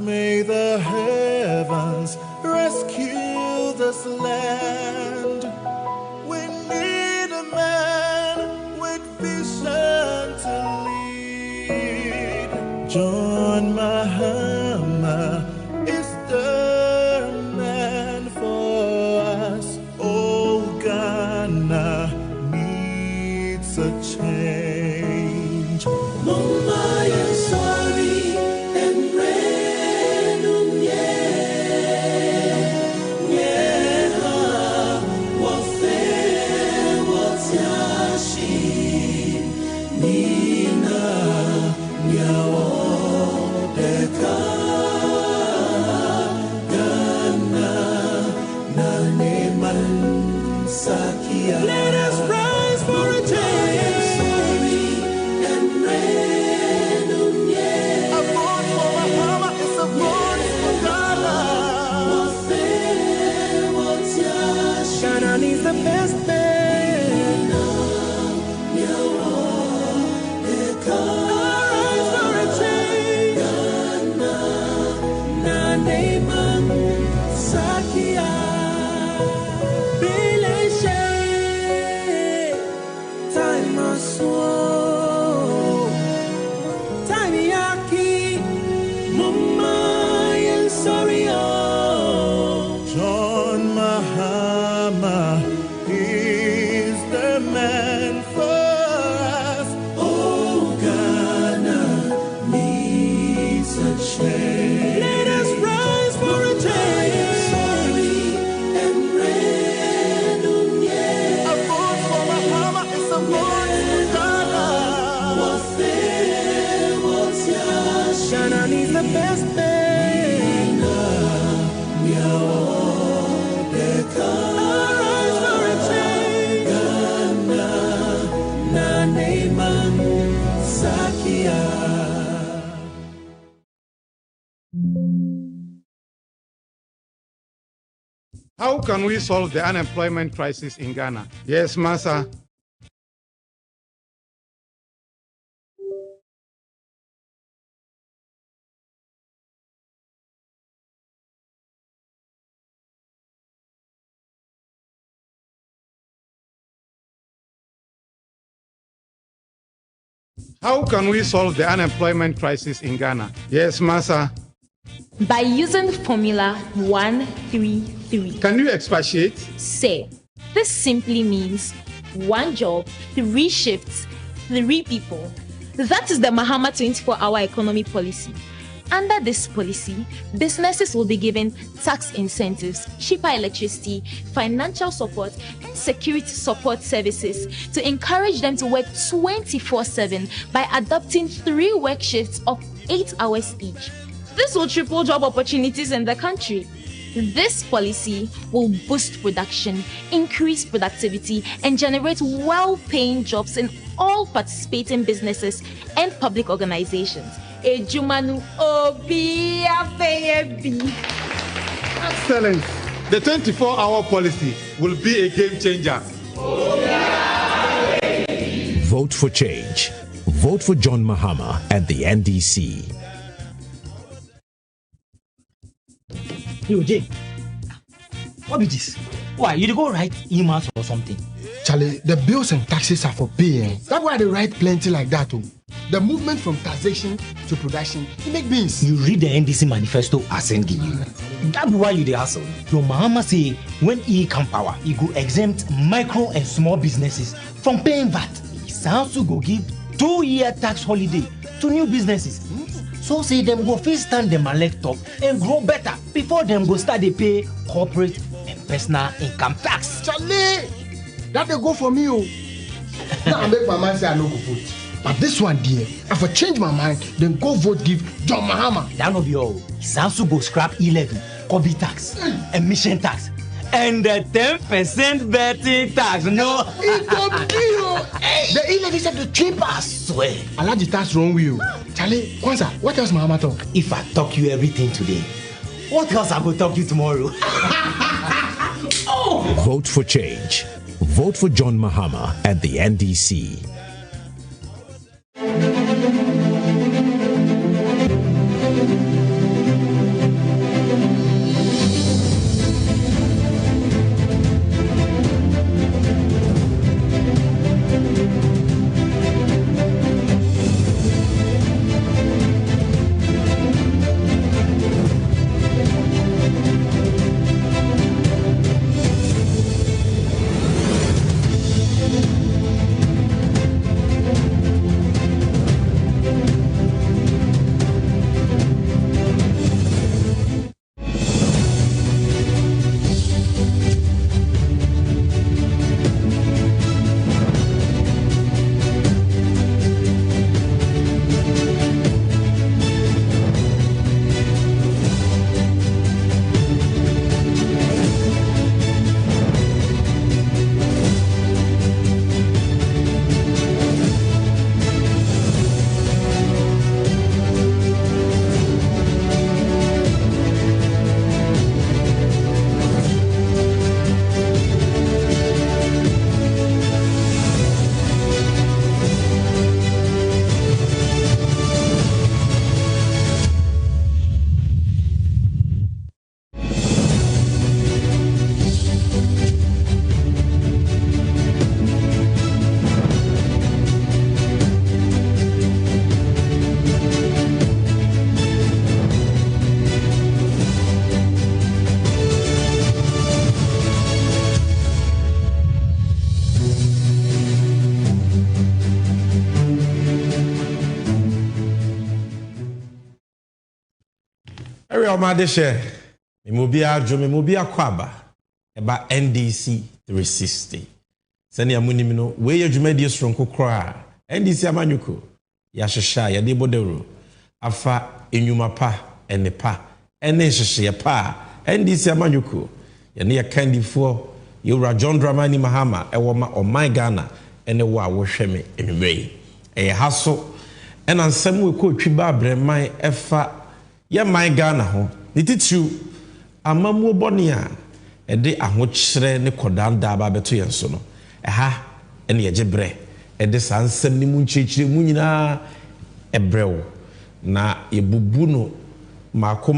May the heavens rescue this land. We need a man with vision to lead. John Mahama is the man for us. Oh, Ghana needs a change. Mama, you're sorry. Let us rise for a change. Sorry and random, yeah. A vote for Mahama is a vote for Ghana. Ghana needs the best man. Rise for a change. Ghana, Naneman, Sakia. John Mahama is the man for us. Oh, Ghana needs a change. Let us rise for a change. Sorry and random, yeah. A vote for Mahama is a vote for Ghana. Ghana needs the best man. How can we solve the unemployment crisis in Ghana? Yes, Ansah. How can we solve the unemployment crisis in Ghana? Yes, Ansah. By using formula 133. Can you expatiate? Say, this simply means 1 job, 3 shifts, 3 people. That is the Mahama 24-hour economy policy. Under this policy, businesses will be given tax incentives, cheaper electricity, financial support, and security support services to encourage them to work 24/7 by adopting 3 work shifts of 8 hours each. This will triple job opportunities in the country. This policy will boost production, increase productivity, and generate well-paying jobs in all participating businesses and public organizations. Excellent. The 24-hour policy will be a game changer. Vote for change. Vote for John Mahama and the NDC. Yo, Jay, what is this? Why, you go write emails or something? Charlie, the bills and taxes are for paying. That's why they write plenty like that too. The movement from taxation to production, it make means. You read the NDC manifesto as give you. That's why you the hustle. Your Mahama say when he come power, he go exempt micro and small businesses from paying VAT. He sounds to go give 2-year tax holiday to new businesses. So say them go first stand them elect up and grow better before them go start they pay corporate and personal income tax. Charlie, that they go for me. Now I make my mind say I no go vote. But this one, dear, if I change my mind, then go vote give John Mahama. That no be all. Samsung go scrap 11, Kobe tax, emission tax, and the 10% betting tax. No, it don't deal. The 11 is the cheap. I swear. I like the tax wrong with you. Charlie, Kwanzaa, what else Mahama talk? If I talk you everything today, what else I go talk you tomorrow? Oh. Vote for change. Vote for John Mahama and the NDC. Omadeshe, Mimobia Jomimobia Kwaba, about NDC 360. Senia Munimino, where your Jumedia strong cry, NDC Amanyuko, Yashasha, Yadibodero, Afa, Inyumapa, and the pa, and Neshia pa, NDC Amanyuko, Yania Candy for Yura John Dramani Mahama, Ewama or my Ghana, and the wa Washemi in May. A hassle, and on some we could Chibabre, my effa, ya my Ghana ho, Nitichu, Amamu Bonia, a day a hochre ne Kodan Daba Betu and Sono. Aha, and ye jebre, and the sun send munchi munina a brew. Na ye bubuno, Mako,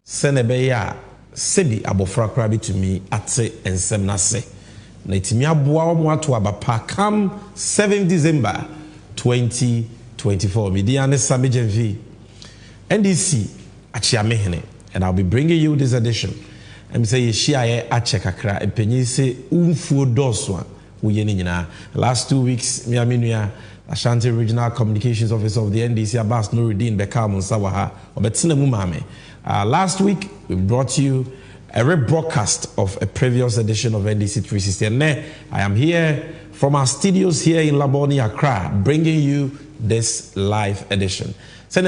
Senebeya, Sebi abofra krabi to me ate ensem na se. Na itimi aboa omo ato abapa come 7 December 2024. Midiane Samijenvi. NDC achiamehene, and I'll be bringing you this edition. I'm say share a check akra empenyi se umfuo doswa uye ni nyina. Last 2 weeks me aminua Ashanti Regional Communications Officer of the NDC Abbas Nuruddin Bekam Nsawaha obetina mu mame. Last week we brought you a rebroadcast of a previous edition of NDC 360, and I am here from our studios here in Laboni, Accra, bringing you this live edition. We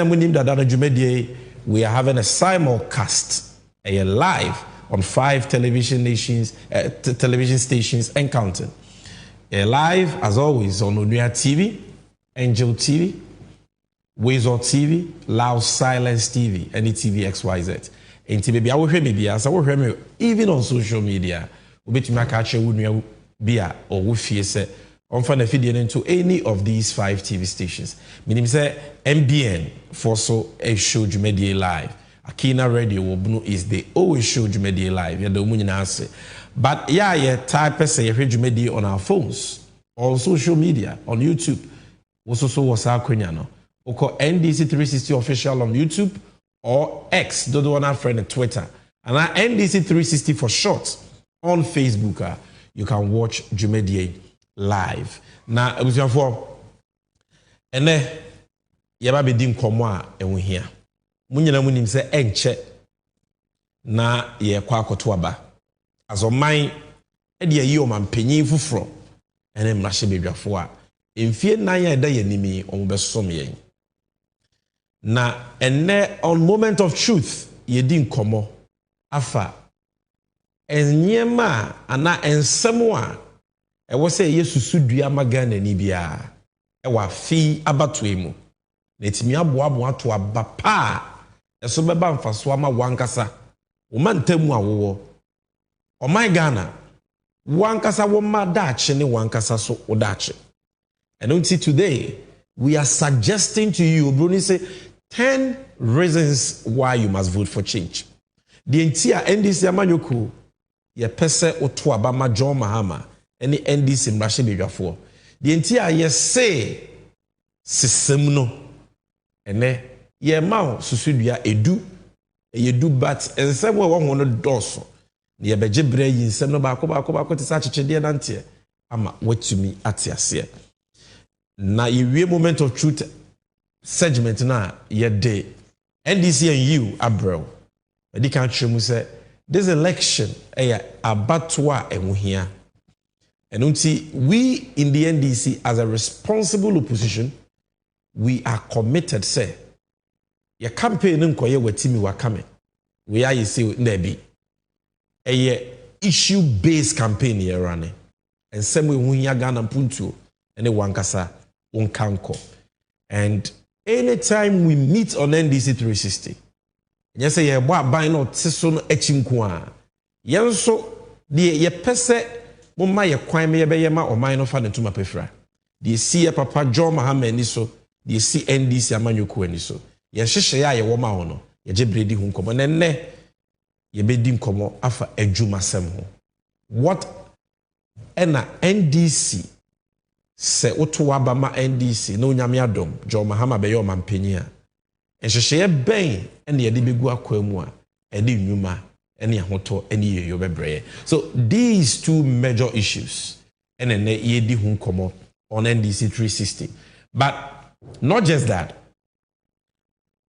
are having a simulcast, a live on 5 television stations and counting. Live, as always, on Onuya TV, Angel TV, Wizard TV, Loud Silence TV, and TV XYZ. And TV, I will hear me, as I will hear me, even on social media. We bet you make catch a beer or wufie on fan feeding into any of these 5 TV stations. Meaning say MBN for so a show media live. Akina Radio Wobunu is the always show media live. Yeah, the woman but yeah, type say media on our phones, on social media, on YouTube. Also was our Kenyano. Oko NDC 360 official on YouTube or X, Dodo one friend on Twitter. And our NDC 360 for short on Facebook. You can watch Jumedie live. Now, it was for and then yaba be dim komwa enwe hia. Munyina munim se enche na ye kwa akoto aba. As o man e de yi o man panyin fufuro ene mrahye bedwafo a emfie nan ya da yanimi o mo besom yen. Na ene on moment of truth ye di nkomo afa enyema ana ensemo a ewo se yesusu dua magana ni bia e wa fi abatoemu na etimi aboabo ato abapa eso beba mfaso ama wankasa wo mantamu awowo o my Ghana wankasa wo madache ne wankasa so odache. And don't see today we are suggesting to you, Bruni say 10 reasons why you must vote for change. The entire NDC Amanyoko ye pese oto abama John Mahama any NDC mrashe bedwafo. The entire ye say system no ene ye ma susudua edu but ensem we won no doso ye beje bre yi nsem no ba ko te sa chechede nante ama watumi atiase. Na ye moment of truth segment na ye day NDC and you abro the country mu say this election abatwa emuhia. And until we in the NDC as a responsible opposition, we are committed say your campaign nkoye wetimi wakame we are say nebi a issue based campaign here running and same way hunya Ghana puntu ene wankasa unkanko. And anytime we meet on NDC 360 you say ye bo aban no tiso no achinku a yenso de ye pese mumma ye kwan me ye be ye ma oman no fa ne tuma pefra de si ye papa John Mahama ni so de si NDC Amanyoko ani so ye hyehye ya ye wo ma wono ye jebredi hu nkomo nenne ye bedi nkomo afa adwuma sem ho what ena NDC se oto aba ma NDC no nyame adom John Mahama be ye o mampanyi a enhyehye ben ene ye de begu akwamu a ene nnwuma ene ahoto ene ye yo bebreye. So these 2 major issues ene ye di hu nkomo on NDC 360. But not just that,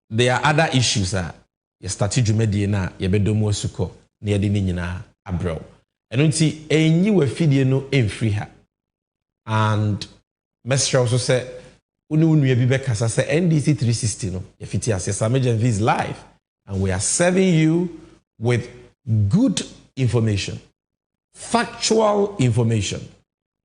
there are other issues ye start dwumadi na ye bedomu asuko na ye de ni nyina abrew eno nti enyi wa fidie no emfiri ha and mestra also say unu bi be kasa say NDC 360 no ye fiti as Samejan is live and we are serving you with good information, factual information.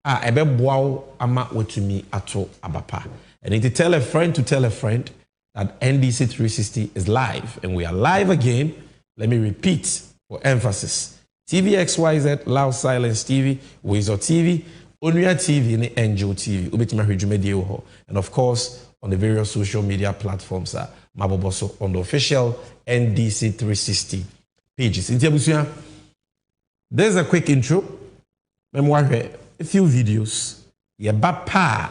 Ebe boaw ama wetumi ato abapa. And if you tell a friend to tell a friend that NDC 360 is live and we are live again, let me repeat for emphasis. TVXYZ, Loud Silence TV, Weezer TV, Onua TV, and Angel TV. Ubetima Hijumedi Oho. And of course, on the various social media platforms, Maboboso on the official NDC 360 pages. In Tiabusia, there's a quick intro. Memoir, a few videos. Ye bapa,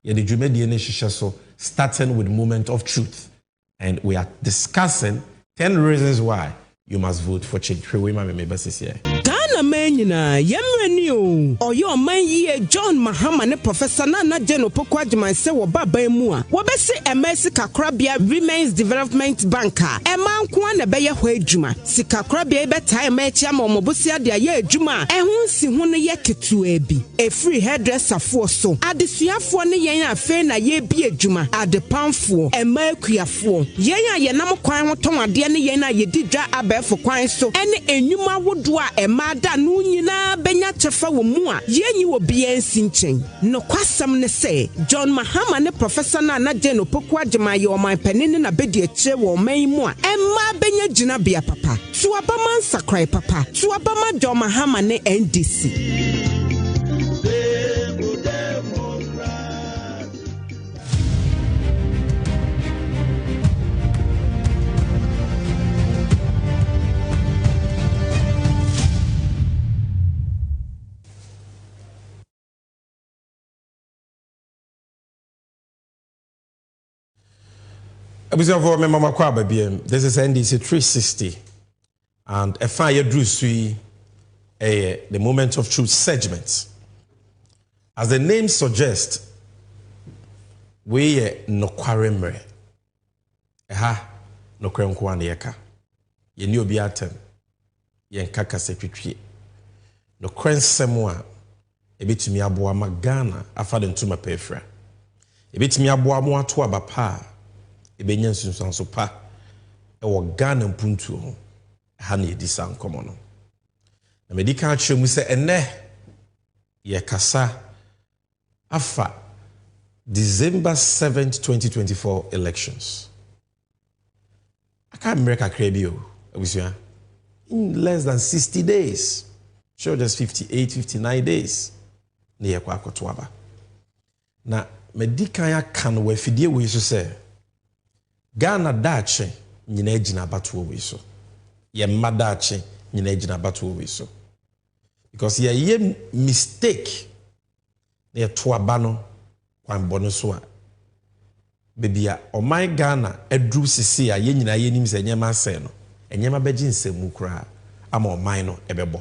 ye the Jumedi Neshishaso, starting with Moment of Truth. And we are discussing 10 reasons why you must vote for change. Ghana menina yemreni o oyo man ye John Mahama ne Professor Nana Jeno Pokwadman se wo baba mu a wo be se MS Kakrabia Remains Development Banker e man ko na be ye ho adwuma sikakrabia be time ma echi ama omobosia de ye adwuma e ho nsi ho ne ye ketu abi e free hairdresser fo so adesuafo ne yen afe na ye bi adwuma adepanfo e ma akuafo yen a ye nam kwan ho ton ade ne yen a ye didwa abefo kwan so ene enwuma wodo a e ma da no nyina benya chefa wo mu a yenyi wo bia nsinchen no kwasam ne se John Mahama ne Professor Nana Jeno Pokwadman ye oman panini na bedi akire wo man mu a emma benya gina bia papa to abama nsakrai papa to abama John Mahama ne NDC. This is NDC 360 and a fire drew sui the Moment of Truth segment. As the name suggests, we no quaremre. No kwenkwan yeka. Ye ni obi atem. Ye nkaka secretary. No kwensemwa ebitumi aboa magana afa de ntuma pefra. Ebitumi aboa mo ato abapa. Ebenya nsunsanso pa ewo Ghana mpuntu ho ha na edi san komo no na medika atwe mu se ene ye kasa afa December 7th 2024 elections aka America krabio abusua in less than 60 days sure just 59 days na ye kwa akoto aba na medika ya kan wa fidie we so se Ghana dache nyina ejina abatuo we so ye madache nyina ejina abatuo we so because ye mistake na to aba no kwan bono so a bebia o my Ghana adru sisi a ye nyina ye nim se nyema ase no enyema beji nsemu kura ama o my no ebebo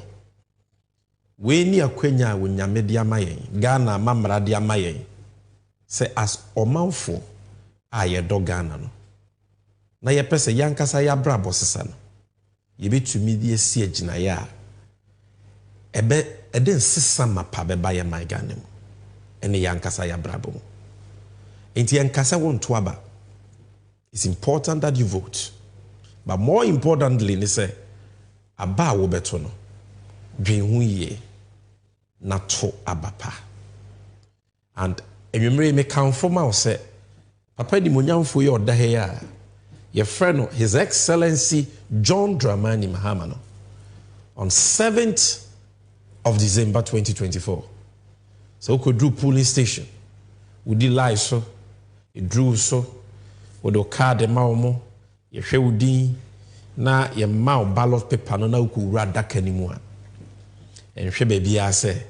we ni akwanya wonyame de amayen Ghana mamra de amayen se as o manfo a ye do Ghana no na ye pese yankasa ya brabo sesa no ye betumi die si agina ya ebe eden sesa mapa beba ye my Ghana mu ene yankasa ya brabo mu enti yankasa wonto aba. It's important that you vote, but more importantly ni say aba wo beto no dwen hu ye na to abapa and enwemre me kan forma o say papa di monyamfo ye oda he ya your friend, His Excellency John Dramani Mahama no, on 7th of December 2024. So we could do polling station. We did live so, we drew so, we do card the maumo, you share with na your mouth ballot paper no na we could read that anymore. And she baby I say,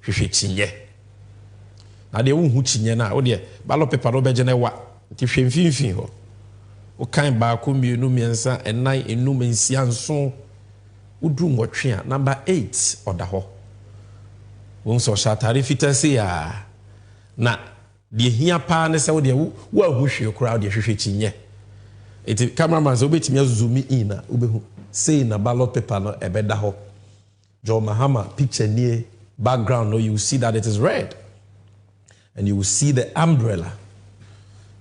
she chinye. Now they won't chinye na, oh dear, ballot paper no be jene wa, ti fin ho. O kan ba ko mienu miensa enai enum nsia nso udu nwotwe a number 8 oda ho won so shatare fitase ya na de hia pa ne se wo de wo ahwehwe kura de hwehwe chinye It cameraman so wait me zoom in na ubehu say na ballot paper no ebeda ho. John Mahama picture near background no you will see that it is red. And you will see the umbrella.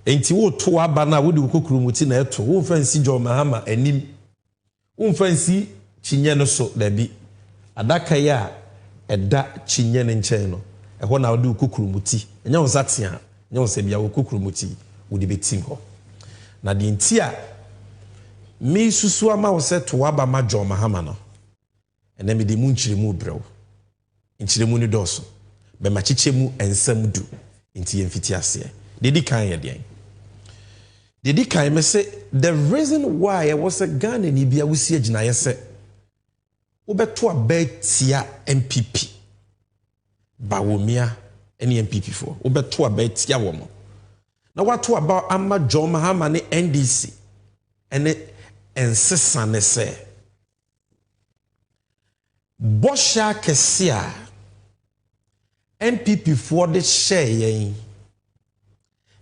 Enti wo to aba na wo de kokromuti na eto. Wo fancy John Mahama anim. Wo fancy chinye no so da bi. Adaka ya eda chinye ne nchen no. Eho na wo de kokromuti. Enya wo satia, enya wo se bia wo kokromuti wo de betim ho. Na de enti a me susu ama wo se to aba ma John Mahama no. Ene me de mu nchiremu brew. Nchiremu ni doso. Be machichemu ensam du inti yemfiti ase dedi kan ye den dedi kan me say the reason why I was a Ghana ni bia wusi agina ye se obeto abetia MPP bawomia ene MPP for obeto abetia wo mo na wato aba ama John Mahama ne NDC ene ensesa ne se bosha kesia MPP for the share yen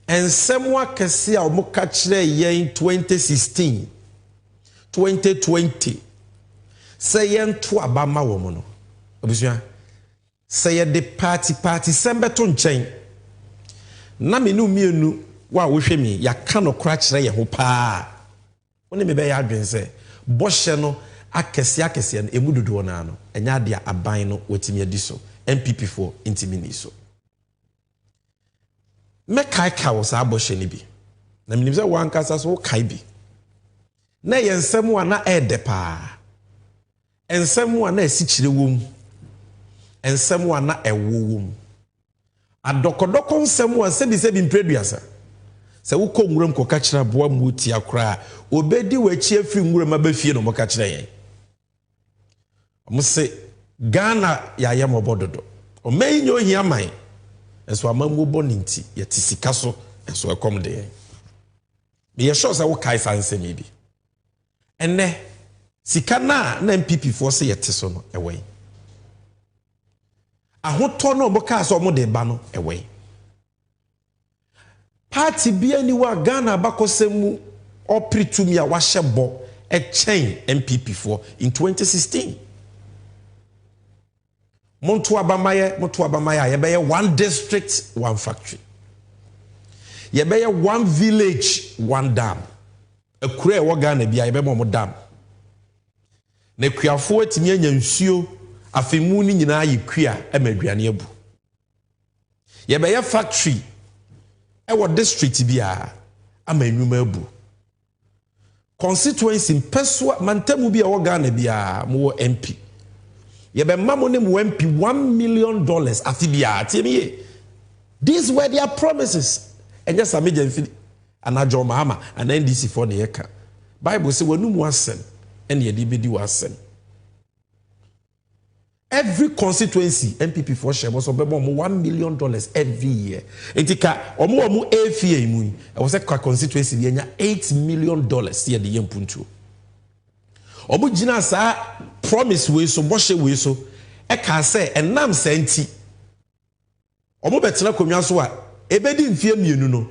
and someone can see our mokachre yen 2016 2020 say yen to abama woman obusua say the party sembeto nchen na me no mienu wa wo hwe me ya ka no kra kire ye ho pa woni me be ya adwen say boshe no akese no emududo na no enya de aban no wetimi adi so MPP4 intimini so. Me kai was aboshe ni bi. Na minimze wankasa so kai bi. Na yensemu ana ede pa. Ensemu ana esichire wom. Ensemu ana ewo wom. Adokodoko nsemu a sebi mpreduasa. Se wo ko nwuram ko ka kira boa muti akra obedi wachi afiri nwuram abafie no mo ka kira yen. Omo se Ghana ya yamobododo. O may nyo hia man. Enso amamu boninti yeti sika so enso ekom de. Me ye sure say wo kai sanse mi bi. Enne sika na MPP for say yeti so no ewe. Ahoto no mo ka so mo de ba no ewe. Party bia ni wa Ghana bakosemu opritumi a wa hyebo e chen MPP for in 2016. Montu abamaya yebeye one district one factory yebeye one village one dam akure e wo Ghana bia yebe mo dam na kuafo atimi anya nsuo afemu ni nyina yekua amaduane abu yebeye factory e wo district bia amanwuma abu constituency mpeswa mantamu bia wo Ghana bia mo MP Yebe mamone mwempi $1 million afibia tiemiye. These were their promises. And yes, I made them and John Mahama and NDC for the eka. Bible say when you asem and ye dibedi wasem. Every constituency MPP for share was $1 million every year. Etika omu efie imu. I was a constituency $8 million here the yempuntu. Obu jina sa promise we so boshe we so e ka say enam senti obu betena konwa so a ebedi mfie mienu no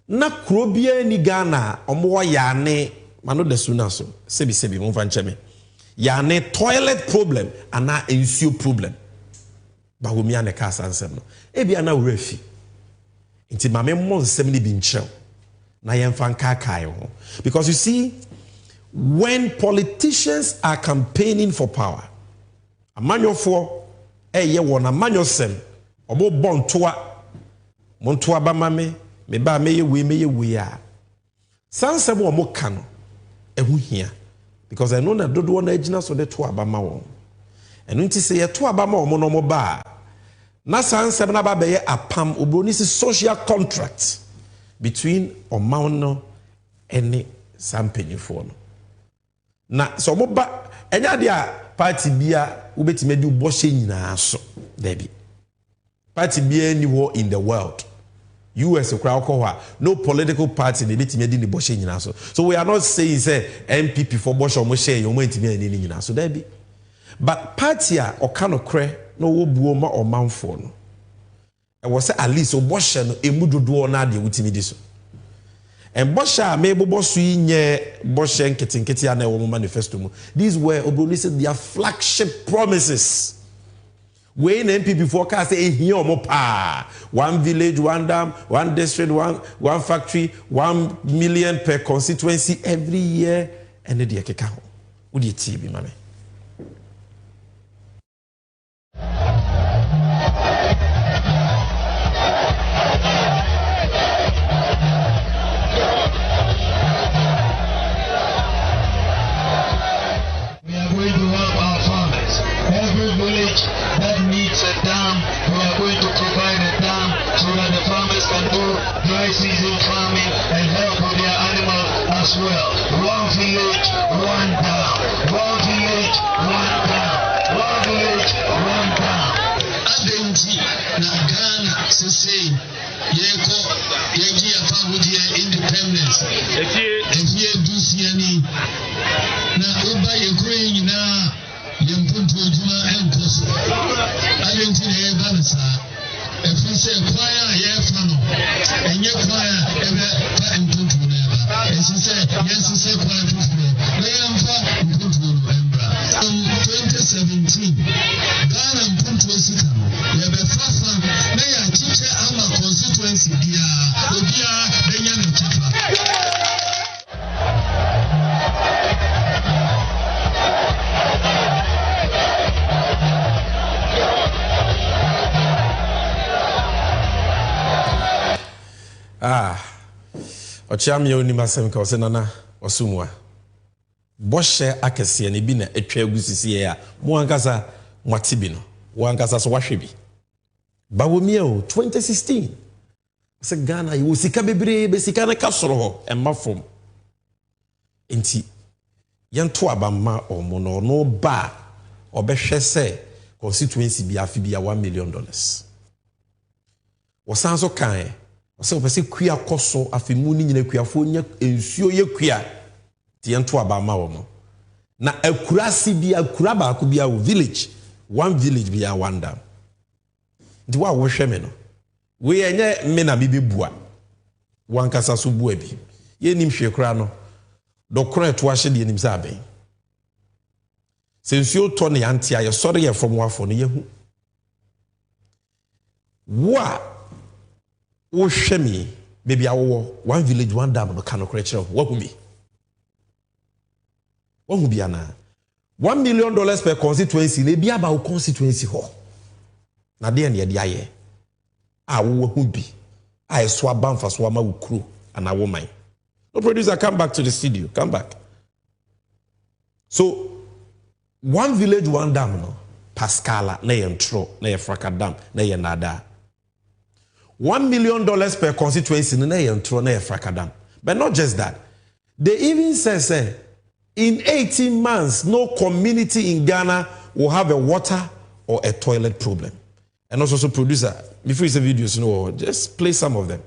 na kuro bia ni Ghana omo ya ne mano de suna so sebi mo fa ncheme ya ne toilet problem ana ensure problem ba wo mi ane ka sansem no e bia na wurafi nti mame mo nsem ni bi nchel na yemfa nka kai ho because you see when politicians are campaigning for power, a manufo ye wona manusem obo bontoa montoa ba mame me ba me ye a sansem o mo ka no ehu hia because I know na dodo na agina so de to aba ma won enu nti se ye to aba ma o no mo ba na sansem na ba be ye apam obroni si social contract between omauno and sampenyfo no na so mo ba enya dia party bia ubetime di uboshe nyina so debi party bia ni wo in the world US crowd ko no political party they betime di ni boshe nyina so we are not saying say MPP for boshe mo share yo mo ntime ani nyina so debi but party a okano kre no wo buo ma omanfo no e wo say at least oboshe no emudodo na de wutimi di so And Bosha may Bobosui nye Boshen Ketinketi and a manifesto. These were Obroni their flagship promises. When MPP forecast a here more power. 1 village, 1 dam, 1 district, one factory, 1 million per constituency every year, and the dear Kekao. Would you see me, money? That needs a dam, we are going to provide a dam so that the farmers can do dry season farming and help with their animals as well. 1 village, 1 dam. 1 village, 1 dam. 1 village, 1 dam. Adenti na Ghana sisi yeko yeji afahudia independence. Efie dusiani na uba yekwe na Yampuntu Juma and Koso. I didn't hear Vanessa. If we say choir, yeah, funnel. And your choir, ever and Puntu never. And she said, yes, she said choir to me. They am for Puntu Embra. 2017, Ghana and Puntu Sikano. You have a first one. May I teach our constituency, dear. Obia, Benyan Chapa. Ochami oni masem ka osenana osumwa boshe akese ne bi na etwa agusisi ya mo ankasa mwatibi no wo ankasa so wahwebi bawomi o 2016 se Ghana yi wosika bebre be sika na kasoro ho emafom enti yento abamma omo no ba obehwe se constituency bi afi bi $1 million wosan so kan so pese kua koso afemu ni nyina kuafo nya ensuo ye kua tie nto abama wo mo na akurasi bi akura ba ko bi a village 1 village bi a 1 dam ndi wa wo hwe me no we enye me na bi bebua wankasa so bua bi ye nim hwe kura no dokoro to ahye de nim sa ben sensuo to ne antia ye sori ye from wafo no ye hu wa wo hwemi baby awo 1 village 1 dam no kano krechere wo hu bi ana $1 million per constituency le bi aba wo constituency ho na de ne de aye a wo hu bi a eso abamfa so ama wo kuro ana wo man. No producer, come back to the studio, come back. So 1 village 1 dam no Pascala na yentro na ye fraka dam na ye nada $1 million per constituency na yentro na ye fraka dam. But not just that, they even say in 18 months no community in Ghana will have a water or a toilet problem. And also, so producer, before you say videos, you know, just play some of them.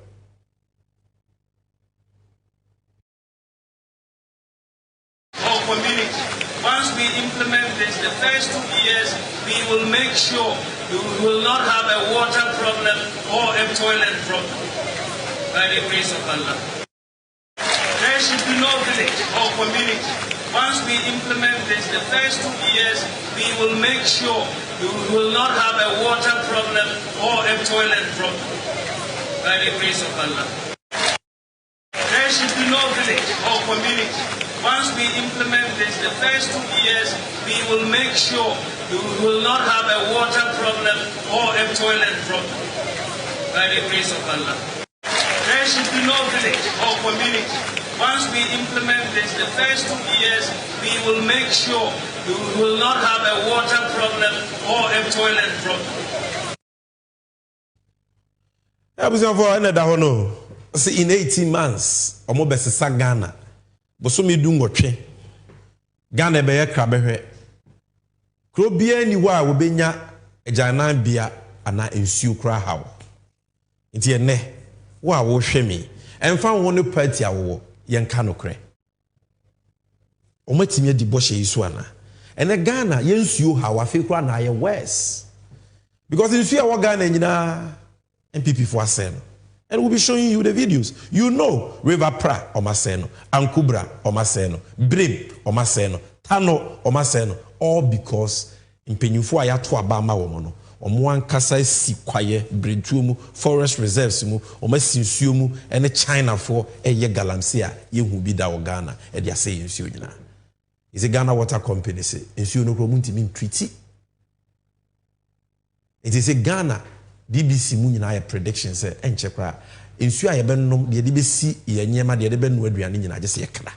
Once we implement this, the first 2 years, we will make sure we will not have a water problem or a toilet problem, by the grace of Allah. There should be no village or community. Once we implement this, the first 2 years, we will make sure we will not have a water problem or a toilet problem, by the grace of Allah. There should be no village or community. Once we implement this, the first 2 years, we will make sure we will not have a water problem or a toilet problem, by the grace of Allah. There should be no village or community. Once we implement this, the first 2 years, we will make sure we will not have a water problem or a toilet problem. In 18 months, omo besisa Ghana. Bosomi du ngotwe Ghana be ye krabehwe kro bia ni wa wo benya agyanan bia ana ensuo kra hawo nti ene wa wo hwemi emfa wo ne party awo ye nka no kre omatimi adi boshe yisu ana ene Ghana ye nsuo hawo afi kra na ye worse because nsuo wa Ghana nyina MPP for asem And we'll be showing you the videos. You know, River Pra, Omaseno, Ankubra, Omaseno, Brim, Omaseno, Tano, Omaseno, all because in Penyufu Ayatu Abama Womono, Omuan Kasa si kwaye, Bridjumu, Forest Reserves, Omasinsumu, and the China for a ye galamsia, ye who be da Ghana, and ya say in Suina. Is a Ghana Water Company, say, in Suno Romunti mean treaty. It is a Ghana. DBC Munina prediction say enchekra ensu a yebennom de DBC ye nyema de benu aduane nyina je se yekra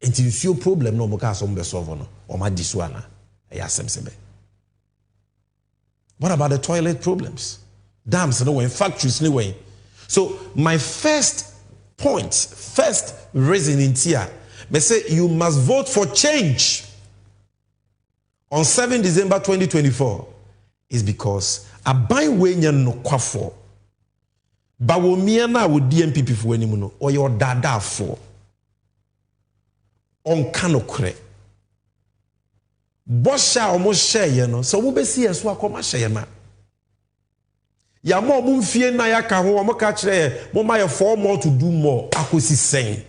enti nsuo problem no mo ka so mbe solve no o ma diso ana e asem sebe. What about the toilet problems? Dams no way, factories no way. So my first point, first reason in here, me say you must vote for change on 7 December 2024 is because aban wenya no kwafo bawomia na wo DMPP fo animu no o ye odada fo on kanokre bosha o mo sheye no so mo besi yeso akoma sheye ma ya mo mfie na ya ka ho o mo ka kire mo ma ye 4 more to do more akosi sen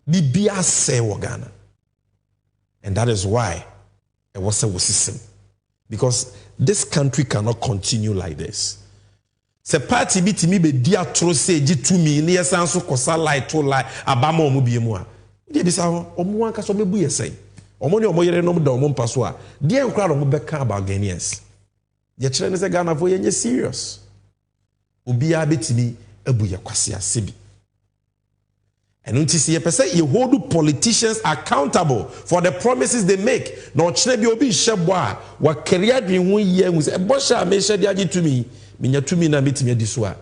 bibia se wo Ghana, and that is why it was a system. Because this country cannot continue like this. Se party biti mi be dia tro se ji to me ni yesanso kosa light to light abama omo biemu a. Dey bisa omo anka so mebu yesai. Omo ni omo yere no da omo mpaso a. Dey enkra omo beka about Ghanaians. Ye kire ne se Ghana fo ye serious. Obi a betimi abu ye kwase asebi. And until see say you hold politicians accountable for the promises they make. No chine bi obi shebwa wa career dream hu ye hu say bosha me shede agi to me minya to me na metimi diso a.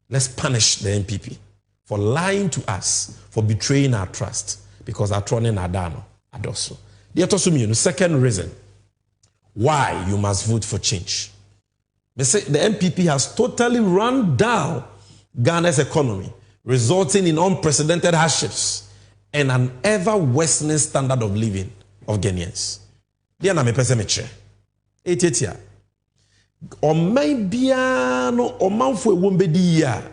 Let's punish the NPP for lying to us, for betraying our trust, because our trust na dano adoso. The atoso second reason why you must vote for change. They say the NPP has totally run down Ghana's economy, resulting in unprecedented hardships and an ever-worsening standard of living of Ghanaians. Dia na me pese me che. Etia. O mai bia no o manfo ewombe di ya.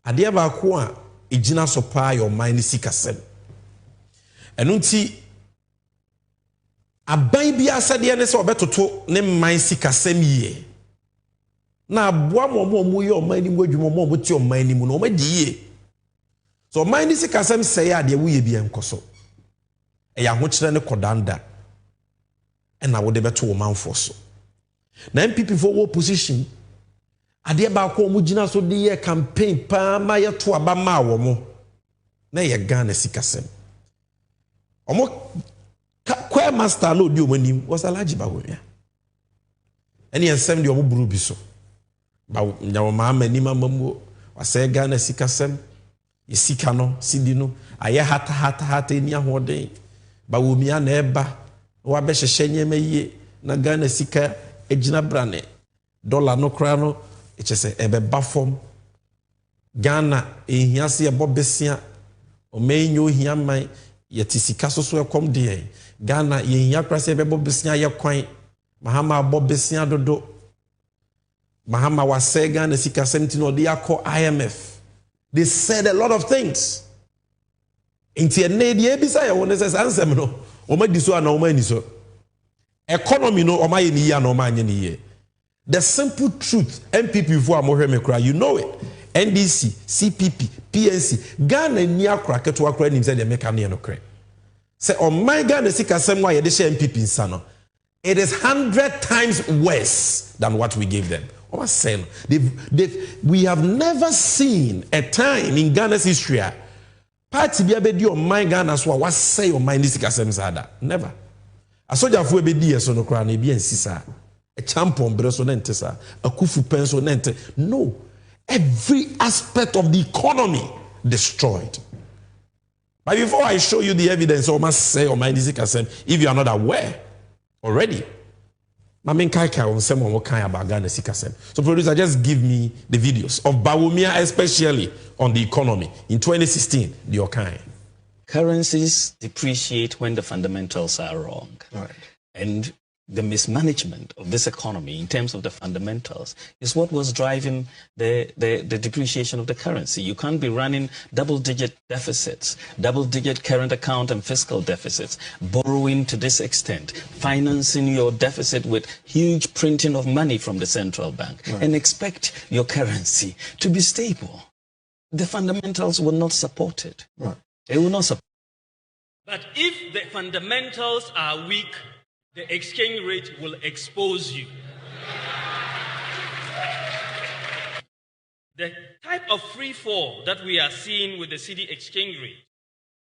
Ade ba ko a ejina so pa yo man ni sikasem. Enu nti aban bia sade ne se obetoto ne man sikasem yie. Na aboa mo ye o man ni mu adwuma mo ti o man ni mu no o ma di yie. So man ni sikasem sey ade wo ye bia nkoso. E ya ho kire ne kodanda. E na wo de beto wo manfo so. Na MPP for opposition ade ba ko mo gina so de ye campaign pa ma ye to aba ma wo mo na ye Ghana sikasem. Omo kwa master no di o manim was alaji ba wo ya. Ene ensem de omo buru bi so. Ba nyawo ma manim amamu wase Ghana sikasem. Isika no sidi no aye hata ni ahoden ba wo mia na eba wa be hyehye nyema yie na Ghana sika ejina brane dollar no kra no echese ebe bafom Ghana ehiase ebo besia o menyo hia man yeti sika soso ekom de Ghana yehia krase ebe bo besia ye kwan mahama bo besia dodo mahama wase Ghana sika 17 no de akọ IMF. They said a lot of things. Inti ene die bisa ya won says answer no o ma diso ana o ma niso. Economy no o ma ye ni ya no o ma anye ni ye. The simple truth, MPP for amohwe me kra, you know it. NDC, CPP, PNC, Ghana ni akra keto akra nim say the make am no kra. Say o my Ghana sika sem wa ye de share MPP nsa no. It is 100 times worse than what we gave them. We have never seen a time in Ghana's history party be abedi on my Ghana so what say on my nisikasem sada. Never. A soldier fu ebedi yeso no kra na bi ensisa. A champion breso na ntesa, a kufu penso na ente. No. Every aspect of the economy destroyed. But before I show you the evidence, I must say on my nisikasem, if you are not aware already. So producer, just give me the videos of Bawumia, especially on the economy in 2016. The Okai. Currencies depreciate when the fundamentals are wrong. Right. And the mismanagement of this economy in terms of the fundamentals is what was driving the depreciation of the currency. You can't be running double-digit deficits, double-digit current account and fiscal deficits, borrowing to this extent, financing your deficit with huge printing of money from the central bank, and expect your currency to be stable. The fundamentals will not support it. It will not support. But if the fundamentals are weak, the exchange rate will expose you. The type of free fall that we are seeing with the cedi exchange rate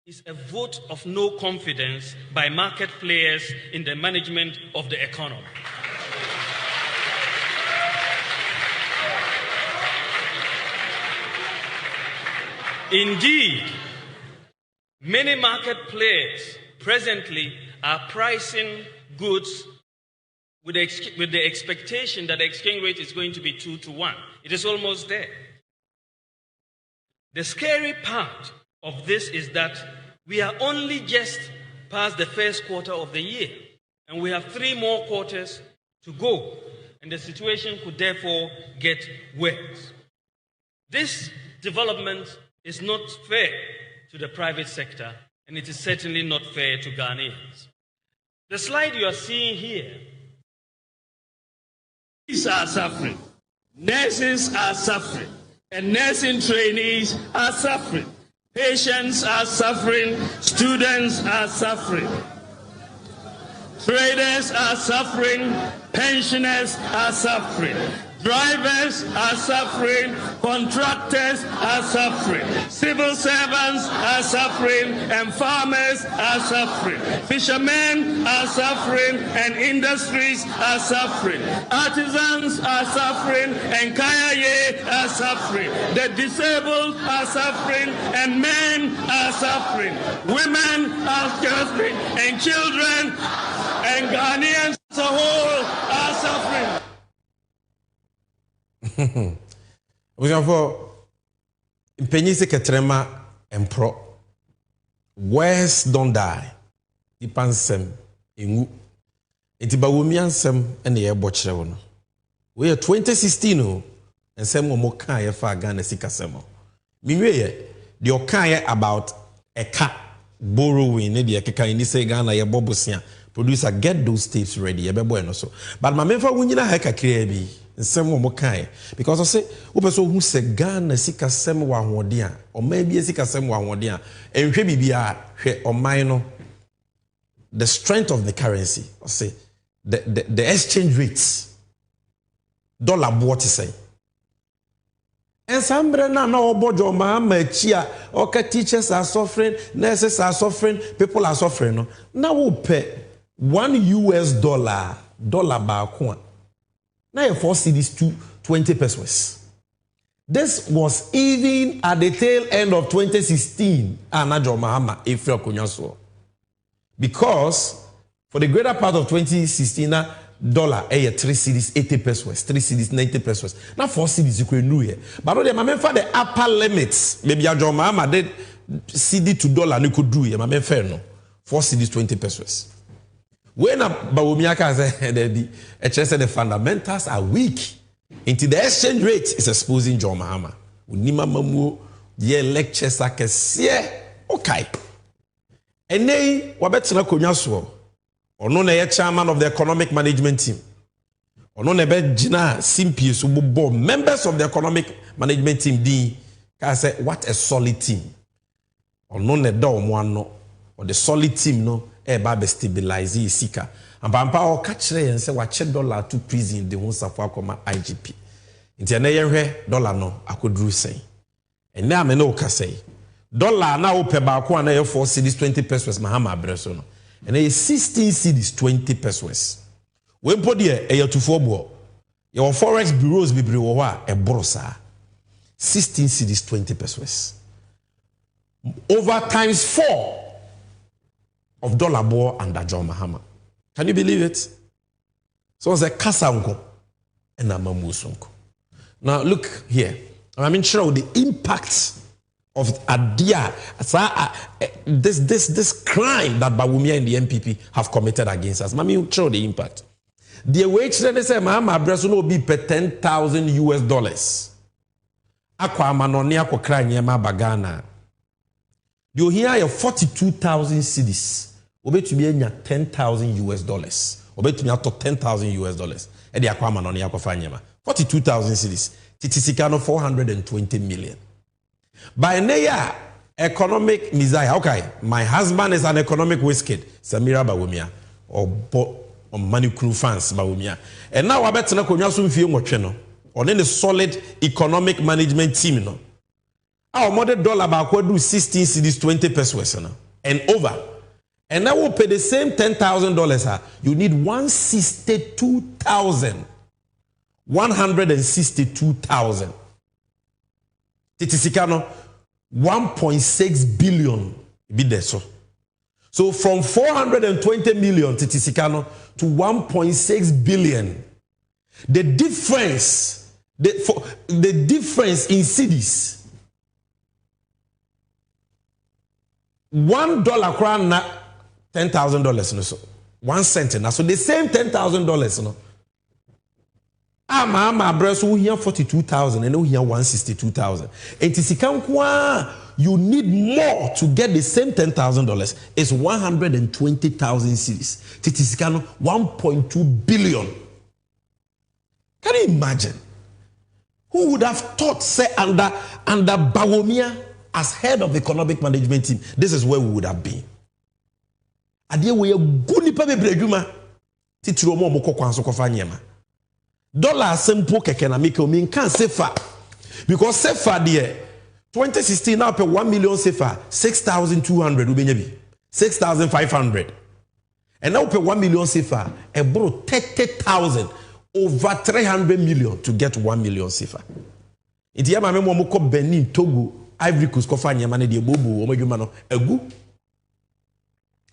is a vote of no confidence by market players in the management of the economy. Indeed, many market players presently are pricing goods with the expectation that the exchange rate is going to be 2 to 1. It is almost there. The scary part of this is that we are only just past the first quarter of the year, and we have 3 more quarters to go, and the situation could therefore get worse. This development is not fair to the private sector, and it is certainly not fair to Ghanaians. The slide you are seeing here, these are suffering. Nurses are suffering, and nursing trainees are suffering. Patients are suffering, students are suffering. Traders are suffering, pensioners are suffering. Drivers are suffering, contractors are suffering, civil servants are suffering, and farmers are suffering. Fishermen are suffering, and industries are suffering. Artisans are suffering, and kayaye are suffering. The disabled are suffering, and men are suffering. Women are suffering, and children and Ghanaians as a whole are suffering. Mpenyi se ketrema empro. Words don't die. Ipansem engu. Enti ba womi ansem ene ye bo kire wo no. We 2016 o ensem mo kan ye fa Ghana sikasemo. Minwe ye de o kan ye about eka borrowing ne de ekeka ni say Ghana ye bobosia. Producer, get those tapes ready. Ye be boy no so. But my memfa wunyina ha kakire bi. Nsem wo kai because I say wo person who say Ghana sikasem wa hoden a o ma bi sikasem wa hoden a enhwe bibia hwe o man no the strength of the currency I say the exchange rates dollar what is say ensambre na obojo ma chi a oka teachers are suffering, nurses are suffering, people are suffering no na wo pay $1 dollar ba ko now your 4 cedis to 20 pesos. This was even at the tail end of 2016. Because for the greater part of 2016, dollar 3 cedis 80 pesos, 3 cedis 90 pesos. Now 4 cedis you can do here. But for the upper limits, maybe a John did cedi to dollar you could do here. My fair no 4 cedis 20 pesos. When Bawumiaka said the fundamentals are weak, until the exchange rate is exposing John Mahama. Unima mamu ye lectures akese okay. And they wabetina konyaso. Ono na ye chairman of the economic management team. Ono na be jina simpies ubo members of the economic management team di ka say what a solid team. Ono na da omo or the solid team no eba be stabilize sika ampampa o ka kire yen se wa che dollar to prison de ho safo akoma IGP nti na yenhwe dollar no akoduru sen ene ame na o ka sei dollar na o pe ba ko na ye 4 cedis 20 pesos mahama abreso no ene 16 cedis 20 pesos we podi e ye tufo bo your forex bureaus bibiri wo a e borosa 16 cedis 20 pesos over times 4 of dollar boy under John Mahama. Can you believe it? So it's a kasanko and a mamusonko. Now look here. I mean, sure the impact of Adia, this crime that Bawumia and the MPP have committed against us. Mami, you show the impact. The wage they say, Mahama Abreso will be per $10,000. Aqua manonia ko kranye ma bagana. You hear your 42,000 cedis. Obe to be $10,000. Obe to be $10,000. E di aqua manonia ko fanyema. 42,000 cedis. Titisikano 420 million. By neya economic mizaya. Okay, my husband is an economic wizard. Samira Bawumia or money crew fans Bawumia. And now I bet na konya so mfie nwotwe on a solid economic management team no. Our model dollar ba ko do 16 cedis 20 pesos and over. And now we pay the same $10,000. You need 162,000. Titisikano 1.6 billion be there so. So from 420 million Titisikano to 1.6 billion. The difference in cedis, $1 crown na $10,000 no so 1 cent na so the same $10,000 no. Mahama Abreso we here 42,000 and we here 162,000. And Tisikanwa you need more to get the same $10,000. It's 120,000 cedis. Titisikano 1.2 billion. Can you imagine? Who would have thought, say, under Bawumia as head of the economic management team, this is where we would have been. Adie we good nipa bebre adwuma titiro mo moko kwanso kofa nyema. Dollar simple keke na make o mean can sefa. Because sefa there 2016 now pay 1 million sefa 6,200 ubenya bi 6,500. And now pay 1 million sefa e borrow 30,000 over 300 million to get 1 million sefa. Iti ya mame mo ko Benin, Togo, Ivory Coast kofa nyema na de bobo o madwuma no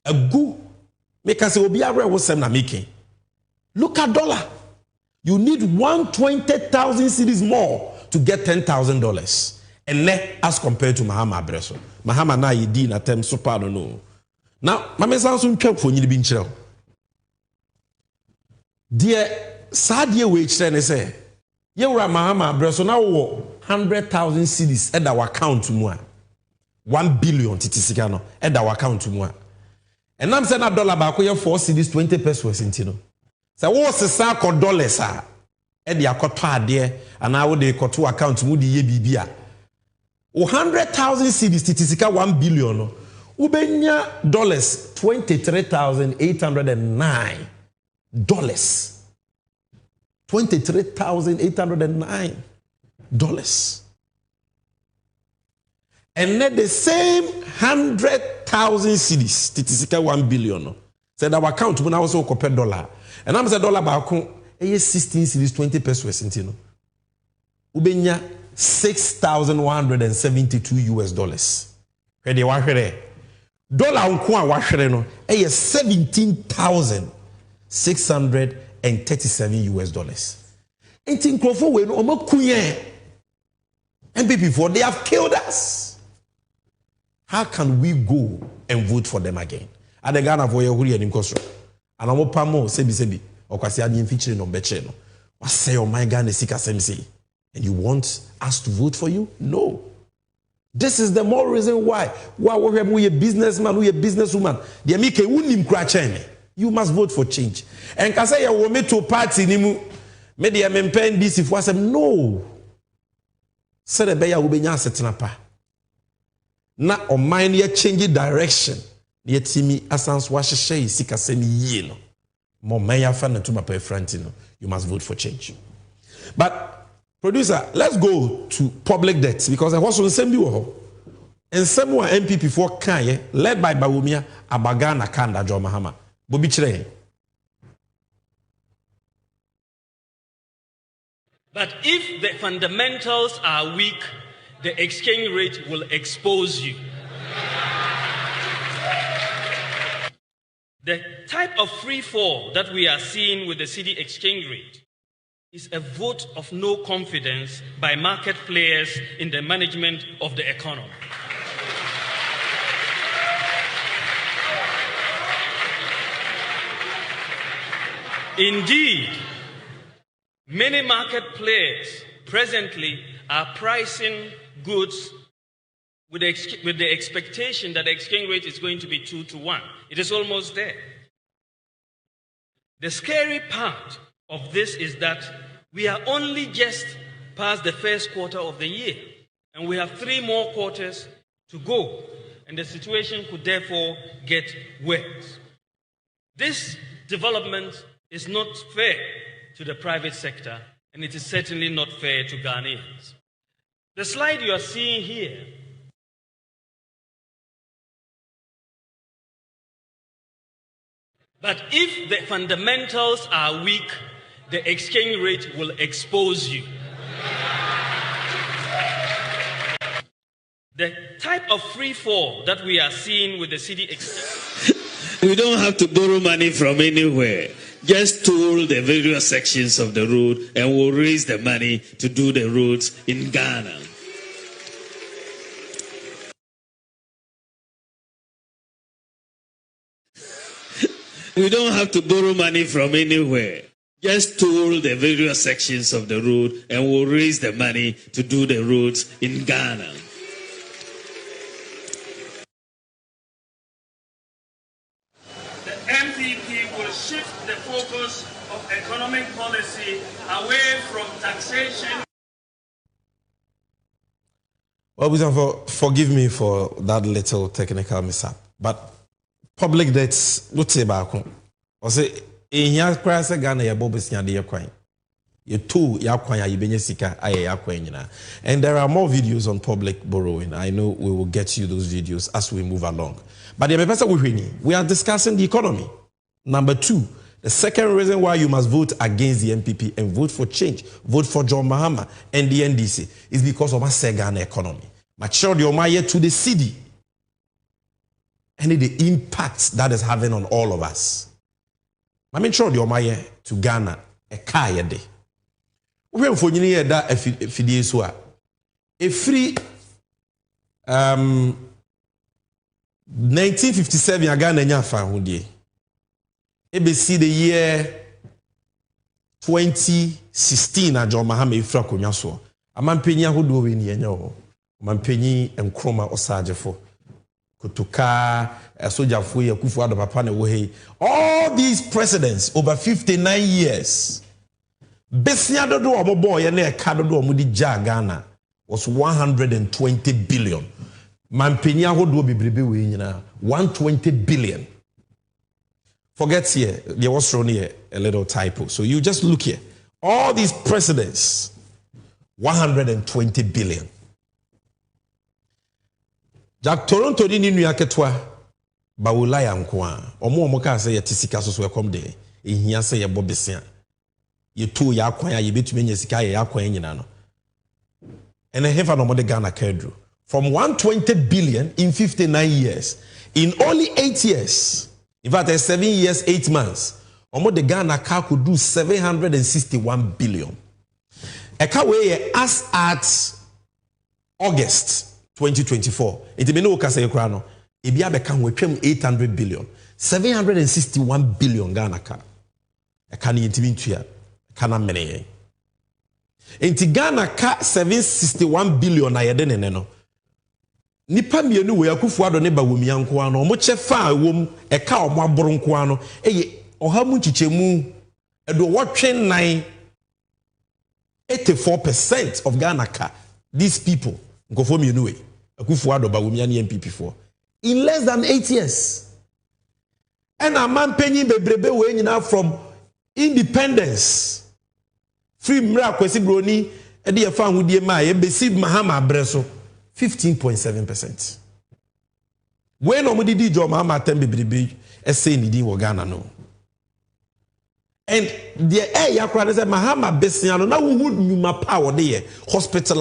agu make us obi awre wo sem na making. Look at dollar. You need 120,000 cedis more to get $10,000. And as compared to Mahama Abreso. Mahama na yidi na tem super no. Now, mame sanso ntwa for nyini bi nkyerɛ. Deɛ sadie we kyerɛ ne sɛ yewura Mahama Abreso na wo 100,000 cedis at our account mu a 1 billion titisika no at our account mu a. And I'm saying that dollar back here 4 cedis 20 pesos intino. So what's the sack of dollars are? Eddie akotwa there and now they got to account mu di ye bibia. 100,000 cedis titisika 1 billion. Ubenya dollars 23,809 dollars. $23,809 dollars. And then the same 100,000 cedis, titisika 1 billion. Said our account when I was also compare dollar. And I'm saying dollar back 16 cedis 20 pesos intino. Ubenya $6,172. Ready one here. Dollar unko a wahwere no 17,637 dollars. Enti nkrofo we no omakuye. MPP for they have killed us. How can we go and vote for them again? At the Ghana for your huri and imkosro. And I'm pamo sebi okwasi adi featuring on beche no. What say oh my Ghana sika semsi? And you want us to vote for you? No. This is the more reason why. Why we a businessman, we a businesswoman. The amike unim kracheme. You must vote for change. And can say you me to party nimu. Me the mempen this if was no. Say the beya ubenya setena pa. Na o mind ye change direction. Ye timi asans wahye sika semi ye no. Mo meya fa na to my front no. You must vote for change. But producer, let's go to public debt because I was on same biwo. And some MPP for Kanye led by Bawumia Abagana Kanda Jo Mahama. Bobie chire. But if the fundamentals are weak, the exchange rate will expose you. The type of free fall that we are seeing with the cedi exchange rate is a vote of no confidence by market players in the management of the economy. Indeed, many market players presently are pricing goods with the expectation that the exchange rate is going to be 2 to 1. It is almost there. The scary part of this is that we are only just past the first quarter of the year, and we have 3 more quarters to go, and the situation could therefore get worse. This development is not fair to the private sector, and it is certainly not fair to Ghanaians. The slide you are seeing here but if the fundamentals are weak, the exchange rate will expose you. The type of free fall that we are seeing with the cedi exchange. We don't have to borrow money from anywhere. Just toll the various sections of the road and we'll raise the money to do the roads in Ghana. We don't have to borrow money from anywhere. Just toll the various sections of the road and we'll raise the money to do the roads in Ghana. The MPP will shift the focus of economic policy away from taxation. Well, forgive me for that little technical mishap, but public debts, what's about? Or say, in your price, Ghana, your Bobie, your coin. You two, your coin, you benye sika, your coin. And there are more videos on public borrowing. I know we will get you those videos as we move along. But we are discussing the economy. Number 2, the second reason why you must vote against the MPP and vote for change, vote for John Mahama and the NDC is because of our Ghana economy. Mature the Omaye to the cedi. And the impact that is having on all of us. I'm sure the Omaye to Ghana a kaya day. We have for you that a free 1957 Ghana nyafa hodie. ABC the year 2016 na John Mahama ifra konwa so. Amampenyi ahodo we ni enya ho. Amampenyi enkroma osagefo. Kutuka sojafo yakufu ado papa na wo hei. All these presidents over 59 years. Besia dodo obobo ye na eka dodo omudi ja Ghana was 120 billion. Mampenyi ahodo bebrebe we nyina 120 billion. Forget here, there was thrown here a little typo. So you just look here. All these presidents, 120 billion. Jack Toronto di ninu yaketwa bawulaya nkoa. Omo ka say yetisika so so ekom de. Ehia say ye bobesia. Ye tu ya kwan ya ye betumi nya sika ya kwan nyina no. And hefa no mo de Ghana kedru. From 120 billion in 59 years. In only 8 years. In fact, 7 years, 8 months. Omo de Ghana car could do 761 billion. Eka we as at August 2024. It be no kase kra no. E bia be kan we twem 800 billion. 761 billion Ghana car. Eka ni ntimi ntua. Eka na mene. Enti Ghana car 761 billion na yede ne no. Nipa mienu we akufu ado ne ba womia nko ano omo chefa wom eka omo aboro nko ano eye ohamu chichemu edo wotwe nan 84% of Ghana car these people nkofo mienu we akufu ado ba womia ne MPP for in less than 8 years. And a man penny bebrebe we nyina from independence free mra kwesi broni e de fa hudie ma e besi Mahama abreso 15.7%. When omudi di John Mahama tembe bribe essay ni di Ghana no. And the yakra say Mahama besiano na wo nyuma power there hospital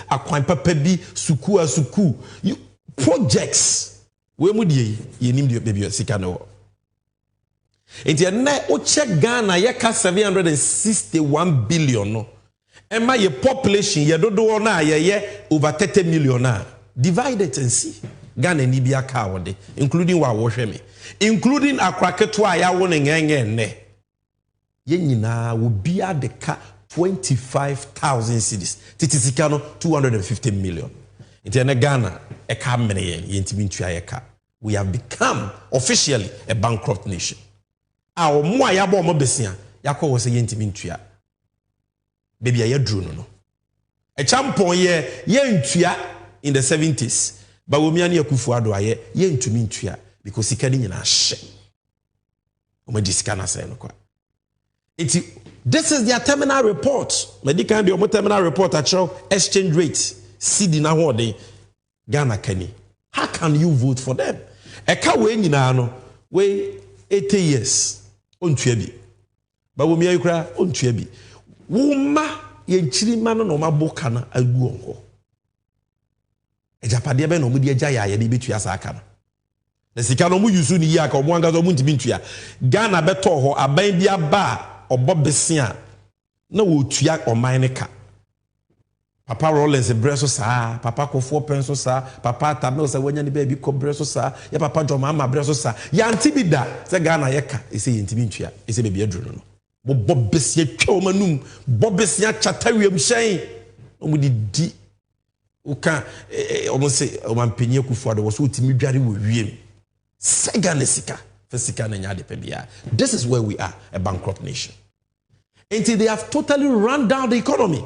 akwan papa bi suku you projects we mu die yenim de baby sika no. Enti ene o check Ghana ye ka 761 billion no. Emma ye population ye dodo na ye over 30 million na. Divide it and see. Ghana ni bia ka wode including wa wo hwe me. Including akwaketo a ya wo ne ngenye ne. Ye nyina wo bia de ka 25,000 cedis. Titisika no 250 million. Enti ene Ghana e ka mene ye ntimi ntua ye ka. We have become officially a bankrupt nation. Our mo ya bo mo besia yakọ wo se ye ntimi ntua. Baby ya dru no. A champon ye ntua in the 70s. But we me ani akufu ado aye ye ntumi ntua because sika ni nyina hye. O ma disika na say no kwa. This is their terminal report. Medical the terminal report at exchange rate CD na ho de Ghana kani. How can you vote for them? E ka we nyina no we 80 years ontua bi. Ba wo mi ayukra ontua bi. Wo ma ye nchiri ma no ma boka na agu onko. Ejapade be no mu de agya ya ye de betua sa aka no. Na sika no mu yusu ni ya ka omo anga zo mu ntimi ntua. Ghana beto ho aban bia ba obobesia na wo tua oman ne ka. Papa Rollins breso sa, Papa Kofo penso sa, Papa Tamel sa wanya ni baby ko breso sa, ya Papa Jomama breso sa. Ya antibida se Ghana ye ka, ese yentimi ntua, ese baby aduru no. Bo bobesia twa omanum, bobesia chatawiem hyen. Omu di uka omo se omampenye kufu ado wo so utimi dware wo wiem. Se Ghana sika, fe sika na nya de pe bia. This is where we are, a bankrupt nation. Until they have totally run down the economy.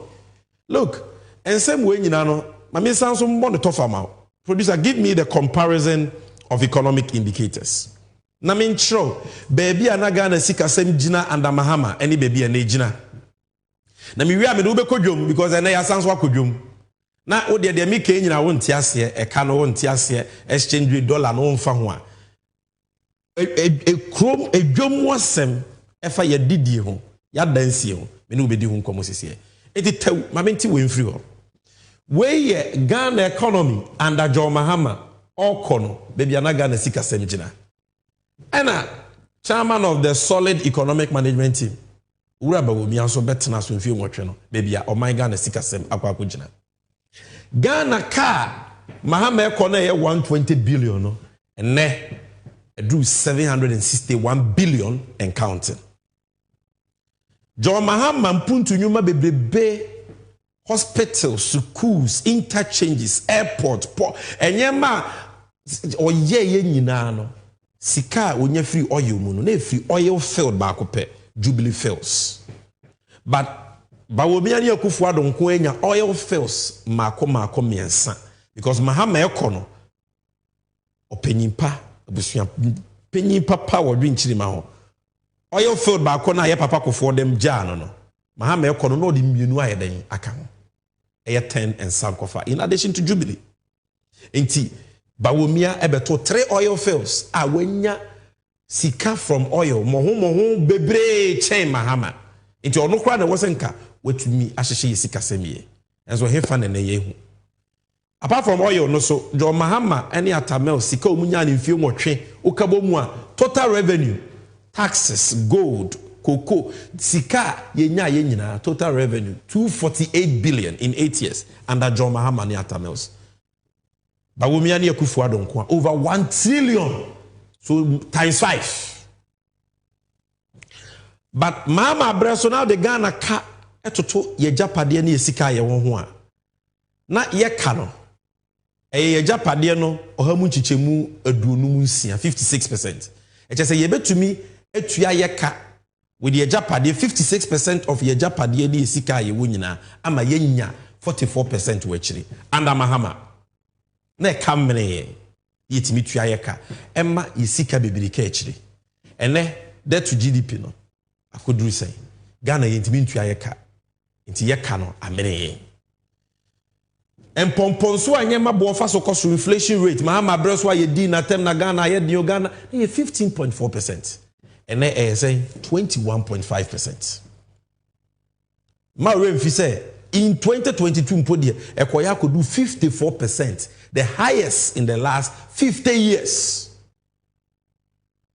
Look, and same way you know, mami sounds so more the tough amount. Producer, give me the comparison of economic indicators. Na min show, baby anaga sika sem jina and Mahama, any baby and jina. Na mi wi ame ube kodwom because ene ya sounds wa kodwom. Na o de mi ke nyina won tiase, e ka no won tiase, exchange rate dollar no won fa ho a. Krom edwom wasem e fa ye didie ho, ya dansie ho, me no be di ho nkomo sese. Eti tew mamenti we mfiri ho. We Ghana economy under John Mahama okono baby ana Ghana sika semjina. Ena chairman of the solid economic management team. Ura ba wo mi anso betena so mfie nwotwe no baby a o my Ghana sika sem akwa jina. Ghana car Mahama economy 120 billion no. Ene drew 761 billion and counting. John Mahama mpuntu nyuma bebrebe hospitals, schools, interchanges, airport, port. Enyema oye nyina no. Sika onye free oil mu no. Na free oil field ba kope Jubilee Fields. But bawomi ani akufu ado nko enya oil fields mako miensa because Mahama ekono openyimpa abusua penyimpa power dwinchiri ma ho. Oil field ba ko na ye Papa Kofo dem jano no. Mahama ekono no di mienu ayeden aka ho. 10 and Sankofa in addition to Jubilee. Enti bawomia ebeto 3 oil fields a wenya sika from oil moho bebre chain Mahama. Enti ono kra na wosenka wetumi ahyehye sika semie. Enso hefa na ye hu. Apart from oil no so John Mahama any atamel sika omunya ne mfie nwotwe okabomu a total revenue taxes gold Cocoa, Sika, Yenya Yenyina, total revenue 248 billion in 8 years under John Mahama ni Atamels. Bawumiani Akufu Adon over 1 trillion, so times 5. But Mama Breso now the Ghana ka etoto ye japade ni Sika ye won ho a. Na ye ka no. Ye japade no ohamu chichemu aduonum nsia 56%. E chese ye betumi etua ye ka with the Japade 56% of your Japade di sika ye wunyina ama yenya 44% wechiri under Mahama na kamene ye yetimi tua ye ka emma yesika bebiri ka echiri ene debt to GDP no akoduru sen Ghana yetimi tua ye ka nti ye ka no amene ye empomponso anyema bo fa so cost inflation rate Mahama breso ye di na tem na Ghana ye di Ghana ye 15.4%. And they are saying 21.5%. Maureen say in 2022, Ekoya could do 54%, the highest in the last 50 years.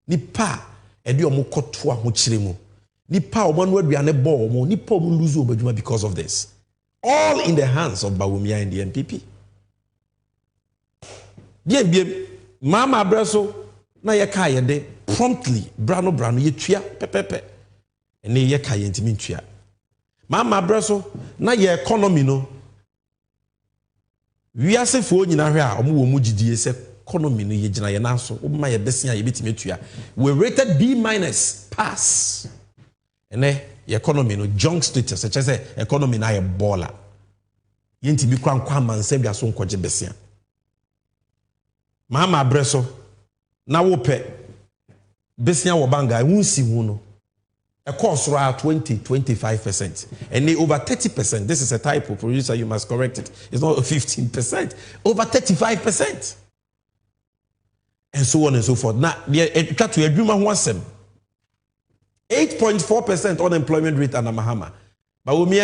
Nipa edi omo koto ahokyere mu nipa omo no aduane bo omo nipa omo lose obadwuma because of this, all in the hands of Bawumia and the NPP. Bien mama abraso na yeka yede promptly brano yetua pepepe ene yeka yentimi ntua mama abraso na ye economy no wiasefo nyina hwe a omo wo mu gidie se economy no ye gina ye nanso obma ye desia ye betimi tua we rated B- pass ene ye economy no junk status che say economy na ye baller yentimi kwankwa manse bia so nkoje besia mama abraso na wope besia wo banga wunsi hu no a course around 20-25%, and over 30%. This is a typo, producer. You must correct it. It's not 15%, over 35%, and so on and so forth. Now, it cut to a 8.4% unemployment rate under Mahama. But we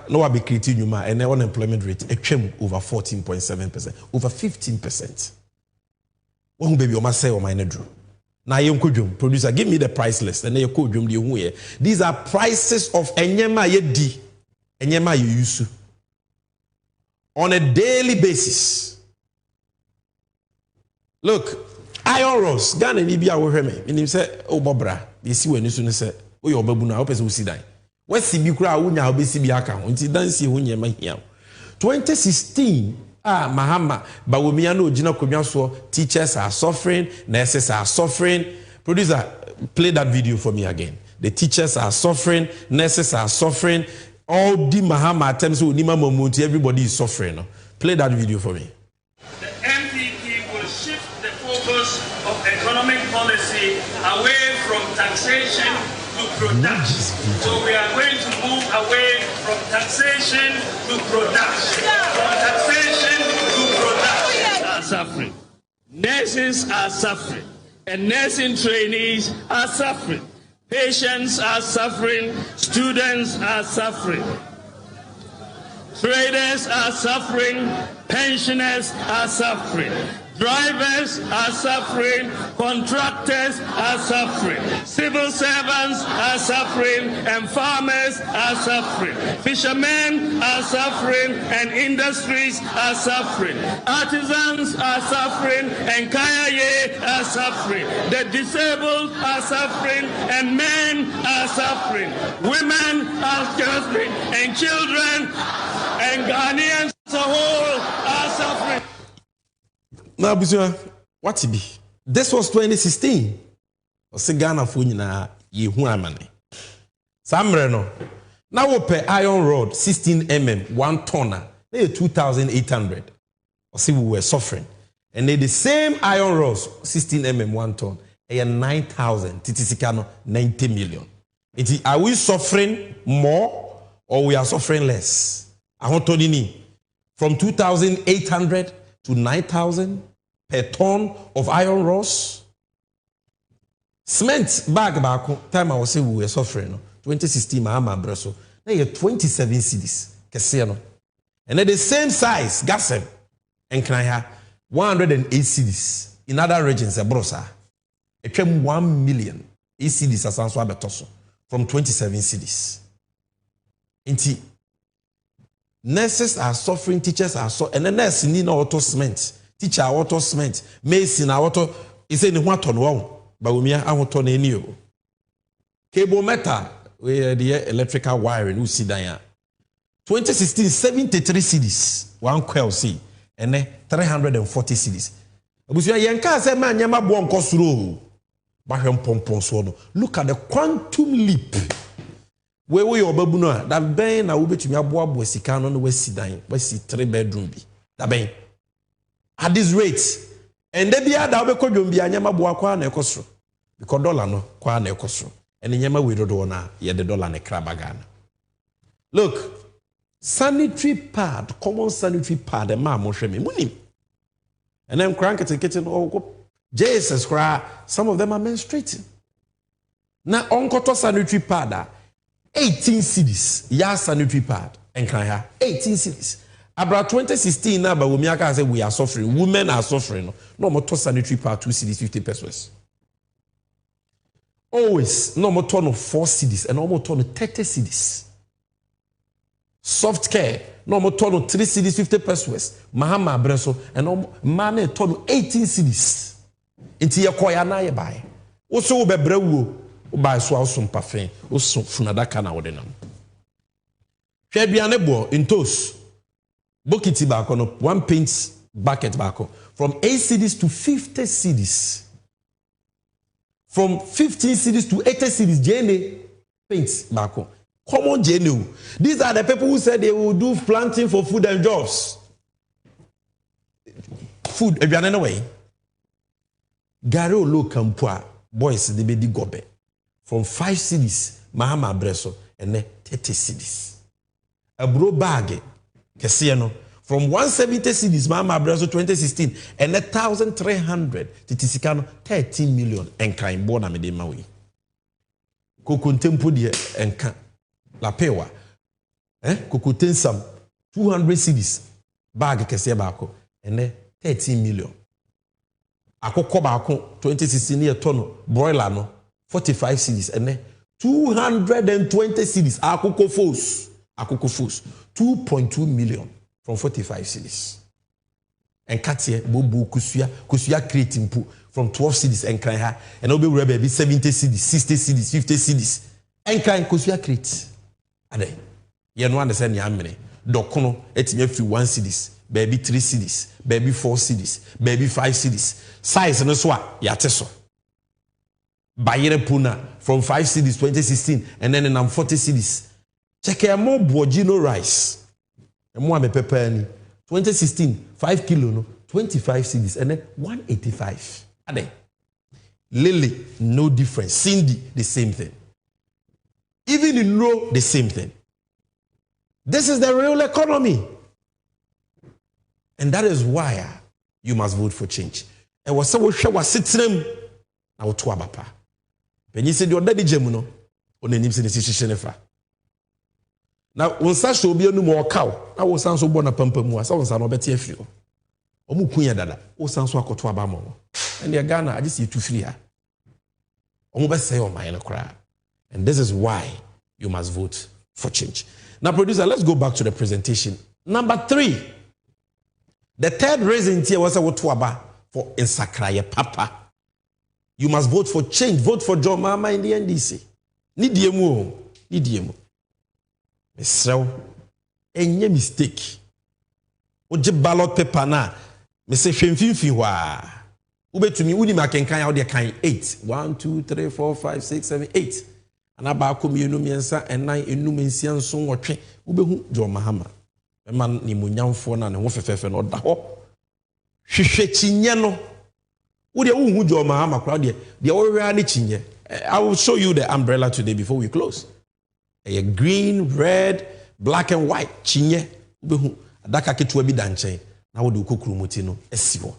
no be creating Numa and the unemployment rate over 14.7%, over 15%. One baby, you must say, or my nedro. Now, producer, give me the price list. And these are prices of enyema yedi, enyema yusu on a daily basis. Look, iron rods. Ghana ni biya wo hweme. Menim say o bobra. Ye si wani so ne say o ye obabu na o pese o si dan. We si bi kura wo nya obesi bi aka ho. Nti dan si ho nyema hia. 2016 Mahama, Bawumia no Gina Kumiaso, teachers are suffering, nurses are suffering. Producer, play that video for me again. The teachers are suffering, nurses are suffering. All the Mahama attempts to Nima Momunti, everybody is suffering. No? Play that video for me. The MPP will shift the focus of economic policy away from taxation to production. So we are going to move away from taxation to production. From taxation to production. Are suffering. Nurses are suffering. And nursing trainees are suffering. Patients are suffering. Students are suffering. Traders are suffering. Pensioners are suffering. Drivers are suffering, contractors are suffering, civil servants are suffering, and farmers are suffering. Fishermen are suffering, and industries are suffering. Artisans are suffering, and kayaye are suffering. The disabled are suffering, and men are suffering. Women are suffering, and children and Ghanaians as a whole are suffering. Now, what be? This was 2016. Ghana funyina ye hu amane. Samreno. Now we pay iron rod 16 mm 1 tonner. They 2,800. We were suffering. And they the same iron rods 16 mm 1 ton. They 9,000. Titisikano 90 million. Are we suffering more or we are suffering less? I want to know from 2,800 to 9,000 per ton of iron rods. Cement bag back time I was saying we were suffering. 2016 Mahama Breso. Now you 27 cedis. Kesiano. And then the same size, gasem. And can I have 108 cedis in other regions abrosa. It came 1 million cedis as answer betoso from 27 cedis. Inti nurses are suffering, teachers are suffering, and the nurse need no auto cement. Teacher auto cement, mason auto is in what on one, but we are auto new. Cable metal, where the electrical wiring, we see that 2016, 73 cedis, 1 quail C, and then 340 cedis. Look at the quantum leap. Where we are babuno, that ben na ube to me abuabu wesikano no wesidan, wesi 3-bedroom bi. That ben. At this rate, and then the other ube kodumbi anyama bua kwa na ekosro. Because dollar no kwa na ekosro. And nyama we do na ye the dollar ne krabagana. Look, sanitary pad, common sanitary pad, the ma mo sheme munim. And then crank it getting oh Jesus cry, some of them are menstruating. Now onkoto sanitary pad 18 cedis, ya sanitary pad, and can have 18 cedis. About 2016, now, but we say we are suffering. Women are suffering. No more sanitary pad, 2 cedis, 50 pesos. Always, no more turn of 4 cedis and no more turn of 30 cedis. Soft care, no more turn of 3 cedis, 50 pesos. Mahama Breso, and no money turn of 18 cedis. Into your koya na ye buy. Also, be brewu, buy so some parfum, also funadaka na wodenam. Shebianebo in toast. Bokiti bako no 1 paint bucket bako from 8 cedis to 50 cedis. From 15 cedis to 80 cedis, JNA paints bako. Common JNA. These are the people who said they will do planting for food and jobs. Food, if you are anyway. Gary Olo Kampua, boys, they be gobe. From 5 cedis, Mahama Breso, and then 30 cedis. A bro bag, Kesiano. From 170 cedis, Mahama Breso 2016, and 1,300 to Tisikano 13 million and kind born amide mawi. Kokontempo die enka la pewa. Kokotensam 200 cedis bag kese bako and 13 million. Akoko bako 2016 near tono broiler no 45 cedis and 220 cedis. Akoko fos 2.2 million. From 45 cedis. And Katia, Bobo, Kusuya creating from 12 cedis and Kaya, and Obi Rebbe 70 cedis, 60 cedis, 50 cedis. And Kaya Kusuya create. And then, you know, understand Yamene. Dokono, it's me 1 cedis, baby 3 cedis, baby 4 cedis, baby 5 cedis. Size and so yateso. Bayere Puna from 5 cedis 2016, and then I'm 40 cedis. Check a more Bojino rice. And more pepper 2016 5 kilo no 25 cedis and then 185. Ade. Lily no difference. Cindy the same thing. Even in Ro the same thing. This is the real economy. And that is why you must vote for change. And was so was sitting na wo to abapa. When you say the other jemuno on enim se decision fa. Now, when such will be no more cow, I was so born a pump more, so no better fuel. Omukunya dada, o sanso akoto abamo. And the Ghana, I just see 2 3 here. Say on my cry. And this is why you must vote for change. Now, producer, let's go back to the presentation. Number 3. The third reason here was for Ansah Papa. You must vote for change. Vote for John Mahama in the NDC. Nidiemu. Mesrew, enye mistake. Oje ballot paper na, me se hwemfimfi hwa. Ubetumi uni makenkan ya de kan 8. 1 2 3 4 5 6 7 8. Ana ba ko mienu miensa enan enum ensia nso wotwe. Ubehu John Mahama. Ema ni munyamfo na ne ho fefefe no da ho. Hwehwe chinye no. Wo de wo hu John Mahama kra de wo wea ne chinye. I will show you the umbrella today before we close. A green, red, black and white. Chinye. Adaka ketuwa bi danchen. Na wo de ukokuru moti no esiwo.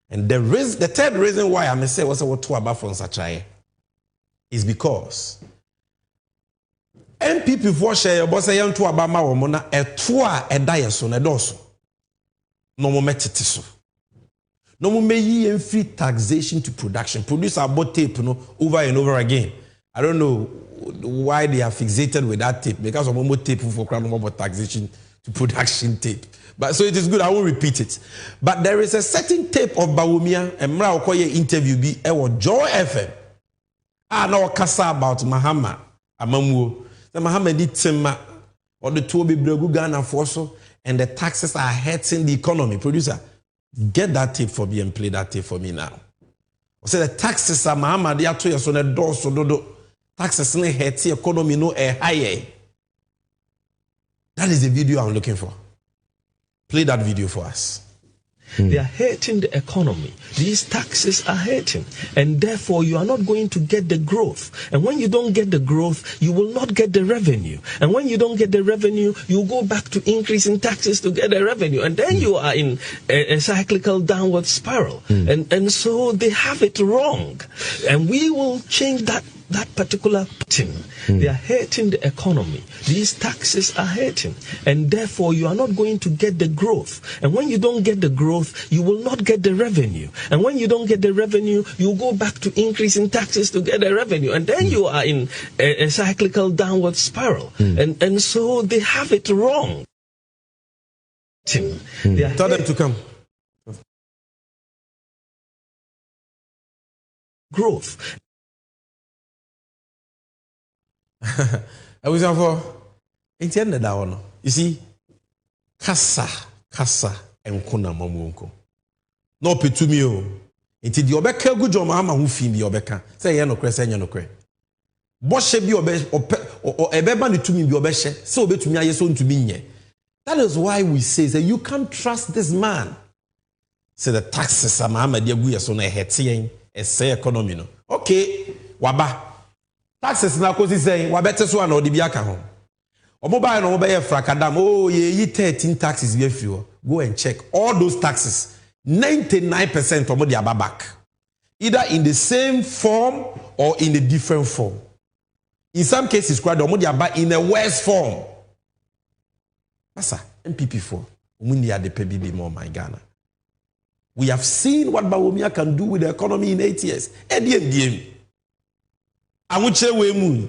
And the third reason why I may say was what to about from Ansah is because MPP for share your boss yan to about ma wo na etoa edaye so na doso. No mo metete so. No mo meyi en free taxation to production. Produce about tape no over and over again. I don't know why they are fixated with that tape, because of more tape for crown about taxation to production tape. But so it is good, I won't repeat it. But there is a certain tape of Bawumia and Mra Okoye interview be Joy FM. No kasa about Mahama Amamu. The Mahama did Tema or the Toby Bregu Ghana Fosso, and the taxes are hurting the economy. Producer, get that tape for me and play that tape for me now. I say the taxes are Mahama, they are 2 years on the door, so do. Taxes in the economy no higher. That is the video I'm looking for. Play that video for us. They are hurting the economy. These taxes are hurting. And therefore, you are not going to get the growth. And when you don't get the growth, you will not get the revenue. And when you don't get the revenue, you go back to increasing taxes to get the revenue. And then you are in a cyclical downward spiral. And so they have it wrong. And we will change that that particular team. They are hurting the economy. These taxes are hurting. And therefore, you are not going to get the growth. And when you don't get the growth, you will not get the revenue. And when you don't get the revenue, you go back to increasing taxes to get the revenue. And then you are in a cyclical downward spiral. And so they have it wrong. Tell them to come. Growth. I was for intended that one. You see, kasa and kuna mamunko. No petumio. Inti di obeka gujo mama hu fi bi obeka. Say ye no kre say ye no kre. Bo hye bi o ebeba ne tumi bi obehye. Say obetumi aye so ntumi nye. That is why we say you can't trust this man. Say the taxes are mama dia gu ye so na hete say economy no. Okay, waba. Taxes na kosi say wabete so na odi aka ho. Omo buy no be frakadam. Oh, ye 13 taxes we free. Go and check all those taxes. 99% omo dia back. Either in the same form or in a different form. In some cases, omo dia back in a worse form. Ansah, MPP4. Umundi ade pe bi more my Ghana. We have seen what Bawumia can do with the economy in 8 years. Ediem. Amuche we mu.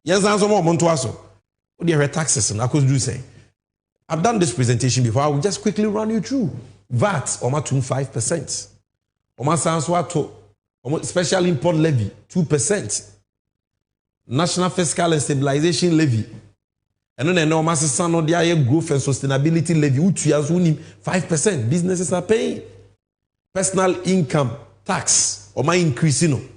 Yes, answer more montoaso. What the taxes and I could do say. I've done this presentation before. I will just quickly run you through. VAT, Oma 5%. Oma Sanswato, special import levy, 2%. National Fiscal and Stabilization Levy. And then Oma Sano Dia Growth and Sustainability Levy, 5%. Businesses are paying. Personal income tax, Oma increasing.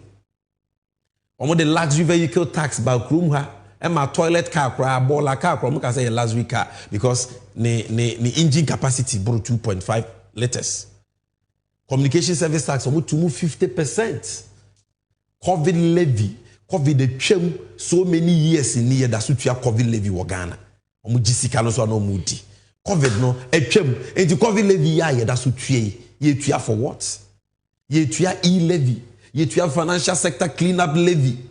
Oma the luxury vehicle tax by Krumha. And my toilet car, bola car, I can say a luxury car because the engine capacity brought 2.5 liters. Communication service tax to move 50%. COVID levy, COVID the chem so many years in here that suit your COVID levy wa Ghana. Omu jisika no so no mudi. COVID no e chem and the COVID levy ya that suit ye tuya for what? Ye tuya e-levy, ye tuya financial sector cleanup levy.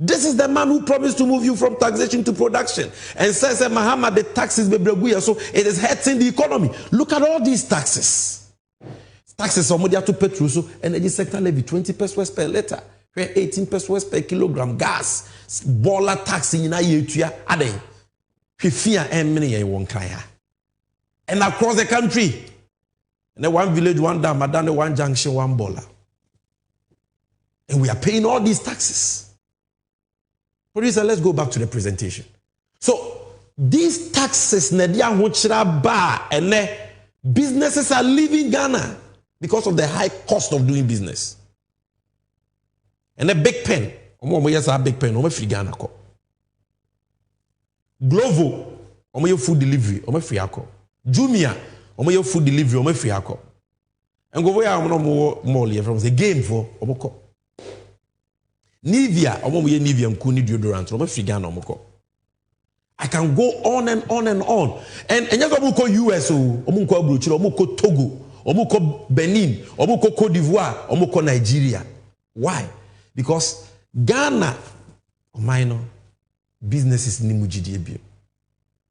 This is the man who promised to move you from taxation to production and says, Mahama, the taxes be breguya, so it is hurting the economy. Look at all these taxes. Taxes on media to petrol, so energy sector levy 20 pesos per liter, 18 pesos per kilogram gas, baller tax in a year to ade. Fear and many one kaya. And across the country, and then one village, one dam, one junction, one baller. And we are paying all these taxes. Producer, let's go back to the presentation. So, these taxes, and businesses are leaving Ghana because of the high cost of doing business. And the big pen, big pen, free Ghana. Glovo, food delivery, free ako. Jumia, food delivery, free ako. And go where I'm from the game for omoko. Nivea, Nivea and Kuni deodorant, I can go on and on and on. And yes, US, Omuko Togo, Omuko Benin, Omuko Cote d'Ivoire, Omuko Nigeria. Why? Because Ghana, minor businesses nimujidie.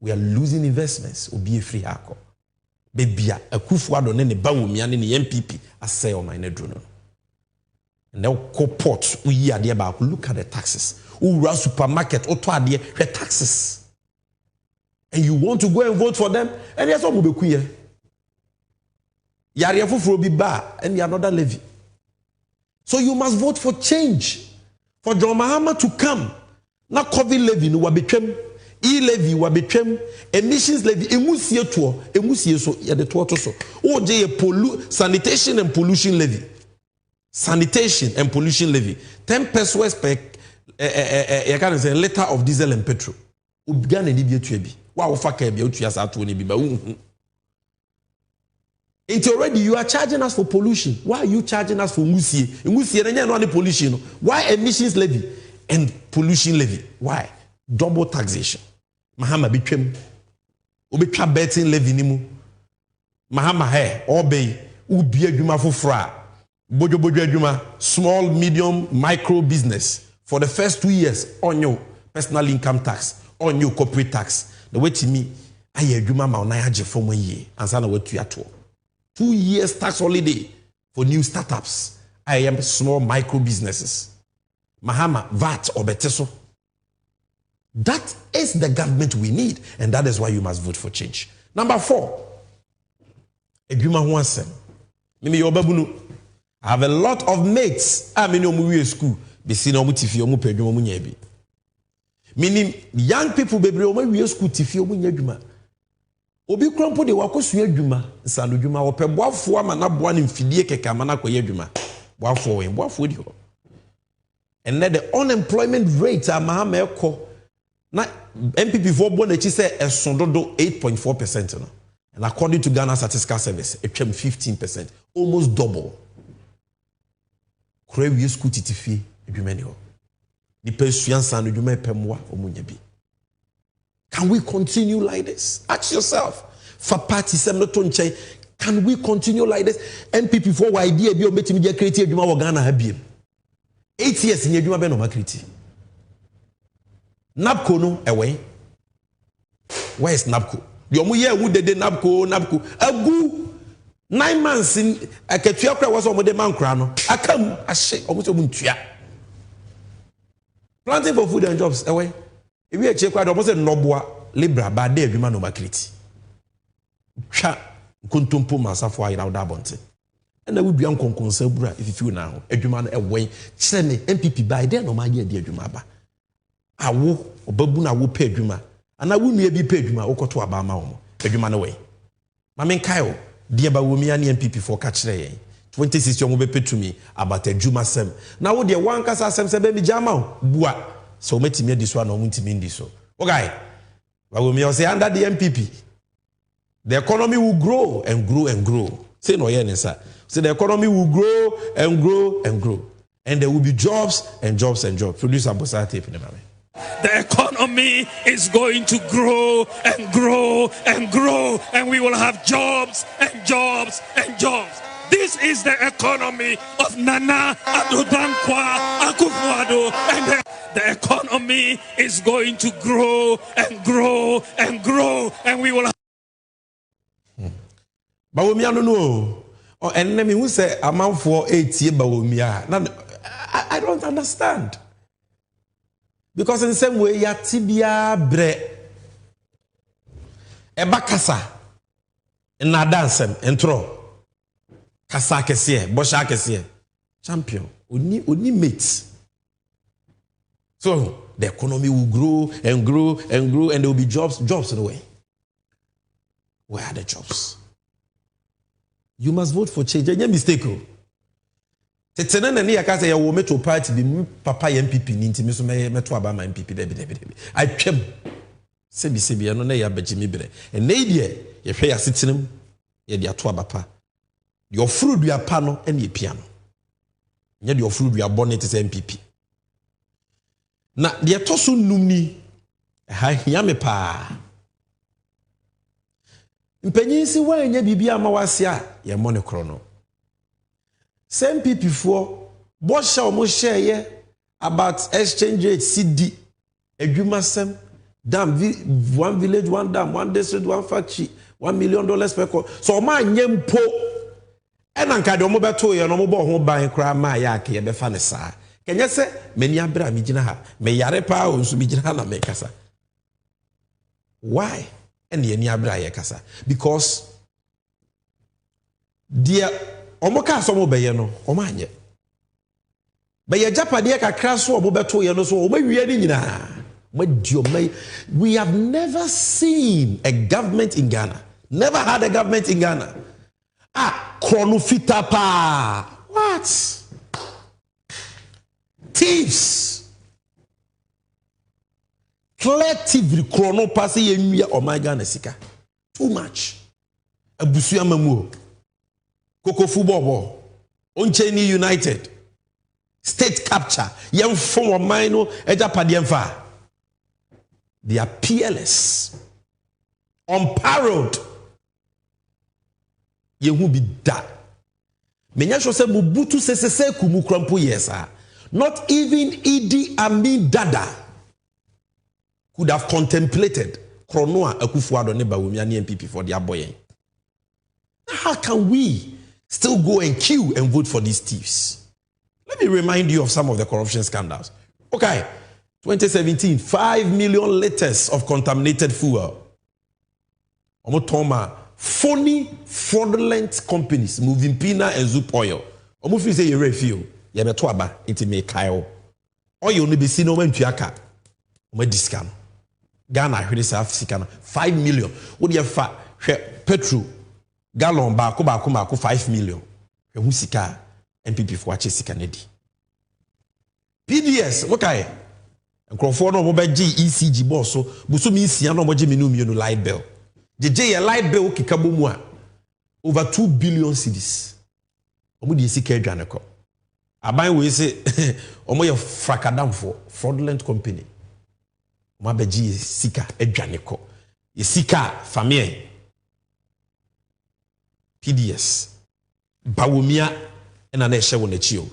We are losing investments. Obi free hako. Bebia, a kufuado nene bawumi ane ni MPP asay o minor drone. And now port we are there about look at the taxes. Who run supermarket or the taxes. And you want to go and vote for them? And yes, all be queer. Yari for be bar and the another levy. So you must vote for change. For John Mahama to come. Not COVID levy no wabichem, e-levy wabichem, emissions levy, emusie so ya the tour so. Oh, sanitation and pollution levy. Sanitation and pollution levy 10 pesos per liter of diesel and petrol. Ubigane ni bi etuabi. Wa wo fa ka bi otua sa to ni bi ba unhu. It's already you are charging us for pollution. Why are you charging us for musie? Musie na no any pollution. Why emissions levy and pollution levy? Why? Double taxation. Mahama bitwem. Obetwa betting levy ni mu. Mahama he obey ubi adwuma fofora. Bojo adwuma, small, medium, micro business. for the first 2 years on your personal income tax, on your corporate tax. The way to me, I hear you mama on I had for 1 year. Ansah what to at 2 years tax holiday for new startups. I am small micro businesses. Mahama, VAT or Beteso. That is the government we need, and that is why you must vote for change. Number 4. Edwuma ho asem. Mimi yobabunu. I have a lot of mates. I mean, omu school. Be seen omu tifi omu pe edwuma mu nyabi. Meaning young people bebre omu school tifi omu nyadwuma. Obi krampo de wakosua adwuma, nsano dwuma wo pe boafo ama na boa ne mfidie keka ama na koye adwuma. Boafo di ho. And then the unemployment rate amahama ekọ na MPP for born echi say esondodo 8.4%. No? And according to Ghana Statistical Service, it came 15%, almost double. Kure school titifi edwumani ho. Di pensuansa no dwuma epemwa omunyabi. Can we continue like this? Ask yourself. For party nche, can we continue like this? MPP for idea bi o betimi je create edwuma wo Ghana ha biem. 8 years in edwuma be no makriti. NABCO no away. Where is NABCO? The omu ye wu dede NABCO agu 9 months in akatua kra was omo de man kra no akam ahye omo so muntua. Planting for food and jobs away. If you check omo se noboa libra ba de edwuma no makriti. Twa kuntumpo masafo ayira oda bonte. Na we dua nkonkonsa bura if you feel now edwuma no away kire ne MPP by there no ma ye de edwuma ba. Awo obabu na wo pe adwuma ana wo nua bi pe adwuma wokoto aba ma wo adwuma no we mamen kaio de ba wo mi ane MPP for ka kire yen 2060 omo be petumi about adwuma sem na wo de wan kasa sem se be mi jama wo bua so metimi adi so na omo ntimi ndi so okay ba wo mi o say under the MPP the economy will grow and grow and grow say no yen sir say the economy will grow and grow and grow and there will be jobs and jobs and jobs produce Bosa tape in the mame. The economy is going to grow and grow and grow, and we will have jobs and jobs and jobs. This is the economy of Nana Addo Dankwa Akufo-Addo, and the economy is going to grow and grow and grow, and we will have. Bawumia no. Oh, and let me who say amount for 8 years Bawumia. I don't understand. Because in the same way, ya tibia bre eba kasa na dansem entro kasa kese bosha kese champion oni mate. So the economy will grow and grow and grow, and there will be jobs in the way. Where are the jobs? You must vote for change. Any mistake. Tetena na ni yakasa ya wo meto party bi papa ya MPP ni ntimi so meto aba ma MPP debi atwam sebi no na ya bagimi bere ene die ye hwe ya setenam ye de ato aba pa de ofuru dua pa no ene epia no nye de ofuru dua bonnet se MPP na de toso num ni ha hia me pa mpanyin si wa nya bibia ma wase a ye mo ne kro no. Same people for Bosha almost share about exchange rate CD. Edwuma sem dam 1 village 1 dam 1 district 1 factory $1 million per call. So ma nyempo enanka de omo beto ye no mo bo ho ban kra ma ya ke ye be fa ne sa. Kenye se meni abra mi gina ha me yare pa o nso mi gina ha na me kasa. Why? And ye ni abra ye kasa because dear omoka so mo beye no omanye beye japade kakra so obobeto ye no so omawie ni nyina we have never seen a government in Ghana, never had a government in Ghana kronofita pa what thieves collectively krono pass ye nwia o my Ghana sika too much abusu amamu Koko football, Oncheni United, state capture, young form of mine, Ejapadienfa. They are peerless, unparalleled. You will be that. Menya show say Mubutu sese kumukrampo yesa. Not even Idi Amin Dada could have contemplated Kronoa Akufo-Addo ne Bawumia ne MPP for their boy. How can we still go and queue and vote for these thieves? Let me remind you of some of the corruption scandals. Okay, 2017, 5 million liters of contaminated fuel. Omotoma, phony, fraudulent companies moving Pina and Zoop oil. Omofi say you refuel. You better aba into me Kyle. Oil no be seen no when tuaka. Ome discount. Ghana really say African 5 million. What do you fa petrol gallon ba 5 million. Who sika MPP for ache sika nedi. PDS okay. Nkrofo no mo be ECG boss so buso mi sia no mo je menu no light bill. Je light bill kikabo mu a over 2 billion cedis. Omo di sika adwane ko. Aban we say omo ye frakadam for fraudulent company. Omo be sika adwane ko. Ye sika family PDS Bawumia ena na ehye won achi o.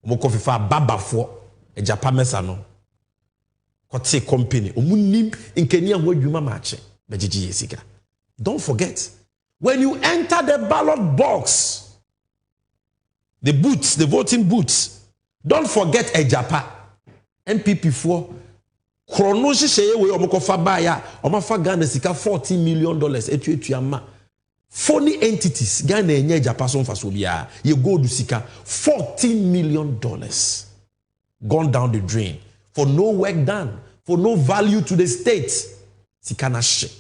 Omo ko fifa babafo ejapa mesa no. Kote company omunim nkani a hodwuma maache begigi yesika. Don't forget, when you enter the ballot box, the booths, the voting booths, don't forget ejapa MPP for krono hihye we omokofa ba ya omafa Ghana sika $14 million etuama phony entities Ghana enye ejapa so mfaso bia ye gold sika $14 million gone down the drain for no work done, for no value to the state. Sika na she.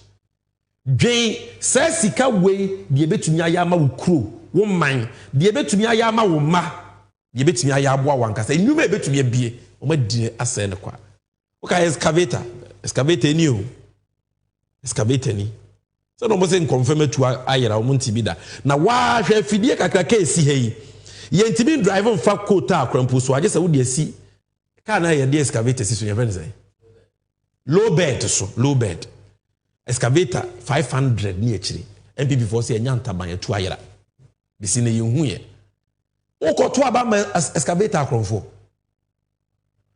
Dwen say sika we de betumi ayama wo kro, wo man, de betumi ayama wo ma, de betumi ayaboa wankasa. Enuma betumi abie, o ma di ase ne kwa. Okay, excavator ni o. Excavator ni. So no mo say confirm to ayera o munti bi da. Na wa hwe fidie kakra ka esi hei. Ye ntimi drive on fa quota akrampo so age say wo de esi. Ka na ye de excavator si so ye friend say. Low bed so, low bed. Excavator 500 ni echiri. MPP for say enya ntaban etu ayera. Bisi ne yehu ye. Okoto aba ma excavator akronfo.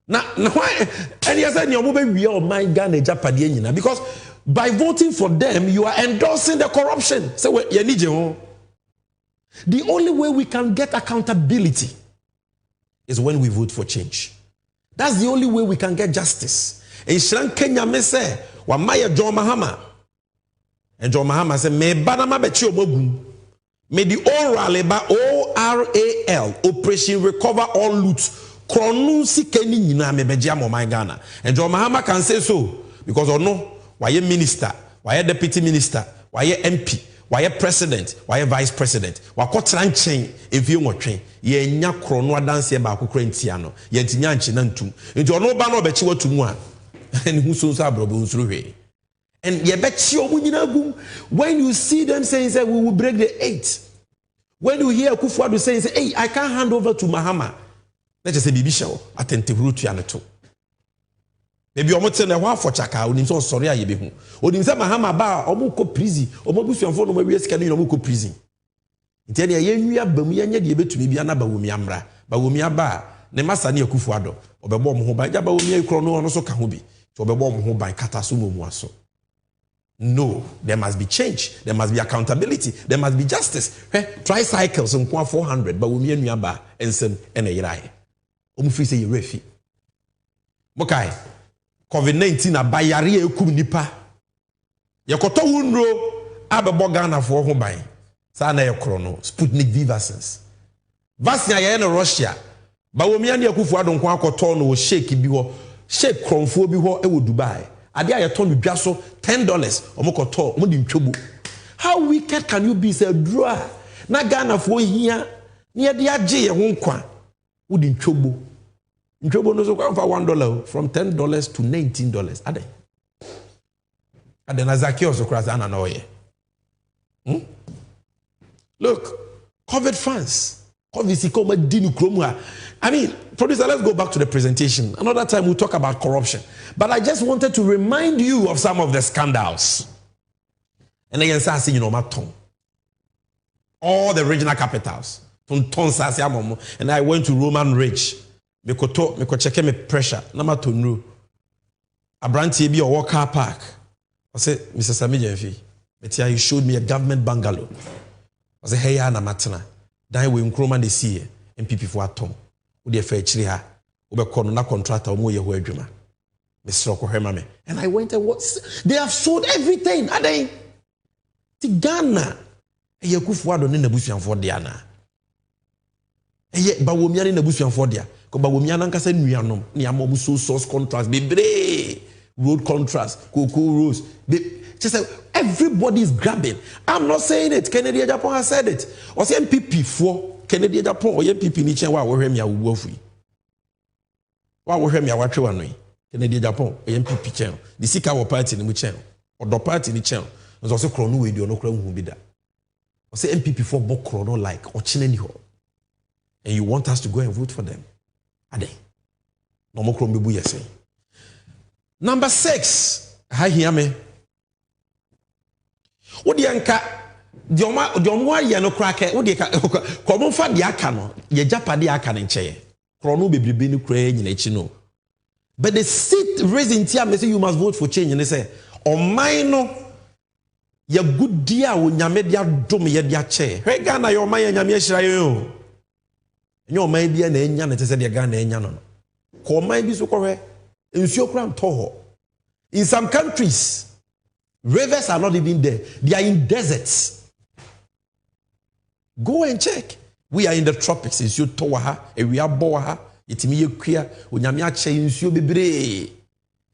Na why any say ni omo be wi o man Ghana Japade nyina because by voting for them you are endorsing the corruption. Say we ye nije ho. The only way we can get accountability is when we vote for change. That's the only way we can get justice. In Sri Kenya me say wa maye John Mahama. And John Mahama say me banama bechi omogum. Me the oral ba ORAL Operation Recover All Loot. Kronu sikeni nyina me beji am my Ghana. And John Mahama can say so because ono why minister, why deputy minister, why MP, why president, why vice president. Wa kotra nchen efie nwotwe. Ye nya kronu adanse ba akokra ntia no. Ye ntinya nche na ntum. Nti ono ba no bechi watumu a. And who so and when you see them saying we will break the 8, when you hear Akufo-Addo saying hey, I can't hand over to Mahama, let's just say bibi show attentive route to maybe omote na wa for chaka onim so sorry aye hu onim say Mahama ba omo ko prison omo busuanfo no ma wi sika no omo ko prison ntia ne ye nwia bam ye nya de betumi bia na Bawumia mra Bawumia ba ne masa ne Akufo-Addo obebo mo ho ba ja Bawumia ikro no so ka ho bi so obebo mo ho ban kata so mo aso. No, there must be change, there must be accountability, there must be justice. Tricycles on 400 Bawumia nuaba ensem ene yirae omufi say refi mokai COVID-19 abayare ekum nipa yekoto wunro abebo Ghana for ho ban sa na yekro no Sputnik V vaccines vaccine ya na Russia Bawumia ne Akufo-Addo nko akoto no shake bi ho shake kronfo bi ho e wo Dubai ade ayeto no dwa so $10 omokoto omodi ntwobo. How wicked can you be say draw na Ghana for hia na ye de age ye ho nkwa wodi ntwobo no so kwa for $1 from $10 to $19 ade na Zakio so cross ana na oye. Look, COVID funds I mean, producer, let's go back to the presentation. Another time we'll talk about corruption. But I just wanted to remind you of some of the scandals. And again, say, you know, all the regional capitals. And I went to Roman Ridge. me check me pressure na ma to nru abrantie bi o car park I say Mr. Sami Jenfi metia he showed me a government bungalow I say hey ya na matena dan we nkroma de see MPP for atom wo de fa chiri ha wo be kono na contractor mo ye ho adwuma Mr. Okohema me and I went and what they have sold everything adai ti Ghana eye kufu ado ne nabusuanfo de ana eye bawomia ne nabusuanfo de ko bawomia na nkasa nuanom ne amobu so source contracts bebre road contracts cocoa roads just everybody is grabbing. I'm not saying it. Kennedy Japan has said it. Or say MPP for Kennedy Japan or MPP ni chen wa wo hwem ya wo free. Wa wo hwem ya wa twe wano. Kennedy Japan or MPP chen. The sika wo party ni mu chen. Or do party ni chen. Nso so kro no we di ono kra hu bi da. Or say MPP for bo kro no like or chin any ho. And you want us to go and vote for them. Ade. No mo kro mbebu yesi. Number 6. Ha hear me. Wodi anka dioma aye no krake wodi ka ko fa de aka no ye japade aka ne nche kro no bebrebe ni kra nyina chi no but the seat raising tia me say you must vote for change and say oman no ye gudi a wonyame dia dom ye dia che hwe Ghana ye oman ye nyame ahira ye o enye oman bia na enya ne tese de Ghana enya no ko oman bi so ko hwe ensuo kra ntoho in some countries rivers are not even there. They are in deserts. Go and check. We are in the tropics. Insuo towaha, ewia bowaha, yetimi yekwia, onyame ache insuo bebre.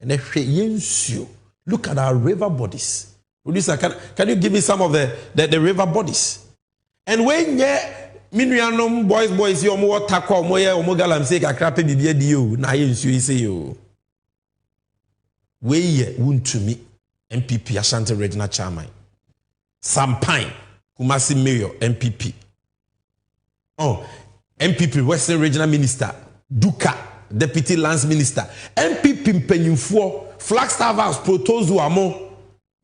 And insuo. Look at our river bodies. Producer, can you give me some of the river bodies? And when minuanom boys yo mo takwa mo ye omo galam say kakra pe bibia di yo na ye insuo ise yo. We ye wuntumi MPP Ashanti Regional Chairman. Sampine, Kumasi Mayor, MPP. Oh, MPP Western Regional Minister, Duka, Deputy Lands Minister, MPP Mpenyufo, Flagstaff House, Protozo Amo,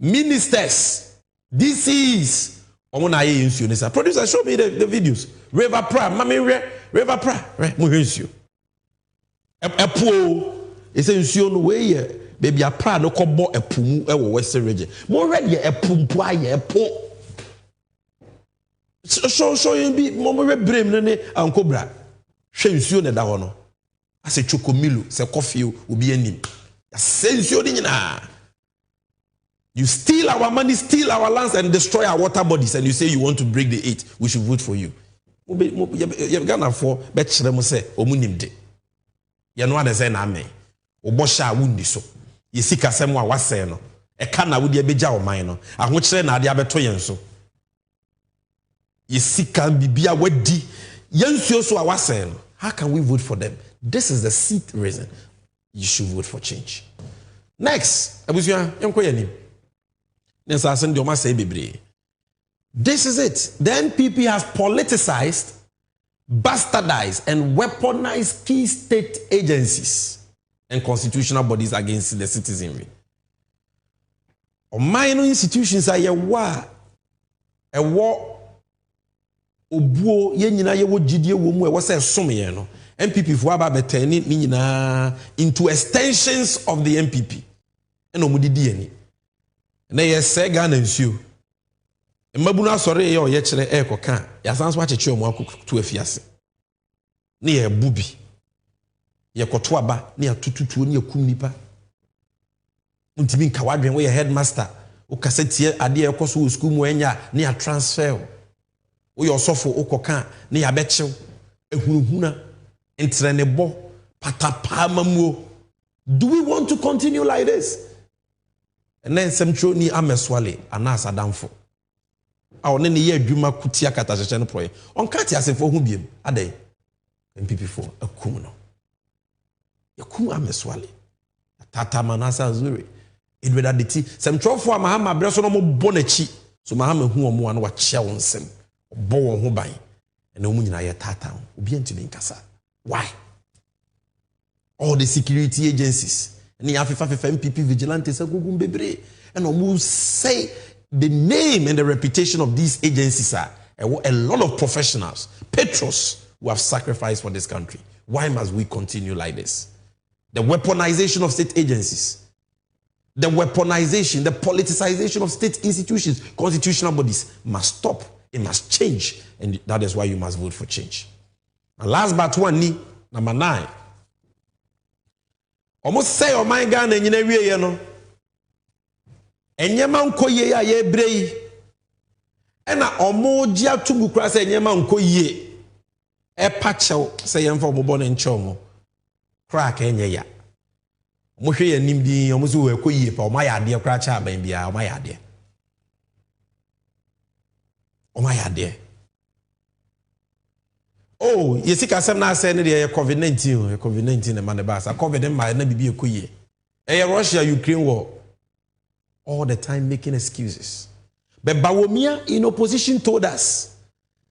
Ministers, DCs. Producer, show me the videos. River Pra, Mami River Pra, Muhensio. Epo, it's in no way. Baby, a pra no kobo epumu e wo Western region. Mo ready epumpu aye epo. So you be mo brem ne ankobra. Hwe nsuo ne da ho no. Ase chokomilo, se coffee obi anim. Ya sensuo di nyina. You steal our money, steal our lands and destroy our water bodies and you say you want to break the 8. We should vote for you. You Ghana for be kire mo se omunimde. Ye no ade say na amen. Obosha wundi so. Yesika semu a wase no e ka na wodi abeja oman no ahokyere na ade abeto yen so yesika bibia wadi yensuo so a wase no. How can we vote for them? This is the seat reason you should vote for change. Next, abusia yenko yanim nsa asen de o ma say bebre. This is it. The NPP has politicized, bastardized and weaponized key state agencies and constitutional bodies against the citizenry. Or minor institutions are a war obuo ye nyina ye wo gidie wo mu e wo say some ye no MPP for aba betani ni nyina into extensions of the MPP and omudidi ani na ye say Ghana nsuo mmabu na sore ye o ye kire e koka ya sanso acheche omu akoto afiase na ye bubi ye koto aba na ya tututuo na yakum nipa ntimi nka wadwen we headmaster o kasetie ade e koso school mu enya na ya transfer o yo sofo okoka na ya bechew ehunuhuna entrenebo patapa mamuo. Do we want to continue like this? And then some ni ameswale anas adamfo a one ne ye adwuma kutia katahyeche no proye on kati asefo hu biem adai MPP for akum no yakum ameswale tata manasa zuri edweda deti some trofo amahama breso no mo bonachi so mahama hu omo an wa chia wonsem bo won ho ban and omu nyina ye tata obi antimi nkasa. Why? All the security agencies ni afifa MPP vigilantes agugum bebre and omu say the name and the reputation of these agencies are a lot of professionals, patrons who have sacrificed for this country. Why must we continue like this? The weaponization of state agencies, the weaponization, the politicization of state institutions, constitutional bodies must stop. It must change. And that is why you must vote for change. And last but one, number 9. Almost say oh my God, and you know, and your man koye ya ye brei, and a omojia tumuka say your man koye, a patcho say yam for mobon and chomo, crack and ya. Moshe and nimdi, omuzu koye, for my idea, cratcha, baby, my idea. Oh my idea. Oh, you see, I'm not saying that COVID-19, COVID-19, and Manabasa, COVID might not be a kuye. Russia-Ukraine war, all the time making excuses. But Bawumia in opposition told us,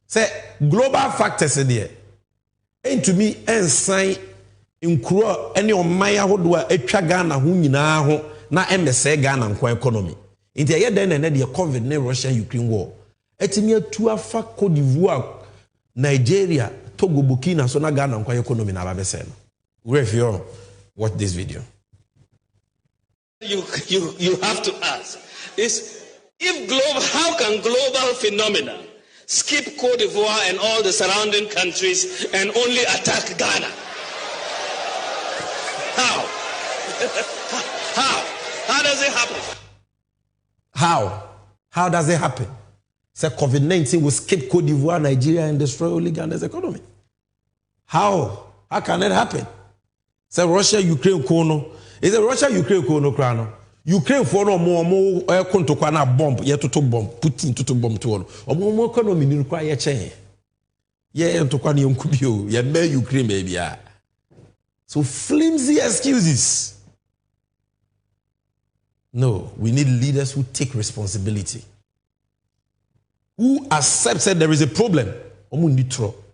say global factors in there. And to me, Ansah in Kuro, any of my hodwa etwa Ghana hunyina ho na MSA Ghana nkwa economy. Inti ye den na the COVID ne Russia-Ukraine war. Etimi atu afa Cote d'Ivoire, Nigeria, Togo, Burkina, so na Ghana nkwa economy na babese no. If you watch this video. You have to ask is if how can global phenomena skip Cote d'Ivoire and all the surrounding countries and only attack Ghana? How? How does it happen? How does it happen? Say COVID-19 will skip Cote d'Ivoire, Nigeria, and destroy only Ghana's economy. How can it happen? Say Russia-Ukraine kono. Is it Russia-Ukraine kono krano? Ukraine for no more air conto kwana bomb, yet to bomb, Putin to bomb to one. Or more economy in require change. Yeah, to kwani kubio, yeah, me Ukraine baby. So flimsy excuses. No, we need leaders who take responsibility. Who accept that there is a problem.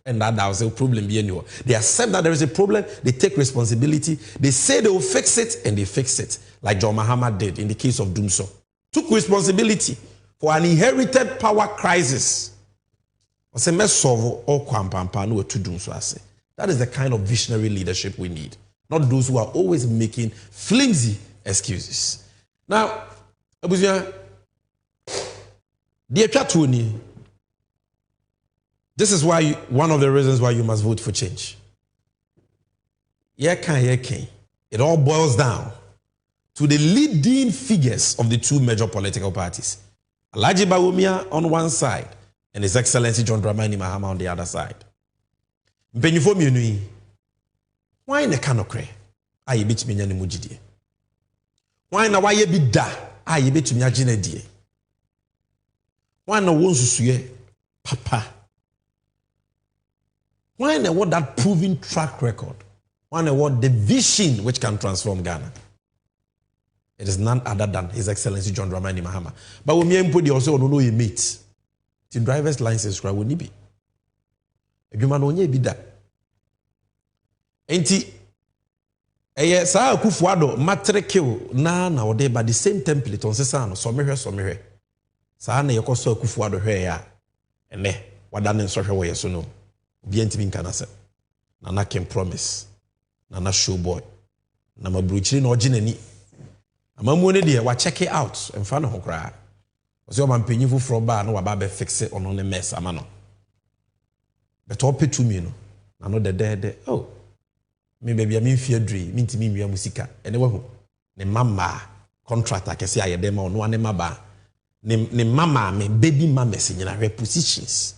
And that was a problem. They accept that there is a problem, they take responsibility, they say they will fix it, and they fix it. Like John Mahama did in the case of Dumso. Took responsibility for an inherited power crisis. That is the kind of visionary leadership we need. Not those who are always making flimsy excuses. Now, this is why one of the reasons why you must vote for change. It all boils down to the leading figures of the two major political parties. Alhaji Bawumia on one side and His Excellency John Dramani Mahama on the other side. Mpenyufo mienu why ne kanokre aye betumi nya ne mugidie. Why na waye bi da aye betumi agye die. Why na wonsusuye papa. Why not what that proven track record? Why not what the vision which can transform Ghana? It is none other than His Excellency John Dramani Mahama. But when me put the also no you meet the driver's license cry will be. If you man onye be that. Enti sa Akufo-Addo matrikil na ode by the same template on sesa no so mehwe sa na yekoso Akufo-Addo hwe ya ene wadane nso hwe wo yeso no. Bientimi nkanase Nana can promise Nana showboy na mabruchiri na oginani amamu ne de wa check it out emfa no hokra oso o mampanyifu from bar no wa ba be fix it on the mess amano but ope to me no na no de oh me baby am fear dream me ntimi nwia musika ene wahu ne mama contract akese ayede ma ono ane maba ne mama me baby mama se nyina repositions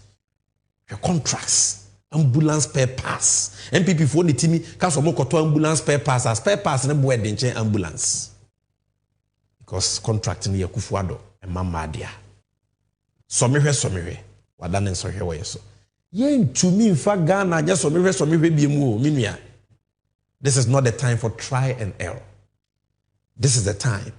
your contracts ambulance spare pass MPP for the team cause some koto ambulance spare pass as spare pass ne boy den ambulance because contract ne Akufo-Addo e mama dia somehwe wada ne nso hwe wo yeso yen tumi mfa Ghana nya somehwe biemu o minua. This is not the time for try and error. This is the time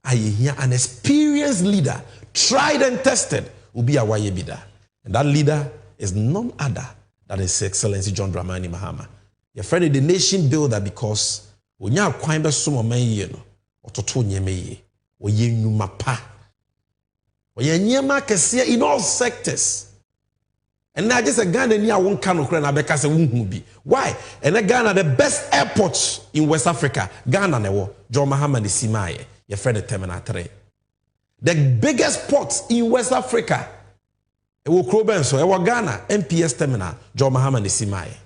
I hear an experienced leader tried and tested will be a wayebida, and that leader is none other than His Excellency John Dramani Mahama. Your friend the nation builder because when you are quite a sumo may no or to nyeme or ye nyuma pa or ye nyema kese in all sectors. And now just a Ghana near one can Ukraine because be. Why? And a Ghana the best airports in West Africa. Ghana newo John Mahama ni Simaye. Your friend Terminal 3. The biggest ports in West Africa. Ewo Krobenso, ewo Ghana, MPS Terminal, John Mahama ni Simaye.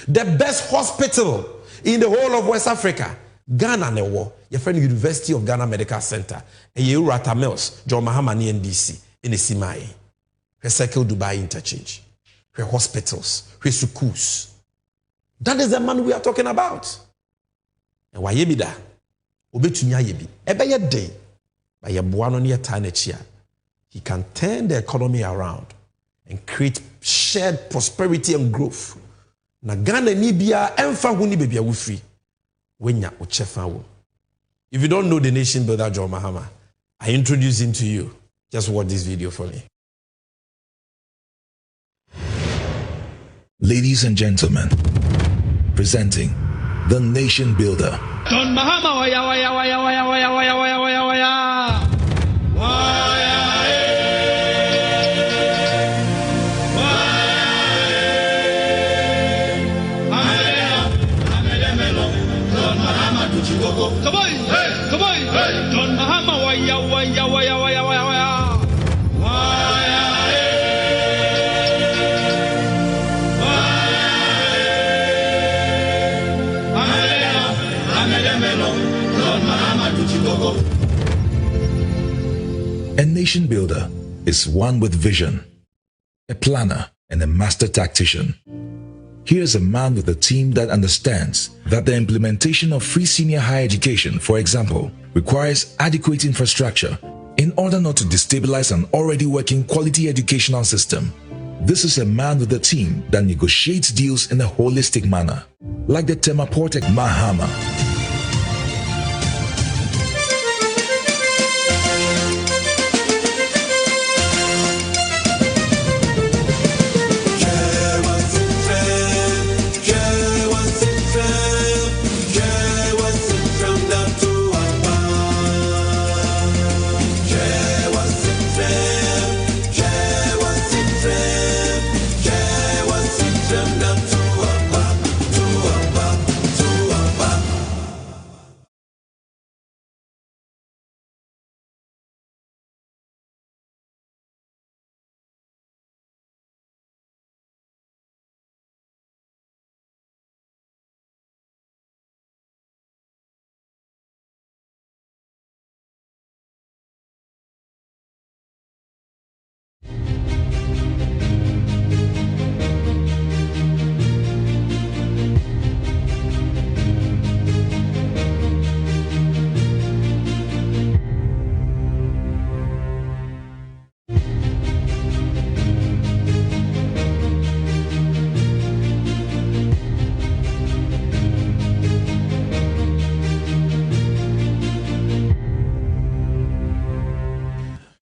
The best hospital in the whole of West Africa. Ghana newo. Your friend University of Ghana Medical Center. And you Rata Mills, John Mahama ni NDC in the Simaye. Circle Dubai Interchange. Her hospitals, her schools. That is the man we are talking about. And why yebi da? Obetunya yebi. Ebe ye day. By ye buano ni eternity. He can turn the economy around and create shared prosperity and growth. Na Ghana ni bia emfa huni bebi a wufi. Wenya ochefa wo. If you don't know the nation builder John Mahama, I introduce him to you. Just watch this video for me. Ladies and gentlemen, presenting the Nation Builder. John Mahama, waya, waya, waya, waya, waya, waya, waya, waya, waya. Waya, John Mahama, come on, hey, come on, hey. John Mahama, waya, waya, waya, waya, waya, waya. A nation builder is one with vision, a planner, and a master tactician. Here's a man with a team that understands that the implementation of free senior higher education, for example, requires adequate infrastructure in order not to destabilize an already working quality educational system. This is a man with a team that negotiates deals in a holistic manner, like the Temaportek Mahama.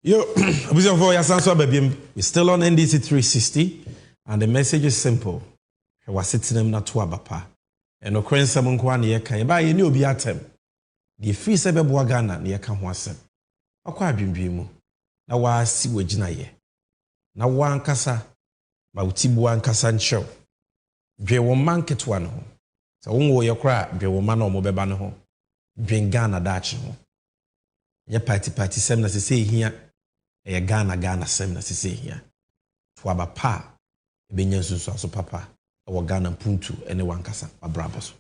Yo, we're still on NDC 360, and the message is simple. I was sitting in na to abapa. And no crane some one year can buy a new biatem. The free sebe buagana near can wasem. A quite bimbimu. Now was see wajina ye. Now one cassa, Mautibu and Cassan show. Be one man ket one home. So one your cry, be one man or mobebano home. Bring Ghana Dutch home. Your party sem as say here. A Ghana sem na sisi here. Twaba pa, benyen susu aso papa, a Ghana puntu, ene wankasa, abrabos.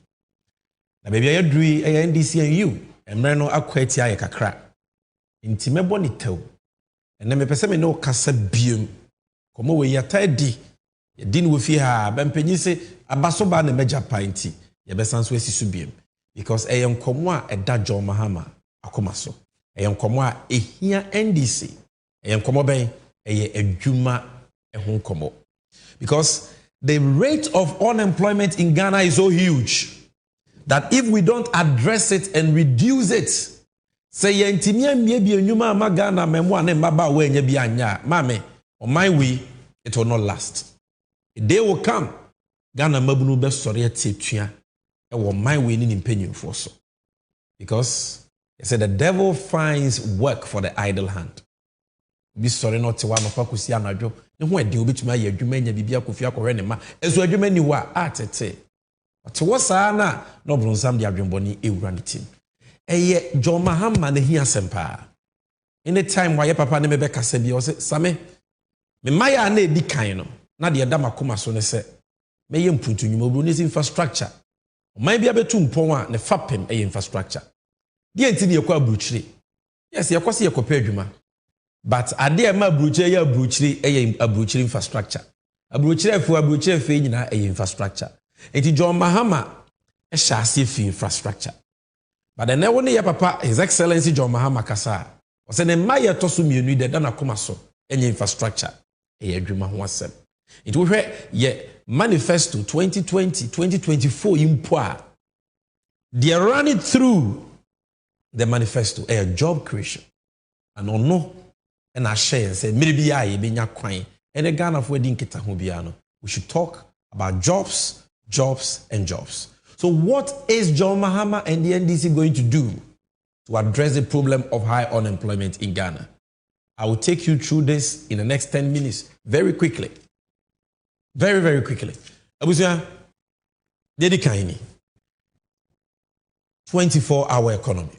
Na baby I drui a NDC and you, and Merno akweti aye kakra. Intime boni tew. And me pese me no kasa biom. Komo we yata di. Ye din wo fi ha, bempenyi se abaso ba na meja painti. Ye besanso esisu biom. Because e nkomo a eda John Mahama akoma so. E nkomo a ehia NDC. Because the rate of unemployment in Ghana is so huge that if we don't address it and reduce it, say Ghana mame on my way, it will not last. A day will come, Ghana mabunu be sorry at my way in penny for so. Because they said the devil finds work for the idle hand. Be sorry not to one of Pakusi Anajo, ne ho ade obetuma ye adwuma nya bibia kofi akɔhwɛ ne ma enso adwuma ni wa atete ɔte wɔ saa na ɔbronsam de adwembɔni ewura ne tim eye John Mahama ne hia sempa anytime why papa ne mebe kasa bi o se same me maya na edi kan no na de da makoma so ne se meye mpuntu nwuma obro ne infrastructure man bia betu mpon a ne fapem infrastructure de enti ne yakɔ abruchire yes yakɔ se yakɔ pɛ adwuma but ade e ma abruchire ya abruchire infrastructure abruchire fe nyina infrastructure enti John Mahama e sha ase fi infrastructure but then when your papa His Excellency John Mahama kasa o se ne maye to so mienu de da na koma so infrastructure adwuma ho asem it we hwe manifesto 2020-2024 impo a they are running through the manifesto job creation and ono and I share say maybe ye benya kwan and Ghana for di nkita ho bia no we should talk about jobs and jobs. So what is John Mahama and the NDC going to do to address the problem of high unemployment in Ghana? I will take you through this in the next 10 minutes very quickly. Very, very quickly. Abusia, Dedi Kaini. 24-hour economy.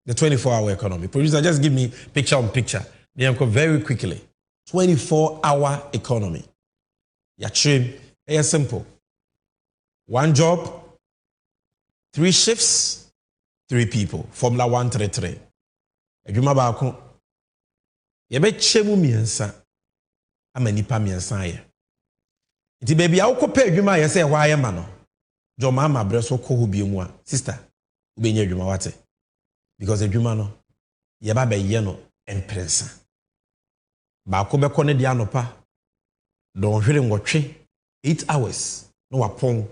The 24-hour economy. Producer, just give me picture on picture. Very quickly. 24-hour economy. Yachrim, simple. 1 job, 3 shifts, 3 people. Formula 133. Adwuma ba ko. Ye be chemu miensa. Amanipa miensa ye. Nti baby a wokɔpɛ adwuma ye sɛ hwa ye ma no. Jo mama bre so kɔ ho bi mu a. Sister, ubenya adwuma wate. Because adwuma no ye ba ye no emprensa. Ba ko be kɔ ne dia anopa. Don hwere nwɔtwe 8 hours no wapon.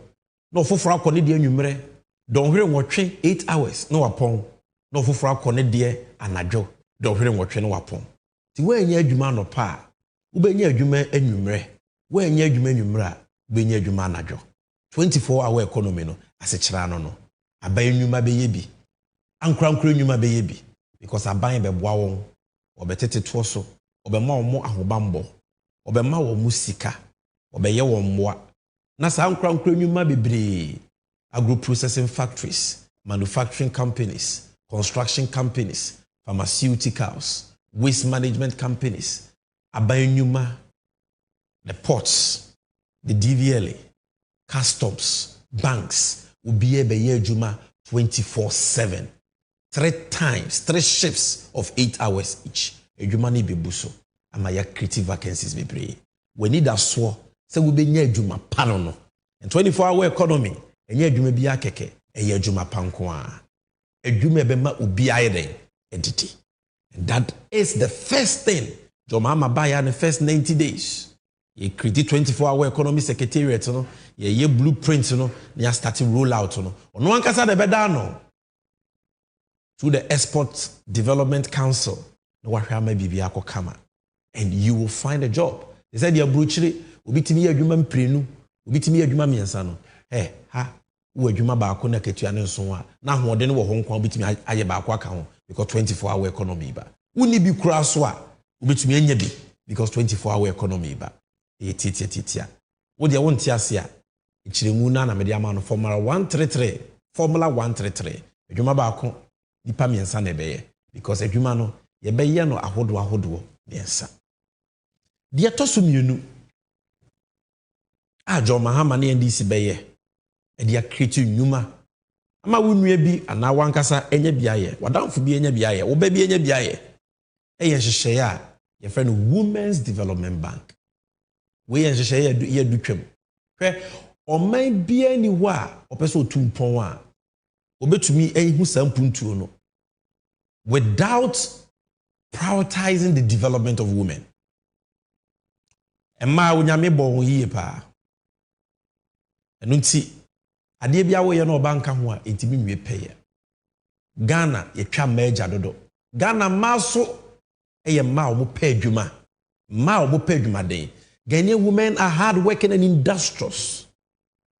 No foforo akɔ de anwumre don hwere nwɔtwe 8 hours no wapon no foforo akɔ de anadwo don hwere nwɔtwe no wapon ti wanya adwuma no pa ubenya adwuma anwumre wanya adwuma anwumre a ubenya adwuma anadwo 24-hour economy no asekyera no aban nnwuma beye bi ankrankra nnwuma beye bi because aban beboa won obetete to so obema wo ahobambo obema wo musika obeye wo mmoa na sa ankrankra nnwuma bebre agro processing factories, manufacturing companies, construction companies, pharmaceuticals, waste management companies, aban nnwuma, the ports, the DVLA, customs, banks will be able to do 24/7. 3 shifts of 8 hours each. Ejuma ni bebuso. Amaya creative vacancies bebre. We need a swore. Se we be nya ejuma pano no. And 24-hour economy, enye ejuma bi akeke, enye ejuma panko a. Ejuma be ma ubi ayede editi. And that is the first thing. Jomama baya the first 90 days. Ye create 24-hour economy secretariat no, ye blueprint no, ya start roll out no. Ono ankasa de beda no. Through the Export Development Council, no wahama bibi akokama. And you will find a job. They said you bruchiri ubitimi adwuma mprenu ubitimi adwuma miensa no ha wo adwuma ba ko na ketua ne nso a na hoode ne wo ho nkwa ubitimi aye ba ko aka ho because 24-hour economy ba woni bi kura so a ubitimi anya bi because 24-hour economy ba titia wo de won ti ase a ikiremu na me de ama no formula 133 adwuma ba ko nipa miensa na beye because adwuma no ye beye no ahodo miensa dia toso mienu John Mahama ne NDC beye e dia create nnwuma ama wonua bi ana wankasa enya biaye wadamfo bi enya biaye wo ba bi enya biaye eye hyehyeye a ye friend Women's Development Bank we ye hyehyeye ye dutwam hwe oman bia ni ho a opeso tumpon a obetumi ehu sampuntuo no without prioritizing the development of women. Emma unyame bo yiye pa. Enu nti ade bia wo ye no banka ho a entimi nwe peye. Ghana ye twa meja dodo. Ghana maso eye ma o mo pa adwuma. Ma o mo pa adwuma den. Ghanaian women are hard working and industrious.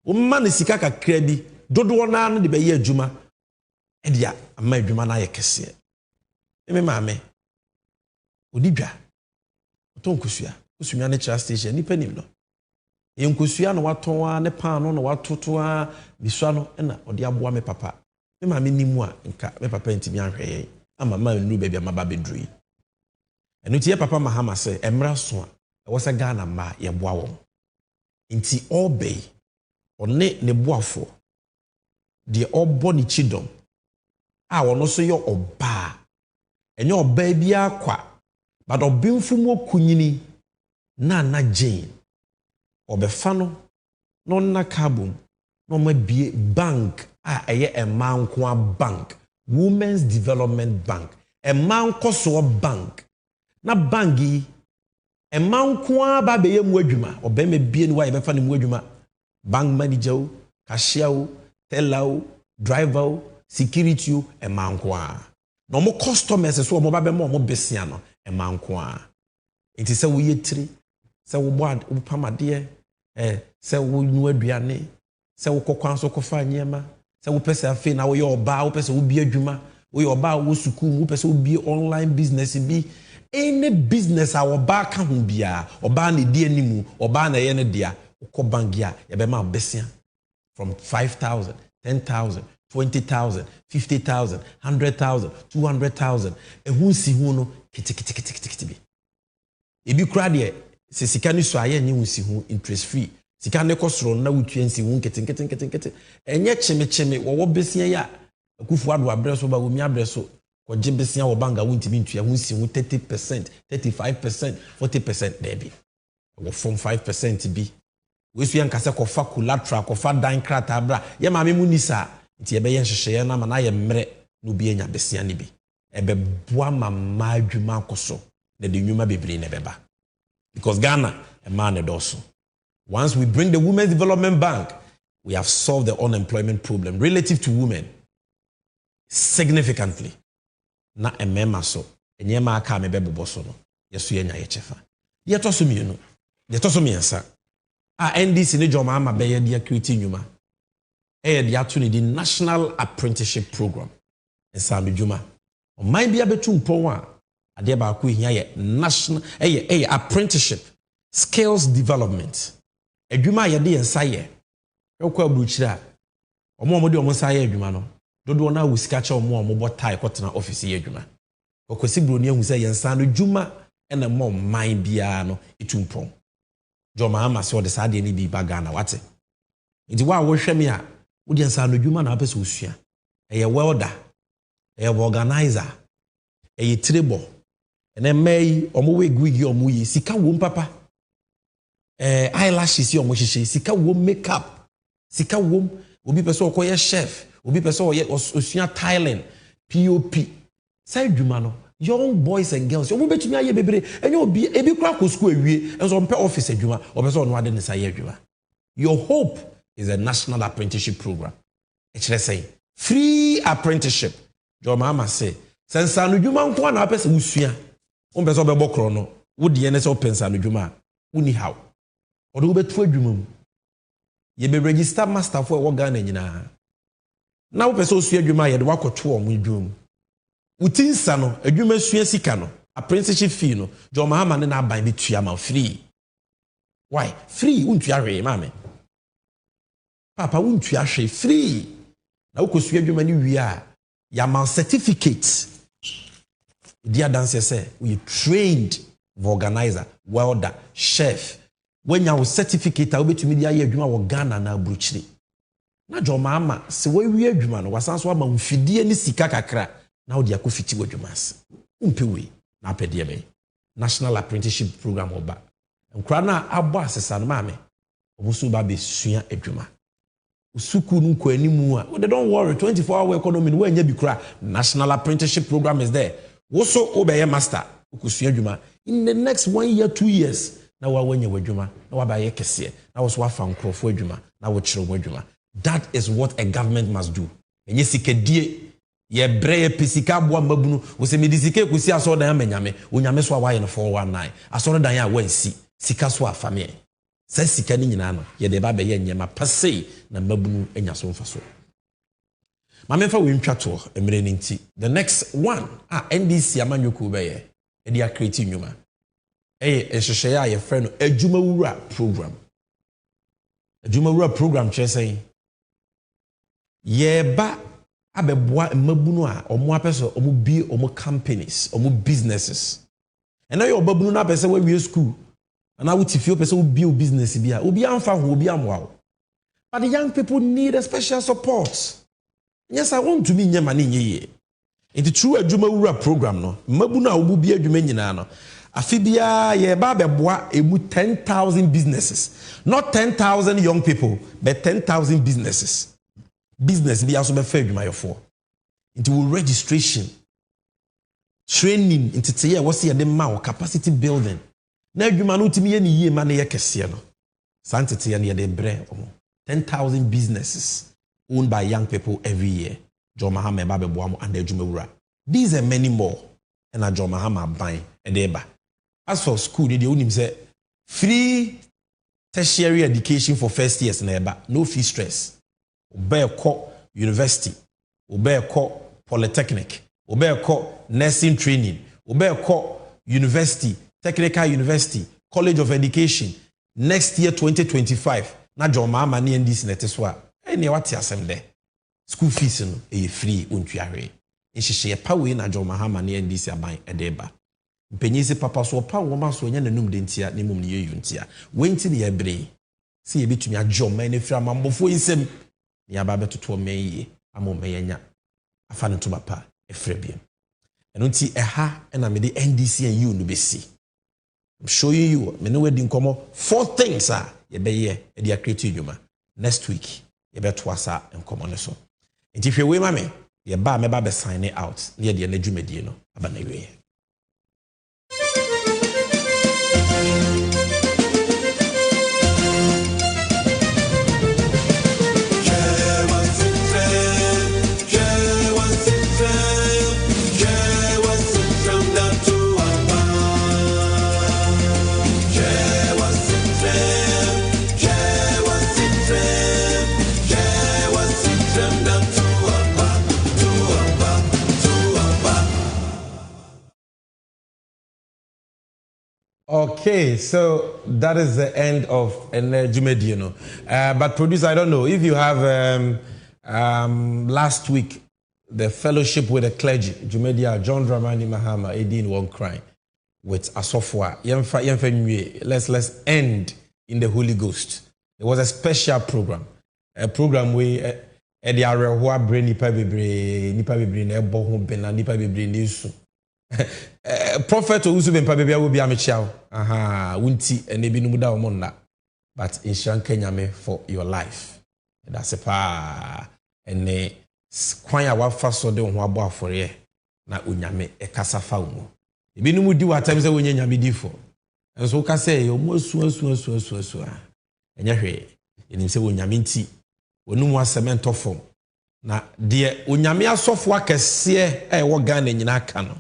O man sika kakra bi dodo na no de be ye adwuma. E dia ama adwuma na ye kese. Me maame. Odidwa. Otonkusua. usumia ne cha station ni panim no yenkosua na waton a ne pan no na watoto a bisua no na ode aboa me papa me ma me nimu a nka me papa ntimi ahwe ama ma nnu baabi amaba bedrui enu tie papa Mahama se emra so a wo se Ghana ma ye boa wo nti obey one ne boafo de obo ni chidom a wono so ye oba enye oba bia kwa but obimfumo kunyini na Jane obefa no na carbon no ma bie bank a eye emanko bank Women's Development Bank emanko so bank na bangi emanko ba be ye mu adwuma obema bie ni wa ye befa ni mu adwuma bank manager o cashier o teller o driver o security o emanko no mo customers so mo ba be mo besia no emanko enti se wo yetiri se wo boad wo pamade se wo nu aduane se wo kokwan so kofa nyema se wo pese afi na wo ye oba wo pese wo bi adwuma wo ye oba wo suku wo pese wo bi online business bi any business a wo ba ka ho bia oba na di animu oba na ye ne dia ko bangia ye be ma besia from 5,000 10,000 20,000 50,000 100,000 200,000 ehun si hu no kiti bi ebi kura de se sika ni so aye nyi hu si hu interest free sika ne kosoro na wutua nsi hu kiti enye cheme wo besia ya akufu ado abreso ba wo mi abreso ko je besia wo banga wuntimi ntua hu si hu 30% 35% 40% debi wo from 5% bi we su yan kase ko fa collateral ko fa dan krata abra ye ma me munisa nti ye be ye nhehye na ma na ye mre no bi enya besia ni bi ebe boa mama adwuma koso na de nyuma bebre ne beba because Ghana a man and also once we bring the Women's Development Bank we have solved the unemployment problem relative to women significantly na emema so enyema aka me bebo so no yeso yenya ye chefa ye to so mienu ye to so miensa a NDC ne joma ama be ye dia create nyuma e dia to ne di National Apprenticeship Program ensa medjuma o man bia betu mpon a ade ba ko hia ye national apprenticeship skills development adwuma ye de ensa ye ekwa abruchira omo de omo sa ye adwuma no dodo na wusika cha omo bo tai kotena office ye adwuma okwesi bro ne hu se ye ensa no dwuma ena mo man bia no etumpon joma ama se ode sa de ni bi ba Ghana wate nti wa wo hwɛ me a wo de ensa no dwuma na apese osua eye welder eye organizer eye trebo ene mai omo we gwigi omo yi sika wo papa eyelashes yi omo hihye sika wo makeup sika wo obi pese okoye chef obi pese osua tiling pop sai dwuma no young boys and girls omo betumi aye bebre enye obi ebi kura ko school awie enso mpe office adwuma obeso ono ade ne sai adwuma your hope is a national apprenticeship program ekire say free apprenticeship joma ama say sensa no dwuma nko na apese usua umbeso be bokro no wodi ene se opensa no dwuma uni how odo wo betu adwuma mu ye be register master for wo Ghana nyina na wo pese osua adwuma ye de wakoto o mu dwuma utinsa no adwuma sua sika no apprenticeship fee no John Mahama ne na aban bi tua ma free why free untua hwe mame papa untua hwe free na wo kosua adwuma ni wi a ya man certificate dear dancer say we trained organizer welder chef when you certificate a obetumi dia ye adwuma wo Ghana na abruchiri na joma ama se we wi adwuma no wasanso ama mfidie ni sika kakra na wo dia ko fiti adwuma ase umpewe na apede be National Apprenticeship Program oba nkra na abo asesa no maame obusu ba be sua adwuma usuku nu ko animu a don't worry 24-hour economy we anya bi kra National Apprenticeship Program is there woso obeye master ukusua adwuma in the next 1 year 2 years na wa wanya wadwuma na wa ba ye kese na wo so afa nkrofo adwuma na wo kire adwuma that is what a government must do enye sikadie ye breye pisika boa mabunu wo se medisike kusi aso dan amanyame onyame so awaye no 419 aso dan ya wansi sika so afame sa sika ni nyina no ye de ba be ye nyema pasei na mabunu enya so mfaso Mamemfa we ntwa to emre nti the next one NDC amanyoko be ye e dia create nyuma nhyehyɛ a yɛfrɛ no adwumawura program. Adwumawura program kyerɛ sɛ yɛba abɛboa mmabunu a ɔmo apɛ sɛ ɔmo bie ɔmo companies, ɔmo businesses. And now you're babunu na pese we school. And now if you pese we build business bia, obi amfa ho obi amwa. But the young people need a special support. Yes, I want to be nyama ni nyeye. Into true adwumawura program no, mmabunu a obu bia adwuma nyina no. Afi bia ye ba beboa emu 10,000 businesses. Not 10,000 young people, but 10,000 businesses. Business bia so be fa adwuma yofo. Into registration, training into the year was here the ma capacity building. Na adwuma no timi ye ni yie ma na ye kese no. Santete ye na de bre 10,000 businesses owned by young people every year. John Mahama ba beboa mo and adwumawura. These are many more. And a John Mahama buy e de ba. As for school, they only say free tertiary education for first years na eba, no fee stress. Obey ko university, obey ko polytechnic, obey ko nursing training, obey ko university, technical university, college of education. Next year 2025, na John Mahama ni ndis neteswa. Eni wati asem de. School fees no e free untuare. Nhyehyɛ pa we na John Mahama ni ndis aban edeba. Mpenyi se papa so pa wo ma so nya nanum de ntia ne mum ne yeyu ntia. Wenti ne yebre. Se ye betumi adwo man ne fira mambofo nsem. Ne aba betoto man amo meyanya. Afa ne to papa efre biem. Eno nti eha na me de NDC and you no be see. I'm showing you me no wedi nkomo 4 things ye be ye e dia create adwuma. Next week ye be to asa nkomo ne so. Nti hwe we ma me ye ba me ba be sign it out. Ne ye na dwumadie no aba na we. Okay, so that is the end of Jumedi, you know. But producer, I don't know if you have last week the fellowship with the clergy, Jumedia, John Dramani Mahama, 18 crying with Asofwa. Let's end in the Holy Ghost. It was a special program, a program where the area who bring nipa bebre na ebo ho ben na nipa bebre na esu. Prophet Ogusu Bempa Baby will be a child. Wunti and maybe no da monda. But in Shankanyame for your life. That's a pa and ne kwanya wa faso de ho abo afore na unyame e kasa fa umo. Ebi no mudi wa time say wonya nyame difo. Enso ka say yo mo su. Enya hwe. Enim say wonyame nti wonu mu asement form. Na de unyame asofo akese e wo Ghana nyina aka no.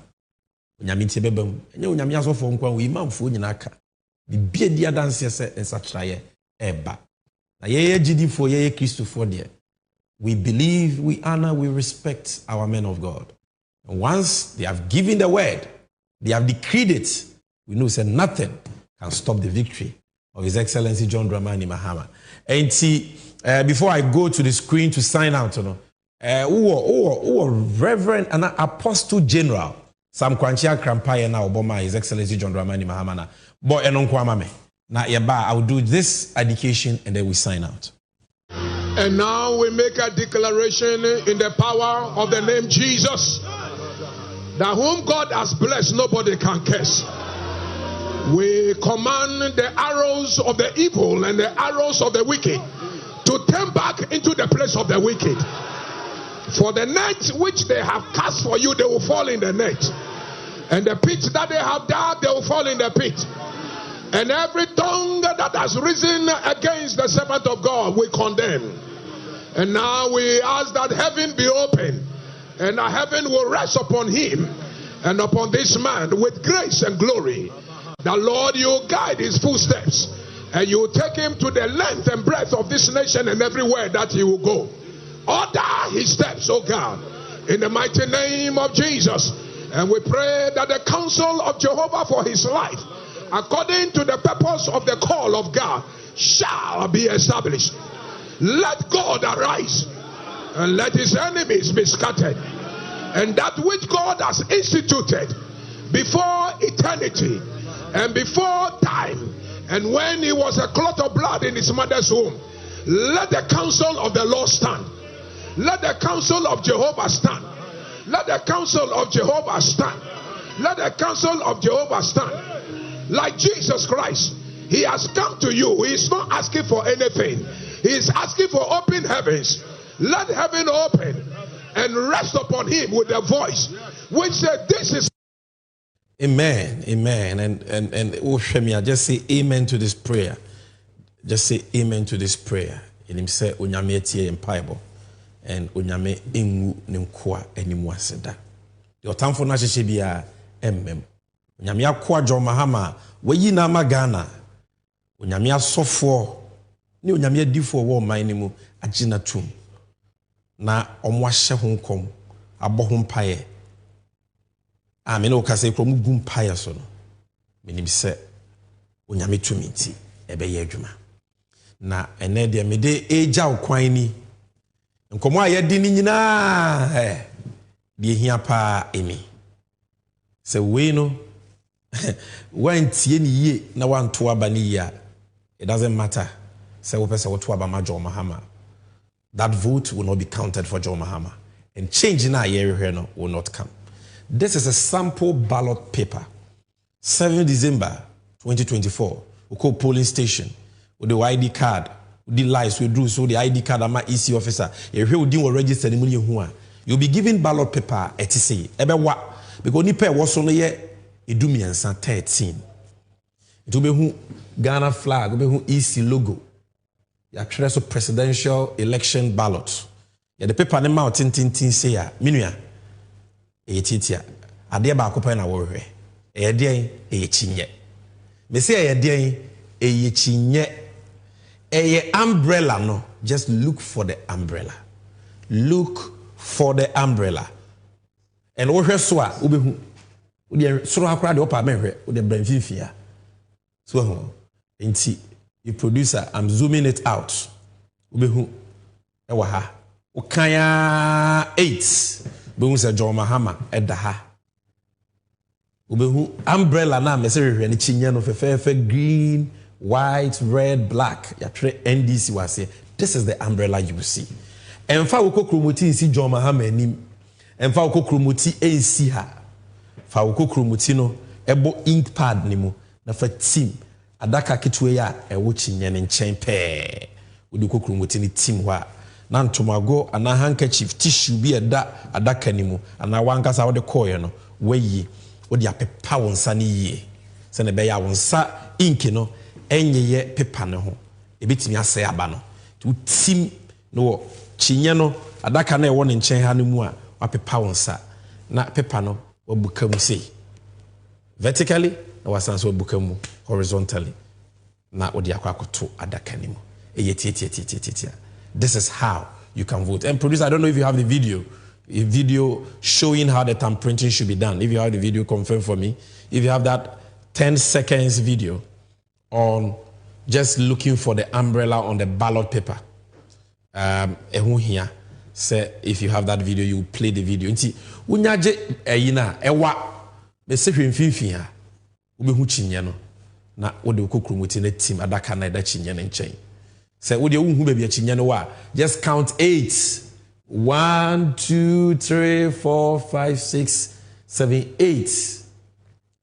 Unyame nti bebam. Enya unyame asofo nkwa wo imamfo nyina aka. Bibie dia dance se ensatraye eba. Na ye gidifo ye Christopher de. We believe, we honor, we respect our men of God. And once they have given the word, they have decreed it, we know that nothing can stop the victory of His Excellency John Dramani Mahama. And see, before I go to the screen to sign out, Reverend and Apostle General Sam Kwanchia Krampaya na Obama, His Excellency John Dramani Mahama na. But now I will do this education and then we sign out. And now we make a declaration in the power of the name Jesus, that whom God has blessed, nobody can curse. We command the arrows of the evil and the arrows of the wicked to turn back into the place of the wicked. For the net which they have cast for you, they will fall in the net. And the pit that they have dug, they will fall in the pit. And every tongue that has risen against the servant of God, we condemn. And now we ask that heaven be open, and that heaven will rest upon him and upon this man with grace and glory. The Lord, you guide his footsteps, and you take him to the length and breadth of this nation and everywhere that he will go. Order his steps, oh God, in the mighty name of Jesus. And we pray that the counsel of Jehovah for his life according to the purpose of the call of God, shall be established. Let God arise and let his enemies be scattered. And that which God has instituted before eternity and before time, and when he was a clot of blood in his mother's womb, let the counsel of the Lord stand. Let the counsel of Jehovah stand. Let the counsel of Jehovah stand. Let the counsel of Jehovah stand. Like Jesus Christ, he has come to you. He is not asking for anything. He is asking for open heavens. Let heaven open and rest upon him with a voice which said, this is. Amen. Amen. And Oshemia, just say amen to this prayer. Just say amen to this prayer. And him say unyame etie empaibo. And unyame engu nimkwa enimu aseda. Your time for nashe bia emmem. Unyame akwa John Mahama weyi na magana. Unyame asofo ni unyame adifo wo man ni mu agina tum. Na omwahye ho nkom abɔ ho mpaye. Amen o kase kro mu gum paye so no. Menim se unyame tumi nti ebeye adwuma. Na ene de mede eja okwan ni. Nkomo aye di ni nyina de hia pa emi. Se we no wan tie ni ye na wan to aba ni ya. It doesn't matter. Se wo pese wo to aba ma John Mahama. That vote will not be counted for John Mahama. And change in our year here no will not come. This is a sample ballot paper. 7 December 2024. We call polling station. With the ID card. With the lights we drew. So the ID card ama EC officer. If you didn't register you'll be given ballot paper etc. Ebe wa. Because nipe was on ye edumi ansa 13. It will be who Ghana flag. It will be who EC logo. Ya twerɛ so presidential election ballot. Ya the paper ne ma tintin say ya minua titia ade ba akopɛ na wo hwɛ den chinye me say den chinye umbrella no. Just look for the umbrella. Look for the umbrella. And wo hwɛ so a wo behu wo de soro akora de opa menhwɛ wo de branfifia so ho enti the producer, I'm zooming it out. Ubehu ewa ha. Ukaya 8. Behu se John Mahama edda ha. Ubehu umbrella na message ni chinya no fefe green, white, red, black. Ya tre NDC wase. This is the umbrella you will see. Emfa ukokromuti nsi John Mahama enim. Emfa ukokromuti AC ha. Fa ukokromuti no ebo ink pad ni mu na fa team. Adaka kitwe ya ewo chinye ne nchen pe odi kokromoti ni team wa na ntomago ana handkerchief tissue bi eda adaka ni mu ana wankasa wo de koye no wayi odi apepa wonsa ni yie se ne be ya wonsa ink no enyeye pepa ne ho ebetimi ase aba no to team no chinye no adaka na ewo ne nchen ha ne mu a wapepa wonsa na pepa no wabuka mu sei vertically na wasanso wabuka mu horizontally na odi akwakoto adakanimu eyetietietietitia. This is how you can vote. And producer, I don't know if you have the video showing how the thumb printing should be done. If you have the video, confirm for me. If you have that 10 seconds video on just looking for the umbrella on the ballot paper, here say if you have that video, you play the video. Nti unyaje eyina ewa be sehwe mfimfin ha ubehu chinye no na wode kokromoti na team adaka na da chinye na nchen say wode unhu ba bia chinye no wa just count 8 1 2 3 4 5 6 7 8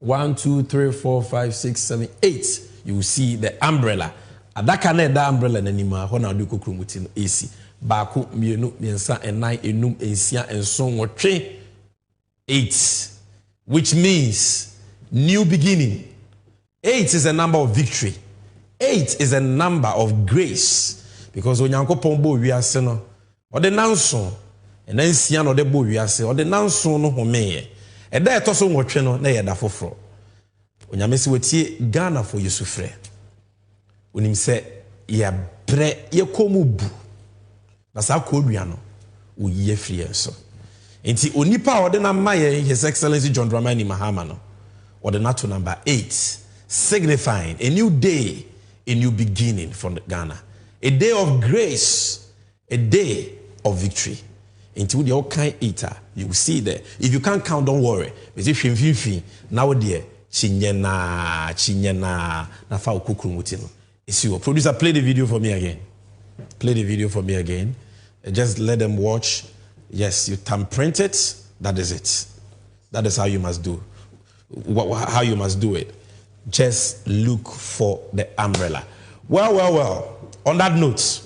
1 2 3 4 5 6 7 8 you will see the umbrella adaka na da umbrella na nima ho na wode kokromoti no AC baako mienu miensa enan enum ensia enson wotwe 8 which means new beginning. 8 is a number of victory. 8 is a number of grace. Because when you go bo wiase no, or the nanso, and then see no de bo wiase, or the nanso no home. And there toso nwotwe no na yeda foforo. Onyamesi wetie Ghana for Yusufre. Unim se ye bre ye komu bu. Na sa kodua no wo ye free enso. Enti onipa ode na maye His Excellency John Dramani Mahama no. Or the NATO number 8. signifying a new day, a new beginning from Ghana. A day of grace, a day of victory. Into the all kind eater, you will see there. If you can't count, don't worry. Now dear, chinyana, na fa ukukrumutino. It's you. Producer, play the video for me again. Play the video for me again. Just let them watch. Yes, you thumbprint it. That is it. That is how you must do. How you must do it. Just look for the umbrella. Well. On that note,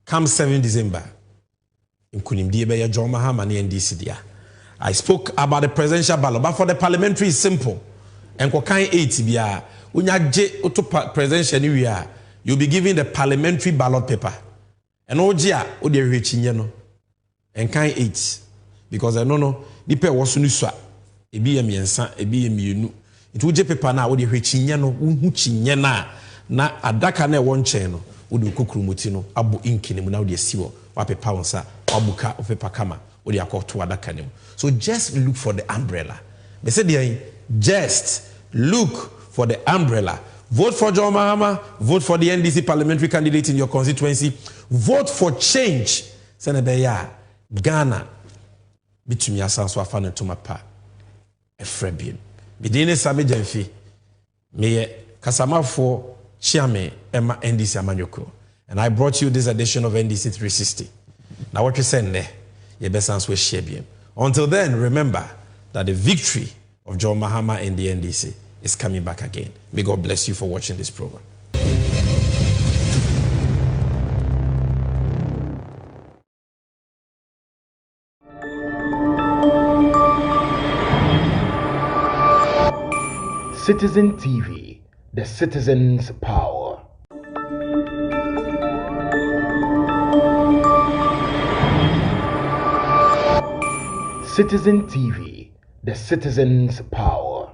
come 7 December, I spoke about the presidential ballot, but for the parliamentary is simple. And presidential you'll be given the parliamentary ballot paper. And and kind 8 because I don't know nipa was nuswa ebi ye miensa ebi ye mienu nti uje paper na wo de hwechinya no hu chinya na adaka na won chen no wo de kokrumuti no abo inkini mu na wo de siwo wa paper wonsa wabuka of paper kama wo de akoto adaka ne. So just look for the umbrella. They said just look for the umbrella. Vote for John Mahama, vote for the NDC parliamentary candidate in your constituency, vote for change. Senator Ghana bitumi asanso afano tomapa efrebien bidine same jamfi meye kasamafo chiame ema NDC amanyoko, and I brought you this edition of NDC 360. Now what you send there ye besanso we share bien. Until then, remember that the victory of John Mahama in the NDC is coming back again. May God bless you for watching this program. Citizen TV, the citizen's power. Citizen TV, the citizen's power.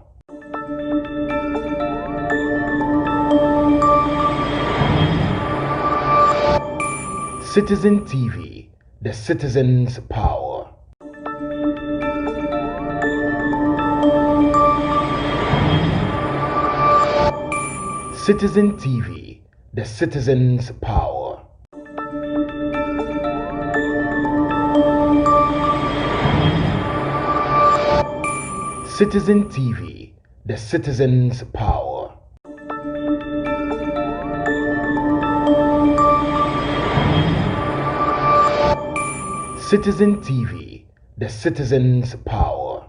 Citizen TV, the citizen's power. Citizen TV, the citizen's power. Citizen TV, the citizen's power. Citizen TV, the citizen's power.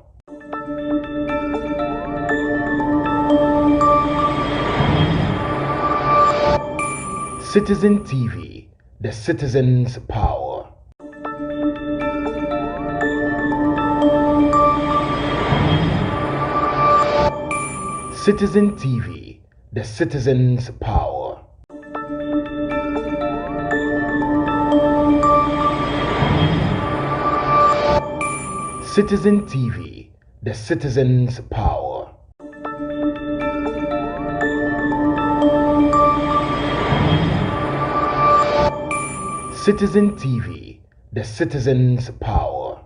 Citizen TV, the citizen's power. Citizen TV, the citizen's power. Citizen TV, the citizen's power. Citizen TV, the citizen's power.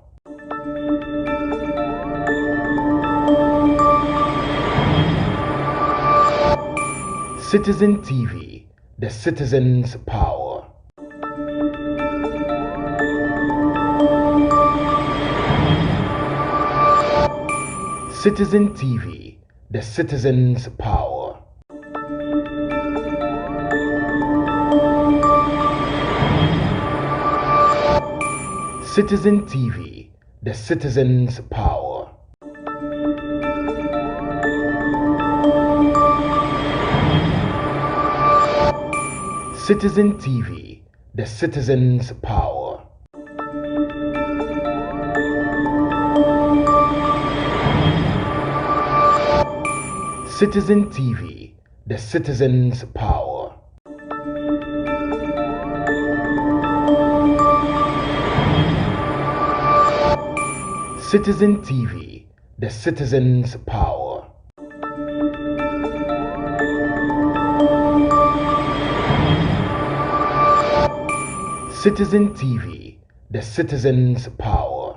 Citizen TV, the citizen's power. Citizen TV, the citizen's power. Citizen TV, the citizen's power. Citizen TV, the citizen's power. Citizen TV, the citizen's power. Citizen TV, the citizen's power. Citizen TV, the citizen's power.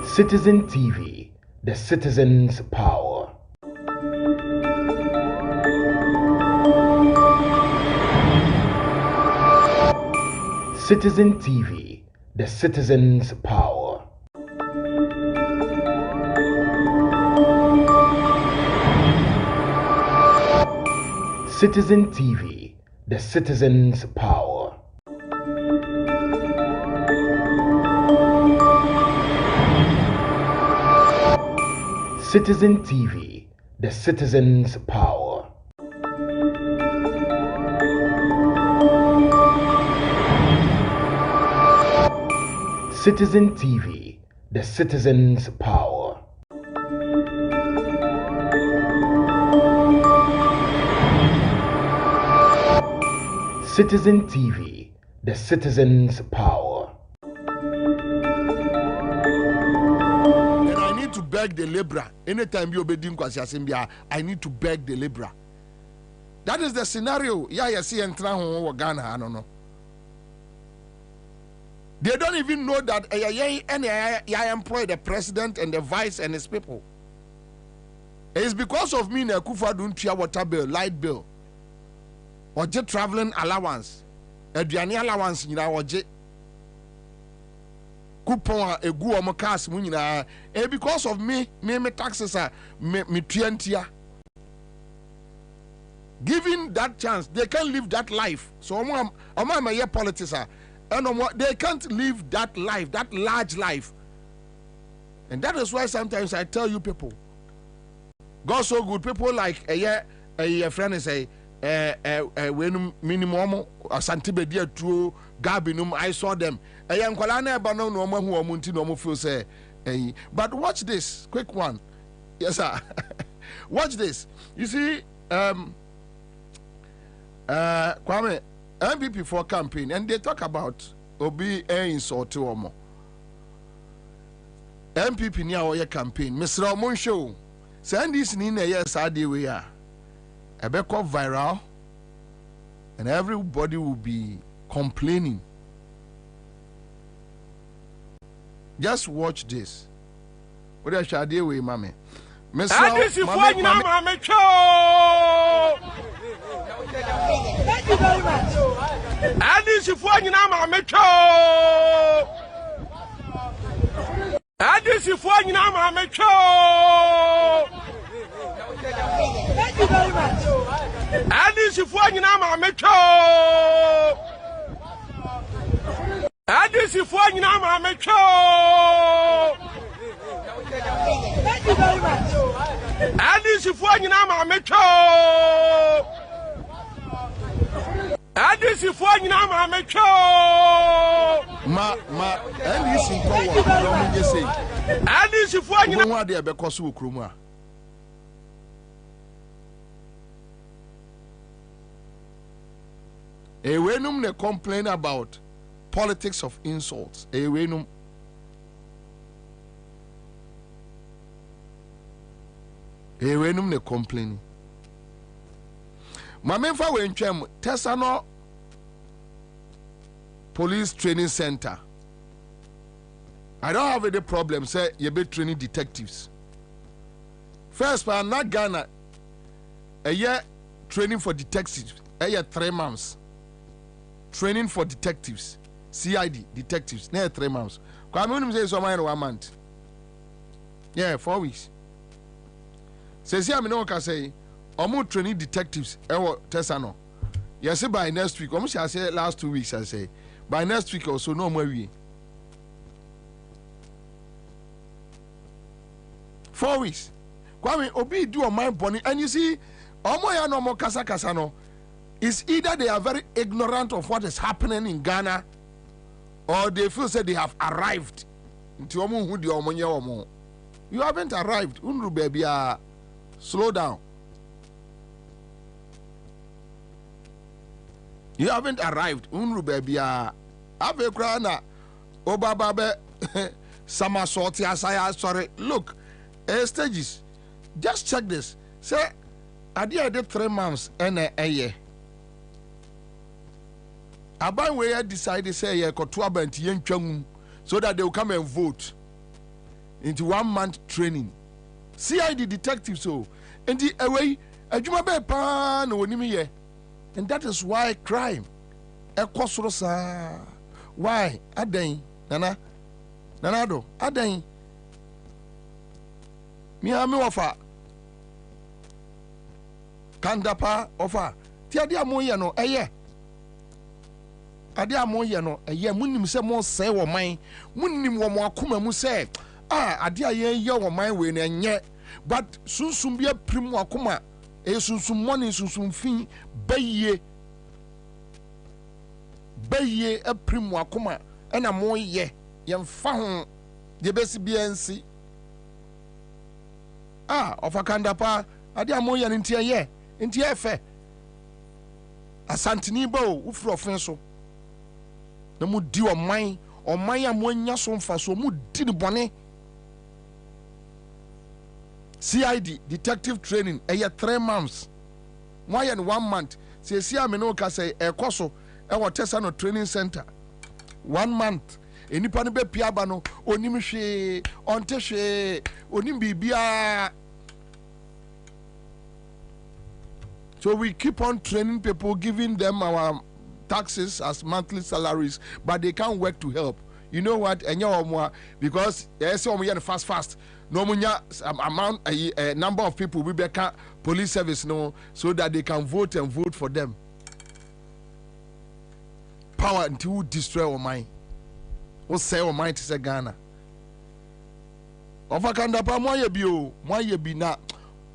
Citizen TV, the citizen's power. Citizen TV, the citizen's power. Citizen TV, the citizen's power. Citizen TV, the citizen's power. Citizen TV, the citizen's power. Citizen TV, the citizen's power. And I need to beg the labourer. Anytime you obey I need to beg the labourer. That is the scenario. Yeah, you see, and Ghana, I don't know. They don't even know that I employ the president and the vice and his people. It's because of me, Kufa don't pay water bill, light bill, or just traveling allowance, a Diani allowance, you know, or just coupon a go on my cast, because of me taxes are me 20. Given that chance, they can live that life. So, I'm a politics. And they can't live that life, that large life. And that is why sometimes I tell you people, God so good, people like a friend is when minimum santibe dia true gabinum, I saw them. But watch this, quick one. Yes, sir. Watch this. You see, Kwame, MVP for campaign, and they talk about Obi insult to Omo. MPP near our campaign, Mr. Omon show. Send this in a year, Saturday we are. A back viral, and everybody will be complaining. Just watch this. What I shall do with Mammy? Mr. Thank you very much. And this is for you now, Mamma. And this is for you now, Mamma. Thank you very much. And this is for you now, Mamma. And this is for you now, Mamma. Thank you very much. And this is for you now, Mamma. And this is for you now, Mamma. And this is for you now, and this is for you now, they are because of Kruma. A wenum they complain about politics of insults. A wenum. A wenum they complain. Mamemfa wenchem Tesano Police Training Center. I don't have any problem, say you be training detectives. First, for not Ghana, a year training for detectives, a year 3 months. Training for detectives, CID detectives, near 3 months. Kwame say so 1 month. Yeah, 4 weeks. Say see, I mean, okay, say. Omo training detectives ewo Tesano. Yes, by next week. Omo shall say last 2 weeks. I say by next week or so no more we. 4 weeks. Kwame obi do on my body, and you see, omo ya no more kasa no. It's either they are very ignorant of what is happening in Ghana, or they feel say they have arrived. Nti omo hu di omo nye omo. You haven't arrived. Unru baby, slow down. You haven't arrived. Unru baby, ave krana obababe sama sorti asaya. Sorry, look, stages. Just check this. Say, I did 3 months and a year. Aban we decided say ye kotoa banti yen twam so that they will come and vote. into 1 month training. CID detective so enti away adwuma be pa na woni me and that is why crime ekosoro sa why adan nana do adan mi wafa kandapa ofa ti ade amoye no eye ade amoye no eye munim se mo se wo man munim wo mo akoma mu se ade aye ye wo man we na nye but sunsum bia prim akoma e sunsum money sunsum fin baye e prim akoma ena mo ye yemfa ho de besi bia nsi ofa kandapa ade amoye no ntie ye ntie efe asantini ba o ufro ofin so na mu di oman a mo anya so mfa so mu di ne bone CID detective training 3 months why in 1 month see am no ka say ekoso e wo Tesano training center 1 month enipa no be piaba no onim hwe onte hwe onim bibia. So we keep on training people, giving them our taxes as monthly salaries, but they can't work to help. You know what? Because fast. No amount a number of people we become police service no, so that they can vote and vote for them. Power until destroy our mind. What say our mind is a Ghana. Ofakandapa moye bi na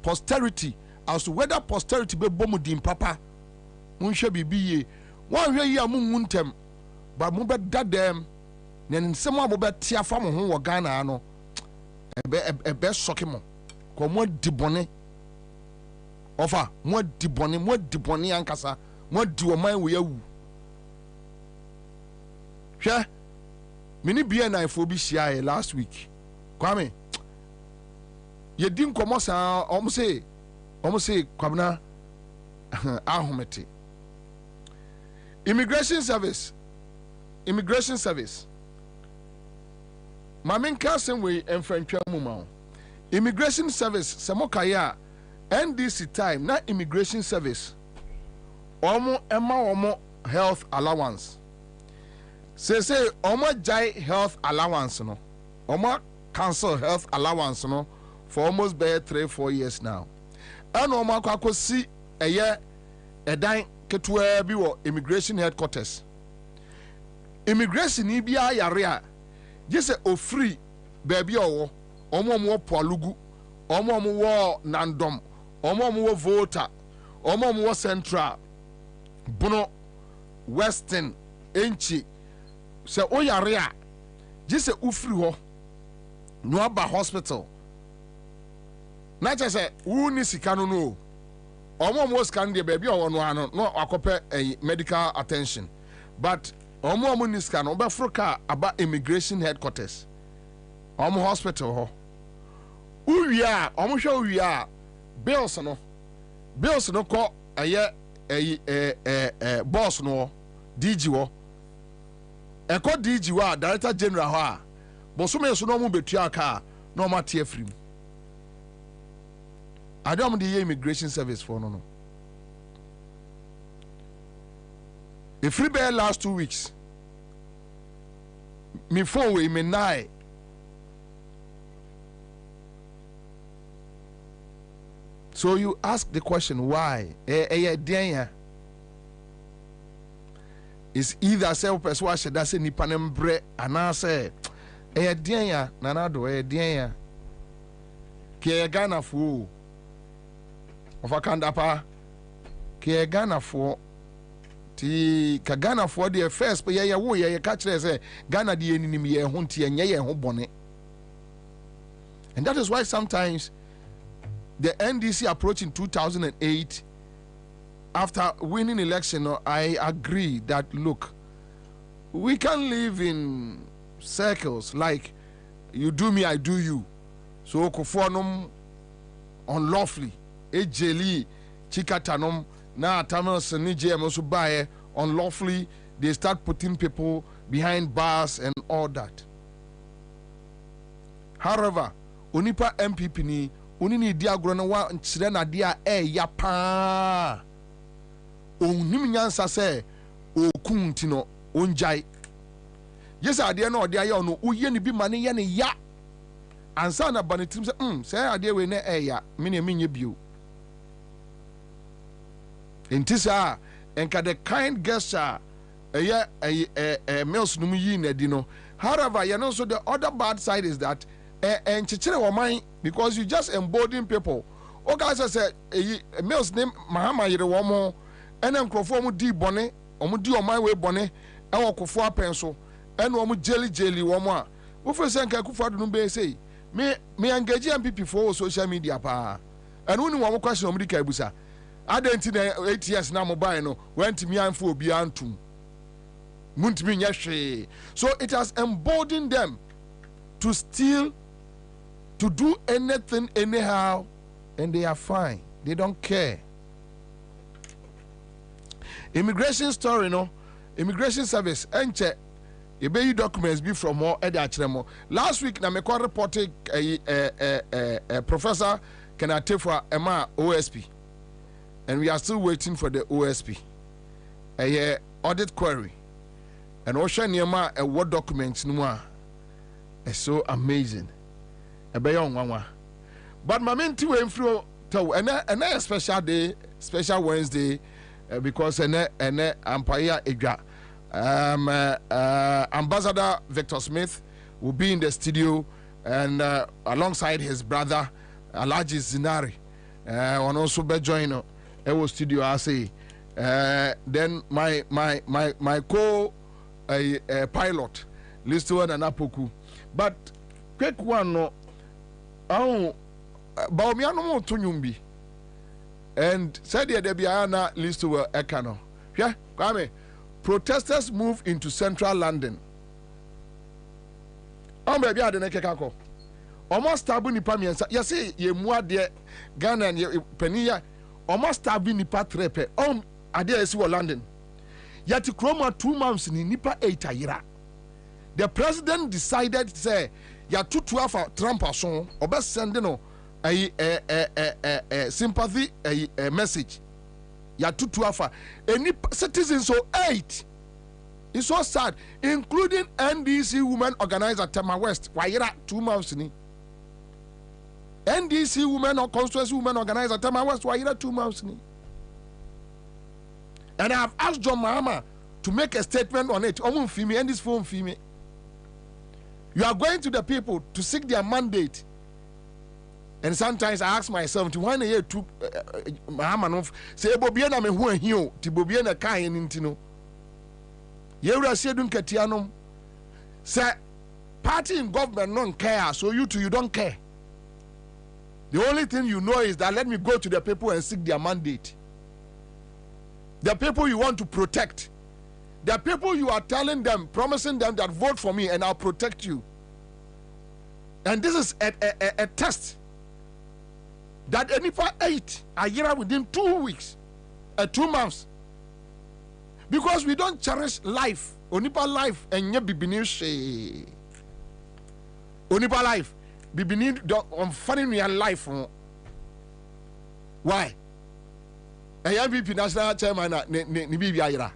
posterity. As to whether posterity be bomudim papa munhwe bibiye wan hwe yi amuntem ba mu be dadam ne nsem abo be tia fa mo ho wo Ghana no ebe soke mo ko mo dibone ofa mo dibone ankasa mo di o man we awu hwe mini bia na ifo bi hia last week kwame ye din komo sa almost say Kwabena ahomete immigration service mamen kasen we enfrantwa mu ma immigration service samokaya NDC time na immigration service omo health allowance say omo jai health allowance no omo cancel health allowance no for almost 3-4 years now. And omo akwakosi eye edan ketwa bi wo immigration headquarters immigration ni bia yare a jese ofri baby owo omo Polugu omo wo Nandom omo wo Volta omo wo Central Bono Western Enchi se o yare a jese ofri ho no aba hospital na che say wu ni sika no no omo scan dey baby o no ano no akope medical attention but omo ni scan oba froka aba immigration headquarters omo hospital ho uwia omo hwe uwia bills no ko boss no DG wo eko DG wa director general ho a bosume so no mo betua ka no ma tie free. I don't the immigration service for no. A free bear last 2 weeks. Me phone we me nine. So you ask the question why? It's either say person that say nipa nembre and say dianya nanado dianya ke Ghana fu of akandapa ke Ghana for ti ka Ghana for the first but ye wo ye ka kire say Ghana de eninim ye ho ntie nye ye ho bone. And that is why sometimes the NDC approach in 2008 after winning election, I agree that look, we can live in circles like you do me, I do you. So kufonum unlawfully ejeli chikatanum na tamas nije mosubaye unlawfully they start putting people behind bars and all that. However, onipa MPP ni oni ni di agro no wa nkyerɛ na dia ya pa. Onim nyansa sɛ okun ti no onjai. Yes ade no ode aye no uye ni bi mane ye ne ya. Ansah na banitim sɛ sɛ ade we na ya me ne menye bio. Intisa enka the kind gesture males no yi na di no. However, you know, so the other bad side is that and chichire wo man because you just embolden people. O guys say males name Mahama yire wo mo ene nkrofo mu di bone, omu di oman we bone, e wo kofo apenso, ene omu jelly wo mo a. Wo fe se nka kofo adu no be say me engage MPP for social media pa. And woni wo question omu di ka ebusa. Adenti na 8 years na mobile no, went me anfo obi antum. So it has emboldened them to steal, to do anything anyhow, and they are fine. They don't care. Immigration story, no, immigration service. Enche, you documents be from more edachremo. Last week, na meko reported Professor Kenatefwa Emma OSP, and we are still waiting for the OSP. A audit query. And Ocean Yama a word document noir is so amazing. A bayon one. But my main two and through to a special day, special Wednesday, because an Empire Egra. Ambassador Victor Smith will be in the studio and alongside his brother Alaji Zinari. And also be joining our studio I say. Then my co a pilot list one and apoku but quick one no baomiano mo tonyumbi and said there be ana list to ekano yeah kwame protesters move into central London baby ade na kekako almost tabu nipa miensa you see ye muade Ghana and peniya almost tabu nipa trepe ade esi wo London. Yet Chroma 2 months ni nipa 8 ayira. The president decided to say ya 212 Trump ason obe send no a sympathy a message. Ya 212 any citizens so 8. It's so sad, including NDC women organizer Tema West. Wayira 2 months ni. NDC women or constituency women organizer Tema West. Wayira 2 months ni. And I have asked John Mahama to make a statement on it. And this phone fee me. You are going to the people to seek their mandate. And sometimes I ask myself, to one year to Mahama say Bobie na me who and you, to Bobie na kai intino. Yewra sedun ketianom. Say party in government don't care, so you too you don't care. The only thing you know is that let me go to the people and seek their mandate. The people you want to protect. The people you are telling them, promising them that vote for me and I'll protect you. And this is a test that Enipa 8 a year within 2 weeks, 2 months. Because we don't cherish life. Onipa life and ye bibini she. Onipa life. Bibini on funny real life. Why? A MPP national chairman ni bibi ayira.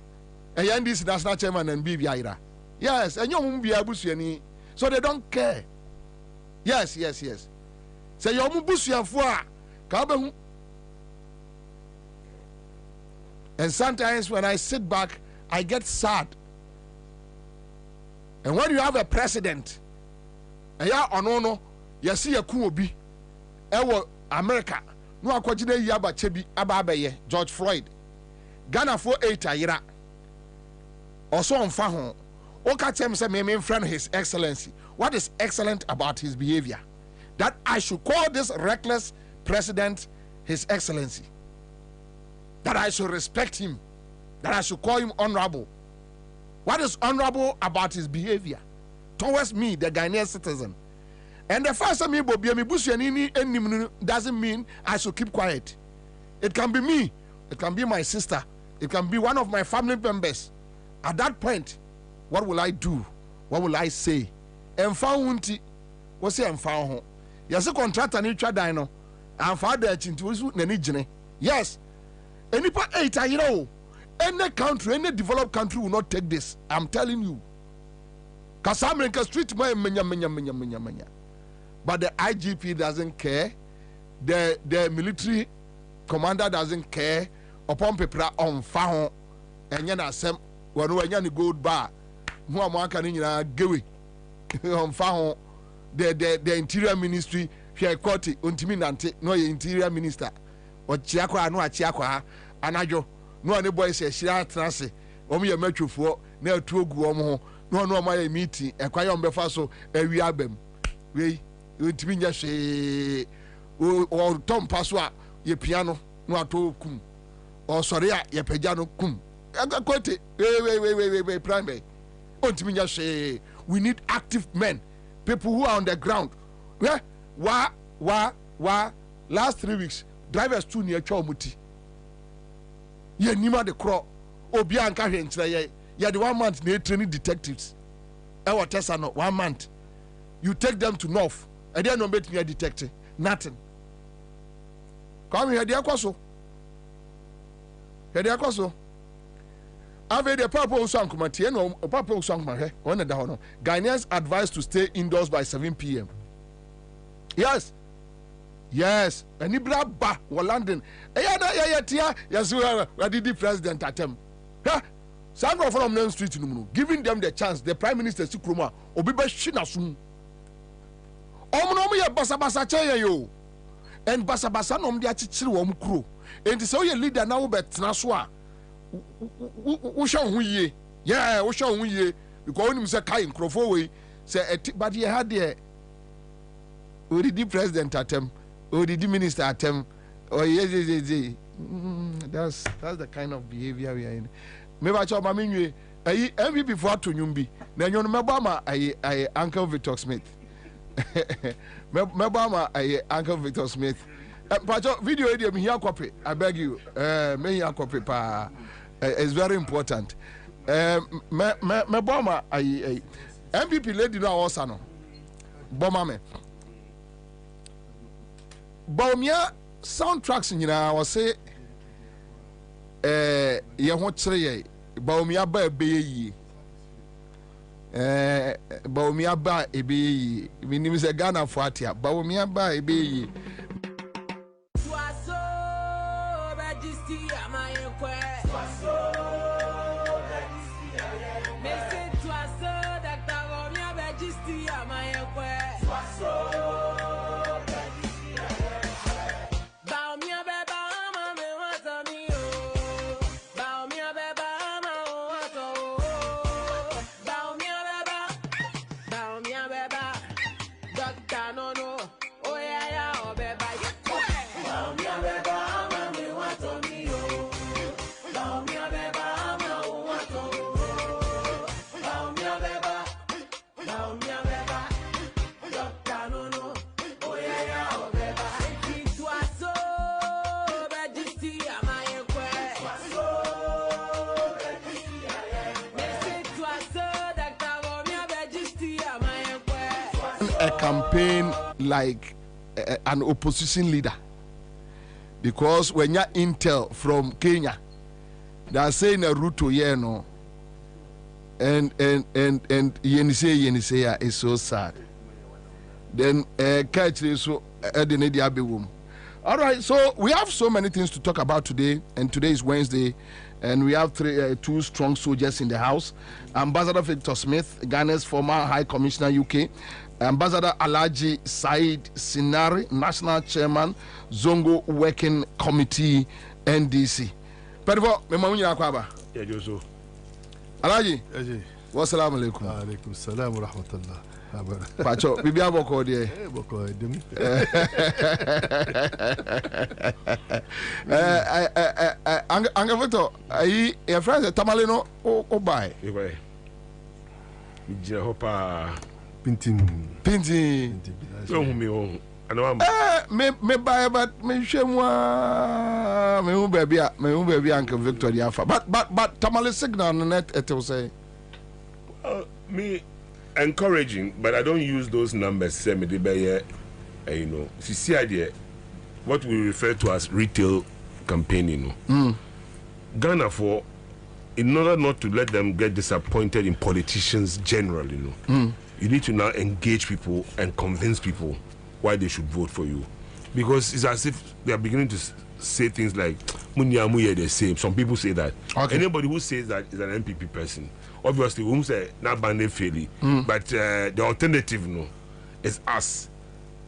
A NDC national chairman and bibi ayira. Yes, and you won't be able to. So they don't care. Yes. Say you won't busu for kabe. And sometimes when I sit back, I get sad. And when you have a president, you see a kuobi, America. No akwajine yaba chebi ababeye George Floyd Ghana for 8 ayira also on ho oka tell me say me friend his excellency. What is excellent about his behavior that I should call this reckless president his excellency, that I should respect him, that I should call him honorable? What is honorable about his behavior towards me, the Ghanaian citizen? And the first time doesn't mean I should keep quiet. It can be me, it can be my sister, it can be one of my family members. At that point, what will I do? What will I say? And found What's your found? Yes, a contractor need to dino. And father into any gene. Yes. Any part 8, you know. Any country, any developed country will not take this. I'm telling you. Because America street manya. But the IGP doesn't care. The military commander doesn't care. Upon paper on found and yana sem when you gold bar. Who am I can give on found the interior ministry. Here Koti untiminante no interior minister. Or Chiakwa no Chiakwa anajo. No any boy say shira transe. Omi metro for na tu ogu omo no my meeting e kwaye on befa so ewi abem we ntimi nya hwe o tom paso a ye piano no ato kum o sori a ye pagya no kum akote we primary ntimi nya hwe. We need active men, people who are on the ground. Yeah, last 3 weeks drivers too near Chomuti. Ye nima de craw obia anka hwe nkyere ye the 1 month na training detectives e what no 1 month you take them to north and they no bet me detecting nothing. Come here dey kwaso ave the papa usankuma tie no papa usankuma he on da hono. Ghanaians advised to stay indoors by 7 p.m. Yes, and Ibra ba wa London. Tia yes we did the president atem. Ha, Sandro from Main Street no, giving them the chance. The Prime Minister Sikroma obibe shina sum. Omo ye basabasa che yo. And basabasa no mde achichiri wo mkuro. Enti se ye leader na wo betena so a wo hwa ho yie. Yeah, wo hwa ho yie because onim se kai nkrofo we se but ye had the already president atem. Or the minister attempt, or yes, that's the kind of behavior we are in. Maybe I told my menu, MVP for to Nyumbi. Then you know, Mabama, I Uncle Victor Smith. Mabama, I Uncle Victor Smith. But video idiom here copy. I beg you, may here copy pa. It's very important. Mabama, I MVP lady now also no. Bomber me. Baumia soundtracks nyina was say ye ho kire ye Baumia ba be yi Baumia ba e be yi minim se Ghana for atia Baumia ba e be yi a campaign like an opposition leader, because when you intel from Kenya, they are saying a route to Yeno, and Yenise is so sad. Then catch so all right, so we have so many things to talk about today, and today is Wednesday, and we have two strong soldiers in the house. Ambassador Victor Smith, Ghana's former High Commissioner UK, Ambassador Alhaji Said Sinari, National Chairman, Zongo Working Committee, NDC. Pedro, Memamunya Kwaba. Alhaji, wassalamu alaikum. Alaikum salam wa rahmatullah. Pacho, bibi aboko die. Boko dem. Anga Victor, ayi your friends tamale no o buy. E buy. Je hopa Pintin. So me o. Me buy but me shemwa me hu baby Uncle Victor dia fa. But tamale signal net it will say. Me encouraging, but I don't use those numbers. You know, see idea, what we refer to as retail campaigning. Ghana, for in order not to let them get disappointed in politicians generally, you need to now engage people and convince people why they should vote for you, because it's as if they are beginning to say things like "Munya the same." Some people say that. Okay. Anybody who says that is an MPP person. Obviously, we say not banned fairly, but the alternative is us,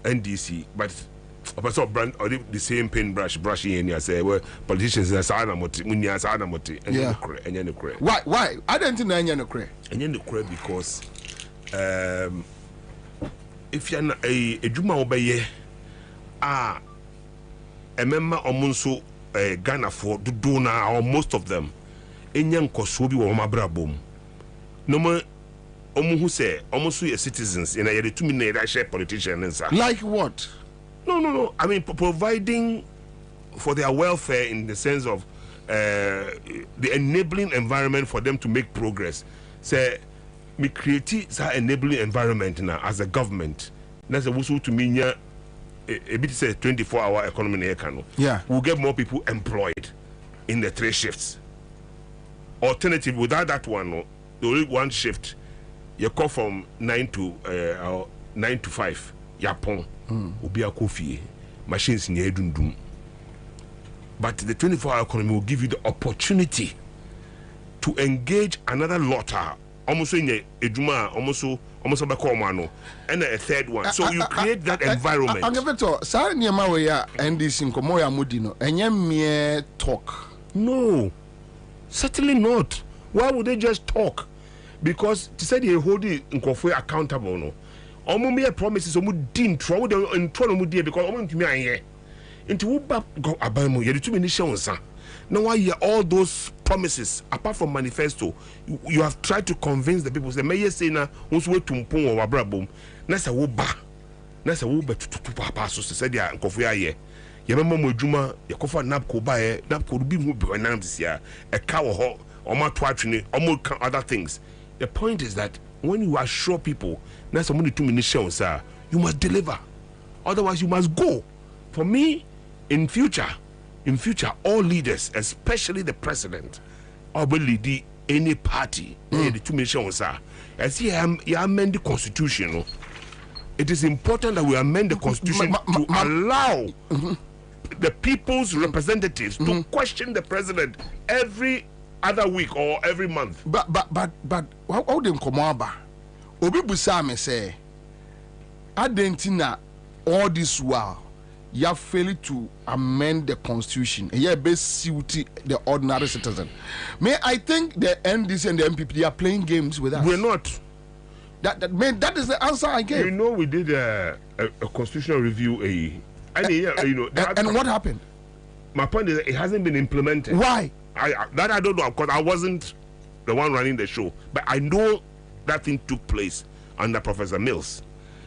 NDC. But also brand or the same paintbrush brushing in here say well politicians are sana moti munya sana moti and why I don't think no because if you're not a juma obeye a member omunso Ghana for do now or most of them enyan kosobi wo mabrabom no more who say almost we citizens in a 2 minute share politicians like what. No. I mean, providing for their welfare in the sense of the enabling environment for them to make progress. Say, we create that enabling environment now as a government. That's a wushu to mean a bit say 24-hour economy in Kano. Yeah, we'll get more people employed in the 3 shifts. Alternative, without that one, the only one shift, you call from 9 to 5. Yapon. Ubi a coffee machines in Edundum. But the 24-hour economy will give you the opportunity to engage another lotter, almost in a juma, almost a bakomano, and a third one. So you create that environment. I'm going to say, Niamawaya and this in Komoya Mudino, and mere talk. No, certainly not. Why would they just talk? Because to say they hold it in Kofoy accountable, no. Mere promises didn't throw them and throw them because I want to me into go abamu you too many shows. Now why hear all those promises apart from manifesto you have tried to convince the people say may say na won't wait to mpon or brabom na say wo ba to papa so say dia nkofo aye ye memo modwuma ye kofa napko ba ye napko bi mu bi na this year e ka wo ho o ma to atwene o mo can other things. The point is that when you assure people that somebody 2 minutes shows, you must deliver. Otherwise, you must go. For me, in future, all leaders, especially the president, or lead any party, the 2 minutes shows, as he amend the constitution. It is important that we amend the constitution to allow the people's representatives to question the president every other week or every month. But how them come about? Obi busa me say, Adentina all this while you have failed to amend the constitution. You best suit the ordinary citizen. I think the NDC and the MPP are playing games with us. We're not. That is the answer I gave. You know, we did a constitutional review. And what happened? My point is that it hasn't been implemented. Why? I don't know, because I wasn't the one running the show, but I know that thing took place under Professor Mills,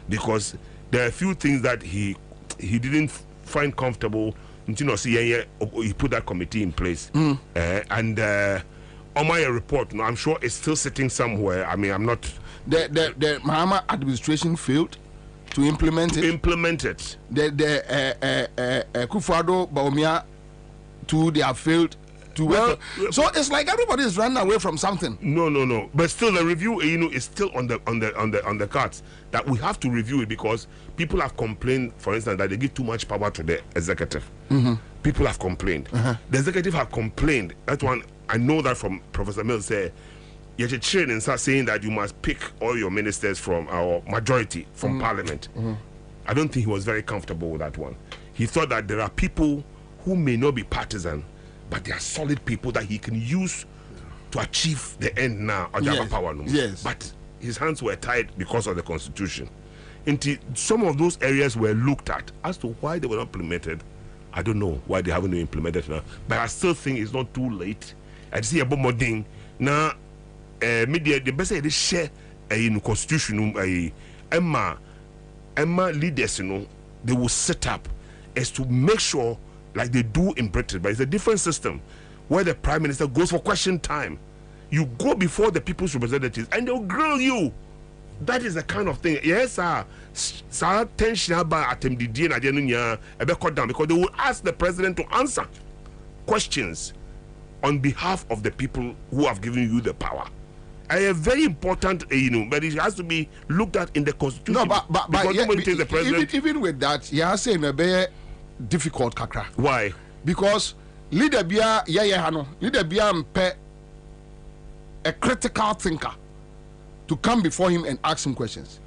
because there are a few things that he didn't find comfortable. He put that committee in place, and on my report, I'm sure it's still sitting somewhere. I mean, I'm not. The Mahama administration failed to implement it. The Kufado Baumia too, they have failed. So it's like everybody is running away from something. No. But still, the review, is still on the cards. That we have to review it because people have complained, for instance, that they give too much power to the executive. People have complained. The executive have complained. That one I know that from Professor Mills. Say, you should train and start saying that you must pick all your ministers from our majority from Parliament. I don't think he was very comfortable with that one. He thought that there are people who may not be partisan, but they are solid people that he can use to achieve the end now of the power. Yes. But his hands were tied because of the constitution. Until some of those areas were looked at as to why they were not implemented. I don't know why they haven't been implemented now. But I still think it's not too late. I see a bit more thing. Now, media, the best they share in constitution, Emma leaders, they will set up is to make sure, like they do in Britain, but it's a different system where the Prime Minister goes for question time. You go before the people's representatives and they'll grill you that is the kind of thing. Yes, sir. Tension about attempted down because they will ask the president to answer questions on behalf of the people who have given you the power. A very important, but it has to be looked at in the constitution. No, but yeah, the president. Even with that, you are saying a very difficult kakra. Why? Because leader bia leader bia a critical thinker to come before him and ask him questions.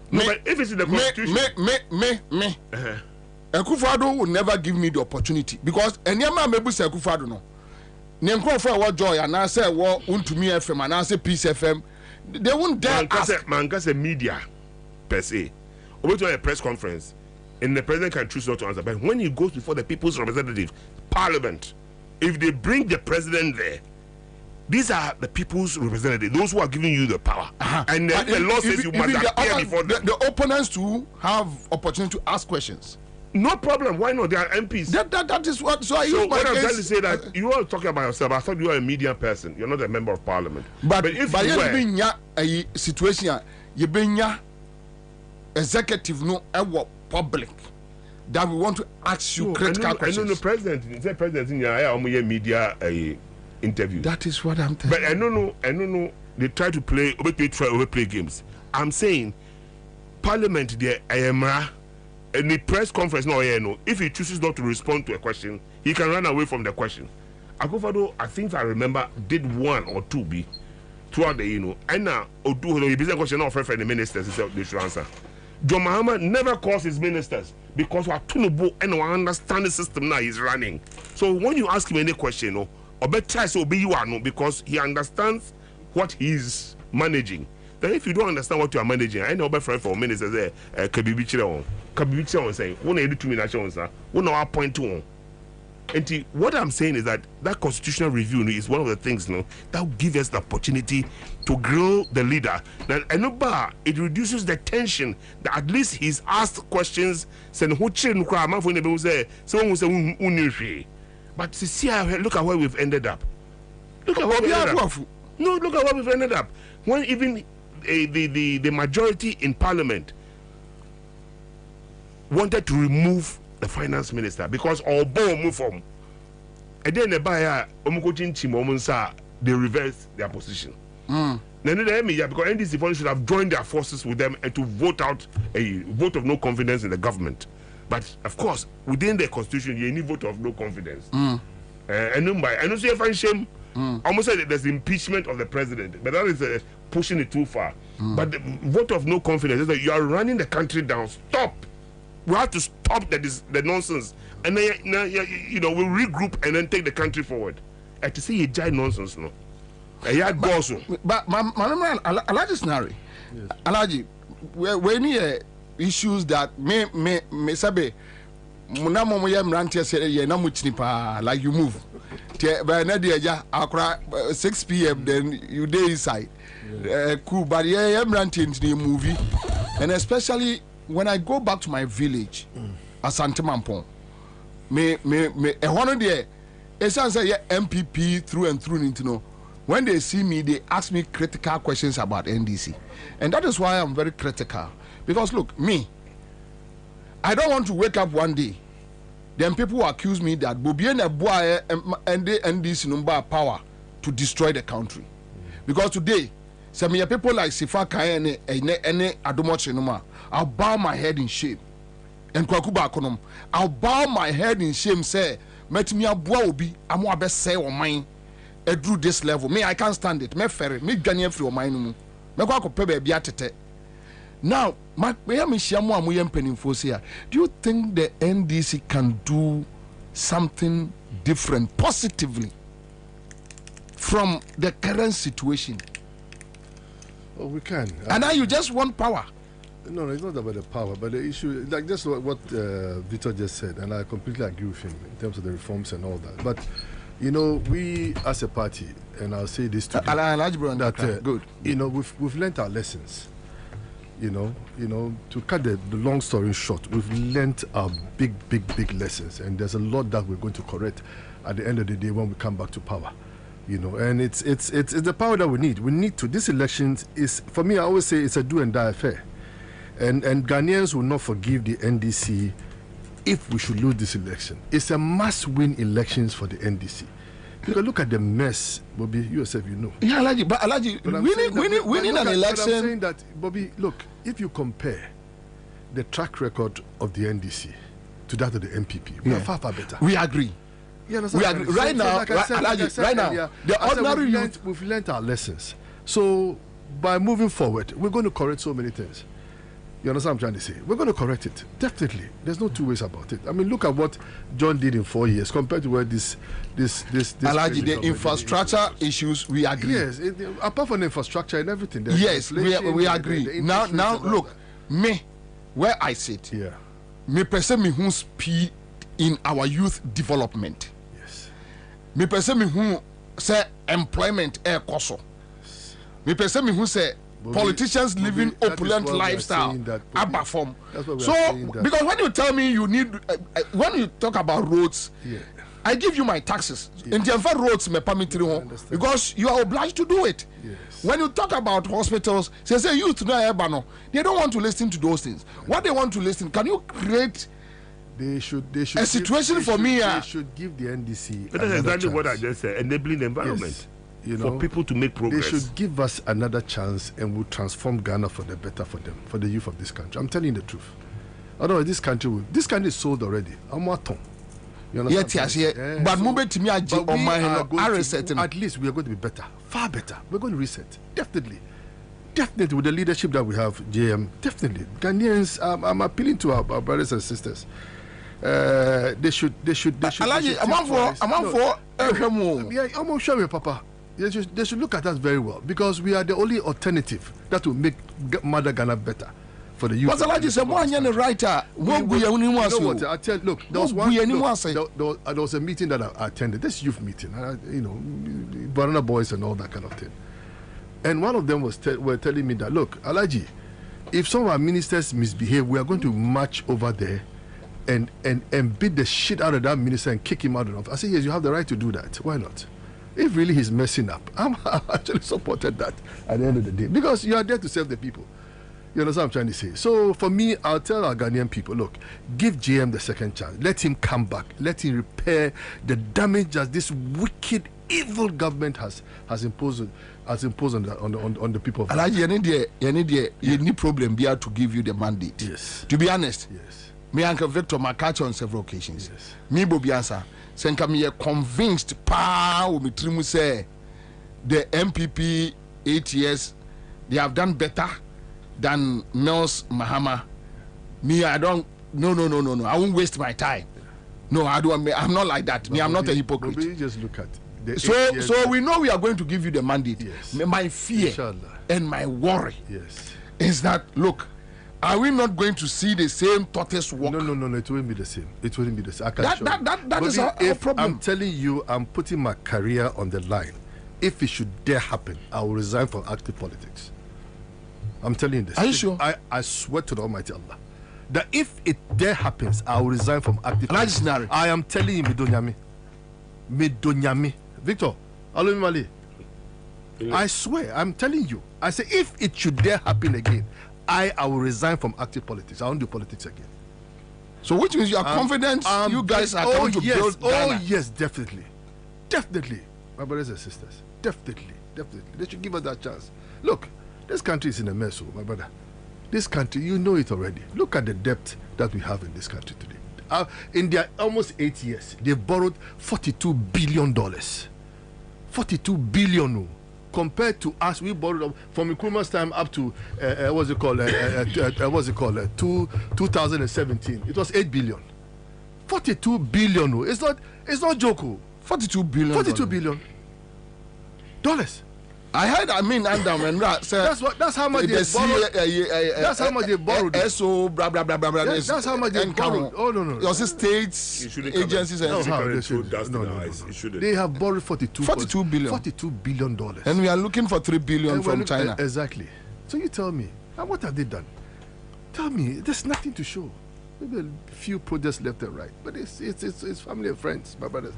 No, but if it's in the constitution, Akufo-Addo will never give me the opportunity because anyama mebu say Akufo-Addo no. Nyankofo wa joy and I say wo untumi FM and I say Peace FM, they won't dare ask. Man can say media per se. Over to a press conference, and the president can choose not to answer. But when he goes before the people's representative, Parliament, if they bring the president there, these are the people's representatives, those who are giving you the power. And the law says you must appear before them. The opponents to have opportunity to ask questions. No problem. Why not? They are MPs. That is what. So what I'm trying to say that you are talking about yourself. I thought you are a media person. You're not a member of parliament. But if you were, been a situation, you been executive no public that we want to ask you critical questions. I know the president. The president in your media interview. That is what I'm telling. But I don't know. They try to overplay games. I'm saying, Parliament there. In the press conference, if he chooses not to respond to a question, he can run away from the question. Akufo-Addo, I think I remember, did one or two be throughout the and now the business question of the ministers they should answer. John Mahama never calls his ministers because we are too and we understand the system now he's running. So when you ask him any question, or better say obey you are no because he understands what he's managing. Then if you don't understand what you are managing, I know my friend for ministers there, Kabibichi on saying, "One eighty 2 minutes, sir. One hour point 2." And what I'm saying is that constitutional review is one of the things, that will give us the opportunity to grow the leader. Now, it reduces the tension that at least he's asked questions. But see, look at where we've ended up. Look at where we've ended up. When even the majority in parliament wanted to remove the finance minister because all move from and then they reversed their position. Because NDC should have joined their forces with them and to vote out a vote of no confidence in the government. But of course, within the constitution, you need vote of no confidence. And I don't see a shame. Almost said there's impeachment of the president, but that is pushing it too far. But the vote of no confidence is that you are running the country down. Stop. We have to stop the nonsense, and then we'll regroup and then take the country forward. And to see a giant nonsense, no. But Alaji Snari, Alaji, when you issues that me sabe, like you move. By 6 p.m. then you day inside. Cool, but yeah, I'm ranting the movie, and especially when I go back to my village, Asante Mampong, one of the MPP through and through. When they see me, they ask me critical questions about NDC, and that is why I'm very critical. Because look, me, I don't want to wake up one day. Then people accuse me that Bobie and NDC number power to destroy the country. Because today, some people like Sifa Kaya and Adomoche, I'll bow my head in shame. And Kwakuba Konom, I'll bow my head in shame, say, Met me a boabi, I'm what best say on mine. At drew this level. Me, I can't stand it. Me ferry, me Ghanaian free on mine. Me Kwako Pebe Biatete. Now, do you think the NDC can do something different positively from the current situation? Oh, we can. And now you just want power. No, it's not about the power, but the issue, like just what Victor just said, and I completely agree with him in terms of the reforms and all that. But, we as a party, and I'll say this to you, that, good. We've learned our lessons. To cut the long story short, we've learnt our big lessons, and there's a lot that we're going to correct at the end of the day when we come back to power. You know, and it's the power that we need. We need to. This election is, for me, I always say it's a do and die affair, and Ghanaians will not forgive the NDC if we should lose this election. It's a must-win elections for the NDC. Because look at the mess, Bobby. You yourself, you know. Yeah, Alaji, winning an election. I'm saying that, Bobby. Look, if you compare the track record of the NDC to that of the MPP, we are far better. We agree. We agree. Right now, the ordinary youth, we've learned our lessons. So by moving forward, we're going to correct so many things. You understand what I'm trying to say? We're going to correct it. Definitely. There's no two ways about it. I mean, look at what John did in 4 years compared to where this Alaji, the infrastructure issues, we agree. Yes, apart from the infrastructure and everything. Yes, we agree. Now look, me, where I sit, me person me who speed in our youth development. Yes. Me person me who say employment air coso. Me person me who say politicians living opulent lifestyle abba form. So because when you tell me you need when you talk about roads, I give you my taxes. In the roads me permit because you are obliged to do it. Yes. When you talk about hospitals, say youth no, they don't want to listen to those things. What they want to listen, can you create They should a situation for me? They should give the NDC. That's exactly what I just said. Enabling the environment. Yes. You know, for people to make progress. They should give us another chance, and we'll transform Ghana for the better for them, for the youth of this country. I'm telling you the truth. Otherwise, this country is sold already. I'm Yes, but at least we are going to be better, far better. We're going to reset, definitely with the leadership that we have, JM. Definitely, Ghanaians. I'm appealing to our brothers and sisters. They should. I'm sure we, Papa. They should look at us very well because we are the only alternative that will make Mother Ghana better for the youth. What's Alaji say? One young writer. I tell look, there was a meeting that I attended. This youth meeting, Banana Boys and all that kind of thing. And one of them were telling me that, look, Alaji, if some of our ministers misbehave, we are going to march over there and beat the shit out of that minister and kick him out of the office. I said, yes, you have the right to do that. Why not? If really he's messing up, I actually supported that at the end of the day because you are there to serve the people. You understand what I'm trying to say? So for me, I'll tell our Ghanaian people, look, give JM the second chance. Let him come back. Let him repair the damage that this wicked, evil government has imposed on the people. Alaji, you need problem be able to give you the mandate. Yes. To be honest. Yes. Me and Victor catch on several occasions. Yes. Me Bobie Ansah. Senka me convinced me trimu say the MPP 8 years they have done better than Nels Mahama. Me, I don't. No. I won't waste my time. No, I don't. I'm not like that. Me, I'm not a hypocrite. But you just look at the so we know we are going to give you the mandate. Yes. My fear and my worry is that look. Are we not going to see the same tortoise walk? No. It won't be the same. It wouldn't be the same. That is our problem. I'm telling you, I'm putting my career on the line. If it should dare happen, I will resign from active politics. I'm telling you this. Are you sure? I swear to the Almighty Allah that if it dare happens, I will resign from active politics. I am telling you, Midonyami. Victor, Alumimali. I swear, I'm telling you. I say, if it should dare happen again, I will resign from active politics. I won't do politics again. So which means you are confident you guys are going to build Ghana? Oh yes, definitely. My brothers and sisters, definitely. They should give us that chance. Look, this country is in a mess, my brother. This country, you know it already. Look at the debt that we have in this country today. In their almost 8 years, they've borrowed $42 billion. 42 billion. Compared to us, we borrowed from Nkrumah's time up to 2017. It was 8 billion. 42 billion. It's not joke. 42 billion. 42 billion dollars. I heard. That's how much they borrowed. That's how much they borrowed. So blah blah blah blah blah. That's how much they borrowed. Oh no. Your states, agencies, and they have borrowed 42 billion dollars. And we are looking for 3 billion from China. Exactly. So you tell me, what have they done? Tell me. There's nothing to show. Maybe a few projects left and right, but it's family and friends, my brothers.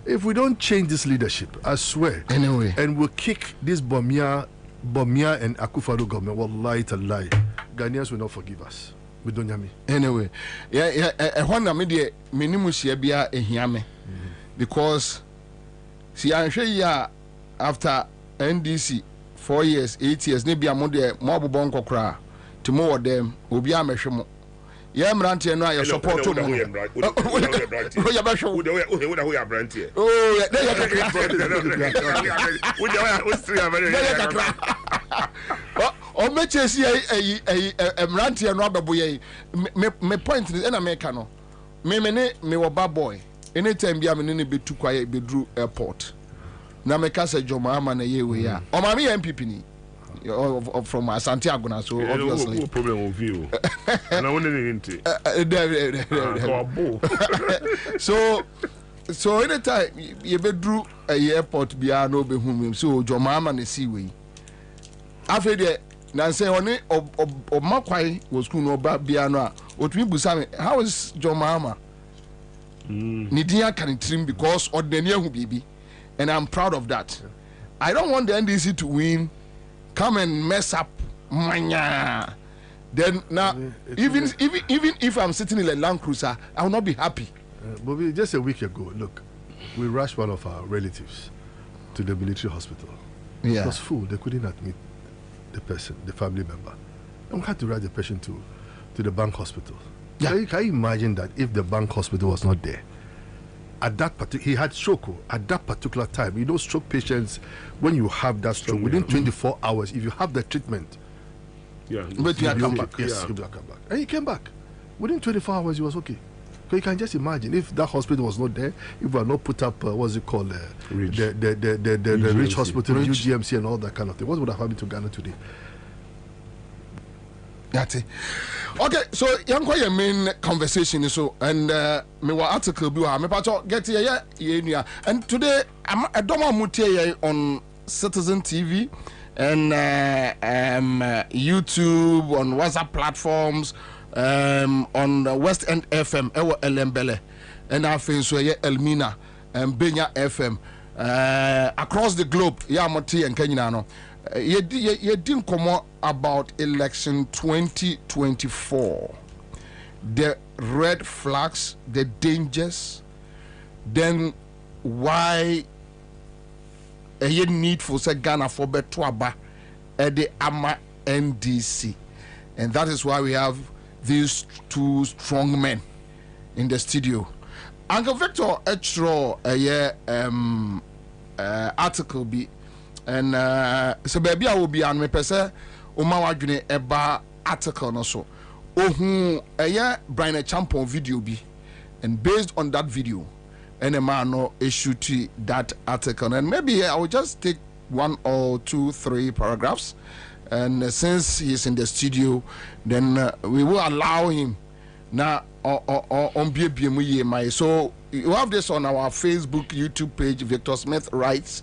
If we don't change this leadership, I swear. Anyway. And we'll kick this Bamia and Akufo-Addo government, wallahi tallahi, Ghanaians will not forgive us. We don't hear me. Anyway, when I'm there, minimum share because see, I'm sure after NDC 4 years, 8 years, maybe I'm on the mobile bonko cry to more them will be a meshmo. Yeah, Branty and I support to oh, or me chase a Branty and Robert Boye. Me point is in America. No, me wa bad boy. Anytime be am in be too quiet be Drew airport. Na me ka say Joma na ye we ya. O ma me MPP ni. From Santiago now, so obviously. No problem with you. And I want to so anytime you be drew a airport be no be home so Joma na see we. After the na say oni of makwai was school no ba bia no a otumi busa me how is Joma Nidia can trim because ordinary hu bibi and I'm proud of that. I don't want the NDC to win. Come and mess up manya. Then now even if I'm sitting in a Land Cruiser, I will not be happy. Bobie, just a week ago, look, we rushed one of our relatives to the military hospital. Yeah. It was full. They couldn't admit the person, the family member. And we had to rush the patient to the bank hospital. Yeah. Can you imagine that if the bank hospital was not there? At that particular, he had stroke. At that particular time, you know, stroke patients, when you have that stroke, within 24 hours, if you have the treatment, but you come back. Yes, you come back. And he came back. Within 24 hours, he was okay. So you can just imagine if that hospital was not there, if we had not put up, what's it called, the Rich Hospital, UGMC, and all that kind of thing, what would have happened to Ghana today? That's it. Okay, so your main conversation so and me wa article bi ha me pacho get here and today I don't want to on Citizen TV and YouTube, on WhatsApp platforms, on West End FM ewo Elembele and I think so Elmina and Benya FM across the globe ya moti and Kenya no you didn't come about election 2024, the red flags, the dangers, then why a need for say Ghana for betwaba at the AMA NDC, and that is why we have these two strong men in the studio. Uncle Victor Etro article be. And so baby I will be on me pese uma wadwene eba article no so ohun Brian Champon video bi, and based on that video and a man no issue that article, and maybe I will just take 1 or 2, 3 paragraphs, and since he's in the studio then we will allow him now on BBM. So you have this on our Facebook, YouTube page. Victor Smith writes,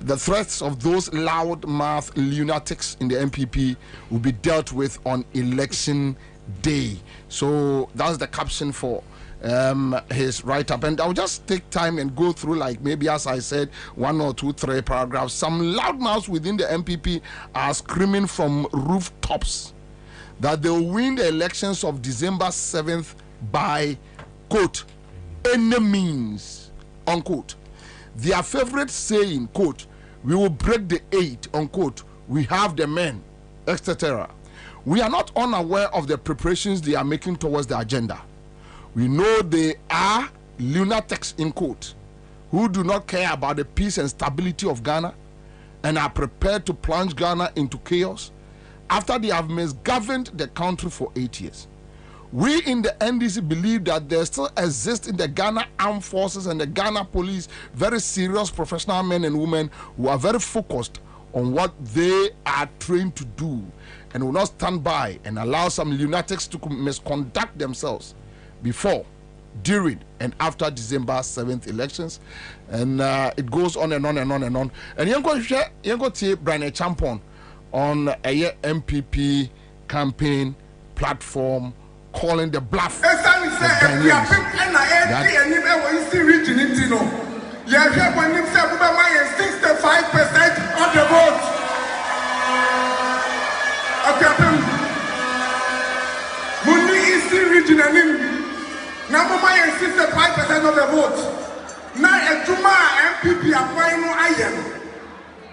the threats of those loudmouth lunatics in the MPP will be dealt with on election day. So that's the caption for his write-up. And I'll just take time and go through, like maybe as I said, 1 or 2, 3 paragraphs. Some loudmouths within the MPP are screaming from rooftops that they'll win the elections of December 7th by, quote, any means, unquote. Their favorite saying, quote, we will break the 8, unquote, we have the men, etc. We are not unaware of the preparations they are making towards the agenda. We know they are lunatics, in quote, who do not care about the peace and stability of Ghana and are prepared to plunge Ghana into chaos after they have misgoverned the country for 8 years. We in the NDC believe that there still exists in the Ghana Armed Forces and the Ghana Police very serious professional men and women who are very focused on what they are trained to do and will not stand by and allow some lunatics to misconduct themselves before, during, and after December 7th elections. And it goes on and on and on and on. And you're going to see Brian Champon on a MPP campaign platform calling the bluff. Yeah, here when you say 65% of the vote. Okay, Muni Eastern region and number 65% of the vote. Now a Juma MPP apply no iron.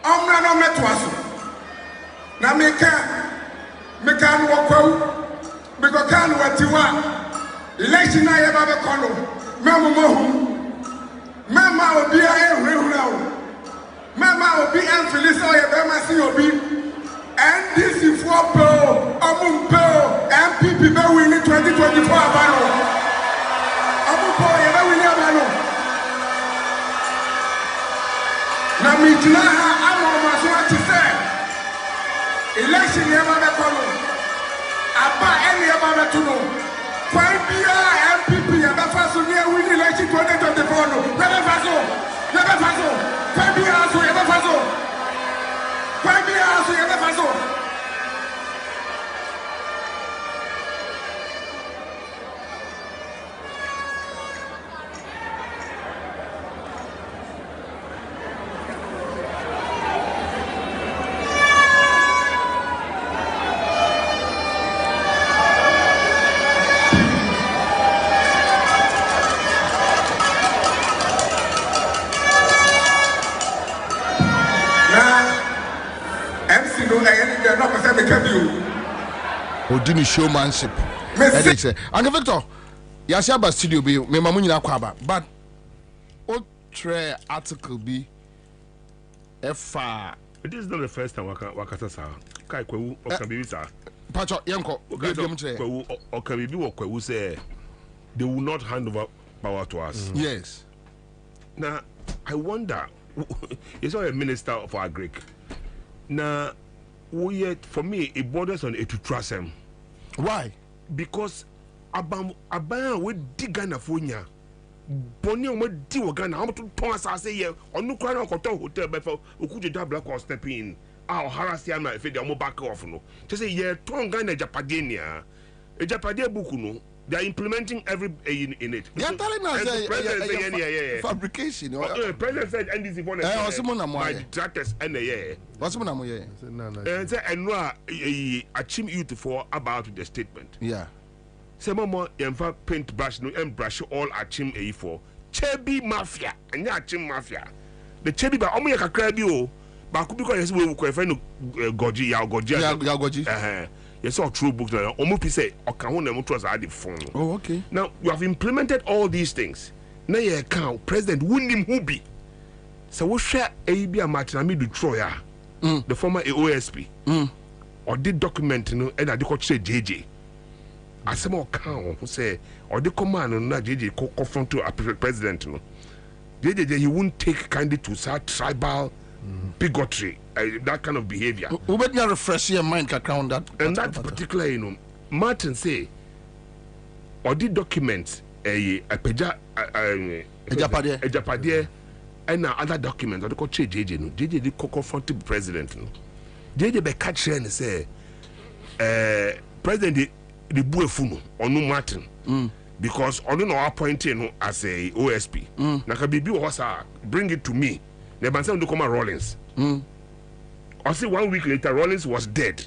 Omra no metwaso. Na meka no wakwa. Because can watiwa. Election na yeba be kono. Memo mohu. Mema obi ehurehura. Mema obi enfilisa yeba ma si obi. NDC for Pearl, MPP be winning 2024 Abano. Abupo, you be winning Abano. Na mijinaha amo maswa tise. Election yaba be kono. Aba eni yaba be tuno. Kwabena MPP yaba faso ni winning election 2024 no. Yaba faso. Kwabena so yaba faso. Kwabena so yaba faso. Odini showmanship. And Victor, Yashaba studio be me mamunyina kwaba, but o tre article be efa. It is not the first time wakata sa. Kai kwewu okabibi sa. Pacho yanko kwewu okabibi wo kwewu say they will not hand over power to us. Yes. Now I wonder, it's all a minister for agric. Now for me it borders on it to trust him. Why? Because abang we dig Ghana fonya boni o di wo Ghana am to ton asase ye onu kwa na koto hotel be fa okuje da black or step in a harass ya na if they am back off no to say ye ton Ghana Japadenia e Japade book no they are implementing every in it. They are telling us fabrication. President said NDC for my detractors and what's my and say and no achieve youth for about the statement. Yeah. Say mama yemfa paint brush no and brush all achieve a for Chebi mafia and ya achieve mafia. The Chebi ba omo yakakra bi o ba ku bi ko yes we ko friend goji ya goji. Yes, all true books. Omupi say, oh, okay. Now you have implemented all these things. Now you account President Wunim Hubi. So we share ABA Martinami Dutroya, the former OSP, or did document and I did say JJ. As some account who say, or the command on JJ confront to a president. JJ, he won't take kindly to such tribal bigotry, that kind of behavior. We better refresh your mind around that. And that particular, Martin say, or the document a Japadie and other documents or the coach JJ no JJ the confront the president no JJ be catch here and say president the buefu no Martin because no appointed no as a OSP na ka bibi was bring it to me. The man said, "Come Rollins." I see 1 week later, Rollins was dead.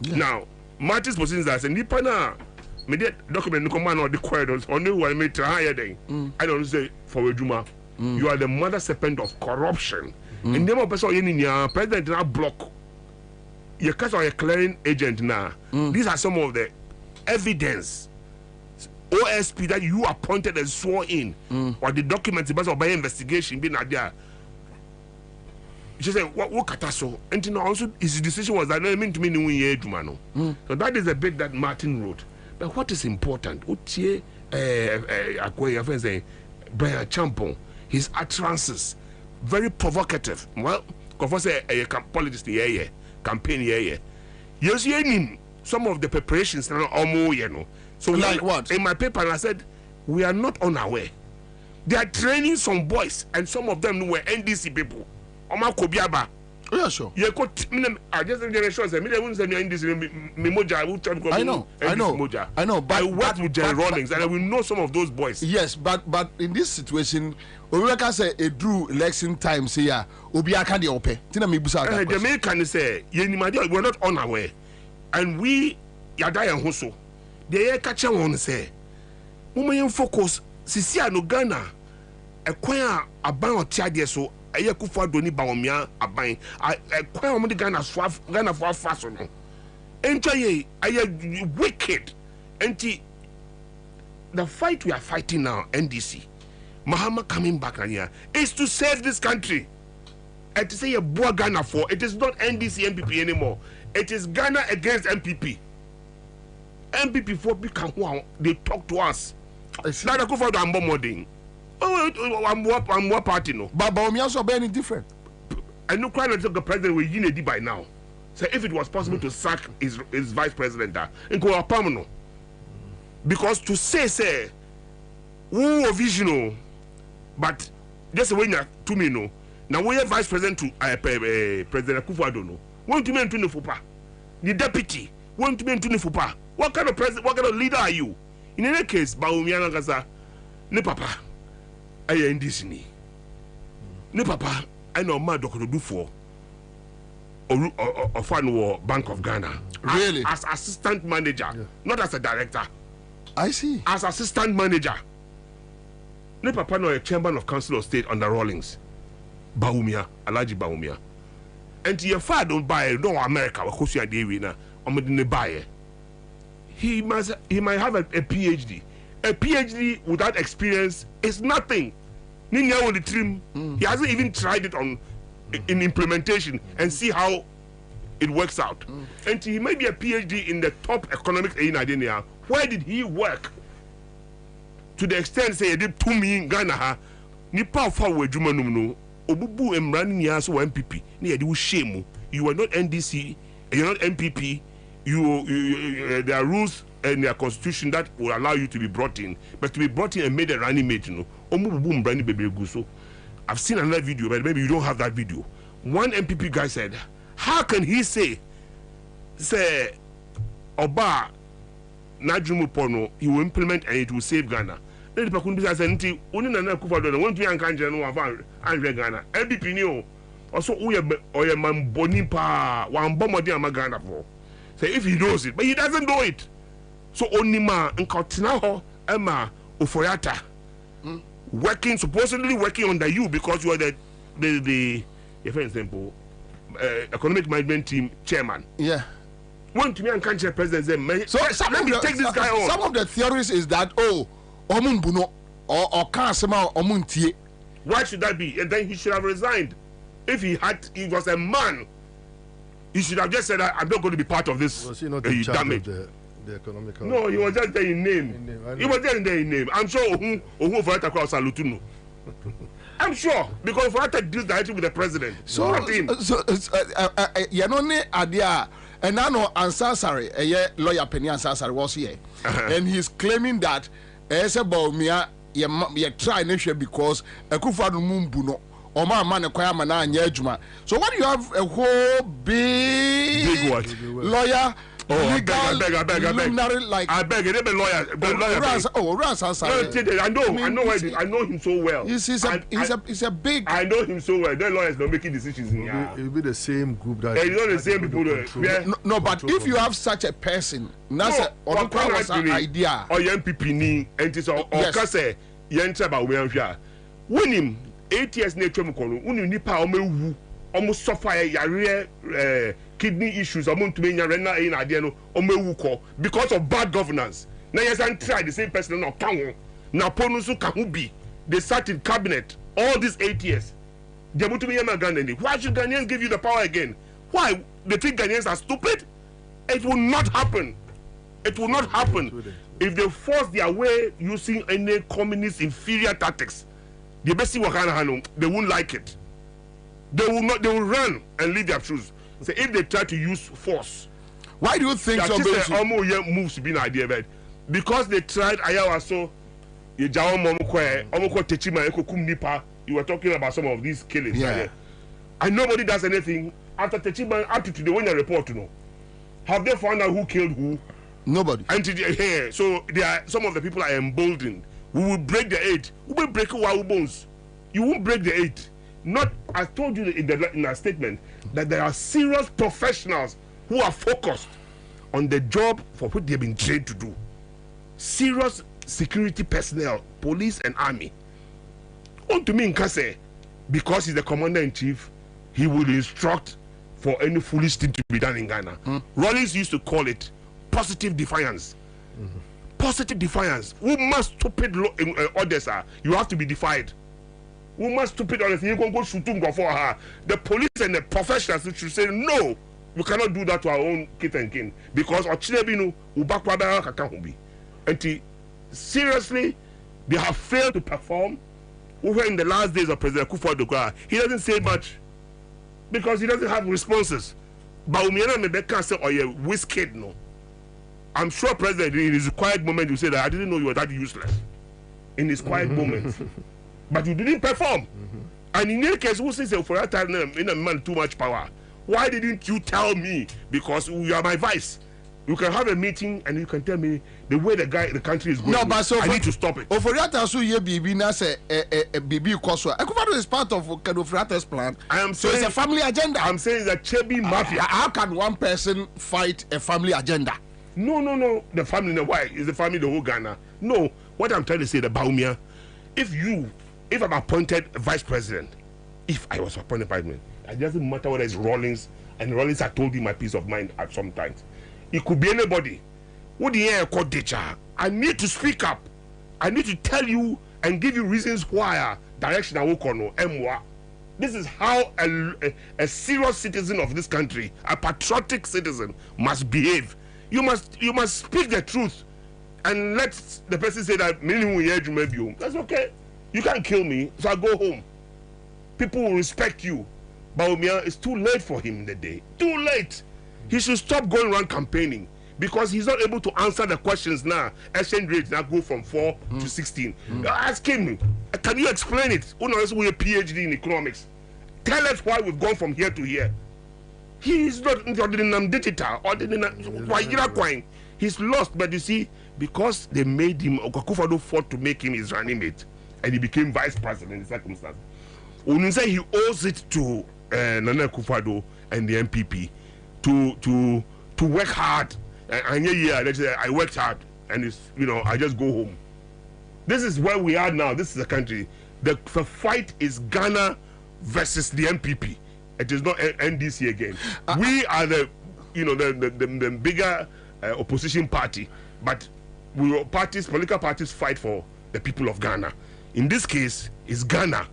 Yeah. Now, Martin's position is as a Nipana, media document, command or the corridors, only who I made to hire them. I don't say for Juma. You are the mother serpent of corruption. And name of person in your president now block. Your case or a clearing agent now. These are some of the evidence. OSP that you appointed and swore in, or the documents based on by investigation being there. She said, "What kataso?" And you know, also his decision was that I mean to me no year Jumano. So that is a bit that Martin wrote. But what is important? Utie Akwe friend saying Brian Champon, his utterances very provocative. Well, because say a politics campaign yes, some of the preparations are almost So like what? In my paper, I said we are not unaware. They are training some boys, and some of them were NDC people. Oma Kobiaba. Oh, yeah, sure. I just generation say me won't say me in this moja. I know. But I worked with Jerry Rawlings, and I will know some of those boys. Yes, but in this situation, we can say a drew election time. Say yeah, obi aka de ope. Tina me busa that. The American say we're not unaware, and we yada yan hoso. The catch one say, women focus. Sisi ano Ghana, ekwan aban otiade so. Eye kufa doni bawomia aban kwan omo de Ghana for afaso no enjoy aye wicked enti the fight we are fighting now NDC Mahama coming back here is to save this country and to say a boy Ghana for it is not NDC MPP anymore, it is Ghana against MPP for become they talk to us now the kufa do ambo moding. I'm what party no. But we also be any different. I know quite a lot of the president will unity by now. So if it was possible to sack his vice president, and go up no. Because to say, who visional, but just when you to me no. Now we are vice president to President Akufo-Addo no. Want to mean to Fupa. The deputy want to mean to Fupa. What kind of president? What kind of leader are you? In any case, Bawumia Gaza, ne papa. Aye NDC ni papa I know ma dokoro do for or Bank of Ghana really as assistant manager, not as a director. I see. As assistant manager. Ne papa no a chairman of council of state under Rawlings. Bawumia, Alhaji Bawumia. And your father don't buy no America wa kosu ade we na omede buy. He might have a PhD. A PhD without experience is nothing. He hasn't even tried it in implementation and see how it works out. And he may be a PhD in the top economics in Nigeria. Where did he work? To the extent say he did 2 million Ghana. Nipa fa we juma no obubu emran nia so MPP. Ni yedi wo shame. You are not NDC, you are not MPP. There are rules and their constitution that will allow you to be brought in, but to be brought in and made a running mate, so I've seen another video, but maybe you don't have that video. One MPP guy said, how can he say Oba Najumu Pono, he will implement and it will save Ghana? Then the Pakun said, only Nana Kufa don't want to be unconscious and Ghana. MPP knew also Oya Man Bonipa, one bomber Ghana for. Say if he knows it, but he doesn't know it. So only ma Nkotinaho Emma Ufoyata supposedly working under you because you are the for example economic management team chairman. Yeah. Want to me and country president say, let me take this guy on. Some of the theories is that Omunbuno or Kansema Omuntie. Why should that be? And then he should have resigned. If he was a man, he should have just said, I'm not going to be part of this. Was he not in charge of the economic? No, he was just there in name. He was there in name. I'm sure Ohu for that cross Salutuno. I'm sure because for that deals directly with the president. So you know idea. And now no Ansah a lawyer Penny Ansah was here, and he's claiming that as about me, you try nature because a Akufo-Addo mumbuno. Or my man acquire man and so when you have a whole big what? Lawyer, I beg. Like I beg, a lawyer. I know him so well. He's a big. I know him so well. The lawyers don't making decisions. It'll be the same group that. It's not the same people. No, but if you have such a person, that's an idea. Or MPP ni, and it's or kase yenche ba we win him 8 years nature mkono unu nipa omewu almost suffer yare kidney issues among to me na in ade no omewu ko because of bad governance. Now yes and try the same person no kan na ponu so kan bi they sat in cabinet all these 8 years. They want to be Ghanaian. Why should Ghanaians give you the power again? Why? They think Ghanaians are stupid? It will not happen. It will not happen. If they force their way using any communist inferior tactics, they won't like it. They will not. They will run and leave their shoes. So if they try to use force, why do you think so? Moves to be an idea, because they tried. You were talking about some of these killings. Yeah. and nobody does anything. After Techiman, up to today, when you report, to know, have they found out who killed who? Nobody. And here, so there are some of the people are emboldened. We will break the 8. We will break our bones. You won't break the 8. Not, I told you in our statement that there are serious professionals who are focused on the job for which they've been trained to do. Serious security personnel, police and army. On to me, Nkase, because he's the commander-in-chief, he will instruct for any foolish thing to be done in Ghana. Rawlings used to call it positive defiance. Positive defiance. Woman stupid orders are. You have to be defied. Woman stupid orders. You can go shooting go for her. The police and the professionals should say no. We cannot do that to our own kith and kin because Ochilebinu Ubakwabara Kakambi. And seriously, they have failed to perform. Over in the last days of President Kufuor, he doesn't say much because he doesn't have responses. But Umiana Mebeka said, "Oh yeah, whisked no." I'm sure President in his quiet moment you say that I didn't know you were that useless. In his quiet moments, but you didn't perform. And in any case, who says for that time in a man too much power? Why didn't you tell me? Because you are my vice. You can have a meeting and you can tell me the way the country is going. No, but so I need to stop it. Oforiata so ye bibi na say bibi Koswa. Ekufado is part of Oforiata's plan. I am saying so it's a family agenda. I'm saying that Chebi Mafia. How can one person fight a family agenda? No. The family, no, why? Is the family the whole Ghana? No. What I'm trying to say, the Baumia, if I'm appointed vice president, if I was appointed vice president, it doesn't matter whether it's Rawlings, and Rawlings, I told you my peace of mind at some times. It could be anybody. What the air called Decha? I need to speak up. I need to tell you and give you reasons why direction I will no MWA. This is how a serious citizen of this country, a patriotic citizen, must behave. You must speak the truth and let the person say that maybe that's okay. You can't kill me, so I go home. People will respect you. But it's too late for him in the day. Too late. He should stop going around campaigning because he's not able to answer the questions now. Exchange rate now go from 4 to 16. Ask him, can you explain it? We're a PhD in economics. Tell us why we've gone from here to here. He is not digital or he's lost, but you see, because they made him, Okakufado fought to make him his running mate, and he became vice president in the circumstance. When say he owes it to Nana Akufo-Addo and the MPP to work hard, and I worked hard, and it's, I just go home. This is where we are now. This is the country. The fight is Ghana versus the MPP. It is not NDC again. We are the bigger opposition party, but political parties fight for the people of Ghana. In this case, it's Ghana,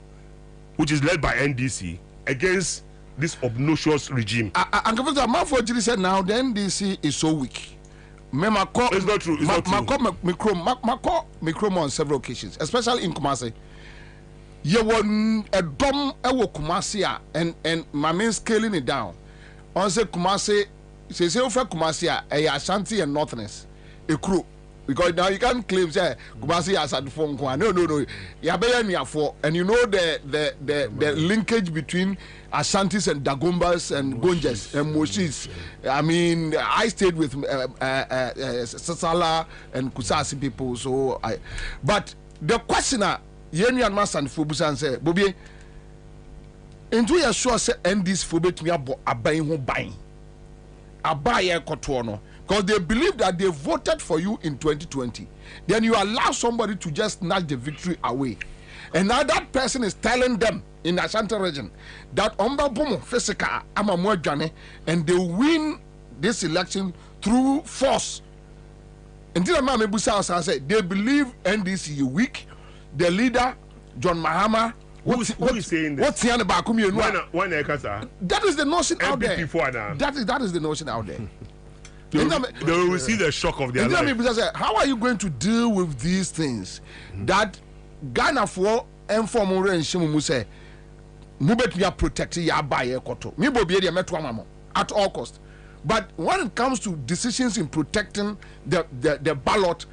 which is led by NDC, against this obnoxious regime. And Professor Mafojiri said now the NDC is so weak. It's not true. It's not true. Mikromo on several occasions, especially in Kumasi. You want a dom ewo Kumasi and my men scaling it down. On say Kumasi, say for Kumasi a Ashanti and Northerners, a crew. Because now you can't claim say Kumasi has had phone. No. And you know the linkage between Ashantis and Dagombas and Gonjas and Moshis. I mean, I stayed with Sasala and Kusasi people. But the questioner, Yeni and Masan Fubusan say, Bobie, into your sure say end this Fubet me abaying who buying. Abaye Kotuono. Because they believe that they voted for you in 2020. Then you allow somebody to just snatch the victory away. And now that person is telling them in the Ashanti region that Omba Bomo Fesika Amamwa Jane, and they win this election through force. And Mame Busa said they believe NDC is weak. The leader, John Mahama, who is saying this? What's the Bakumi? That is the notion out there. That is the notion out there. They will receive the shock of their life. How are you going to deal with these things that Ghana for informal and Shimu say Mubet ya protect ya buy koto. Me Bobie de metwa mamo at all cost. But when it comes to decisions in protecting the ballot,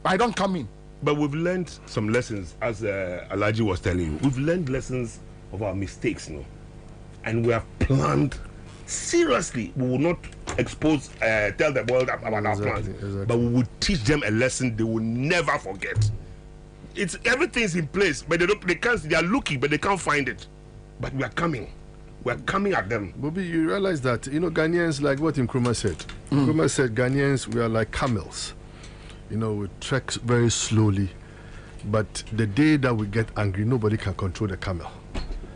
I don't come in. But we've learned some lessons, as Alaji was telling you. We've learned lessons of our mistakes, and we have planned seriously. We will not expose, tell the world about our plans, but we will teach them a lesson they will never forget. Everything's in place, but they are looking, but they can't find it. But we are coming. We're coming at them. Bobby, you realize that, Ghanaians, like what Nkrumah said. Nkrumah said, Ghanaians, we are like camels. We trek very slowly. But the day that we get angry, nobody can control the camel.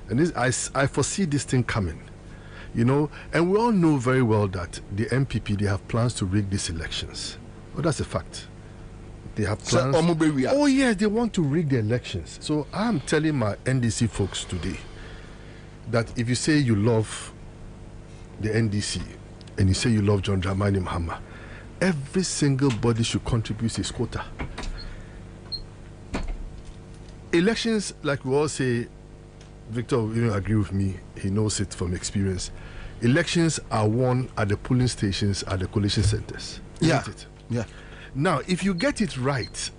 And I foresee this thing coming. And we all know very well that the MPP, they have plans to rig these elections. Well, that's a fact. They have plans. Oh, yes, they want to rig the elections. So I'm telling my NDC folks today that if you say you love the NDC and you say you love John Dramani Mahama, every single body should contribute his quota. Elections, like we all say, Victor, agree with me, he knows it from experience. Elections are won at the polling stations, at the collation centers. Yeah. Isn't it? Yeah. Now, if you get it right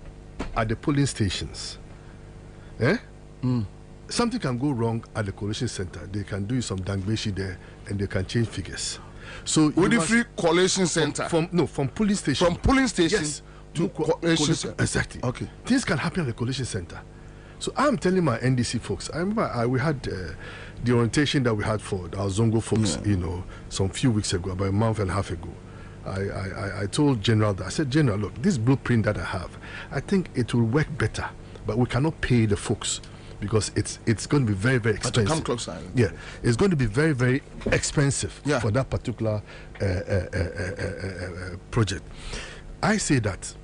at the polling stations, something can go wrong at the collation center. They can do some dangbeshi there and they can change figures. So with the free collation center from polling station. From polling stations to collation center. Exactly. Okay. Things can happen at the collation center. So I'm telling my NDC folks. I remember we had the orientation that we had for our Zongo folks, some few weeks ago, about a month and a half ago. I told General that I said, General, look, this blueprint that I have, I think it will work better, but we cannot pay the folks because it's going to be very, very expensive. Come closer. Yeah, it's going to be very, very expensive for that particular project. I say that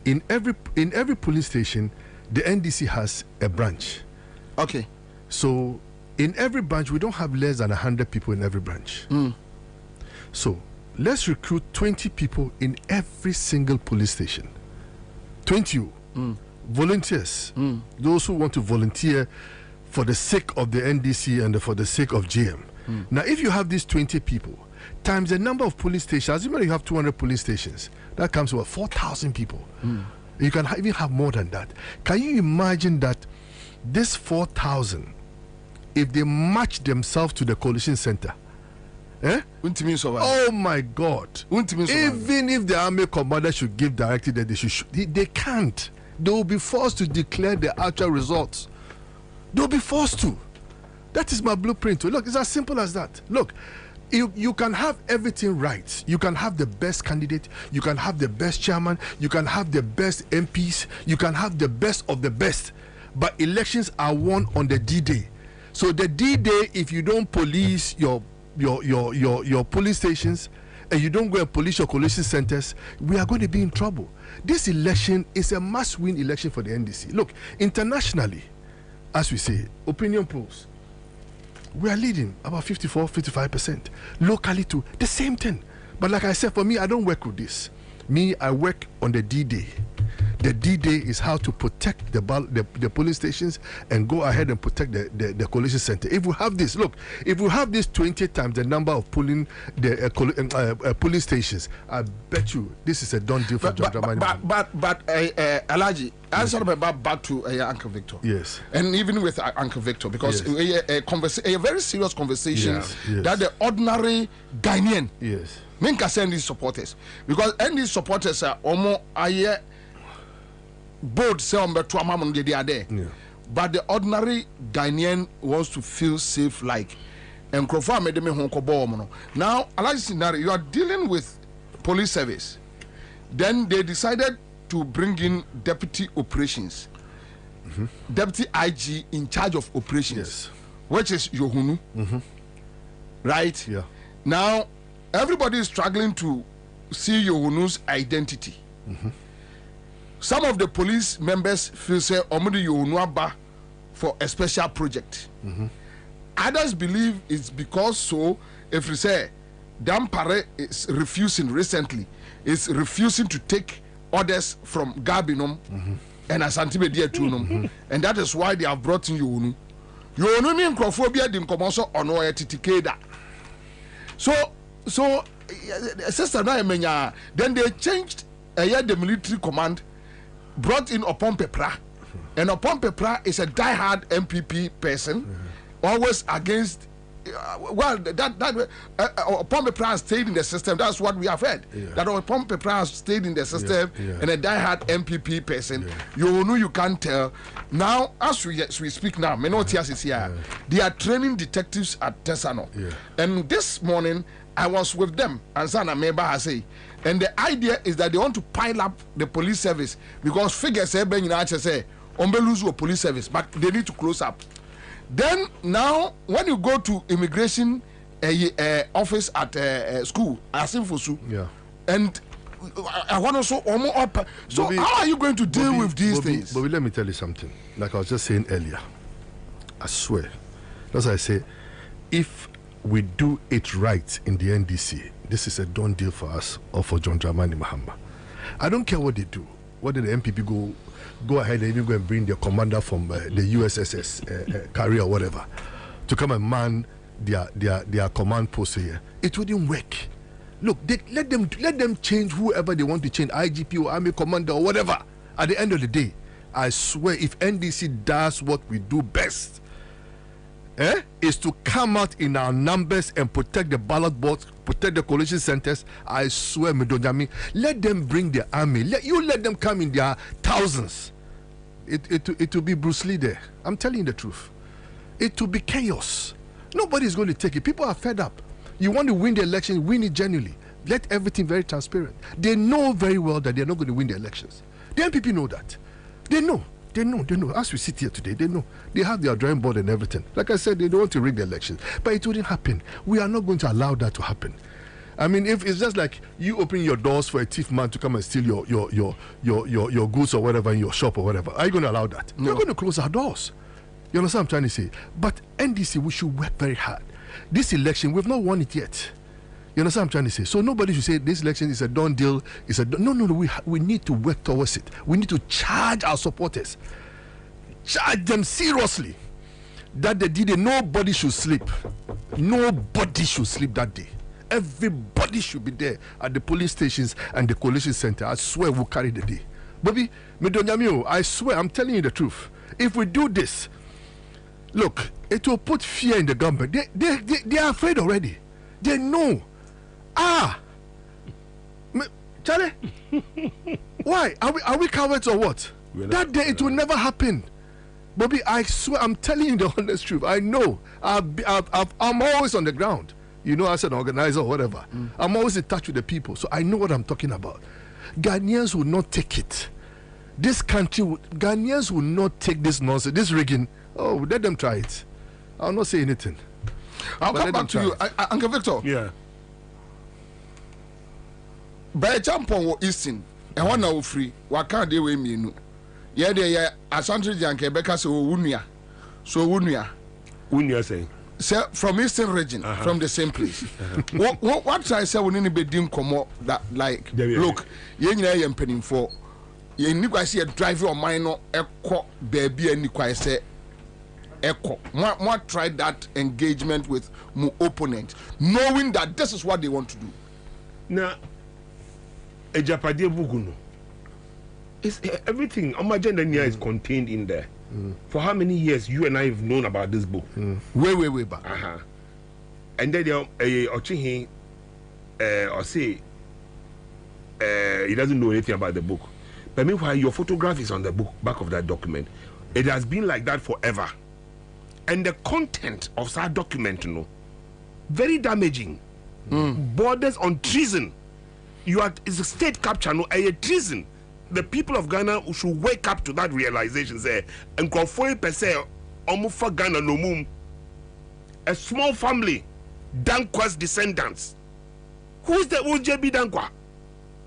in every police station, the NDC has a branch. Okay. So in every branch, we don't have less than 100 people in every branch. So let's recruit 20 people in every single police station. 20 volunteers. Those who want to volunteer for the sake of the NDC and for the sake of GM. Now, if you have these 20 people, times the number of police stations, assuming you have 200 police stations, that comes to 4,000 people. You can even have more than that. Can you imagine that this 4,000, if they match themselves to the coalition center, oh my God! Even if the army commander should give directive that they can't. They will be forced to declare the actual results. They'll be forced to. That is my blueprint. Look, it's as simple as that. Look, you can have everything right. You can have the best candidate. You can have the best chairman. You can have the best MPs. You can have the best of the best. But elections are won on the D-Day. So the D-Day, if you don't police your police stations and you don't go and police your coalition centers, we are going to be in trouble. This election is a must-win election for the NDC. Look, internationally, as we say, opinion polls, we are leading about 54-55%. Locally too, the same thing. But like I said, for me, I don't work with this. Me, I work on the D-Day. The D-Day is how to protect the polling stations and go ahead and protect the coalition center. If we have this, look, if we have this 20 times the number of polling polling stations, I bet you this is a done deal for John Dramani. But Alaji, answer back to Uncle Victor. Yes. And even with Uncle Victor, because a very serious conversation that the ordinary Ghanaian can send these supporters, because these supporters are almost both say on the they are there. But the ordinary Ghanaian wants to feel safe, like and now, Alaji scenario, you are dealing with police service. Then they decided to bring in deputy operations, deputy IG in charge of operations, which is Yohunu, right? Yeah. Now, everybody is struggling to see Yohunu's identity. Some of the police members feel say Omudi Yohunu for a special project. Others believe it's because so if you say Dampare is refusing recently, is refusing to take orders from Gabinum and Asantime Dia Tunum, and that is why they have brought in Yohunu. Yohunu in Crophobia dim Comoso on Oya Titikeda. So sister Naimenya, then they changed the military command, brought in Opon Pepra, and Opon Pepra is a die-hard MPP person, always against well, Pompe Pras stayed in the system. That's what we have heard. Yeah. That Pompe Pras stayed in the system, and a diehard MPP person. You know, you can't tell. Now, as we speak now, Menotias is here. They are training detectives at Tesano. And this morning, I was with them, Ansah and Meba Hase. And the idea is that they want to pile up the police service because figures say, lose police service, but they need to close up. Then now, when you go to immigration office at school, Asimfosu, and I want to show up. So Bobie, how are you going to deal with these things? Bobie, let me tell you something. Like I was just saying earlier, I swear, that's why I say, if we do it right in the NDC, this is a done deal for us or for John Dramani Mahama. I don't care what they do. Whether the MPP go ahead and even go and bring their commander from the USSS carrier or whatever to come and man their command post here, it wouldn't work. Look, let them change whoever they want to change, IGP or army commander or whatever. At the end of the day, I swear, if NDC does what we do best, is to come out in our numbers and protect the ballot box, protect the coalition centers, I swear, Medonyami, let them bring their army. Let them come in their thousands. It will be Bruce Lee there. I'm telling you the truth. It will be chaos. Nobody is going to take it. People are fed up. You want to win the election, win it genuinely. Let everything very transparent. They know very well that they're not going to win the elections. The NPP know that. They know. As we sit here today, they know. They have their drawing board and everything. Like I said, they don't want to rig the elections. But it wouldn't happen. We are not going to allow that to happen. I mean, if it's just like you opening your doors for a thief man to come and steal your goods or whatever in your shop or whatever, are you going to allow that? No. We're going to close our doors. You understand what I'm trying to say? But NDC, we should work very hard. This election, we've not won it yet. You understand what I'm trying to say? So nobody should say this election is a done deal. No. We need to work towards it. We need to charge our supporters. Charge them seriously. That the day nobody should sleep. Nobody should sleep that day. Everybody should be there at the police stations and the coalition center. I swear we'll carry the day. Bobie, Medonyami, I swear, I'm telling you the truth. If we do this, look, it will put fear in the government. They are afraid already. They know. Charlie, why? Are we cowards or what? That day it will never happen. Bobie, I swear, I'm telling you the honest truth. I know. I'm always on the ground. You know, as an organizer or whatever. I'm always in touch with the people. So I know what I'm talking about. Ghanaians will not take it. This country, Ghanaians will not take this nonsense, this rigging. Oh, let them try it. I'll not say anything. I'll come back to you. Uncle Victor. Yeah. By Champon or Easton, and one now free. What can't they weigh me? Yeah, they are a Santry Janke Becca, so Unia. So Unia saying. Sir, from Eastern region, from the same place. What I say when anybody didn't come up that like, look, you ain't penning for. You need to see a driver or minor echo baby and you say echo. What try that engagement with my opponent, knowing that this is what they want to do. Now, a Japadi Buguno. It's everything. On my agenda is contained in there. For how many years you and I have known about this book? Way back. And then Ochihi or say he doesn't know anything about the book. But meanwhile, your photograph is on the book, back of that document. It has been like that forever. And the content of that document, you know, very damaging. Borders on treason. It's a state capture, no, a treason. The people of Ghana should wake up to that realization. Say, and per se, Omufa Ghana no mum. A small family, Dankwa's descendants. Who's the OJB Dankwa?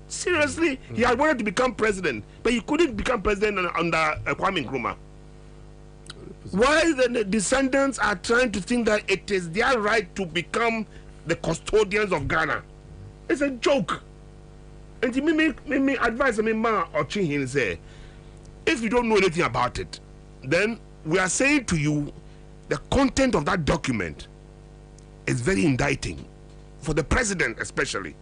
Seriously, he had wanted to become president, but he couldn't become president under Kwame Nkrumah. Why the descendants are trying to think that it is their right to become the custodians of Ghana? It's a joke. And me advise me ma or Chihin say, if you don't know anything about it, then we are saying to you, the content of that document is very indicting for the president, especially.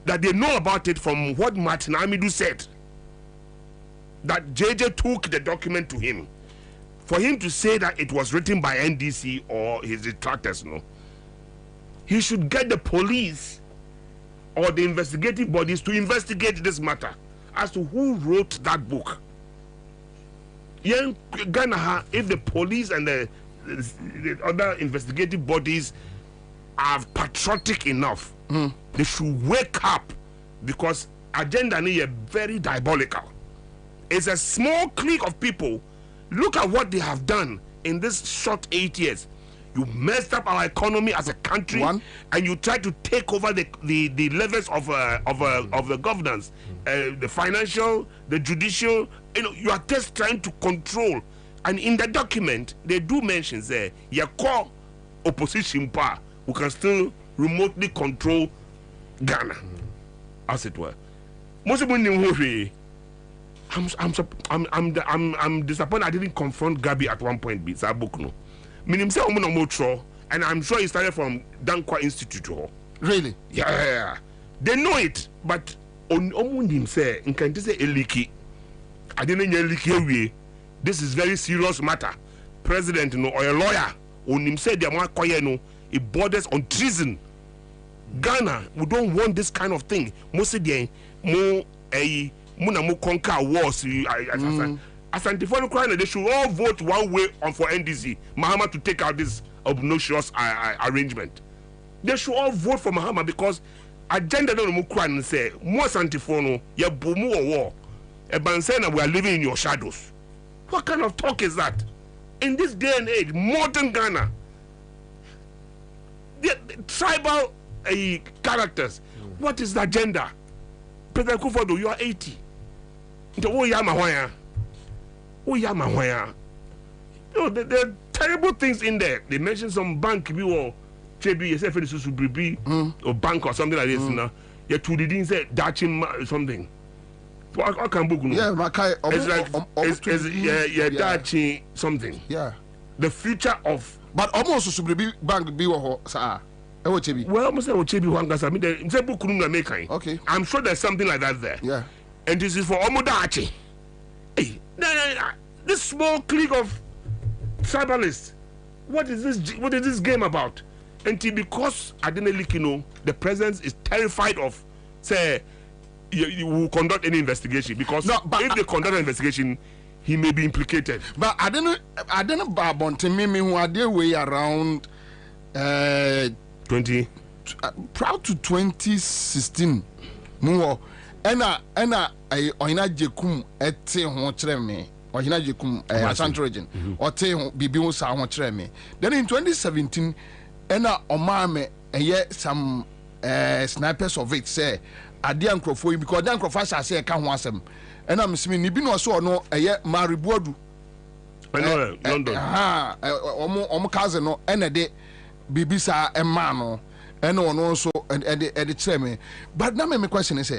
That they know about it from what Martin Amidu said. That JJ took the document to him. for him to say that it was written by NDC or his detractors, no, he should get the police or the investigative bodies to investigate this matter as to who wrote that book. Ghana, if the police and the other investigative bodies are patriotic enough, they should wake up, because agenda is very diabolical. It's a small clique of people. Look at what they have done in this short 8 years. You messed up our economy as a country, and you try to take over the levels of the governance, the financial, the judicial. You are just trying to control. And in the document, they do mention there, your core opposition power who can still remotely control Ghana, as it were. Most of them, I'm disappointed I didn't confront Gabi at one point. And I'm sure it started from Dankwa Institute. Really? Yeah. They know it, but on him say, in can say eliki. I didn't know eliki. This is very serious matter. President no or a lawyer on him say no, it borders on treason. Ghana, we don't want this kind of thing. Most of them mo conquer wars. As anti-foreign crime, they should all vote one way on for NDC Mahama to take out this obnoxious arrangement. They should all vote for Mahama, because agenda don't mo crime say most anti-foreign ya bomu or war. Ebansena, we are living in your shadows. What kind of talk is that? In this day and age, modern Ghana, the tribal characters. What is the agenda? President Kufuor, you are 80. There are terrible things in there. They mentioned some bank or or bank or something like this. You didn't say Dachim something. What can book? Yeah, it's like Dachi something. Yeah. The future of. But almost should be bank be or sir. Well, almost okay. I'm sure there's something like that there. Yeah. And this is for Omodachi. Hey, this small clique of tribalists. What is this game about? And because Adeneli, the president is terrified of, say, you will conduct any investigation, because if they conduct an investigation, he may be implicated. But I don't know who are their way around 20 proud to 2016 more ena oyina jekum ete ho kire me oyina jekum Ashanti region ote ho bibi ho sa ho kire me. Then in 2017 ena omame some snipers of it say ade ankrofo because ade ankrofo say ka ho asem ena msimi ni bi no so no maribuadu London omo cousin no ena de bibisa emma no and no so and the me. But now my question is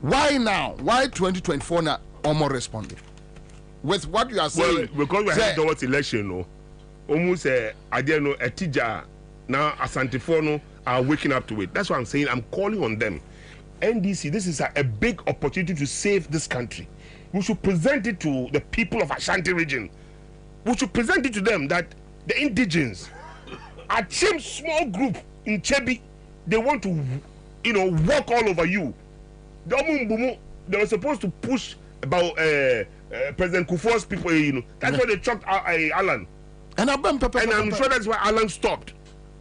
why now? Why 2024 now almost responding with what you are saying? Well, because we are heading towards election, no. Almost I don't know a teacher now Asantefono are waking up to it. That's what I'm saying. I'm calling on them. NDC, this is a big opportunity to save this country. We should present it to the people of Ashanti region. We should present it to them that the indigenes, a small group in Chebi, they want to, walk all over you. They were supposed to push about President Kufuor's people, That's why they chucked Alan. And I'm sure that's why Alan stopped.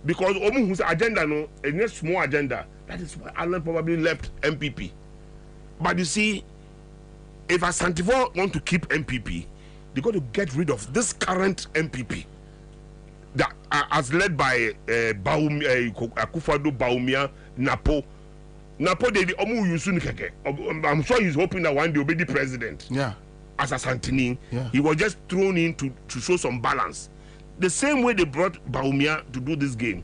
Because Omu's agenda, a small agenda. That is why Alan probably left MPP. But you see, if Asantefour want to keep MPP, they got to get rid of this current MPP that as led by Akufo-Addo, Bawumia, Napo. I'm sure he's hoping that one day he'll be the president. Yeah. As a Santini. Yeah. He was just thrown in to show some balance. The same way they brought Bawumia to do this game.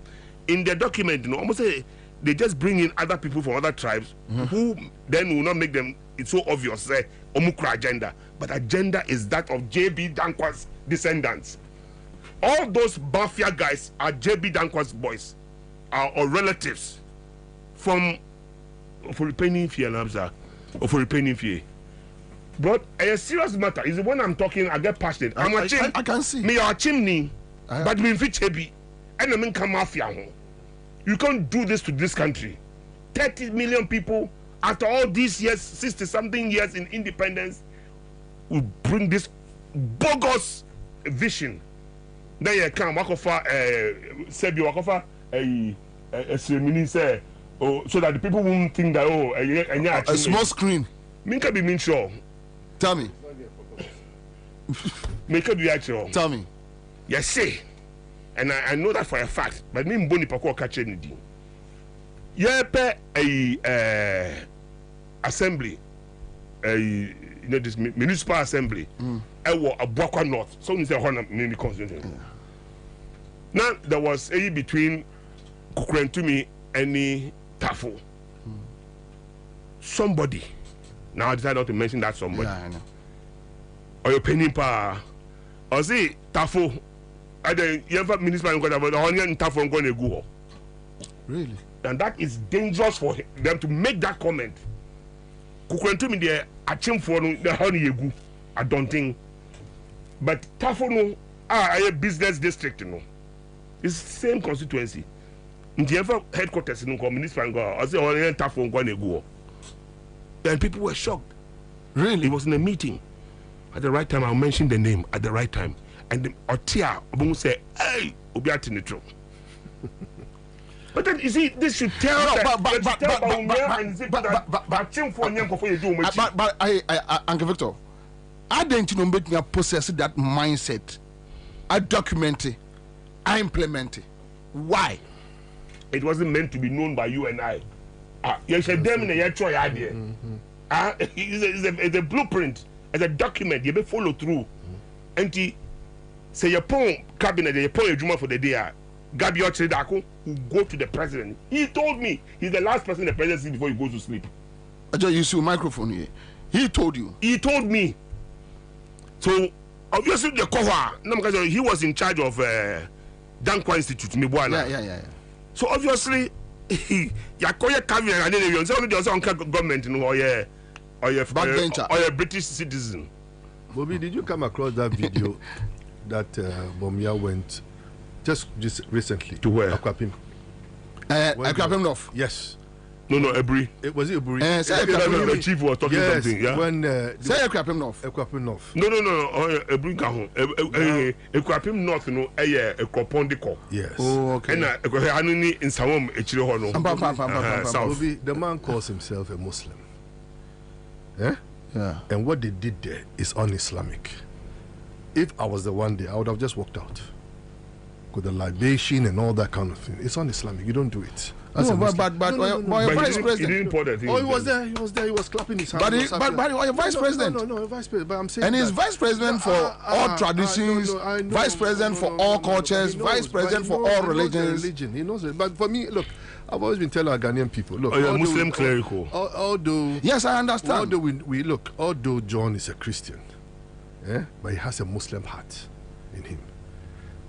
In their document, almost say they just bring in other people from other tribes who then will not make them it's so obvious, Omukra agenda. But agenda is that of J.B. Dankwa's descendants. All those Bafia guys are J.B. Dankwa's boys or relatives from Ofuripeni Fie Namsa, Ofuripeni Fie. But a serious matter is when I'm talking, I get passionate. I can see. Me a chimney, but me fit heavy. And I mean come mafia. You can't do this to this country. 30 million people after all these years, 60-something years in independence, will bring this bogus vision. Then you can walk off Sebi walk off a ceremony say, oh, so that the people won't think that a small screen. Minka be mean sure. Tell me. Make it be actual. Tell me. Yes, say. And I know that for a fact. But me mboni pako catch anything. Yepe a assembly, you know, this municipal assembly. I was a Bwakwa North. So you say honor me constituency. Now there was a between Kukurentumi and Tafo. Somebody. Now I decided not to mention that somebody. Yeah, I know. Or your penny pa. Or say Tafo. I the young municipal about the onion Tafo going to go. Really? And that is dangerous for them to make that comment. Kukurentumi there achim for the honey yegu. I don't think. But Tafo no a business district no. It's same constituency. In the headquarters in the municipal go. I say onion Tafo going to go. And people were shocked. Really? It was in a meeting. At the right time, I'll mention the name at the right time. And the Otia Obumu said, hey, Obiati Nitro. But then, you see, this should tell but Uncle Victor, I didn't know me possess that mindset. I document it. I implement it. Why? It wasn't meant to be known by you and I. You should them in a try idea. It's a blueprint, it's a document. You be follow through. And say your poem cabinet, your poem Juma for the day. Gabi Ochedako will go to the president. He told me he's the last person in the presidency before he goes to sleep. I just use your microphone here. He told you. He told me. So obviously the Kohwa, he was in charge of Dankwa Institute. Yeah. So obviously. Yakoya cabinet and then you say only government or backbencher or a British citizen. Bobby, did you come across that video that Bomia went just recently to where? Akwapim. Akwapim North. Yes. No, Ebri. It was Ebri. The chief was talking something. Yeah. When say Akwapim North. Akwapim North. No. Ebri Kahun. Ekwapim North no a Kopondiko. Yes. Oh, okay. And Hanuni in Sawom Echiro Hono. Bobby, the man calls himself a Muslim. Yeah. And what they did there is un-Islamic. If I was the one there, I would have just walked out. With the libation and all that kind of thing. It's un-Islamic. You don't do it. No, but vice president. He didn't pour that thing. Oh, he was there. He was clapping his hands. But your vice president. No, vice president. But I'm saying. And he's vice president for all traditions, vice president for all cultures, vice president for all religions. He knows it. But for me, look, I've always been telling our Ghanaian people, look. You're a Muslim clerical. Although. Yes, I understand. Although we look, although John is a Christian, but he has a Muslim heart in him,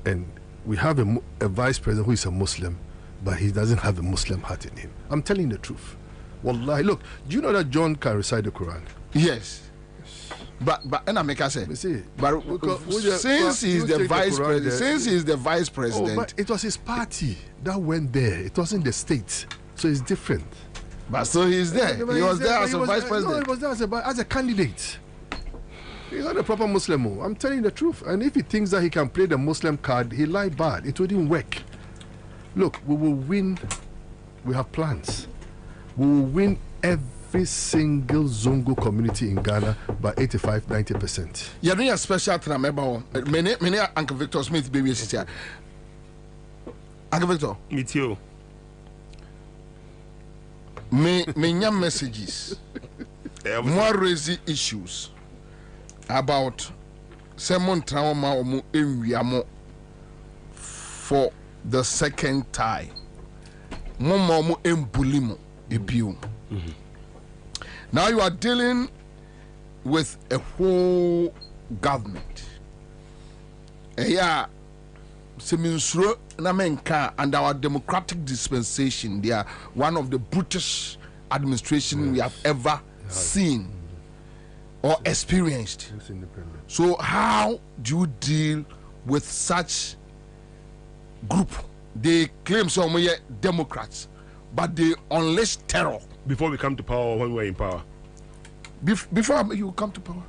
and we have a vice president who is a Muslim, but he doesn't have a Muslim heart in him. I'm telling you the truth. Wallahi, look, do you know that John can recite the Quran? Yes. But and I make I say, but since he's the vice president, but it was his party that went there. It wasn't the state, so it's different. But so he's there. He was there as a vice president. No, he was there as a candidate. He's not a proper Muslim. I'm telling you the truth. And if he thinks that he can play the Muslim card, he lied bad. It wouldn't work. Look, we will win. We have plans. We will win every single Zongo community in Ghana by 85-90%. You're doing a special thing. Many Uncle Victor Smith baby is here. Uncle Victor. Me too. Many messages. More raising issues about Simon Trauma for the second time. Now you are dealing with a whole government. Yeah, and our democratic dispensation, they are one of the brutish administration we have ever seen. or experienced. So how do you deal with such group? They claim some are Democrats, but they unleash terror. Before we come to power, when we're in power. Before you come to power.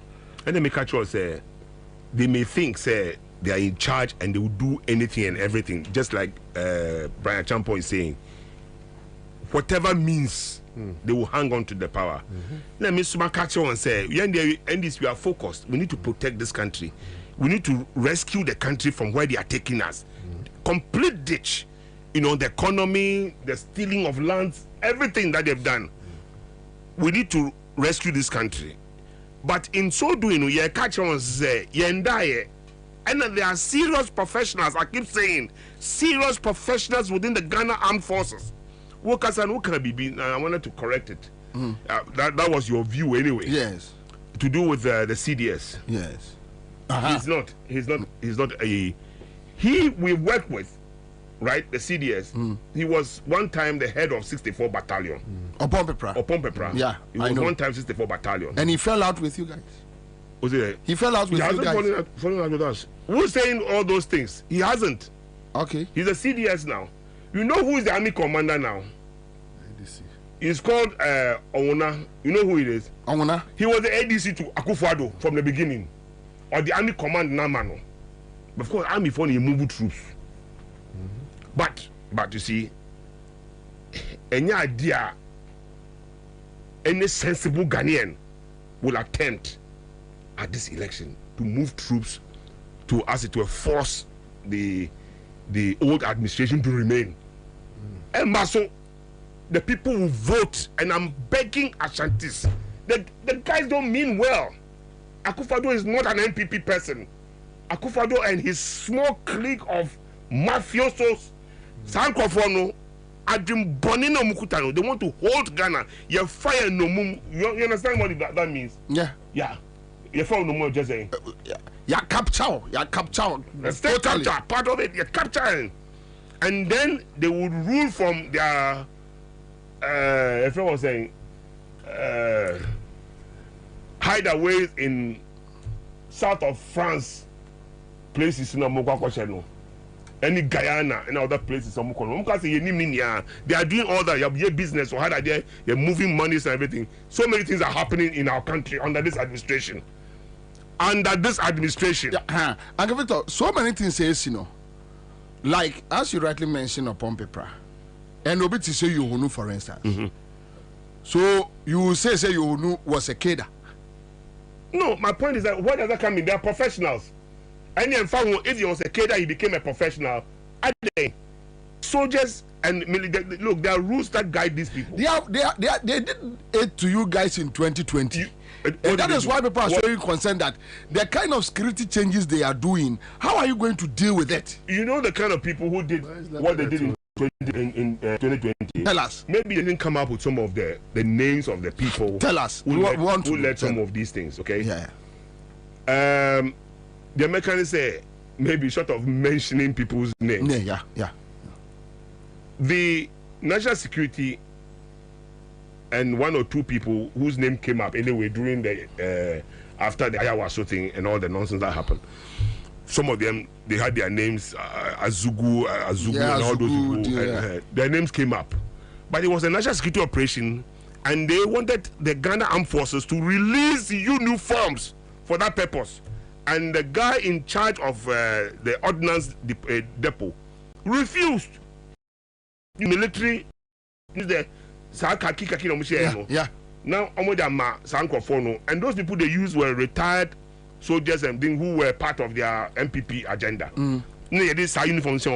And then make a choice, they may think, say, they are in charge and they will do anything and everything, just like Brian Champo is saying. Whatever means, they will hang on to the power. Let me catch on and say, we are focused. We need to protect this country. We need to rescue the country from where they are taking us. Complete ditch, the economy, the stealing of lands, everything that they've done. We need to rescue this country. But in so doing, you catch on say, and there are serious professionals, I keep saying, serious professionals within the Ghana Armed Forces. Workers and who can be, I wanted to correct it. That was your view anyway. Yes. To do with the CDS. Yes. He's not a, we work with, right, the CDS. He was one time the head of 64 Battalion. Opompepra. Yeah, he was one time 64 Battalion. And he fell out with you guys. Was it? He fell out with you guys. Falling out with us. Who's saying all those things? He hasn't. Okay. He's a CDS now. You know who is the army commander now? ADC. He's called Owona. You know who it is? Owona. He was the ADC to Akufo-Addo from the beginning, or the army command Namano. Of course, army for the mobile troops. But you see, any idea, any sensible Ghanaian will attempt at this election to move troops to, as it were, force the old administration to remain. And so the people will vote, and I'm begging Ashantis. The guys don't mean well. Akufo-Addo is not an NPP person. Akufo-Addo and his small clique of mafiosos, Sankofono, Adrim Bonino Mukutano, they want to hold Ghana. You fire no mum. You understand what that means? Yeah. Yeah. You fire no more, just saying. You capture. Totally. Capture. Part of it, you capture. And then they would rule from their, if I was saying, hideaways in south of France, places in Amokwakwacheno, any Guyana and other places. They are doing all that. You have business or how that you're moving monies and everything. So many things are happening in our country under this administration. Under this administration. Yeah, and Victor, so many things says, like as you rightly mentioned upon paper, and Obiti say you know, for instance. So you say you know was a kid. No, my point is that where does that come in? They are professionals. And if he was a kid, he became a professional. Are they soldiers and military? Look, there are rules that guide these people. They did it to you guys in 2020. And that is why people are showing concern that the kind of security changes they are doing, how are you going to deal with it? You know the kind of people who did what they did in 2020. Tell us. Maybe they didn't come up with some of the names of the people. Tell us. Who led some of these things, okay? Yeah. The Americans say maybe short of mentioning people's names. Yeah. The national security and one or two people whose name came up anyway during the after the ayahuasca thing and all the nonsense that happened. Some of them, they had their names, Azugu, and all those people. And, their names came up. But it was a national security operation, and they wanted the Ghana Armed Forces to release uniforms for that purpose. And the guy in charge of the ordnance depot refused. The military, yeah. Now, and those people they used were retired soldiers and things who were part of their MPP agenda.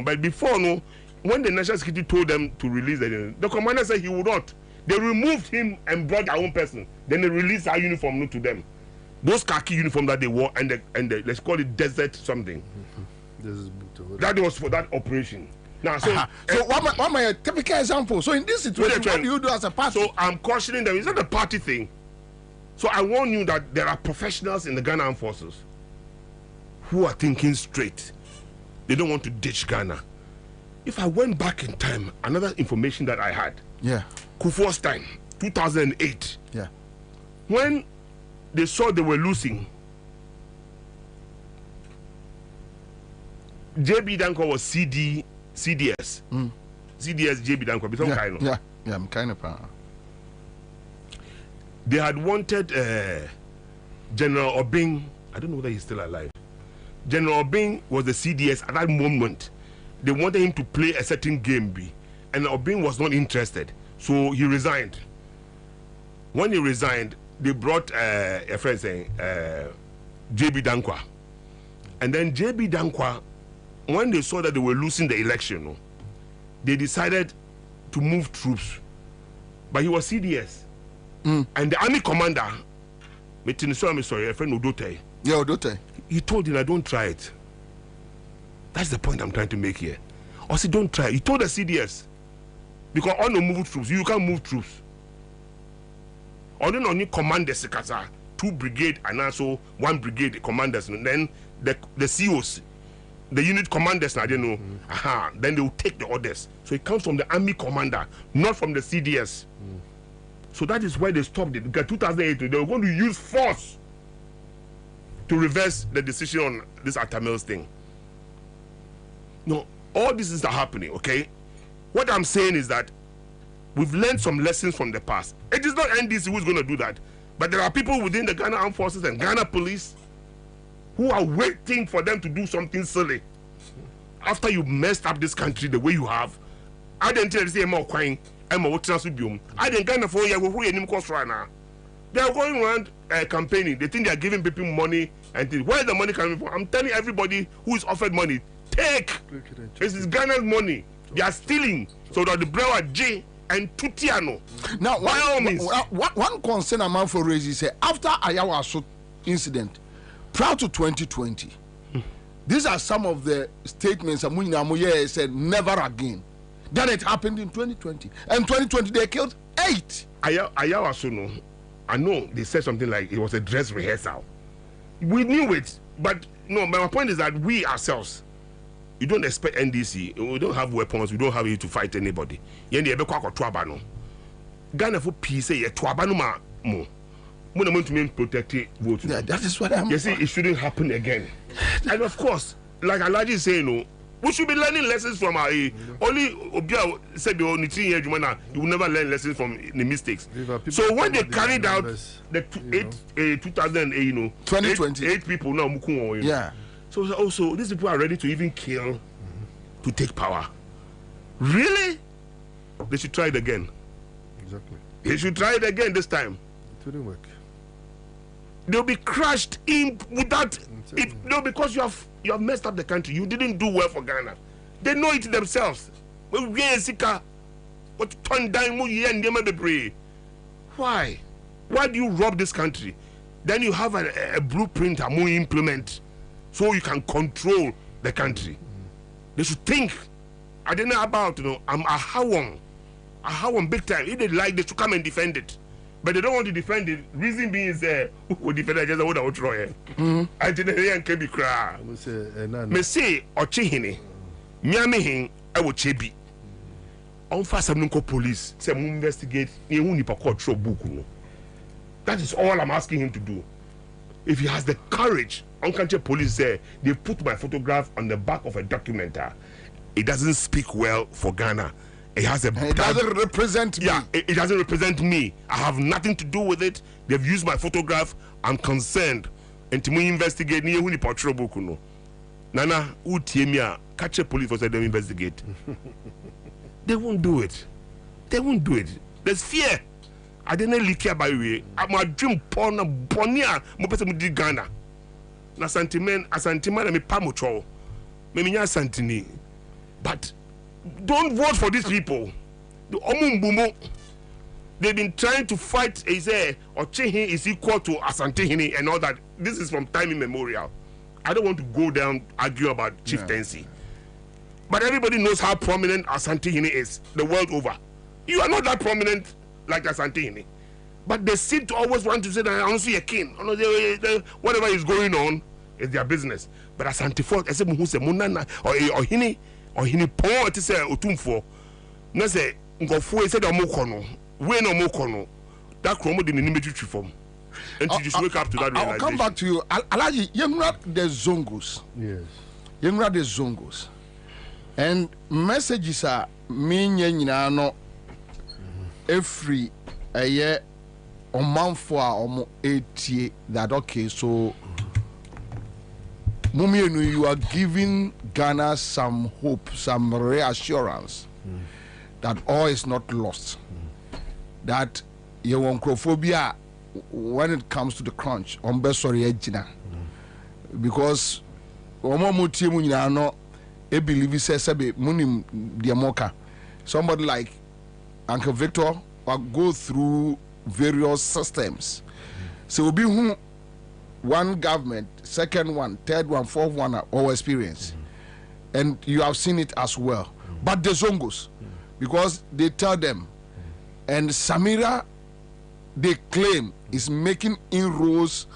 But before, when the national security told them to release the commander said he would not. They removed him and brought their own person. Then they released our uniform to them. Those khaki uniform that they wore and the let's call it desert something. That was for that operation. Now, so one my typical example. So in this situation, what do you do as a party? So I'm cautioning them. It's not a party thing. So I warn you that there are professionals in the Ghana Armed Forces who are thinking straight. They don't want to ditch Ghana. If I went back in time, another information that I had. Yeah. Kufuor's time, 2008. Yeah. When they saw they were losing. JB Danko was CDS. CDS JB Danko. Yeah, I'm kind of. They had wanted General Obing. I don't know whether he's still alive. General Obing was the CDS at that moment. They wanted him to play a certain game, and Obing was not interested, so he resigned. When he resigned, they brought a friend saying JB Dankwa, and then JB Dankwa, when they saw that they were losing the election, they decided to move troops, but he was CDS, and the army commander, a friend Odote. Yeah, Odote. He told him, "I don't try it." That's the point I'm trying to make here. Or say, don't try. He told the CDS, because on the move troops, you can't move troops. Only command the Sekasa, 2 brigade and also 1 brigade commanders, and then the COs, the unit commanders, I don't know. Then they will take the orders. So it comes from the army commander, not from the CDS. So that is why they stopped it. Because 2008, they were going to use force to reverse the decision on this Atamils thing. No, all this is happening, okay? What I'm saying is that we've learned some lessons from the past. It is not NDC who's going to do that. But there are people within the Ghana Armed Forces and Ghana Police who are waiting for them to do something silly. After you messed up this country the way you have, I didn't tell you to say, I didn't kind of for you. They are going around campaigning. They think they are giving people money. And where is the money coming from? I'm telling everybody who is offered money, take. This is Ghana's money. They are stealing. So that the Brewer J and Tutiano. Now, one concern I'm out for raising is after Ayawaso incident, prior to 2020, these are some of the statements Amunyamuye said never again. Then it happened in 2020. And 2020 they killed 8. Ayawaso no. I know they said something like it was a dress rehearsal. We knew it, but no, my point is that we ourselves, you don't expect NDC, we don't have weapons, we don't have it to fight anybody. Ghana for peace, protect vote. Yeah, that is what I'm. You see, it shouldn't happen again. And of course, like Alaji is saying, we should be learning lessons from our only Obia said the only 3 years you will never learn lessons from the mistakes. So when they carried out the 2008, 2020, 8 people now, yeah. So also these people are ready to even kill to take power. Really? They should try it again. Exactly. They should try it again this time. It wouldn't work. They'll be crushed in without it. No, because you have messed up the country. You didn't do well for Ghana. They know it themselves. Why? Why do you rob this country? Then you have a blueprint and more implement so you can control the country. They should think. I don't know about, I'm a Hawam big time. If they like, they should come and defend it. But they don't want to defend it. Reason being is who defend it just what I would try. I didn't can be cry. Me say Ochihini, Miamihin, I will chebi. On fast some police say investigate. That is all I'm asking him to do. If he has the courage, on country police say they put my photograph on the back of a document. It doesn't speak well for Ghana. It doesn't represent me. Yeah, it doesn't represent me. I have nothing to do with it. They've used my photograph. I'm concerned. And to me investigate ni who ni portray boku no. Nana who tiemia catch a police for say them investigate. They won't do it. They won't do it. There's fear. I didn't really care by way. I'm a dream porn bonia mo pese mo di Ghana. Na sentiment na me pamocho. Me nya santini. But don't vote for these people. The Omumbumo, they've been trying to fight. He say Ochihin is equal to Asantehini and all that. This is from time immemorial. I don't want to go down argue about chieftaincy, but everybody knows how prominent Asantehini is the world over. You are not that prominent like Asantehini, but they seem to always want to say that I don't see a king. Whatever is going on is their business. But Asantefo, I say who say Munana or Hini. Or he pon to say otumfo na say ngofo e say da mokono we no mokono that kromo de ni metwitwi fom And you just wake up to that realization. I'll come back to you. Alaji, you're not the Zongos. Yes. You're not the Zongos. And messages are meaning no every a year or month for almost 8 years that okay, so Mummy, you are giving Ghana some hope, some reassurance that all is not lost. That you want microphobia when it comes to the crunch on sorry ejina. Because I believe says munim diamoka. Somebody like Uncle Victor will go through various systems. So will be who one government, second one, third one, fourth one all experience. And you have seen it as well. But the Zongos, because they tell them, and Samira, they claim is making inroads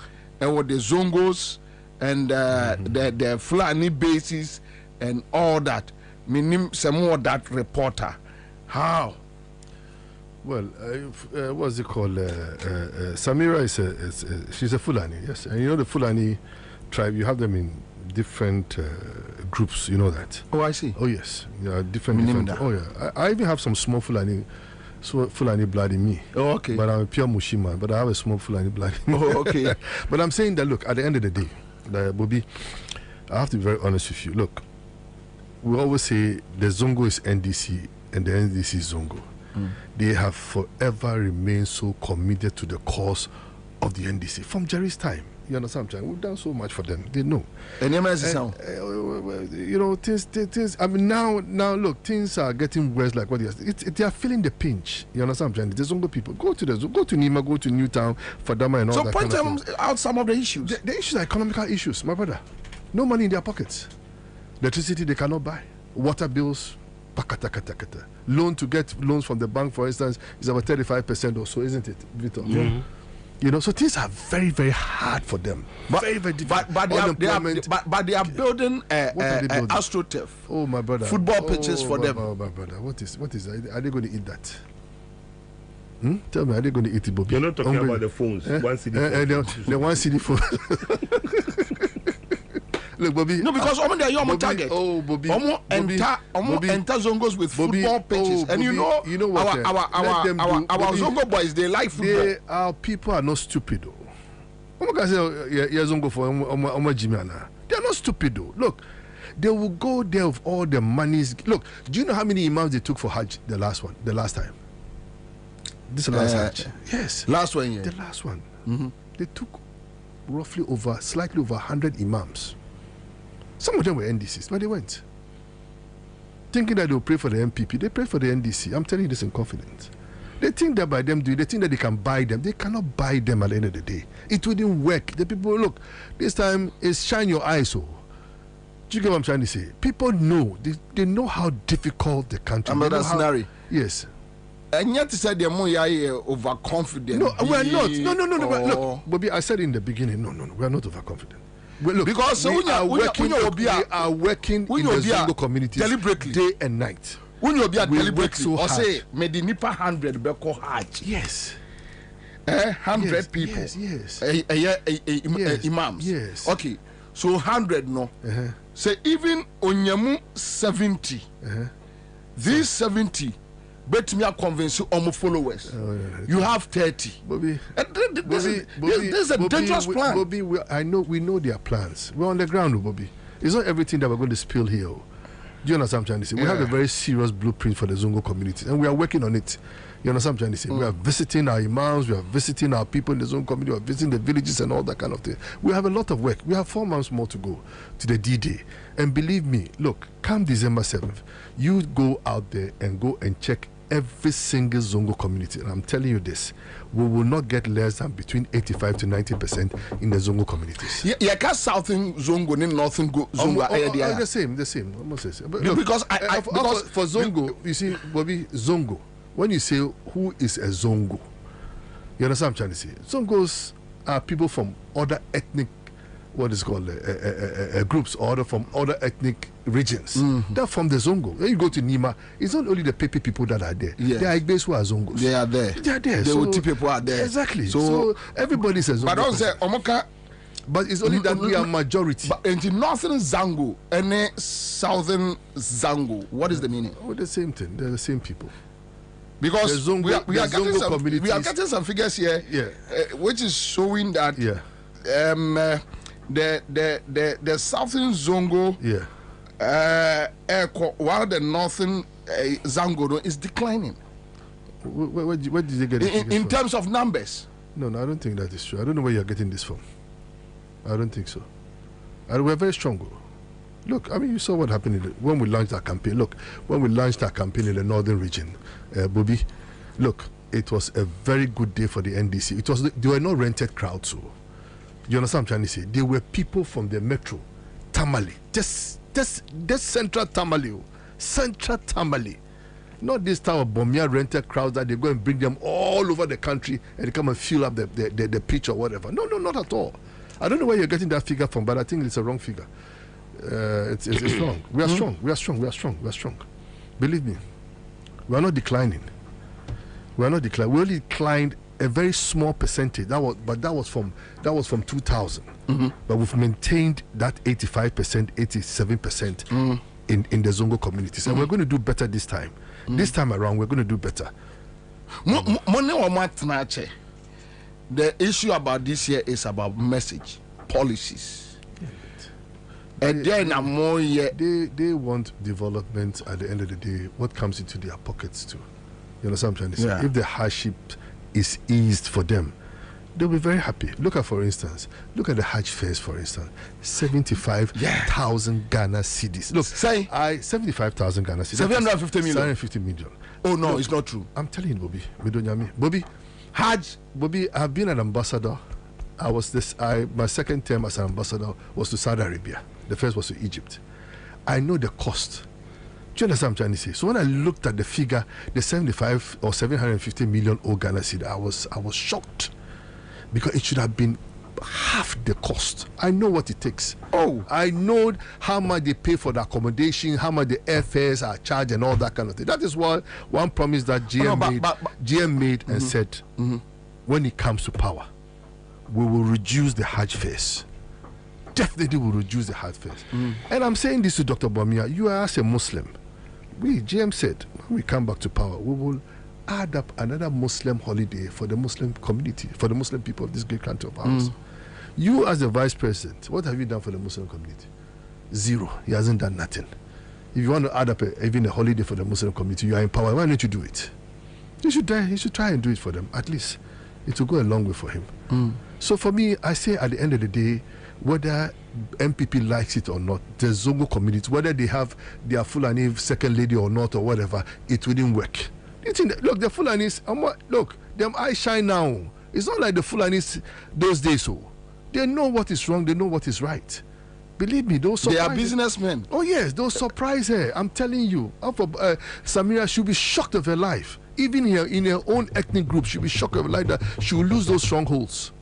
and with the Zongos and the Fulani bases and all that. Meaning some more that reporter. How? Well, what's it called? Samira she's a Fulani, yes. And you know the Fulani tribe, you have them in different groups, you know that. Oh, I see. Oh, yes. Yeah, different. Oh, yeah. I even have some small Fulani blood in me. Oh, okay. But I'm a pure Mushima, but I have a small Fulani blood in me. Oh, okay. But I'm saying that, look, at the end of the day, Bobie, I have to be very honest with you. Look, we always say the Zongo is NDC and the NDC is Zongo. They have forever remained so committed to the cause of the NDC from Jerry's time. You understand? We've done so much for them. They know. And you know, things. I mean, now look, things are getting worse. Like what they are feeling the pinch. You understand? The Zongo people go to Nima, go to Newtown, Fadama, and all that. So point out some of the issues. The issues are economical issues, my brother. No money in their pockets. Electricity they cannot buy. Water bills. Loan to get loans from the bank, for instance, is about 35% or so, isn't it, Victor? Mm-hmm. You know, so things are very, very hard for them. Very, very difficult. But they are building AstroTurf. Oh, my brother. Football pitches for them. My brother. What is? Are they going to eat that? Tell me, are they going to eat it, Bobie? You're not talking about the phones. One CD phone. The one CD phone. Look, Bobie. No, because they are your target. Oh, Bobie. Enter Zongos with football pitches, and you know what? Our Zongo boys, they like football. Our people are not stupid, though. I'm gonna say, yeah, Zongo for Jimiana. They are not stupid, though. Look, they will go there with all the monies. Look, do you know how many imams they took for Hajj? The last time. This is the last Hajj. Yes. Last one, yeah. The last one. They took slightly over 100 imams. Some of them were NDCs, but they went. Thinking that they'll pray for the MPP, they pray for the NDC. I'm telling you this in confidence. They think that by them doing, they think that they can buy them. They cannot buy them at the end of the day. It wouldn't work. The people, look, this time is shine your eyes. Do you get what I'm trying to say? People know. They know how difficult the country is. Another scenario. Yes. And yet, said they're more overconfident. No, we're not. No. Look, Bobie, I said in the beginning, no, we're not overconfident. Well, look, because we are working in the Zongo communities deliberately, day and night. We work so hard. Say, maybe nipa 100 beko hard. Yes. 100 people. Yes. Imams. Yes. Okay. So 100 no. Say even onyamu 70. These 70. Bet me a convince you followers. You have 30. Bobie. This is a dangerous plan. Bobie, we know their plans. We're on the ground, Bobie. It's not everything that we're going to spill here. Do you understand what I'm trying to say? We have a very serious blueprint for the Zongo community, and we are working on it. You understand what I'm trying to say? We are visiting our imams, we are visiting our people in the Zongo community, we are visiting the villages and all that kind of thing. We have a lot of work. We have 4 months more to go to the D-Day. And believe me, look, come December 7th, you go out there and go and check every single Zongo community, and I'm telling you this, we will not get less than between 85 to 90% in the Zongo communities. Yeah, because Southern Zongo and Northern Zongo are the same. Almost the same. Look, because for Zongo, you see, Bobie, Zongo. When you say who is a Zongo, you understand what I'm trying to say? Zongos are people from other ethnic what is called groups, or from other ethnic regions. They're from the Zongo. When you go to Nima, it's not only the Pepe people that are there. Yes. There are Igbes who are Zongos. They are there. They are there. The Oti people are there. Exactly. So everybody says Zongo. But don't say Omoka. But it's only that we are majority. But in the northern Zango and southern Zango, what is the meaning? Oh, the same thing. They're the same people. Because we are getting some figures here, which is showing that the southern Zongo, while the northern Zango is declining. Where did you get it? In terms of numbers? No, I don't think that is true. I don't know where you're getting this from. I don't think so. And we're very strong. Look, I mean, you saw what happened when we launched our campaign. Look, when we launched our campaign in the northern region, Bobie, look, it was a very good day for the NDC. They were not rented crowds. So, you understand what I'm trying to say? They were people from the metro, Tamale, just central Tamale, not this type of Bomia rented crowds that they go and bring them all over the country and they come and fill up the pitch or whatever. No, not at all. I don't know where you're getting that figure from, but I think it's a wrong figure. It's wrong. We are strong. Believe me, we are not declining. We only declined a very small percentage. That was from 2000. But we've maintained that 85%, 87% in the Zongo communities, and we're going to do better this time. This time around, we're going to do better. The issue about this year is about message, policies. And then they want development at the end of the day. What comes into their pockets too? You understand what I'm trying to say? Yeah. If the hardship is eased for them, they'll be very happy. Look at the Hajj fares, for instance. 75,000 Ghana cedis. Look, 75,000 Ghana cedis. 750 million. 750 million. Oh no, it's not true. I'm telling you, Bobie. Bobie, I've been an ambassador. My second term as an ambassador was to Saudi Arabia. The first was to Egypt. I know the cost. Do you understand what I'm trying to say? So when I looked at the figure, the 75 or 750 million Ghana cedi, I was shocked, because it should have been half the cost. I know what it takes. I know how much they pay for the accommodation, how much the airfares are charged, and all that kind of thing. That is one promise that GM made and said, when it comes to power, we will reduce the Hajj fares. Definitely will reduce the Hajj fares. And I'm saying this to Dr. Bamia. You are as a Muslim. GM said, when we come back to power, we will add up another Muslim holiday for the Muslim community, for the Muslim people of this great country of ours. You, as the vice president, what have you done for the Muslim community? Zero. He hasn't done nothing. If you want to add up even a holiday for the Muslim community, you are in power. Why don't you do it? You should try and do it for them. At least it will go a long way for him. So for me, I say at the end of the day, whether MPP likes it or not, the Zongo community, whether they have their Fulani second lady or not or whatever, it wouldn't work. Look, the Fulanis, look, them eyes shine now. It's not like the Fulanis those days. So they know what is wrong, they know what is right. Believe me, those surprise. They are businessmen. Oh yes, those surprise her. I'm telling you, Samira should be shocked of her life. Even here in her own ethnic group, she'll be shocked of her life that she will lose those strongholds.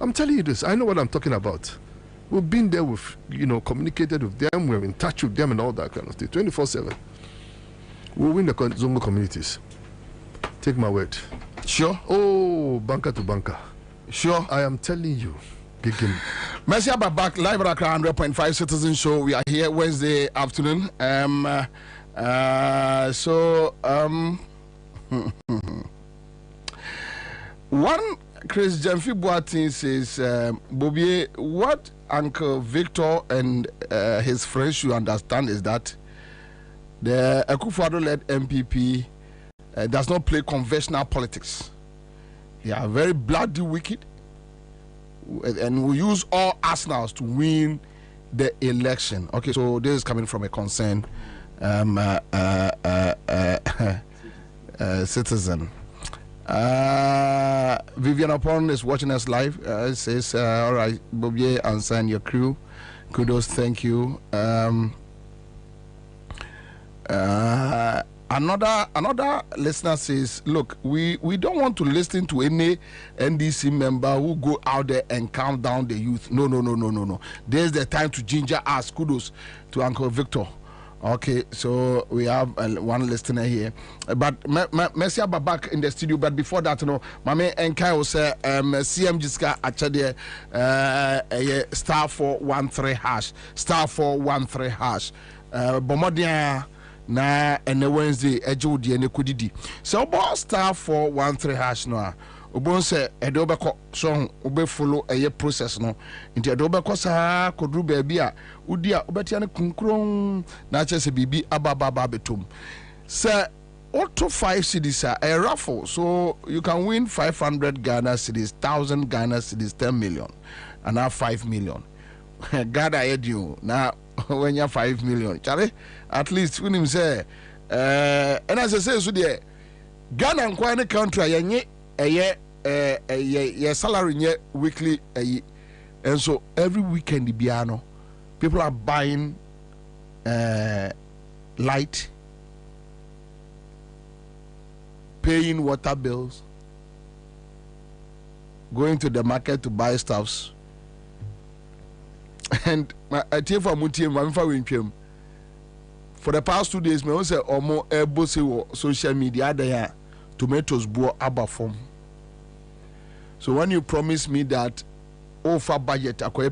I'm telling you this. I know what I'm talking about. We've been there with, communicated with them. We're in touch with them and all that kind of thing. 24/7. We'll win the Zongo communities. Take my word. Sure. Oh, banker to banker. Sure. I am telling you. Merci back live at 100.5 Citizen Show. We are here Wednesday afternoon. One Chris Jemfi Boatin says, Bobie, what Uncle Victor and his friends should understand is that the Akufo-Addo-led MPP does not play conventional politics. They are very bloody wicked, and will use all arsenals to win the election. Okay, so this is coming from a concerned citizen. Vivian Upon is watching us live. Says, all right, Bobie, Ansah and your crew, kudos, thank you. Another listener says, look, we don't want to listen to any NDC member who go out there and calm down the youth. No. There's the time to ginger us. Kudos to Uncle Victor. Okay, so we have one listener here, but Messi are back in the studio. But before that, Mame Enkai will say CM Jiska actually *413#, *413#. Bomodia na ene Wednesday ejudi ene kudidi. So about *413# no. Obon se edo beko so obe follow eye process no nti edo beko sa kodru ba bia udi a obetia ne kunkron na che se bibi ababa betum se auto 5 cedis a raffle, so you can win 500 Ghana cedis, 1,000 Ghana cedis, 10 million and now 5 million. God I heard you now when you're 5 million Charlie, at least when him say and as I say so there Ghana and quite a country a salary weekly and so every weekend the piano people are buying light, paying water bills, going to the market to buy stuffs. And I tell for the past 2 days, me say omo ebo say social media there tomatoes bo abafom. So when you promise me that offer budget akoye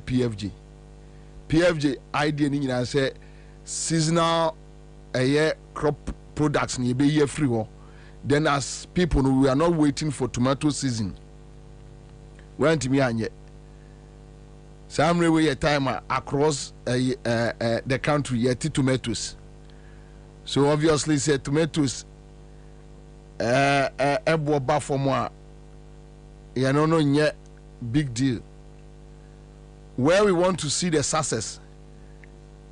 PFG idea ni na say seasonal crop products ni be year free wo. Then as people we are not waiting for tomato season. When to me anye. Some way time across the country yet tomatoes. So obviously say tomatoes ebo ba for moi. You know yet big deal. Where we want to see the success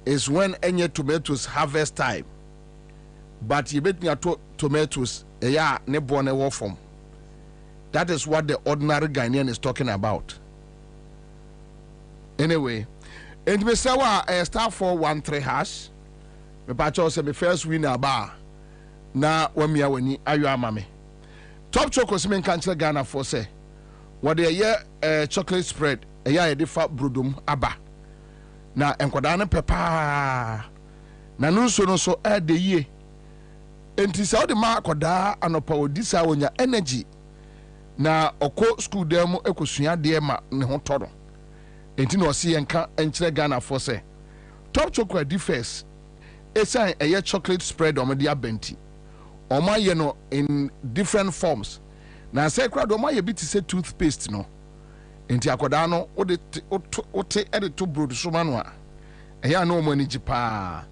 is when any tomatoes harvest time. But you bet me at tomatoes ne born a from. That is what the ordinary Ghanaian is talking about. Anyway, and me say wa *413#. Me pacho say me first winner ba na wamia wani ayo amame. Top chocos men cancel Ghana for say what they chocolate spread a different brodom aba na enkwada ne pepa na no so de ye enti sa de ma akoda anopa odisa wonya energy na oko school dem ekosua de ma ne ho toro enti na osi enka enkyere Ghana for say top chocolate differs esan chocolate spread omede abenti omaye no in different forms na say crowd omaye bi ti say toothpaste no enti akoda no ote edit to broad so manu a eya no mo ni jipa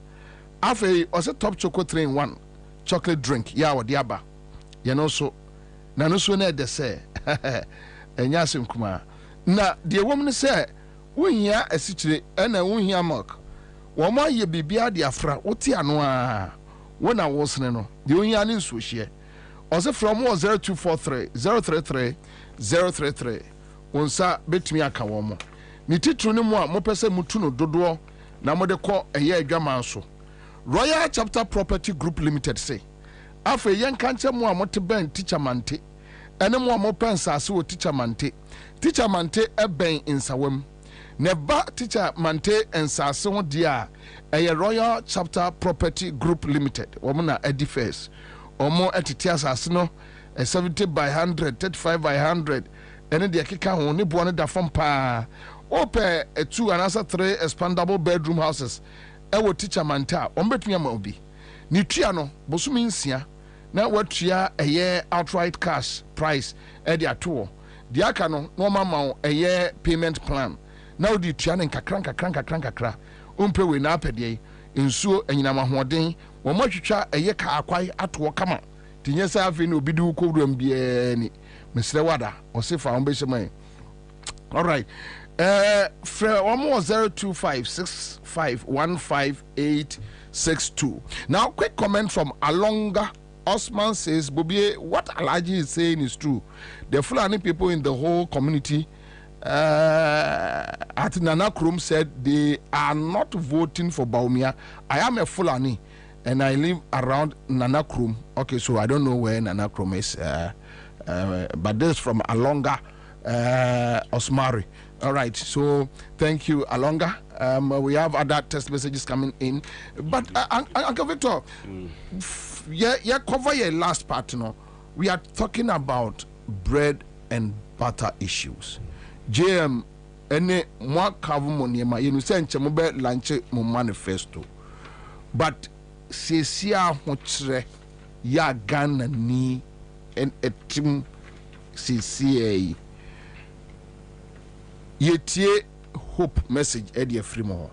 afei ose top choco 3-in-1 chocolate drink ya wo de aba ye no so na no so na de say enya asemkuma na de wom ne say wohia asikyire na wohia milk wo mo ye bibia de afra wote ano a wona wosne no de wohia ne nso hie ose from 0243 033 033 onsa betumi aka wo mo ni titru ne mo a mo pese mutu no dodo na mo de ko adwaman so Royal Chapter Property Group Limited say afa yen kanche mo a mo te ben teacher mante ene mo a mo pensa ase o teacher mante ben insawam ne ba teacher mante ensase ho dia Royal Chapter Property Group Limited wo mo na edifes omo etiti asase no 70 by 100 35 by 100 ene de keka ho ne bo ne da fam pa ope 2 and 3 expandable bedroom houses ewo teacher manta ombetumi ama obi ni tua no bosumi nsia na watua outright cash price de ato de aka no no mama payment plan na odi tua ne nkakra ompe we na apede nsuo anyina mahoden wo matwitwa ka akwai ato kama tinye sa afi ne obi du kowuram bia ni mesre wada osifa ombehyeman. All right. One more 0256515862. Now, quick comment from Alonga. Osman says, Bobie, what Alaji is saying is true. The Fulani people in the whole community at Nana Krum said they are not voting for Baumia. I am a Fulani and I live around Nanakrum. Okay, so I don't know where Nanakrum is, but this is from Alonga, Osmari. All right, so thank you, Alonga. We have other text messages coming in, but Uncle Victor, yeah, cover your last part. We are talking about bread and butter issues. JM, any more cavumoniema, you say Chamobe Lanche manifesto, but Cecia Hotre ya Ghana ni and a team CCA. Yetie hope message edi frimo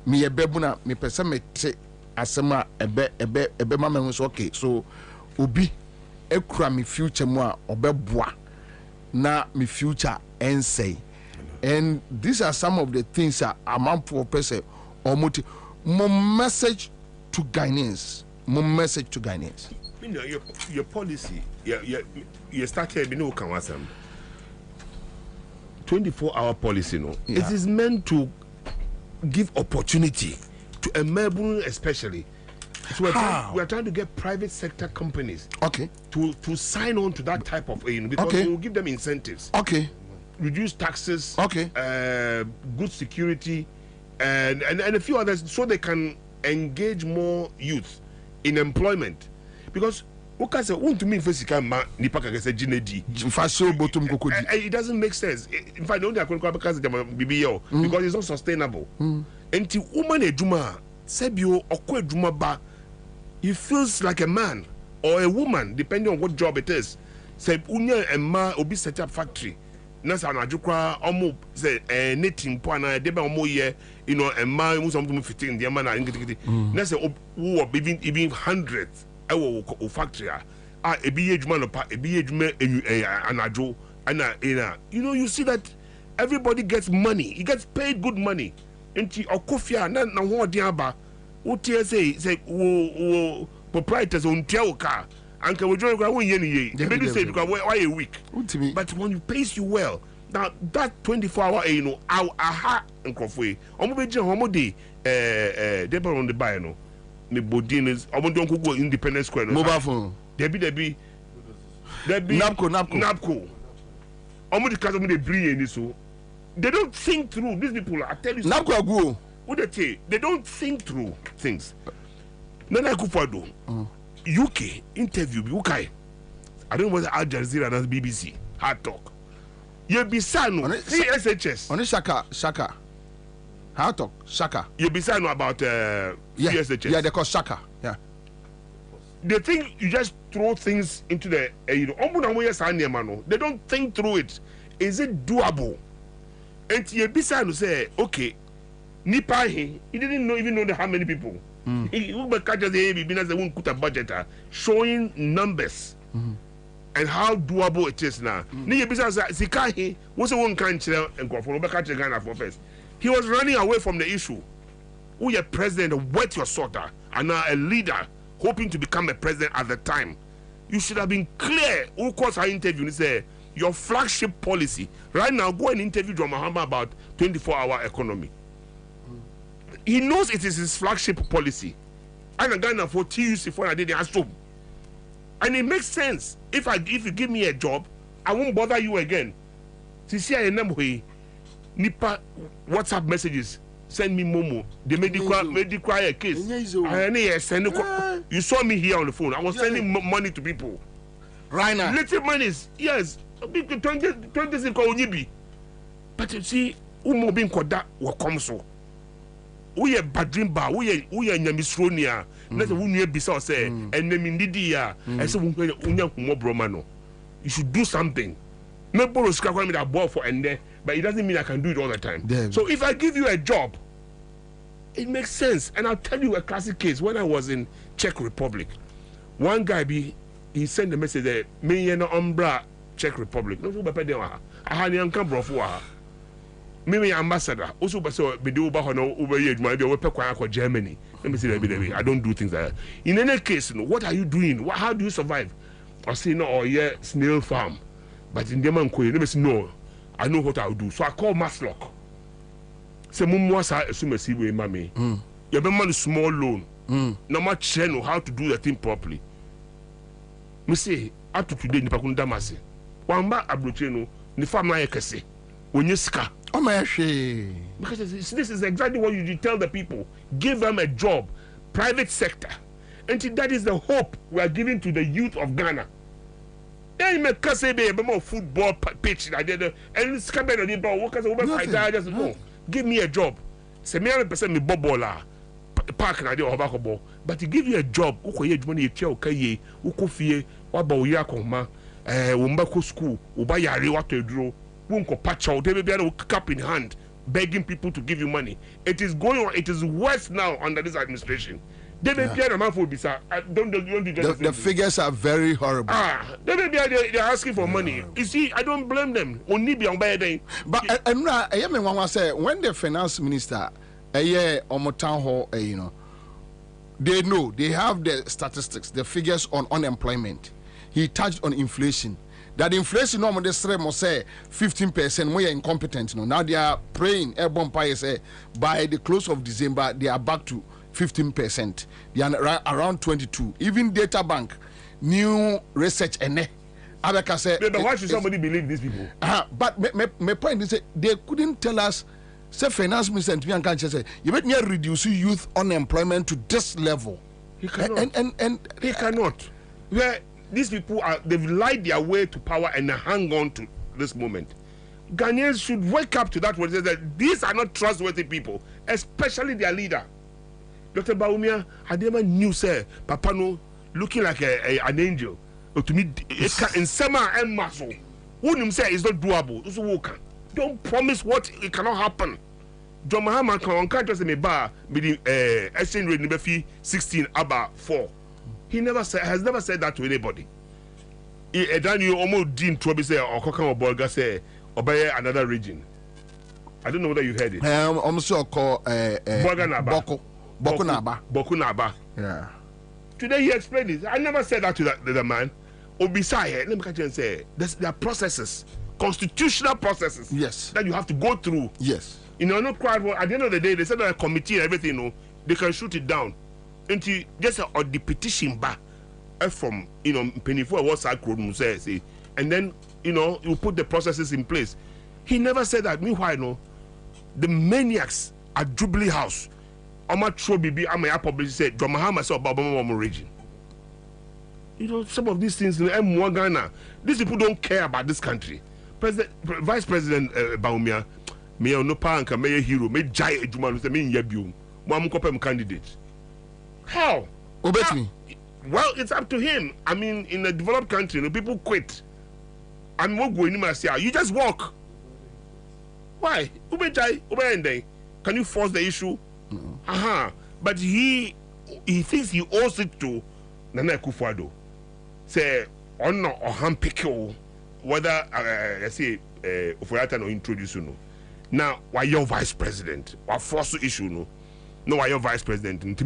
me yebebuna me pese me te asema ebe mama hu so okay so obi ekura me future mu a obeboa na me future Ansah, and these are some of the things that I'm for person or message to Ghanaians. You know, your policy, you start here, you know, 24-hour policy, no? Yeah. It is meant to give opportunity to Melbourne, especially. So we're trying to get private sector companies, to sign on to that type of aid because we will give them incentives. Reduce taxes. Good security, and a few others, so they can engage more youth in employment. Because it doesn't make sense. In fact, the only because it's not sustainable. And the woman ejuma sebio okwe ejuma ba, he feels like a man or a woman, depending on what job it is. Say unya emma obi set up factory. Nasa na jukra omo say knitting po na deba omo ye, you know, emma mu some fitting the man na ngiti. Nasa wo even hundreds o factory ebi ejuma no pa ebi ejuma anajo ana you know, you see that everybody gets money, he gets paid good money. Enti okofia na ho odi aba utie say wo proprietors on tia car anka wo join kwa won ye ni ye be do say because why a week, but when you pays you well now that 24-hour you know aha nkofo omo be je omo de deba on the buy no me bodin is omo don go Independence Square no mobile phone debi napco omo the case omo dey bring any so they don't think through. These people, I tell you, they don't think through things. Nana Kufado, UK interview, UK. I don't know whether Al Jazeera and BBC hard talk. You be sano CSHS. On Shaka. Hard talk, Shaka. You be sano about CSHS. Yeah, they call Shaka. Yeah. They think you just throw things into the they don't think through it. Is it doable? And you decide to say, okay, Nipa he didn't even know how many people. He would catch the won't put a budget showing numbers and how doable it is now. He was a one country and go for Ghana for first. He was running away from the issue. Who your president wet your sorter and now a leader hoping to become a president at the time. You should have been clear. Who calls our interview and say your flagship policy right now. Go and interview John Mahama about 24-hour economy. He knows it is his flagship policy. I'm a Ghana for TUC for I did the Astro, and it makes sense. If you give me a job, I won't bother you again. See, I number Nipa WhatsApp messages. Send me Momo. They made a case. You saw me here on the phone. I was sending money to people. Right now, little monies, yes. 20 but you see, umo bin koda wakom so. Uye badrimba, uye nyamisronia. Let's say unye bisa say, and nemindidi ya. I say unya kumo bromano. You should do something. No borrow scrap me that ball for ende, but it doesn't mean I can do it all the time. Damn. So if I give you a job, it makes sense. And I'll tell you a classic case. When I was in Czech Republic, one guy he sent a message there, me and Umbra Czech Republic. No, I had young come for me ambassador. Also, but so be do about no over here. My be Germany. Let me see that. I don't do things like that. In any case, what are you doing? How do you survive? I say no, or yeah, snail farm. But in the man, let me say no. I know what I'll do. So I call Maslock. Say, Mum was I assume a sea way, mammy. You have a small loan. No much know how to do the thing properly. Me say, up to today, nipa kun damase. Wamba abroche no, ni family ekese. Onyeska. Oh my she. Because this is exactly what you tell the people. Give them a job, private sector. And that is the hope we are giving to the youth of Ghana. Then you make more football pitch and just give me a job. Say me 100% me bobola park na dey obakobọ, but to give you a job, ukoye adwuma na etia okaye, ukofie, waba oyi akoma, wo mbako school, uba yare wato eduro, wonko pacha, they be a cap in hand begging people to give you money. It is going on, it is worse now under this administration. The figures are very horrible. They're asking for money. You see, I don't blame them. Only be on by day. But say when the finance minister town hall, you know, they have the statistics, the figures on unemployment. He touched on inflation. That inflation normally say 15% more incompetent. You know. Now they are praying say by the close of December they are back to 15%. They are around 22. Even Data Bank, new research and Abeka said. But why should somebody believe these people? But my point is they couldn't tell us. Say finance minister and say you make me reduce youth unemployment to this level. He cannot. And he cannot. Where these people they've lied their way to power and hang on to this moment. Ghanaians should wake up to that one. That these are not trustworthy people, especially their leader. Dr. Bawumia, I never knew, sir, Papa no looking like an angel. To me, in summer and muscle, who say it's not doable. Don't promise what it cannot happen. John Mahama can't just me bar with the exchange rate number 16 about 4. He has never said that to anybody. Then you almost didn't trouble say or Kokan or Bolga say or by another region. I don't know whether you heard it. I'm so called Boko. Bokunaba. Yeah. Today he explained it. I never said that to the man. Obisai, let me catch you and say there are processes, constitutional processes. Yes. That you have to go through. Yes. You know, not quite. At the end of the day, they said that a committee and everything. You know, they can shoot it down. Until just or the petition back from penny for what's I could say, and then you put the processes in place. He never said that. Meanwhile, the maniacs at Jubilee House. I'm publicly said John Mahama said about region. Some of these things in Ghana, these people don't care about this country. Vice President Bawumia, me no panka, me hero, me jai ejuma, me yebium, mo candidate. How? Me. Well, it's up to him. I mean, in a developed country, people quit. And what going to say? You just walk. Why? Can you force the issue? But he thinks he owes it to Nana Akufo-Addo. Say on or handpick whether let's say Oforiatta no introduce no. Now why your vice president? Or force issue no? No, why your vice president? And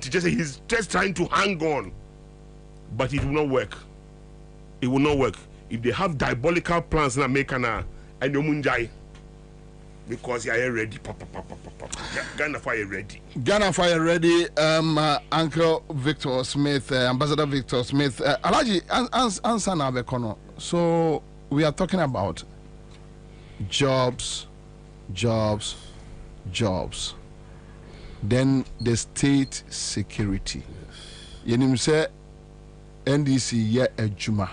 to just say he's just trying to hang on, but it will not work. It will not work if they have diabolical plans na make and Munjai. Because you are ready. Ghana fire ready. Ghana fire ready. Uncle Victor Smith, Ambassador Victor Smith. Alaji, Ansah na bekono. So we are talking about jobs. Then the state security. Yenim say NDC ye ejuma.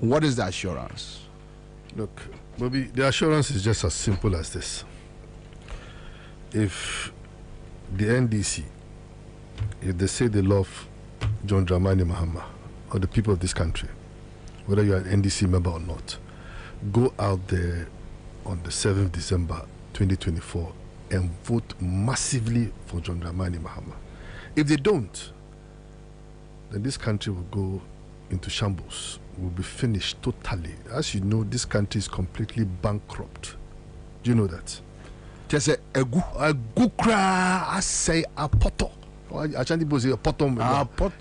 What is the assurance? Look, Bobby, the assurance is just as simple as this. If the NDC, if they say they love John Dramani Mahama or the people of this country, whether you're an NDC member or not, go out there on the 7th December 2024 and vote massively for John Dramani Mahama. If they don't, then this country will go into shambles, will be finished totally. As you know, this country is completely bankrupt. Do you know that? Just a gukra, I say a poto. I can't say a poto.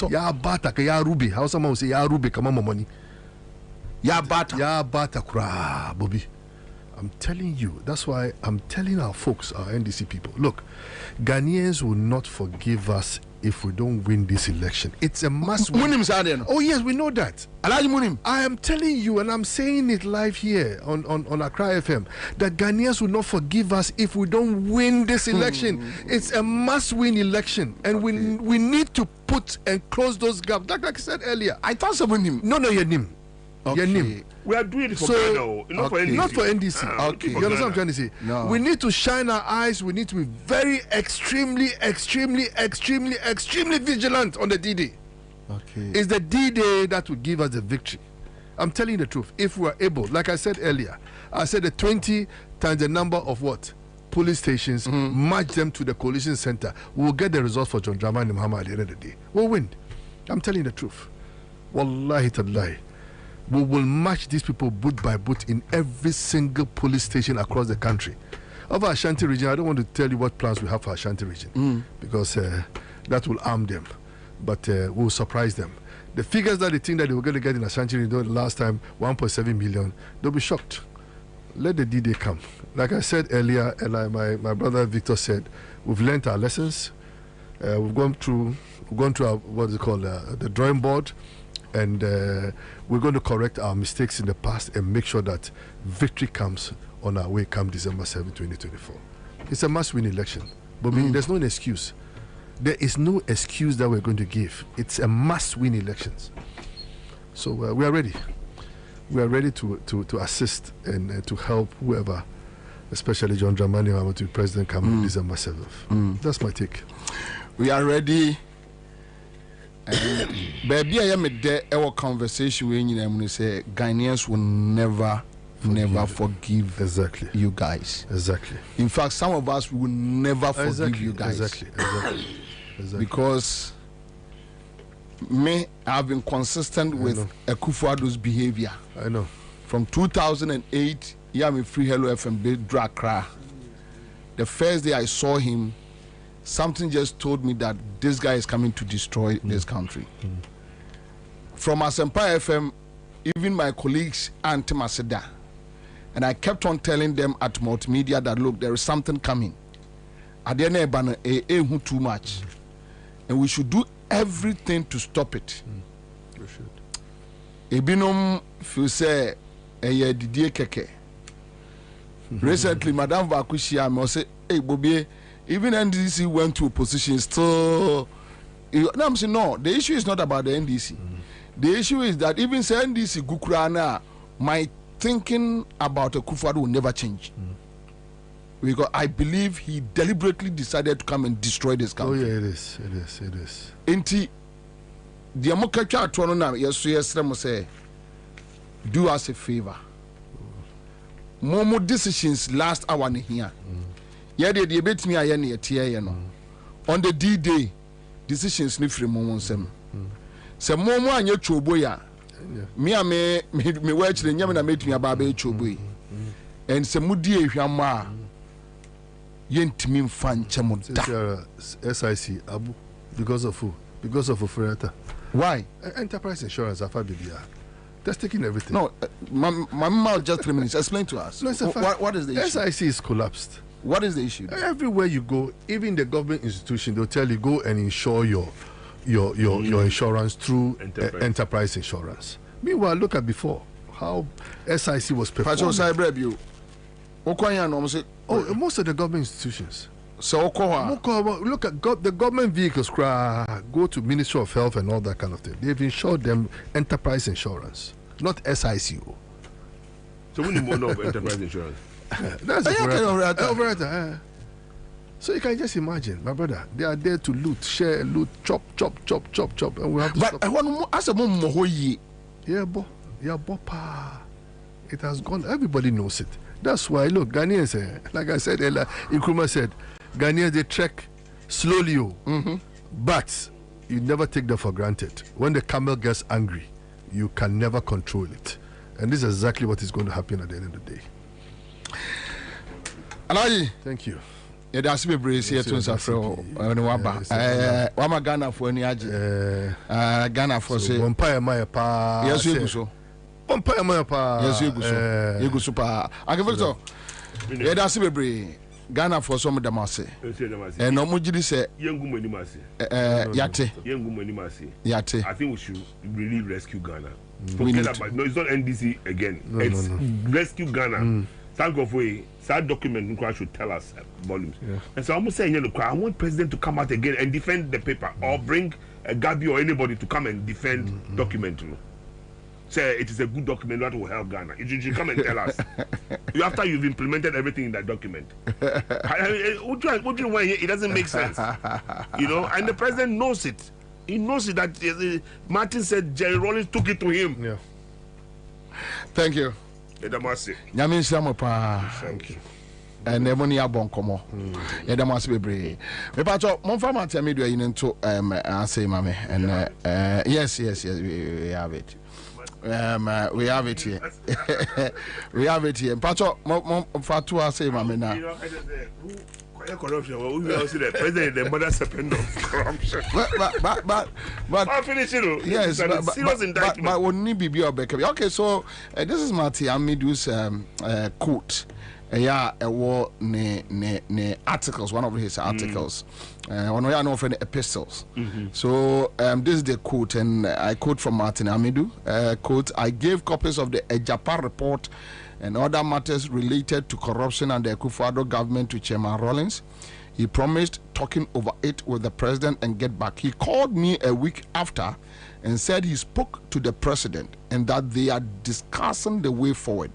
Ya bata, ya ruby. How someone say ya ruby, come on, money. Ya bata kura, Bobby. I'm telling you. That's why I'm telling our folks, our NDC people, look, Ghanaians will not forgive us if we don't win this election. It's a must win. Oh yes, we know that. I am telling you, and I'm saying it live here on Accra FM, that Ghanaians will not forgive us if we don't win this election. It's a must-win election, and we need to put and close those gaps. Like I said earlier, I thought someone him. No, your name. Okay. Your name. We are doing it for Ghana, not for NDC. Not for NDC. Okay. You understand what I'm trying to say? No. We need to shine our eyes. We need to be very extremely vigilant on the D-Day. Okay. It's the D-Day that will give us the victory. I'm telling you the truth. If we are able, like I said earlier, I said the 20 times the number of what? Police stations, match them to the coalition center. We'll get the results for John Dramani Mahama at the end of the day. We'll win. I'm telling you the truth. Wallahi tallahi. We will match these people boot by boot in every single police station across the country. Of our Ashanti region, I don't want to tell you what plans we have for Ashanti region because that will arm them, but we'll surprise them. The figures that they think that they were going to get in Ashanti region last time, 1.7 million, they'll be shocked. Let the D-Day come. Like I said earlier, and like my brother Victor said, we've learned our lessons. We've gone through our, what is it called, the drawing board. And we're going to correct our mistakes in the past and make sure that victory comes on our way come December 7, 2024. It's a must-win election. But there's no excuse. There is no excuse that we're going to give. It's a must-win election. So we are ready. We are ready to assist and to help whoever, especially John Dramani Mahama to be president come December 7th. That's my take. We are ready. Baby, I am our conversation when you say Ghanaians will never forgive you guys. Exactly. In fact, some of us will never forgive you guys. Exactly. Because me, I've been consistent with Akufo-Addo's behavior. I know. From 2008, I'm Free Hello FM Accra. The first day I saw him, something just told me that this guy is coming to destroy this country. From Asempa FM, even my colleagues anti-Maseda, and I kept on telling them at multimedia that look, there is something coming. Too much, and we should do everything to stop it. We should. Ebinom feel say Didier Keke. Recently, Madame Vakushia me say, hey Bobie, even NDC went to opposition still. No, I'm saying no. The issue is not about the NDC. The issue is that even say NDC Gukrana, my thinking about Akufo-Addo will never change. Because I believe he deliberately decided to come and destroy this country. Oh yeah, it is. Inti, the Amokacha Tonona, yes, say, do us a favor. More decisions last hour here. Yeah, they debate me on the D-Day, decisions ni free moments. Se momo anye chobo ya. Me watch the nyame na meet me ababe chobo yi. And se mudi ehwama yentimi mfa nchemo da. SIC Abu because of who? Because of Ofurata. Why? Enterprise insurance afa bibia. That's taking everything. No, my mouth just 3 minutes. Explain to us. No, what is the issue? SIC is collapsed. What is the issue? Everywhere you go, even the government institution, they'll tell you go and insure your insurance through enterprise insurance. Meanwhile, look at before how SIC was performing. Most of the government institutions. So look at the government vehicles. Go to Ministry of Health and all that kind of thing. They've insured them enterprise insurance, not SICO. So we need more of enterprise insurance. That's operator. So you can just imagine, my brother, they are there to loot, share, loot, chop, and we have to stop. I want as a mom. Yeah, Bopa. It has gone. Everybody knows it. That's why, look, Ghanaians, like I said earlier, Nkrumah said, Ghanaians, they trek slowly, but you never take them for granted. When the camel gets angry, you can never control it. And this is exactly what is going to happen at the end of the day. Alaji, thank you. Yeah, that's me brace here to Ansah. Wama Ghana for any Ghana for say vampire my pa. Yes, you so. Yes, you go super. I give it so. Yeah, that's it, Ghana for some of them I say. And no mujidi say Yate. I think we should really rescue Ghana. Forget about no, it's not NDC again. It's rescue Ghana. Thank God for that document should tell us volumes. And so I'm saying, I want president to come out again and defend the paper or bring a Gabi or anybody to come and defend document. Say it is a good document that will help Ghana. You should come and tell us. After you've implemented everything in that document. What do you want here? It doesn't make sense. And the president knows it. He knows it that Martin said Jerry Rawlings took it to him. Yeah. Thank you. Thank you. And the money abon komo. There must be brave. Me pacho mon fama tell me do you into Ansah mame and yes we have it. We have it here. We have it here. Pacho mon fatu Ansah mame na. Corruption. We also the president, the mother serpent of corruption. But I'll finish it. Yes, but when you be okay, so this is Marty Amidu's quote. Yeah, ne articles, one of his articles. One of our epistles. So this is the quote, and I quote from Martin Amidu. Quote: I gave copies of the Ejapa report and other matters related to corruption and the Akufo-Addo government to Chairman Rawlings. He promised talking over it with the president and get back. He called me a week after and said he spoke to the president and that they are discussing the way forward.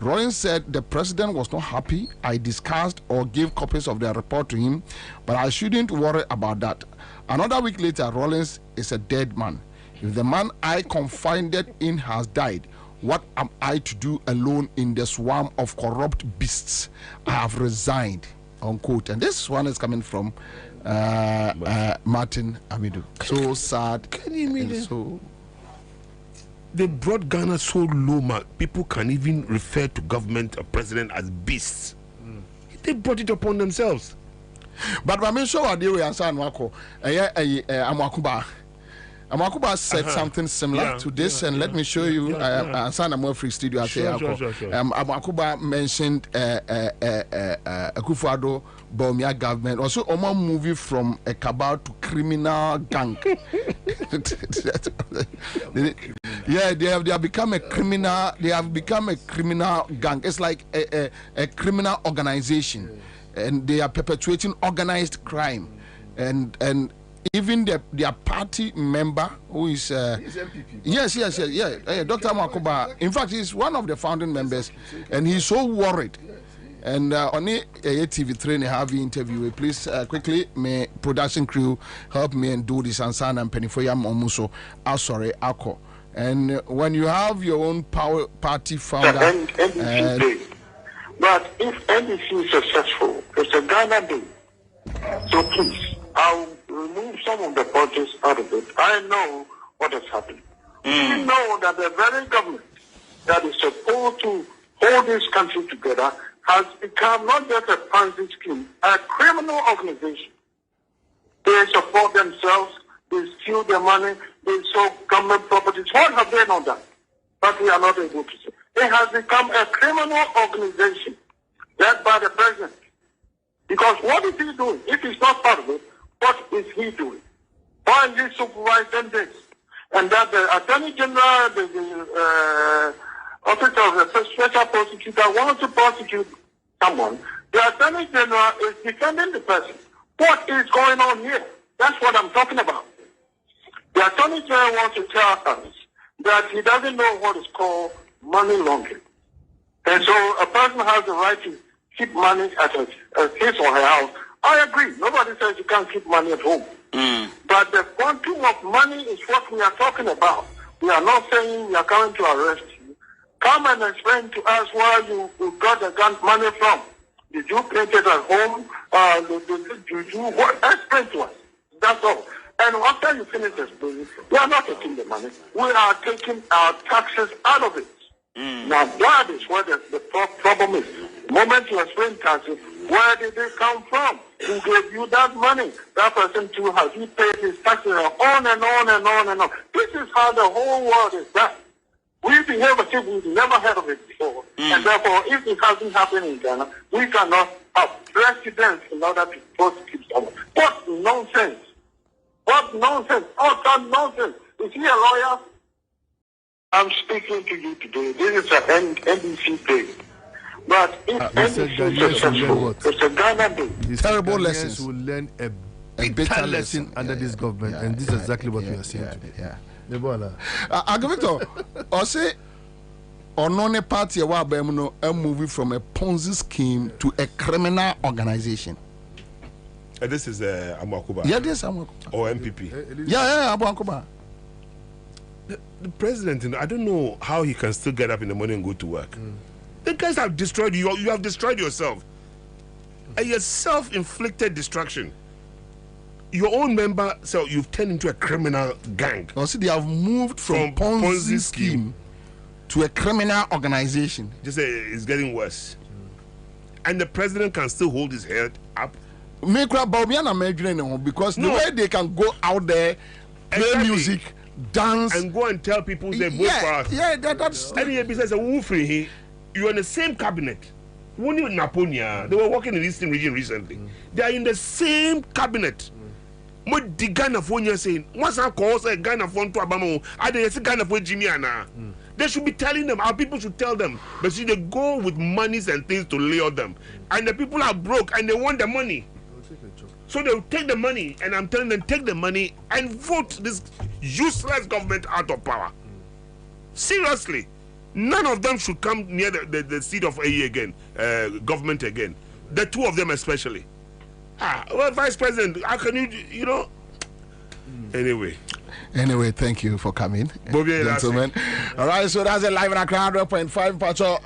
Rawlings said the president was not happy. I discussed or gave copies of the report to him, but I shouldn't worry about that. Another week later, Rawlings is a dead man. If the man I confided in has died, what am I to do alone in the swarm of corrupt beasts? I have resigned, unquote. And this one is coming from Martin Amidu. So sad. Can you imagine? So they brought Ghana so low, man. People can even refer to government or president as beasts. They brought it upon themselves. But I mean, sure, I do. Ansah Nwako. Amwakuba. Amakuba said something similar to this, and let me show you. Ansah Nwako free studio. Sure. Amakuba mentioned Akufo-Addo Bawumia government. Also, Oma movie from a cabal to criminal gang. Yeah, they have become a criminal. They have become a criminal gang. It's like a criminal organization, and they are perpetuating organized crime, and even their party member who is yes, Dr. Makuba. In fact, he's one of the founding members, and he's so worried. And on a TV3 have interview. Please quickly, may production crew help me and do this. Ansah and Pennyfoyam Omuso. Sorry, Ako. And when you have your own party founder, but if NDC is successful, it's a Ghana day. So please, I'll remove some of the politics out of it. I know what has happened. We know that the very government that is supposed to hold this country together has become not just a Ponzi scheme, a criminal organization. They support themselves, they steal their money, they sell government properties. What have they not done? But we are not able to say. It has become a criminal organization led by the president. Because what is he doing? If he's not part of it, what is he doing? Why is he supervising this? And that the Attorney General, the Office of the Special Prosecutor wants to prosecute someone. The Attorney General is defending the person. What is going on here? That's what I'm talking about. The Attorney General wants to tell us that he doesn't know what is called money laundering. And so a person has the right to keep money at his or her house. I agree. Nobody says you can't keep money at home. But the quantum of money is what we are talking about. We are not saying we are coming to arrest you. Come and explain to us where you got the gun money from. Did you print it at home? Did you what? Explain to us. That's all. And after you finish explaining, we are not taking the money. We are taking our taxes out of it. Now that is where the problem is. The moment you explain taxes, where did they come from? Who gave you that money? That person too, has he paid his taxes on and on and on and on. This is how the whole world is done. We We behave as if we've never heard of it before. And therefore, if it hasn't happened in Ghana, we cannot have precedents in order to prosecute someone. What nonsense! What nonsense! Utter nonsense! Is he a lawyer? I'm speaking to you today. This is an NBC day. But if NBC is successful, it's a Ghana day. Terrible lessons. Will learn a bitter lesson under this government, and this is exactly what we are saying today. Victor, or say, or non party a moving from a Ponzi scheme to a criminal organization. This is Amakuba. Yeah, this is Amakuba. Or MPP. Yeah, Amakuba. The president, I don't know how he can still get up in the morning and go to work. The guys have destroyed you. You have destroyed yourself. A self-inflicted destruction. Your own member, so you've turned into a criminal gang. Also, they have moved from Ponzi scheme to a criminal organization. Just say it's getting worse. And the president can still hold his head up. Make Bobie and because the way they can go out there, play music, dance, and go and tell people they vote for us. Yeah, that's. Any business a woofy. You're in the same cabinet. When you in Naponia, they were working in the Eastern region recently. They are in the same cabinet. What the Ghana phone saying? What's our cause? A Ghana phone to Abamo? I didn't see Ghana phone Jimmy Anna. They should be telling them. Our people should tell them. But see, they go with monies and things to lure them, and the people are broke and they want the money. So they'll take the money, and I'm telling them, take the money and vote this useless government out of power. Seriously, none of them should come near the seat of AE again, government again. The two of them especially. Well, Vice President, how can you know? Anyway, thank you for coming, Bobie, gentlemen. All right, so that's a live in Accra 100.5 Pacho.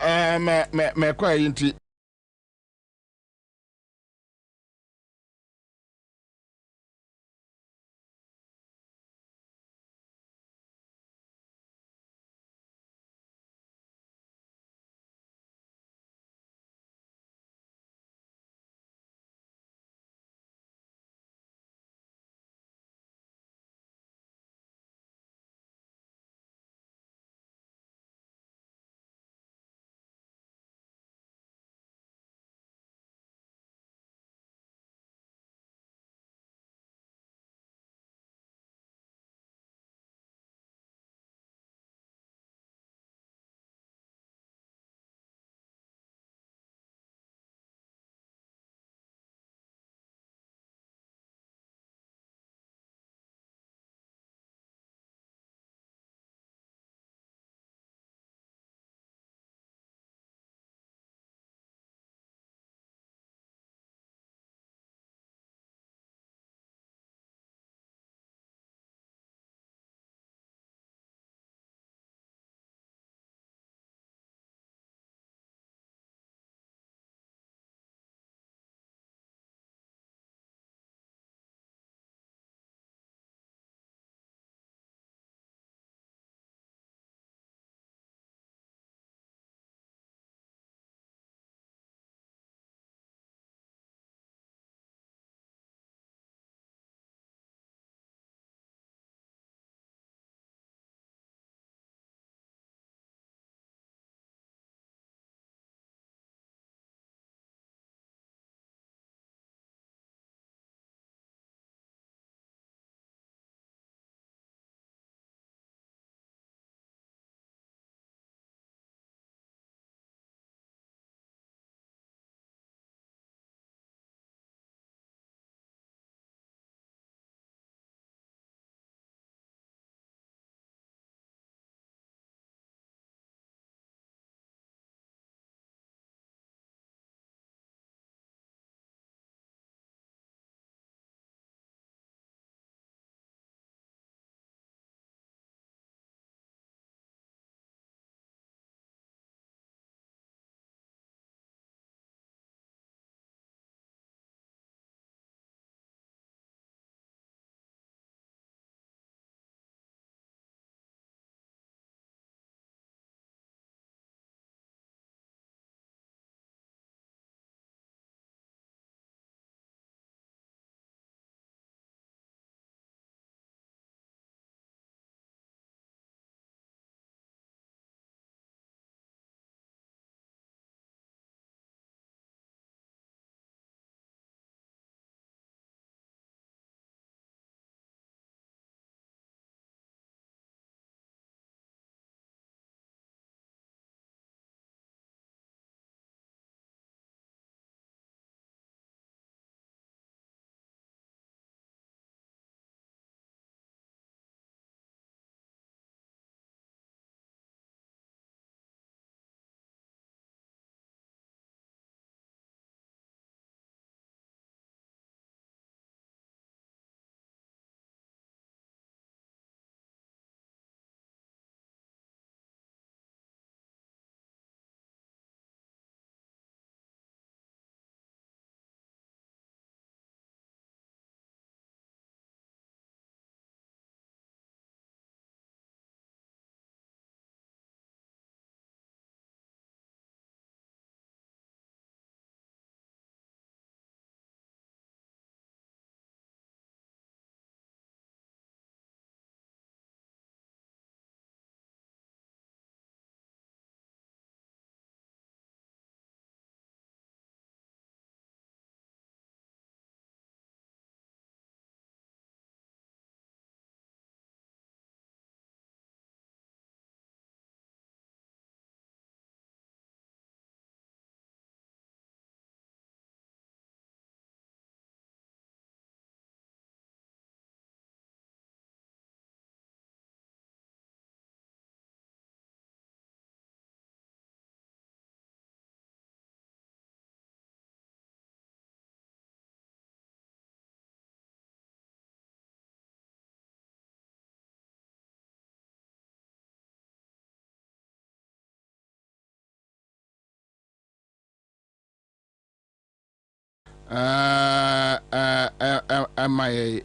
my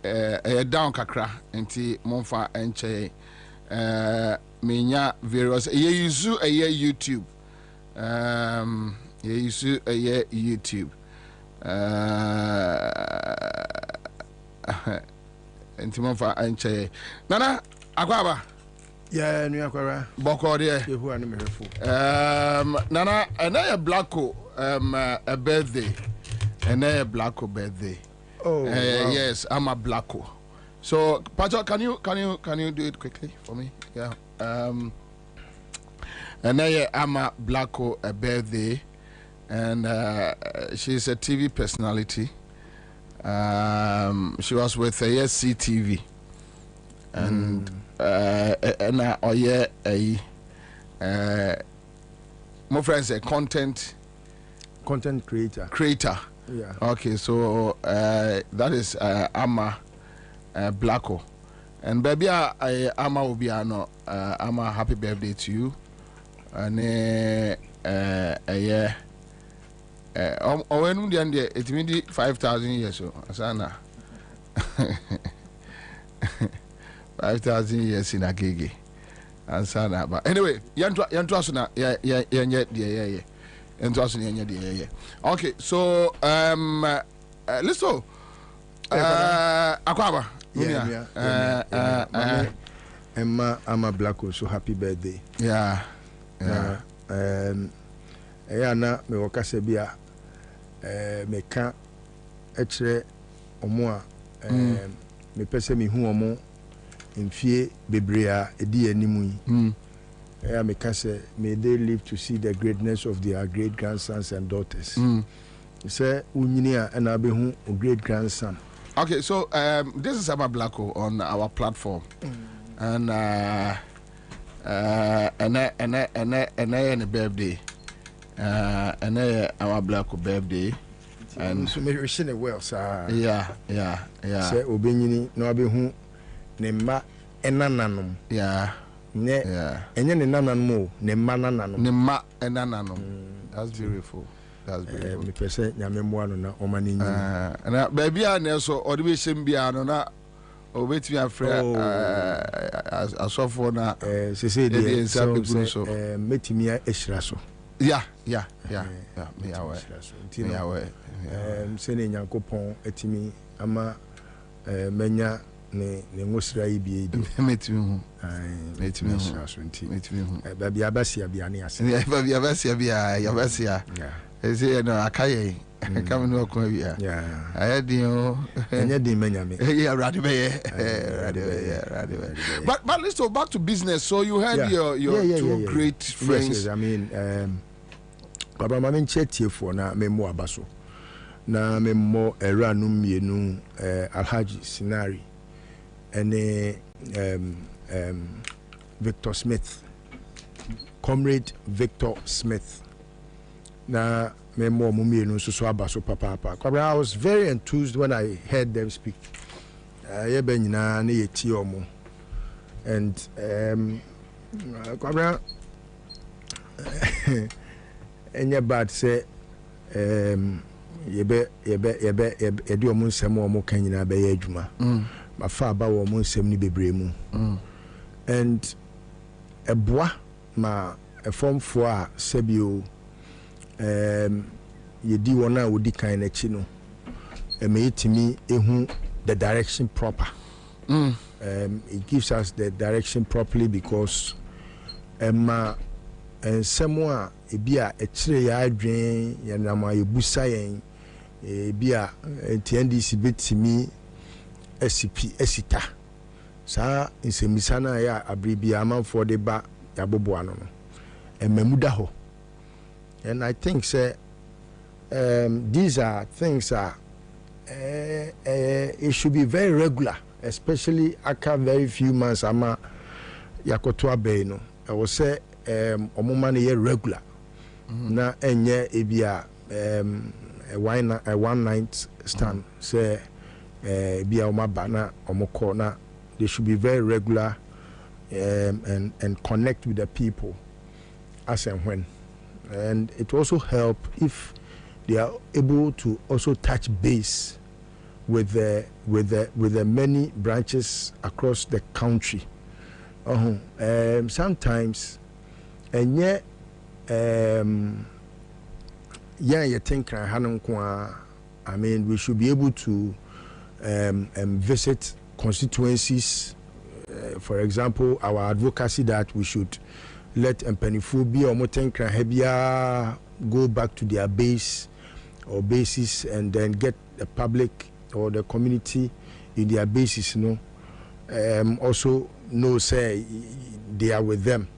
down kakra nti monfa enche menya various use YouTube use YouTube nti monfa enche nana akwaba yeah nu akwara boko de yehu anu merefo nana na blacko a birthday and a Blacko birthday. Oh, wow. Yes, I'm a Blacko. So, Pacho, can you do it quickly for me? Yeah. And I'm a Blacko a birthday, and she's a TV personality. She was with CTV, and my friends a content creator. Yeah. Okay, so that is Ama Blacko, and baby, Ama will be Ama happy birthday to you, and when it means 5,000 years so Asana 5,000 years in a gigi, Ansah. But anyway, Yantuasuna, yeah. Okay, so listen, Akwaba, Emma, I'm a Blacko, so happy birthday. Yeah. Na me wakasebia me ka etre omo a me pese me hu omo mfie bebrea edi animu yi. Me can say, may they live to see the greatness of their great grandsons and daughters. Say, Uninia and Abehu, great grandson. Okay, so this is Ama Blacko on our platform, and a birthday, and our Blacko birthday, and so maybe we should well, sir. Yeah. Say, Obinini, no Abehu, Nema, Enananum. Yeah. Enye ne nananum ne manananum ne ma enananum. That's beautiful. Me pese nyame moa no na omani nyi na baby a na so odi be bia no na obetimi afra asofo na sese de so metimi a ehira so yeah me awe se ne nyankopon etimi ama menya ne ngosira ibi metimi hu baby abasia bia ne ase baby abasia bia yabasia ese no akaye come no ko bia ayadin anyadin menyame radi be but let's go back to business. So you had your two great friends. Yes, I mean Baba mama nchetie for na memo abaso na memo eranu mienu Alhaji Sinari and Victor Smith, Comrade Victor Smith. Na memo mumienu so abaso papa. I was very enthused when I heard them speak. Yebe nyina na yeti omo. And Kwabena enye bad say yebe edi omo nsem omo kan nyina be ye adwuma. Ma fa ba wo omo nsem ni bebre mu. And eboa ma efomfo a sebio yedi wona wodi kan na chi no emeitimi ehu the direction proper. It gives us the direction properly because Emma and somewhere ebia ekire ya adwen ya nama yebusa yen ebia NDC betimi SCP esita sa insemisa na ya abribia amanfo de ba ya bobo ano no emamuda ho. And I think say these are things it should be very regular, especially after very few months ama yakoto abe no. I will say omuma na ye regular na enye ebia a one night stand say ebia omaba na omoko na. They should be very regular and connect with the people as and when. And it also help if they are able to also touch base with the many branches across the country. Sometimes, and yet, you think I mean, we should be able to visit constituencies. For example, our advocacy that we should let Mpeniphobia or Motenkra Hebia go back to their base or bases and then get the public or the community in their bases, also know say they are with them.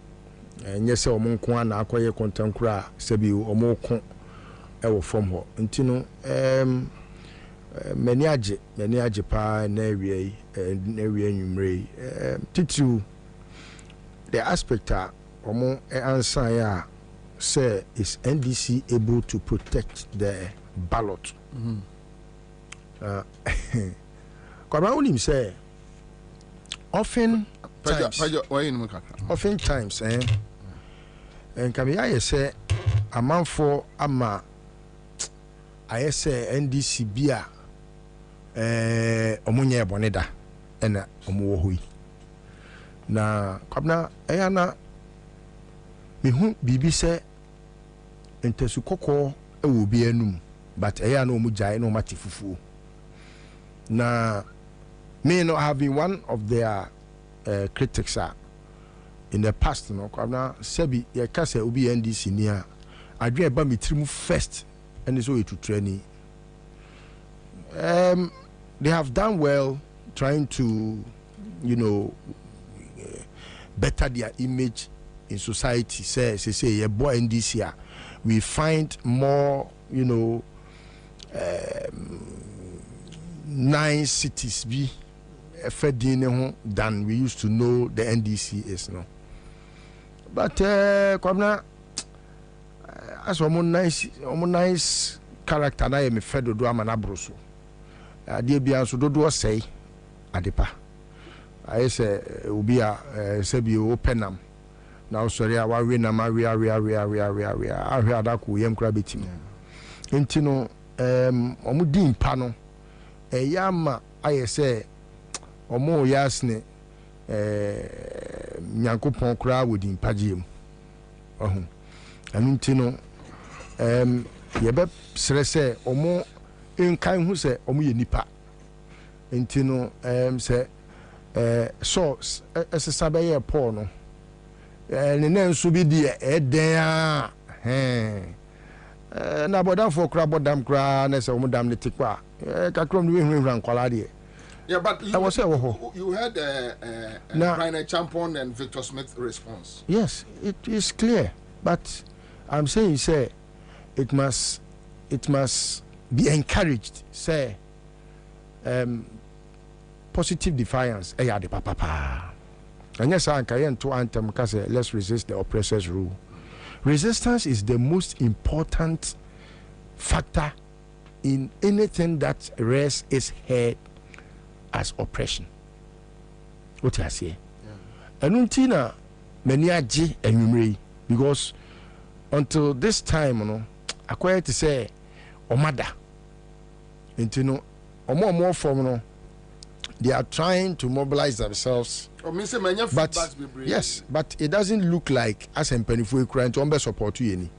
And yes, omonkwa na akoye kontankura sebi omoko ewo from ho. Ntino many aje pa na area nyumre titu the aspect omo Ansah ya say is NDC able to protect the ballot. Kwabena unim say often times and can be say a man for ama I say NDC bia omunye boneda ena omuwohui na kwabena ayana mehu bibi say entesu kokko ewo bi anum but ayana omujai no matifufu na me not having one of their critics in the past, kwabena sebi ye kase obi NDC nia adwe ba metrimu first and so to training. They have done well trying to, better their image in society. Say yeah, boy NDC, we find more, nice cities be than we used to know the NDC is no. But kwabena as nice character na me fedo do amana broso. Ade bia so dodo say adepa. I say obi a sebi openam. Na sorry a wa we na ma we ahwe adako yem kra betim. Enti no omo din pa no eyama aye say omo yasne nyankopon kra wodi mpagiem anu nti no yebe sere se omo enkan hu se omo ye nipa nti no se so esesa be ye Paul no ne nanso bi die eden a na bodam for kra bodam kra na se omo dam ne tikwa kakrom ne hwehwehwan kwala de. Yeah, but you heard now, Rainer Champon and Victor Smith's response. Yes, it is clear. But I'm saying, say, it must be encouraged. Say, positive defiance. And yes, I can to anthem because let's resist the oppressor's rule. Resistance is the most important factor in anything that rears its head as oppression. What I say? And untina many aji enumere because until this time, acquired to say omada. Intino omo form they are trying to mobilize themselves. But yes, but it doesn't look like as Mpenifoɔ crying to umbe support you any.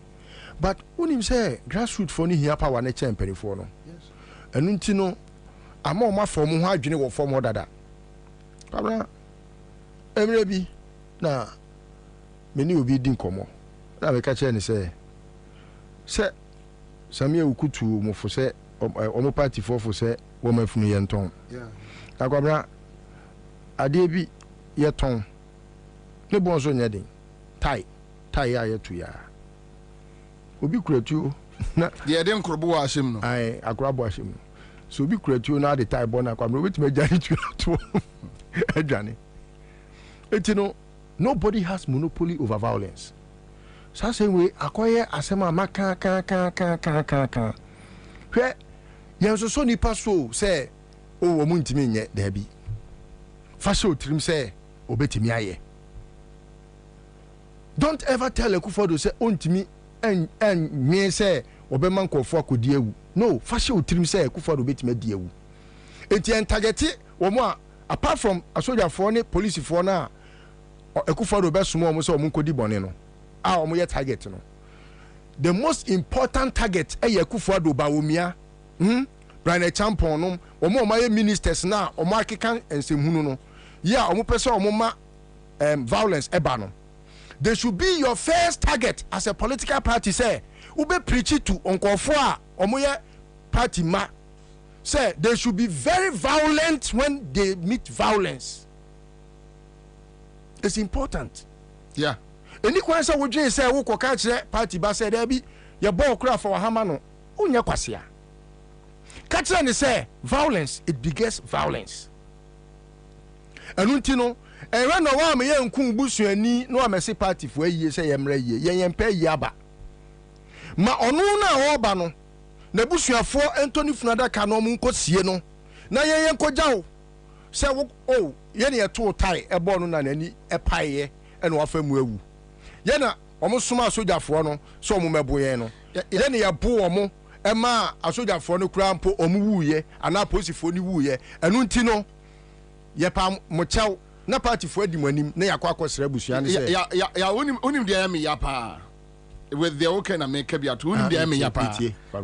But when him say grassroots for ni here power na che Mpenifoɔ no. Yes. And untino ama ma form ho adwene wo form ho dada. Kwabena emre bi na meni obi din komo. Na me ka che ni say Samia ukutu mo fo say omo party fo say wo mafunu ye nton. Yeah. Kwabena ade bi ye ton. Ne bonzo nya den. Tai ya ye tu ya. Obi kuratu na de den krobo wa ahyem no. Ai akrabo ahyem no. So be kuratu na the tie bona kwabena wetima jani to adwane. Etino nobody has monopoly over violence. So same way akoye asema maka ka. Hwe yenso so nipa so say o wo muntimi nye da bi. Fa so trim say obetimi aye. Don't ever tell a Kufodo say ontimi and me say obema nkofo akodi ewu no fashion utrim say Akufo-Addo betime di ewu enti en target omo a apart from asojafoɔ ne policefoɔ na Akufo-Addo besumo omo say omo nkodi bɔne no a omo ye target no the most important target Akufo-Addo Bawumia Brian Champon no omo maye ministers na omo akeka ensemhunu no yeah omo pese omo ma violence eba no they should be your first target as a political party say ube preach it to onkofo a omo ye party ma say they should be very violent when they meet violence. It's important. Yeah. Any kwan say wo dwen say wo koka kire party ba say there be your ball kura for hama no unya kwasea. Katra ne say violence it begets violence. Enunti no enra no wa me ye nku busuani no amese party fo ayi say yemra yi yempa yi aba. Ma onu na oba no na busuafo Anthony Funada ka no mu nkosie no na yen nkogyawo se wo oh ye ne to tai ebo no na nani epaye ene wafa mu awu ye na omo soma asojafo no so omo meboye no ye ne ye bo omo ema asojafo no kura mpo omo wuye ana posifo ni wuye enu nti no ye pa mo chaw na party fo adi manim na yakwa akosra busua ne se ya onim dia me ya pa with the okay na make bia to onim dia me ya pa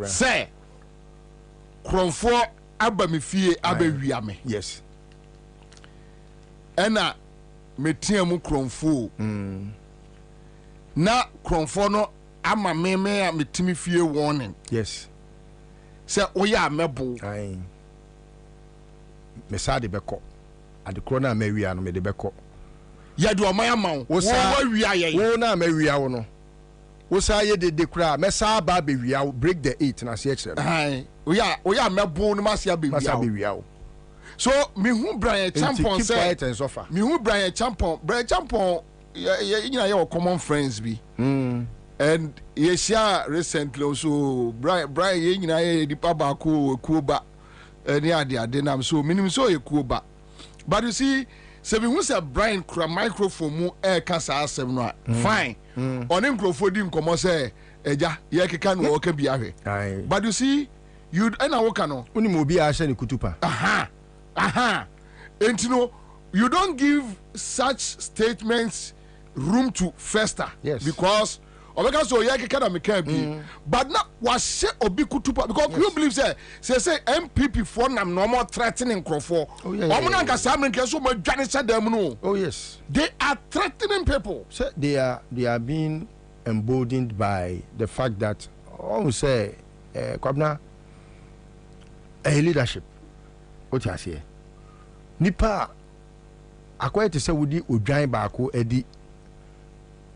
say kronfo aba me fie aba wia me yes ena metia mu kronfo na kronfo no ama me a metimi fie warning yes say oya mebo ai me sa de beko ade kro na ma wia no me de beko ya de o man ma wo wia ye wo na ma wia wo no wo sa ye de kra me sa ba be wia break the 8 na se kire ai oya mebo no ma se be wia so me hu Brian Champon say me hu Brian Champon you know your common friends be and ye share recently also Brian you know ye di pa ba ko ba any ade nam so minimum so ye ko ba but you see se me hu say Brian kra microphone mu e ka sa asem no fine on microphone di nkomo say eja ye keka no o ka bi ahwe but you see you na wo ka no uni mo bi a hye ne kutupa and you know you don't give such statements room to fester because obeka so ye keka me can be but now was obi kutupa because you believe say MPP for nam normal threatening crofo omo na nka sa menke so mo dwane sa dem no oh yes they are threatening people so they are being emboldened by the fact that say Kwabena a leadership what you say nipa akwai te se wudi odwan baako edi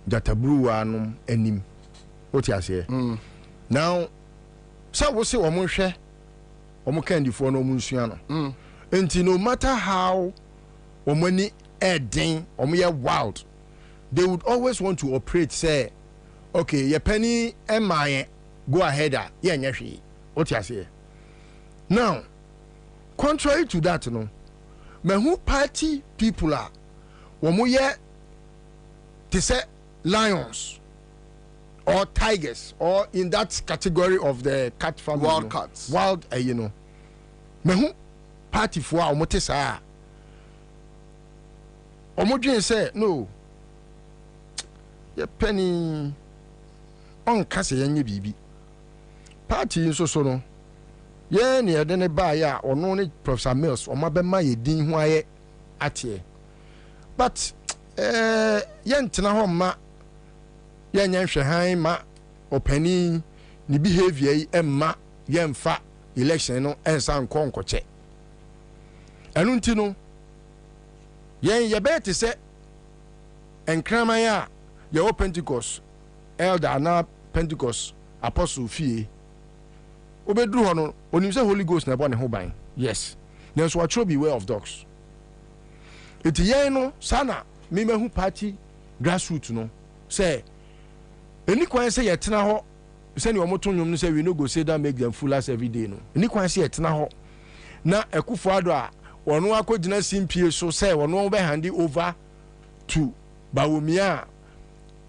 jataburu anum enim what you say now so we say omo hwe omo kandifo no omo nsua no enti no matter how omo ni eden omo ye wild they would always want to operate say okay ye penny emaye go ahead ye nyehwe what you say now contrary to that no me who party people are womo ye they say lions or tigers or in that category of the cat family wild cats wild you know me who party for omo te sa omo dwen say no ye penny on kase yenye bibi party nso so no ye ne yede ne ba ya ono ne Professor Mills o ma be ma ye din hu aye atie but ye ntena ho ma ye nya hwe han ma opani ni behavior yi emma ye mfa election no ensa nkonkoche enu nti no ye be te se enkraman ya ye o Pentecost elder na Pentecost apostle fie obedru ho no onim say Holy Ghost na bo ne ho ban yes then so atro beware of dogs it yen no sana me mahu party grassroots no say any kwan say yetena ho say ne omoto nwom no say we no go say that make them fool us every day no any kwan say yetena ho na Akufo-Addo a wono akogina simpie so say wono be hand over to Bawumia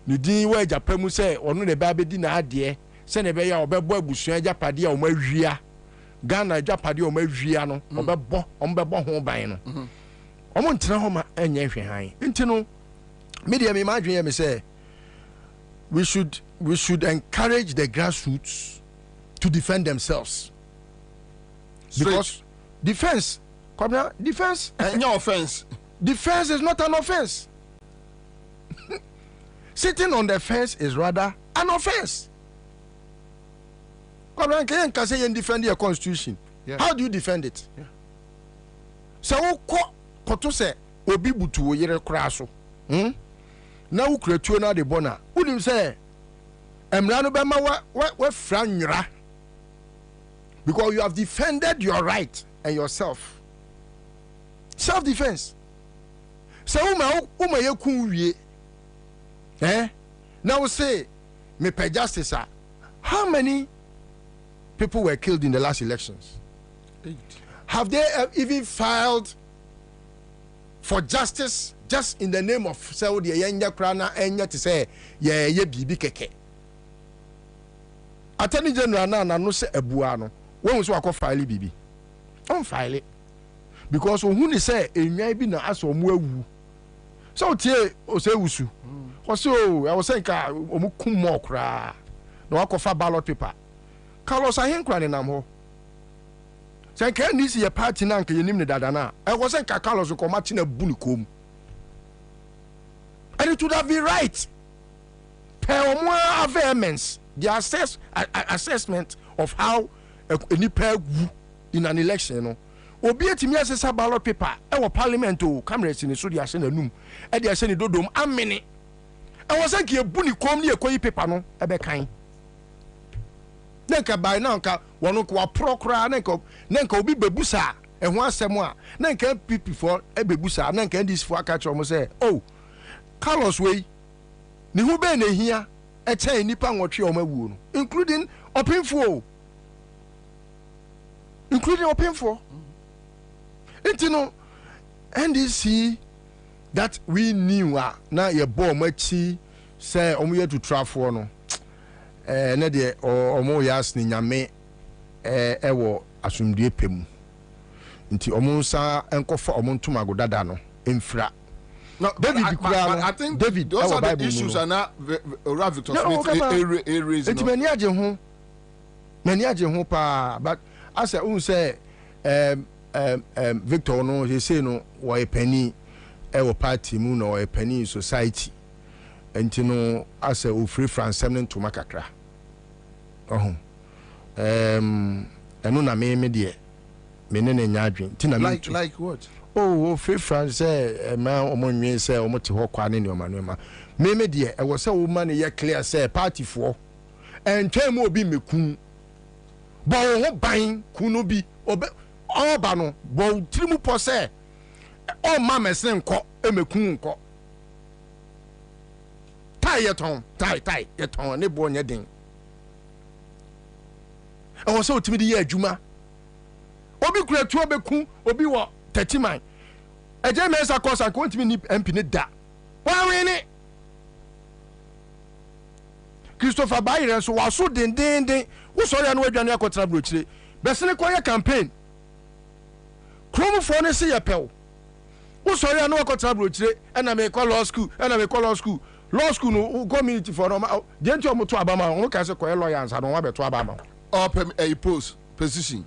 ni din wa Japan mu say wono ne ba be di na ade send a bear or bebo busua japadi or mavia Ghana japadi or mavia no or bebo home by no I want to know how and yankee high into medium imagine me say we should encourage the grassroots to defend themselves because defense and your offense defense is not an offense. Sitting on the fence is rather an offense. Can say you defend your constitution. Yeah. How do you defend it? Yeah. So koto say obi butu wo yere kra so. Na wo kretuo na de bona. Unim say emra no be ma we fra nwra. Because you have defended your right and yourself. Self defense. So uma ye kun wie. Now say me pay justice. How many people were killed in the last elections? 8. Have they even filed for justice just in the name of Saudi Arabia krana enya to say ye bibi keke? Attorney General na no say ebua no. When so akọ file bibi. On file it. Because who ni say enwan bi na aso mu awu. So tie o say wusu. So I was saying omu kum mo kra. No akọfa ballot paper. Carlos ahenkra ne nam ho. Say can this your party na nke yenim ne dada na. I was saying Carlos ko mati na bu ni kom. And it would have been right. Per more vehemence, the assessment of how any pair in an election, no. Obi etimi asesa ballot paper e wo parliament o cameras ni so dia se nanum e dia se ni dodom amene e wo say ke bu ni kom ni ekoyi paper no e be kan nenka by now ka wono ko aprokra nenka obi bebusa e ho asem a nenka pipi for e bebusa nenka this for aka chro mo say oh Carlos wey ni hu be na hia e chen nipa nwotwe o mawuo no including opinfo Intino NDC that we knew na ye bo machi say omo ye to travel no na de omo yas ni nyame ewo asumdue pemu nti omo nsa enkofa omo ntuma godada no emfra no David I think David those are the issues are not Victor Smith raising nti mani age ho pa but as I say Victor no he say no why penny e party mu no why penny society enti no as a free France semnen to makakra eno na me de me ne nya adwen ti na me like what free France say ma omonwe say omoti ho kwa ne ne omanema me de e wo say wo ma ne ye clear say party for entwa mu obi mekun bo ho ban kunu bi obe oba no bo trimu po say o ma mesen nko emekun nko tai yeton ne bo nya den e wo say otimi de ye adwuma obi kuratu obekun obi wo 30 man eje mesa kosa ko otimi ni MP ne da wa we ni Christopher Bayere so waso den wo so ya no adwane akotra brochire besene ko ye campaign Chrome for ne se ye pew wo so ya no akotra brochire na me call law school law school no community for no denti o moto abama wo ka se ko lawyer ansa no wa beto abama up a post position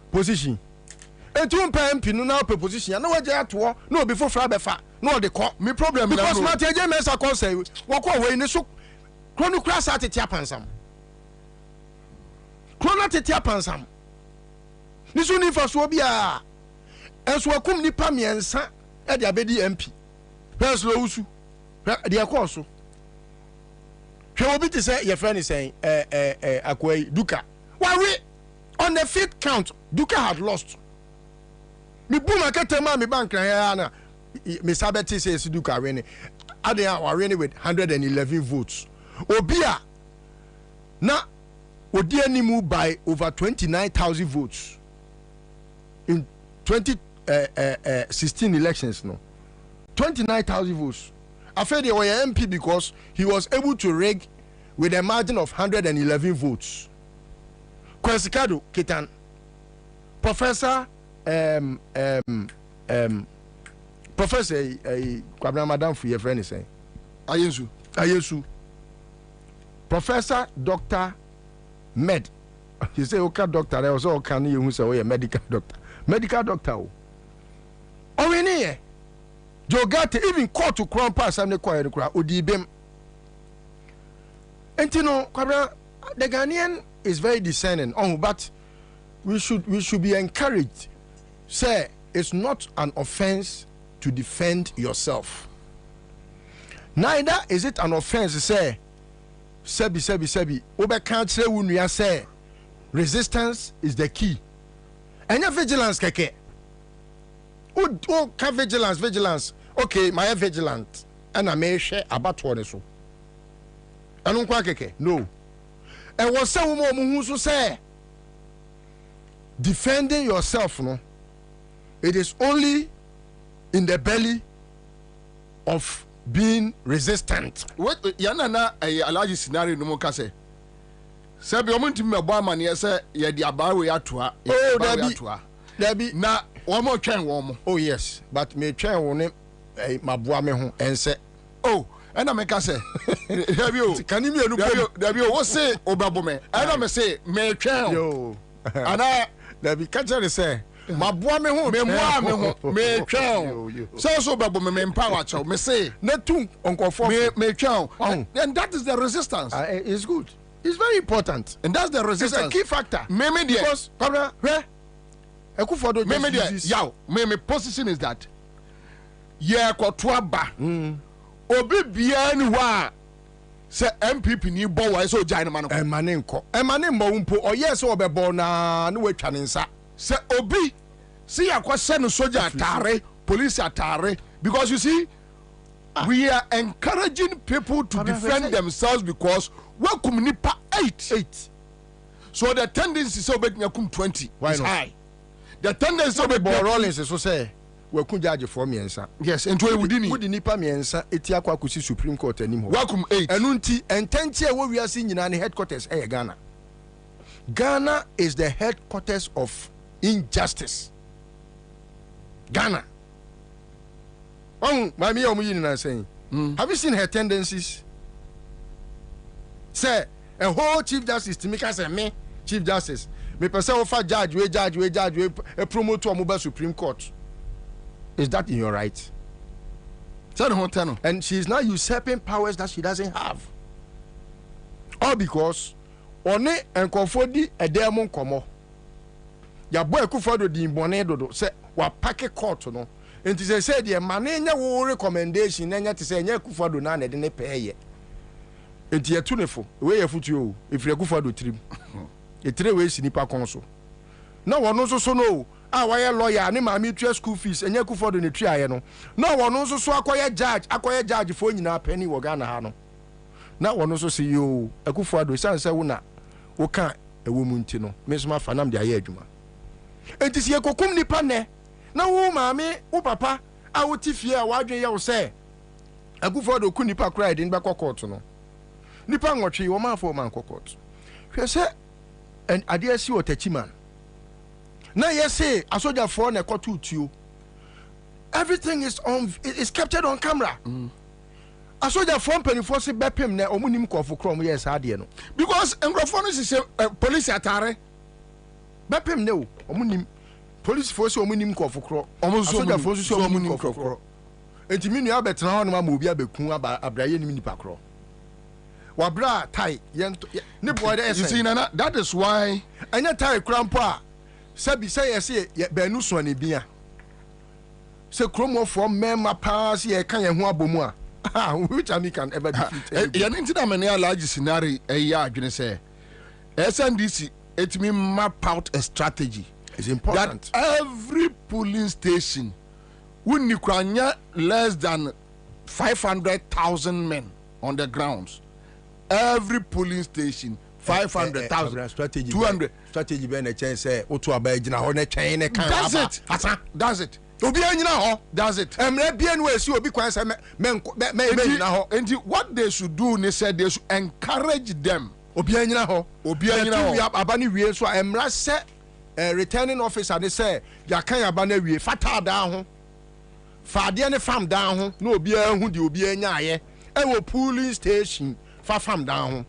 etu mpa MP no na up position na waje ato na obi fofra befa na o de ko me problem na because na teje mesa ko say wo ko we ni so Chrono crash at Tiapansam. Chrono Tiapansam. Nisu ni fa so bia. Enso akum nipa miensa e de abedi MP. Pes lo usu. De akoso. Hwe obi te say your friend is saying akwai Duka. Why on the 5th count Duka had lost. Me buma ketema me bank na me sabeti says Duka winning. Ade are winning with 111 votes. Obia na odi animu by over 29,000 votes in 2016 elections no 29,000 votes. After they were MP because he was able to rig with a margin of 111 votes. Kwesikado Kitan. Professor Professor Kwabena Madam for your friend is saying. Ayesu. Professor Dr. Med. You say okay doctor, there was all can you say oh medical doctor. Medical doctor. Oh we need Jogate even court to crown pass and the choir odibem. And you know, the Ghanaian is very discerning. Oh, but we should be encouraged. Say it's not an offense to defend yourself. Neither is it an offense to say sebi. Obe can't say when we say resistance is the key. And your vigilance keke. Oh, can vigilance. Okay, my vigilant. And I may share about what so. I don't quite keke. No. And what some woman who say defending yourself, no. It is only in the belly of being resistant. What yana a large scenario no more say. Sabi omuntu me bo amane say ye di abawe atoa. Oh, Debbie. Na one more twen one. Oh yes, but me twen won maboa me ho ense. Oh, and I make say. Can you Debbie what say obabome? And I say me twen. Yo. And I Debbie catch her say maboa me ho me twen. So obabome me empower chow me say na tun onkofo me twen. And that is the resistance. It's good. It's very important. And that's the resistance. It's a key factor. Because my position is that obi bia ni wa say MPP ni bo wa so jai man ko emane mbo mpo oye se obebo na no watwa ne nsa say obi see yakwase no soldier atare police atare because you see we are encouraging people to defend themselves because we kum nipa 8 so the tendency is so big kum 20 is high. The tendency of the Rollins is so say we could judge for miensa. Yes, and we didn't would nipa miensa etiakwa kusi Supreme Court anymore. Welcome 8. Enunti ententie what we are seeing in the headquarters Ghana. Ghana is the headquarters of injustice. Ghana. My me saying. Have you seen her tendencies? Say a whole Chief Justice to make us a me Chief Justice. Me person offer judge we a promote to a mobile Supreme Court. Is that in your right? And she is now usurping powers that she doesn't have. All because one and confodi a demon como. Ya boy kufodo di mbone dodo say wa pack court no. And she said the manenya wo recommendation nenya to say nya kufodo na na de ne pay. Enti etunefo we ye futu if you kufodo trim. E 3 ways nipa konso na wono so no why lawyer ne ma me twa school fees enye kufodo ne twa ye no na wono so akoye judge fo nyina penny wo Ghana ha no na wono so se yo akufodo sanse wo na wo ka ewo mu nti no me so ma fa nam de aye adwuma enti se ekokum nipa ne na wo ma me wo papa a wo tifie a wadwen ye wo se akufodo ku nipa kra de nba court no nipa nwotwe wo ma fo man court hwe se and adia si otachiman na yesi asoja for na kotu tuo everything is captured on camera. Asoja for penifo se bepem na omunim kofo krom yes ade no because engrofo no se police atare bepem na omunim police force omunim kofo kro asoja force so omunim kofo enti minu abetena ho no ma obi abekun abraye nim nipa kro wabra tai ne boy dey you see nana that is why anya tai krampo a sabi say yes banu so ne bia se kromofo mema pass ye kan ye ho abomu a which I can ever defeat ya nti na mane large scenario ya adwene say SNDC etimi map out a strategy. It's important that every polling station would need less than 500,000 men on the grounds. Every polling station 500,000 strategy 200 strategy be na chen say otu abagina ho na twen ne kan that's it obi anyina ho that's it emre bia no esi obi kwan say me anyina ho and what they should do they said they should encourage them obi anyina ho we abani wie so emra se returning officer ne say yakan abana wie fata da ho faade ne fam down ho na obi ahu de obi anya aye e wo police station fa fam down ho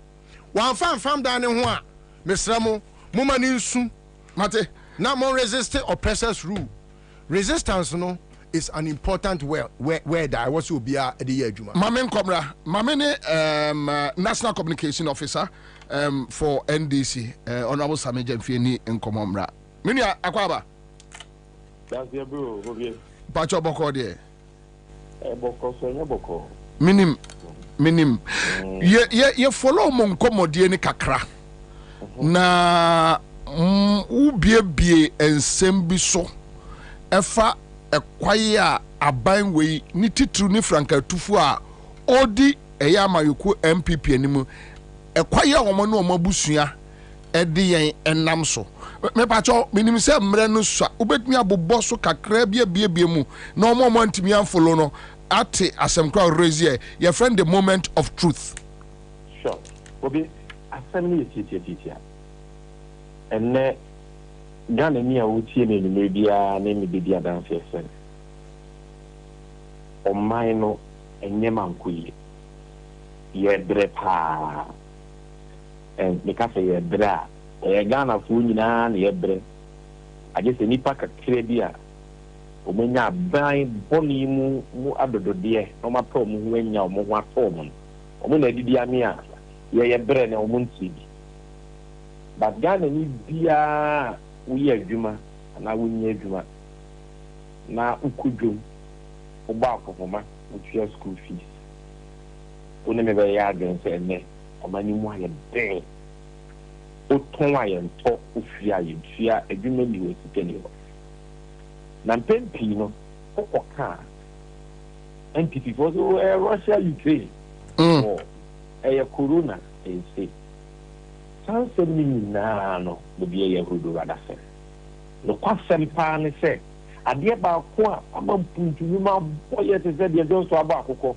wan fam down ne ho a mesramo moma ni nsu mate na mo resist oppressors rule resistance no is an important where that was obi a de adwuma Mamen Komra Mamene National Communication Officer for NDC Honorable Samuel Jemfieni Nkomomra mini akwaba that's the bro Bobie Pacho boko de boko so nya boko minim ye follow mo nkomodie ni kakra na ubiebie ensem bi so efa ekwaye a aban wei ni titru ni franka tufu a odi eya amayoko MPP animu ekwaye omo na omo busua edi yen enam so me pacho minim se mre no so obetumi abobbo so kakra bie mu na omo antimi anfolo no ate asemkra raise your friend the moment of truth sure Bobie assembly titia enne Ghana ni a wotie ne ni bia ne mi bia dan fese o mai no enye mankoyi ye bre pa me ka se ye bra e Ghana fu nyina na ye bre aje se nipa kakre bia o menya ban boni mu adodode no ma pa mu hu anya o mu ho ato mu o mu na didi ame a ye bre ne o mu nti but Ghana ni bia we adwuma na wonye adwuma na ukudwom oba akofoma otua school fees one me be ya again say ne omani mu aye den o ton aye nto ofiri aye tua adwuma ni we sikani ho na mpempi no okoka NPP for Russia Ukraine corona say sanse ni na no Bobie ye hudu radase no kwasem pa ne se ade ba ko a amampuntu ma boye te se de so aba akoko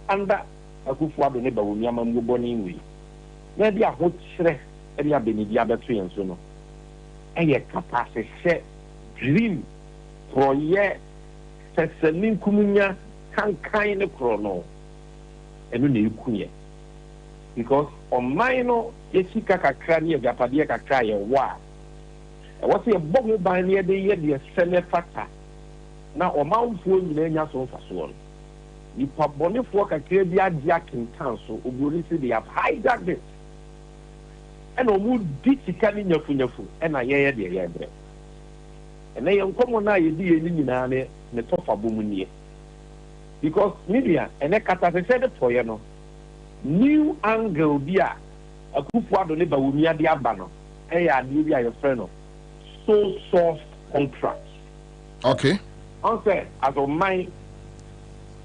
anda akufu ado ne ba wo miama mgo ni nwi na dia ho kire e dia benidi abeto yen so no eye kapase se dream proye seselin kumunya kankan ne krono enu ne ikuye because on mine yesika kakra ni agapade kakra ye wa e wose ye bogu ban ne de ye de sele fata na o manfo nyina nya so mfaso no ni pabonefo kakra bi ade akentan so obori se they have hijacked it and o mu ditika ni nyafunyafu e na ye de ye bre e na ye nkomo na ye di ye ni nyina ne tofa bomu nie because media ene kata se de toye no new angle bia akufu ado ne ba wumia de aba no ya de bia your friend no so soft contract okay answer as of mine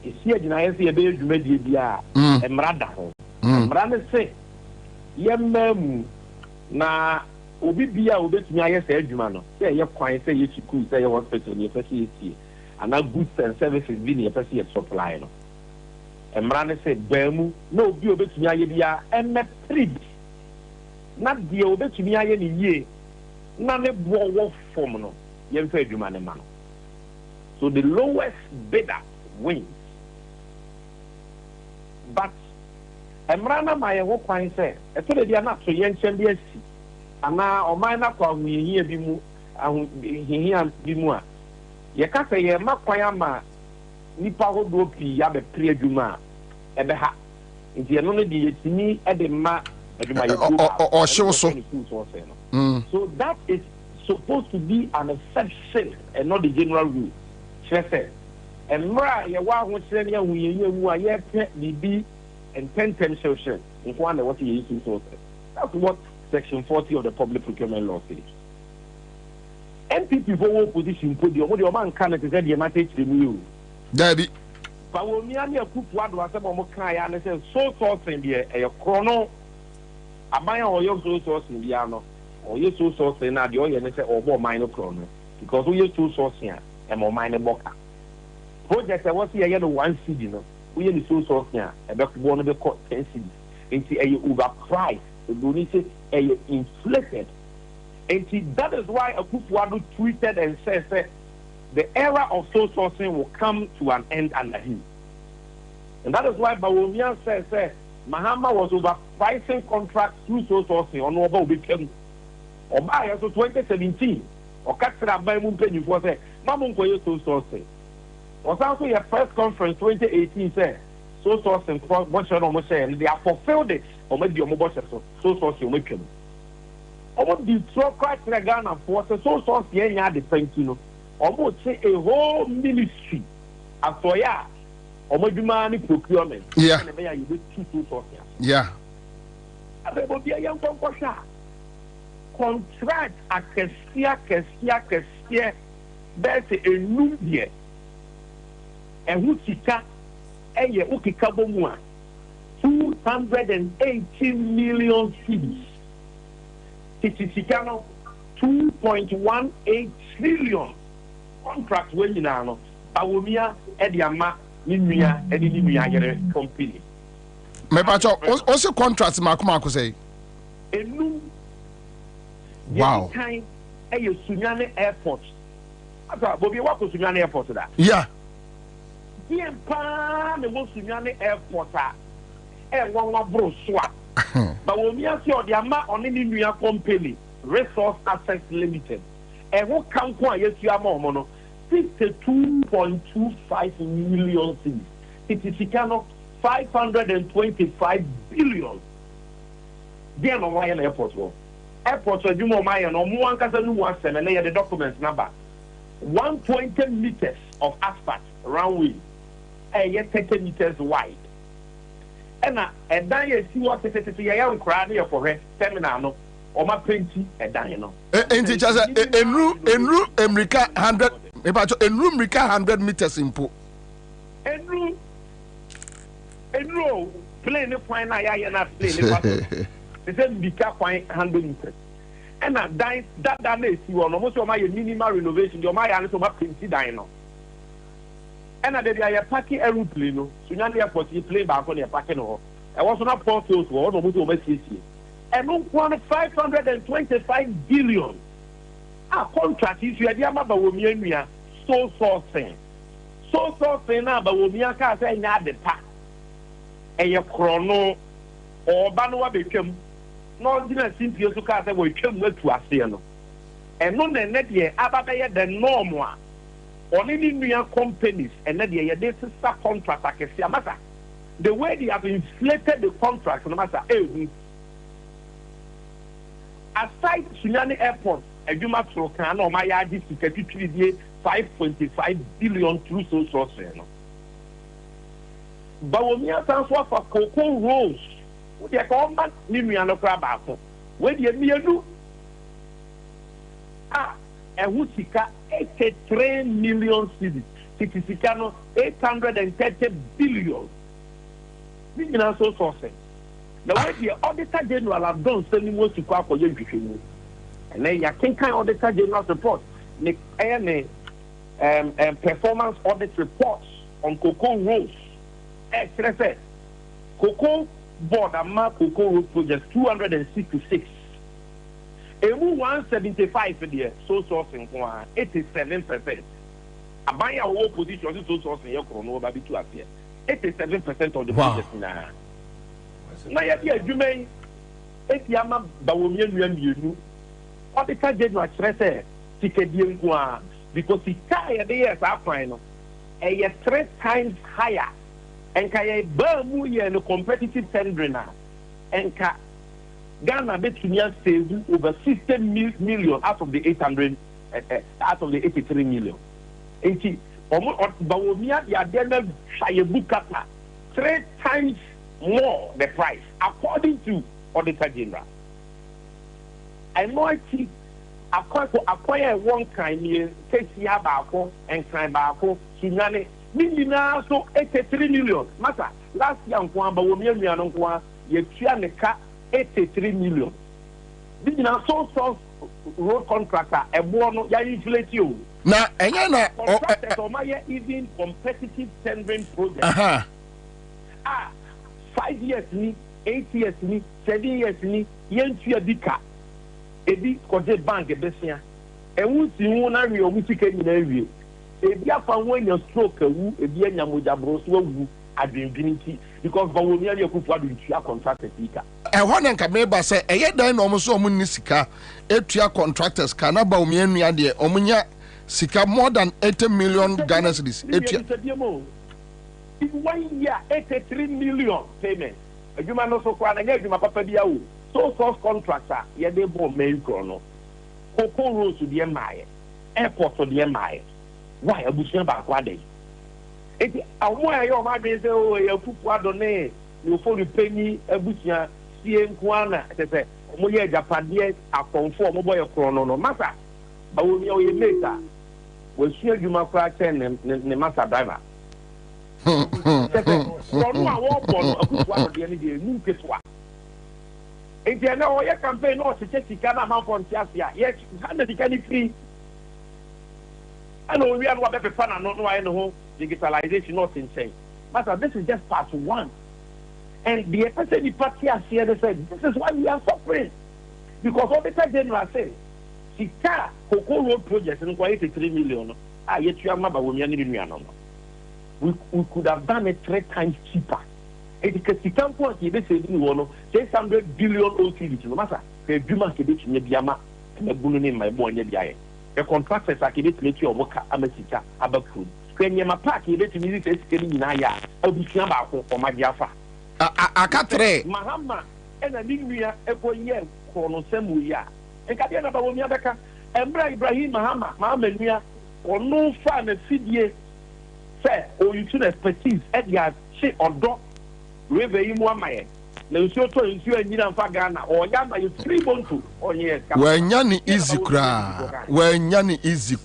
isi agina yesi e be adwuma die bia emra da ho emra ne se ye mamu na obi bia obetumi aye se adwuma no se ye kwan se ye chiku se ye hospital ni fesi esi ana goods and services bi ni fesi ye supply no emra ne se bamu na obi obetumi aye bia emetrib na die obetumi aye ni yie na ne bo wo form no ye mfa adwuma ne ma no so the lowest bidder wins but emra na ma ye ho kwan se eto de dia na to ye nchen bi asi ana o man na kwa huhie bi mu ahihia bi mu a ye ka se ye makwan ama nipa hodo pi ya be pre adwuma ebe ha nti eno no de yetini e de ma adwuma ye o hyew so so that is supposed to be an exception and not the general rule chese emra ye wa ho kire ne ahuhie mu a ye pe bibi and 10 session in one what you use to that's what section 40 of the public procurement law says MPP for opposition podium what the man can say the matter to you Dabi. But when me and Kufu ado asem mo kan ya na say so sourcing there e krono abaya o yo so sourcing bia no o ye so sourcing na de o ye ne say obo man no krono because we so sourcing e mo man ne boka project e was ye no 1 cedi no we ye so sourcing e be kubo no be 10 cedi nti e overprice Ebuni say inflated. And that is why Akufo-Addo tweeted and said the era of sole sourcing will come to an end under him. And that is why Bawumia said Mahama was overpricing contracts through sole sourcing on Oba Ubikemu. Oba so 2017 or Katsira Baimun Penny for say Mamun Koyo sole sourcing. Was also your first conference 2018 said sole sourcing for what you almost say and they have fulfilled it or maybe your mobile sole sourcing Ubikemu. Almost the truck Ghana for so source yeah the thank you. Almost say a whole ministry as for ya almost money procurement. Yeah. Yeah. Contract a Kessia, that's a new year. And who sika a ye ukikabomwa 280 million cedis. Titikano 2.18 trillion contract when you know Bawumia Ediama Ninuya Edinuya yere company. Me pacho also contracts Makuma say. Wow. Time a Sunyane airport. Bobie what was Sunyane airport that? Yeah. The Sunyane airport one bro swap. But when we are sure the amount on any new company, Resource Assets Limited, and what can quite yes, you are more mono 62.25 million things. It is kind of 525 billion. There no why airport war. Airport you more my no one can one and the documents number 120 meters of asphalt runway and yet 30 meters wide. And then you see what it is young crowd here for her seminar no or my plenty and then no. And teachers en room America 100 en room America 100 meters in po. En room plane the point I not plane the they said America 100 meters. And that is you almost my minimal renovation your my and so my plenty dying no. And they are packing aeroplane no Sunyane airport you plane back on your packing no I was not portals for all of us and no 525 billion contract is you are about Bawumia so sourcing now Bawumia can say na the pack and your chrono or Banua became no didn't simply to cast away came to us here no and no net year about the normal on any new companies and then they subcontract matter. The way they have inflated the contracts no matter aside Sunyane Airport, a Juma Trocan or my ID to 5.25 billion through so sources. Bawumia transfer for cocoa rolls. They are called Nimiano Crabapple. Where do you do? And Wutika 83 million cities. Titisicano 830 billion. This is also sourcing. The way the Auditor General have done sending most to call for you. And then you can kind Auditor General's report. Performance audit reports on cocoa rolls. Cocoa board and mark cocoa road projects 266. 175 for the so sourcing 87%. A buyer whole position so sourcing your chrono baby to appear. 87% of the project now. Now you may if Yama Bawumia you Auditor General stress ticket because he carried the years up final a 3 times higher and can burn and a competitive tendering and Ghana between save over 60 million out of the 800 out of the 83 million. And Bawumia Yadena Shayabukata 3 times more the price according to Auditor General. I know I think acquire one kind take Yabako and Krabako, Sunyane, Minina so 83 million. Matter last year Bawumia Mianonqua, Yechianeka 83 million. This is so road contractor a one ya inflate you. Now, contractors or my even competitive tendering project. 5 years me 8 years ni 7 years ni yentua bika ebi koje bank besia ewu si hu na wi omu sika nyina wi ebi afa hu anya stroke ewu ebi anya mojabro so wu adwendwinti because ba wo mi ali akufu adwentua contractor sika ɛhɔ ne nka meba sɛ ɛyɛ dan na ɔmo so ɔmo ni sika etua contractors ka na ba ɔmo anua de ɔmo nya sika more than 80 million Ghana cedis etua 1 year 83 million payment adwuma no so kwa na nya adwuma papa bia wo so source contractor ye dey bo Mexico no Coco Rose de maaye airport de maaye why abusia ba kwa dey eti awo ayo ma be say o ya fufu adone no for the penny abusia sie nkuana tete mo ye japade akonfo mo boy kro no masa ba wo mi o ye later wo sua adwuma kwa chen ne masa driver no awo bono akufu adone ne de nu ketwa enti na o ye campaign no se sika na man for ntiasia yes handa sika ni free and we are what pepa na no I know digitalization not insane but this is just part 1 and the person the party has here they said this is why we are suffering because all the time general say sika Coco Road project no 83 million yet you am ba wo mi ani nua no we could have done it 3 times cheaper. Because the campus is 600 billion OCD. No matter, the Juma Kibit Nebiama, and the Bununi, my boy Nebia. The contractors are Kibit Leti or Moka Amesita, Abaku. When Yama Park, he let me use in Naya, Obusamba for my Jaffa. I can't trade. Mahama, and a Libya, every year, Kono Semuya. And Kabiana Bawamiaka, and Ibrahim Mahama, Mamma, or no fan of CDA. Say, or you should expertise at your shit or dog. We be imu amaye na nsuo to nsuo anyina mfa Ghana o ya ma you 3 bontu onye ka we nya ni easy kra easy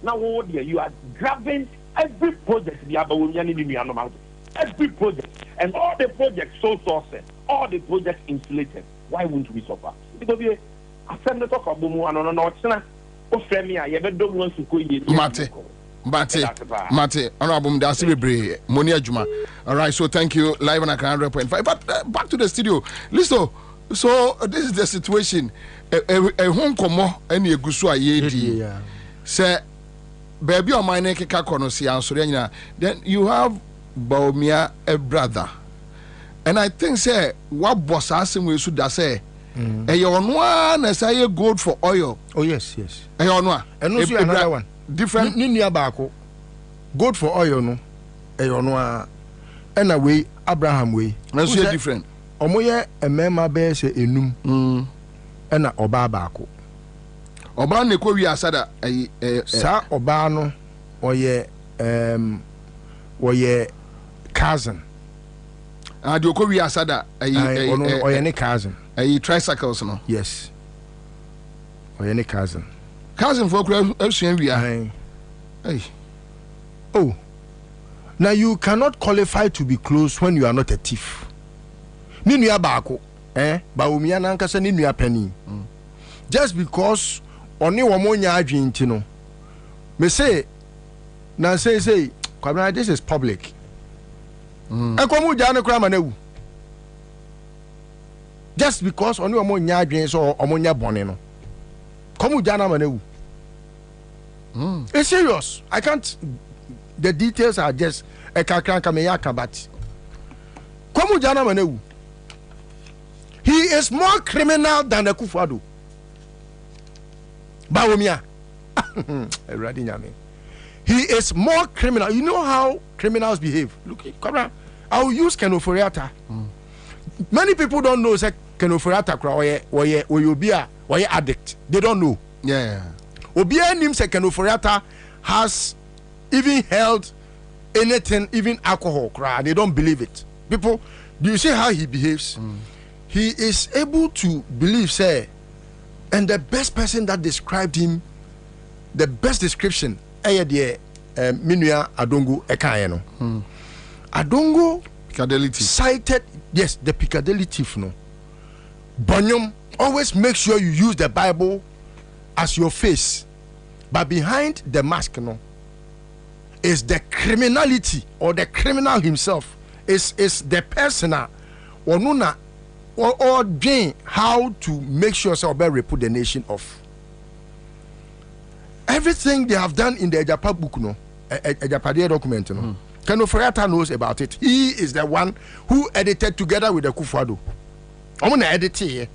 now what you are grabbing every project the abawunya ni nua no every project and all the projects so sources all the projects insulated why won't we suffer because we asem the talk abomu anono na ochina o frame ya ye be dom wan su ko ye Mate, honorable Mdasi Bebre, Moni Ajuma. All right, so thank you, live on a 100.5. But back to the studio. Listen, so this is the situation. A home komo any gusua yedi. Say, baby, or my neck kakonosi answer. Then you have Baumia, a brother. And I think, say, what boss asking we should say. A yon one as I gold for oil. Oh, yes. A yon one. And also another one. Different Ninia Bako. Good for oil no. Eyono and away Abraham way. That's different. Omoye a mema bear say enum. And a oba bako. Oba ne ko wi asada sa oba no oye cousin. And you ko wi asada oye ne cousin. Tricycles no. Yes. Oye ne cousin. Cousin for hey. Oh, now you cannot qualify to be close when you are not a thief. Ninuya bako, Baumia nankasa ninuya penny. Just because only one more nyajintino. Me say, now say, Kwabena, this is public. Just because only one more nyajins or omonya boneno. Komu jana manewu. It's serious. I can't. The details are just a kakameyaka, but komu jana manewu. He is more criminal than the Kufado. Bawumia. He is more criminal. You know how criminals behave. Look, I'll use Kenoforiata. Many people don't know say Kenoforiata or addict. They don't know. Yeah. Obia nim say Kenoforiata has even held anything, even alcohol. They don't believe it. People, do you see how he behaves? He is able to believe, say, and the best person that described him, the best description, Minua Adongo Ekayeno. Adongo Piccadilly cited, yes, the Piccadilly thief. No, Bonyum always make sure you use the Bible as your face, but behind the mask, no, is the criminality or the criminal himself. is the person or no or gain how to make sure so reput the nation off. Everything they have done in the Ejapa book, no, Ejapade document, no. Kano Ferrata knows about it. He is the one who edited together with the Kufuado. I'm gonna edit here.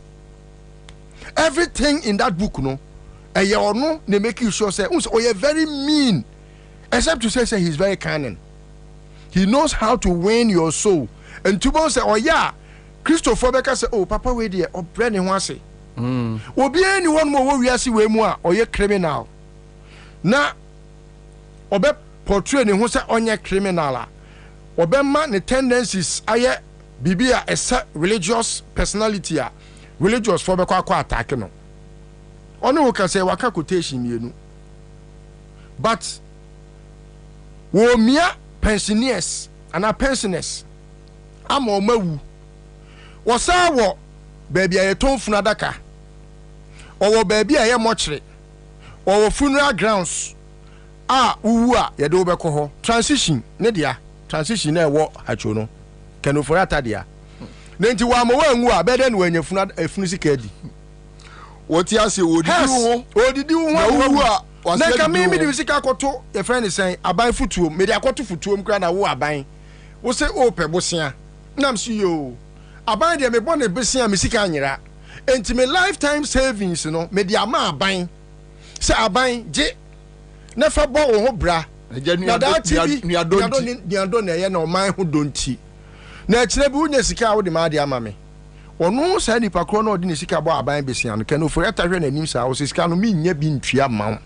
Everything in that book, no, no, they make you sure say, oh, you're very mean, except to say he's very cunning. He knows how to win your soul. And Tubon say, oh yeah, Christopher Becker say, oh, Papa, wait there, or Brennan was say, will be anyone more we are see way more or you're criminal. Now, obe portray ne ho say onye criminal obe ma ne tendencies aye bibia esa religious personality religious for be kwa attack no ono wo ka say waka quotation mienu but wo mia pensioners and pensioners ama o mawu wo sa wo baby aye ton funu adaka wo baby aye mochre wo funeral grounds uwa ya do be ko ho transition ne dia transition na wo hacho no kanu for atadia na nti wa mo wangu a beden wa nyafuna efunu sikadi woti ase odidi wo na ka mi di sika koto e friend sen aban futuo me di akoto futuo mkra na wo aban wo se o pe bosia nam si yo aban de me bone besia me sika anyira enti me lifetime savings no me di ama aban se aban je nefa bo wo ho bra na da TV ni adon na ye na o man ho donti na kire bi unya sika wo de ma de ama me ono sa ni pakro na odi ni sika bo aban besia no kan ofori atahwe na nim sa wo sika no mi nya bi ntwia ma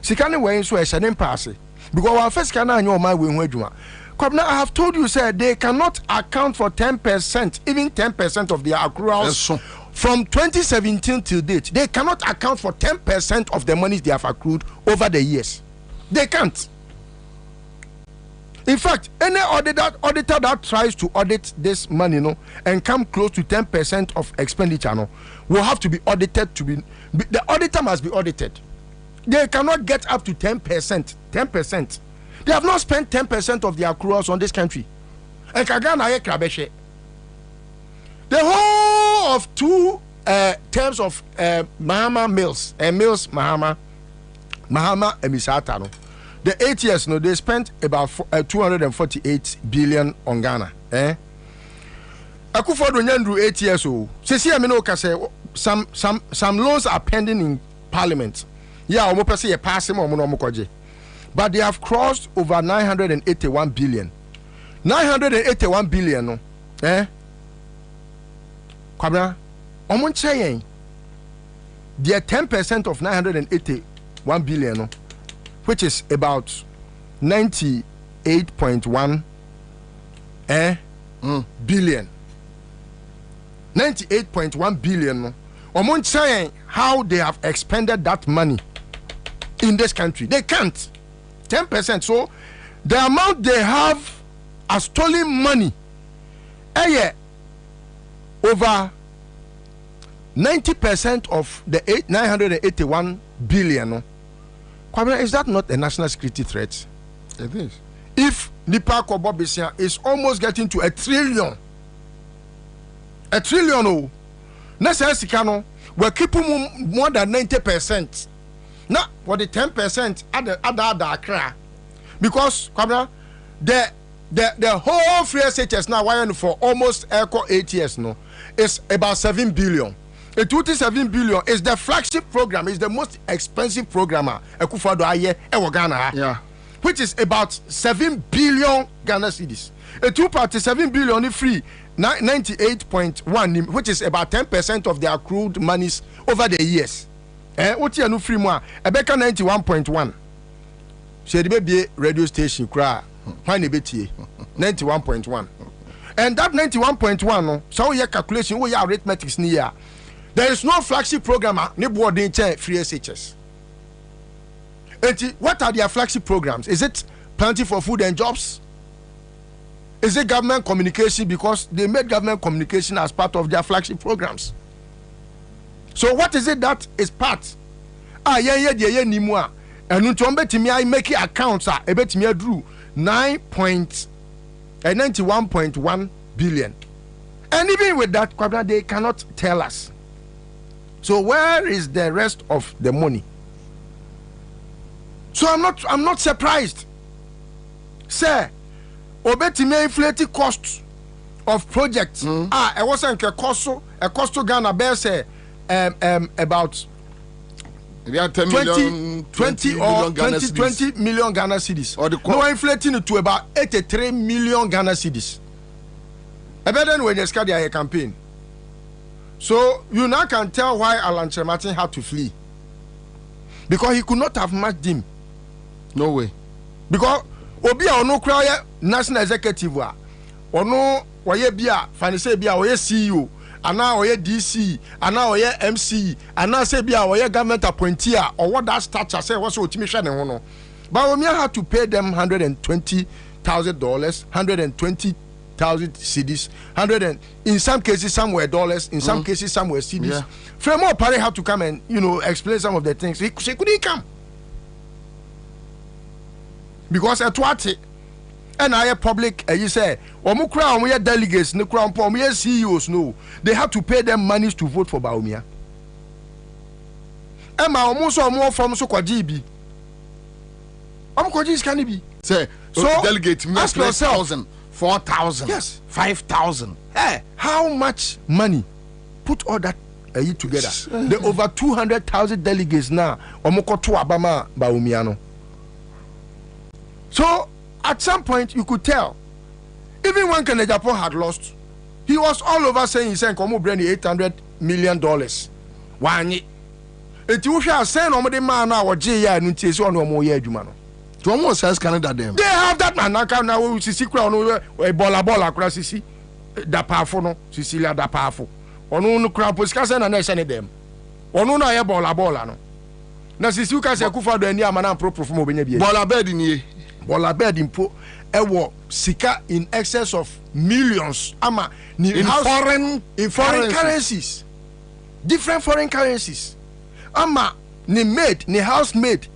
sika ne wen so e se ne passe because one first sika na anya o man we ho adwuma Kwabena, I have told you say they cannot account for 10%, even 10% of their accruals from 2017 till date. They cannot account for 10% of the monies they have accrued over the years. They can't. In fact, any auditor that tries to audit this money, and come close to 10% of expenditure, will have to be audited the auditor must be audited. They cannot get up to 10%. 10%. They have not spent 10% of their accruals on this country. And Kagana Krabeshe. The whole of 2 terms of Mahama Mills and Mills Mahama and Misatano. The 8 years, they spent about 248 billion on Ghana. Akufo-Addo Nyandru 8 years old. Some laws are pending in Parliament. Yeah, omo pese ye pass him omo no koje. But they have crossed over 981 billion. 981 billion no. Kwabena, omo nche they are 10% of 981 billion no, which is about 98.1 billion. 98.1 billion no. Omo nche how they have expended that money in this country. They can't. 10%. So the amount they have as stolen money, over 90% of the 981 billion. Kwabena, is that not a national security threat? It is. If Nipa Bobie is almost getting to 1 trillion, 1 trillion, oh, necessarily, we're keeping more than 90%. Now, for the 10% other Accra, because the whole free SHS now wiring for almost 8 years no is about 7 billion. A 27 billion is the flagship program, is the most expensive programmer Akufo-Addo aye Ghana. Yeah. Which is about 7 billion Ghana cedis. A 2.7 billion free 98.1, which is about 10% of the accrued monies over the years. What you free more? Ebeka 91.1. She be radio station cry. Why 91.1. And that 91.1 no, so your calculation, what your arithmetics near. There is no flagship programmer, ni board in free SHS. And what are their flagship programs? Is it Plenty for Food and Jobs? Is it government communication? Because they made government communication as part of their flagship programs. So what is it that is part? Ni moi. And unto betimi I make accounts ebetimi drew 9.8 91.1 billion. And even with that, Kwabena, they cannot tell us. So where is the rest of the money? So I'm not surprised. Sir, obetime inflate costs of projects. It wasn't a cost to Ghana bear say about 20 million Ghana cedis. No, inflating it to about 83 million Ghana cedis. Better than when they started their campaign. So you now can tell why Alan Martin had to flee. Because he could not have matched him. No way. Because Obi ono kra national executive ono waye bia fanise bia waye CEO ana waye DC ana waye MC ana say bia waye government appointee or what that stature say was otimi hwe ne ho no. But we had to pay them $120,000, 120,000 cedis, in some cases some were dollars, in some cases some were cedis. Yeah. Fremont Party had to come and explain some of the things. He couldn't come. Because at what and I public you say omukra omo delegates no kra omo CEOs no, they have to pay them money to vote for Bawumia. Emma omo so omo from so kwaji bi omo kwaji is can be say so delegate me 1,000 4,000 yes 5,000. Hey, how much money put all that together? The over 200,000 delegates now omo ko to abama Bawumia no. So at some point you could tell, even when Kennedy Japan had lost, he was all over saying he sent $800 million. One it you shall send on the man now or J and so no more year jumano. To almost says Canada them. They have that man now we see crown a bola across Sisi da powerful no Sicilia da powerful. Or no crowd poscasen and nation them. Or no na bola no. Na Sisi ka se kufa do ani amana pro from obenye bola bed ni Bola bed impo ewo sika in excess of millions ama in foreign currencies, different foreign currencies. Ama ni housemaid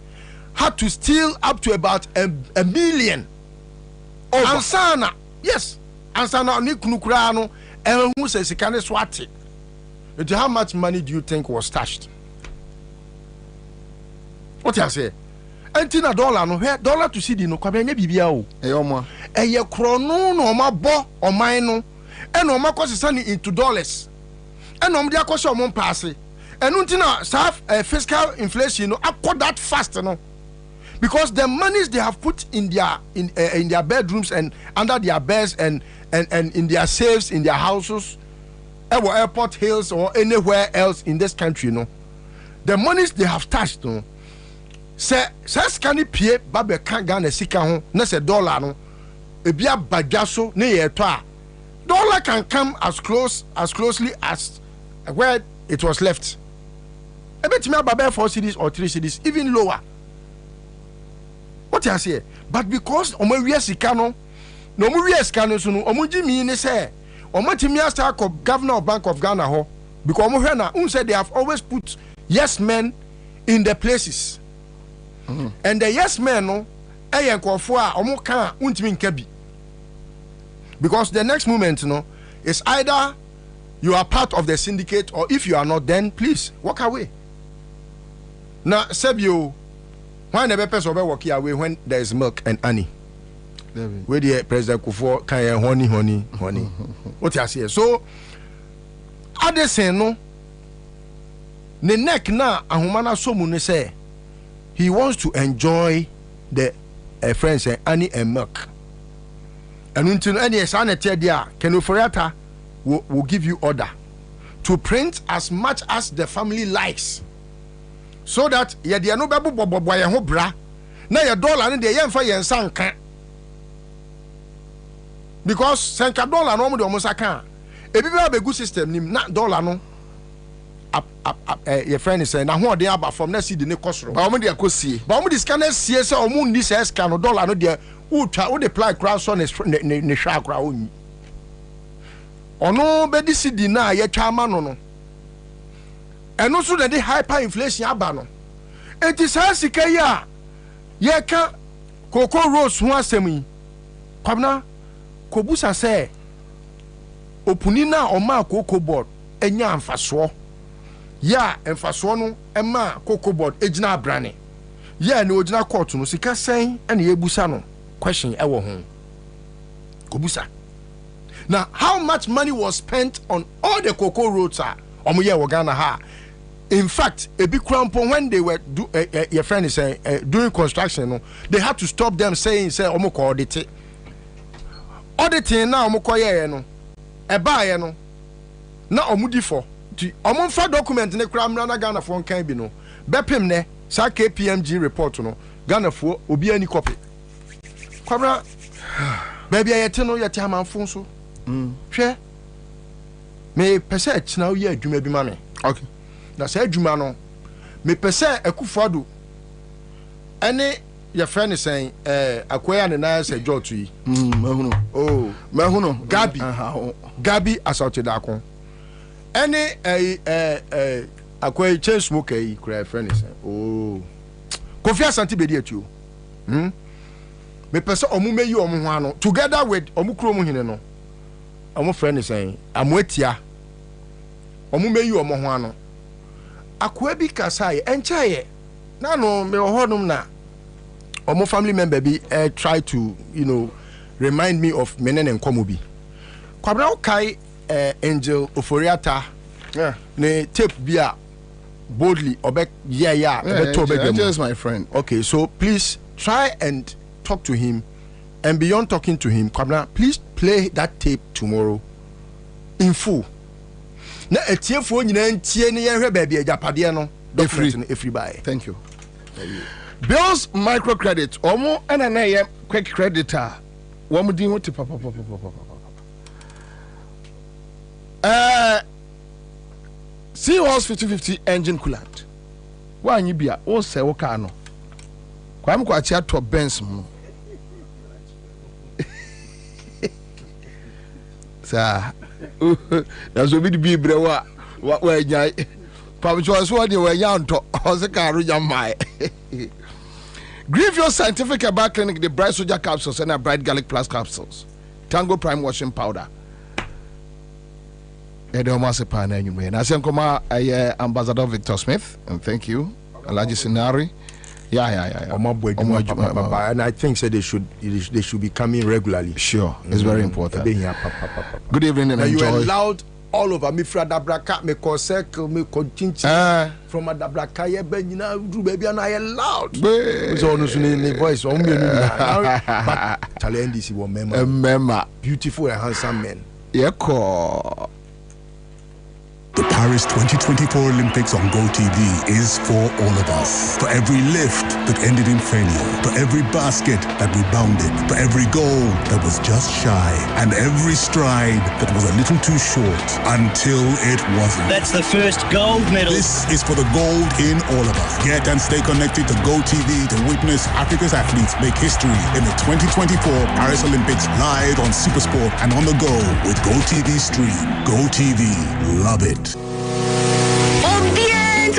had to steal up to about a million. Ansana, yes, Ansana ni kunukura no who says sika ne swati. How much money do you think was stashed? What you say? $1 no dollar to cedi no Kwabena bibia o eye krono no ma bo oman no e no ma kwosesa ni into dollars e no mde akwose omon paase enu ntina fiscal inflation no akọ that fast no because the monies they have put in their bedrooms and under their beds and in their safes in their houses airport hills or anywhere else in this country no the monies they have touched no say scan pie babe kan Ghana sika ho na say dollar no ebia badwaso ne ye to a dollar can come as closely as where it was left ebetimi ababe 4 cedis or 3 cedis even lower. What you say? But because omo wi sika no no omo wi sika no so no omo gimi ne say omo timi asa governor of Bank of Ghana ho because omo hwe na said they have always put yes men in the places. And the yes men no eyenkofo a omo kan untimi nka bi because the next moment no is either you are part of the syndicate or if you are not then please walk away. Now sebio why never person be walk away when there is milk and honey where the president Kufuor kan honey what you say so adesen no ne neck na ahomana somu ne say he wants to enjoy the friends and honey and milk. And until any sanity there, Kenoforiata will give you order to print as much as the family likes. So that ye dia no bebo bobo ye ho bra na ye dollar ne de ye mfa ye nsanka. Because senka dollar no mo de omo saka. Ebi be good system nim na dollar no your friend is saying, now who are they about from next see the cost? But I'm the akosi. But I'm the scanner CS or moon this scan or dollar no dear. Would apply cross on the shark round. Or no, but this is deny your charman no. And also that the hyperinflation abano. It is Hasikaya. Yeka Cocoa Rose one semi. Kwabena kobusa say opunina oma cocoa board enya amfaso ya emfaso no ema cocoa board ejina abrane ya ne ojina court no sika sen ene yebusa no question ewo ho kobusa. Now how much money was spent on all the cocoa roads omo ye wo Ghana ha? In fact, a big crampon when they were your friend is saying doing construction, no, they had to stop them saying say omo ko audit. Auditing now omo ko ye no. E ba ye no. Na omo di for. Ti omo fa document ne kra mra na Ghana fo kan bi no. Bepem ne sa KPMG report no. Ghana fo obi ani copy. Kwabra baby ayete no yete amanfo so. Hwe. Me pese china wo ye adwuma bi ma me. Okay. Na say adwuma no me pese Akufo-Addo ene your friend is saying akwaya ne na say jotu yi mahuno Gabi assaulted akon ene akwaya chain smoker yi kura friend is saying Kofi Asante bedi atu me pese omu meyi omu ho ano together with omu kuro mu hine no omu friend is saying amoetia omu meyi omu ho ano akwa bi kasaye enchaye na no me hodum na omo family member bi try to remind me of menen and komobi kwabra kai Angel Oforiata ne tape bia boldly obek just my friend. Okay, so please try and talk to him, and beyond talking to him, kwabra, please play that tape tomorrow in full. Na etiefo nyina ntie ne yehwe baby ajapade no everybody. Thank you. Bills microcredit omo ena na ye quick creditor womo din ho te papa Seahorse 5050 engine coolant wanyi bia wo se wo ka no kwam kwa chia to Benz mu sa na so bi di brewa wa nya pam cho so de wa nya nto o se ka ru nya mai Grievous Scientific Herbal Clinic, the Bright Soldier capsules and a Bright Garlic Plus capsules, Tango Prime washing powder. Ambassador Victor Smith, and thank you, Alaji Sinari. Yeah. And I think they should be coming regularly. Sure, it's very important. Good evening and enjoy. You allowed all over me from Adabraka, me Kosek, me Continci from Adabraka, do baby, and I allowed. So, no voice, but talent is one member, beautiful and handsome men. Yeah, The Paris 2024 Olympics on GoTV is for all of us. For every lift that ended in failure, for every basket that rebounded, for every goal that was just shy, and every stride that was a little too short until it wasn't. That's the first gold medal. This is for the gold in all of us. Get and stay connected to GoTV to witness Africa's athletes make history in the 2024 Paris Olympics live on Supersport and on the go with GoTV Stream. GoTV, love it.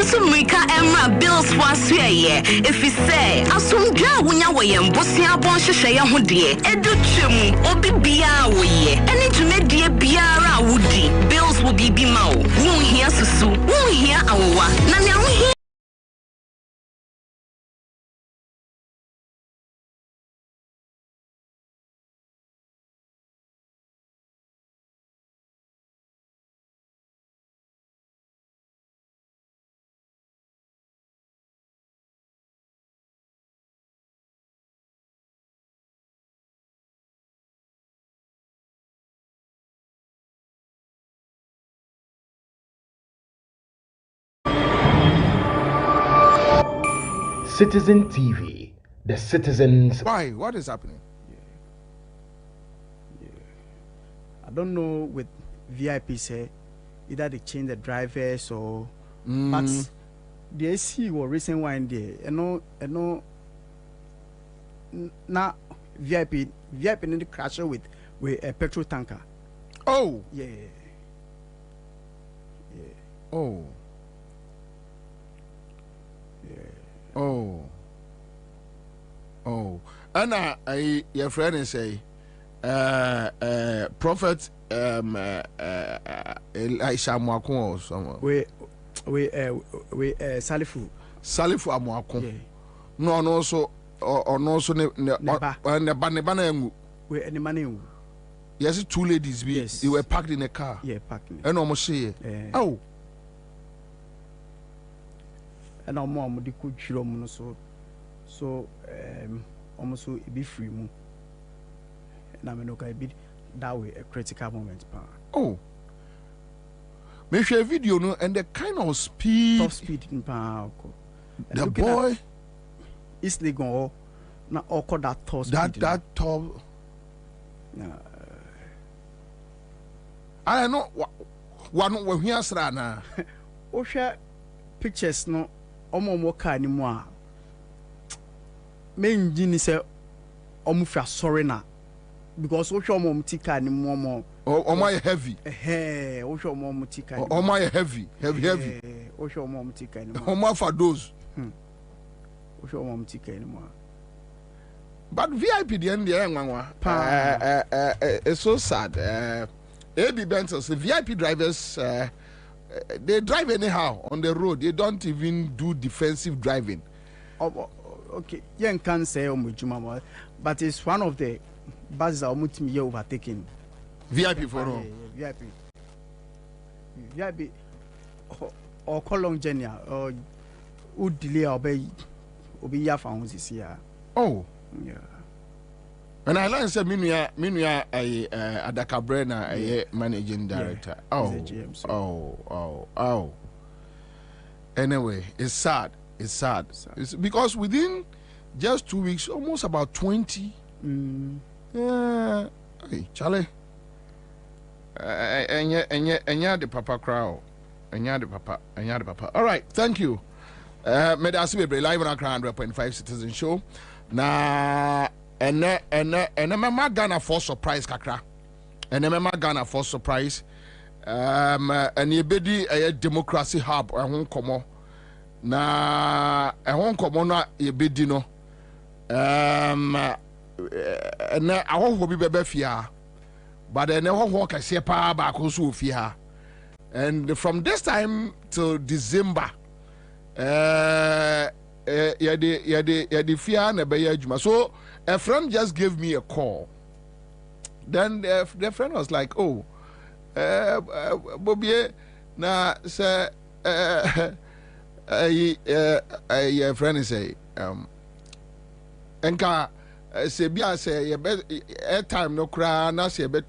Sumrika Emra Bills was here. If you say, Asumja Wunya Bosia Bon Shaya Hudie, Edu Chim, Obi Bia Way, and into Media Biara Woody. Bills will be Bimao. Won't hear Susu, won't hear Awa. Nanya. Citizen TV, the citizens. Why? What is happening? I don't know with VIP say either they change the drivers or but the AC or recent one there. You know now VIP in the crash with a petrol tanker. Oh yeah. Oh. Oh. And your friend say Prophet Elisha Mwakon or someone. We Salifu Amuakon. Yeah. No so or no so ne engu. We any money. Yes, two ladies. Yes. They were packed in a car. Yeah, packed. And almost say, oh. And our mom would could so almost be free. And I'm okay bit that way a critical moment. Oh. Me share video no and the kind of speed. Top speed in power. The boy is they go na oko that top speed. That top. I don't know one when we are na. O share pictures no omo car ni mu a. Me engine say omo fa sorry na because o share omo tika ni mu omo. Omo heavy. O share omo tika. Omo heavy. O share omo tika ni mu. Omo for those. O share omo tika ni mu. But VIP the end it's so sad. AB Bentons, the VIP drivers, they drive anyhow on the road. They don't even do defensive driving. Okay, you can't say but it's one of the buses that are overtaking. VIP for all. VIP or long journey or would delay or be found this year. Oh. Yeah. And I learned that Minuya Adaka Brenner, a managing director. Yeah, Oh. Anyway, it's sad. It's because within just 2 weeks, almost about 20. Yeah. Hey, Charlie. And the papa crowd. And the papa. All right, thank you. May I see live on our 100.5 Citizen Show. Na and remember Ghana for surprise kakra. And remember Ghana for surprise. And ye bedi a democracy hub a hon komo. Na a hon komo na ye bedi no. And I won't be befia. But I never walk a sepa back also fear. And from this time till December, yadi fear na be juma. So a friend just gave me a call. Then the friend was like, "Oh, Bobie, na say a friend say enka say bia say airtime no kra na say bet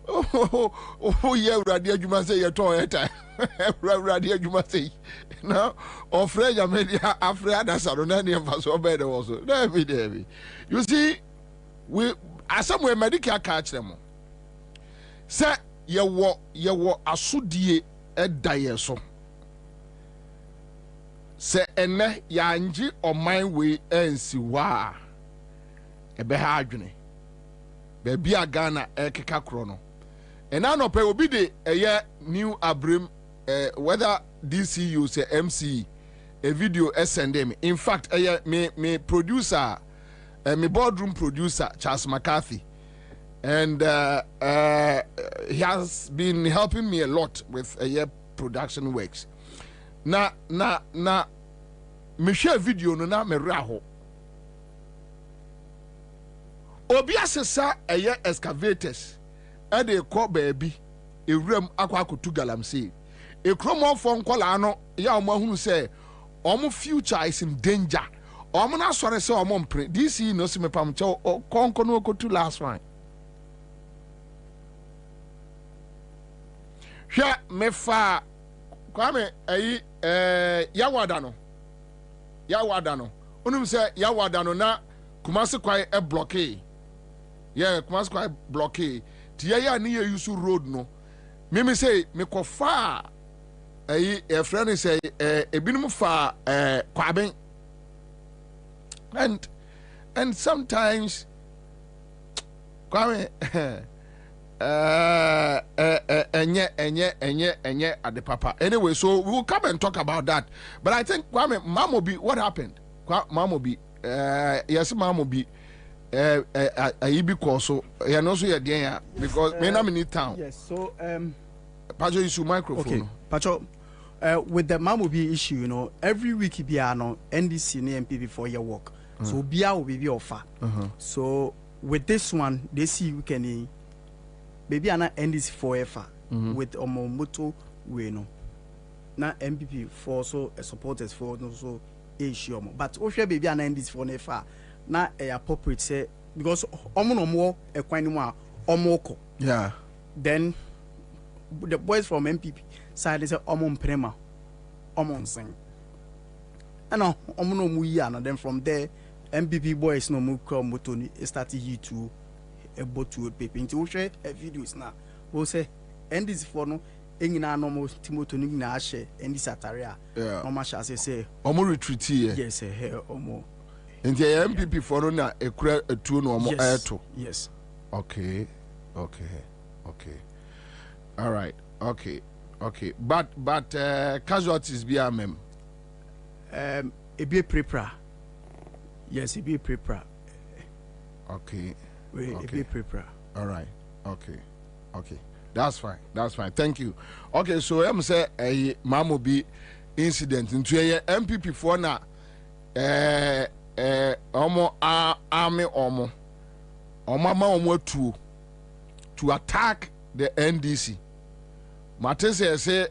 oh yeah radio juma say you ton airtime radio juma say now of friend ya media afraid that so na near so bed also David you see we as somewhere medical catch them say ye wo asudie edaye so say ene ya nji oman we ensi wa ebe ha adwene be bia Ghana ekeka kro no ena no pe obi de eye new abrim whether DCU say MC a video send me. In fact me producer me boardroom producer Charles McCarthy, and he has been helping me a lot with production works. Na me share video no na me raho obi asesa excavators e dey call baby ewuram akwa akotu galamsey e kromo fon kwala no ya omo hunu say omo future is in danger omo na sore say omo mpre this no se me pam che konko no okotu last one hwa me fa kwame ayi yawada no onum say yawada no na Kumasi kwai e blockade. Yeah, Kumasi kwai blockade. Tiya ya ni ye use road no. Mimi say me ko fa a friend say ebinum fa Kwabena. And sometimes Kwame enye at the papa. Anyway, so we will come and talk about that. But I think Kwame Mamobi, what happened? Mamobi yes Mamobi be call so you know so you there because me na me need town. Yes, so Pacho issue microphone. Okay, Pacho, with the Mamobi issue, you know, every week be no NDC and MPP for your work. So Bia will be offer. So with this one, they see we can maybe ana NDC forever with Omomoto we no. Na MPP for so supporters for no so issue. But if you baby ana NDC for never na appropriate say because omo e kwan ni mo omoko. Yeah. Then the boys from MPP side they say omo mprema omo nsing. And no omo no mu yi and then from there MPP boys no mu come moto ni started you to a botu paper into share videos na we say NDC for no enyina no mo timoto ni na share NDC ataria no ma sha say omo retreat here. Yes omo nti MPP for na ekura etuo no omo ayeto. Yes. Okay. All right. Okay. But casualties be amem. It be prepra. Yes, it be prepra. Okay. It be prepra. All right. Okay. That's fine. Thank you. Okay, so I'm say a Mamo be incident into a MPP for na omo army omo to attack the NDC. Matese say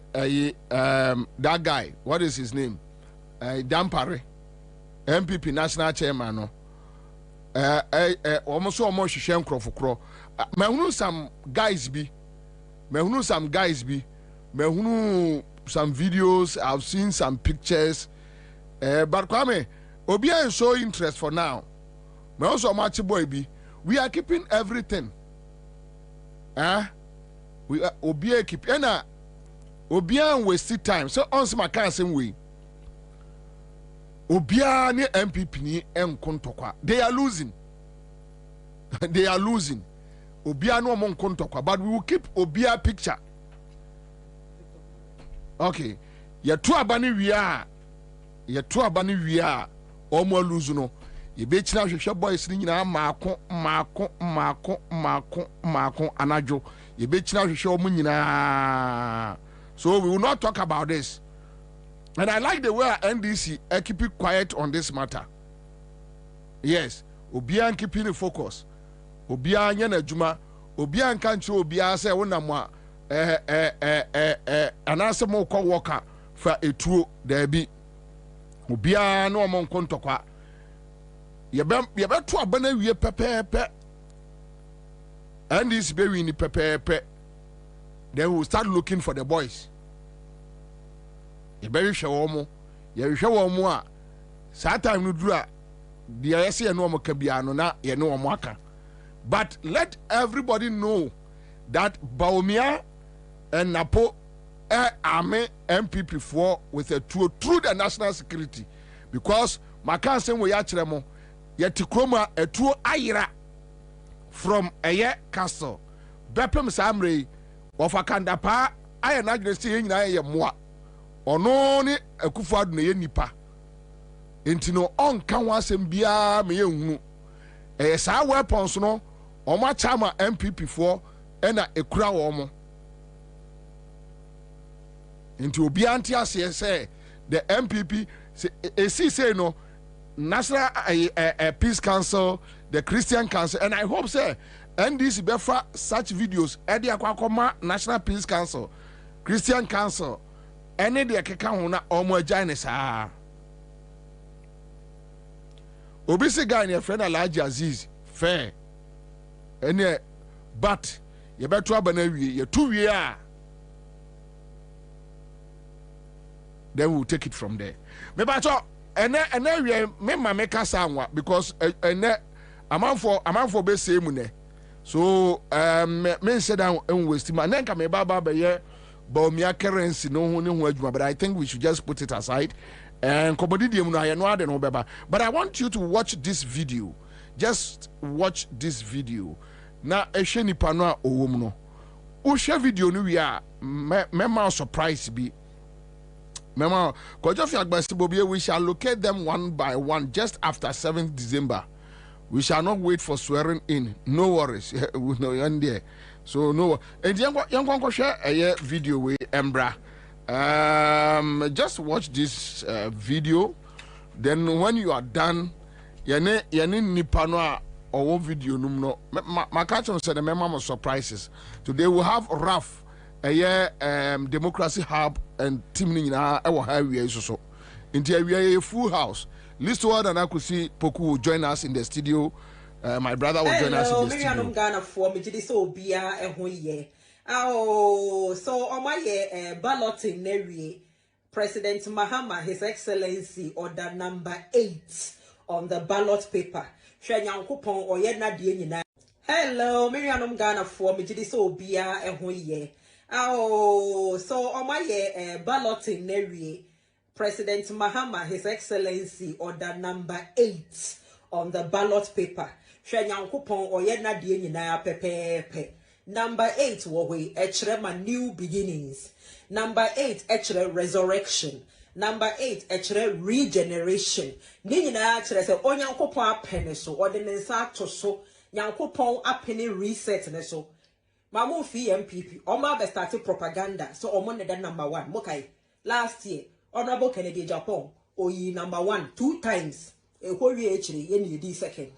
that guy, what is his name? Dampare, MPP national chairman no. Almost Shishen Crofokro. Me some guys be. Some videos, I've seen some pictures. But Kwame, Obia is so interest for now. Me also much boy be. We are keeping everything. We are Obia keep Obia waste time. So on some same way. Obia ni MPP ni enkontokwa. They are losing. Obia no mon kontokwa, but we will keep Obia picture. Okay. Ye two abani we are omo lose no. Ye be china hwehwe boys ni nyina maako anajo. Ye be china hwehwe omo nyina. So we will not talk about this. And I like the way NDC keep it quiet on this matter. Yes, Obia keeping the focus. Obia nyana juma, Obia nkanchi Obia say wona mo anase mo ko worker for etuo there be. Obia no mo nkontokwa. Ye be to abana wie pepepe. NDC be win pepepe. Then we will start looking for the boys. You better show omo. You show omo a. Saa time no dura. The ayese ya no omo kabiano na ye no omo aka. But let everybody know that Baumia and Napo army MPP for with a tour through the national security because Makan same way yachiremo yetikroma a tour ayira from a castle. Bepem Samre of a kandapa I na agree na ye moa. Ono ni Akufo-Addo na ye nipa enti no onka wasem bia me yehunu saa weapons no omo chama MPP for na ekura wo mo enti obi anti ase say the MPP say no National Peace Council, the Christian Council, and I hope say NDC befa such videos edi akwakoma National Peace Council, Christian Council ene de keka ho na omo agyan saa obi se guy ne friend Alhaji Aziz fair ene but ye beto abana wie ye tu wie a then we'll take it from there me ba cho ene wie me ma me kasa anwa because ene amanfo be say mu ne so me say down en waste ma nenka me ba ye Baumia currency no adwuma, but I think we should just put it aside and but I want you to watch this video. Just watch this video. Na esheni pano owom no. Ushe video no we are mema surprise be. Mema Kojofi Agbasi Bobie, we shall locate them one by one just after 7th December. We shall not wait for swearing in. No worries. We know you're there. So no. And young share a video with Embra. Just watch this video. Then when you are done, yane nipano or video no. My catch on said the memo surprises. Today we have Raf Democracy Hub and team in our highway so. Into we are a full house. List one and I could see Poku will join us in the studio. My brother will join us in the studio. Ghana for me to so be oh, so on my balloting area, President Mahama, His Excellency, order number 8 on the ballot paper. Hello, Miriam Ghana for me to so be oh, so on my balloting area. President Mahama, His Excellency, order number 8 on the ballot paper. Number 8, new beginnings. Number 8, resurrection. Number 8, regeneration. Nina say onyankopon apene so ordinance ato so nyankopon apene reset ne so. Mamu fi MPP, oma be start propaganda so omo ne number 1. Mokai last year Honorable Kennedy Japan, oyi number 1 2 times. A hurry actually, ye second.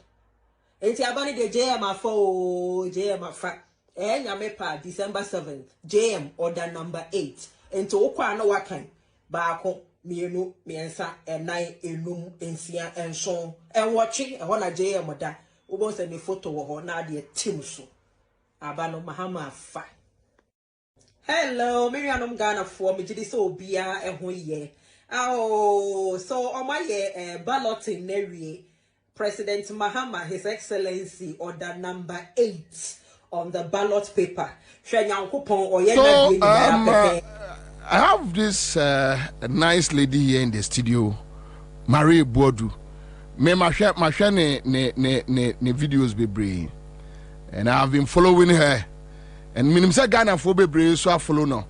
Enti abani de JM afo JM afa. Yamepa December 7th. JM order number 8. Enti okwa no wakan. Baako, mienu, miensa, enai, enum, ensia, enson. En watching, wana JM oda. Ubon send a photo wo na de team so. Abano Mahama afa. Hello, Miriam Ghana for me to so be oh, so on my balloting area, President Mahama, His Excellency, order number 8 on the ballot paper. So, I have this nice lady here in the studio, Marie Bodu. Me my share ne videos be brave, and I have been following her. And minim say Ghana for be so follow no.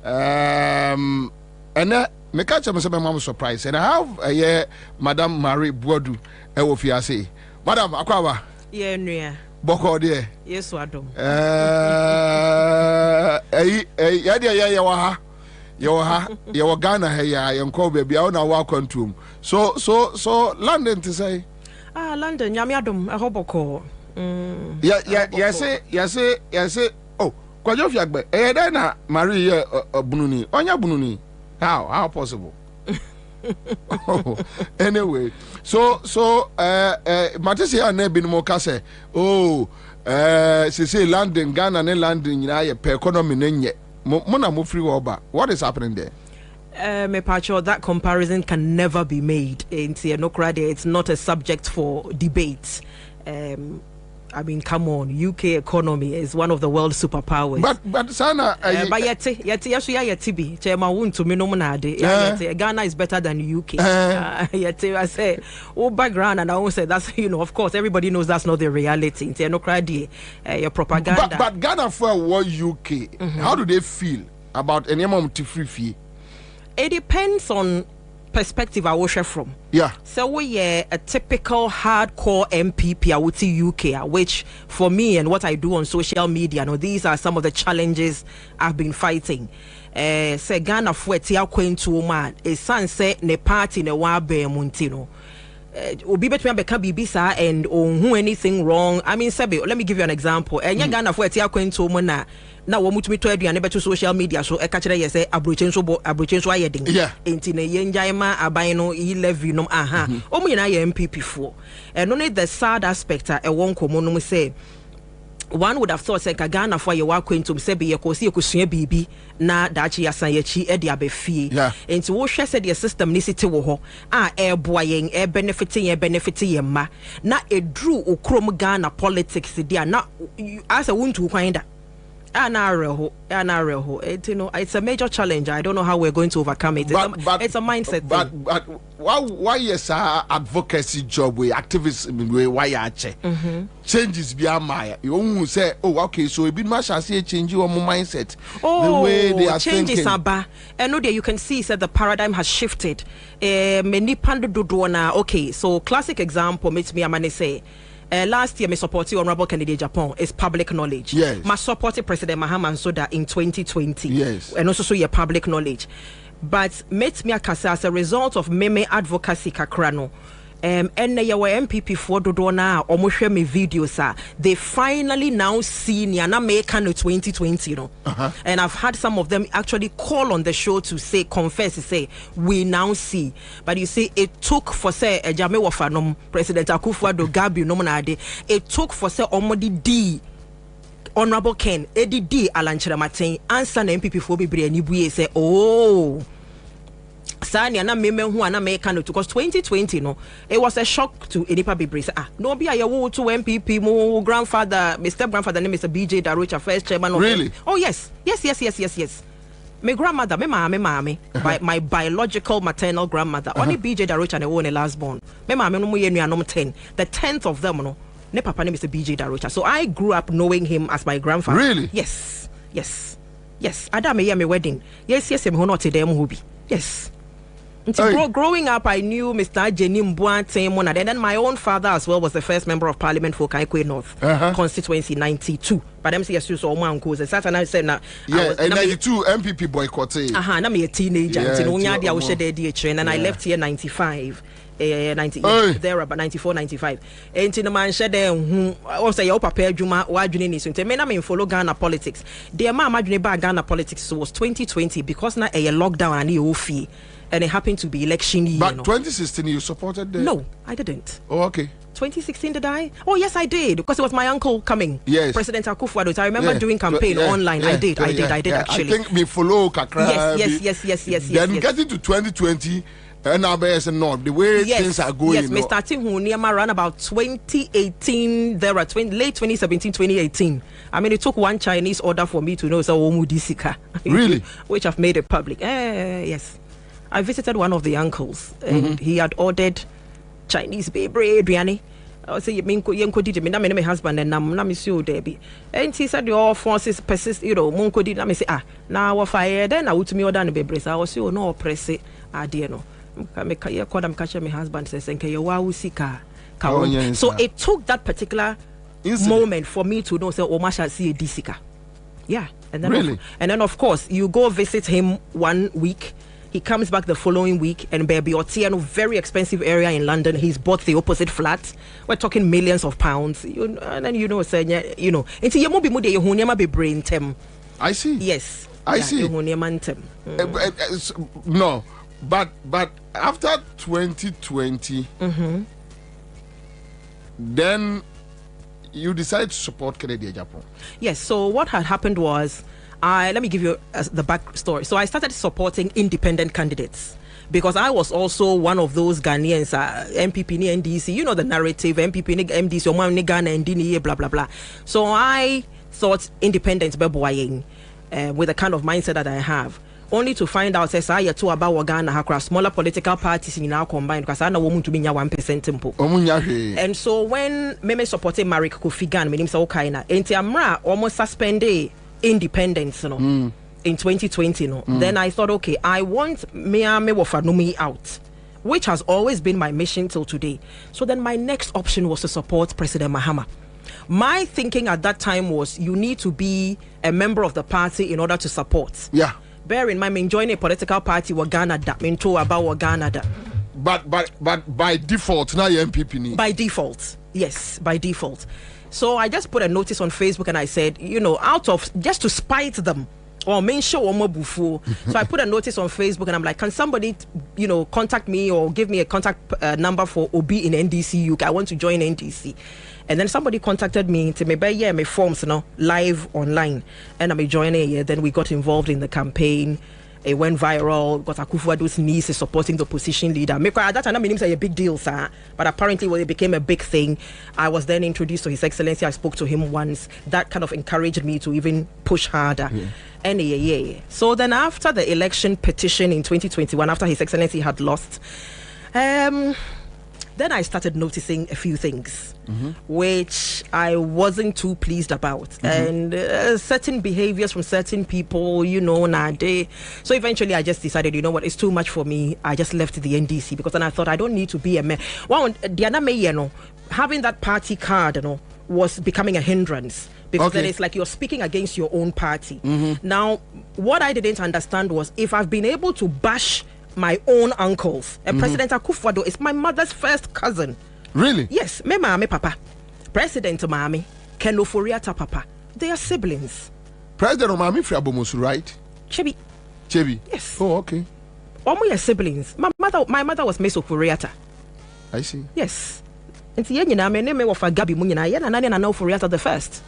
And me catch me say my surprise. And I have Madam Marie Boadu e wo fiase. Madam akwawa. Yeah, nua. Boko de. Yes, wadom. Ya wa ha. Ya wa Ghana he ya yenko be bia na wa kwantum. So London to say. London nyame adom e hoboko. Yes. Oh, kwajo fiagbe. Na Marie bununi. Onya bununi. How possible? Anyway, so Matisia ne bin mo kase. Oh, say London, Ghana ne London nyina per economy nenye. Mo na mo free oba. What is happening there? Me pacho, that comparison can never be made. It's not a subject for debate. I mean, come on, UK economy is one of the world's superpowers. But Sana, but Ghana is better than UK. I say, background, and I won't say that's, of course, everybody knows that's not the reality. Your propaganda. But Ghana for what UK? How do they feel about any amount to free fee? It depends on perspective I watch from. Yeah. So we a typical hardcore MPP I would see UK, which for me and what I do on social media, these are some of the challenges I've been fighting. Say Ghana for tia kwentu man, a son say ne party ne wa be muntino. Obi between beka bibisa and who anything wrong. I mean, Sebe, let me give you an example. Ghana for tia kwentu na wo mutumi to aduane beto social media so e ka kire ye say abrochenso ayedin enti na ye njaima aban no yi levy no omu nyina ye MPP fo no ne the sad aspect e won komo no say one would have thought say Ghana for ye wa kwentum say be ye kosi ekosua bibi na dachi yasan yachi e de abefie enti wo hwe say the system ni siti wo ho e boa yen e benefiting ye ma na edru okrom Ghana politics dia na as a wuntu kwan da it's a major challenge. I don't know how we're going to overcome it. It's a mindset thing. But why is our advocacy job with activists why you changes beyond my you say okay so it be much as a change your mindset the way they are changes thinking. And no there you can see that the paradigm has shifted. Many pandu okay so classic example makes me amane say last year, me supported Honorable Kennedy Japan is public knowledge. Yes. My supported President Mahama Soda in 2020. Yes. And also your public knowledge. But met me as a result of meme advocacy kakrano. And your MPP for Dodona or Moshe me videos they finally now see Niana Mekan 2020, you know. And I've had some of them actually call on the show to say, confess, to say, we now see. But you see, it took for say a Jame Wafanom, President Akufo-Addo Gabi Nomonade, it took for say Omodi D. Honorable Ken, Eddie D. Alanchira Martin, Ansah na MPP for Bibri and Ibuye say, oh. Sani ana meme hu ana me kan because 2020 no it was a shock to Enipa Bibri say no be aye wo to MPP mo grandfather Mr. grandfather name Mr. BJ Darocha first chairman of really oh yes my grandmother me my biological maternal grandmother only BJ Darocha na one last born me mama no mo ye nuanom 10 the 10th of them no ne papa name Mr. BJ Darocha so I grew up knowing him as my grandfather really yes ada me me wedding yes me ho not dem ho bi yes. Growing up, I knew Mr. Jenny Mbuante Mona. Then my own father as well was the first member of parliament for Kaikwe North constituency 92. But I'm saying so man goes. And I said now, yeah, and 92 MPP boycotted. I'm a teenager. And I left here 95. 90 there about 94 95 and in the man said also your papa Juma wadwini ni so ntem na me follow Ghana politics the man adwini ba Ghana politics was 2020 because na a lockdown and ofi and it happened to be election year. But 2016 you supported the... No, I didn't. Oh, okay. 2016 did I? Oh yes, I did because it was my uncle coming. Yes. President Akufo-Addo. I remember doing campaign online. I did actually. I think me follow Kakra. Yes. Then getting to 2020 and not the way things are going. Yes, me starting Huniama around about 2018 there at late 2017 2018. I mean it took one Chinese order for me to know so Omudisika. Really? Which I've made it public. Yes. I visited one of the uncles and he had ordered Chinese baby biryani. I say yenko did me na my husband and na me see Debbie. And he said your forces persist, you know, monko did na me say now what fire then I would me order the baby. I was so no press it dear no. Me call them catch my husband says enke your wa usika. So it took that particular moment for me to know say Omasha see a disika. Yeah. And then of course you go visit him 1 week. He comes back the following week and baby Otieno, very expensive area in London. He's bought the opposite flat. We're talking millions of pounds. And then into your mobile mode you be brain tem. I see. Yes. I see. No. But after 2020 then you decided to support Kennedy Japan. Yes, so what had happened was let me give you the backstory. So I started supporting independent candidates because I was also one of those Ghanaians, MPP ni NDC, you know the narrative, MPP ni MDC, Omam ni Ghana NDC, blah, blah, blah. So I thought independence beboying with the kind of mindset that I have. Only to find out says I to about Ghana across smaller political parties in now combined because I know woman to be 1% tempo. And so when me supported Marek Kofi Gan, meaning so kaina, enti amra almost suspended independence in 2020 then I thought okay I want me Wafanumi out, which has always been my mission till today. So then my next option was to support President Mahama. My thinking at that time was you need to be a member of the party in order to support. Yeah. Bear in mind me join a political party wa Ghana da me to about wa Ghana da. But by default now you MPP ni. By default. Yes, by default. So I just put a notice on Facebook and I said, out of just to spite them or make sure so I put a notice on Facebook and I'm like, can somebody, contact me or give me a contact number for OB in NDC UK? I want to join NDC. And then somebody contacted me to me buy my forms live online and I'm joining. Then we got involved in the campaign. It went viral. Got Akufo-Addo's niece supporting the opposition leader. At that time, I mean, it's a big deal, sir. But apparently, when it became a big thing, I was then introduced to His Excellency. I spoke to him once. That kind of encouraged me to even push harder. And so then after the election petition in 2021, after His Excellency had lost, then I started noticing a few things which I wasn't too pleased about, and certain behaviors from certain people, so eventually I just decided, you know what, it's too much for me. I just left the NDC because then I thought I don't need to be a man. having that party card, was becoming a hindrance. Because then it's like you're speaking against your own party. Now, what I didn't understand was if I've been able to bash my own uncles, and President Akufo-Addo is my mother's first cousin. Really? Yes, me mami papa, President Mami, Ken Ofori-Atta papa, they are siblings. President Mami Friabomosu, right? Chebi. Yes. Oh, okay. Omo are siblings. My mother was Miss Ofori-Atta. I see. Yes. And the nyina me name of Gabi mu nyina ye na nane na Ofori-Atta the first,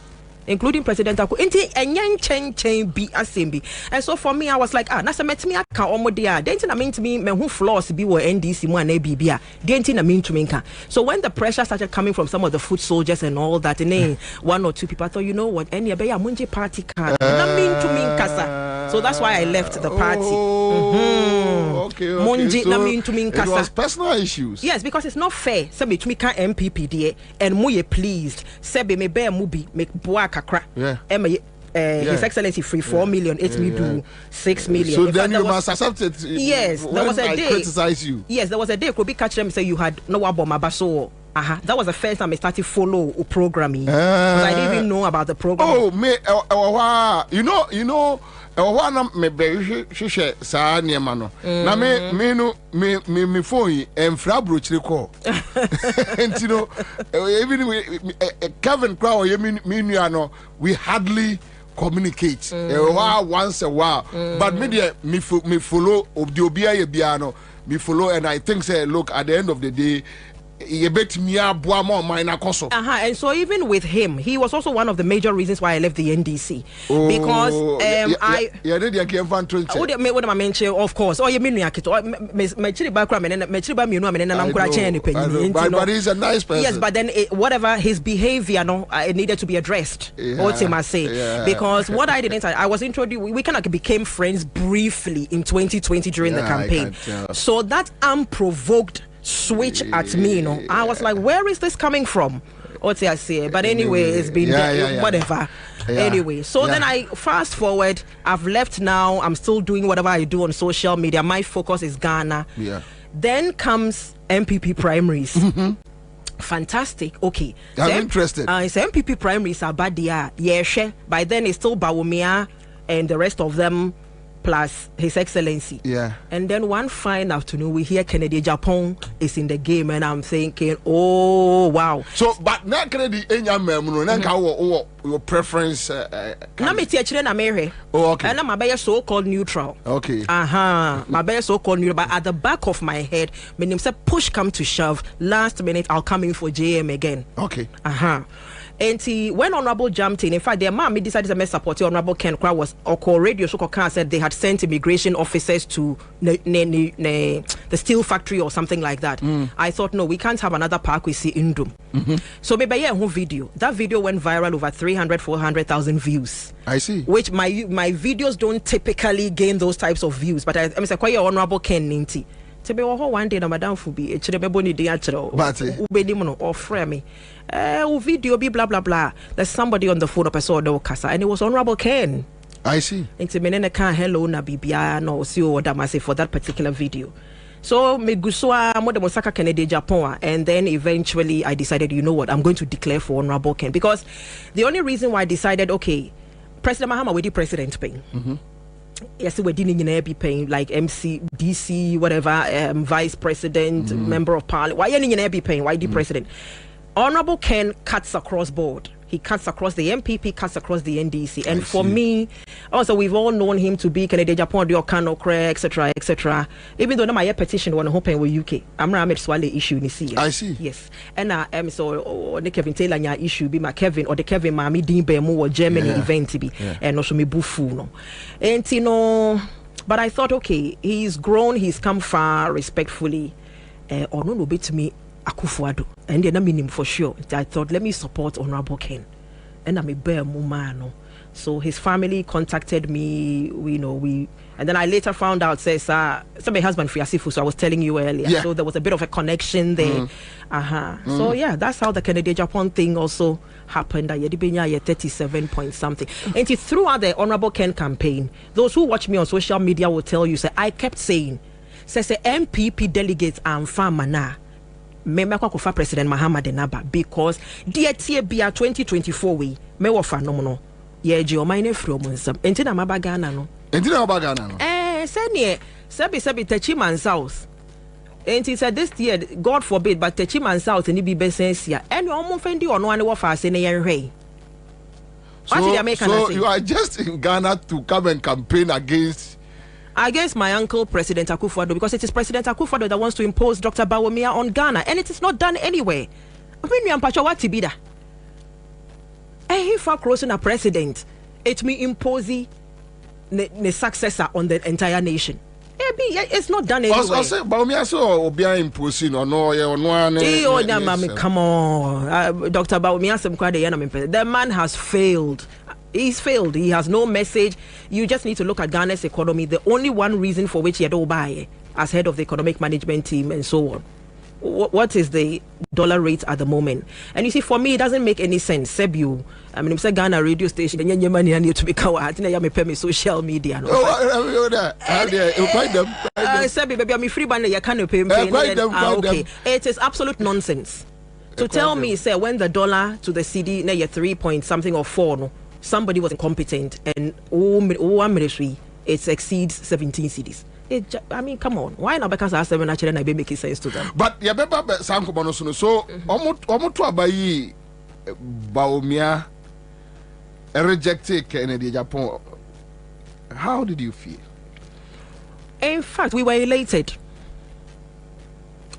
including President Akufo. Enti enyan chen bi assembly. And so for me, I was like, na se metimi aka omo dia. Denti na mean to me who flaws bi wo NDC mu na bibia. Denti na mean to me nka. So when the pressure started coming from some of the foot soldiers and all that, and one or two people, I thought, you know what, any be ya munje party card. Na mean to me nkasa. So that's why I left the party. Okay. Munje So na mean to me nkasa. it was personal issues. Yes, because it's not fair. Say me to me can MPP there and mu ye pleased. Say be me be mubi make boa kakra. Yeah. His Excellency free 4 million. It me do 6 million. So In then fact, you must accept it. Yes, there was a I day. criticize you. Yes, there was a day. Could be catch them say you had no aboma baso. That was the first time I started follow programming. I didn't even know about the program. Oh, me, you know. One me be she sa niema no na me phone and frabrochire call and you know even Kevin Crow me no we hardly communicate once a while but me follow obia ye bia no me follow and I think say look at the end of the day and so even with him, he was also one of the major reasons why I left the NDC. Because what am I mentioning? Of course. Oh, you mean but he's a nice person. Yes, but then whatever his behavior, it needed to be addressed. What am I saying? Because what I didn't, I was introduced. We kind of became friends briefly in 2020 during the campaign. So that unprovoked switch at me, I was like, where is this coming from? What I say, but anyway, it's been whatever. Anyway, so then I fast forward. I've left now. I'm still doing whatever I do on social media. My focus is Ghana. Then comes MPP primaries. Fantastic. Okay, I'm interested. It's MPP primaries are bad. Yeah. By then it's still Bawumia and the rest of them, plus His Excellency. And then one fine afternoon, we hear Kennedy Japan is in the game, and I'm thinking, oh wow. So, but not Kennedy, your preference. Na me teacher na marry. Oh, okay. And I'm a so-called neutral. Okay. My so-called neutral, but at the back of my head, when him say push come to shove, last minute I'll come in for JM again. Okay. And when Honorable jumped in fact, their mom decided to support Honorable Ken Kra was or radio so said they had sent immigration officers to the steel factory or something like that. I thought, no, we can't have another park we see in Doom. So maybe video. That video went viral, over 400,000 views. I see. Which my videos don't typically gain those types of views, but I'm saying quite Honorable Ken Ninti. One day, Madame Fubi, or frame video be blah blah blah. There's somebody on the phone of a Casa, and it was Honorable Ken. I see. Into Menena can hello na bibia no see or damase for that particular video. So me guswa mo de Mosaka Kennedy Japan, and then eventually I decided, you know what, I'm going to declare for Honorable Ken, because the only reason why I decided, okay, President Mahama we did president paying. Yes, we're dealing in be paying like MC, DC, whatever, vice president, member of parliament. Why any be paying? Why the president? Honorable Ken cuts across board. He cuts across the MPP, cuts across the NDC. And for me, also we've all known him to be Kennedy Japan, Diokano, etc., etc. Even though my petition one hoping with UK, I'm Ramed Swale issue in the I see. Yes. And so the Kevin Taylor issue be my Kevin or the Kevin Mami Dimbe or Germany event to be and also me bufu. And but I thought, okay, he's grown, he's come far respectfully. Or no bit to me Akufo-Addo, and then I mean him for sure. I thought, let me support Honorable Ken, and I'm a bear mumano. So his family contacted me, and then I later found out says my husband Fiasifu, so I was telling you earlier. So there was a bit of a connection there. So that's how the Kennedy Japan thing also happened. I had 37 point something. And throughout the Honorable Ken campaign, those who watch me on social media will tell you, say I kept saying, says the MPP delegates and farmer me kwa President Mahama de naba because dear tie bia 2024 we me wo fa no no ye je o mine free omo nsam enti na maba Ghana no se ne sebi tachi man south enti said this year God forbid but tachi man south ni bi besensia ene omo fendi ono ane wo fa ase ne yenhwe. So you are just in Ghana to come and campaign against my uncle President Akufo-Addo, because it is President Akufo-Addo that wants to impose Dr. Bawumia on Ghana, and it is not done anywhere. I mean, we are what tibida. If I crossing a president, it may impose the successor on the entire nation. It's not done anyway. Bawumia so Obia imposing or no, come on, Dr. Bawumia the man has failed. He's failed. He has no message. You just need to look at Ghana's economy. The only one reason for which he had buy as head of the economic management team and so on. What is the dollar rate at the moment? And you see, for me, it doesn't make any sense. Sebu, I mean, it's a Ghana radio station, and your money need to be coward. I think pay me social media. Sebu, baby, I'm free band. You can't pay me. Okay, it is absolute nonsense. To tell me, say, when the dollar to the CD, now you're 3 point something or 4, no, somebody was incompetent, and one ministry it exceeds 17 CDs. I mean, come on. Why not? Because I 7 actually and I make sense to them. But yeah, Sanko Bonosuno. So, omo abayi Bawumia rejected Kennedy Japan. How did you feel? In fact, we were elated.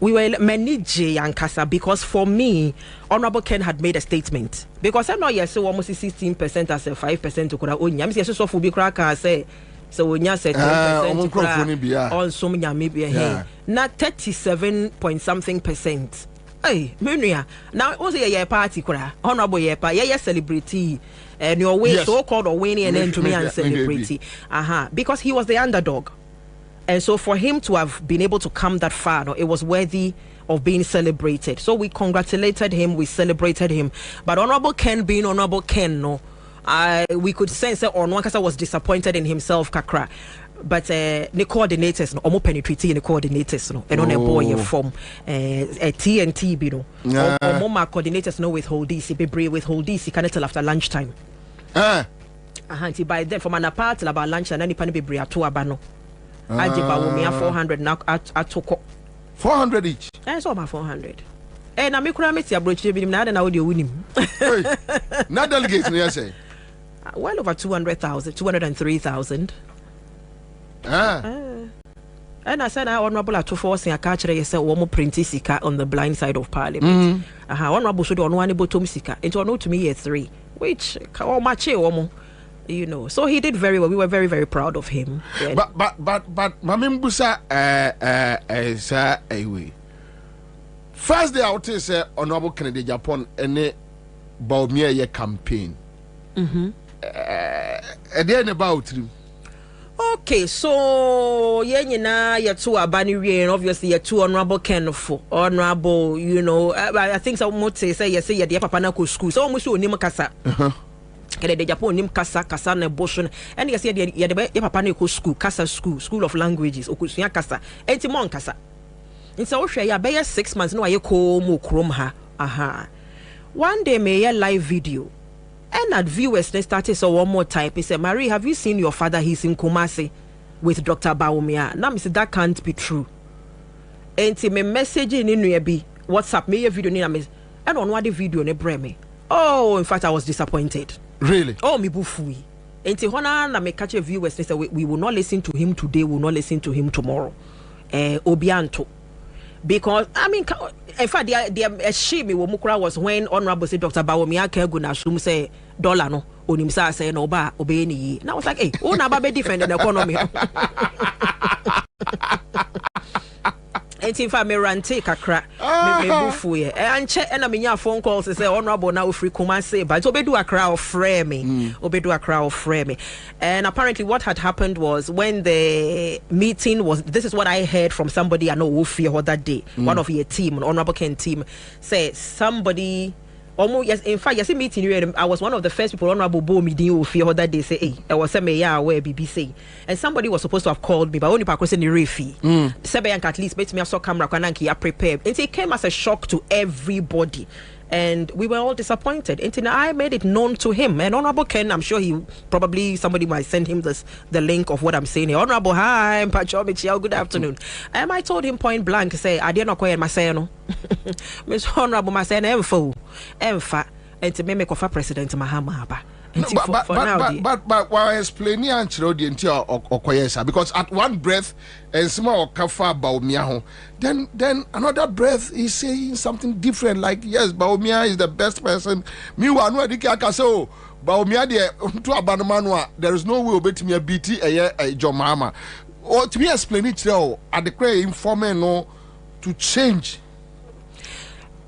We were managing Yankasa because for me, Honorable Ken had made a statement. Because I know yes, so almost 16% as a 5% to Kura Unya. I'm so for big crack, I say. So when you say 10% on some maybe not 37 point something percent. Hey, Munia. Now also a party kura honorable yepa celebrity and your way so called or winning and then to me and celebrity. Because he was the underdog. And so for him to have been able to come that far, no, it was worthy of being celebrated. So we congratulated him, we celebrated him. But Honorable Ken being Honorable Ken, no. We could sense that Onwakasa was disappointed in himself, Kakra. But the coordinators, no, almost penetrating the coordinators, no, and on a boy form a TNT, you know, or more coordinators, no, withhold DC, be brave, withhold DC, can tell after lunchtime. By then, from an apart about lunch and any penny be brave to Abano. I give Bawumia 400 now at 400 each. That's all about 400. And I'm a crammet, approach him, now and I would win him. Not delegates, you say. Well over 200,000, 203,000. And I said, I honorable at 240 a catcher, you said, one more printy sika on the blind side of Parliament. Honorable should on one bottom sika. It was not to me a 3, which, oh, much, you know. So he did very well. We were very, very proud of him. Yeah. But, Mamimbusa, anyway. First day I would say, Honorable Kennedy Japan, and Bawumia campaign. And then about you. Okay, so you're too abani and obviously you're too honorable honorable, you know. I think some would say yes, say you're papa na school. So almost you name kasa. Kennedy Japan nim kasa na boshon. And yes, you're the papa na school, kasa school of languages, okusunya kasa. Enti mon kasa. And so ya be 6 months no aye ko mo krom ha. One day may a live video. And at viewers they started so one more type. He said, Marie, have you seen your father? He's in Kumasi with Dr. Bawumia. Now, Mr. That can't be true. And me message in be WhatsApp me a video ni me. I don't know what the video ne me. Oh, in fact, I was disappointed. Really? Oh, me bufui. And hona na me catch a viewers they say we will not listen to him today. We will not listen to him tomorrow. Obianto. Because I mean, in fact, the shame Mukura was when Honorable said Dr. Bawumia Keguna Shum say dollar no onimsa say no ba obeyni. And I was like, hey, who na be defend the economy? And in fact, me rante kakra me bufu ye. And check and I phone calls to say Honorable now free Kumasi, but obedu a crowd frame me. Obedu a crowd frame me. And apparently what had happened was when the meeting was, this is what I heard from somebody I know who fear that day. One of your team, an Honorable Ken team, said somebody Almost yes, in fact, yes, meeting I was one of the first people Honorable Bobie didn't feel that they say, hey, I was saying, yeah, where BBC, and somebody was supposed to have called me, but only because in the refi. Sebayank at least made me saw camera kananki I prepared, and it came as a shock to everybody. And we were all disappointed. And I made it known to him. And Honorable Ken, I'm sure somebody might send him the link of what I'm saying here. Honorable, hi, Mpacho, good afternoon. And I told him point blank, say, I didn't know my Maseno. Miss Honorable Maseno, Emfa, and to me, President Mahama. No, but while explaining Okoyesa, because at one breath and small kafa Baumia, then another breath is saying something different, like yes, Baumia is the best person. Meanwhile, no can say, oh, Baumia to Abanamanwa, there is no way obey me a BT a John Mama. Or to me explain it now, at the cray informer no to change.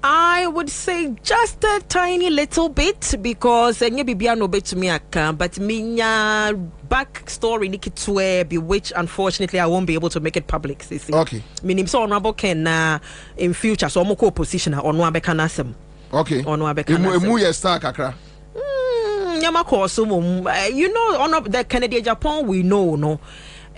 I would say just a tiny little bit because no bit to me but minya backstory nikitwe which unfortunately I won't be able to make it public. See. Okay. Meaning so Honorable Ken in future so I'm position on one bekanasem. Okay. On one bekanasem. Emu ye star kakra. You know, on the Canadian Japan we know no.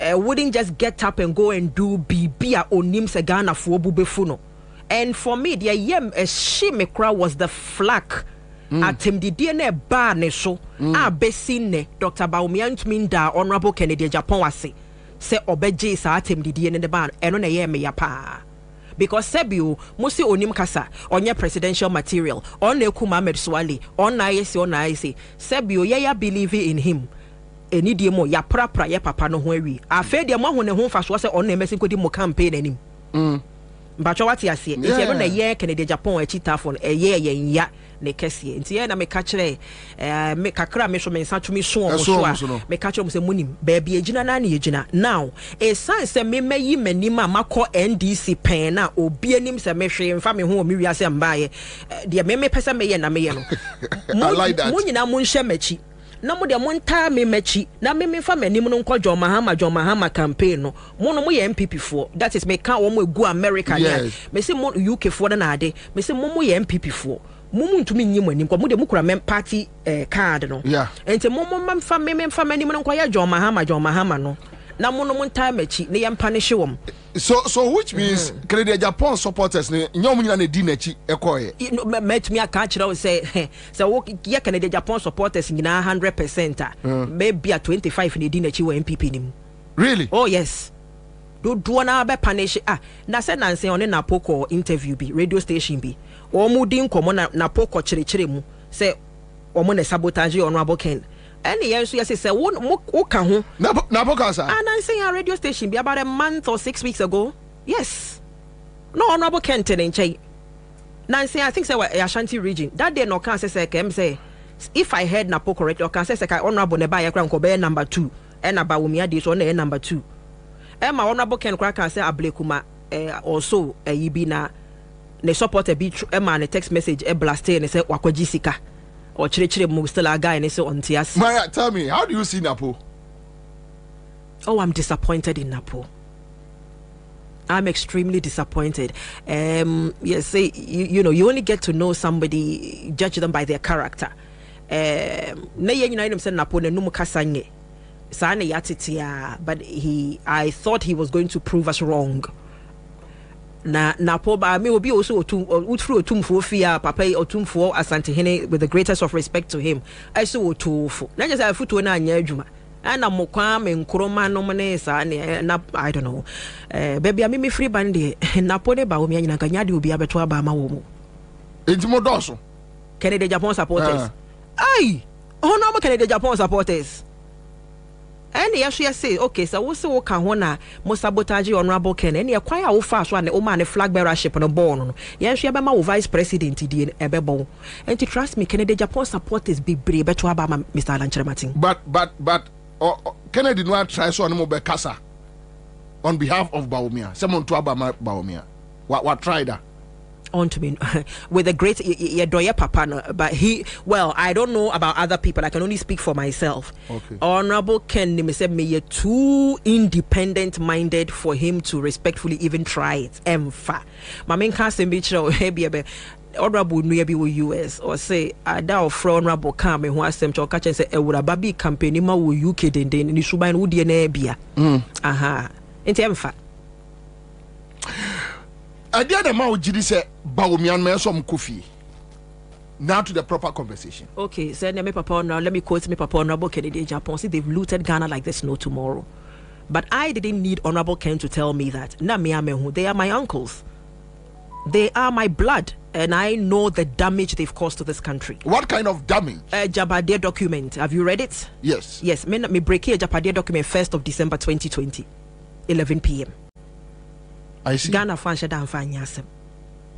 Wouldn't just get up and go and do bibia onim se Ghana for bubefuno. And for me, the yem a shimekra was the flak at him the DNA bar ne so besine Dr. Baumian Minda Honorable Kennedy Japan was say obeje sa at him the DNA the bar and on a yem yapa. Because Sebio musi onim kasa on your presidential material on ne Kumamed Swali on IC Sebio ya believe in him. Eni die mo ya pra ya papa no ho awi afa die mo ho ne ho fa so se on na mesin kodi mo campaign anim but what you see if you no na ye Canada Japan a cheat phone e ye ya ne kese nti ye na me ka kire me kakra me so me nsa tumi so o so a me ka kire mo se munim ba bia egina na na egina now e san se me mayi manim a makọ NDC pen na obi anim se me hwe mfa me ho me wiase mbaye de me pese me ye na me ye no I like that mo nyina mo nhye machi na mo de mo nta me machi na me fa manim no nkọ John Mahama campaign no mo ye MPP for that is me ka wo mo egu America yes. Me say mo UK for na ade me say mo ye MPP for mo ntumi nyim anim ko mo de mo kura mem party card no yeah enti mo fa manim no nkọ ya John Mahama no na mo nta machi ne ye mpanish wom so which means Canadian Japan supporters ne nyom nyina na di nachi ekoye met me aka kira say wo ye Canadian Japan supporters nyina 100% maybe at 25 ne di nachi wo MPP nim really oh yes do na be punish na say nanse on na poko interview bi radio station bi o mu din komo na poko chire mu say o mo na sabotage Honorable Ken any years you say wo ka ho na podcast and I say a radio station be about a month or 6 weeks ago yes no Honorable Ken tenenche Nancy I think say Ashanti region that day no can say say if I heard na correct or can say Honorable ne ba ya kran ko be number 2 and about wumi ade so na number 2 Emma Honorable Ken can say ablekuma also yibi na ne support a bit Emma ne text message blast and say wakwaji sika or chire mo still a guy and so on tias. Maya, tell me, how do you see Napo? Oh, I'm disappointed in Napo. I'm extremely disappointed. Yes, say you know you only get to know somebody, judge them by their character. Na ye nyina dem say Napo na num kasanye. Sa na yatitia, but I thought he was going to prove us wrong. Na poba me obi also utru otumfo fia papa otumfo asante hene with the greatest of respect to him I so otufo na just afuto na anya adwuma ana mokwa me nkroma no mne sa na I don't know baby me free band na pone ba o me nyina kanya de obi abeto aba ma wo mu entimo doso Canada Japan supporters ai no mo Canada Japan supporters and yes say okay so we say wo ka ho na mo sabotage Honorable Ken and ye kwan a wo fa so na o ma ne flag bearership no ball no yes ye be ma wo vice president di ebebo and to trust me Canada Japan supporters be brave beto aba ma Mr. Alanchire Martin but Kennedy no try so no mo be kasa on behalf of Baumia someone to aba ma Baumia what try that on to me with a great papa but I don't know about other people. I can only speak for myself. Okay. Honorable Ken me said me too independent minded for him to respectfully even try it. Emfa. My main cast in honorable nuya bi wo US or say ada of honorable come me ho asem cho ka chen say ewuraba bi campaign ma wo UK denden ni suban wo de na bia aha enti emfa idea the ma wo gidi say bawomian me so mkofi. Now to the proper conversation. Okay, so let me quote me Papa Honorable Kennedy Japan. See, they've looted Ghana like there's no tomorrow. But I didn't need Honorable Ken to tell me that. They are my uncles. They are my blood. And I know the damage they've caused to this country. What kind of damage? Jabadia document. Have you read it? Yes. Yes. Me break here Jabadia document 1st of December 2020, 11 p.m. I see. Ghana fansha dan fanyasem.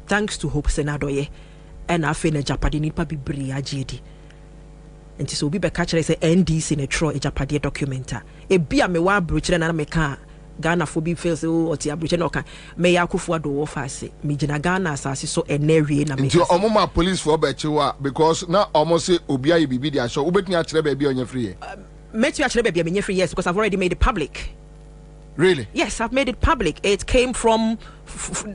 Thanks to Hope Senadoye. And I feel a Japadi nipa be bria JD. And so be catcher say NDC in a tro a Japadi documenta. A beer me wa bruch and me can Ghana for be feels or tia bruch no can may Yakufu do offer say me jina Ghana as so a nary na me. Omoma police for Bechiwa because now almost say Obia bibi dia so ubet me actually baby on your free. Met you actually baby on your free, yes, because I've already made it public. Really? Yes, I've made it public. It came from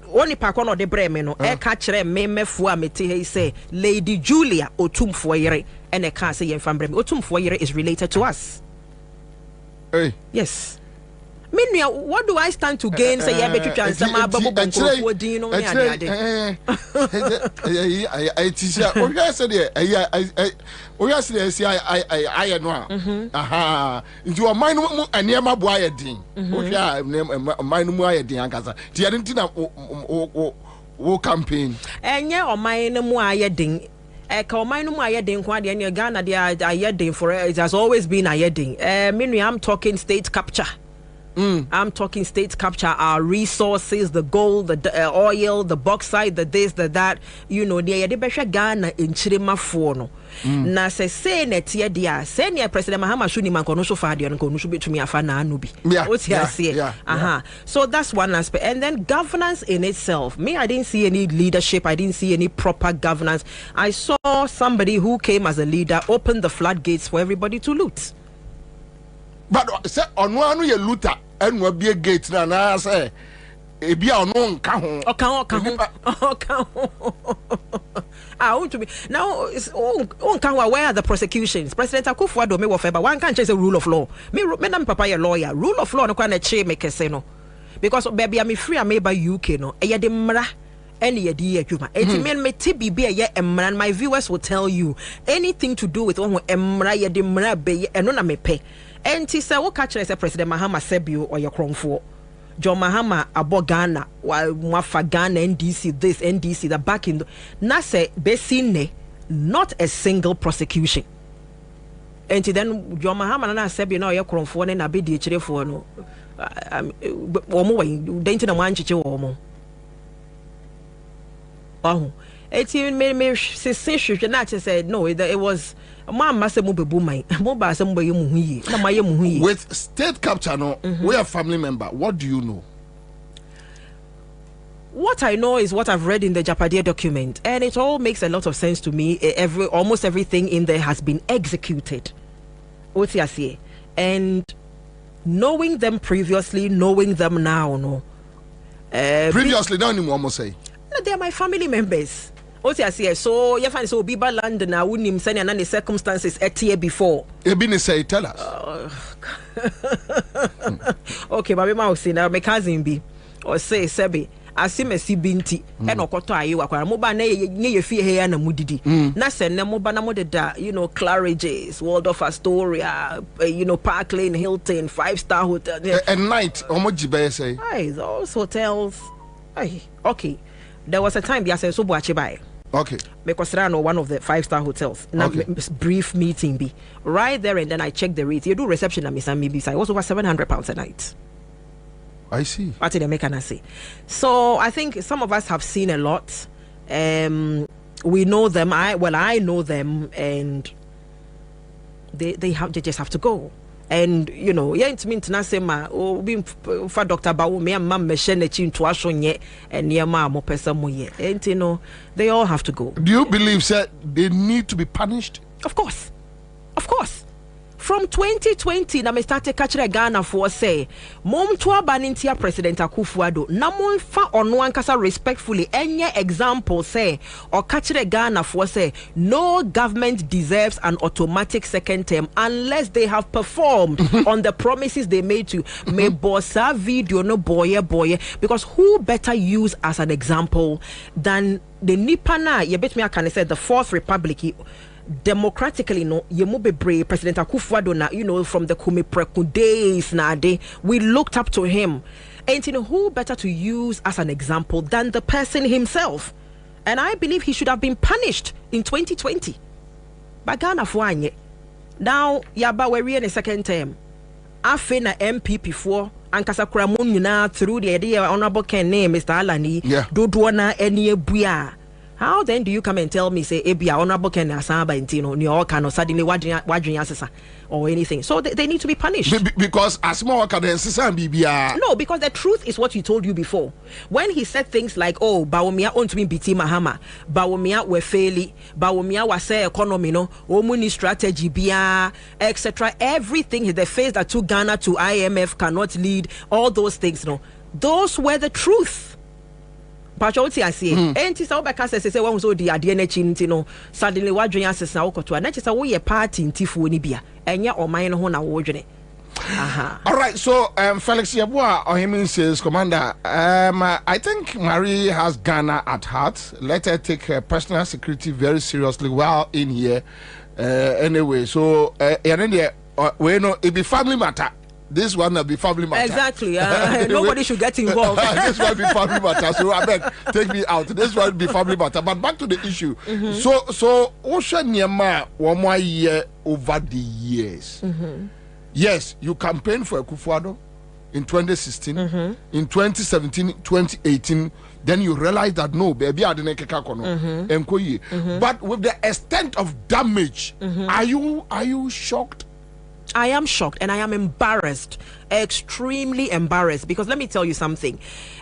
only Pakon or the Bremeno. I catch me for me he say Lady Julia Otum Foyere and I can't say from Brem. Otum Foyere is related to us. Hey. Yes. Meanwhile, what do I stand to gain? Say yeah, bet you chance sama babu banko do you know me I teach you. Oh yes, oh yes, I know. Aha. Into a mind and near my boy din. Oh yeah, mind mo ay din ankasa. Ti adin na o campaign. Enye o mind mo ay din. Ghana it has always been I'm talking state capture. I'm talking state capture, our resources, the gold, the oil, the bauxite, the this, the that. You know, the Ghana in Chirima Fono. Na say net ye dia, senior President Mahama Shuni Mankonosho Fadi and Konushu to me afana nubi. Yeah. So that's one aspect. And then governance in itself. Me, I didn't see any leadership, I didn't see any proper governance. I saw somebody who came as a leader open the floodgates for everybody to loot. But say on one you looter and will be a gate na say e bia ono nka ho I want to be now where are the prosecutions? President Akufo-Addo me wofeba one can't say rule of law. Me na papa ya lawyer. Rule of law no kwa na che make say no. Because baby I'm free am by UK no. E de mra any ye adwuma. Eti me tibi be ye emra and my viewers will tell you anything to do with emra ye de mra be eno na me pe. Enti se wo ka kire se President Mahama Sebio or your kromfo John Mahama abo Ghana wafa Ghana NDC this NDC the back in na se besine not a single prosecution. Enti then John Mahama na Sebio na your kromfo na be di kirefo no omo wa denti na wanchiche omo eti me se na said no it was with state capture no we are family member. What do you know? What I know is what I've read in the Japadia document, and it all makes a lot of sense to me. Almost everything in there has been executed. And knowing them previously, knowing them now, no. Previously, don't you almost say? They are my family members. So you find so Biba land now wouldn't send and the circumstances at year before. Say tell us. Okay, but my say now my cousin be or say Sebi. I see me see binti and okoto ayi wakwa moba na ye fie he na mudidi na se ne moba na modeda Claridge's, World of Astoria, Park Lane, Hilton, 5-star hotel and night omoji say those hotels okay. There was a time I said so buachibai. Okay. Because I know one of the 5-star hotels. Now brief meeting be right there, and then I check the rate. You do reception at Miss maybe I was over £700 a night. I see. What did they say? So I think some of us have seen a lot. We know them. I know them, and they just have to go. And it's mean to say ma for Dr. Bawu me and mam machine to ashonye and near ma mo person mo ye. And they all have to go. Do you believe that they need to be punished? Of course. From 2020, na me started catching Ghana for say, mom to abanintia President Akufo-Addo. Na mon fa ono ankasa respectfully. Any example say or catching Ghana for say, no government deserves an automatic second term unless they have performed on the promises they made to me bossa video no boy because who better use as an example than the Nipana? You bet me I can say the Fourth Republic. Democratically, no, brave President Akufo-Addo na, you know, from the Kumipreku days na day, we looked up to him. And you know, who better to use as an example than the person himself? And I believe he should have been punished in 2020. But Ghana fuanye. Now, yaba we're in a second term. Afe na MPP for ankasa kuramun na through the idea honorable Ken name Mr. Alani. Yeah. Dodwana eni ebuya. How then do you come and tell me, say, Ebia, honorable Ken Asaba and Tino, New York, and suddenly wajin or anything? So they need to be punished. Because as more can no, because the truth is what he told you before. When he said things like, oh, Bawumia on to me BT Mahama, Bawumia we faili, Bawumia was say economy, no, Omuni strategy, BIA, etc. Everything, the face that took Ghana to IMF cannot lead, all those things, no. Those were the truth. Patrolti I see. Enti sa obeka say when so di ade na chi ntino suddenly wadwen asesa wokoto na chisa wo ye party ntifu ni bia enye oman no ho na wo dwene. All right, so Felix Yeboah Ohemin says, Commander, I think Marie has Ghana at heart. Let her take her personal security very seriously while in here. Anyway, so we know it be family matter. This one will be family matter. Exactly. Nobody should get involved. This one will be family matter. So I beg, take me out. This one will be family matter. But back to the issue. So Ocean Yama 1 more year over the years. Yes, you campaigned for Akufo-Addo in 2016, in 2017, 2018. Then you realize that no, baby, I didn't But with the extent of damage, are you shocked? I am shocked and I am embarrassed, extremely embarrassed, because let me tell you something.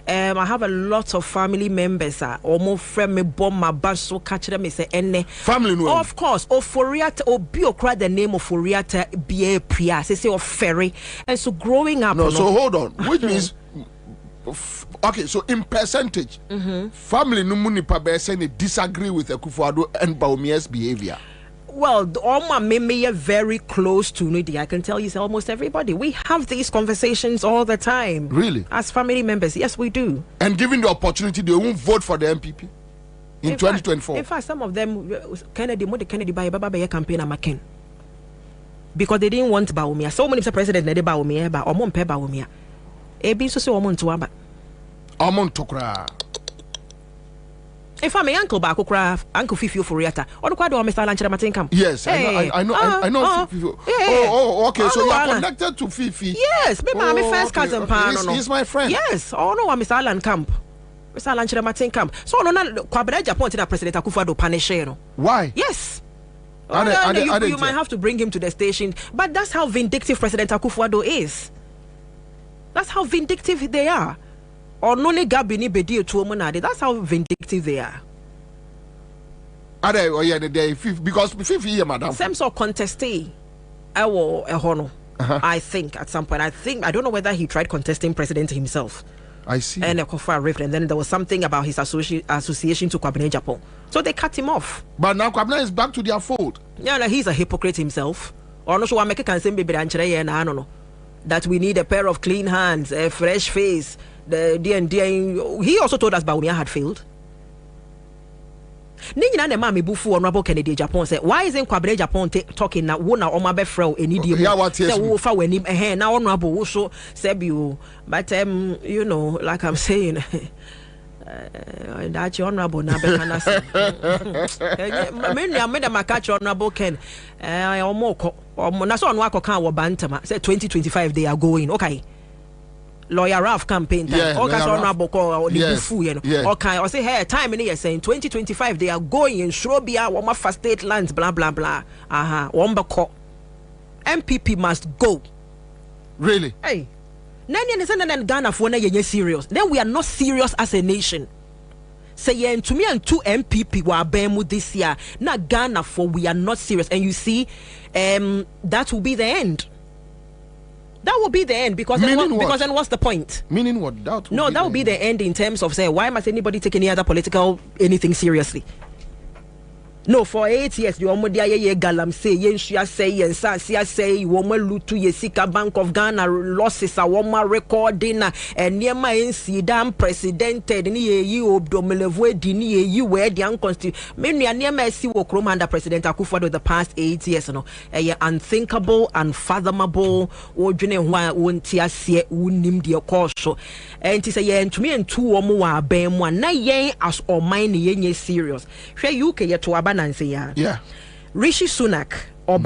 I have a lot of family members almost friend me bomb my bus so catch them say ene family no of course Oforiata or biocra the name of Oforiata be a priya say of ferry and so growing up so hold on which means okay, so in percentage family no munipa be say they disagree with Akufo-Addo and Bawumia's behavior. Well, all my memory are very close to Nidi. I can tell you almost everybody. We have these conversations all the time. Really? As family members, yes, we do. And given the opportunity, they won't vote for the MPP in 2024. In fact, some of them, Kennedy by Baba campaign and McCain. Because they didn't want Bawumia. So many president Nede Bawumia, but Omon Pe Bawumia. Ebi so Omon Tuaba. Omon Tokra. If I'm my uncle back, Uncle Fifi Oforiata, or the quad or Mr. Lanchera Camp. Yes, hey. I know Fifi. Oh, okay. So you are connected to Fifi. Yes, my first cousin. He's my friend. Yes, no, Mr. Alan Camp. Mr. Lanchera Camp. So no, Kwabena Japan to President Akufo-Addo punish. Why? Yes. You might have to bring him to the station, but that's how vindictive President Akufo-Addo is. That's how vindictive they are. Or no gabini bedi to monade. That's how vindictive they are. Are they because 50 years, madam? Same sort contesting. I think at some point. I don't know whether he tried contesting president himself. I see. And and then there was something about his association to Kwabena Japan. So they cut him off. But now Kwabena is back to their fold. Yeah, he's a hypocrite himself. Or no, so make can say baby I don't know that we need a pair of clean hands, a fresh face. He also told us Bawumia had failed. Nina ne mami bufu honorable Kennedy Japan said, why isn't Kwabena Japan talking now? Wona oma be frau enidium. Yeah, what is? Say wo fa wenim now honorable also said you, but you know, like I'm saying. That honorable na be kana say. Me made a catch honorable Ken. Omoko na so onwa kokan wo bantama. Say 2025 they are going. Okay. Lawyer Ralph campaign time. Yeah, okay, so okay, I say, hey, time in here saying 2025 they are going in Shrobia, Wama for state lands, blah blah blah. Wambako. MPP must go. Really? Hey. Then Ghana for na serious. Then we are not serious as a nation. say yeah to me and 2 MPP were bemu this year. Na Ghana for we are not serious, and you see, that will be the end. That will be the end because then what's the point? Meaning what? That will be the end in terms of say why must anybody take any other political anything seriously? No, for 8 years, the Omodia ye galam say, Yenshia say, Ansah say, Woma Lutu Yesika Bank of Ghana losses a Woma recording and near my NC damn presidented ni you obdomelevwe dini you where the unconstitutional. Many near my see wo krom under President Akufo-Addo the past 8 years, no, unthinkable, unfathomable, or june won't see unim the caution. And to say, to me and 2 or more bam one, na ye as or mine ye serious. Share you can yet to yeah. Rishi Sunak or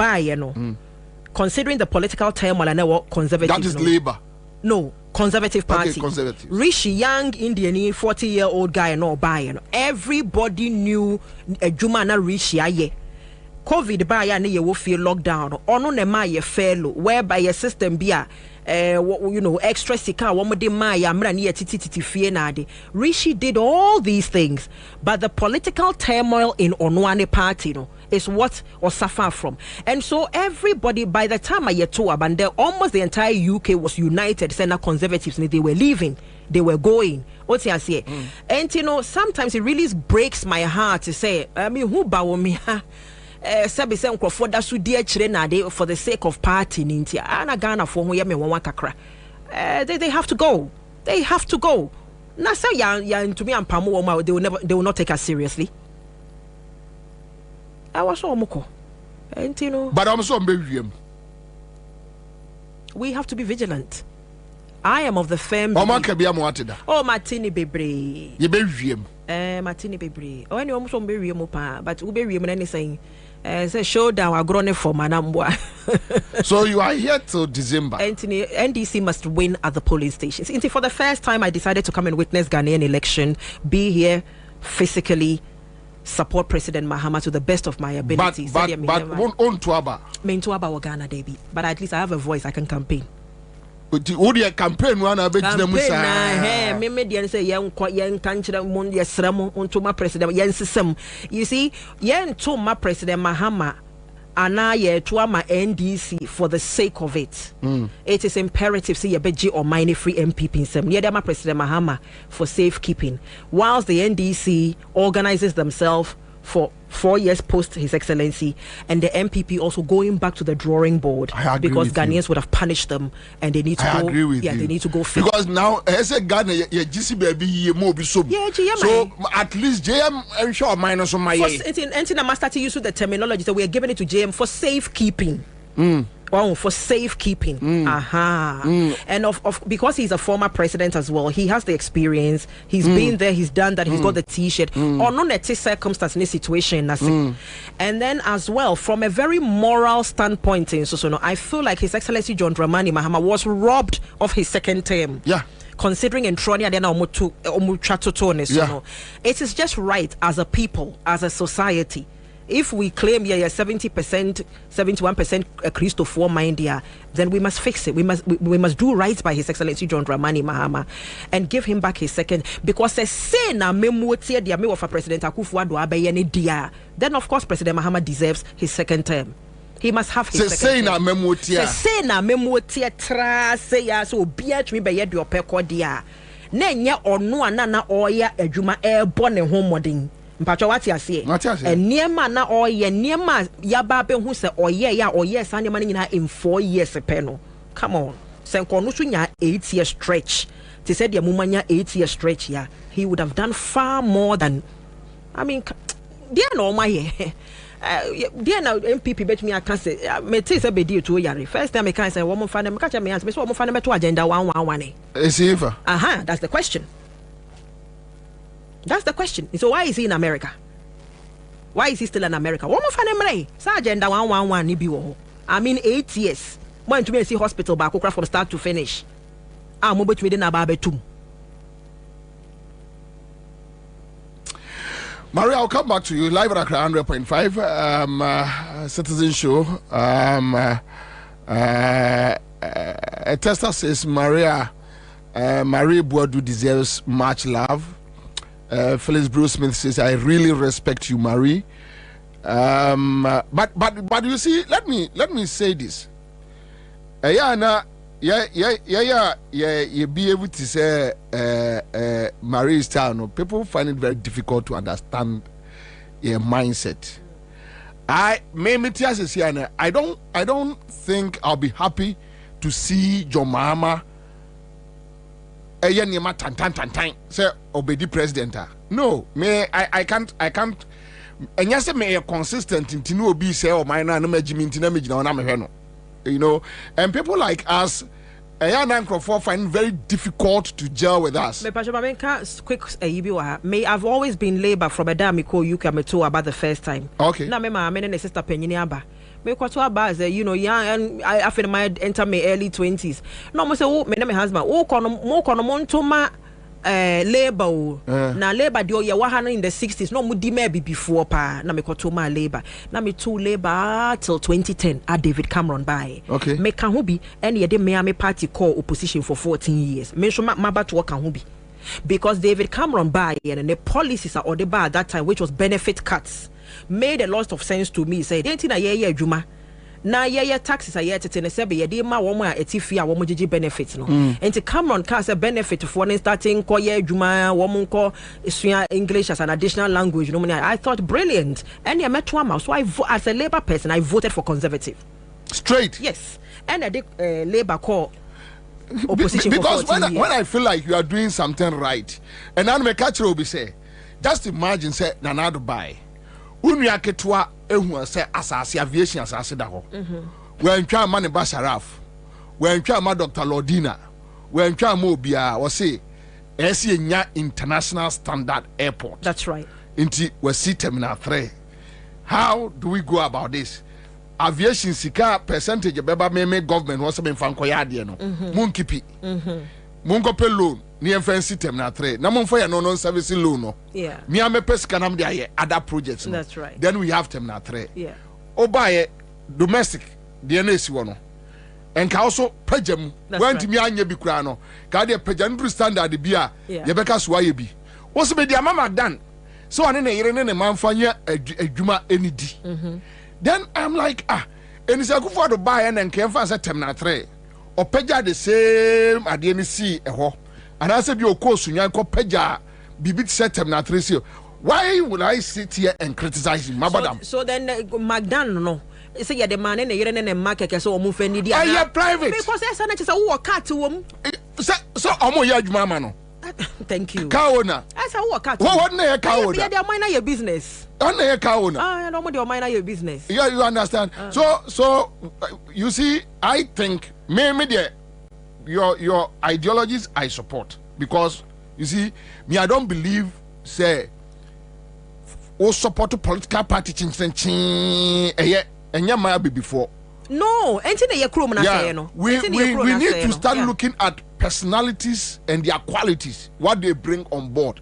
considering the political turmoil and our conservative. That is Labour. No, Conservative Party. Okay, Conservative. Rishi, young Indian 40-year-old guy no buy. Everybody knew a Jumana Rishi aye. COVID buy and you will feel lockdown. Ono ne ma ye fellow whereby your system be extra sika womode maya mra ne titi fie nade. Rishi did all these things, but the political turmoil in Onwane party is what was suffer from. And so everybody, by the time I get to Abande, almost the entire UK was united. Saying conservatives, they were leaving, they were going. What's I say? And sometimes it really breaks my heart to say, I mean, who bow me? For the sake of party in India, ana Ghana for who kakra. They have to go. They have to go. Nasa ya to me and Pamu, they will not take us seriously. I was so moko. But I'm so we have to be vigilant. I am of the firm. Oh, Martini Bebre. Martini Bebre. Oh, any almost on Berry Mopa, but Uberi anything. Say showdown are grown for Manambwa. So you are here till December. Anthony, NDC must win at the polling stations. For the first time, I decided to come and witness Ghanaian election, be here physically, support President Mahama to the best of my abilities. But on Tuaba. Main Tuaba or Ghana, Debbie. But at least I have a voice, I can campaign. Campaign one I bet me median say young country mon yesramo onto my president yensisem. You see, yen to my president Mahama anaye to my NDC for the sake of it. It is imperative see beji or mine free MPP sem near my president Mahama for safekeeping. Whilst the NDC organizes themselves for 4 years post His Excellency, and the MPP also going back to the drawing board because Ghanaians would have punished them, and they need to go. Agree with you. They need to go. Because now, as a Ghana, GC baby, so at least JM and sure minus on my. And I start to use the terminology that we are giving it to JM for safekeeping. For safekeeping. And of because he's a former president as well, he has the experience. He's been there, he's done that, he's got the t-shirt. Or no net circumstance in this situation. And then as well, from a very moral standpoint, I feel like His Excellency John Dramani Mahama was robbed of his second term. Considering in Tronia it is just right as a people, as a society. If we claim 70%, 71% Christopher mind here, then we must fix it. We must do right by His Excellency John Dramani Mahama and give him back his second. Because say na memotie dia me of President Akufo-Addo abeyene dia, then of course President Mahama deserves his second term. He must have his second term. Say na memotie tra say ya so bia tumi beye de opekọ dia. Na nya ono anana oya adwuma ebo ne ho modern. Mpacho wati ase niema na oye niema yaba be hu se oye ya oye sa niema nyina in 4 years pe no. Come on, senko no so nya 8 year stretch. They said the mumanya 8 year stretch ya, he would have done far more than, I mean, dear no my dear now MPP bet me I can say me say say be deal to yare. First time I can say woman fan me catch me answer me so woman fan me to agenda 111 that's the question. That's the question. So why is he in America? Why is he still in America? What more agenda 111 ni bi wo. I mean 8 years. When to me see hospital back from start to finish. Mo betumi de na ba betum. Maria, I'll come back to you live at Accra 100.5 Citizen Show. A tester says Maria Boadu deserves much love. Phyllis Bruce Smith says, I really respect you, Marie. But you see, let me say this. You be able to say Marie's town. People find it very difficult to understand your mindset. I don't think I'll be happy to see John Mahama say obedi president. No, I can't. And yes, me consistent in Tinu Obi say or my na you know, and people like us, find very difficult to gel with us. May I've always been labor from a damn UK about the first time. Okay. Now, my sister Pennyaba. You know, young and I feel my enter my early 20s. No, I say, oh, my husband, oh, labor na labor dio ya wahana in the 60s no mudi maybe before pa na me kwato ma labor na me to labor till 2010 at David Cameron by okay me kan ho bi ene ye de me party call opposition for 14 years me so ma ba to kan ho bi because David Cameron by and the policies are or the bar at that time which was benefit cuts made a lot of sense to me. Say anything na ye adwuma na ye taxes are yet to ne sebe ye de ma wo ma etifi a wo mo gigi benefits no enti Cameron ka say benefit for starting ko ye adwuma wo mo ko esua English as an additional language no. I thought brilliant and ye meto am so as a labor person I voted for conservative straight. Yes, and I did labor call opposition because for when I feel like you are doing something right and then me catch will be say just imagine say Nana Dubai unuya ketwa ehu say asase aviation asase da ho when twa ma ne Basharaf when twa ma Dr. Lordina when twa ma obia wo say esi nya international standard airport. That's right. Inti we see terminal 3. How do we go about this? Aviation sika percentage beba me government was be fanko ya de no mun kipi mun ko pe loan ni fancy terminal 3 na mun for ya no service loan no. Yeah, me am pes kanam de aye other projects no. That's right. Then we have terminal 3. Yeah, obaye domestic de na esi wo no enka also pagam wanti mi anya bi kura no ka de pagam standard bi a ye beka so aye bi wo se be dia mama dan so ane na yire ne manfanya adwuma enidi. Then I'm like, and it's a good for the buy and came for a terminal 3 or peja the same at the NC and I said your course when you peja bibit set terminal 3. Why would I sit here and criticize him, madam? So then Magdan no. Say yeah, the man in the market so move any dia. I private because I said it's a walk cat to him. So omo ya adwuma no. Thank you. Kaona. I said walk cat. What na kaona? Yeah, they mind your business. On na kaona. Ah, no more mind your business. Yeah, you understand. So you see, I think maybe your ideologies I support because you see me I don't believe say or support a political party before. No, we need to start looking at personalities and their qualities, what they bring on board.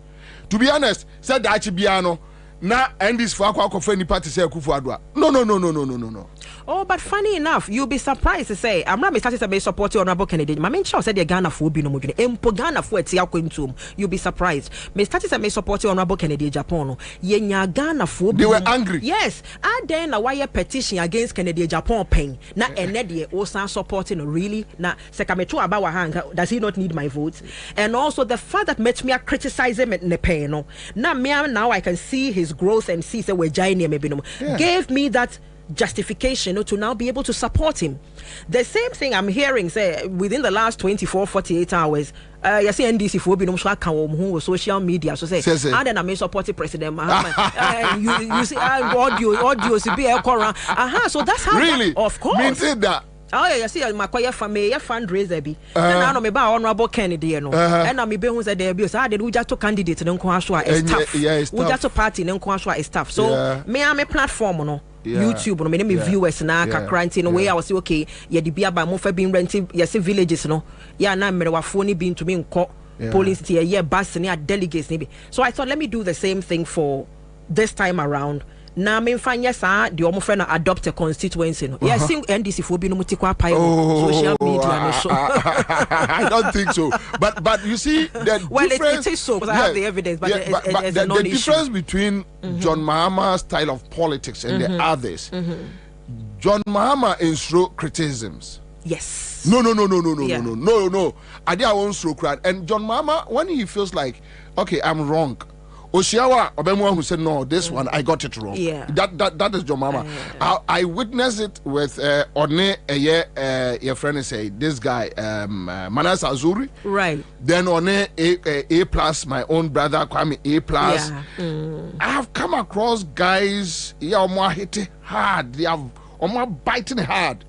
To be honest, said Achibiano, na and this for any party say Kufuadwa. No. Oh, but funny enough, you'll be surprised to say I'm not starting to support Honorable Kennedy. My main said the Ghana for Bino Mugine, Empogana for Tiaquintum. You'll be surprised. May started to support Honorable Kennedy Japan. Yenya Ghana for they were angry. Yes, and then a wire petition against Kennedy Japan pain. Na Enedi also supporting really. Na Sekametu Abawa hang. Does he not need my votes? And also the fact that met me criticize him at Nepeno. Now I can see his growth and see say we're giant maybe no gave me that justification to now be able to support him. The same thing I'm hearing say within the last 24-48 hours. You see NDC for be no who social media so say and then I may support the President Mahama. You see audio be a so that's how really of course means that. Oh yeah, you see my family fundraiser be and me ba Honorable Kennedy no and na me be who say there be so I did we just to candidate no nko aso a staff we just to party no nko aso a staff so me am a platform no YouTube no me viewers na kakra no way I was say okay ye de bia ba mo fa bin renting ye say villages no ya na merewafo ni bi ntumi nko police tie ye bus ni a delegates ni bi so I thought let me do the same thing for this time around na me mfanya sa de omo friend adopt a constituency no. Yeah, sing NDC for bi no mutikwa pai social media no so. I don't think so. But you see the well, difference. It is so because I have the evidence, but the difference between John Mahama's style of politics and the others. John Mahama instro criticisms. Yes. No. I did our own stroke, and John Mahama, when he feels like, okay, I'm wrong. Oshiawa Obemwa who said no, this one I got it wrong. Yeah. That is John Mahama. I witnessed it with One your friend say this guy Manas Azuri. Right. Then One A plus, my own brother Kwame A plus. Yeah. I have come across guys hitting hard. They have biting hard,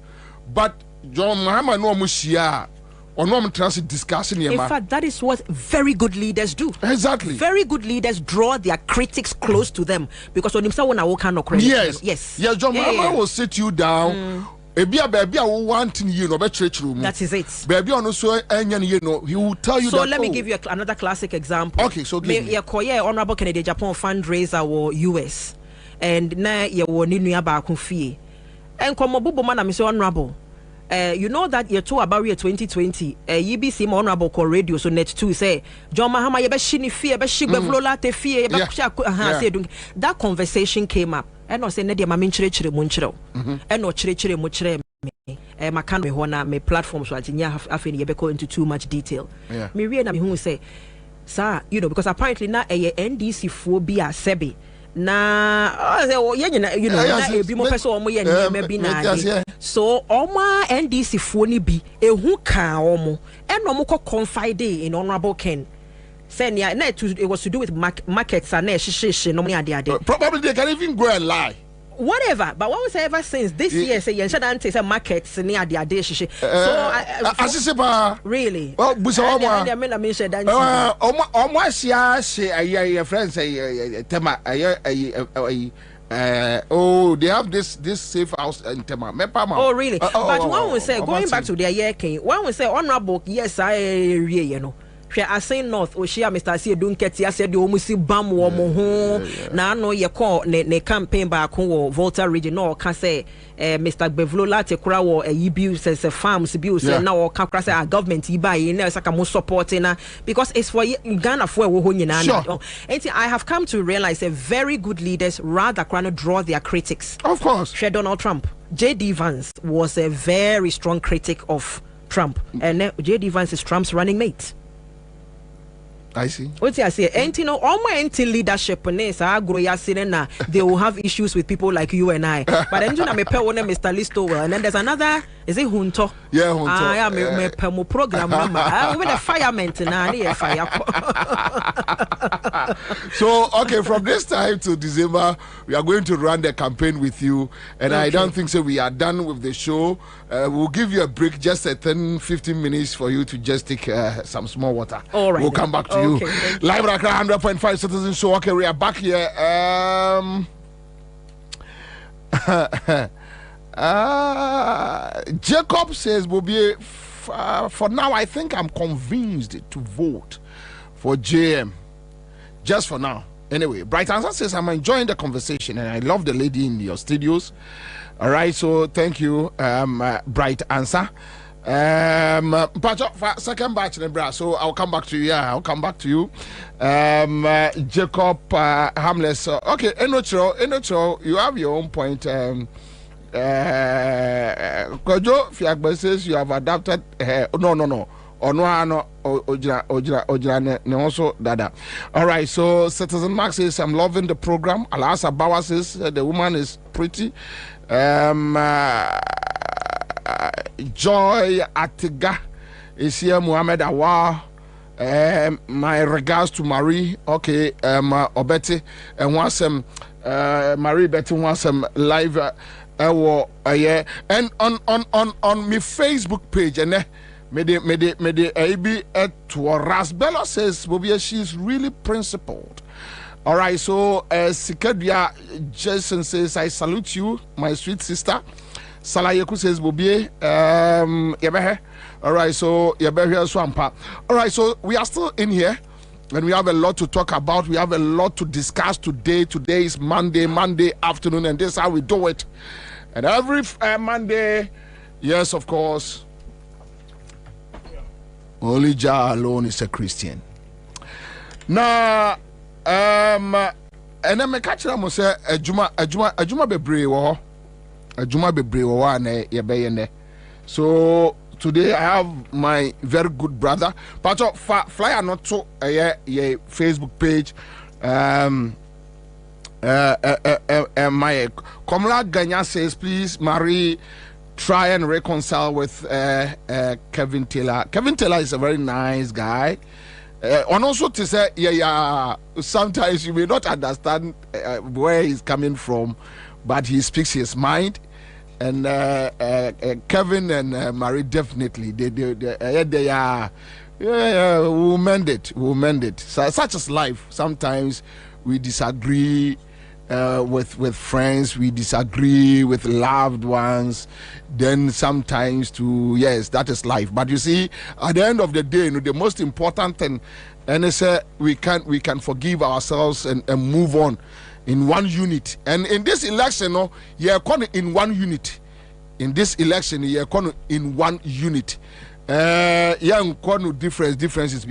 but John Mahama no mushia. Or no discussing. In fact, that is what very good leaders do. Exactly. Very good leaders draw their critics close to them because when himself when I walk on credit. Yes. John Mahama will sit you down. Baby, wanting you know, that is it. Baby, on so you know, he will tell you. So that, let me give you another classic example. Okay, so give me. Honorable Kennedy Japan fundraiser or US, and na ye wo ni nua ba ko fie. And komo bubu man am say honorable. You know that year 2 about year 2020 UBC honorable call radio so net 2 say John Mahama ye be shini fie be shi gbevlola te fie ye be say that conversation came up and no say na de ma me nkyerechire mu nkyerɛw and no kyerechire mu kyerɛ me maka no me ho na me platform so atinya afeni ye be go into too much detail me wie na me hu say sir you know because apparently na NDC fo bi a sebe na you know na ebi mo person omo ye nneema bi na so omo NDC fo ni bi ehu kan omo and omo ko confide in Honorable Ken say na it was to do with markets and na no ade probably they can even go and lie whatever, but what we say ever since this year say you shouldn't say markets near the ade shishi. So really oh busa omo I mean say that omo asia say aye friends say tema oh they have this safe house in Tema Mepama. Oh really but one will say going back to their year king one will say honorable yes I you know I say North Oshia Mr. C Dunketi I said the omusi bam wo mo ho na no ye call ne campaign ba ko wo Volta region no ka say Mr. Gbevlola te kura wo yibi say farms bi say na wo ka kura say government yi ba yi na saka mo supporting na because it's for Ghana for wo ho nyina na I have come to realize that very good leaders rather than draw their critics. Of course. Donald Trump, J.D. Vance was a very strong critic of Trump and J.D. Vance is Trump's running mate. I see. What I say, and you know, all my anti leadership, they will have issues with people like you and I. But then you know, me one Mr. Listo, and then there's another. Is it Hunto? Yeah, Hunto. Yeah, me mo program number. Even the firemen na fire. So okay, from this time to December, we are going to run the campaign with you, and I don't think so. We are done with the show. We'll give you a break, just 10-15 minutes for you to just take some small water. All right. We'll come back to you. Live Accra 100.5 Citizen Show. Okay, we are back here. Jacob says, Bobie, for now, I think I'm convinced to vote for JM. Just for now. Anyway, Bright Ansah says, I'm enjoying the conversation and I love the lady in your studios. All right, so thank you, Bright Ansah. Second batch, so I'll come back to you. Yeah, I'll come back to you. Jacob Hamless. Okay, Enocho, you have your own point. Kojo Fiagbe says you have adapted. No. Also dada. All right, so Citizen Max says I'm loving the program. Alasa Bawa says the woman is pretty. Joy Atiga is here. Muhammad Awa. My regards to Marie. Okay, Obeti and wants Marie Betty wants some live. Yeah, and on my Facebook page and Mede AB to Rasbella says Bobie she's really principled. All right, so Sikadia Jason says I salute you, my sweet sister. Salayeku says Bobie yabehe. All right, so yabehe swampa. All right, so we are still in here. And we have a lot to talk about. We have a lot to discuss today. Today is Monday afternoon, and this is how we do it. And every Monday, yes, of course, only Jah alone is a Christian. Now, and then me catch them say Ajuma bebre wo. Ajuma bebre wo na ye be ne. So today I have my very good brother. Pacho flyer not to a Facebook page. My Komla Ganya says, please, Marie, try and reconcile with Kevin Taylor. Kevin Taylor is a very nice guy. And also to say, sometimes you may not understand where he's coming from, but he speaks his mind. And Kevin and Marie definitely they are we'll mend it. So, such as life. Sometimes we disagree with friends, we disagree with loved ones. Then sometimes yes, that is life. But you see, at the end of the day, the most important thing, and it's we can forgive ourselves and move on in one unit. And in this election, you're in one unit. In this election, you're in one unit. Differences.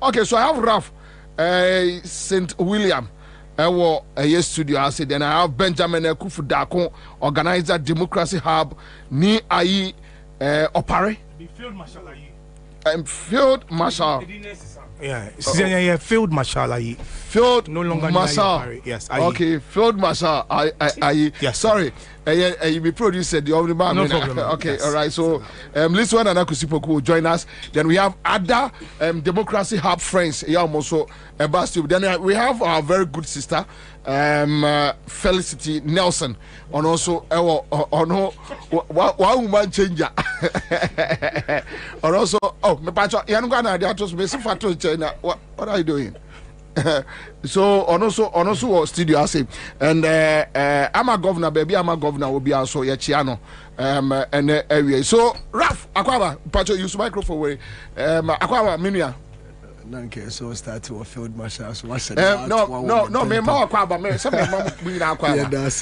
Okay, so I have Ralph St. William. Yes, studio. I said, then I have Benjamin Kufudako, organizer Democracy Hub, ni ayi Opare. Field Marshal ayi. Field Marshal. Yeah, Field Marshal ayi. Field no longer Marshal. Yes, ayi. Okay, Field Marshal ayi. Yes. Sorry. You be producer the only man. No problem. Okay, Yes. all right. So, Listen and Akusipoku will join us. Then we have other Democracy Hub friends. Yeah, also Then we have our very good sister, Felicity Nelson, and also one woman changer. And also, my patron, what are you doing? So also studio I say, and I'm a governor, baby. I'm a governor will be also Yachiano and area. So Ralph Akwaba, Pacho, use microphone way. Akwaba Minia. Okay, so start to a field marshal. So what's no, me more Akwaba, me some me Akwaba. Yeah, that's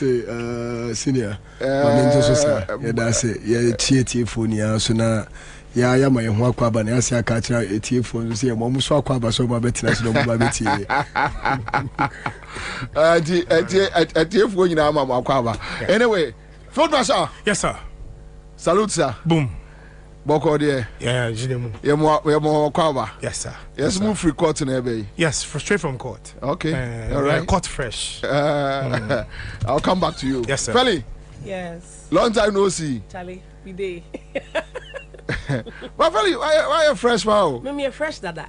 senior. Yeah, that's it. Yeah, TT phone. Yeah, so now. Yeah, my home Kwaba, and I say I catch a tea phone. See, I'm almost so Kwaba, so my betting is no baby. A tea phone in our Kwaba. Anyway, Field Marshal. Yes, sir. Salute, sir. Boom. Boko there. Yeah, Jinemu. You're more Kwaba. Yes, sir. Yes, move free court in Ebe. Yes, straight from court. Okay. All right. Court fresh. I'll come back to you. Yes, sir. Felly. Yes. Long time no see. Charlie, we day. But Felly, why a fresh wow? Me a fresh dada.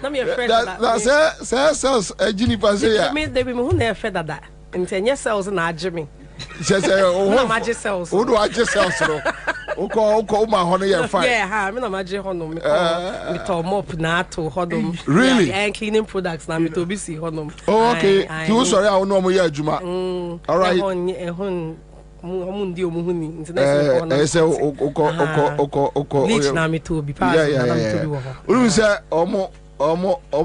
No me a fresh dada. That's cells a genie passé. Me they be me who never fed dada. And 10 years cells na Jimmy. Says oh magic cells. Who do I just cells no? Oko my honey and fine. Yeah, ha, me no magic honum. Me to mop na to honum. Really? And cleaning products na me to be see honum. Oh, okay. You sorry I no mo ya adwuma. All right. Bleach na me to be pass. Unu say omo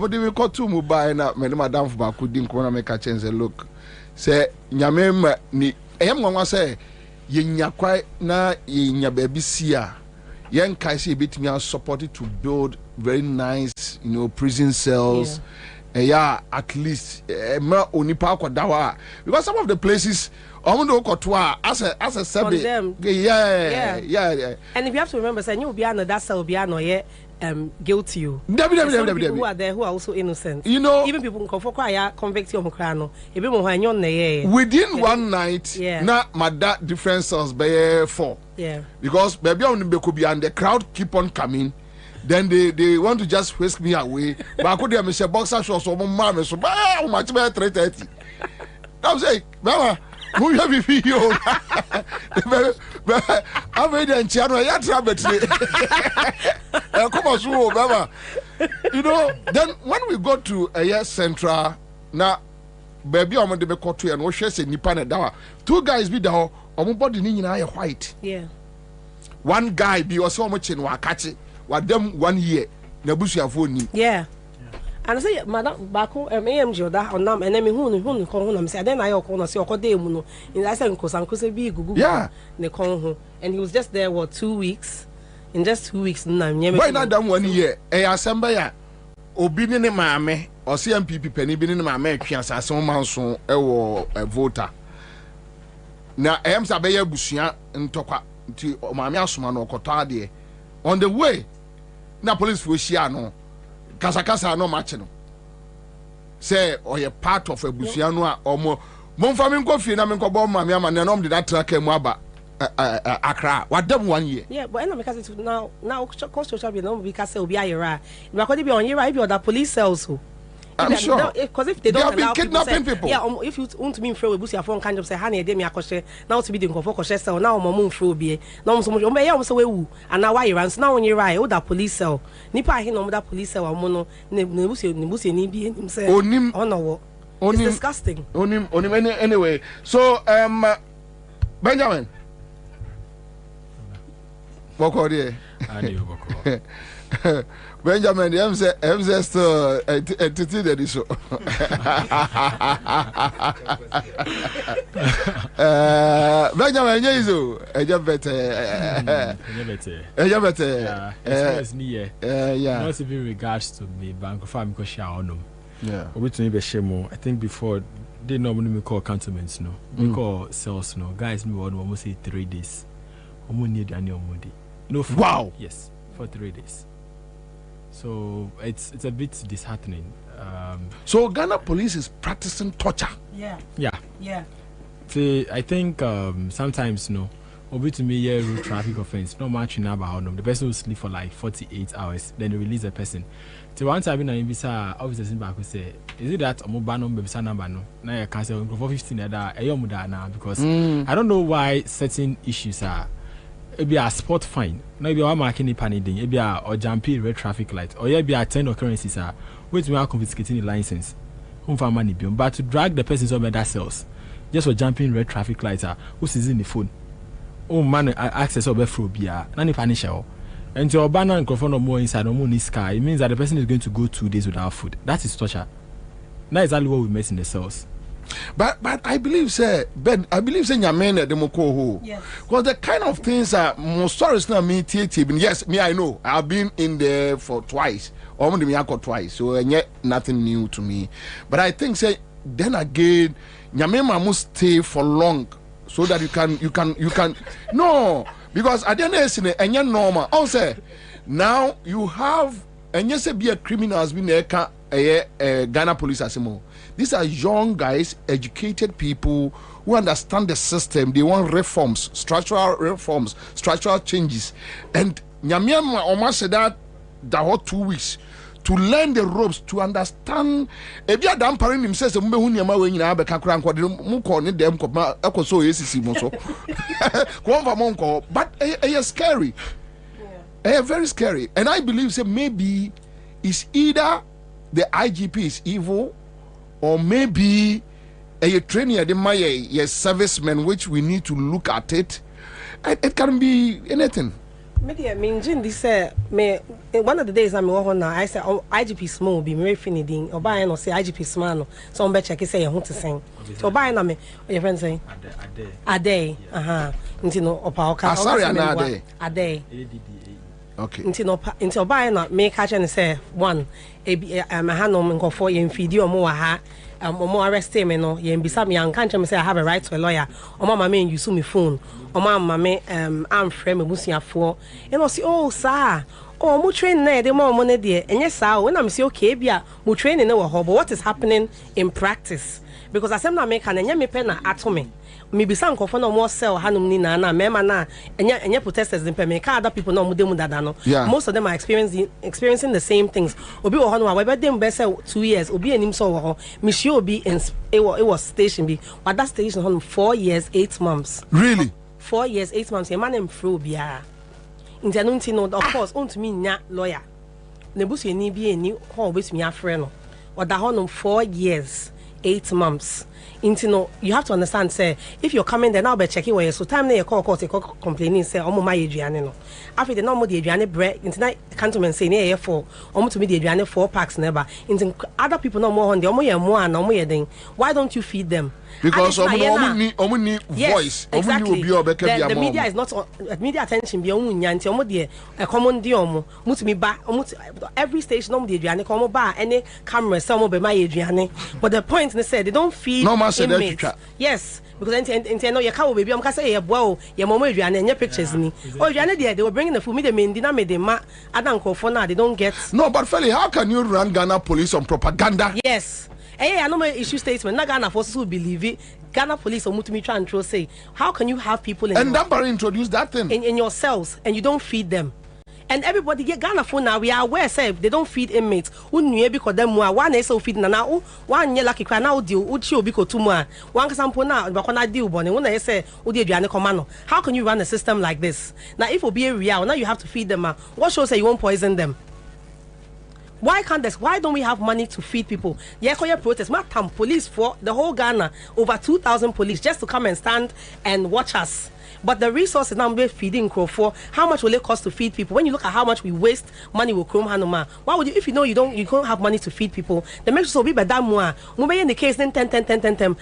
de we ko tu mu buy na me madam for ba kudi nko na me ka change look. Say nyame ma ni eyam nwanwa say ye nyakwa na ye nya ba bi sia. Yen kai say betimi support it to build very nice, prison cells. Yeah, at least ma onipa kwadawa because some of the places as a yeah. And if you have to remember, say you be another cell be another guilty you. People who are there who are also innocent. Even people who convict you within one night. Yeah. Na mada different cells by 4. Yeah. Because baby on the be and the crowd keep on coming. Then they want to just whisk me away. But I could have a boxer shorts or mom so much better 3:30. I'm saying, Mama, who you have you? I'm ready and channel. I travel today. Come on, so Mama. Then when we go to a central now, baby, I'm on the court and we share say Nipan dawa. 2 guys be there. Body ni nyina white. Yeah. One guy be also much in Wakati. What them 1 year na busuafo ni. Yeah. And I say, Madam Bako, AMG or that, or Nam, and then who call him, say, then I call us, your Codemuno, and I said, because Uncle say, be Google, they call home. And he was just there, 2 weeks? In just 2 weeks, why not done 1 year? Assembly, obedient mammy, or CMPP penny, been in my Americans as some man soon, a voter. Now, Ansah Beya Busia and Toka to Mamiasuman or Cotardie. On the way, na police for Shiano, Casacasa no matching. Say, or you're part of a Busiano or more. Monfamin coffee, and I'm going to Mamma, and then did that track and Waba. Accra, what them 1 year? Yeah, but I know because now, cost shall be no because will be a year. But could be on your right or the police also. I'm sure. Because if they don't allow kidnapping people. Yeah, if you want to be through a bush, your phone kind of say, honey, they me a question. Now to be doing for cell, now my moon through be. Now so much, I also woo. And now why you run? Now when you right, oh, that police cell. Nipa, he know that police cell, or mono, Nebusi, Nibi himself. Onim, oh, no. It's disgusting. Onim, anyway. So, Benjamin. Boko there. Benjamin, I'm still a so. Benjamin, I just better. Yeah. Not even regards to me, Bank of America share on. Yeah. I think before they normally call cantonments, no. We call cells, no. Guys, me would almost say 3 days. No food. Wow. Yes, for 3 days. So it's a bit disheartening. So Ghana police is practicing torture. Yeah. See, I think sometimes obi to me road traffic offense. No much in about the person will sleep for like 48 hours. Then they release the person. So one time in visa officers in back will say, is it that mobile number number no? Now I can say for 15 now because I don't know why certain issues are. Maybe a spot fine. Maybe I'm marking panicking. Maybe or jumping red traffic light. Or maybe 10 occurrences are which we are confiscating the license. But to drag the person over that cells just for jumping red traffic lights who's in the phone. Oh man, access over phobia. None punish her. And your banner and microphone or more inside or more in the sky. It means that the person is going to go 2 days without food. That is torture. That is exactly what we mess in the cells. But I believe say Nyamene Demoko. Yes. Because the kind of things are most stories now me yes, me I know. I've been in there for twice. Twice. So yet nothing new to me. But I think say then again Nyamema must stay for long so that you can no, because at the end of the day normal. Also now you have and yes be a criminal has been Ghana police asimo. These are young guys, educated people who understand the system. They want reforms, structural changes. And Nyamiama almost said that the whole 2 weeks to learn the ropes, to understand. If you are dampering himself, but it's scary. Very scary. And I believe say maybe it's either the IGP is evil, or maybe a trainee at the servicemen, which we need to look at it. It can be anything. Media mean this me one of the days I'm on now I said IGP small be very finishing or buying or say IGP small so I'm check say you want to sing. So buying na me your friend saying a day you know opa sorry a day okay into buying na me catch and say one hanom go for in video mo ha omo arrest me no ye mbisa me an kanche me say I have a right to a lawyer o mama me use me phone o mama me am frame busuafo e no say oh sir oh mo train na de mo ne de enye sa when am say okay bia mo train na wo ho but what is happening in practice because asem na me kan enye me pe na atome me bisa nkofo na mo sell hanum ni na mema na enye protesters in pe me ka other people na mo dem dada no most of them are experiencing the same things obi wo ho no we be dem be say 2 years obi enim so wo ho me sure obi in it was station be but that station on 4 years 8 months really 4 years 8 months e man em fro bia nti no of course on to me nya lawyer nebusu eni bi eni ho obetumi afre no oda ho no 4 years 8 months. You have to understand, say, if you're coming there now, be checking where so time they call complaining, say, oh, my Adriane, no. After the normal Adriane bread, into night, cantonment say, near for almost to me the Adriane 4 packs never. Into other people no more on the more and no more thing. Why don't you feed them? Because only voice, exactly. The media is not media attention be only nyanti a common diomo must me back every station no the Adriane come bar any camera some be my Adriane. But the point they said they don't feed inmates. Yes, because no you can't baby I'm say wow your mom Adriane and your pictures ni. Oh Adriane they were bringing the food me the main dinner made them adanko for now they don't get. No, but Feli, how can you run Ghana police on propaganda? Yes. I know my issue statement. Not Ghana forces who believe it. Ghana police or Mutumi try and say, how can you have people in and Dampari introduce that thing in your cells and you don't feed them? And everybody get Ghana for now. We are aware, say they don't feed inmates. Who because them one is so feeding now. One year lucky cry now deal. Uchi because 2 more. One example now. But when I deal, but when I say Udi Adriane Commando, how can you run a system like this? Now if it be a real, now you have to feed them. What shows say you won't poison them? Why can't this? Why don't we have money to feed people? Yeah, protest. Matam police for the whole Ghana, over 2,000 police just to come and stand and watch us. But the resources now we're feeding for how much will it cost to feed people? When you look at how much we waste money with Chrome Hanoma, why would you if you know you can't have money to feed people? The make sure be better more. In the case then 10.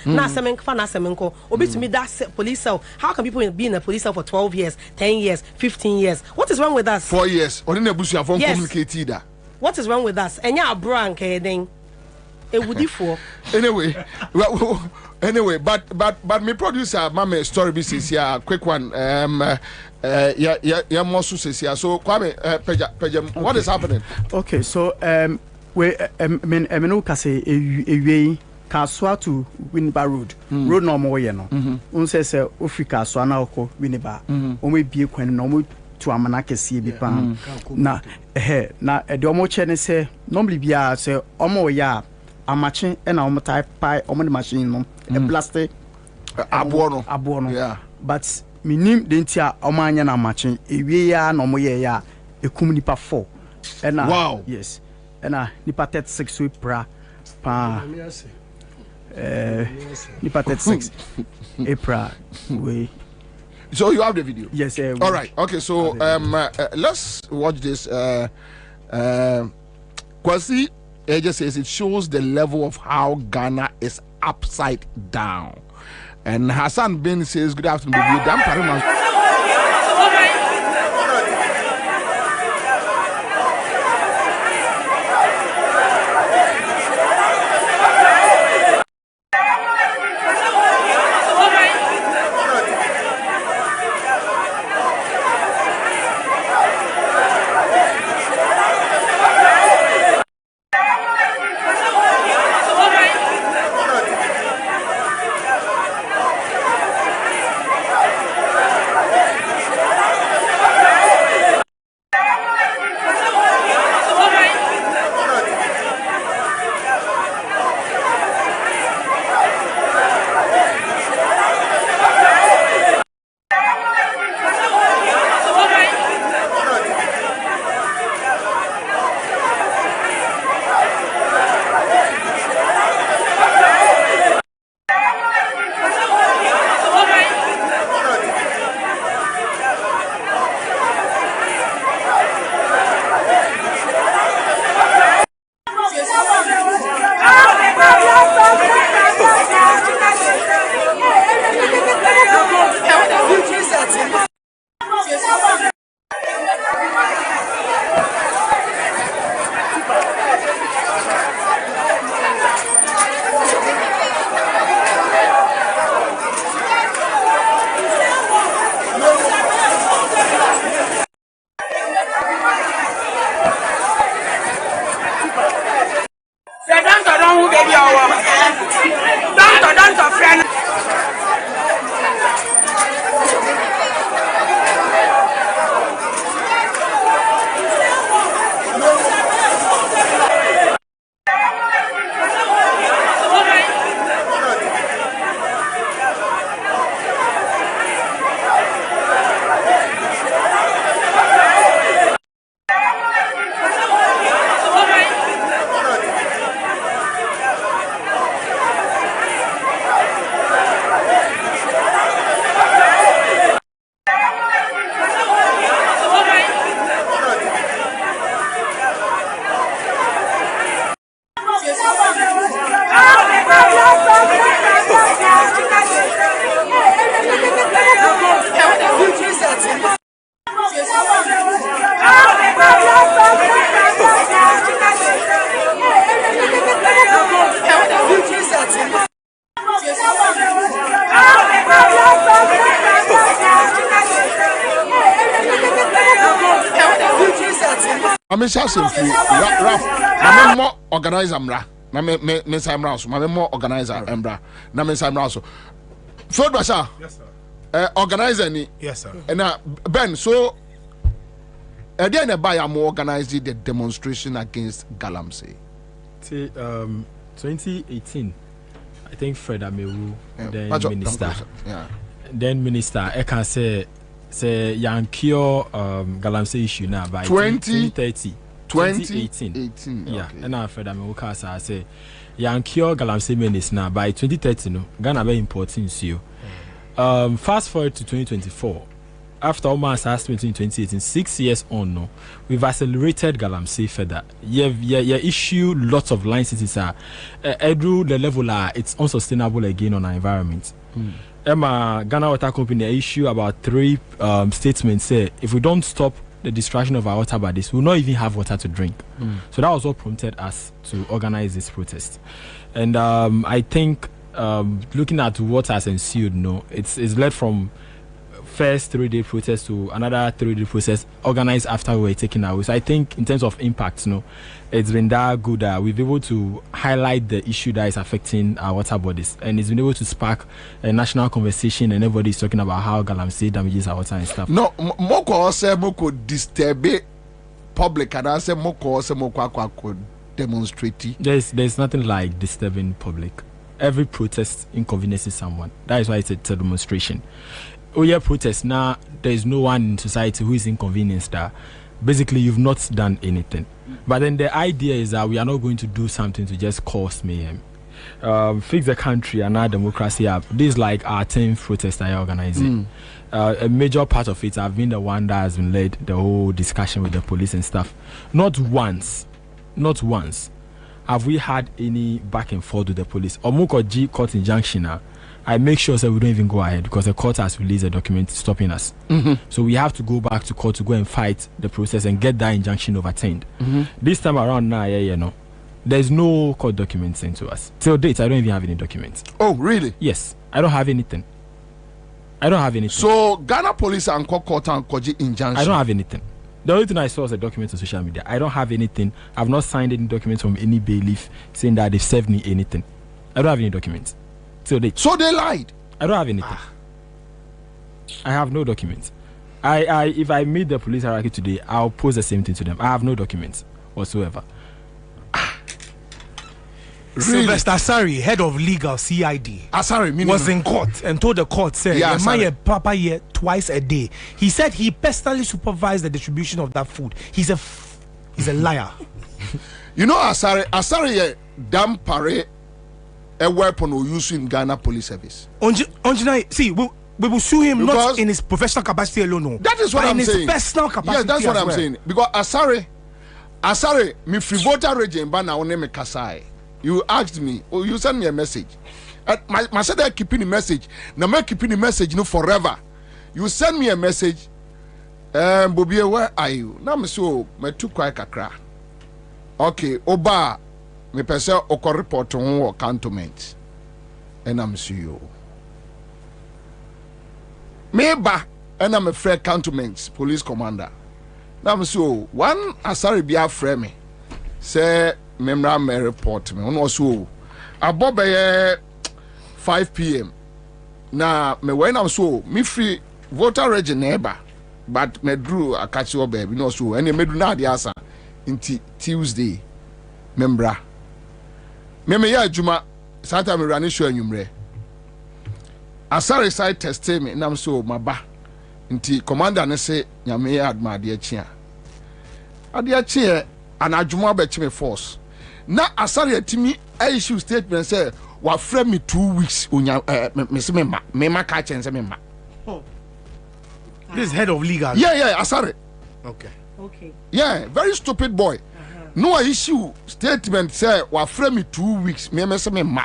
Na semenko. Obi to me that police cell. How can people be in a police cell for 12 years, 10 years, 15 years? What is wrong with us? 4 years. Or in a bush you have communicated that. What is wrong with us? And yeah, brank then. It would differ. Anyway, but me producer, mama story business here, quick one. Yeah, more says here. So Kwame, Peja, what is happening? Okay, so we no kase ewie Kaswa to Winneba Road. Road no more no. Unse se Africa so na okọ Winneba. O me bie kwan no mo to amana kese bi pa. Na na de omo che ne se normally bia se omo ya amache e na omo type pi omo the machine no e blast abo no yeah, but minim de ntia omo anya na amache ewie ya na omo ye ya ekum nipa 4 e na wow, yes e na nipa 36 we pra pa nipa 36 April we. So you have the video? Yes. All right. Okay. So let's watch this. Kwasi just says it shows the level of how Ghana is upside down. And Hassan Bin says, "Good afternoon, baby." I'm shouting free. Raf, I'm more organizer, mra. Na me say mra so. I'm more organizer, mra. Na me say mra so. Ford Basha. Yes sir. Organizer ni. Yes sir. And Ben, so then a buyer more organized the demonstration against Galamsey. See, 2018, I think Fred Amewu, then minister. Yeah. Then minister, I can say Yankio Galamsey issue now by 2030. 2018. Yeah, okay. And now Fred Amewu I say Yankio Galamsey minister now by 2030. No, Ghana very important issue. Fast forward to 2024. After almost 2018, 6 years on, no, we've accelerated Galamsey further. Yeah, issue lots of licenses are the level it's unsustainable again on our environment. Emma Ghana Water Company issue about 3 statements say if we don't stop the destruction of our water bodies, we'll not even have water to drink. So that was what prompted us to organize this protest. And I think looking at what has ensued, no, it's led from first 3-day protest to another 3-day protest organized after we were taken away. So I think in terms of impact, no, it's been that good that we've been able to highlight the issue that is affecting our water bodies, and it's been able to spark a national conversation, and everybody is talking about how Galamsey damages our water and stuff. No, moko say moko disturb public, and I say moko say moko demonstrate. There's nothing like disturbing public. Every protest inconveniences someone. That is why it's a demonstration. Oh yeah, protest now. There is no one in society who is inconvenienced. That basically you've not done anything. But then the idea is that we are not going to do something to just cause mayhem. Fix the country and our democracy up. This is like our 10th protest I organizing. A major part of it have been the one that has been led the whole discussion with the police and stuff. Not once have we had any back and forth with the police. Omuko G court injunction. I make sure that we don't even go ahead because the court has released a document stopping us. So we have to go back to court to go and fight the process and get that injunction overturned. This time around now, there's no court documents sent to us. Till date, I don't even have any documents. Oh, really? Yes, I don't have anything. So Ghana police and court and Koji injunction. I don't have anything. The only thing I saw was a document on social media. I don't have anything. I've not signed any documents from any bailiff saying that they've served me anything. I don't have any documents. So they lied. I don't have anything. I have no documents. If I meet the police hierarchy today, I'll pose the same thing to them. I have no documents whatsoever. Really? Sylvester Asari, head of legal CID, Asari was in court and told the court, said, Papa here twice a day. He said he personally supervised the distribution of that food. He's a liar. You know, Asari damn pare a weapon we use in Ghana police service. See, we will sue him because not in his professional capacity alone. No. That is what I'm saying. In his personal capacity. Yes, that's what I'm saying. Because Asari, me free voter region, but now name Kasai. You asked me, or you sent me a message. My said I keeping the message. Now me keeping the message forever. You send me a message. Bobie, where are you? Now me so me too quiet kakra. Okay, Oba. Me pese oko report on cantonment and I'm see you. Meba and I'm a fair cantonment police commander. Now I'm so one Asari be frame me. Say memra me report me. On also about 5 p.m. Now me when I'm so me free voter region neighbor, but me drew a catch your baby no so and me do not the answer until Tuesday. Membra. Me ya juma santa me rani show anwumre Asari side test me nam so maba nti commander ne se nyame ya adma ade achi anadwuma be chi me force na Asari atimi issue statement say wa frame me 2 weeks onya me se me ma ka chen se me ma. This head of legal. Yeah, Asari. Okay. Yeah, very stupid boy. no issue statement say wa frame me 2 weeks me say me ma.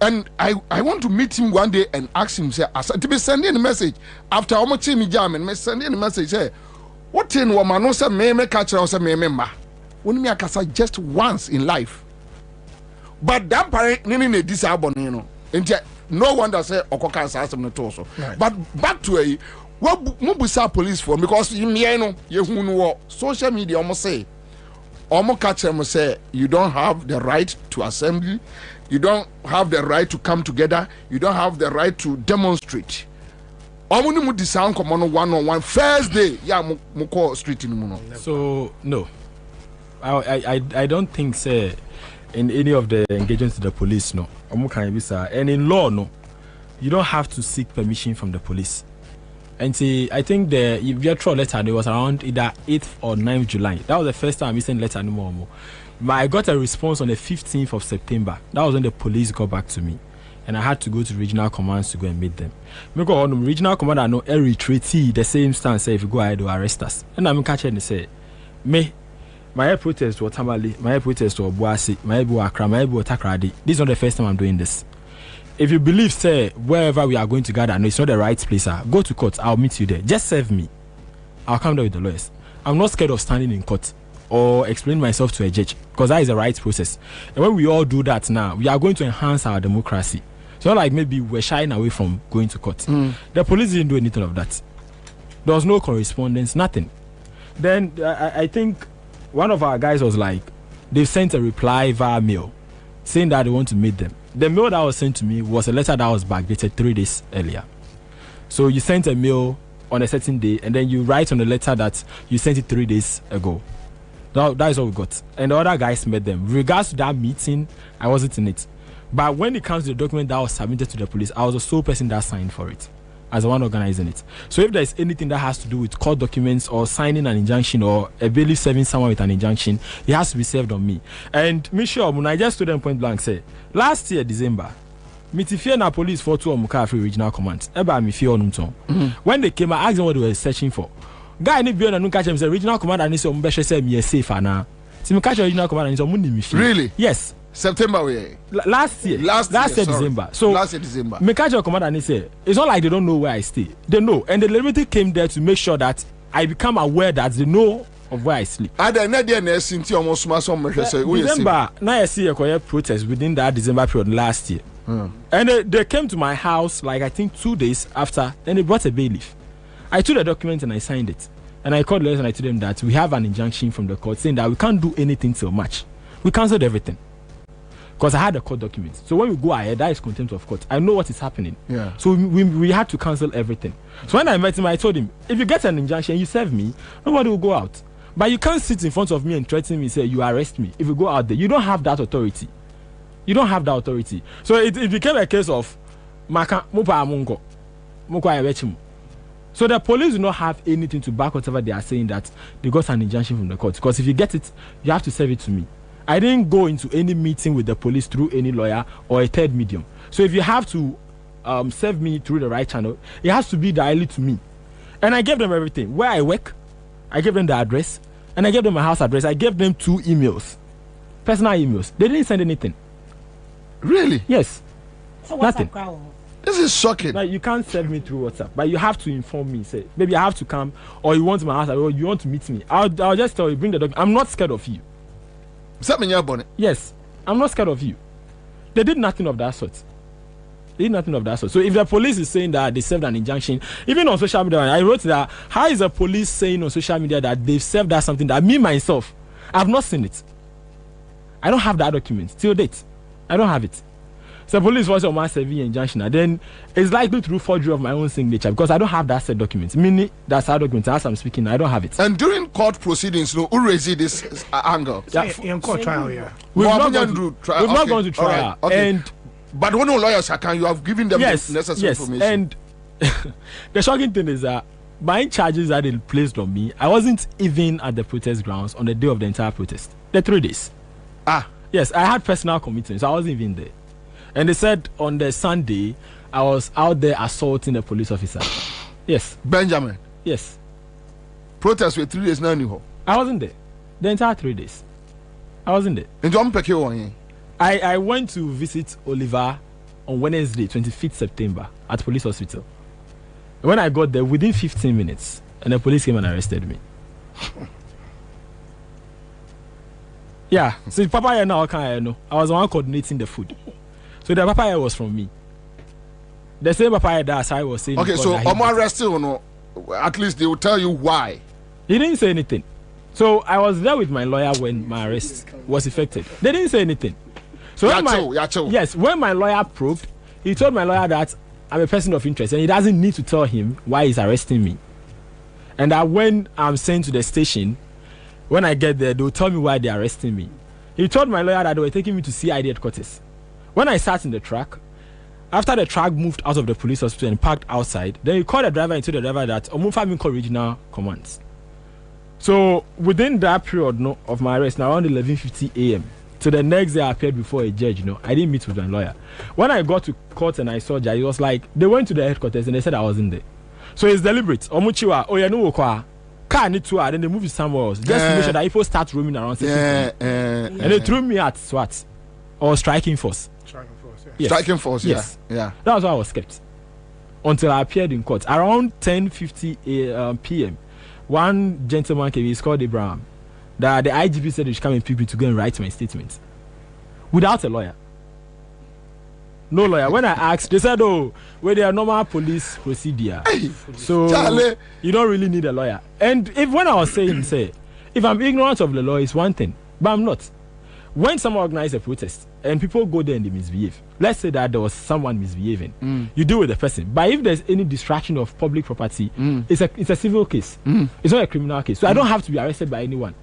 And I want to meet him one day and ask him say to be sending a message after how much me jam and me sending a message say what in woman no say me catch say me ma. When me akasa just once in life. But that parent nini disable no. No wonder say okoka say no to so. But back to a what mubusa police for because you know you know social media almost say catch them say you don't have the right to assembly, you don't have the right to come together, you don't have the right to demonstrate. Omuni mu sound come on one first day yeah mu call street in muno. So no, I don't think say in any of the engagements to the police no. And in law no, you don't have to seek permission from the police. And see, I think the virtual letter there was around either 8th or 9th July. That was the first time we sent letter anymore. But I got a response on the 15th of September. That was when the police got back to me. And I had to go to regional commands to go and meet them. Because on the regional command I know every treaty the same stance say if you go ahead to arrest us. And I'm catching and say, me, my protest to Tamale, my protest to Obuasi, my Accra, my Takradi. This is not the first time I'm doing this. If you believe, say, wherever we are going to gather, no, it's not the right place, go to court. I'll meet you there. Just serve me. I'll come there with the lawyers. I'm not scared of standing in court or explaining myself to a judge because that is the right process. And when we all do that now, we are going to enhance our democracy. It's not like maybe we're shying away from going to court. The police didn't do anything of that. There was no correspondence, nothing. Then I think one of our guys was like, they sent a reply via mail saying that they want to meet them. The mail that was sent to me was a letter that was backdated 3 days earlier. So you sent a mail on a certain day and then you write on the letter that you sent it 3 days ago. That is what we got. And the other guys met them. With regards to that meeting, I wasn't in it. But when it comes to the document that was submitted to the police, I was the sole person that signed for it, as the one organizing it. So if there's anything that has to do with court documents or signing an injunction or a bailiff serving someone with an injunction, it has to be served on me. And me sure, when I just stood them point blank say, last year December, me fear na police for 2 Mukafri regional command. Eba me fear on when they came, I asked them what they were searching for. Guy ni biona nu catch him say regional commander ni say ombeshe say me safe ana. See me catch regional commander ni say mundi me fear. Really? Yes. September we last year December. So last year December. Me catch your commander and say it's not like they don't know where I stay. They know, and the Liberty came there to make sure that I become aware that they know of where I sleep. Ada na dey na sinti almost some measure say December na I see a protest within that December period last year. And they came to my house like I think 2 days after, and they brought a bailiff. I took the document and I signed it. And I called the lawyers and I told them that we have an injunction from the court saying that we can't do anything till March. We cancelled everything. Because I had the court documents. So when we go ahead, that is contempt of court. I know what is happening. Yeah. So we had to cancel everything. So when I met him, I told him, if you get an injunction, you serve me, nobody will go out. But you can't sit in front of me and threaten me, say, you arrest me. If you go out there, you don't have that authority. You don't have that authority. So it became a case of, so the police do not have anything to back whatever they are saying that they got an injunction from the court. Because if you get it, you have to serve it to me. I didn't go into any meeting with the police through any lawyer or a third medium. So if you have to serve me through the right channel, it has to be directly to me. And I gave them everything. Where I work, I gave them the address, and I gave them my house address. I gave them 2 emails, personal emails. They didn't send anything. Really? Yes. So nothing. This is shocking. Like, you can't serve me through WhatsApp, but you have to inform me. Say, maybe I have to come, or you want my house, or you want to meet me. I'll just tell you, bring the document. I'm not scared of you. Yes, I'm not scared of you. They did nothing of that sort. So if the police is saying that they served an injunction, even on social media, I wrote that, how is the police saying on social media that they've served that something that me myself, I've not seen it. I don't have that document till date. I don't have it. So the police was on my serving injunction, and then it's likely through forgery of my own signature because I don't have that said document. Meaning that's our document. As I'm speaking, I don't have it. And during court proceedings, who raised this angle? Yeah, in court trial, yeah. We've not gone to trial. Right. Okay. And but when no lawyers can, you have given them the necessary information. And the shocking thing is that my charges that they placed on me, I wasn't even at the protest grounds on the day of the entire protest. The 3 days. Yes, I had personal commitments. I wasn't even there. And they said on the Sunday, I was out there assaulting a police officer. Yes. Benjamin? Yes. Protest for 3 days now, I wasn't there. The entire 3 days. I wasn't there. And I went to visit Oliver on Wednesday, 25th September, at police hospital. When I got there, within 15 minutes, and the police came and arrested me. Yeah, so Papa now I know. I was the one coordinating the food. So the Papa was from me. The same Papa that I was saying. Okay, so I'm arrested or no? At least they will tell you why. He didn't say anything. So I was there with my lawyer when my arrest was effected. They didn't say anything. So when my lawyer probed, he told my lawyer that I'm a person of interest and he doesn't need to tell him why he's arresting me. And that when I'm sent to the station, when I get there, they'll tell me why they're arresting me. He told my lawyer that they were taking me to CID headquarters. When I sat in the truck, after the truck moved out of the police hospital and parked outside, then he called the driver and told the driver that Omunfa regional commands. So within that period of my arrest, around 11:50 a.m. to the next day I appeared before a judge. I didn't meet with my lawyer. When I got to court and I saw judge, it was like they went to the headquarters and they said I wasn't there. So it's deliberate. Omuchiwa, car need to then they moved to somewhere else. Just to make sure that people start roaming around. And they threw me at SWAT or striking force. Yes. Striking force, yes. Yeah. That was why I was kept until I appeared in court. Around 10:50 p.m. one gentleman came. He's called Abraham. The IGP said he should come and pick me to go and write my statement without a lawyer. No lawyer. When I asked, they said, "Oh, well, they are normal police procedure, so Charlie, you don't really need a lawyer." And when I was saying, if I'm ignorant of the law, it's one thing, but I'm not. When someone organizes a protest and people go there and they misbehave, let's say that there was someone misbehaving, you deal with the person. But if there's any distraction of public property, it's a civil case. It's not a criminal case. So I don't have to be arrested by anyone.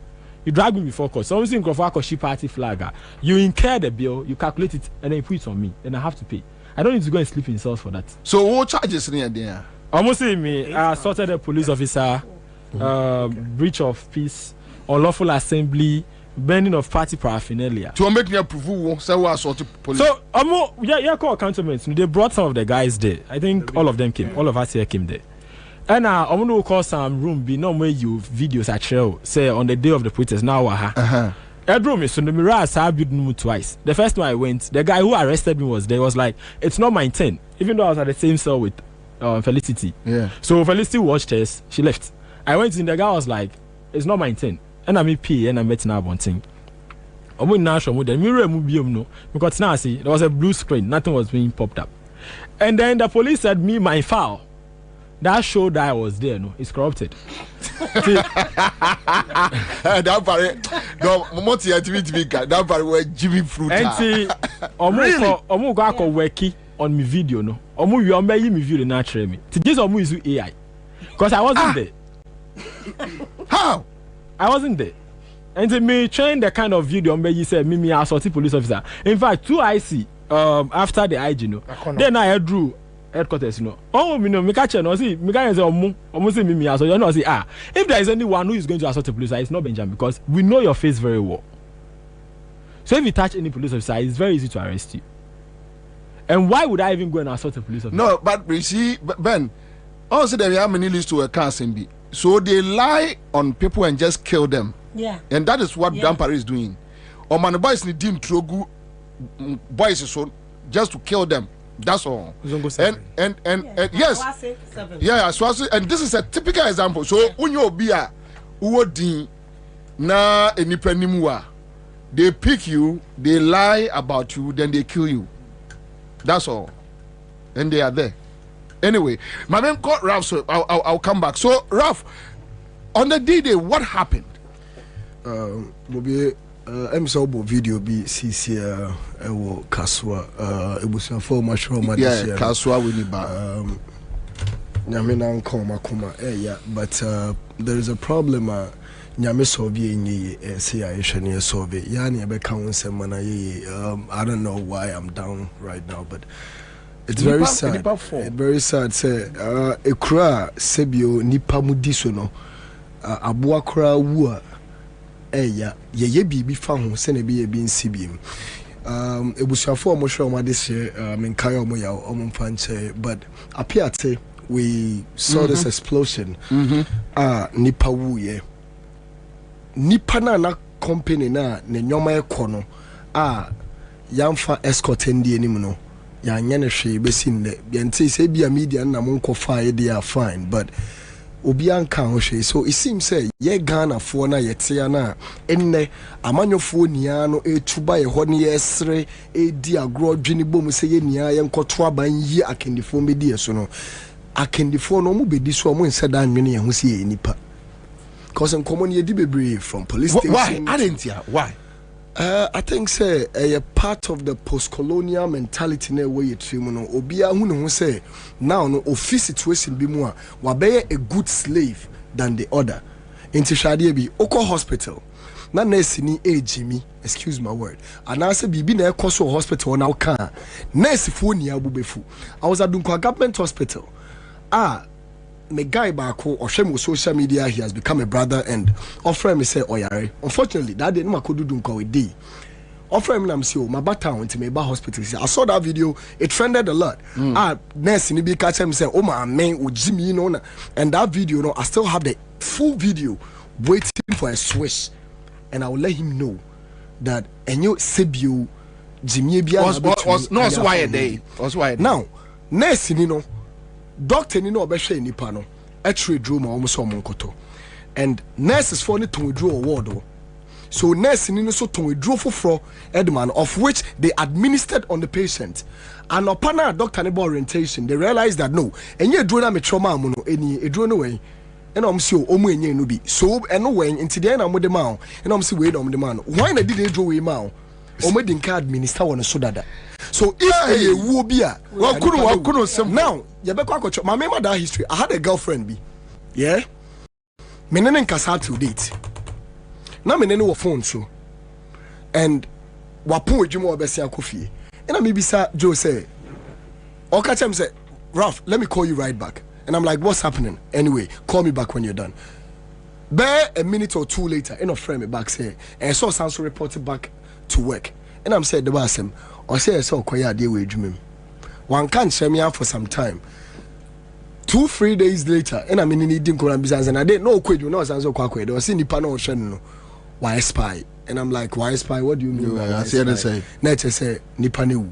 You drag me before court. Someone in Kofa party flagger. You incur the bill, you calculate it, and then you put it on me. Then I have to pay. I don't need to go and sleep in cells for that. So what charges near there? Almost me. I assaulted a police officer, breach of peace, unlawful assembly, burning of party paraphernalia. To make me approve, say we assaulted police. So call accountants. They brought some of the guys there. I think all of them came. All of us here came there. And I'm going to call some room be no way you videos at show say on the day of the protest now. Room is so the mirror I built twice. The first time I went, the guy who arrested me was there. Was like, it's not my turn, even though I was at the same cell with Felicity. Yeah. So Felicity watched us. She left. I went in. The guy was like, it's not my turn. And I'm P and I met now one thing. I'm going to show the mirror because now see there was a blue screen. Nothing was being popped up. And then the police said my file. That show that I was there, it's corrupted. That part, that part where Jimmy Fruit. And see, omu go worky on me video Omu you me video na share me. This omu is AI. Because I wasn't there. How? I wasn't there. And to me train the kind of video you said me assaulted police officer. In fact, 2 IC after the IG then I drew headquarters me catch see me can say omu say me so you know say if there is anyone who is going to assault the police it's not Benjamin because we know your face very well. So if you touch any police officer it's very easy to arrest you. And why would I even go and assault a police officer? No, but you see, Ben, also there are many lists to a council. So they lie on people and just kill them. Yeah. And that is what Dampare is doing. Or man boys need dim trogu boys so just to kill them. That's all. And yes. Yeah, so and this is a typical example. So when you be a uodin na enipanimua, they pick you, they lie about you, then they kill you. That's all. And they are there. Anyway, my name called Ralph, so I'll come back. So Ralph, on the D-Day, what happened? Bobie, I'm so video be CC ewo Kaswa ebusuafo mashro ma this year. Yeah, Kaswa we need back. Nyame na nkoma koma but there is a problem nyame solve ye say I shani solve yani ebe ka won mana ye I don't know why I'm down right now but it's very sad. It's very sad say ekura sebio nipa mudi so no aboa kra wu a ye bibi fa ho se na bi nsibiem ebusuafo omo hwe omo this year menkai omo ya omo mfanche but apiate we saw this explosion nipa wu ye nipa na company na ne nyoma ekɔ no yamfa escort ndi anim no ya nya ne hwe besi nne yente say bia media na mo nkɔfa they are fine, but obi anka ho hwe. So it seems say ye Ghana fo na yete na enne amanyofo nia no etuba ye ho ne yesre edi agro dwene bom say ye nia ye nkɔto aban yi akendifo medi eso no akendifo no mo bedi so mo nse da nwene ye ho se ye nipa, cause in common ye di bebre from police station. Why? I didn't hear why. I think say a part of the post-colonial mentality na way it film no obia hu ne ho say now no office situation bi mu a wabeye a good slave than the other. Inti shade bi oko hospital na nurse ni ejimi, excuse my word, and I say bibi na ekoso hospital na ka nurse fo ni abubefu. I was at Dunkwa government hospital. Me guy baako ohwem social media, he has become a brother and offer me say oyare. Unfortunately that day no makodudu nko we dey offer me na me say my bata went me ba hospital. I saw that video, it trended a lot. Nurse ni bi catch me say oh my man ojimi no na, and that video no I still have the full video waiting for a switch, and I will let him know that enyo sebio jimi bia was why a day was why now nurse ni no doctor ni no obehwe nipa no etre drum ma omo so monkoto, and nurses for ni ton drum award. So nurse ni no so ton drum foforo edman of which they administered on the patient, and upon our doctor ni orientation they realized that no enye drum na me trauma mu no eni edrum no wey ena om si omo enye no bi so eno wen nti dey na mo de ma ena om si we na mo de ma no why na did edrum we ma omo din ka administer won so dada. So if you will be a now you be quite my remember that history. I had a girlfriend be yeah me nene nkasa to date na me nene wo phone so and wapon adwuma obesi akofie and I maybe say Joe say or catch him say Ralph, let me call you right back, and I'm like what's happening anyway, call me back when you're done. Bare a minute or two later in a frame me back say and saw Sanso reported back to work, and I'm said the basem or say so kwaya dey we dwumem one can't share me out for some time. 2-3 days later and I'm in needing koran business and I didn't know kwedu no Sanso kwakwe they was in nipa no hwe no why spy, and I'm like why spy, what do you mean? I say the same nature say nipa ne wu,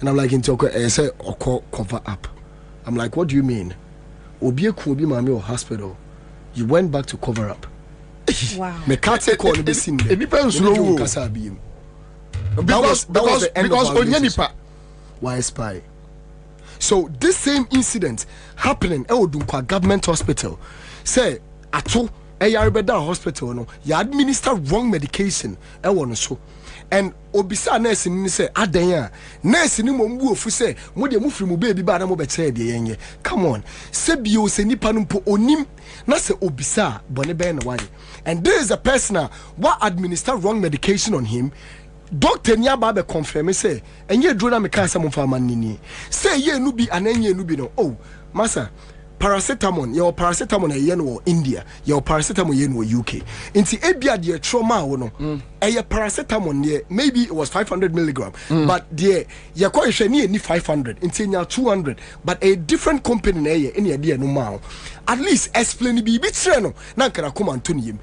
and I'm like into say oko cover up. I'm like what do you mean? Obi eku obi mama or hospital, you went back to cover up. Wow. Me can't take on the scene. Because Onyenipa why spy. So this same incident happening Dunkwa government hospital. Say ato Eyarbeda hospital no you administer wrong medication so. And obisa nurse ni say adan nurse ni mo mbu ofu say mo de mo firi mo baby ba na mo be che de yenye. Come on, se bio se nipa no mpo onim na se obisa bone be na wanye. And there is a person what administer wrong medication on him. Doctor ni aba be confirm say enye dro na me kan say mo fa man ni say ye nu bi ananye nu bi no. Oh massa paracetamol, your paracetamol ye no India, your paracetamol ye no UK. Inti ebia de trauma wo no eye paracetamol ne maybe it was 500 milligram, but the ye ko hwe ni 500 inti nya 200, but a different company na ye ene de no ma at least explain bi tre no na nkara come antoniem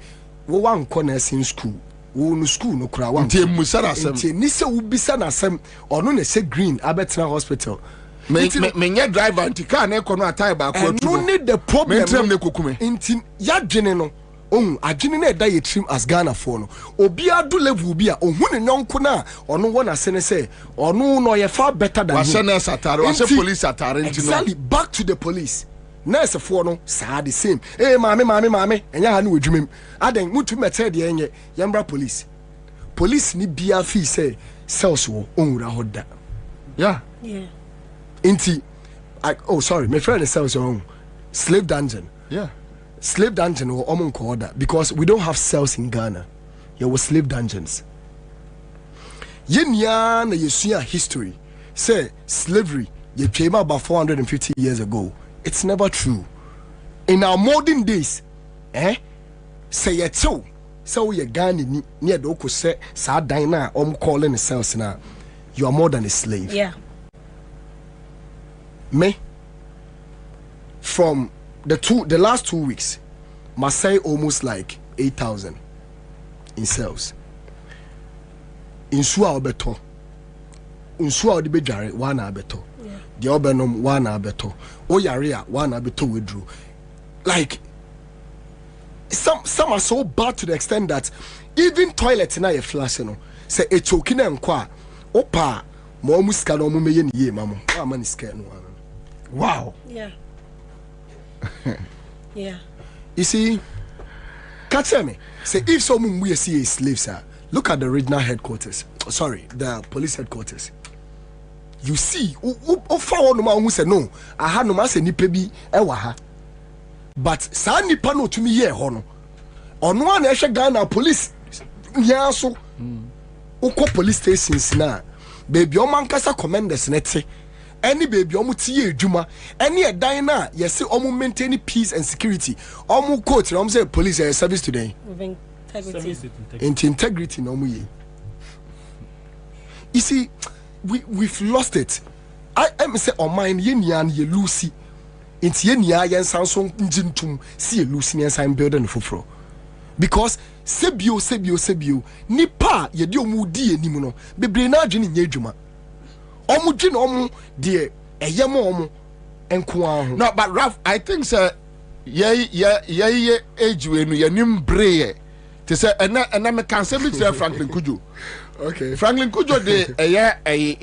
wo wan ko na sin school wo no school no kura wan nti musara asem nti ni se wo bisa na asem ono na se green abetina hospital. Me driver anti car na ekono atai ba ko atu no need the problem mentrem ne kokume nti ya dwene no adwene na da ye trim as Ghana for no obi adu level bi a ohun ne nyonko na ono wona sene say ono no ye far better than him. Was atare was police atare nti no exactly back to the police nurse for no sa the same mame enya ha na wedwumem adan mutu mete de enye yembra police ni bia fi say cells wo onwura hoda yeah Inti, sorry, my friend sells your own slave dungeon. Yeah, slave dungeon or order because we don't have cells in Ghana. There were slave dungeons. Yenya na yesuya history say slavery you came out about 450 years ago. It's never true. In our modern days, say it so you Ghana near the oko say sa dina calling the cells now. You are more than a slave. Yeah. Me from the last 2 weeks, Masai almost like 8,000. in cells. In Sua Beto. In Sua de Bejare, 1 hour beto. The Obenum 1 hour beto. Oyaria 1 hour beto withdrew. Like some are so bad to the extent that even toilet na ye flash no. Say a choking and qua opa mo muska no mo meye ye mamo. Wa man is scared no. Wow. Yeah. Yeah. You see, catch me. Say if someone we see a slave, sir, look at the regional headquarters. Sorry, the police headquarters. You see, no man who said no, I had no man say nipa bi ewaha. But sa nipa no to me here hono. On one Ghana police yeah so uko police stations na baby o man kasa commanders nete. Any baby omu tiye adwuma any a dan na yesi omu maintain peace and security omu court omu say police service today integrity no mu ye. You see, we've lost it. I say on mine ye nian ye lucy inti ye nia yen sanson njintum si ye lucy yen san building foforo because sebio nipa ye di omu di enim no bebre na adwene nya adwuma omu dwene omu de eyem omu enko aho. No, but Ralph, I think sir ye age we no ye nim breye to say and me can say me Franklin Kujo. Okay. Franklin Kujo de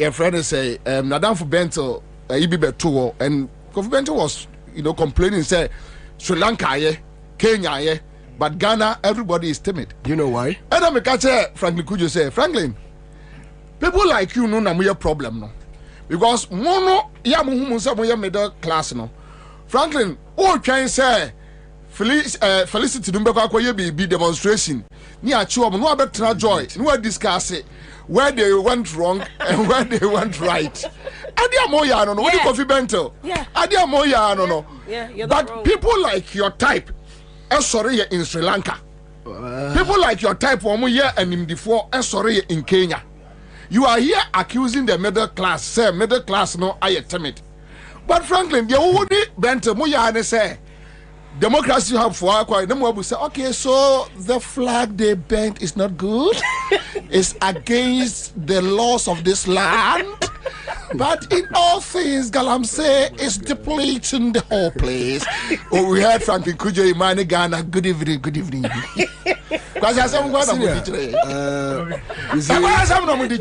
a friend say Nadam for Bento ibi beto and Kofi Bento was complaining say Sri Lanka ye, Kenya ye, but Ghana everybody is timid. You know why? And I catch Franklin Kujo say Franklin, people like you know na mo problem no. Because mono ya mo hu say mo middle class no. Franklin, o twan say Felicity Dumbe kwa ye be demonstration. Ni achi omo no abetra joy. No discuss it where they went wrong and where they went right. Adia moya no no. What Kofi Bento? Yeah. Adia moya no no. Yeah, but people like your type sorry in Sri Lanka. People like your type omo here and in before sorry in Kenya. You are here accusing the middle class. Say middle class no I timid. But Franklin, the only Bento moya ne say democracy have for quite them will say okay, so the flag they bent is not good. It's against the laws of this land. But in all things, Galam say it's depleting the whole place. Oh, we heard Franklin Kujo Imani Ghana. Good evening, good evening. Because I said, what am I today? I said, I'm maybe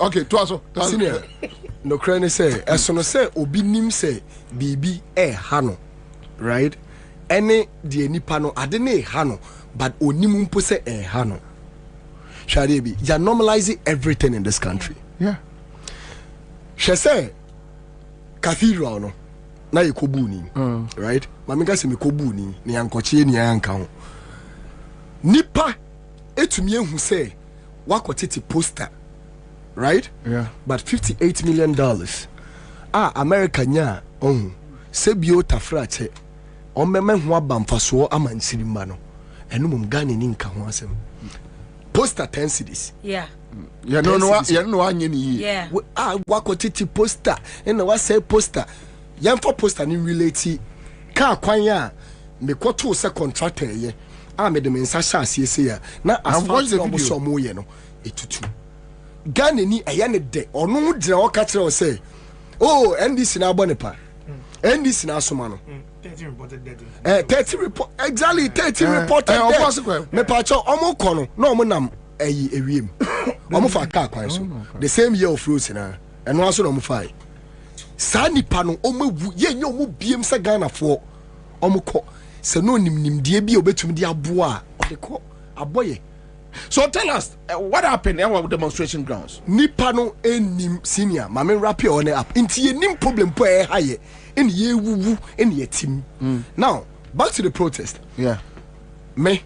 okay, senior. No crane say, as soon as say, obi nim say, bibi hano, right? Any the nipano adene hano, but onimu mpo say hano. Shadebi, you're normalizing everything in this country. Yeah. She say, cathedral no, na yekobuni, right? Mamika se mekobuni, ni yankochie ni yanka ho. Nipa etumi ehu say, wakotiti poster, right? Yeah. But $58 million. America nya sebio tafrache. Omeme ho abamfaso amansirima no. Enu mum Ghana ni nka ho asem. Poster 10 cedis. Yeah. Yeah, no anye ni. Yeah. Wakotiti poster. And wa say poster. Yamfa poster ni relate ka kwan ya me kwoto se contractor ye. Me de mensa sha asiese ya. Na as far as the so mo ye no etutu. Ghana ni eya ne de ono dira o ka kire o say oh NDC na abonepa. NDC na asoma no. 30 reported dead. 30 report exactly 30 reported dead. Me pa cho omo kono na omo nam ewiem. Omo fa car kwan so. The same year of fruits na. Eno aso na omo fa. Sa nipa no omo wu ye nya omo biem se Ghana fo. Omo ko se no nim die bi obetumi di aboa o de ko aboye. So tell us what happened at our demonstration grounds. Nipa no enim senior mame rap on up inti enim problem po e haye eni ye wuwu eni ye tim. Now back to the protest. Yeah. Me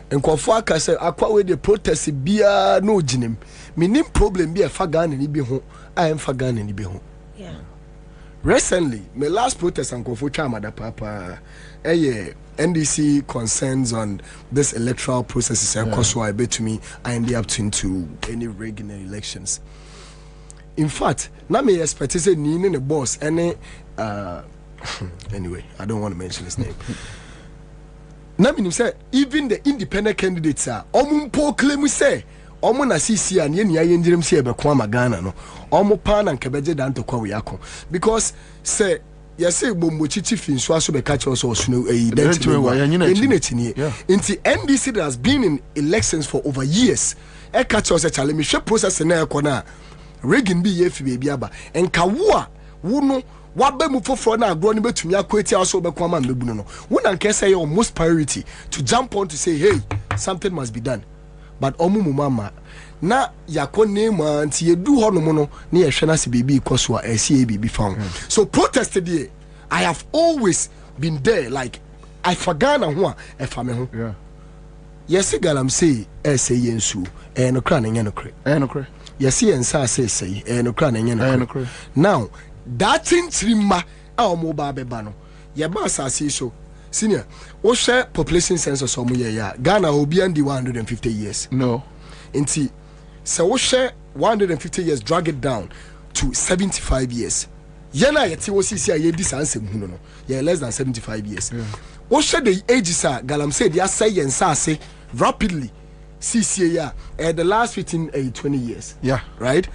nkofo aka say akwa we the protest bia no ginem me nim problem bi e fa Ghana ni bi ho I am fa Ghana ni bi ho. Yeah. Recently my last protest nkofo twa amada papa NDC concerns on this electoral process is so I bet to me I end up into any regular elections. in fact na me expect say ni ne boss any anyway I don't want to mention his name. Na me say even the independent candidates are omumpo claim say omo na CC an ye nia yenjirem se ebeko ama Ghana no omo pa na nkebeje dan to kwa we akọ because say yes bombo chichi finso aso be catch us osuno identity endi na chinie nti NDC that has been in elections for over years e catch us a challenge me hwe process na ekọ na Reagan bi ye fi be bia ba enka wo a wo no waba mu foforo na agro ne betumi akweti aso be kwa ma mbebunu no wo na nke say your most priority to jump on to say hey something must be done but omumu mama na yakone ma nti yedu hono no na yehwe na se bebi ikoso a esi bebi found so protested here I have always been there like I forgot na ho a e fa me ho yes galam say say yensu no kra na nya no kre yes yensa say no kra na nya no kre now that intrima a omo ba beba no ye ba asase so senior wo share population census omo ye ya Ghana obi and 150 years no nti so wo share 150 years drag it down to 75 years yana yeti wo sisi a ye di sansem hu no ye less than 75 years wo share the ages a galam say dia say yensa ase rapidly sisi ya the last 20 years right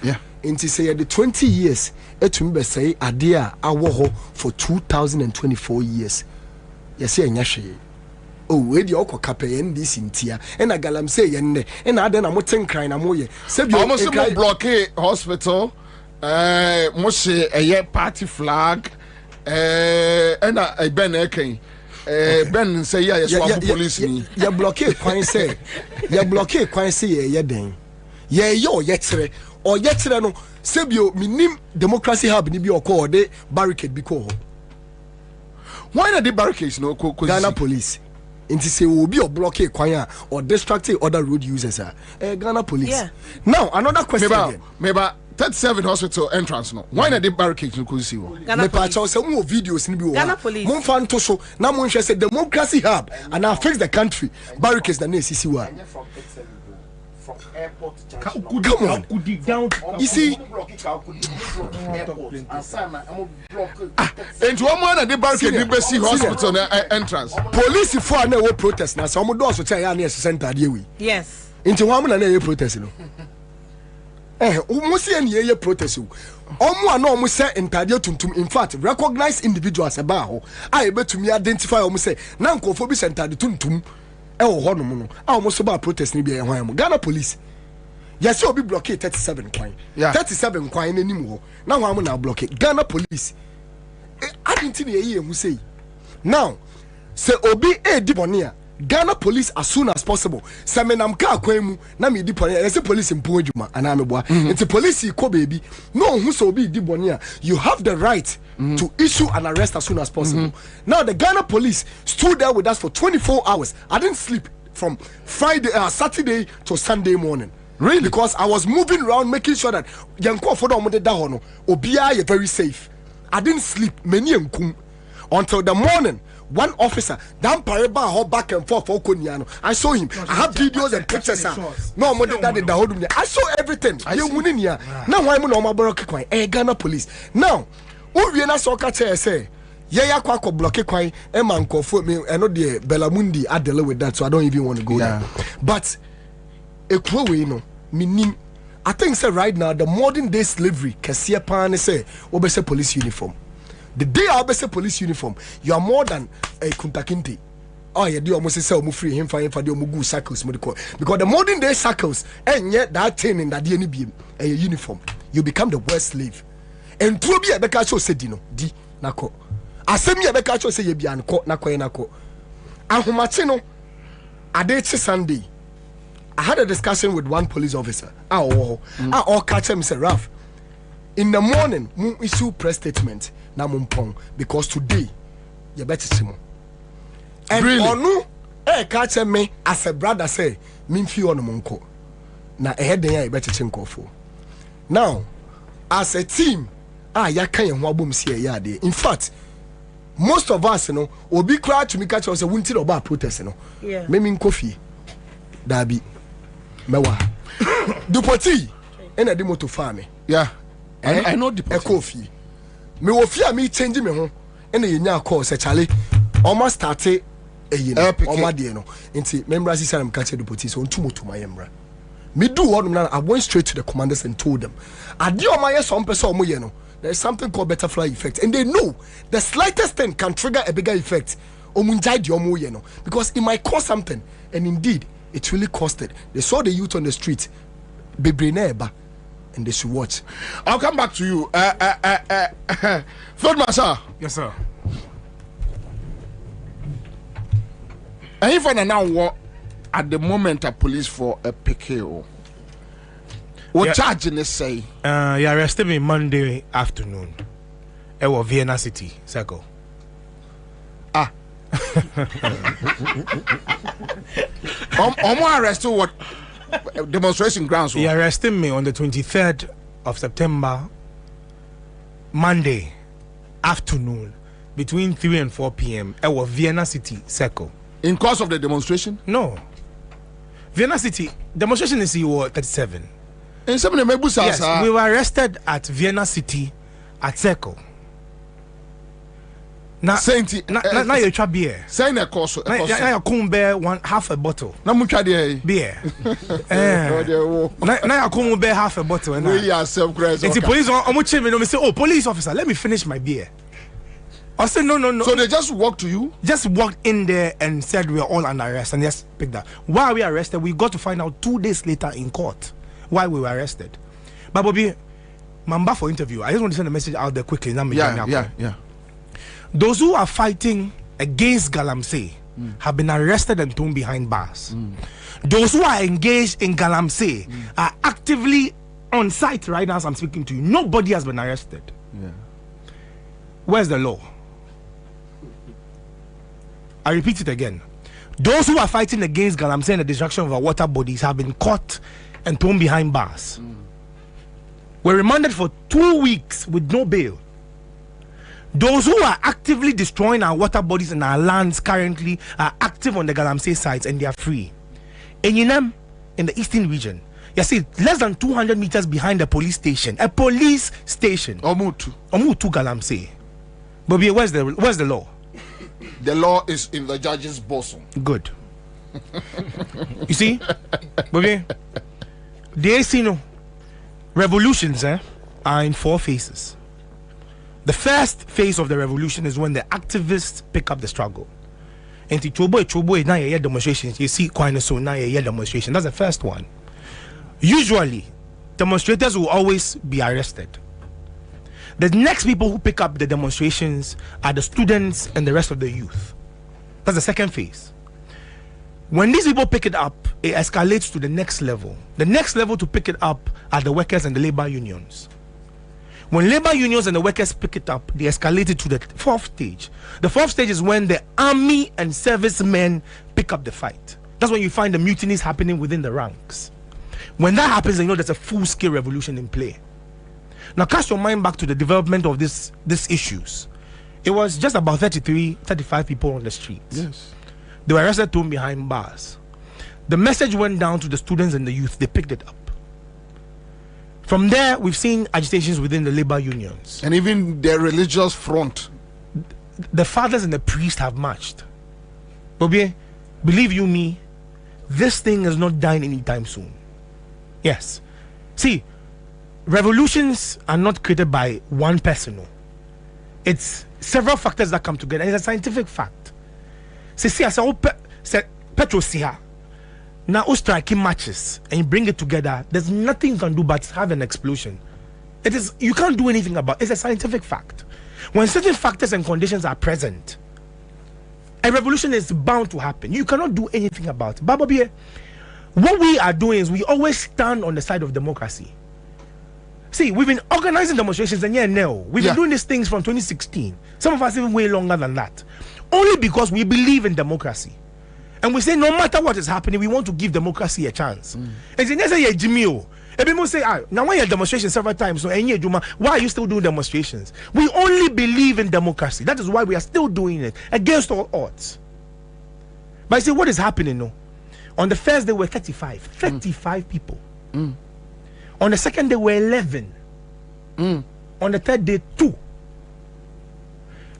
nti say the 20 years etumi be say ade a awo ho for 2024 years yes enya hwe oh we di okokapɛ NDC ntia na galam say ye nne na ade na motenkran na moye se bi almost mo block hospital mo se eye party flag na ben eken ben say ya so police ni ya block kwan say ya block kwan say ye den ye yo ye kire o ye kire no sebio minim democracy hub ni bi okọ de barricade bi ko ho why not the barricades no Ghana police inti say obi o block kwan a or distract other road users Ghana police now another question meba 37 hospital entrance no why not the barricades no ko see wo me pa cha say mo videos ni bi wo mo fa nto so na mo nhwe say democracy hub and I fix the country barricades na esisi wa from airport junction. Come on. You see, and one man at the barricade hospital entrance. Police for na protest na some doors to ya na center dey we. Yes. Into one man na protest no. Mo see any ye protest o. Omo ana omo say entade tuntum in fact recognize individuals aba ho. I betumi identify omo say na nkofo bi entade tuntum hono no almost about protest ni bia ehwan mu Ghana police yes obi blockade 37 kwan 37 kwan nanim ho na hwan mu na blockade Ghana police adinti na ye hu sei now say obi di bone a Ghana police as soon as possible say menam ka kwan mu na me di bone a say police mpo adwuma ana me boa it's police ko baby no hu so obi di bone a you have the right to issue an arrest as soon as possible. Now the Ghana police stood there with us for 24 hours. I didn't sleep from Saturday to Sunday morning. Really? Because I was moving around making sure that Yanko for the Dahono Obia very safe. I didn't sleep many until the morning. One officer, Dan Pareba, hop back and forth for Konyano. I saw him. I have videos and pictures. No more than that. I saw everything. Now I'm on my Baroque Ghana police. Now we na so ka say ye yakwa ko block kwan e man kofo me eno de Belamundi adele with that so I don't even want to go there but ekwo we no minim I think say right now the modern day slavery kese pan say obese police uniform the day obese police uniform you are more than a kuntakinte oh yeah, they almost say omu free him for the omu circles because the modern day circles and yet that thing in that DNA a uniform you become the worst slave. And to be a bekacho said dino di nako asemi a bekacho say ye bi anko nako ahomachino adete Sunday I had a discussion with one police officer all catch him say Ralph in the morning mu issue press statement na mumpong because today ye better simo and really? Onu catch me as a brother say mimfi ono monko na ehden ya better chinkofo now as a team ya kan ho abom sie ya de in fact most of us no obi cry to me catch us say wunti no ba protest no me min kofi dabi mewa dupoti ena de moto farm I know the coffee. Me wo fi me change me ho. Ene yenya call say Charlie. Almost started a year. Almost no. Nti members is am catch the police on tumoto my embra. Me do what I went straight to the commanders and told them. Adi o my some person omo ye no. There is something called butterfly effect, and they know the slightest thing can trigger a bigger effect. Because it might cause something, and indeed it really caused it. They saw the youth on the street, and they should watch. I'll come back to you. Field Marshal. Yes, sir. And if I now what at the moment a police for a PKO. What charge in this say? You arrested me Monday afternoon. It was Vienna City, circle. Arrested what demonstration grounds? He arrested me on the 23rd of September, Monday afternoon, between 3 and 4 p.m. It was Vienna City, circle. In course of the demonstration? No. Vienna City demonstration is 37. Yes, we were arrested at Vienna City at Circle. Now you try beer. Saying a course. Now you come bear half a bottle. Now you try beer. Now you come bear half a bottle. And we are self-grace. And the police me say, "Oh, police officer, let me finish my beer." I said, no. So they just walked to you? Just walked in there and said we are all under arrest and just picked that. Why we arrested? We got to find out 2 days later in court why we were arrested. But Bobie, Mamba for interview. I just want to send a message out there quickly. Yeah. Those who are fighting against Galamsey have been arrested and thrown behind bars. Those who are engaged in Galamsey are actively on site right now as I'm speaking to you. Nobody has been arrested. Yeah. Where's the law? I repeat it again. Those who are fighting against Galamsey and the destruction of our water bodies have been caught and thrown behind bars. We're remanded for 2 weeks with no bail. Those who are actively destroying our water bodies and our lands currently are active on the Galamsey sites and they are free. Enyinam in the eastern region, you see, less than 200 meters behind the police station, a police station. Omutu Galamsey. Bobie, where's the law? The law is in the judge's bosom. Good. You see, Bobie, the revolutions are in 4 phases. The first phase of the revolution is when the activists pick up the struggle. And the now you demonstrations. You see, quite so now you demonstration. That's the first one. Usually, demonstrators will always be arrested. The next people who pick up the demonstrations are the students and the rest of the youth. That's the second phase. When these people pick it up, it escalates to the next level. The next level to pick it up are the workers and the labor unions. When labor unions and the workers pick it up, they escalate it to the 4th stage. The 4th stage is when the army and servicemen pick up the fight. That's when you find the mutinies happening within the ranks. When that happens, you know there's a full-scale revolution in play. Now cast your mind back to the development of these issues. It was just about 35 people on the streets. Yes. They were arrested, thrown behind bars. The message went down to the students and the youth. They picked it up. From there, we've seen agitations within the labor unions. And even the religious front. The fathers and the priests have marched. Bobie, believe you me, this thing is not dying anytime soon. Yes. See, revolutions are not created by one person. It's several factors that come together. It's a scientific fact. See, as I petrol here. Now, striking matches and you bring it together, there's nothing you can do but have an explosion. You can't do anything about it. It's a scientific fact. When certain factors and conditions are present, a revolution is bound to happen. You cannot do anything about it. But Bobie, what we are doing is we always stand on the side of democracy. See, we've been organizing demonstrations and we've been doing these things from 2016. Some of us even way longer than that. Only because we believe in democracy. And we say no matter what is happening, we want to give democracy a chance. And people say, now when you're demonstrating several times, so why are you still doing demonstrations? We only believe in democracy. That is why we are still doing it against all odds. But I say, what is happening now? On the first day, we were 35 people. On the second day, we were 11. On the third day, 2.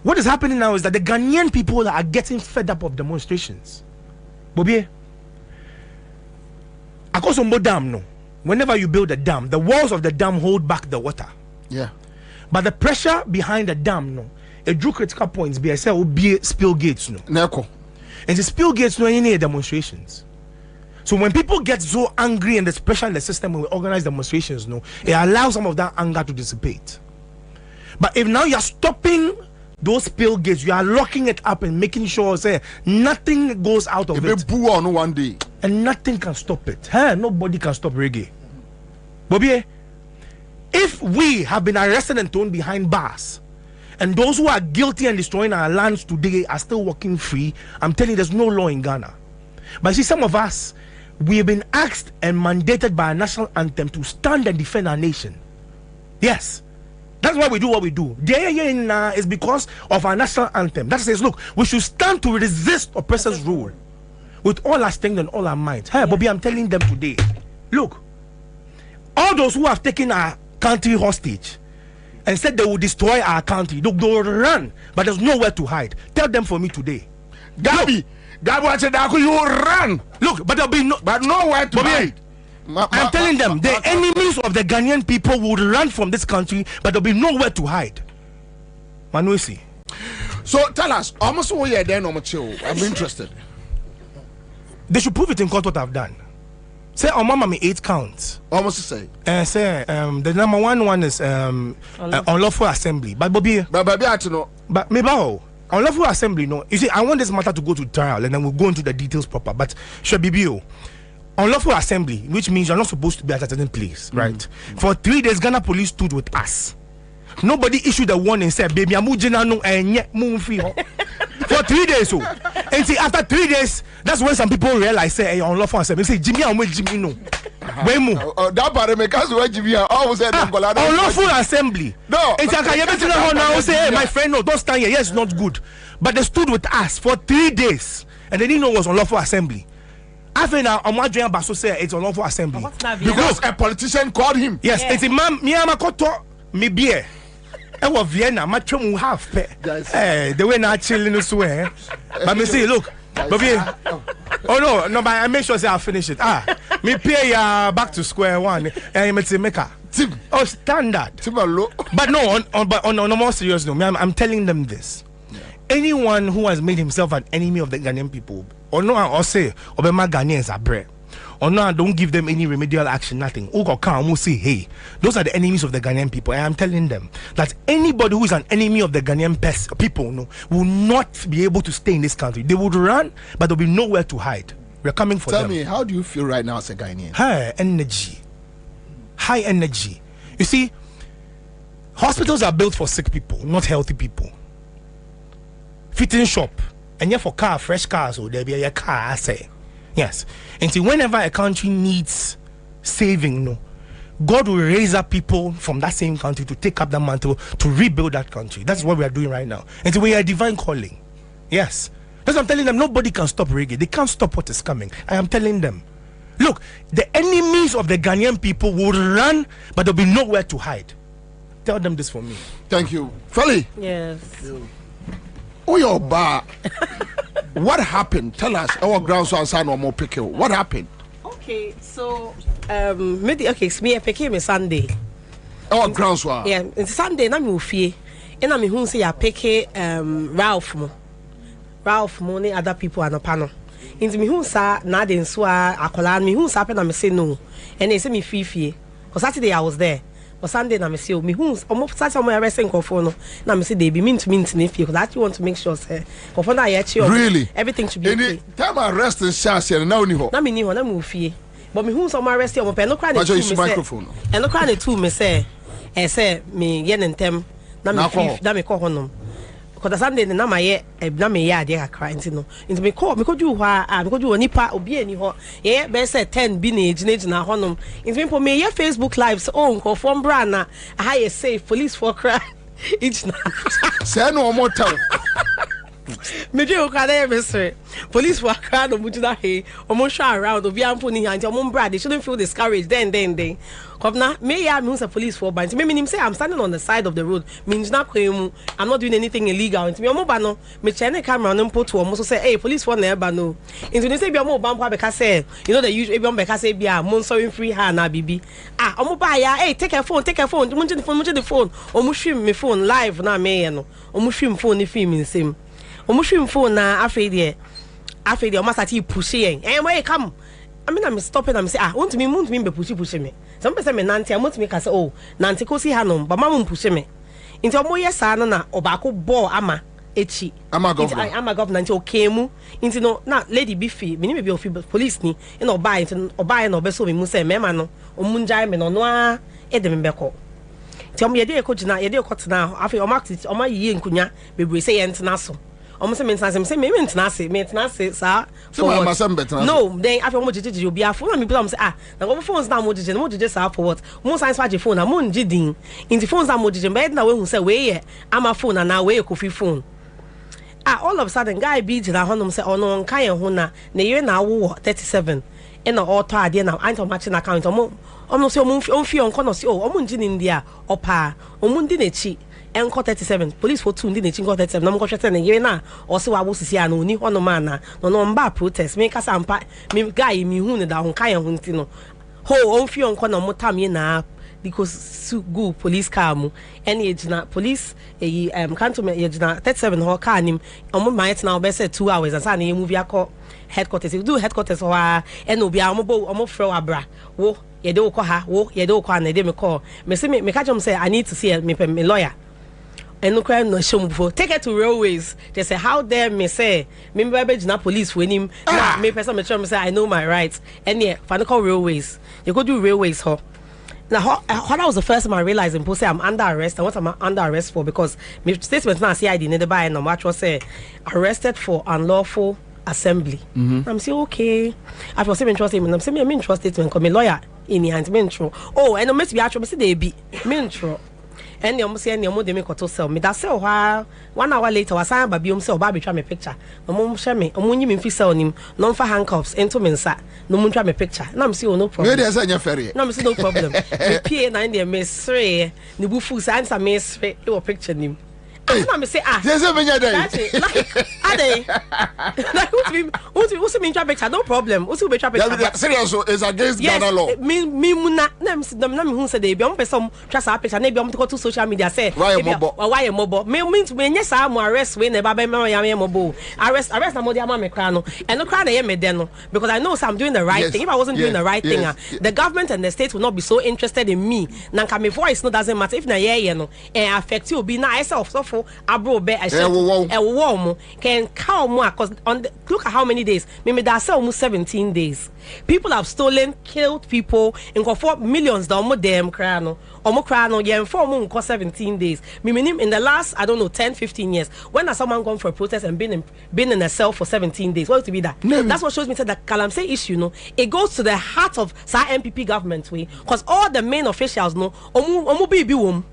What is happening now is that the Ghanaian people are getting fed up of demonstrations. Bobie, Akosombo Dam, no. Whenever you build a dam, the walls of the dam hold back the water. Yeah. But the pressure behind the dam, no, it drew critical points. BSL will be spill gates, no. Neko. And the spill gates, no, any demonstrations. So when people get so angry and there's pressure in the system when we organize demonstrations, no, it allows some of that anger to dissipate. But if now you're stopping those spill gates, you are locking it up and making sure, say, nothing goes out of it. Boo on one day. And nothing can stop it. Huh? Nobody can stop reggae. Bobie, if we have been arrested and thrown behind bars, and those who are guilty and destroying our lands today are still walking free, I'm telling you, there's no law in Ghana. But see, some of us, we have been asked and mandated by a national anthem to stand and defend our nation. Yes. That's why we do what we do. The is because of our national anthem. That says, look, we should stand to resist oppressors' rule with all our strength and all our might. Hey, Bobie, I'm telling them today, look, all those who have taken our country hostage and said they will destroy our country, look, they will run, but there's nowhere to hide. Tell them for me today. Gabi, you will run. Look, but there'll be nowhere to hide. I'm telling them, the enemies of the Ghanaian people would run from this country, but there'll be nowhere to hide. Manuisi. So tell us, almost what you're there, I'm interested. They should prove it in court what I've done. Say on mama me 8 counts. Almost to say. Say the number one is unlawful assembly. But Bobie, but maybe unlawful assembly, no. You see, I want this matter to go to trial and then we'll go into the details proper. But should be unlawful assembly, which means you're not supposed to be at a certain place, right? For 3 days, Ghana police stood with us. Nobody issued a warning and said, baby, I'm no and free. For 3 days, so. And see, after 3 days, that's when some people realize, say, hey, unlawful assembly. Say, Jimmy, I'm with Jimmy, no. That part make us where Jimmy always said, unlawful assembly. No. And now say, hey, my friend, no, don't stand here. Yes, not good. But they stood with us for 3 days, and they didn't know it was unlawful assembly. After now, Amadrian Basso said it's unlawful assembly. Because a politician called him. Yes, it's a man, Miyamakoto, me beer. I was Vienna, my chum will have the way not chilling this way. But me say, look, Bobie. Oh no, but I make sure I'll finish it. Me pay back to square one. And it's a maker. Oh, standard. But no, on a more serious note, I'm telling them this. Anyone who has made himself an enemy of the Ghanaian people, or no, or say, Obama Ghanaians are bread. Or no, don't give them any remedial action, nothing. Who say, hey, those are the enemies of the Ghanaian people. And I'm telling them that anybody who is an enemy of the Ghanaian people, no, will not be able to stay in this country. They would run, but there'll be nowhere to hide. We're coming for them. Tell me, how do you feel right now as a Ghanaian? High energy. High energy. You see, hospitals are built for sick people, not healthy people. Fitting shop, and yet for fresh cars, or there be a car, I say. Yes. And see, whenever a country needs saving, no, God will raise up people from that same country to take up that mantle to rebuild that country. That's what we are doing right now. And so we are a divine calling. Yes. That's what I'm telling them. Nobody can stop reggae. They can't stop what is coming. I am telling them. Look, the enemies of the Ghanaian people will run, but there'll be nowhere to hide. Tell them this for me. Thank you. Feli. Yes. Oh, your bar. What happened? Tell us. Our grounds are Ansah no more pickle. What happened? Okay, so okay, so me pick me Sunday. Our grounds were. Yeah, it's Sunday. Na me ufie. And na me hu say ya pick Ralph mo ne other people anopano. Into me hu sa na de nso akola me hu sa pe na me say no. And they say me fie. Cause Saturday I was there. But Sunday na me say me hu almost Saturday mo arresting kofo no. Na me say they be mint ne fie. Cause I actually want to make sure say kofo na ya chi really everything should be okay. Time arrest in Shasha and now ni ho. Na me ni ho na me ufie. But me hu some arrest mo pe no cry na two me say. And no cry na two me say me yen ntem na me fie na me ko honom. Because Sunday na my na me ya dey akra nti no nti me ko ju hwa me ko ju onipa obi ani ho ye be say 10 bi na ejina honom nti me po me ye Facebook live so nko from bra na ha ye safe police for cry each na say no more town Me do kada mystery. Police were crowd of Mujina Hay, almost shot around of Yampuni and your brad. They shouldn't feel discouraged then. Governor, may I mean a police for bands. Maybe him say I'm standing on the side of the road. Means not I'm not doing anything illegal. Into me mobano, me channel camera and put to almost say, hey, police for never no. Into they say be more bumper because say, you know the usual be because say be a monster free hand na bibi. Ah, omobaya, hey, take a phone, munch the phone, omushim me phone live na me no. Omushim phone if film in same. Omushim phone na afraid almost at you pushing. Hey, where come? I mean, I'm stopping. I'm saying, want me be pushing me. Some person me nanti. I want to make us say, oh, nanti ko si hanom, but mama push me. Into mo yes na obako bo ama echi. Ama governor nanti okay mu. Into no na lady bifi. Me ni be ofi police ni. Ino buy into obuy no beso me mu say me ma no. Omunjai me no noa ede me beko. Ti omo yede ekojina yede ekotena afi omo yiye nkunya bebre say yentena so. Almost maintenance. Say maintenance. Sir. No, then after mo jiji obi afo na me people say na go phones na mo jiji sir for what? Mo science watch phone na mo njidin. In the phones na mo jiji but na we hu say we ama phone na we kofi phone. All of a sudden guy be jina honom say ono nkan ye ho na ye na wo 37 e na auto ade na anto match na account omo say omo fi on kono say omo njini ndia opa omo ndi na chi enko 37 police for 2 ndi na chi enko 37 na mo ko hwete na ye na o se wa wo sisi ana oni hono ma na no mba protest me kasa mpa me guy mi hu ne da ho kan ye ho nti no ho on fi on kono mo tam ye na because su go police car mu any ejina police can't me ejina 37 ho car nim omo might now be say 2 hours and say na move yakọ headquarters you do headquarters ho and obi omo fro abra wo ye de ko ha wo ye de ko na de me call me say me catch him say I need to see me lawyer and no crime no show before take it to railways they say how dare me say me be ejina police when him na me person me tell me say I know my rights and yeah for call railways you go do railways ho. Now, that was the first time I realized in Pose I'm under arrest. And what am I under arrest for? Because my statement now say I didn't buy and what was say arrested for unlawful assembly. I'm saying okay. I was saying trust statement. I'm saying me trust statement. Come lawyer in the hand. Me intro. Oh, and I'm meant to be actually say they be me intro. And you say any more they make auto sell me. That sell 1 hour later was saying baby sell Bobie try me picture. No mum share me. Omunyi me fi sell him. Non for handcuffs into mensa. No mun try me picture. Na me say no problem. Where dey say your ferry? Na me say no problem. Me pay na in there me sre. Ni bu fu say Ansah me sre. E wo picture nim. Na me say They say me dey. Like who me try picture no problem. Who be try picture. Serious is against Ghana law. Me muna na me hu say dey be am person try say picture na be am to social media say why mobo me nyesa am arrest we na ba be me ya mobo arrest na mo dey am me cry no and no cry na ye me den no because I know so I'm doing the right thing. If I wasn't doing the right thing the government and the state will not be so interested in me nanka my voice no doesn't matter if na ye no affect you be na I self so abro be I said warm can calm cause on the, look at how many days me that say almost 17 days people have stolen killed people and got 4 millions down mo dem cry no yeah for mo 17 days me in the last I don't know 10-15 years when has someone gone for a protest and been in a cell for 17 days what to be that that's what shows me that Galamsey issue no it goes to the heart of MPP government way because all the main officials no omu bibi wom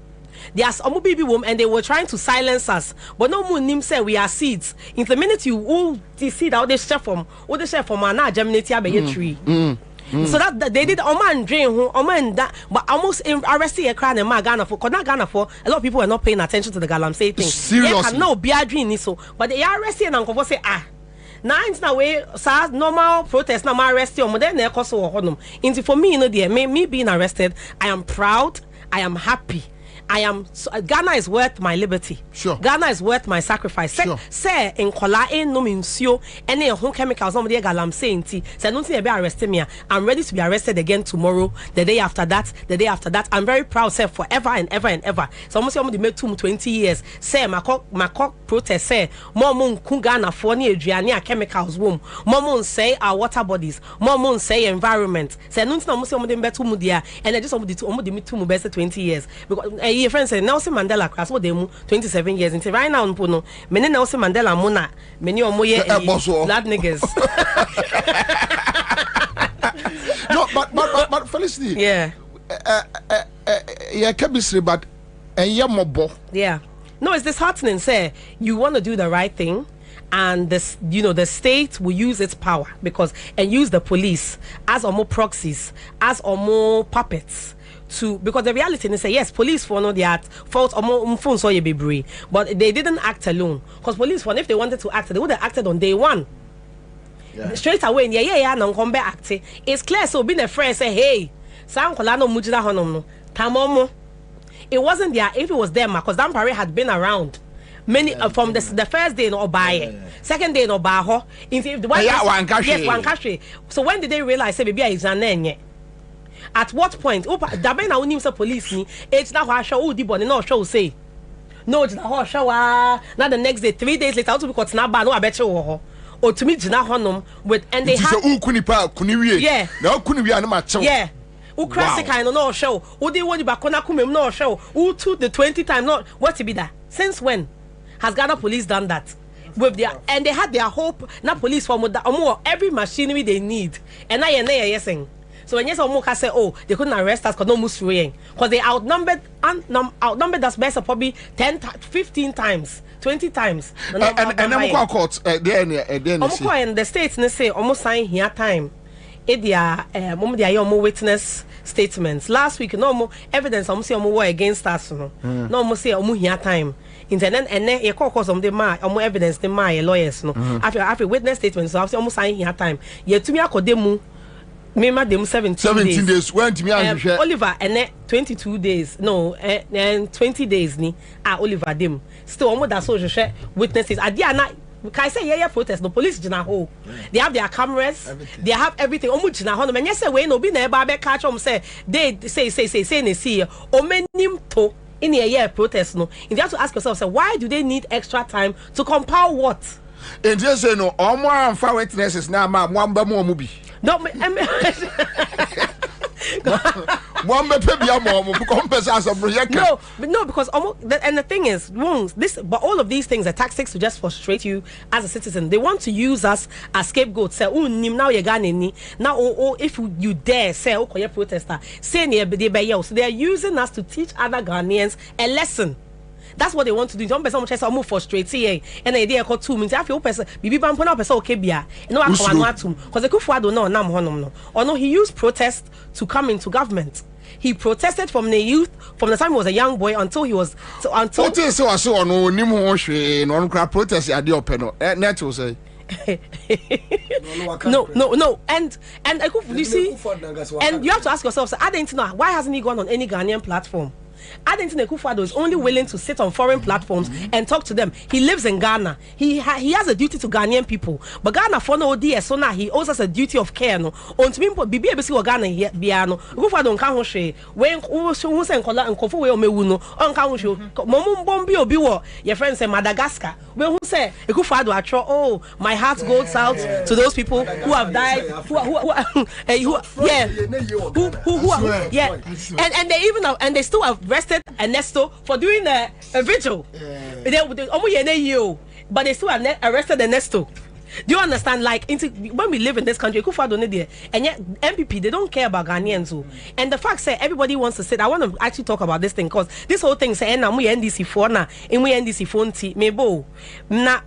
there's a baby woman and they were trying to silence us. But no one nim say we are seeds. In the minute you all the seed out the chef from na germinate a tree. So that they did Oman drain Oman that but almost arrested a crime in Ghana for Ghana for a lot of people are not paying attention to the Galamsey thing. Seriously. No be a dream so but they are arrested and go say now it's na way normal protest na arrest you then they cause so for me you know dear me being arrested I am proud I am happy Ghana is worth my liberty. Sure. Ghana is worth my sacrifice. Sure. Say in kola no minsio any home chemicals somebody Galamsey inti. Say don't think be arrested me. I'm ready to be arrested again tomorrow, the day after that. I'm very proud say forever and ever and ever. So almost somebody made 20 years. Say my protest say more mun Ghana for ni aduane chemicals womb. More mun say our water bodies. More mun say environment. Say no think almost somebody made 2 dia and I just somebody me 2 best 20 years because your friend said Nelson Mandela class what they 27 years into right now no many Nelson Mandela mona many omoye blood niggas. No but Felicity yeah chemistry but yeah no it's disheartening say you want to do the right thing and this, the state will use its power and use the police as more proxies, as more puppets. Because the reality is, yes, police for no their fault or more phones so be, but they didn't act alone. Because police, if they wanted to act, they would have acted on day one. Yeah. Straight away, no come back acting. It's clear. So being a friend say, hey, Sam Kolano Mujida Honomo, Tamomo. It wasn't there. If it was them, because Dampare had been around many from the first day no buy, second day no buy ho. Yes, one country. So when did they realize say baby is an at what point? Dabe na unim say police ni. It's now how show the body no show say. No, it's now show now the next day, 3 days later, also because na ba no abet show or to me jina honum with and they have yeah. Now kuniwi na ma show. Yeah. Who classic kind no show. Who they want back on kumem no show. Who took the 20 time not what to be that? Since when has Ghana police done that? With their and they had their hope not police for more every machinery they need. And I yes. So when yes Omoka say, oh, they couldn't arrest us because no muslim because they outnumbered us best probably 10 15 times 20 times and then court then in the states they say almost sign here time their witness statements last week no more evidence say against us no more say here time internet and then you call some the evidence the lawyers after witness statements so almost sign here time yet to me akodemu me madam 17 days when to me Oliver and 22 days no and 20 days ni Oliver dem still almost that so witnesses adiana can I say yeah protest no police jina ho they have their cameras everything. They have everything almost jina ho no men say we no be na ba be catch say they say ne see o menim to in a year protest no you have to ask yourself say why do they need extra time to compile what and just say no omo amfa witnesses na ma mwamba mo bi no, no, because and the thing is, but all of these things are tactics to just frustrate you as a citizen. They want to use us as scapegoats. Say, oh, now you're gonna now, if you dare say, oh, you're protester, say so they are using us to teach other Ghanaians a lesson. That's what they want to do. Some person say move frustrated and idea called 2 minutes. After person bibi bampo na person okay bia. No akwa atum because the Kufuado no nam honom no. Or no he used protest to come into government. He protested from the youth from the time he was a young boy until he was until so no nim ho hwe no kra protest ade open no net will say no and you see and you have to ask yourself so, I didn't know why hasn't he gone on any Ghanaian platform? I didn't think Kufuado is only willing to sit on foreign platforms and talk to them. He lives in Ghana. He has a duty to Ghanaian people. But Ghana for no DS so now he owes us a duty of care no. On to me bibi ebesi wa Ghana here biano. Kufuado nka ho hwe. When who say nkola nkofo we o mewu no. On ka ho hwe. Momum bombi obi wo your friend say Madagascar. When who say Kufuado atro oh my heart goes out to those people who have died who and they even have, and they still have arrested Ernesto for doing a vigil. But they still have arrested Ernesto. Do you understand? Like, when we live in this country, and yet MPP, they don't care about Ghanaians. And the fact that everybody wants to sit, I want to actually talk about this thing because this whole thing say, "Na we NDC for na, we NDC for nti mebo na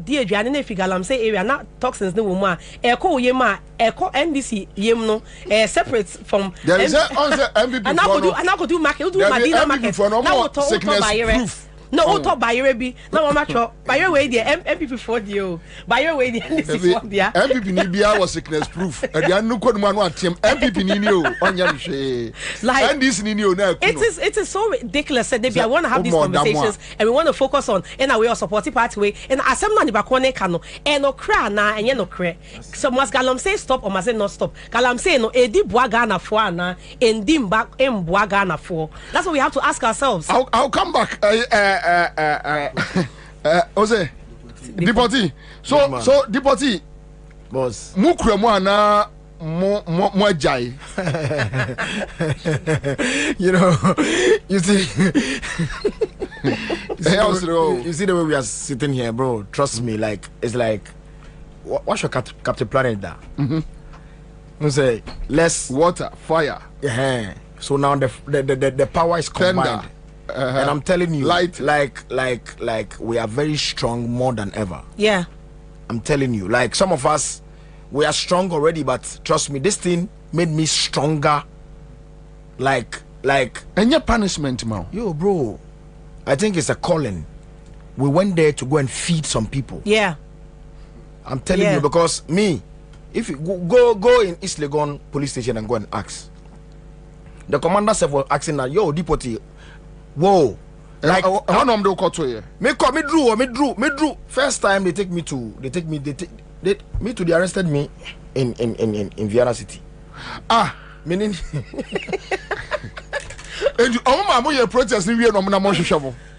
dear Joanne Figalam say area na toxins no woman eko yema eko NDC yem no separate from there is MPP and I could do market, do Madina market now sickness no, talk by your baby. No, I'm not by your way, the MPP for you. By your way, the MPP Nibia was sickness proof. And the Anuko man want him. MPP Nino on your like and this Nino. It is so ridiculous that I want to have these conversations and we want to focus on in a way of supporting party way. And as some man bakone kano and no cry na and no cry. So must Galam say stop or must say not stop. Galam say no edi buagana for na and dim back em buagana for. That's what we have to ask ourselves. I'll come back. Jose, Dipoti. So Dipoti, boss. Mukremo ana mo jai. You know, you see the way we are sitting here, bro. Trust me, like it's like, what's your Captain Planet there? You say less water, fire. Yeah. So now the power is combined. And I'm telling you, like we are very strong more than ever. Yeah. I'm telling you, like some of us, we are strong already, but trust me, this thing made me stronger. Like and your punishment, man. Yo, bro, I think it's a calling. We went there to go and feed some people. Yeah. I'm telling you, because me, if you go in East Legon police station and go and ask, the commander said was asking that, yo, Dipoti, whoa, like how long do you me drew. First time they take me to they arrested me in Vienna City. Meaning and protest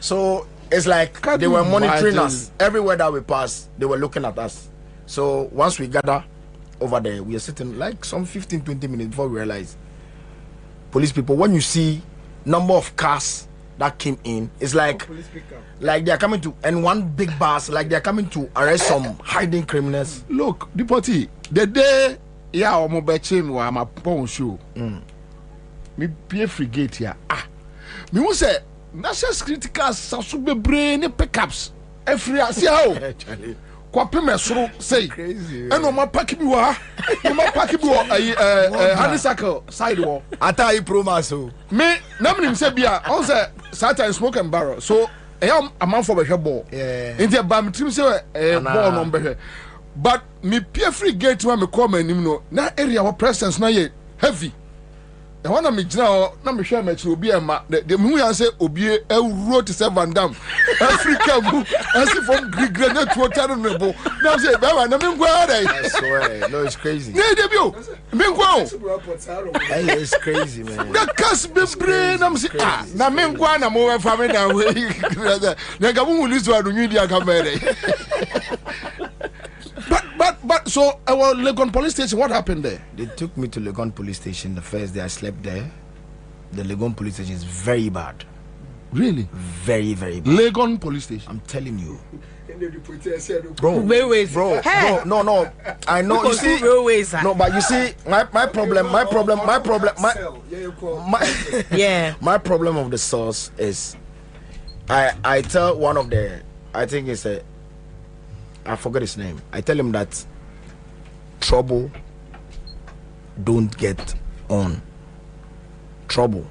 so it's like they were monitoring us everywhere that we pass. They were looking at us. So once we gather over there, we are sitting like some 15-20 minutes before we realize police people, when you see number of cars that came in, it's like they are coming to, and one big bus, like they are coming to arrest some hiding criminals. Look, Dipoti, the day I'm a phone show. Me be frigate here. Me who say national security cars so be brain pickups every how Kwabena soro say crazy. And my pack me wa my pack me honeysuckle side wall ata promaso me na me say bia on say Satan smoke and barrel so a man for be ball into ba me trim say ball no be but me pie frigate when me come anim no na area wa presence na ye heavy. The one I'm na me share me obi ema the me yan say obi e wrote to Van Dam Africa mu as from grenade to water no bo now say baba na me ngwa dey. I swear, no, it's crazy. Yeah, debut me ngwa hey, it's crazy, man. The cast be brain am say na me ngwa na mo fa me na we na ga mu lose wa do nwi aka mere. But so our Legon police station, what happened there? They took me to Legon police station the first day I slept there. The Legon police station is very bad. Really? Very, very bad. Legon police station. I'm telling you. Bro, no. I know. You see, no, but you see, my problem of the source is, I tell one of the, I think it's I forgot his name. I tell him that trouble don't get on. Trouble.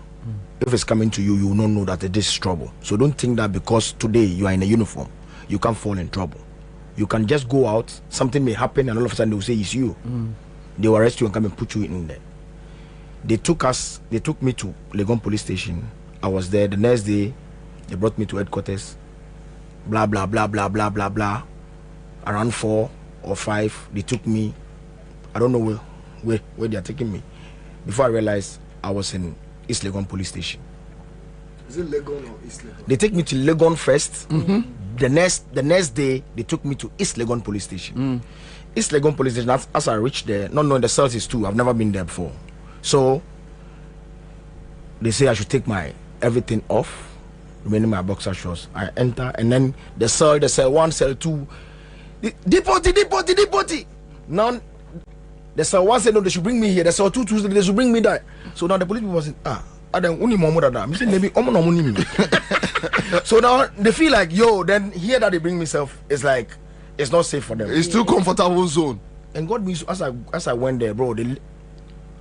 If it's coming to you, you will not know that it is trouble. So don't think that because today you are in a uniform, you can't fall in trouble. You can just go out, something may happen, and all of a sudden they will say it's you. They will arrest you and come and put you in there. They took me to Legon police station. I was there. The next day, they brought me to headquarters. Blah, blah, blah, blah, blah, blah, blah. Around 4 or 5, they took me. I don't know where they are taking me. Before I realized I was in East Legon police station. Is it Legon or East Legon? They take me to Legon first. The next day they took me to East Legon police station. East Legon police station. As I reached there, not knowing the cells is too. I've never been there before. So they say I should take my everything off, remaining my boxer shorts. I enter, and then the cell 1, cell 2. Depoti. Now the cell 1 said no, they should bring me here. The cell 2 they should bring me there. So now the police people said, I don't only maybe so now they feel like, yo, then here that they bring myself is like it's not safe for them. It's too comfortable zone. And God means as I went there, bro, they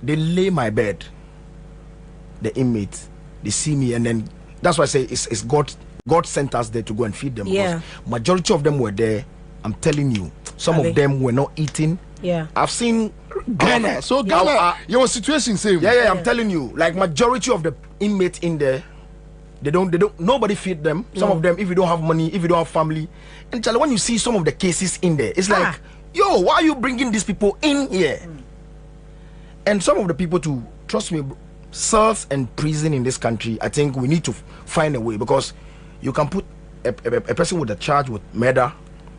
lay my bed. The inmates, they see me, and then that's why I say it's God sent us there to go and feed them. Yeah. Because majority of them were there. I'm telling you, some of them were not eating. Yeah. I've seen Ghana. So Ghana, your situation same. Yeah. I'm telling you, like majority of the inmates in there, they don't. Nobody feed them. Some of them, if you don't have money, if you don't have family, and when you see some of the cases in there, it's like, yo, why are you bringing these people in here? And some of the people, to trust me, cells and prison in this country, I think we need to find a way, because you can put a person with a charge with murder,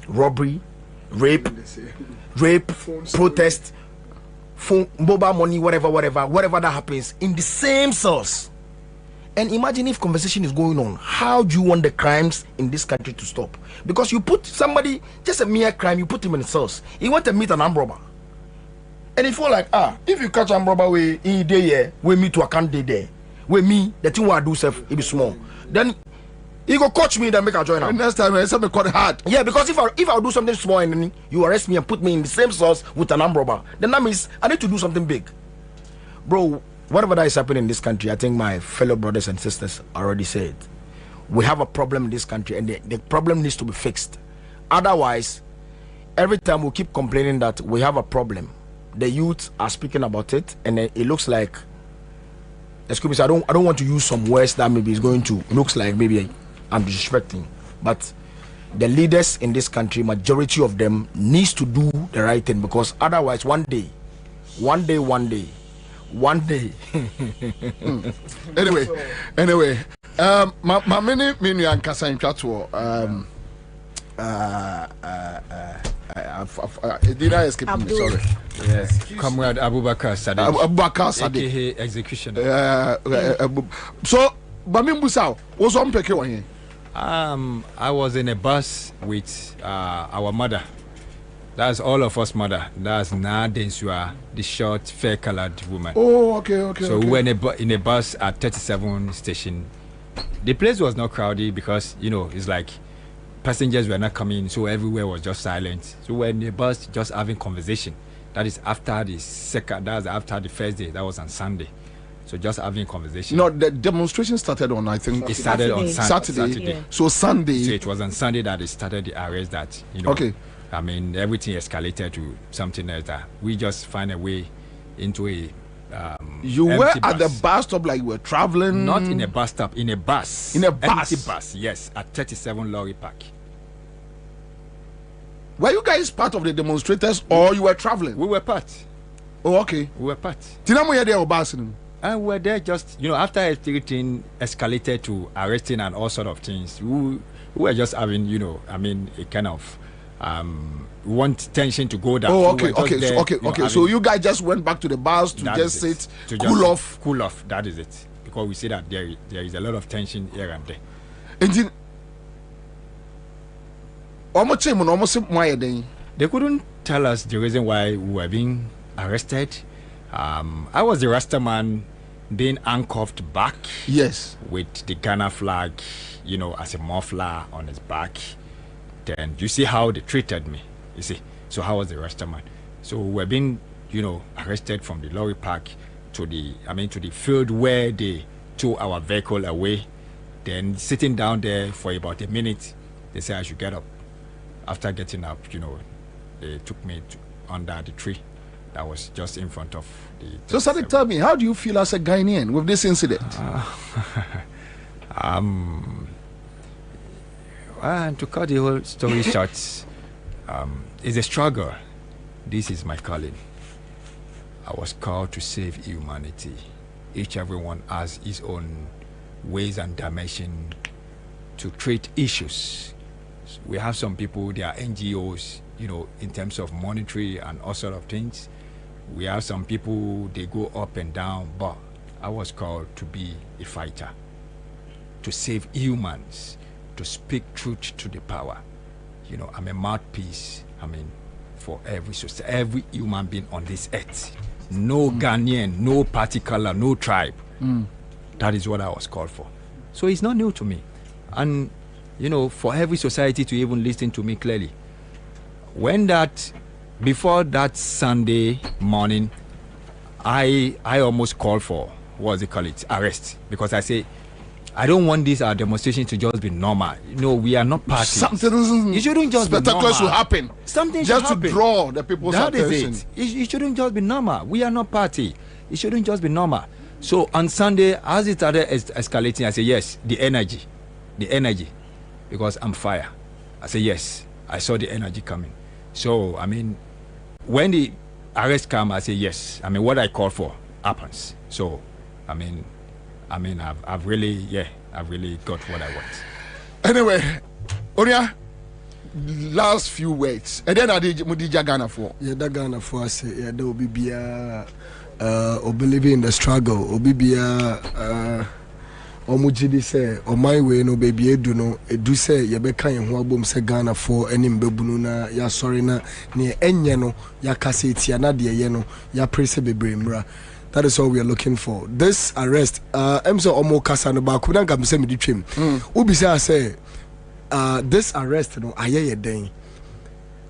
robbery, rape, protest, phone, mobile money, whatever that happens in the same cells. And imagine if conversation is going on, how do you want the crimes in this country to stop? Because you put somebody, just a mere crime, you put him in cells. He want to meet an armed robber, and if you're like, if you catch an armed robber, we in day, we meet to a can't day there, we me the thing what I do self, it be small. then he go coach me, then make a join now. Next time, I say me cut hard. Yeah, because if I do something small and then you arrest me and put me in the same sauce with an armed robber, then that means I need to do something big. Bro, whatever that is happening in this country, I think my fellow brothers and sisters already said, we have a problem in this country and the problem needs to be fixed. Otherwise, every time we keep complaining that we have a problem, the youth are speaking about it, and it looks like, excuse me, I don't want to use some words that maybe is going to looks like maybe I'm disrespecting, but the leaders in this country, majority of them needs to do the right thing, because otherwise one day anyway my mini and kasa intwato did I escape me? Sorry. Yes. Comrade Abubakar Sadiq. AKA executioner. So Bamimbusa was on peke one here. I was in a bus with our mother. That's all of us mother. That's Nadensua, the short, fair-colored woman. Oh, okay. So we were in a bus at 37 station. The place was not crowded because, you know, it's like passengers were not coming, so everywhere was just silent. So we were in the bus just having conversation. That is after the first day. That was on Sunday. So just having conversation. No, the demonstration started on, I think. It started on Saturday. Yeah. So Sunday. So it was on Sunday that it started the arrest that, you know. Okay. I mean, everything escalated to something else that we just find a way into a you were at the bus stop like you were traveling? Not in a bus stop, in a bus. In a bus? Empty bus, yes, at 37 Lorry Park. Were you guys part of the demonstrators or you were traveling? We were part. Oh, okay. We were part. And we were there just, you know, after everything escalated to arresting and all sort of things, we were just having, you know, I mean, a kind of want tension to go down. Oh, okay, so you guys just went back to the bars to just sit, to cool off. Cool off, that is it. Because we see that there is a lot of tension here and there. And then, they couldn't tell us the reason why we were being arrested. I was the Rasta man being handcuffed back. Yes. With the Ghana flag, you know, as a muffler on his back. Then you see how they treated me, you see. So how was the Rasta man? So we're being, you know, arrested from the lorry park to the field where they took our vehicle away. Then sitting down there for about a minute, they said I should get up. After getting up, you know, they took me under the tree that was just in front of the... So Sadiq, tell me, how do you feel as a Ghanaian with this incident? And to cut the whole story short, it's a struggle. This is my calling. I was called to save humanity. Everyone has his own ways and dimension to treat issues. We have some people, they are NGOs, you know, in terms of monetary and all sort of things. We have some people, they go up and down, but I was called to be a fighter, to save humans, to speak truth to the power. You know, I'm a mouthpiece, I mean, for every human being on this earth. No Ghanaian, no party color, no tribe. That is what I was called for. So it's not new to me. And, you know, for every society to even listen to me clearly. Before that Sunday morning, I almost called for, arrest. Because I say, I don't want this demonstration to just be normal. You know, we are not parties. Something it shouldn't just be normal. Spectacular should happen. Something just should happen. To draw the people's attention. That is it. It shouldn't just be normal. We are not party. It shouldn't just be normal. So on Sunday, as it started escalating, I said, yes, the energy. Because I'm fire. I said, yes, I saw the energy coming. So, I mean, when the arrest come, I say, yes. I mean, what I called for happens. So, I mean, I've really got what I want. Anyway, Oria, last few words. And then I did Ghana for. Yeah, that Ghana for I say, yeah, there will be believe in the struggle. Obibia omujidi say o my way no baby edu no edu say ye be kan ho abom say Ghana for enim bebunu na ya sorry na ne enye no ya kase tia na de ye no ya prese bebre mra. That is all we are looking for. This arrest, Emso Omo Kasanoba, couldn't come say me the trim. Ubisa say, this arrest, no, aye day.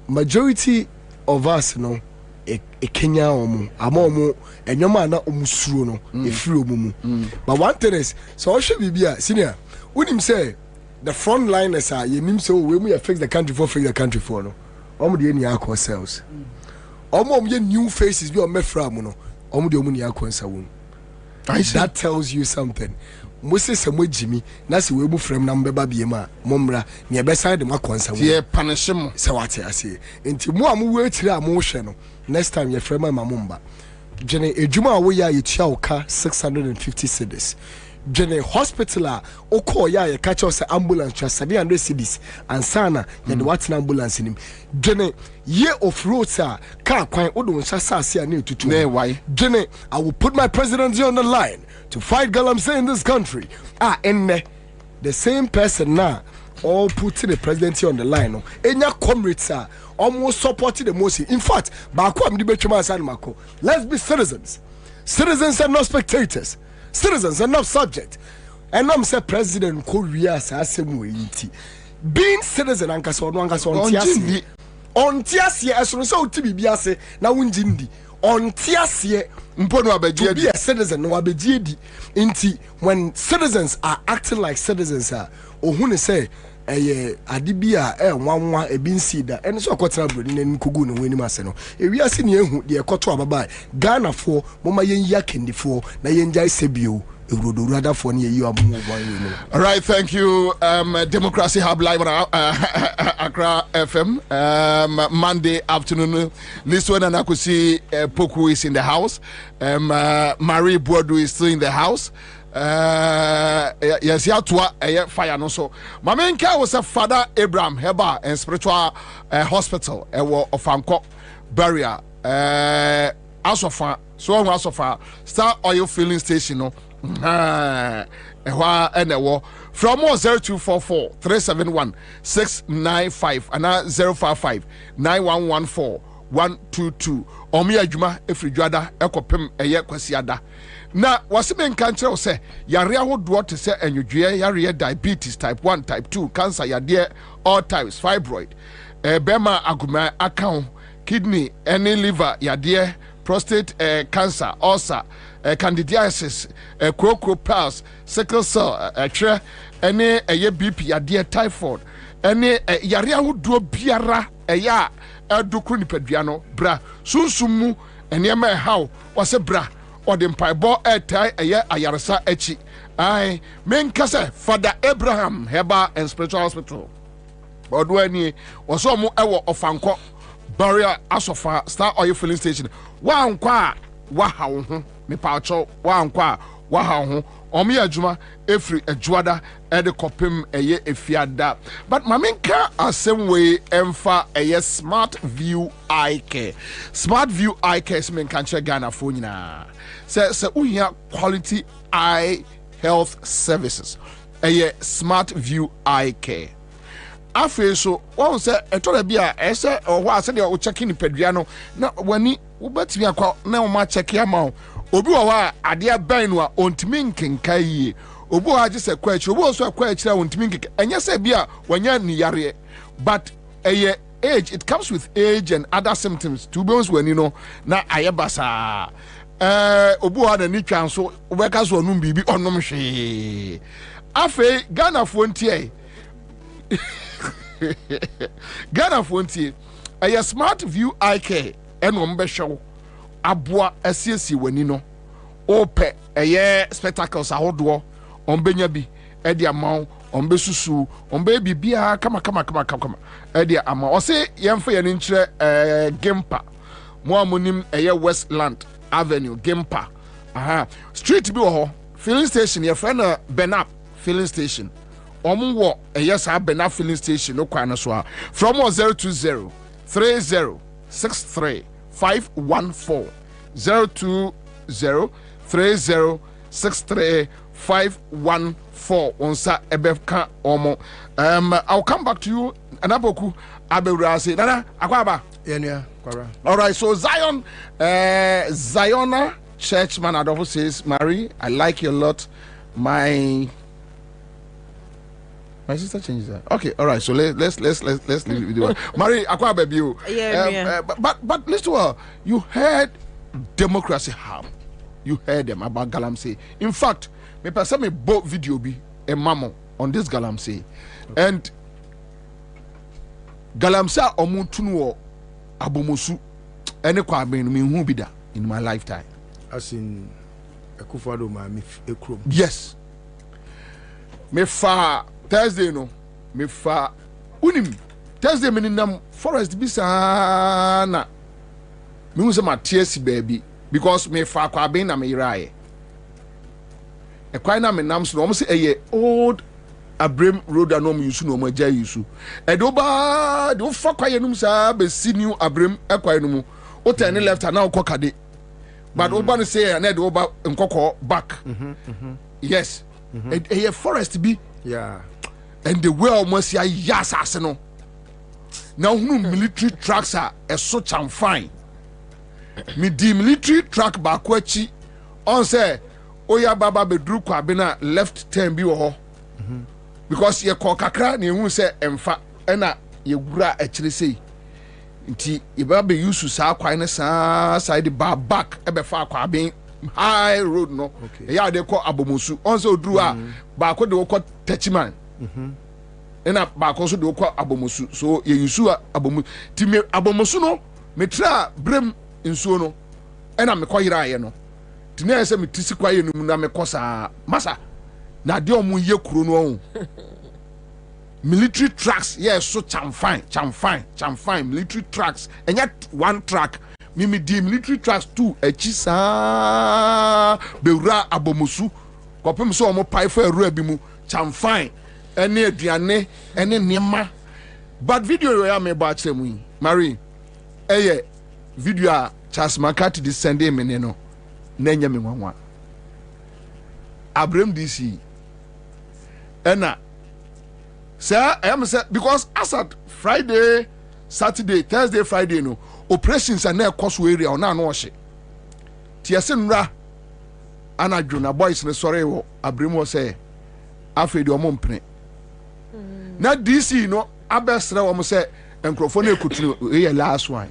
Majority of us, no, a Kenya omu, amomo, and your man not omusru no, a free omu. But one thing is, so I should be a senior. Would him say the front liners are you name so we fix the country for fix the country for no? Omo the any ourselves. Omo new faces be on me from no. That tells you something. Moses Samuel Jimmy, Nasi Webu from Number Babiema, Momra, near beside the Maconsa. Yeah, punish him. So what I say. Into more words emotional. Next time your friend Mamumba. Jenny, a Juma away ya 650 cedis. Jenny hospital oko ya catch us ambulance just 700 cedis and sana ya the what ambulance in him. Jenny year of road sir car quite odo sasa near to why Jenny I will put my presidency on the line to fight galamsey in this country. And the same person now all putting the presidency on the line no enya comrades are almost supporting the most. In fact baako am debate mako, let's be citizens are not spectators. Citizens are not subject. And I'm say President Korea Sasemwe. Being citizen and Cason on Tiasie as so to be biase na unjindi. On Tiasie to be a citizen no abejidi. Inti when citizens are acting like citizens are ohune say adibia nwanwa ebinsida ene so akotra brodi na nkugu no weni maseno ewiase ne ehu de ekoto ababa Ghana fo moma yenyi akendifo na yenjai sebio. All right, thank you. Democracy Hub live on Accra FM. Monday afternoon. Listen and I could see Poku is in the house. Marie Boadu is still in the house. Yes, yeah, to fire no so. My main care was a Father Abraham Heba and spiritual hospital. Of Anko barrier. Asofa, so Asofa Star Oil Filling Station. No. From 0244 371 695 and 055 9114 122. Omi adwuma efridwada ekopem eye kwasiada. Na waseme nkankyere say yare ahodo te se anwudwe yare diabetes type 1 type 2 cancer yade all types fibroid bema aguma account kidney any liver yade prostate cancer ulcer candidiasis crocro pulse sickle cell any BP yade typhoid any yare ahodo biara eya edukru nipaduano bra sunsumu enema how wase bra odi mpaibo etai ayaresa echi ai menkase Father Abraham Heba and Spiritual Hospital odwani waso mu ewo ofanko barrier asofa Star Oil Filling Station wa nkwa wa hawo ho me paacho wa nkwa wa hawo ho omi adwuma efri adwada ede kopem efiada but mamenka asem we emfa Smart View Eye Care. Smart View Eye Care is men kan che Ghana fo nyina se uhia quality eye health services Smart View Eye Care. Afi so won se etola bia ese oho ase de o check ni padua no na wani wobetimi akwa na o ma check ya ma obi wo wa ade ban no a ontimi nkenka yie obi wo age se kwa echi obi wo so kwa echi a ontimi nkenka enye se bia wanya ni yare but age it comes with age and other symptoms to be honest when you know na ayebasa obi wo na ni twan so obeka so onum bibi onom hwe afi Ghana fo ntie Ghana fontie Smart View Eye Care eno mbehwew aboa asiesi wani no ope spectacles ahodo ombenya bi edi amaw ombesusu ombe bibia kama edi ama o se yemfa ye nkyere Gempa mo amonim Westland Avenue Gempa street bi wo ho filling station ye friend Benap filling station Omuwo Bena filling station no kwana so from 020 30 63 514 020 30 63 514 onsa ebeka omo I'll come back to you anaboku abewura say nana akwaba yeah kwara. All right, so Ziona Churchman Adolfo says, Marie, I like you a lot. My sister changes that. Okay, all right. So let's leave it with you. Marie, Akwa baby. But listen to her. You heard democracy harm. You heard them about Galamsey. In fact, me person me bought video be a mamo on this Galamsey, and Galamsey omutunuo abomosu ene Kwabena me hu bi da in my lifetime. As in Akufado ma me ekrom. Yes. Me fa Thursday no. Me fa unim Thursday me nam forest bi sana. Me hu se ma TS baby because me fa Kwabena me iraye. E kwai na me nam so no say eye old Abram road anom yusu no maja yusu. E do ba do fa kwaye num sa be si new Abram e kwai no mu. O turn left and now kokade. But Oban say na do ba nkoko back. Yes. A forest be. Yeah. And the way almost ya yas no. Now military tracks are so fine. Me di military track bakwachi on say oya baba bedru Kwabena left turn bi wo ho. Because ye ko kakra na ehun say emfa na ye gura akire sei. Nti ye ba be use sa kwan ne sa side bar back e be fa Kwabena high road no. Okay. Ya de ko abomosu on say odru a ba ko de ko tachiman. Ena ba ko so de ko abomosu so ye use abomosu ti me abomosu no me tra brem nsuo no ena me koyira ye no ti na ese me tisi kwaye no na me kosa masa na de omu ye kuro no on military tracks yes so chamfine military tracks and yet one track me di military tracks two echisa bewura abomosu kopem so omo pai fa ru abi mu chamfine ene aduane ene niema but video yo ya me ba chemu Marie eye video a Charles McCarthy de sende me no na nya me nwanwa Abram DC ena sir I am say because as at Friday Saturday Thursday Friday no operations are na cost area on na no hye tiese nra ana dwona boys ne sore wo Abram wo say afedi o mompene na DC no abesra wo mo say enkrofo na ekutunu e last one.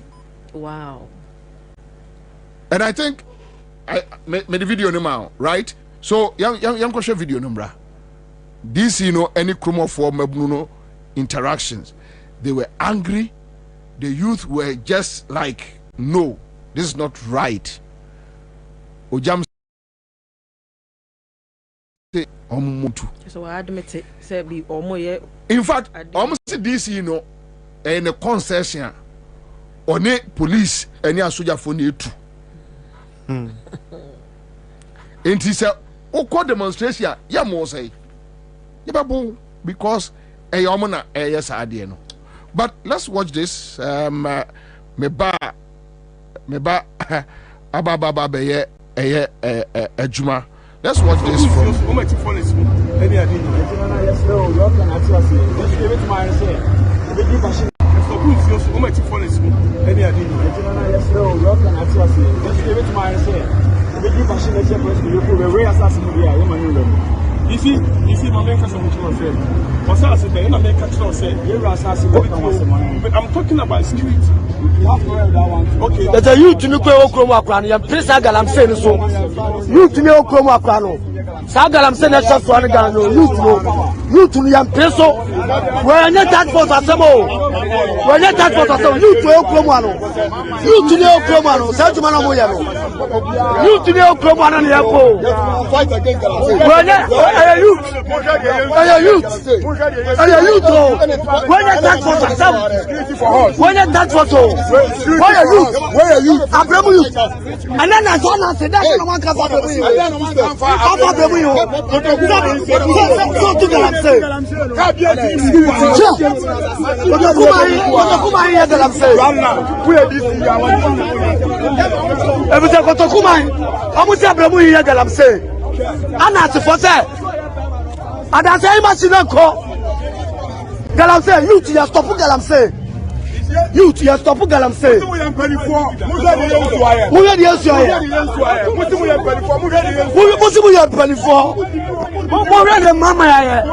Wow. And I think I made the video now, right? So young question video number. This any chromo for Mabnuno interactions. They were angry. The youth were just like, no, this is not right. Ojam so I admit it. Say be in fact, almost this in a concession. One police any soldier for ne tu. And he said, "O demonstration, ya mo say, ya because a yomana yes idea no." But let's watch this. Meba ababa be juma. Let's watch this You see, my main question I'm talking about security. Okay. There's a youth to me Okromo you please I'm saying so. Youth to me Okromo Sagalam saying that just one guy youth to me peso. We're not that for Asamo. We're not that for Asamo. Youth to Okromo. Youth to me Okromo. Sajumana Moyano. Youth to me Okromo and Yapo. Fight against We're not youth. When you tax for yourself, when you tax for so, where are you? I blame you. And then I said that no one can cover you. So to them say, and I say, Galamsey, you to stop Galamsey. Youth, you stop galamsey. Who are the answer? Who mama ya?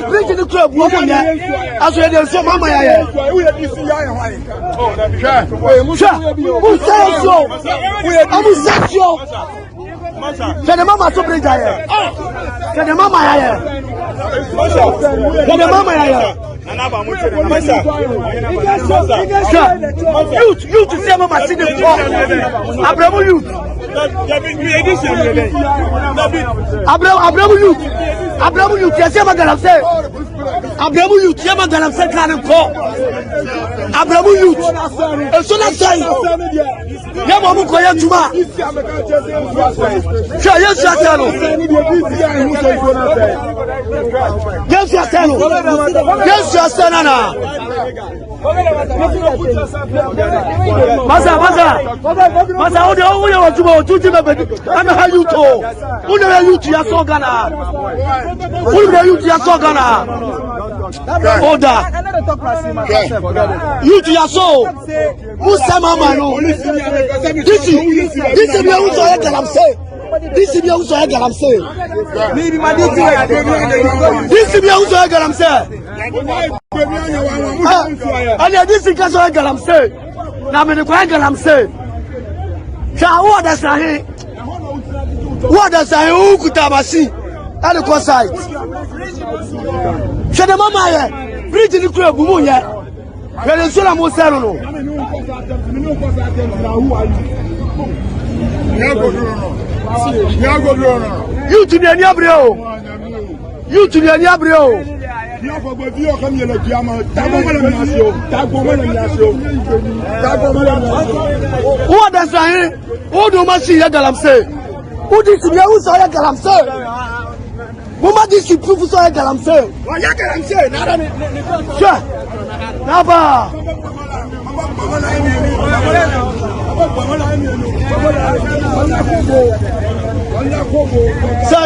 Bridge the club. Woman ya. As we dey say mama ya. Who says so? Who says so? Can the mama so bridge ya? Can the mama ya? Can the mama ya? Youth say mama see the before. Abraham youth. Abraham youth. Yes, I'm gonna say. Abraham youth. I'm gonna say can call. Abraham youth. So that's why. Yeah, mama koya tuma. Sure, yes, you tell. Yes, you tell. Yes, you tell. Masa, I'm a youth. Who the youth you saw Ghana? Who the youth you saw Ghana? Order. Youth you saw. Who say mama no? This is me who saw Galamsey. This is me who saw Galamsey. This is me who saw Galamsey. And this is Gaso Galamsey. Now me the Galamsey. What does I? What does I? Who could have seen? At the coast side. Shut the mama, bridge in the club, boom, yeah. There is so much no. You to the Niabrio. You to the Niabrio. What does I? Who do I see Galamsey? Who did you know so Galamsey? Mama did you prove so Galamsey? Why Galamsey? Sure. Never.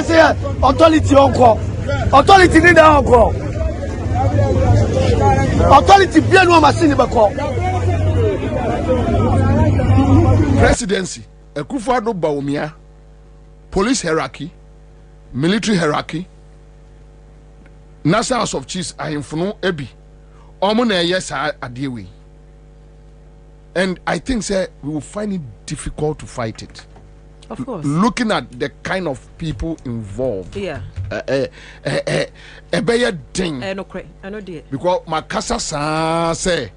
Say authority uncle. Authority need uncle. Authority bien no machine bako. Presidency Akufo-Addo Bawumia, police hierarchy, military hierarchy, National House of Chiefs ahemfo ebi omo na yes adewe. And I think say we will find it difficult to fight it. Of course. Looking at the kind of people involved. Yeah. Ebeye ding. No cray. I know dear. Because makasa sa say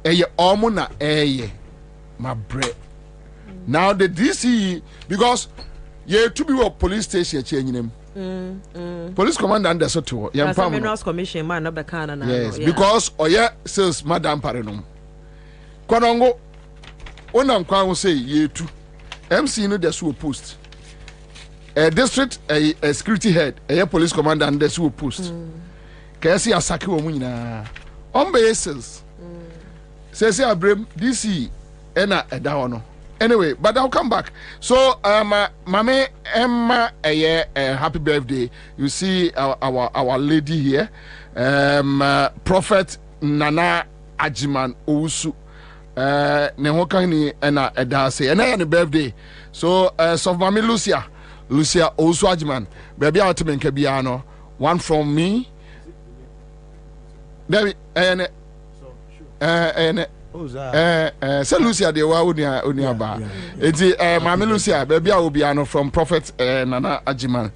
omo na my bread. Now the DC, because you to be a police station changing them. Police commander under so to commission man not yes, because says Madam Parenum. Kwanongo onam kwan say ye too. MC no the post. A district a security head, a police commander and the post. Kasi asaki wo nyina. On basis. Says Abraham DC ena eda no. Anyway, but I'll come back. So, Mame Emma, happy birthday. You see our lady here, Prophet Nana Ajiman Ousu. Nehokani ena edase. And I birthday. So, so Mame Lucia Ousu Ajiman. Baby Altimen Kebiano. One from me. David, and say Lucia de wa unia ba. Eti Mame Lucia baby a obiano from Prophet Nana Ajiman.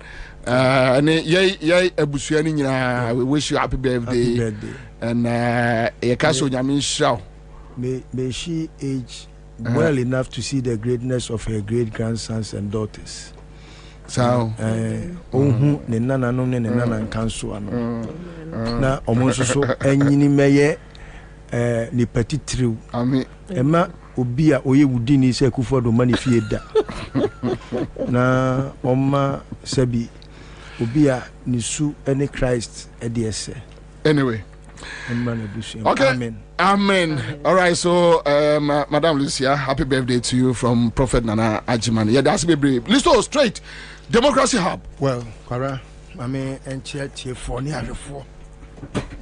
And ye ebusuani nyina we wish you happy birthday. And ye kaso nyame show. May she age well enough to see the greatness of her great grandsons and daughters. So ohun ne nana no ne nana nkanso ano. Na omonso so enyini meye ni petit triw ema obi a oye wudini se Akufo-Addo mani fie da na oma sabi obi a nisu ene Christ edese. Anyway, okay, amen. All right, so Madam Lucia, happy birthday to you from Prophet Nana Ajiman. Yeah, that's baby. Listen straight. Democracy Hub. Well, Kwara, I mean, enchia tie for ni afefo.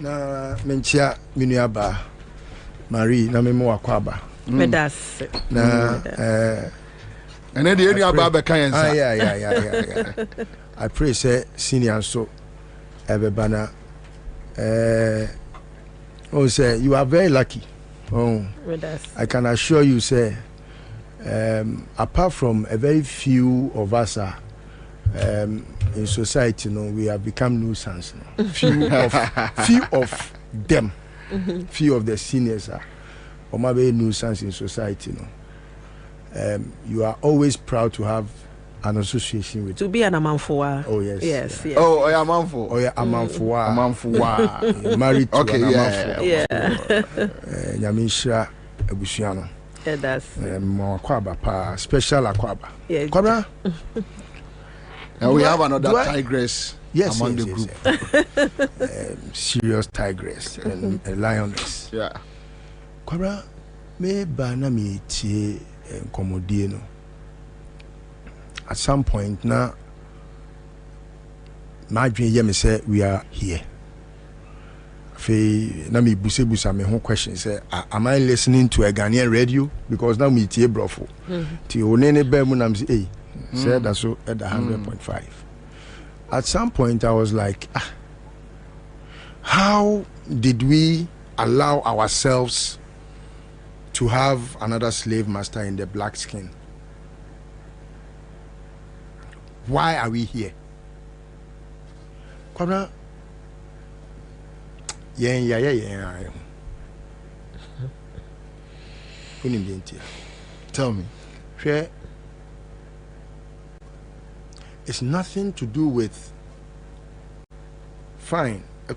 Na menchia minuaba Marie na memo akwaba. That's na and then the area about Ansah. Yeah. I pray say senior so everybana oh say you are very lucky. Oh, I can assure you say apart from a very few of us are in society, we have become nuisance. Few of them, few of the seniors are or maybe nuisance in society. You are always proud to have an association with. To be an Amanfoa. Oh yes. Oh, Amanfo. Oh yeah, Amanfoa. Married to an Amanfo. Yeah. Nyamishra Abusiano. Yeah, that's Akwaba pa special Akwaba. Yeah. Kwabena. And we have another tigress among the group. Serious tigress and a lioness. Yeah. Kwabena me bana me tie nkomodie no. At some point now, my dream say we are here. Na me busa me whole question say, am I listening to a Ghanaian radio? Because now me tie brofo. Ti onene be mu na me say, say that's so at 100.5. At some point I was like, how did we allow ourselves to have another slave master in the black skin? Why are we here? Kwabena, yeah. Tell me. It's nothing to do with fine. I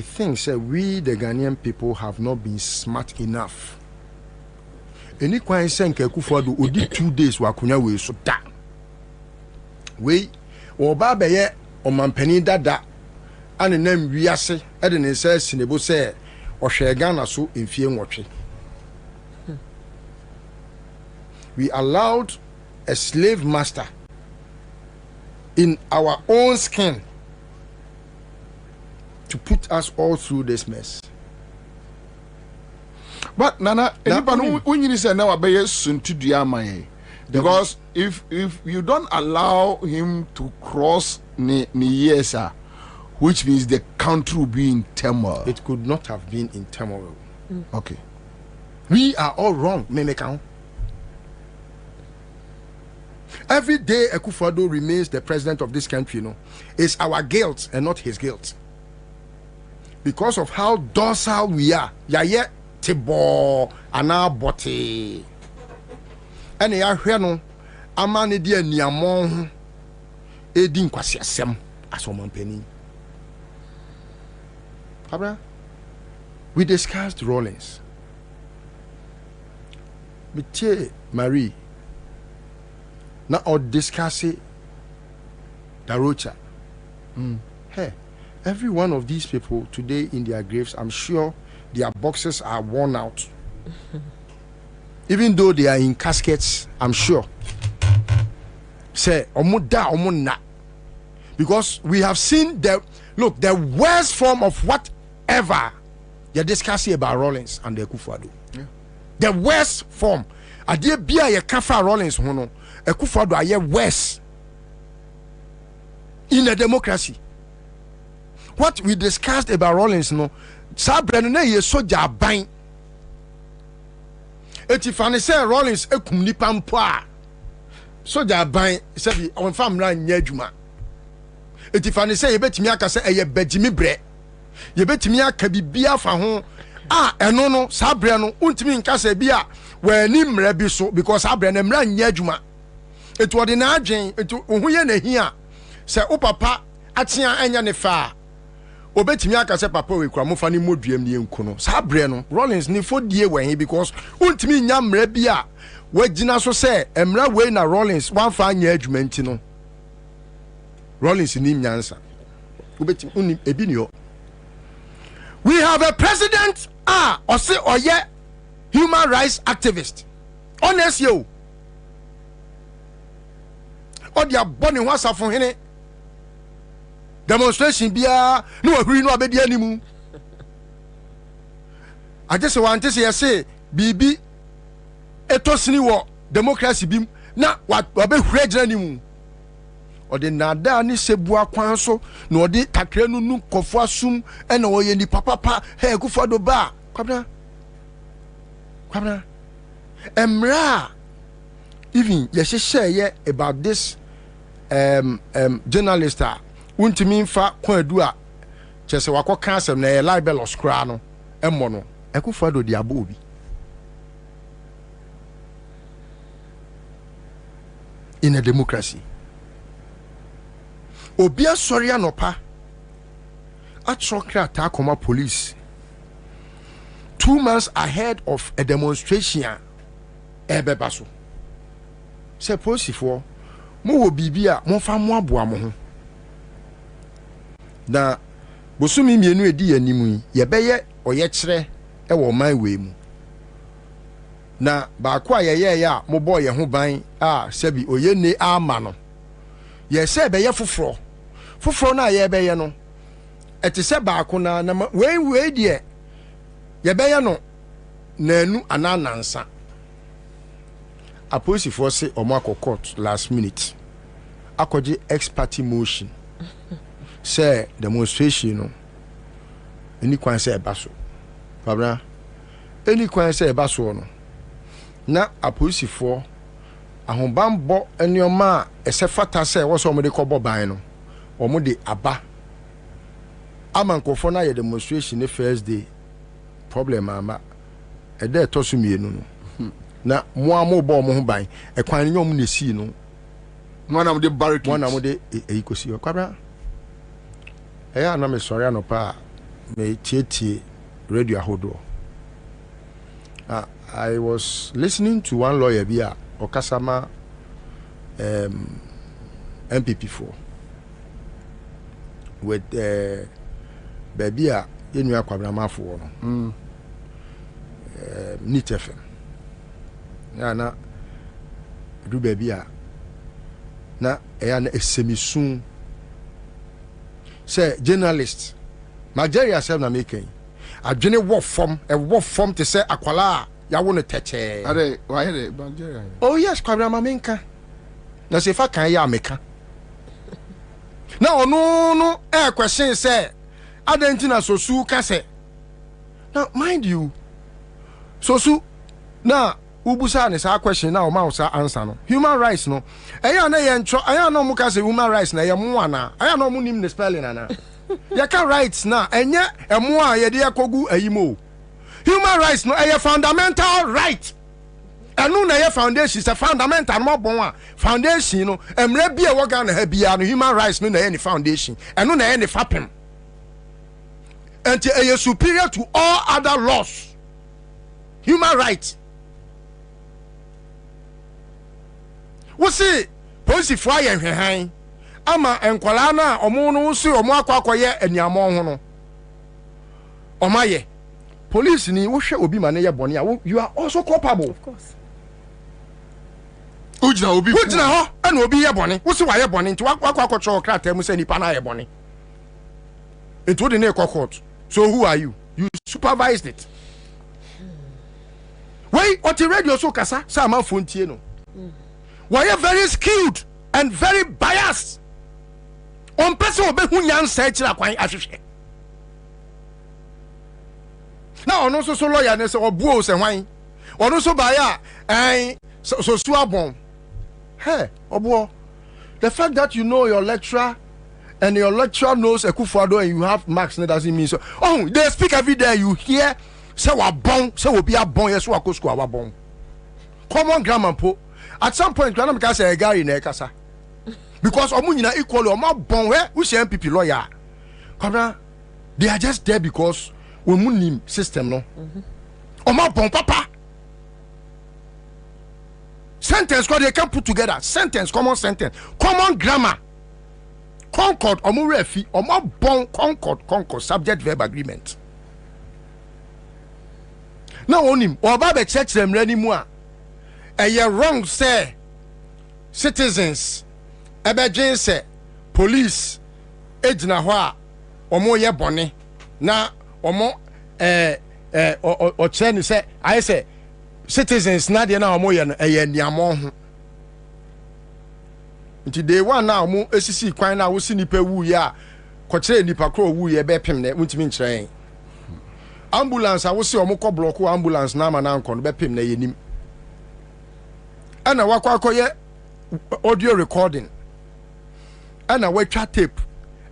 think sir, we the Ghanaian people have not been smart enough. Any kwai senke Akufo-Addo odi 2 days wakunya we so da. We wo ba beye omampani dada ane nam wiase e de ne nsa sinebo se ohwe Ghana so emfie nwotwe. We allowed a slave master in our own skin to put us all through this mess. But Nana, when you say now because if you don't allow him to cross Niesa, which means the country will be in turmoil. It could not have been in turmoil. Okay. We are all wrong, Memekang. Every day Akufo-Addo remains the president of this country, it's our guilt and not his guilt. Because of how docile we are. Tibo ana bote ene ya hwe no amane de aniamon edi nkwase asem asomampani. Kwabena, we discussed Rawlings. Bitie Marie na o discuss Darocha. Hey, every one of these people today in their graves, I'm sure their boxes are worn out. Even though they are in caskets, I'm sure. Say, omuda. Because we have seen the worst form of whatever you're discussing about Rawlings and the Akufo-Addo. Yeah. The worst form. Adie bia ye kafa Rawlings hono, Akufo-Addo aye worse in a democracy. What we discussed about Rawlings, Sabrina na ye soja ban. Etifane say Rawlings ekum nipa mpo a. Soja ban say bi on fam ran nya adwuma. Etifane say ye betimi aka say eye bagimi bre. Ye betimi aka bibia fa ho eno no Sabrina no untimi nka say bia wani mra bi so because Sabrina mra nya adwuma. Etu ode na adwen etu ohu ye na hia say o papa atia anya ne fa. Obetimi aka se papa we kura mo fa ni moduam ni enku no Sabre no Rawlings ni fodie wen because untimi nya mra bi a wagina so se emra we na Rawlings wan fa anya adwuma nti no Rawlings ni nyansa obetimi unim ebi ni o. We have a president or say oye human rights activist honest yo o dia boni ho asafo hene demonstration bia no ahuri no abedi animu I just want to say bibi etosini wo democracy bi na wa be hura gyina nimu ode nada ni sebu akwan so na ode kakra nu kofo asum e na wo ye ni papa he kufo do ba kwabna emra even ye share about this journalist untimi mfa kwadu a chese wakoka asem na ye libelous kra no emmo no ekufo do di abobi in a democracy obia sorry anopa atrokra ta koma police 2 months ahead of a demonstration ebebaso se posifo mo wo bibia mo fa mo aboa mo ho na bosumi mienu edi animu ye beye oye kire e wo man we mu na ba kwa ye ya mo boy ye ho ban sebi oye ne ama no ye se be ye foforo na ye be ye no eti se ba ko na we die ye be ye no nanu ananansa apolisi for say omo court last minute akoje expert motion say demonstration no any kwan say baso fabra any kwan say baso no na apolisi for ahobambo enioma esefata say wo so mo de kobo ban no omo de aba amankofo na ye demonstration the first day problem ama e de to so mienu no na mo amobo mo ho ban e kwan nyom na si no mo na mo de barricade mo na mo de eyikosi kwabra eya na me sori anopa me tietie radio ahodo. I was listening to one lawyer bia Okasama MPP4 with baby a yenu Kwabena mafo no Nit FM ya na du baby a na eya na esemisun say journalist Nigeria self na making adwene wo form to say akwala ya wo no teche ade why the Nigeria oh yes Kwabena mamenka na se fa kan ya meka na ono no question say adentina sosu ka say now mind you sosu na ubusa ne sa question na o ma usa answer no human rights no eya na ye ntro eya na mu ka say human rights na ye mo ana eya na mu nim ne spelling ana ya ka rights na enye emo a ye de yakogu ayimo human rights no a fundamental right enu na ye foundation is a fundamental mo bon a foundation no emre bia wo ga na ha bia no human rights no na ye ni foundation enu na ye ni fapem and a superior to all other laws human rights we see police for ye hwehan ama enkwala na omo no si omo akwakoye aniamo ho no omaye police ni wo hwe obi ma na ye bone a you are also culpable of course ujina obi ujina ho ana obi ye bone wo si wa ye bone nti wakwakocho krata mu se nipa na ye bone nti wo de na court so who are you supervised it wait what the radio so kasa sa ma fontie no why very skilled and very biased on person obehu nyansa kira kwan ahwehwe na ono so lawyer ne se obuo se hwan ono so baya so suabon hey obuo the fact that you know your lecturer and your lecturer knows Akufo-Addo and you have marks doesn't mean so oh they speak every day you hear say wa bon say obi abon yes wa school wa bon common grammar po at some point grandma can say gary na ekasa because omunyina equally omo bon we say MPP lawyer Kwabena they are just there because we munim system no omo bon papa sentence called they can put together sentence common grammar concord omo refi omo bon concord subject verb agreement now onim oba be church them ready mu a wrong say citizens ebegin say police egyina hɔ a ɔmo yɛ bɔne na ɔmo ɔkyerɛ ne sɛ ayɛ sɛ citizens na deɛ na ɔmo yɛ no ɛyɛ nneɛma ho nti day one na ɔmo esisi kwan na wosi nipa wuyi a kɔkyerɛ nipa koro wuyi ɛbɛpem na ntumi nkyerɛ ambulance a wosi ɔmo kɔ block ambulance na ama na nkɔ no bɛpem na yɛnim ɛna wakɔ akɔyɛ audio recording ɛna watwa tape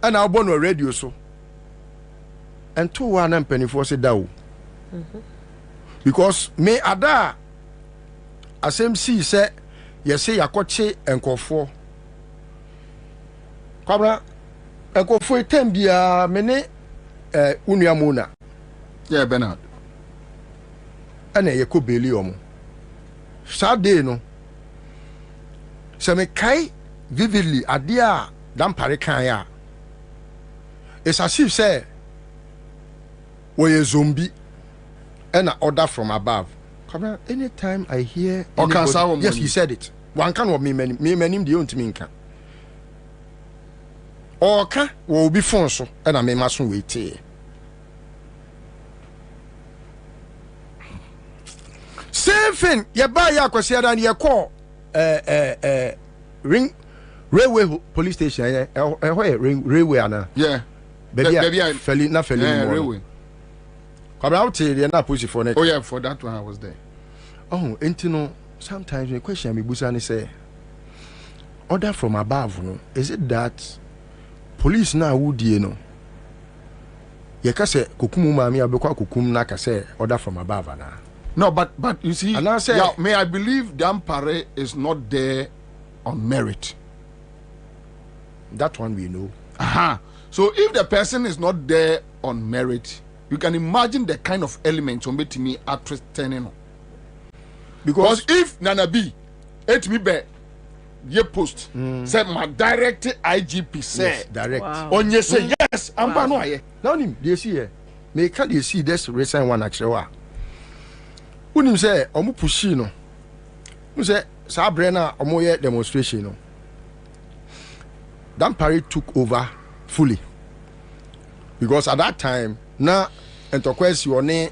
ɛna abɔ no radio so ɛnto wa na mpanimfoɔ se da o because me ada asɛm si sɛ yɛse yakɔkye nkɔfoɔ kwabra nkɔfoɔ etem bia me ne unua mona yeah Bernard ɛna yɛkɔ beli ɔmo Saturday no sɛ me kai vividly adeɛ a dampare kan ya it's as if say we a zombie and an order from above. Anytime I hear anybody, yes, he said it. One can of me many the own to me can. Or can will be fonso and I may must wait here. Same thing, you buy your consider and you call ring railway police station ring railway ana. Yeah. Baby feli na feli yeah, railway. Come out here na push for next. Oh yeah, for that one I was there. Oh, no. Sometimes the question me busani say order from above no. Is it that police na would you know? Ye ka say kokum maami abekwa kokum na ka say order from above na. No, but you see, say, yeah, may I believe Dampare is not there on merit. That one we know. Aha. So if the person is not there on merit, you can imagine the kind of elements on me at turning. Because if Nana B, it me be ye post say my direct IGP say yes, direct. Wow. On you say yes, I'm wow. No aye. Now nim they see here. May can they see this recent one actually. When him say omu pushi no. You say sa brena omo ye demonstration no. Dampare took over fully. Because at that time, na enterprise you ne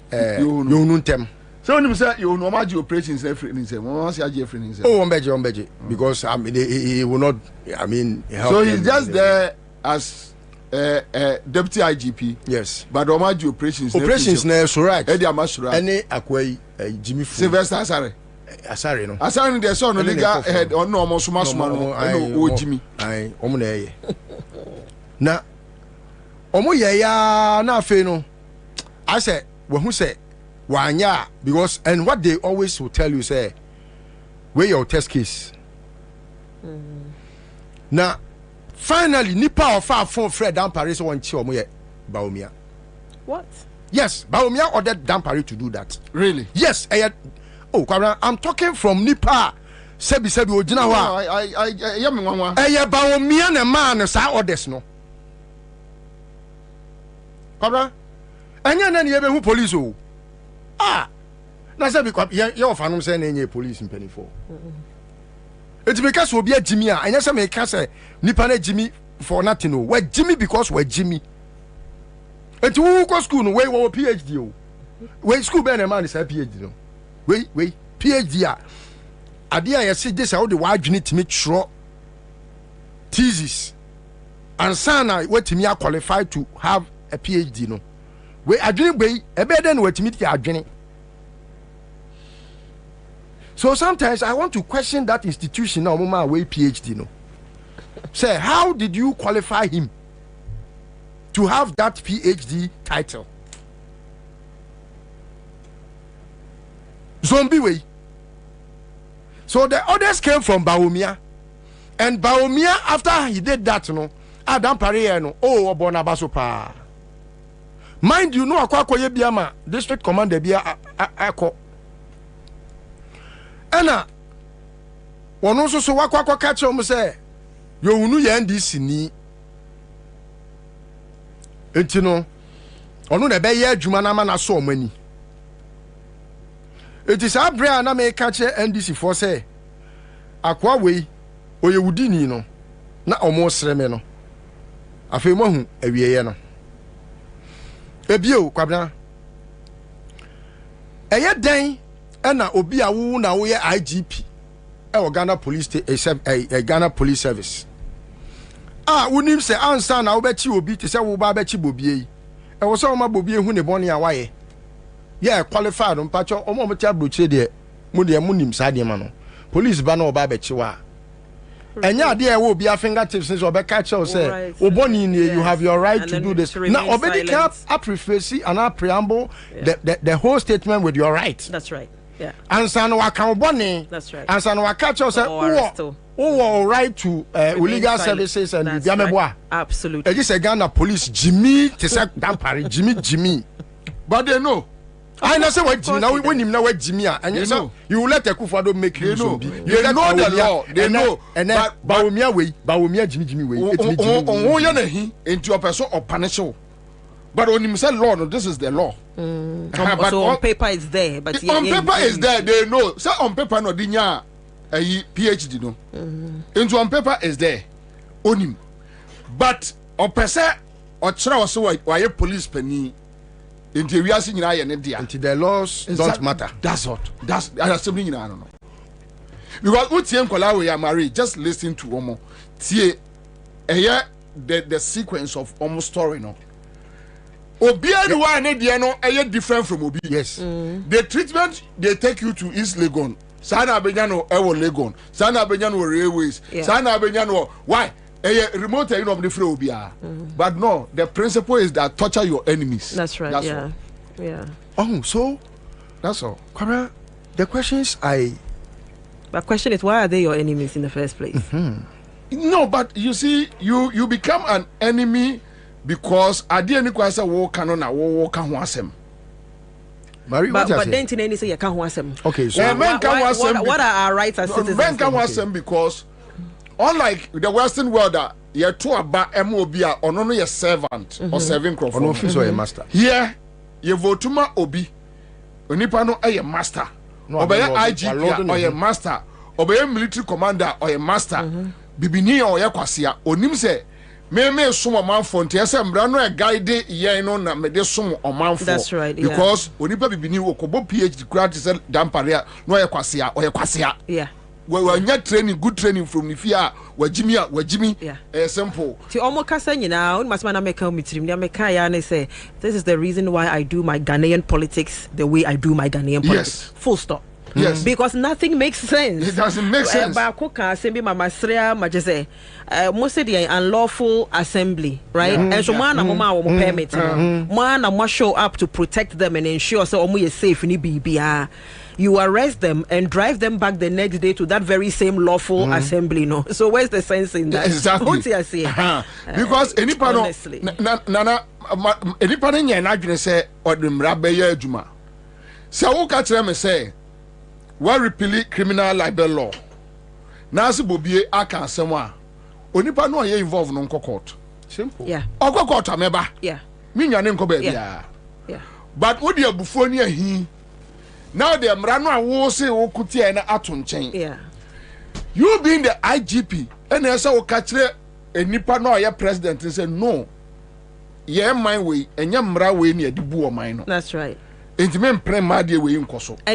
yonuntem. So when you say you know my operations everything say, we say everything say. Oh, ombeje because I mean he will not I mean help. So he's just there as deputy IGP. Yes. But Omaji operations na so right. Eddie Amasura. Any akwai Jimmy Sylvester Asare. Asare no. Asare the son no legal head on no suma no Jimmy. Ai omo na eye. Na omo ye ya na afi no. I say we who say wanya because and what they always will tell you say where your test case. Now finally nipa of our phone Fred Dampare so one chi omo ye Baomia. What? Yes, Baomia ordered Dampare to do that. Really? Yes, oh, Kwabena, I'm talking from nipa sebi ojina wa. I me nwanwa. Baomia na man sa orders no. Kwabena, anya na ye be hu police o. Ah. Na say because ye of anum say na nye police in penny for. It because obi a Jimmy a anya say me ka say nipa na Jimmy for nothing o. We Jimmy because we Jimmy. Et who go school no we PhD o. We school be na man say PhD no. We PhD a ade a yesi this how the wadwene timi tro thesis. Ansah na wetimi a qualified to have a PhD no. We adwene gbe ebe den wetimi ti adwene. So sometimes I want to question that institution now mama we PhD no. Say how did you qualify him to have that PhD title? Zombie way. So the others came from Baomia. And Baomia after he did that no Adam Dampare no oh obona basopa. Mind you, no akwa biama district commander bia akọ. Ena wono so wakwa catch him say yo hunu ya NDC ni. Enti no ono na be ye adwuma na ma na so omani. Enti sa bra na me catch NDC for say akwa we oyewudini no na omo sreme no. afei mo hu awieye no ebio Kwabena eye den na obi a wo na wo ye IGP Ghana Police Ghana Police Service wonim se Ansah na wo be chi obi te se wo ba be chi Bobie yi wo so ma Bobie hu ne boni a waye ye qualified mpacho omo mo ti abrochire de mo de mo nim sa de ma no police ba na oba be chi wa enya de e wo obi a fingertips so obe catch you say o boni ni you have your right to do this now obedi can preface and a preamble the whole statement with your right. That's right. Yeah. Ansah no waka boni. That's right. Ansah no waka cho say who right to legal services and biameboa. Absolutely. E just Ghana police Jimmy te say dampare Jimmy but they know I know say what Jimmy now when him now what Jimmy and you let Akufo-Addo make you know the law they know and then Bawumia Jimmy way on ya na hi into your person or punish you but on him say law no this is the law but so on paper it's there but on paper is there they know say on paper no dinya PhD no into on paper is there on him but on person or chira so why police penny into we are seeing until the laws don't matter. That's what. That's something I don't know. Because Utiem Kola we are married, just listen to Omo. Tie the sequence of Omo story no. Obi anyone no different from Obi. Yes. The treatment they take you to East Legon. Sana Benyano Ewo Legon. Sana Benyano railways. Sana Benyano why? Remote the flow but no, the principle is that torture your enemies. That's right. That's all. Yeah. Oh, so that's all. Kwabena, the questions the question is, why are they your enemies in the first place? No, but you see, you become an enemy because I didn't say walk on wasem. But then today say you can't wasem. Okay, so what are our rights as citizens? Men can wasem because unlike the Western world, you're too about MOB or no your servant or serving crop or officer or a master. Here, you vote to my obi. Onipano a master. Obey IGP or a master. Obey military commander or a master. Bibini or Yakwasia. Onim say, me sumo man for Tiasa Brano a guide ye no na me de sumo or man for. That's right. Because Onipa Bibini Okobo PhD grad is Damparia, no Yakwasia or Yakwasia. Yeah. We're not training, good training from Nifia, where Jimmy, simple. To almost Kassan, you know, must man make a meeting. They say, this is the reason why I do my Ghanaian politics the way I do my Ghanaian politics. Yes. Full stop. Yes. Because nothing makes sense. It doesn't make sense. Bakoka sembi mama srea majese. Most of the unlawful assembly, right? And so man mama will permit. Man must show up to protect them and ensure so omu is safe ni BBA. You arrest them and drive them back the next day to that very same lawful assembly, no? So where's the sense in that? Exactly. What you say? Because any part any part in your not say or the mrabe juma. So who catch them and say, why repeal criminal libel law? Nasi Bobie aka semwa. Onipa no ye involved no court. Simple. Yeah. Oko court ameba. Yeah. Me nyane nko ba Yeah. But what the bufoni ahi. Now the mrano a wo say wo kutia na ato nchen. Yeah. You being the IGP and esa wo kachire enipa no ye president say no. Ye man we enya mra we na de bu o man no. That's right. And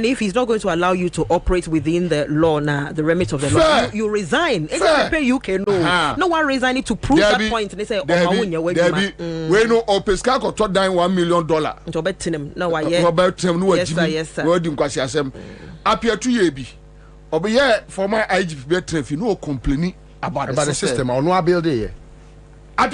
if he's not going to allow you to operate within the law now, the remit of the law, you resign. You can know. No one resigning to prove that point. And they say, we know Opeska got $1 million. To bet him. No, I yes, sir. Word in Kwasiasem. Appear to ye be for my IGP better if you know complaining about the system or no building. And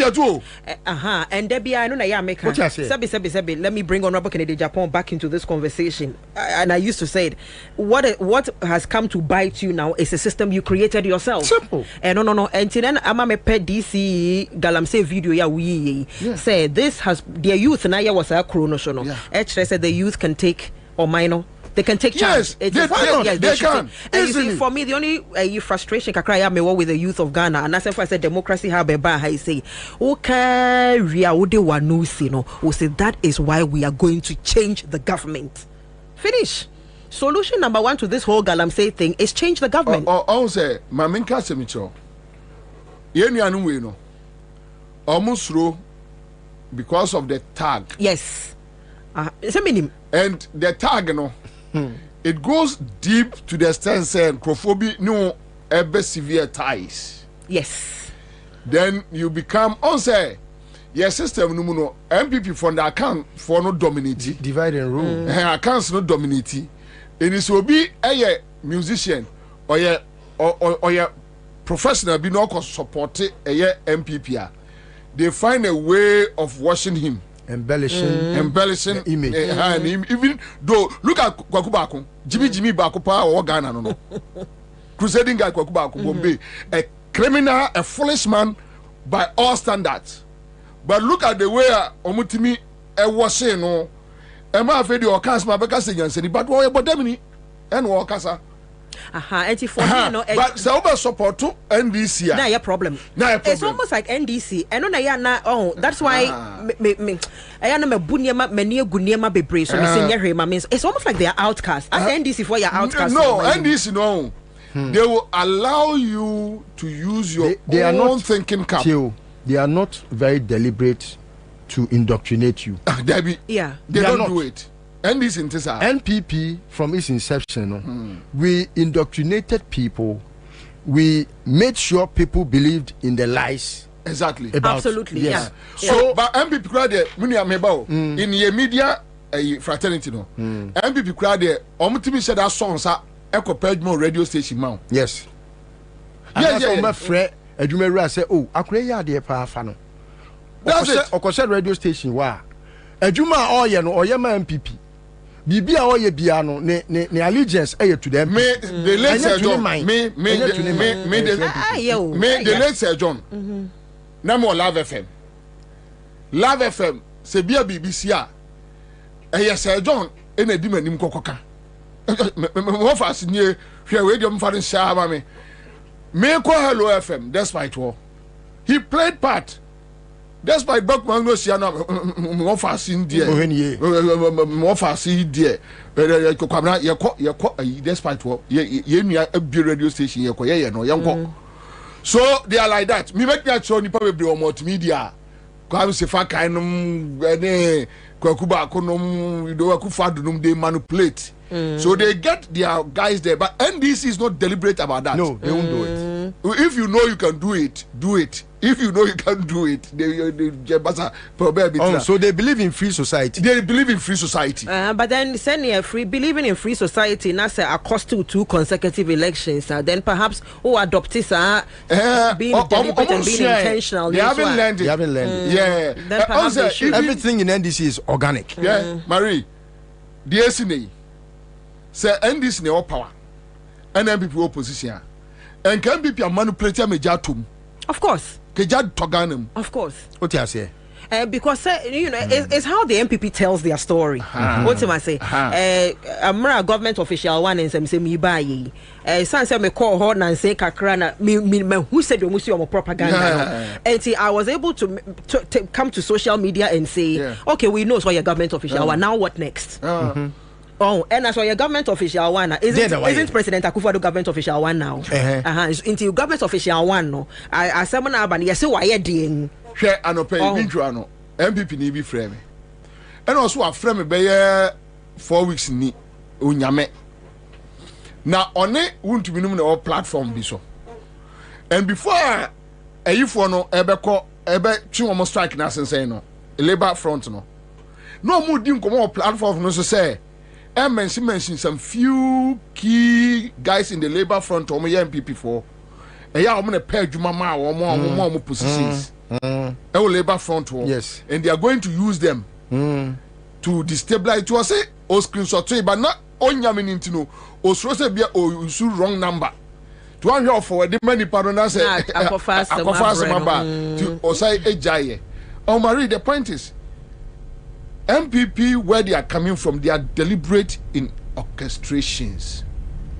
Debbie, I know I am making. Sebi. Let me bring Honorable Kennedy Japan back into this conversation. And I used to say it. What has come to bite you now is a system you created yourself. Simple. And no. And then I'm a DC Galamse video ya we say this has their youth na ya was a chronosono. Actually said the youth can take or minor. They can take charge. Yes, they can. And you see, for me, the only frustration I have with the youth of Ghana, and that's why I said democracy have a bar. I say, okay, we say that is why we are going to change the government. Finish. Solution number one to this whole Galamsey thing is change the government. Oh, say, Maminka Semicho. Yeni anu we no. Almost because of the tag. Yes. And the tag, it goes deep to the extent saying Crophobi no ever severe ties. Yes. Then you become say your system no MPP from the account for no dominate. Divide and rule. Accounts no dominate. And it will be a musician or your professional be no support a MPP. They find a way of washing him. Embellishing image. And even though look at Kwakubako, Jimmy Bakupa or Ghana no. Crusading guy Kwakubako Bombay, a criminal, a foolish man by all standards. But look at the way Omutimi a washing no. Emma afedi o cast my because say but what about them and Wakasa. But so support to NDC. Now your problem. It's almost like NDC. I know that's why I am a bunyama many gunyama bebre so means it's almost like they are outcasts. As NDC for your outcasts. No, NDC no. They will allow you to use your own thinking cap. They are not very deliberate to indoctrinate you. They don't do it. NPP from its inception, we indoctrinated people. We made sure people believed in the lies. Exactly. Absolutely. Yes. Yeah. So, but MPP crowd in your media fraternity, no. MPP crowd omutimi said that songs are echo more radio station man. Yes. Yeah. My friend, Edumera say, "Oh, akure ya de pa fa no." That's it. Okose radio station wa. Eduma oye no oye ma MPP. Bibi a oye bia no ne allegiance to them. Me the late Sir John. Me the late Sir John. Na mo Love FM. Love FM se bia BBC a Sir John ena di manim kokoka. Me fa asinye hwe we dem fa sha ba me. Me ko Hello FM despite war. He played part. Despite Buckman no see no fasting there. Mo fasting there. Kwabena ye despite what ye nua a radio station ye ko ye no yenko. So they are like that. Me make that show nipa bebre o multimedia. Kwa se fa kan num ene kwakuba akonom do akufa dunum they manipulate. So they get their guys there, but NDC is not deliberate about that. No, they won't do it. If you know you can do it, do it. If you know you can't do it, so they believe in free society. They believe in free society. But then believing in free society, that's a cost to 2 consecutive elections. Then perhaps adopt this being deliberate and being intentional. They haven't learned it. They haven't learned it. Yeah. Then perhaps everything in NDC is organic. Yeah, Marie, the SNA say NDC no power, and MPP opposition, and can be manipulated mejatum. Of course. Of course. What you say? Because it's how the MPP tells their story. What do I say? I'm a government official one and some me buy. Some say me call her and say kakrana me who said you must your propaganda. And see, I was able to come to social media and say, okay, we know so you're government official one. Now what next? Oh, and as for your government official one, isn't President Akufo-Addo government official one now? Into government official one, no. I said, yes, so why are you share an opinion? MPP need be frame. And also a frame by 4 weeks ni unyame. Now on it won't be no platform be so. And before a you for no ebe chiwomo strike na sense no labor front no. No more dim come platform no so say. I mention some few key guys in the labor front or MPP for. I'm gonna pay Jumama or more positions. Labor front war. Yes. And they are going to use them to destabilize to say or screenshot, but not on Yamin into no or so say be or use wrong number. To one here for the many pardon say I fast to or say a giant. Oh Marie, the point is MPP, where they are coming from, they are deliberate in orchestrations.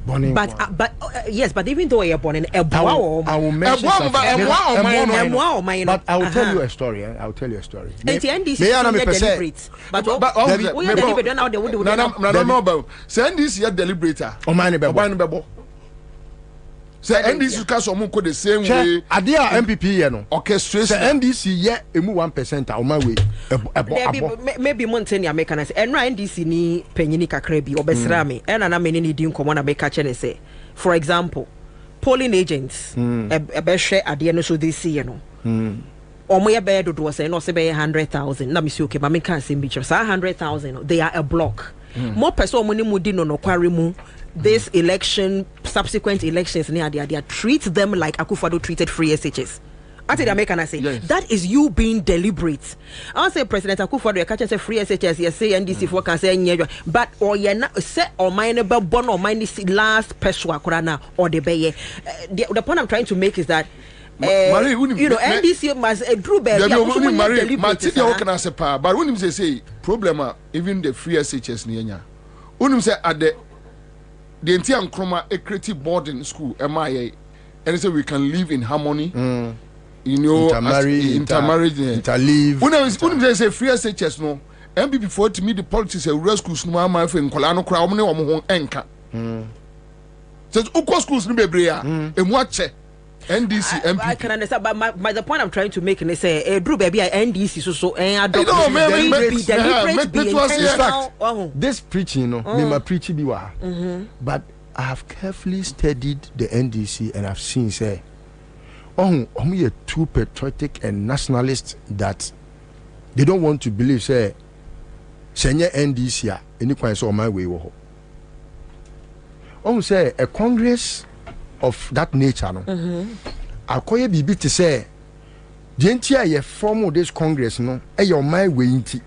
But yes, but even though you're born in I will mention but I will tell you a story. I will tell you a story. NDC deliberate. But no. Say NDC deliberate. Say NDC cast on the same way. Adia MPP no. Orchestration. Say NDC ye emu 1% a my way. Maybe Montaigne American say and NDC ni penyini kakra bi obesra me. And na me ni di nkomo na make catch say. For example, polling agents ebe share adia no so this year no. Omo ye be do say no say be 100,000. Na me say okay, but me can say be 100,000. They are a block. More person money mudi no kware mu. This election, subsequent elections, they treat them like Akufo-Addo treated free SHS. I think the American say that is you being deliberate. I say President Akufo-Addo catch say free SHS, you say NDC for can say but or you not set or mine be born or mine is last peswa korana or the beye. The point I'm trying to make is that NDC must drew better. But when him say problem even the free SHS niya. When him say at the entire Nkrumah a creative boarding school MIA and say we can live in harmony. You know, intermarriage, interleave. When they say free SHS no, MPP before to me the politics of rural schools no my friend Kolano crowd money or mo enka. Says Uko schools no be brea e mo ache NDC MPP. I can understand, but my the point I'm trying to make is say Drew baby NDC so adopt this preaching no me my preaching be wa. But I have carefully studied the NDC and I've seen say we are too patriotic and nationalist that they don't want to believe say NDC any kind of my way say a congress of that nature no akoye bibi to say gentia ye form of this congress no e my way inti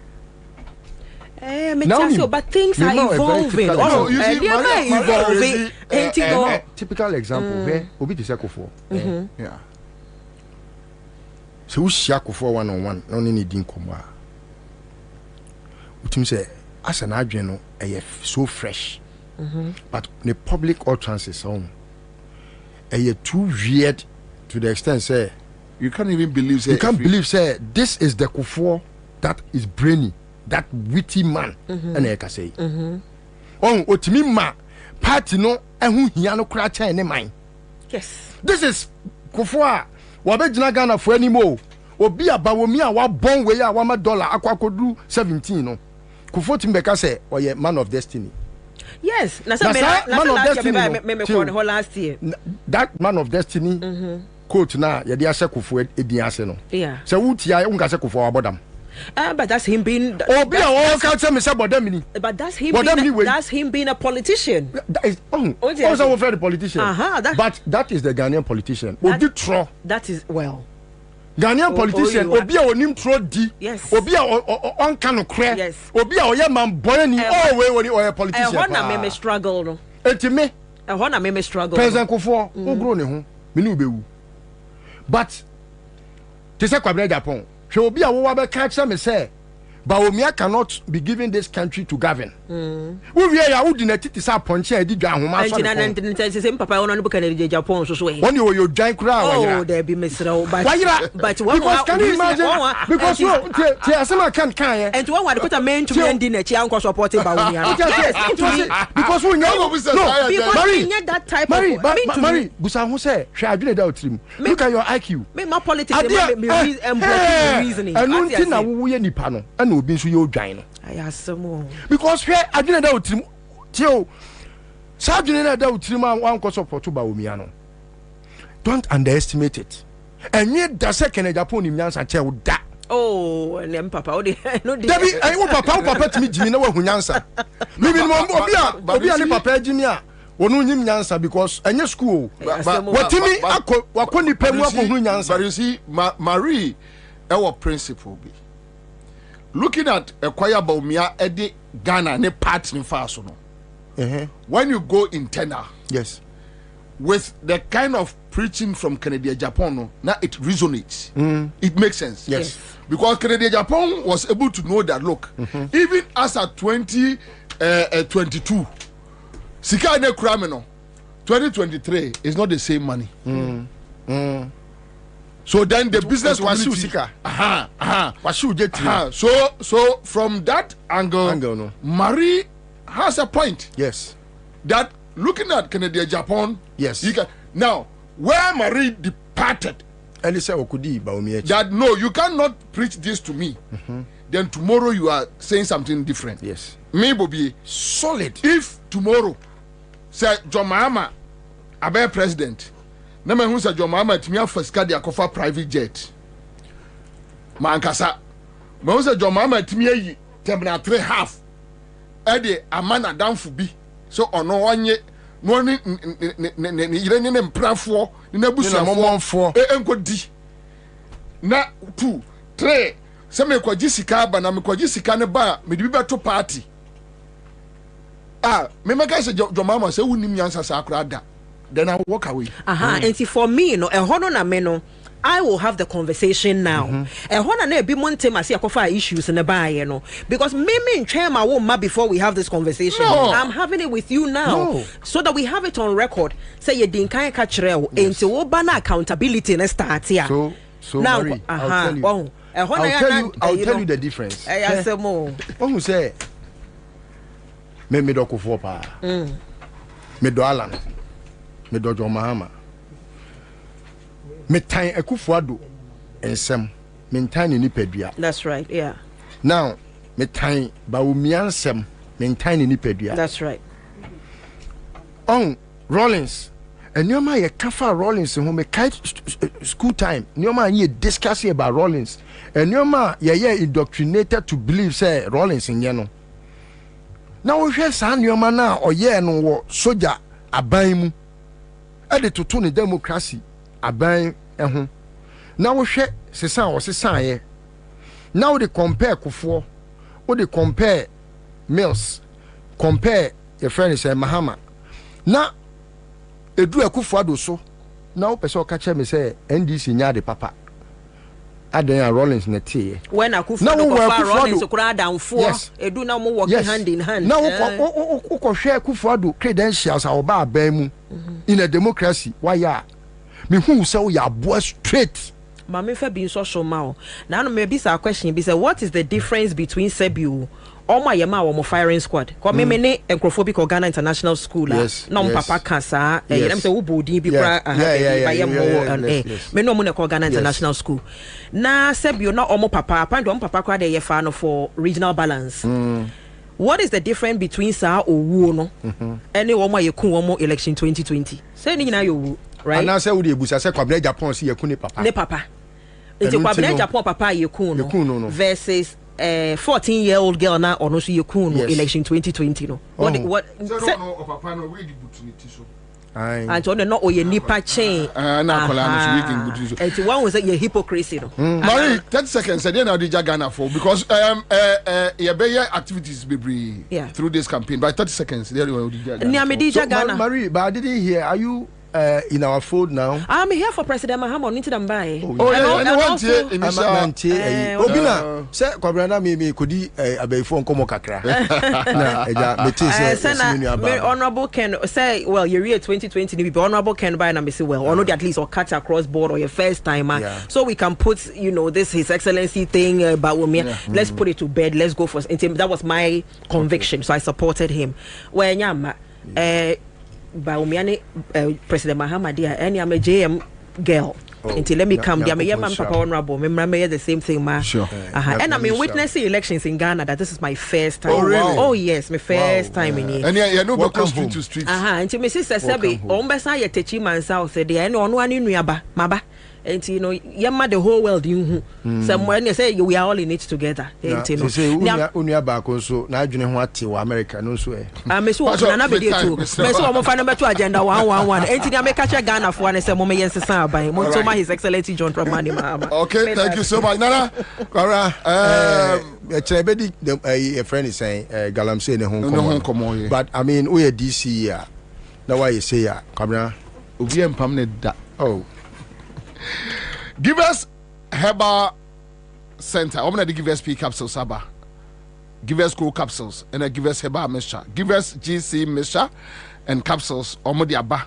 but things are evolving. Typical example where obi to say Akufo yeah. So we share Akufo one-on-one, no need in comma. Utim say, as an adreno, so fresh. But the public utterances on too weird to the extent say you can't even believe say you can't believe say this is the Akufo that is brainy, that witty man. And I can say otimi ma party no ehu hia no kra cha ne man. Yes, this is Akufo wabegyina Ghana for anymore obi abawomi a wabon we a wama dollar akwakodu 17 no Akufo timbeka say oye man of destiny. Yes, man of destiny last year. That man of destiny quote na ye dey ase Akufo edin ase no. Yeah. So wutia unka se Akufo abodam. But that's him being obi a won ka tell me say bodam ni. But that's him being a politician. That is also a very politician. But that is the Ghanaian politician. Obi tro. That is well. Ghanaian politician obi a onim tro di. Yes. Obi a on kan okre. Yes. Obi a oye man boy ni we a politician. E ho me struggle no. Etime. E ho na me struggle. President Akufo ogro ne ho. Me ni obewu. But to say Kwabena Japan. Obi a wo be catch me say Bawumia cannot be giving this country to govern. We ya wo di na titi sa ponche edi dwa homa so. Say papa won no buka na Japan so so. When you join crowd oh there be misra but one because can you imagine because te asema kan and one wa the men to men di na chi anko support Bawumia. Because we know because that type of Mary busa ho say hwe adwene da otrim. Look at your IQ. Me my politics me reasoning. Anu ti na wo ye nipa no. Obi nso ye odwan no ayasemo because hwe adwene da otrim tio sa adwene na da otrim an ko support Bawumia no don't underestimate it enye da second Japan ni nyansa che wo da oh nem papa o de no de Dabi wo papa timi jimi na wo hunyansa mi bi mo obi a ni papa jimi a wonu nyim nyansa because enye school watimi akoni pemu akohunu nyansa. But you see Marie our principle be looking at Ekwaya Bawumia edi Ghana ne part in fast no. When you go internal, yes, with the kind of preaching from Kennedy Japan, no, now it resonates. It makes sense. Yes. Because Kennedy Japan was able to know that look, even as at 2022, Sika ne Krameno, 2023 is not the same money. So then the business community, so from that angle, no. Marie has a point. Yes, that looking at Kennedy Japan, yes, you can now where Marie departed. And he said, that no, you cannot preach this to me. Then tomorrow you are saying something different. Yes. Me Bobie solid. If tomorrow say John Mahama abe president, na me hu say John Mahama timi afaska dia kofa private jet. Mankasa. Me hu say John Mahama timi ayi terminal 3 half. E de amana danfo bi. So ono onye no ni yire ni mprafo ni nabusuafo enkodi. Na 2 3 se me kwaji sika ba na me kwaji sika ne ba me di beto party. Me make say John Mahama say wunim Ansah sa akra da. Then I walk away. And for me, no, na me no, I will have the conversation now. And na be monte ma see akofa issues in the bar, you know, because me in my woman before we have this conversation. No. I'm having it with you now, so that we have it on record. Say you didn't catch real into what banner accountability and start here. So now, Marie, I'll tell you the difference. I say more. Who say me do Kufuor pa. Me do Alan. Me do John Mahama. Me time Kufuor ensem. Me time ni pedua. That's right, yeah. Now, me time Bawumia ensem. Me time ni pedua. That's right. On Rollins. And your man, you can't Rollins and who make school time. Your man, you discussing about Rollins. And your man, you're indoctrinated to believe, say, Rollins in Yano. Now we have some your man now, or yeah, no soldier, a baimu. Added to turn democracy, a baim, and now we share, Sessan or Sessan. Now they compare Kufuor, or they compare Mills, compare your friend, say, Mahama. Now, Edu Kufuor so now person catch me say NDC nya de papa adan Rollins na tie when Kufuor Rollins kura downfall edu na mo working hand in hand now ko hwe Kufuor credentials a oba aban mu in a democracy why ya me hu say we are boy straight mama fa bi so ma o na no me bi sa question bi say what is the difference between Sebiu Oma yema wo firing squad. Ko me ne encrophobic Ghana International School na papa kasa you know say wo bodi bi kra me no mo ne Ghana International School. Na Sebio na omo papa apparently omo papa kra dey ye fa no for regional balance. What is the difference between sa owu no any wo ma ye kun wo mo election 2020? Say ni nyina yo right? And now say wo dey busa say Kwabena Japan si ye kun ne papa. Ne papa. Enti Kwabena Japan papa ye kun no versus 14-year-old girl now or no see you election 2020 no. What papa no we di opportunity so. And on no oye nipa chain. Na kola no we can good so. And one was that your hypocrisy no. Marie 30 seconds then now DJ Ghana for because your be activities be through this campaign by 30 seconds there you DJ Ghana. Nia me DJ Ghana. Marie, but I didn't hear, are you in our fold now? I'm here for President Mahama into them by. Obina, say Kwabena me kodi abefo nkomo kakra. Na eja me honorable Ken say well your year 2020 be honorable Ken by na me say well or at least or cut across board or your first timer so we can put this His Excellency thing about let's put it to bed, let's go for that was my conviction, so I supported him. When nyama President Mahama dia any am a JM girl until let me come there me papa honorable me the same thing ma and I mean witnessing elections in Ghana that this is my first time. Oh yes, my first time in here and yeah no go street to street until me sister Sebi ombesa ye techi man south say there any ono anu nuaba maba and yamma the whole world you someone say we are all in it together and say unia ba ko so na adwene ho ate wa America no so me so na be dey too me so mo fa number 2 agenda 111 and na make catch Ghana for na say mo me yensesan aban mo to my His Excellency John Dramani Mahama. Okay, thank you so much Nana. Kwara Chebedi a friend is saying Galamsey ne hon komo but I mean we DC here na why you say ya Kwabena obi empam ne da give us Herbal Center. I'm gonna give us P capsules, Saba. Give us cool capsules, and give us Herbal mixture. Give us GC mixture and capsules. Omodiaba.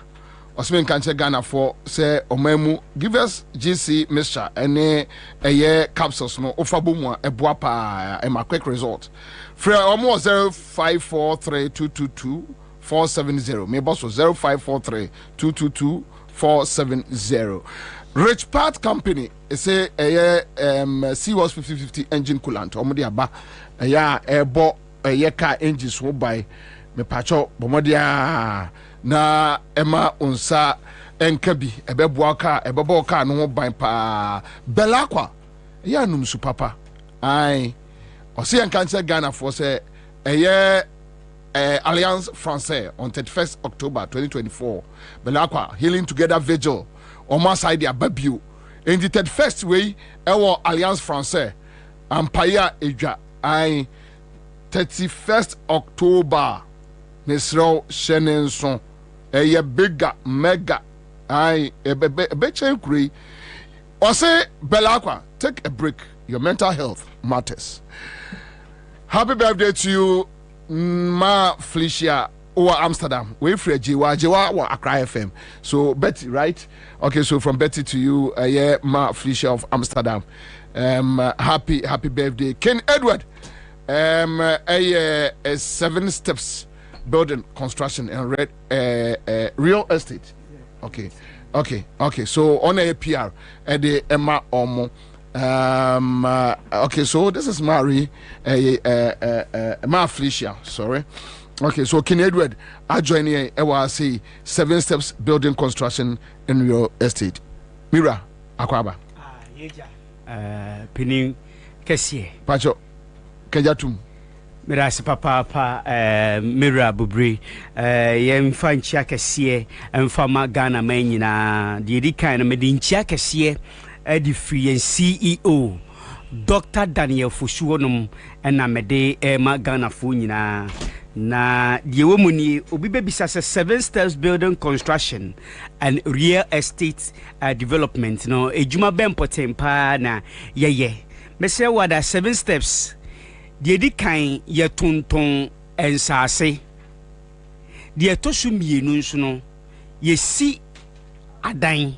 Osman Kanche Ghana for say Omemu. Give us GC mixture and a year capsules. No, Ofabumwa a boapa and my quick result. For almost 054322 470. My boss was 0543 222 470. Rich Part Company is a Seaworth 5050 engine coolant. Omodi aba ebo car engines wo by me pacho bomodia na ema unsa enkabi ebeboa car ebebo car no ban pa belakwa num su papa ai o se en cancer Ghana for say Alliance Française on 31st October 2024 belakwa healing together vigil on my side ya babio in the 31st way ewo Alliance Française empire eja ai 31st October Nesro Shenenson bigger mega ai beche kuri or say belakwa take a break, your mental health matters. Happy birthday to you Ma Felicia or Amsterdam. We free Jiwa or Accra FM. So Betty, right? Okay, so from Betty to you, Ma Felicia of Amsterdam. Happy birthday, Ken Edward. 7 steps building construction and real estate. Okay. So on a PR at the Emma Omo. Okay, so this is Mary Ma Felicia, sorry. Okay, so Ken Edward, I join here. I will say 7 steps building construction in real estate. Mira Akwaba. Pinning Kessie. Pacho Kajatum. Mirasi papa Mira Bubri yem fan Kessie and Fama Ghana Menina, the kind of Medinchia Kessie, Eddie Free and CEO. Dr. Daniel Fushuonum and Amede Emma Ghana Funina. Na the woman obi baby says 7 steps building construction and real estate development. No, ejuma bempo tempa na ye. Mese wada 7 steps. The edikan ye tonton ensase. The etosu mienu nso no ye si adan.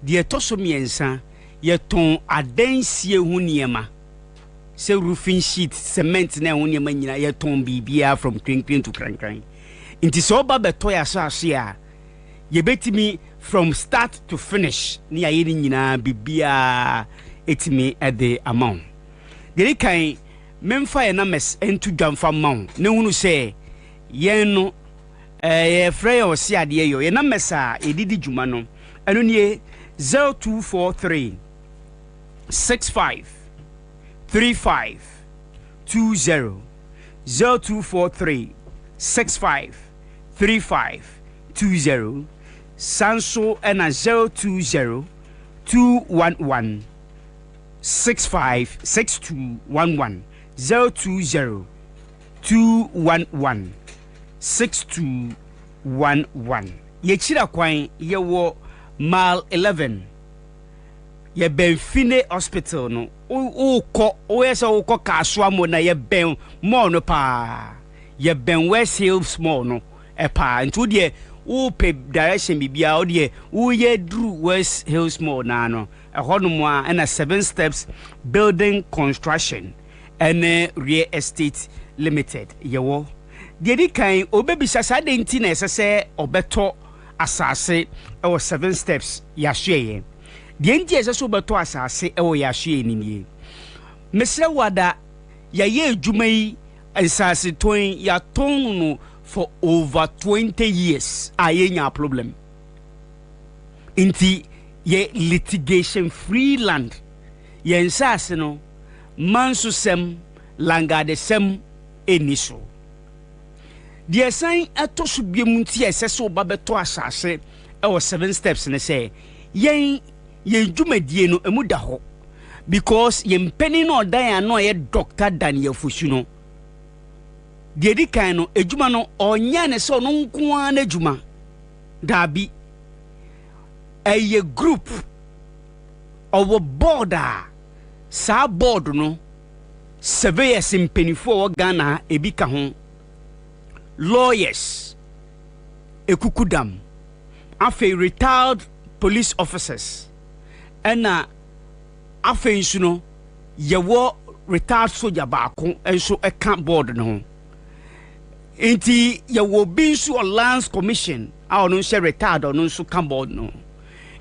The etosu miensa ye ton adan sie hu niema. Se roofing sheet cement na hu niema nyina ye ton bibia from clean to crank. Inti so ba beto ya so ase a ye betimi from start to finish ni aye ni nyina bibia etimi at the amount. The edikan memfa ye na mes entu dwamfa maun ne hunu se yen no ye frey o se ade yo ye na mesa edidi dwuma no eno nie 0243 65 35 20 0243 65 35 20 Sanso and 020 211 65 6211 020 211 6211 Yechira kwan yewo mile 11 ye Benfine Hospital no uko oyesa uko kaswa mo na ye ben mo no pa ye Ben West Hills mo no e pa ntu de upe direction bibia o de uye dru West Hills mo na no ehonumwa and 7 steps building construction and real estate limited yewo de di kan obebisa sade nti na esese obeto asase e 7 steps ya hweye de nti esese obeto asase e ya hweye ni mesre wada ya ye adwuma yi asase ton ya ton no for over 20 years ayenya problem inti ye litigation free land ye nsase no manso sem langade sem eniso de san atoso biemu nti esese oba beto asase e 7 steps ne say yen dwumadie no emu da ho because ye mpeni no dan ano ye Dr. Daniel Fushuno de di kan no edwuma no onya ne so no nko na edwuma dabi a group of border sa board no surveyors in penifo Ghana ebika ho lawyers ekukudam afi retired police officers ena afi nsu no yewo retired soldier baako enso eka board no Inti ya wo binsu or lands commission a ono nse retired ono nso come board no.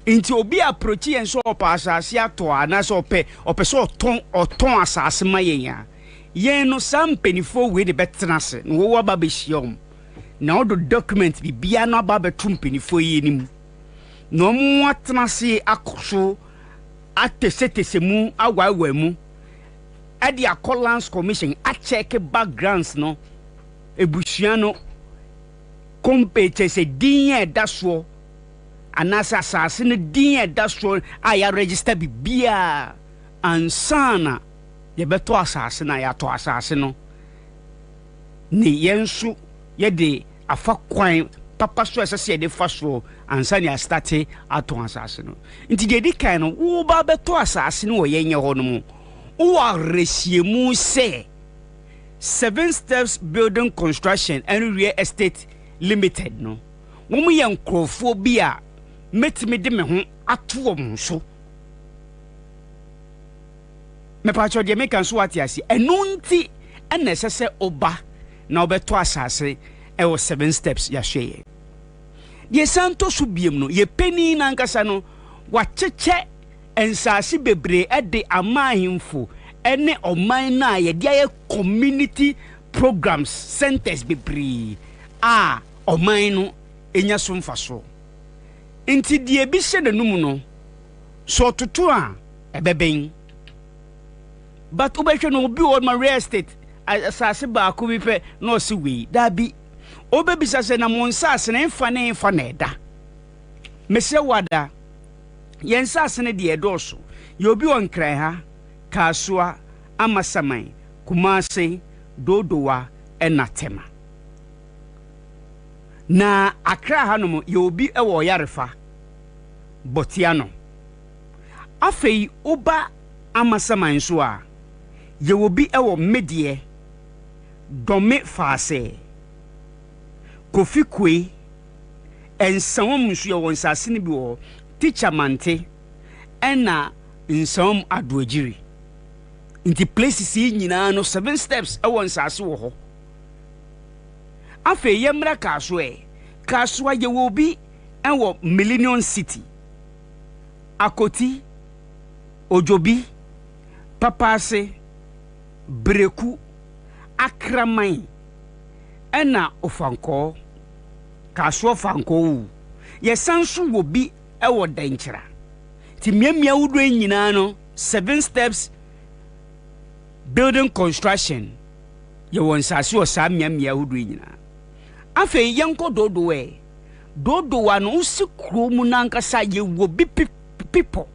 Inti obi approach en so opa asase ato ana so ope so oton asase ma yen yen no sam penifo we de betena se no wo ba be hiom na odo document bi bia no ba betum penifo yi nim no mu atena se akoso atese mu awawa mu ade akolans commission a check backgrounds no ebusia no compete se din da so anasa asase ne din da so a ya register bibia ansana ye beto asase na ya to asase no ni yensu ye de afa kwan papa so esese ye de fa so ansani a start ato asase no nti de kan no wo ba beto asase no wo yenye ho no mu wo aresiemu se 7 Steps Building Construction and Real Estate Limited no wo mu ye nkrofo bi a metimi de me ho ato mo so me pacho de me kan so atiase enunti enesese oba na obeto asase e wo 7 steps ya hweye de santo subiem no ye peni na nkasa no wacheche ensase bebre e de amahimfo ene oman na ye de community programs centers bebre a oman no enya so mfaso nti de bi hye nanum no so toto a ebeben but obehwe no bi on my real estate asase ba ko bi pe no se we da bi obebisa se na mon sase na mfa na eda mese wada yen sase ne de edoso ye obi on kran ha kasua amasaman kumase dodowa enatema na akra hanom ye obi ewo yarefa botiano afei oba amasaman so a ye obi ewo medie dome faase kofi kwe ensawom nso ye wonsase ne bi wo teacher mante ena nsawom adoagiri inti places yi nyina no 7 steps ewo nsase wo ho afe yemra kaswa ye wo bi enwo Millennium City Akoti Ojobi Papase Breku Akraman ena ofanko kaswa fanko ye sansu wo bi ewo danchira ti miamia wudo nyina no 7 steps building construction ye won sase o sa miamia wudo nyina afe yanko dodo wa no usikro mu nankasa ye wo bi people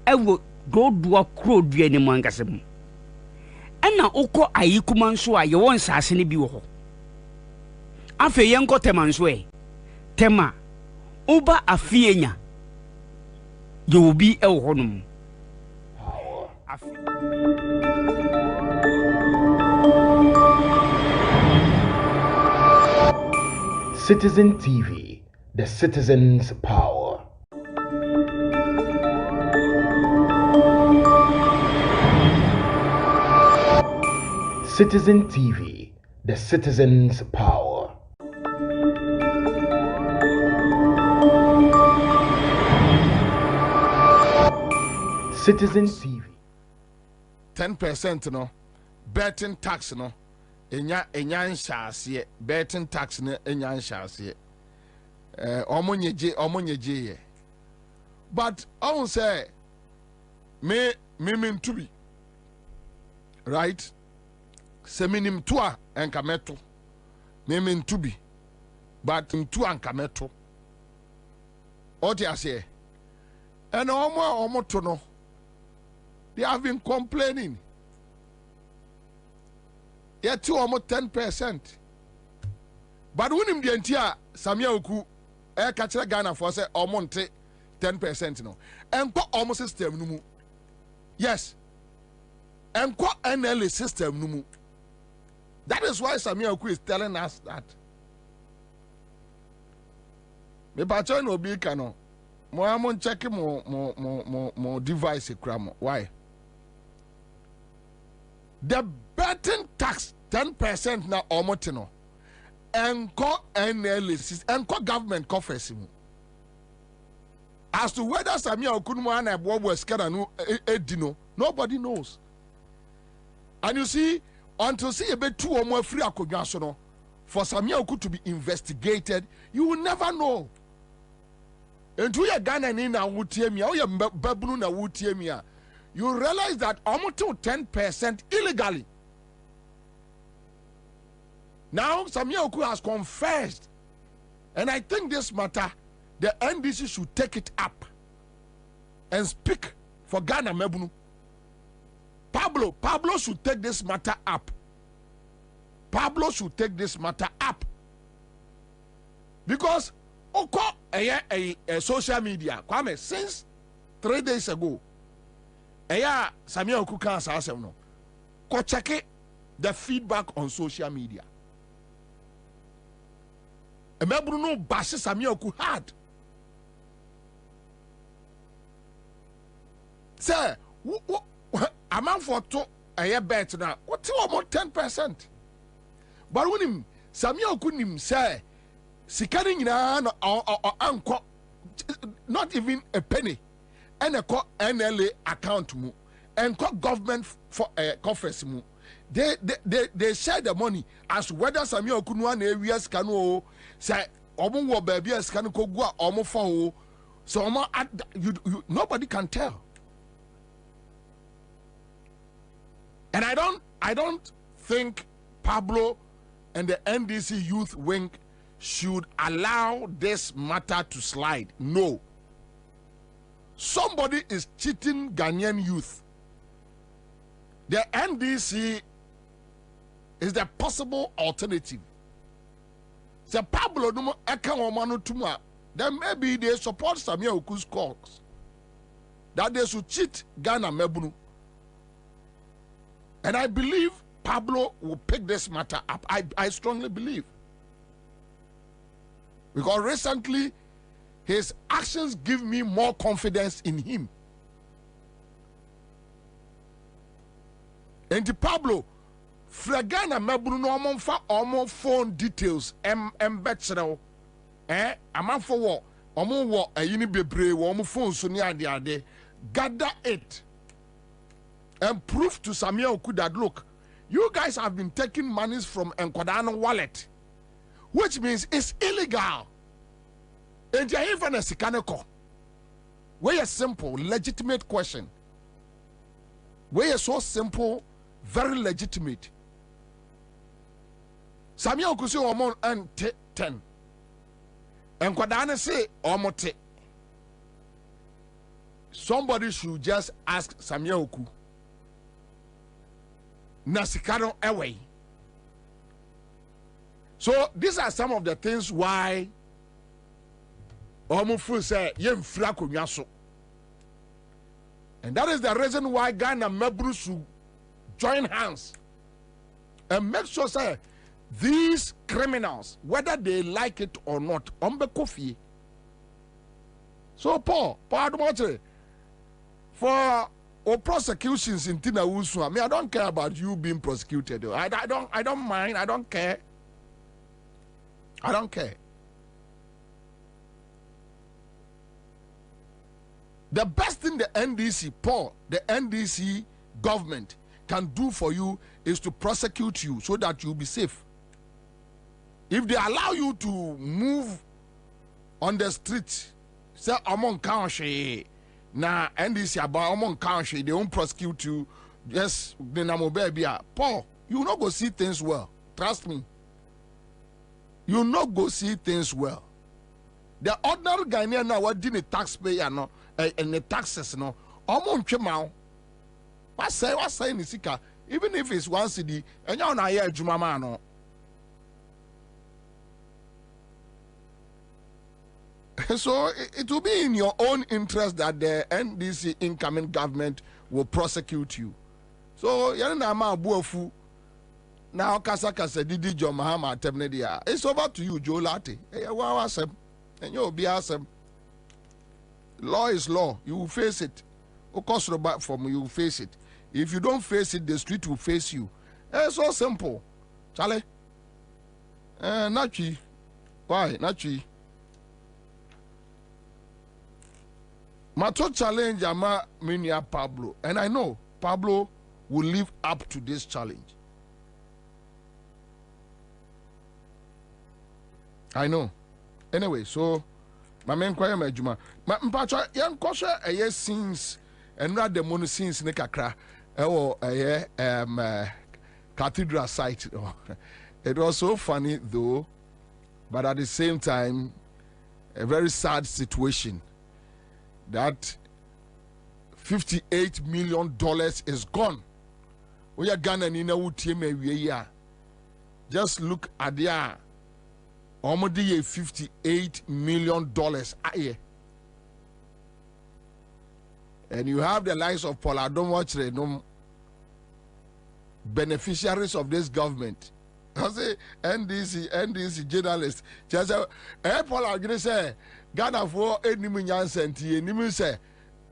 ewo dodo akro dua ni mu ankasa mu ena ukọ ayikuma nso a ye won sase ne bi wo ho afe yanko tema nso tema uba afienya ye wo bi ewo ho no Citizen TV, the citizen's power. Citizen TV, the citizen's power. Citizen TV. 10% no betting tax no enya nhyase betting tax no enya nhyase omonyeje ye but I won't say me to be right seminim to a enkameto me to be but to ankameto oti ase and omo to no they have been complaining yet to almost 10%. But when him the entire Samia Oku catch Ghana for say almost 10% no. And what almost system no. Yes. And what NLA system no. That is why Samia Oku is telling us that. Me pacho no be kano. Mo amon check mo device kramo. Why? The betting tax 10% na omotino. enko NLA enko government coffers mu. As to whether Samia Okunumu and Bob was edino, nobody knows. And you see, until see a bit 2 or more free akonyasono for Samia Oku to be investigated, you will never know. And to your Ghana in a Wutiemia, or your Babuna Wutiemia, you realize that almost 10% illegally. Now Samia Oku has confessed, and I think this matter, the NDC should take it up and speak for Ghana Mebunu. Pablo should take this matter up. Pablo should take this matter up. Because Oko a social media, Kwame, since 3 days ago, Samia Oku can't say no. Go check the feedback on social media. A Mebunu no bash Samia Oku hard. Say, a man for 2 a year bet now. What you about 10%? But when him Samia Okunim say, Sikari na anko not even a penny, and a NLA account mu, and government for conference mu. They share the money as whether Samia Okunuan areas cano say omo baby as can go omo for so nobody can tell. And I don't think Pablo and the NDC youth wing should allow this matter to slide. No. Somebody is cheating Ghanaian youth. The NDC is the possible alternative. The Pablo no tuma. Then maybe they support Samia Oku's cause that they should cheat Ghana Mebunu. And I believe Pablo will pick this matter up. I strongly believe. Because recently, his actions give me more confidence in him. And the Pablo, Fragana Mabruno Omo phone details, Mbetchero, Aman for what? Omo what a unibebre, Omo phone Sonia de gather it. And prove to Samia Oku that look, you guys have been taking monies from Nkwadano wallet, which means it's illegal. And you're even a sikaneko. Where a simple, legitimate question. Where so simple, very legitimate. Samia Oku say omon and 10. Nkwadano say omote. Somebody should just ask Samia Oku. Nasikano away. So these are some of the things why Omufu say yem frako nyaso. And that is the reason why Ghana Mebru should join hands and make sure say these criminals, whether they like it or not, ombe kofi. So Paul for or prosecutions in Tina Usu. I mean, I don't care about you being prosecuted. I don't mind. I don't care. I don't care. The best thing the NDC, Paul, the NDC government can do for you is to prosecute you so that you'll be safe. If they allow you to move on the street, say among country. Now, NDC about among country, they won't prosecute you. Yes, the Namobebia. Paul, you not go see things well. Trust me. You not go see things well. The ordinary Ghanaian now what did the taxpayer no and the taxes no. Among Chemao. What say in the Sika? Even if it's 1 cedi, and you're not here, Jumama no. So it will be in your own interest that the NDC incoming government will prosecute you. So Yanama Buofu now Kasa Didi John Mahama Temnedia. It's over to you, Joe Latte. And you'll be awesome. Law is law. You will face it. Of course, from you will face it. If you don't face it, the street will face you. It's so simple. Charlie. Nachi. Why? Nachi. Mato challenge ama minia Pablo. And I know Pablo will live up to this challenge. I know. Anyway, so my main choir majuma. My mpacha young kosha a scenes and not the mono scenes ne kakra. Cathedral site. It was so funny though, but at the same time, a very sad situation that $58 million is gone. We are Ghana in a just look at the almost $58 million a year. And you have the likes of Paula, don't watch it, no beneficiaries of this government. I say NDC journalists. Just say, Paula, you say Ghana for any senti, any say,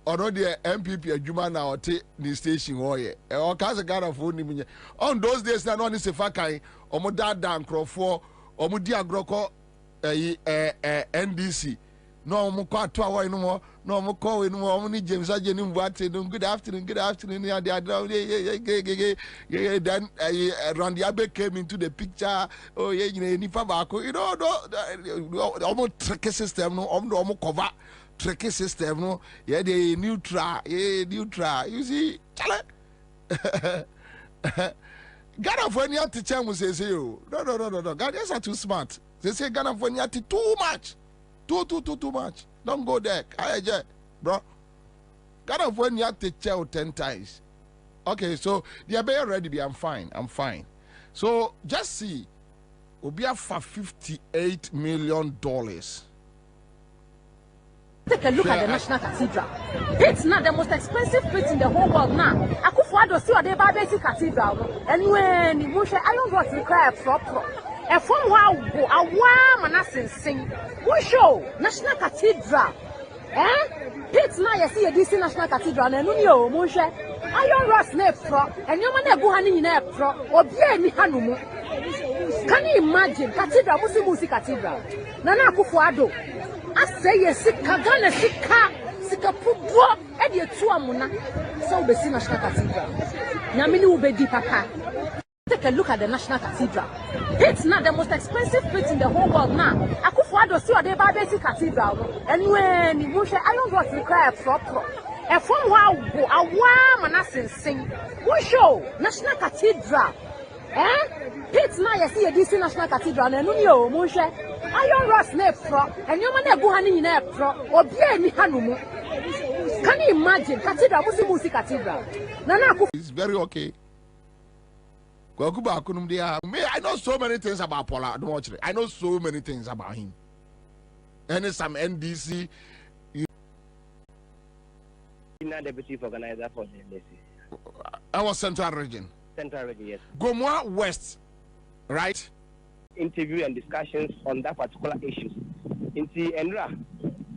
or the MPP adjuma na ote the station oye. Or cause Ghana for any on those days na no ni se fakai, omo dada nkrofo, omo di agroko NDC. No mo kwa to awo no mo no mo ko we no mo ni James Ajeni Mbuate no good afternoon ya then Randy Abe came into the picture. Oh yeah, you nipa baako, you know omo trick system no omo cover trick system no yeah the neutral you see chale Ghana for any teacher mu say no Ghanaians are too smart. They say Ghana for any too much. Too much. Don't go there. Bro. Ghana when you have to tell 10 times. Okay, so the are ready. I'm fine. So just see. Obia for $58 million. Take a look at the National Cathedral. It's not the most expensive place in the whole world now. Akufo-Addo see the Barbesi Cathedral. And when you say iron rods require proper. A phone wow, a warm and sing. We show National Cathedral. It's now you see a DC National Cathedral and you Moshe. Iron rods ne pro and you man go honey ne pro or be hanumu. Can you imagine Cathedral Musi Cathedral? Nana Akufo-Addo. I say yes, Ghana sika pudo e de tu amuna. So be see National Cathedral. Nyamini will be deep papa. Take a look at the National Cathedral. It's not the most expensive place in the whole world now. Akufo-Addo see the Barbesi Cathedral. And when you say iron rods require proper. A phone wow, a warm and sing. We show National Cathedral. It's now you see a DC National Cathedral and you Moshe. Iron rods ne pro and you man go honey ne pro or be any hanumu. Can you imagine Cathedral Musi Cathedral? Nana It's very okay. I know so many things about Paula. Don't watch it. I know so many things about him. And some NDC. Not the chief organizer for the NDC. I was Central Region. Yes. Gomwa West, right? Interview and discussions on that particular issue. Into Enra.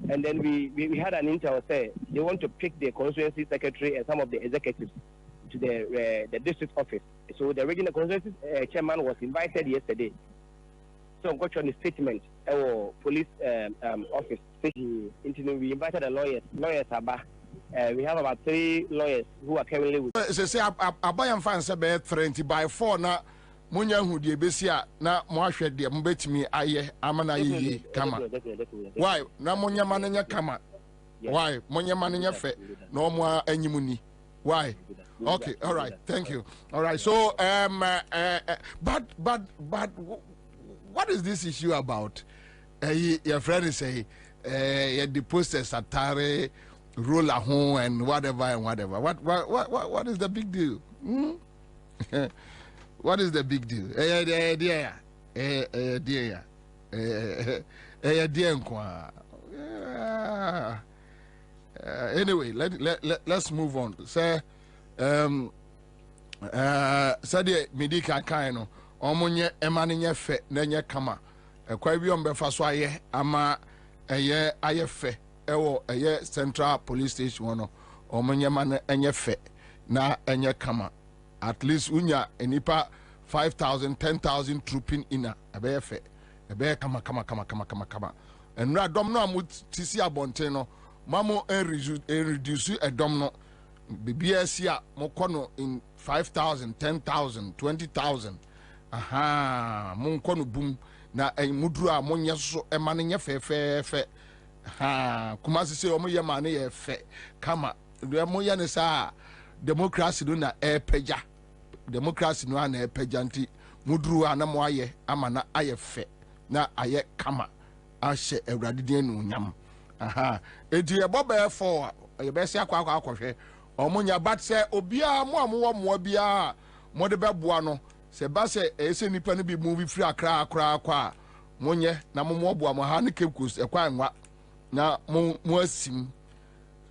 And then we had an interview say they want to pick the constituency secretary and some of the executives to the district office. So the regional constituency chairman was invited yesterday. So got on the statement our police office. We invited the lawyers Abba. We have about 3 lawyers who are currently with. Say Abayam fans say 20 by 4 na munya hu de besia na mo ahwe de mbetimi aye amana yi kama. Why na munya mananya kama? Why munya mananya fe no mo anyimuni? Why? Okay, all right, thank you. All right, so but what is this issue about? Your friend is saying the posters atare roll a home and whatever. What is the big deal? What is the big deal? Anyway, let's move on. Say Sadia Medika Kaino, Omunye Emania Fe, Nanya Kama, a Kwabion Befaswaye, Ama, a year Ayefe, Ewo, a year Central Police Station, Omunye Man, Enya Fe, Na Enya Kama. At least Unya, Enipa 5,000, 10,000 trooping in a bear kama. And na dom no amut tisi abonte no mamo reduce a dom no BBS ya mokono in 5,000, 10,000, 20,000. Aha, monkono boom na mudru a monye so e mane nye fe. Ha, kumasi se omo ye mane ye fe kama mo ye ne sa democracy no na peja. Democracy no na peja nti mudru a na mo aye amana aye fe na aye kama ashe ewrade den no nyam. Aha, edi e boba for ye be se akwa omunya bat se obia mo bia mo de beboa no se ba se ese nipa no bi movie free akra kwa monye na mo boa mo ha ne kekos e kwa nwa na mo asim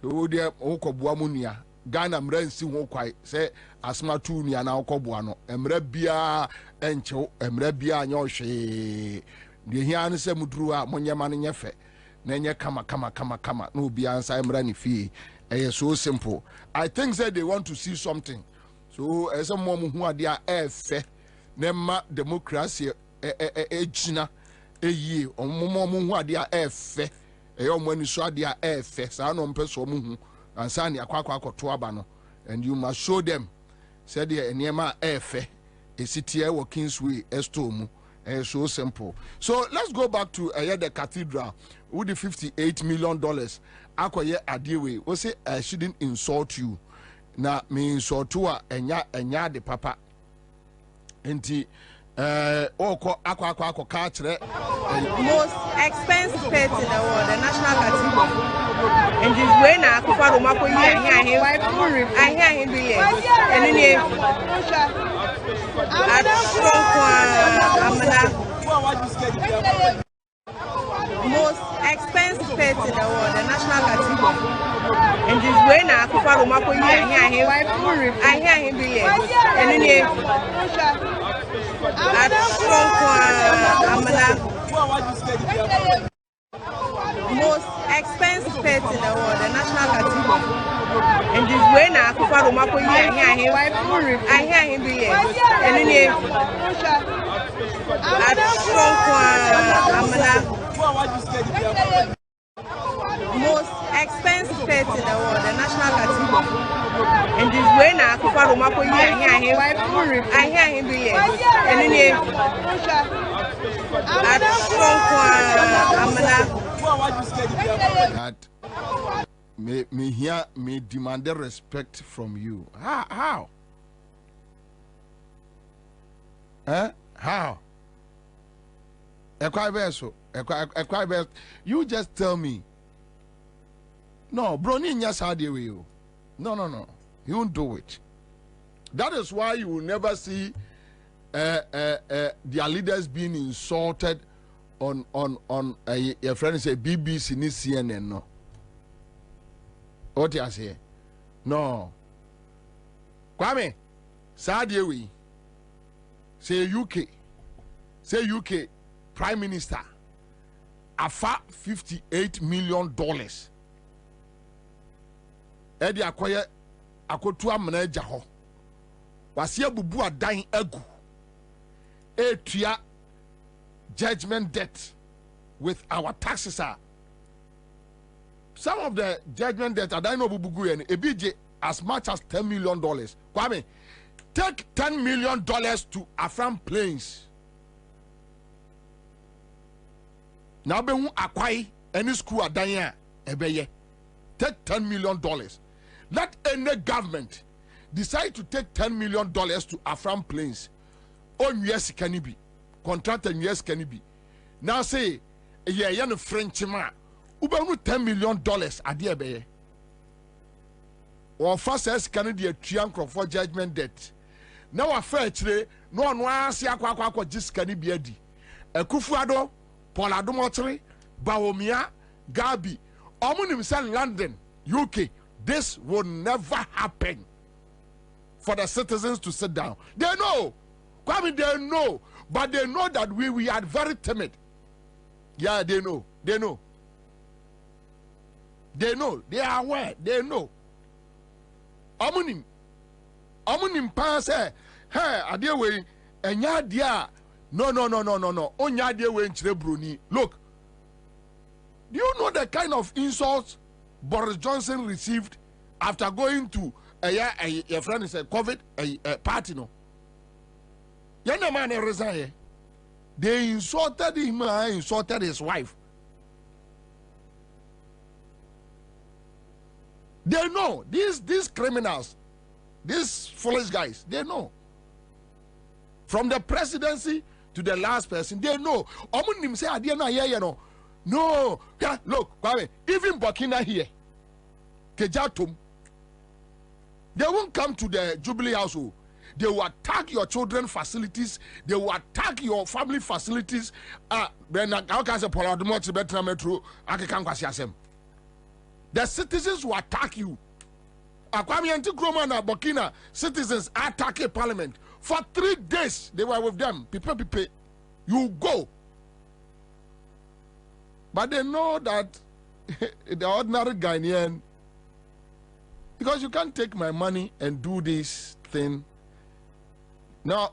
so de okoboa mo nua Ghana mra nsi ho kwai se asma tu nua na okoboa no emra bia enchew emra bia anya ohwe de hia ne se muduru a monye ma ne nyefe na enye kama na obi ansa emra ne fie. So simple. I think that they want to see something. So as a mom who are there fair, nema democracy ejina ye or mom who are there fair. A young when you saw their fair, so I know person who and Sani Aquaco Tuabano, and you must show them. Said the Nema fair, a city or Kingsway Estomu. So simple. So let's go back to the cathedral with the $58 million. Akoye adiwe we say I shouldn't insult you. Na me insult you enya de papa. Enti oko akwa ka kire most expensive pet in the world, the national cathedral. And this way na akwa Roma ko yi ahia him be here. And ni most expensive pet in the world, the national cathedral. And this way na akwa Roma ko yi ahia him be here. And ni most expensive pet in the world, the national cathedral. And this way na akwa Roma ko yi ahia him be here. And ni most expensive pet in the world, the national cathedral. And this way na akwa Roma ko yi ahia him be here. And ni me demand respect from you. How? How? You just tell me. No, bro, you. No. You won't do it. That is why you will never see their leaders being insulted on your friend say BBC ni CNN no. What you say? No. Kwame, Sadia we say UK Prime Minister afa $58 million. Edi akoye akotu amana agya ho. Wase abubu adan agu. Etua judgment debt with our taxes are. Some of the judgment debt I don't know bubugu and ebije as much as $10 million. Kwame, take $10 million to Afram Plains. Now be akwai any school adan ebeye. Take $10 million. Let any government decide to take $10 million to Afram Plains. On yes can it be? Contractor yes can it be? Now say yeah no French man. Ubanu $10 million adia be. Or first says Canadian triangle for judgment debt. Now a fair today, no one wants ya just can it be edi. A Kufuado, Polado Motri, Baomia, Gabi, Omunim San London, UK. This will never happen for the citizens to sit down. They know. Kwame, they know. But they know that we are very timid. Yeah, they know. They know. They know. They are aware. They know. Omunim pa say, hey, adewe enya dia no. Onya dia we nchire broni. Look. Do you know the kind of insults Boris Johnson received after going to a friend is a COVID party no? Yana man resign. They insulted him and insulted his wife. They know these criminals, these foolish guys, they know. From the presidency to the last person, they know. Omunim say adiana here, you know. No, yeah, look, Kwame, even Burkina here, Kejatum, they won't come to the Jubilee household. They will attack your children's facilities. They will attack your family facilities. The citizens will attack you. Kwame and Burkina citizens attack a parliament. For 3 days, they were with them. Pipe. You go. But they know that the ordinary Ghanaian, because you can't take my money and do this thing. Now,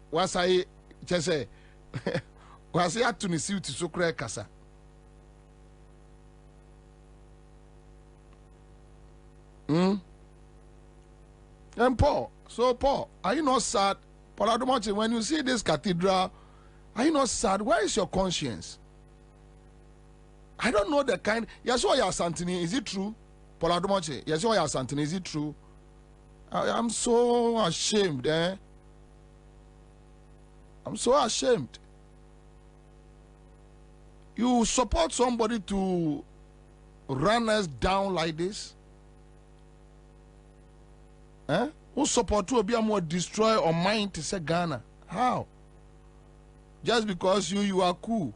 was I just say, was I to receive to Sukre Kasa? And Paul, are you not sad? Paul, when you see this cathedral, are you not sad? Where is your conscience? I don't know the kind. Yes, what you are Santini, is it true? Paul Adomoche, yes, what you are Santini, is it true? I am so ashamed, I'm so ashamed. You support somebody to run us down like this? Who support to be a more destroy or mind to say Ghana? How? Just because you are cool.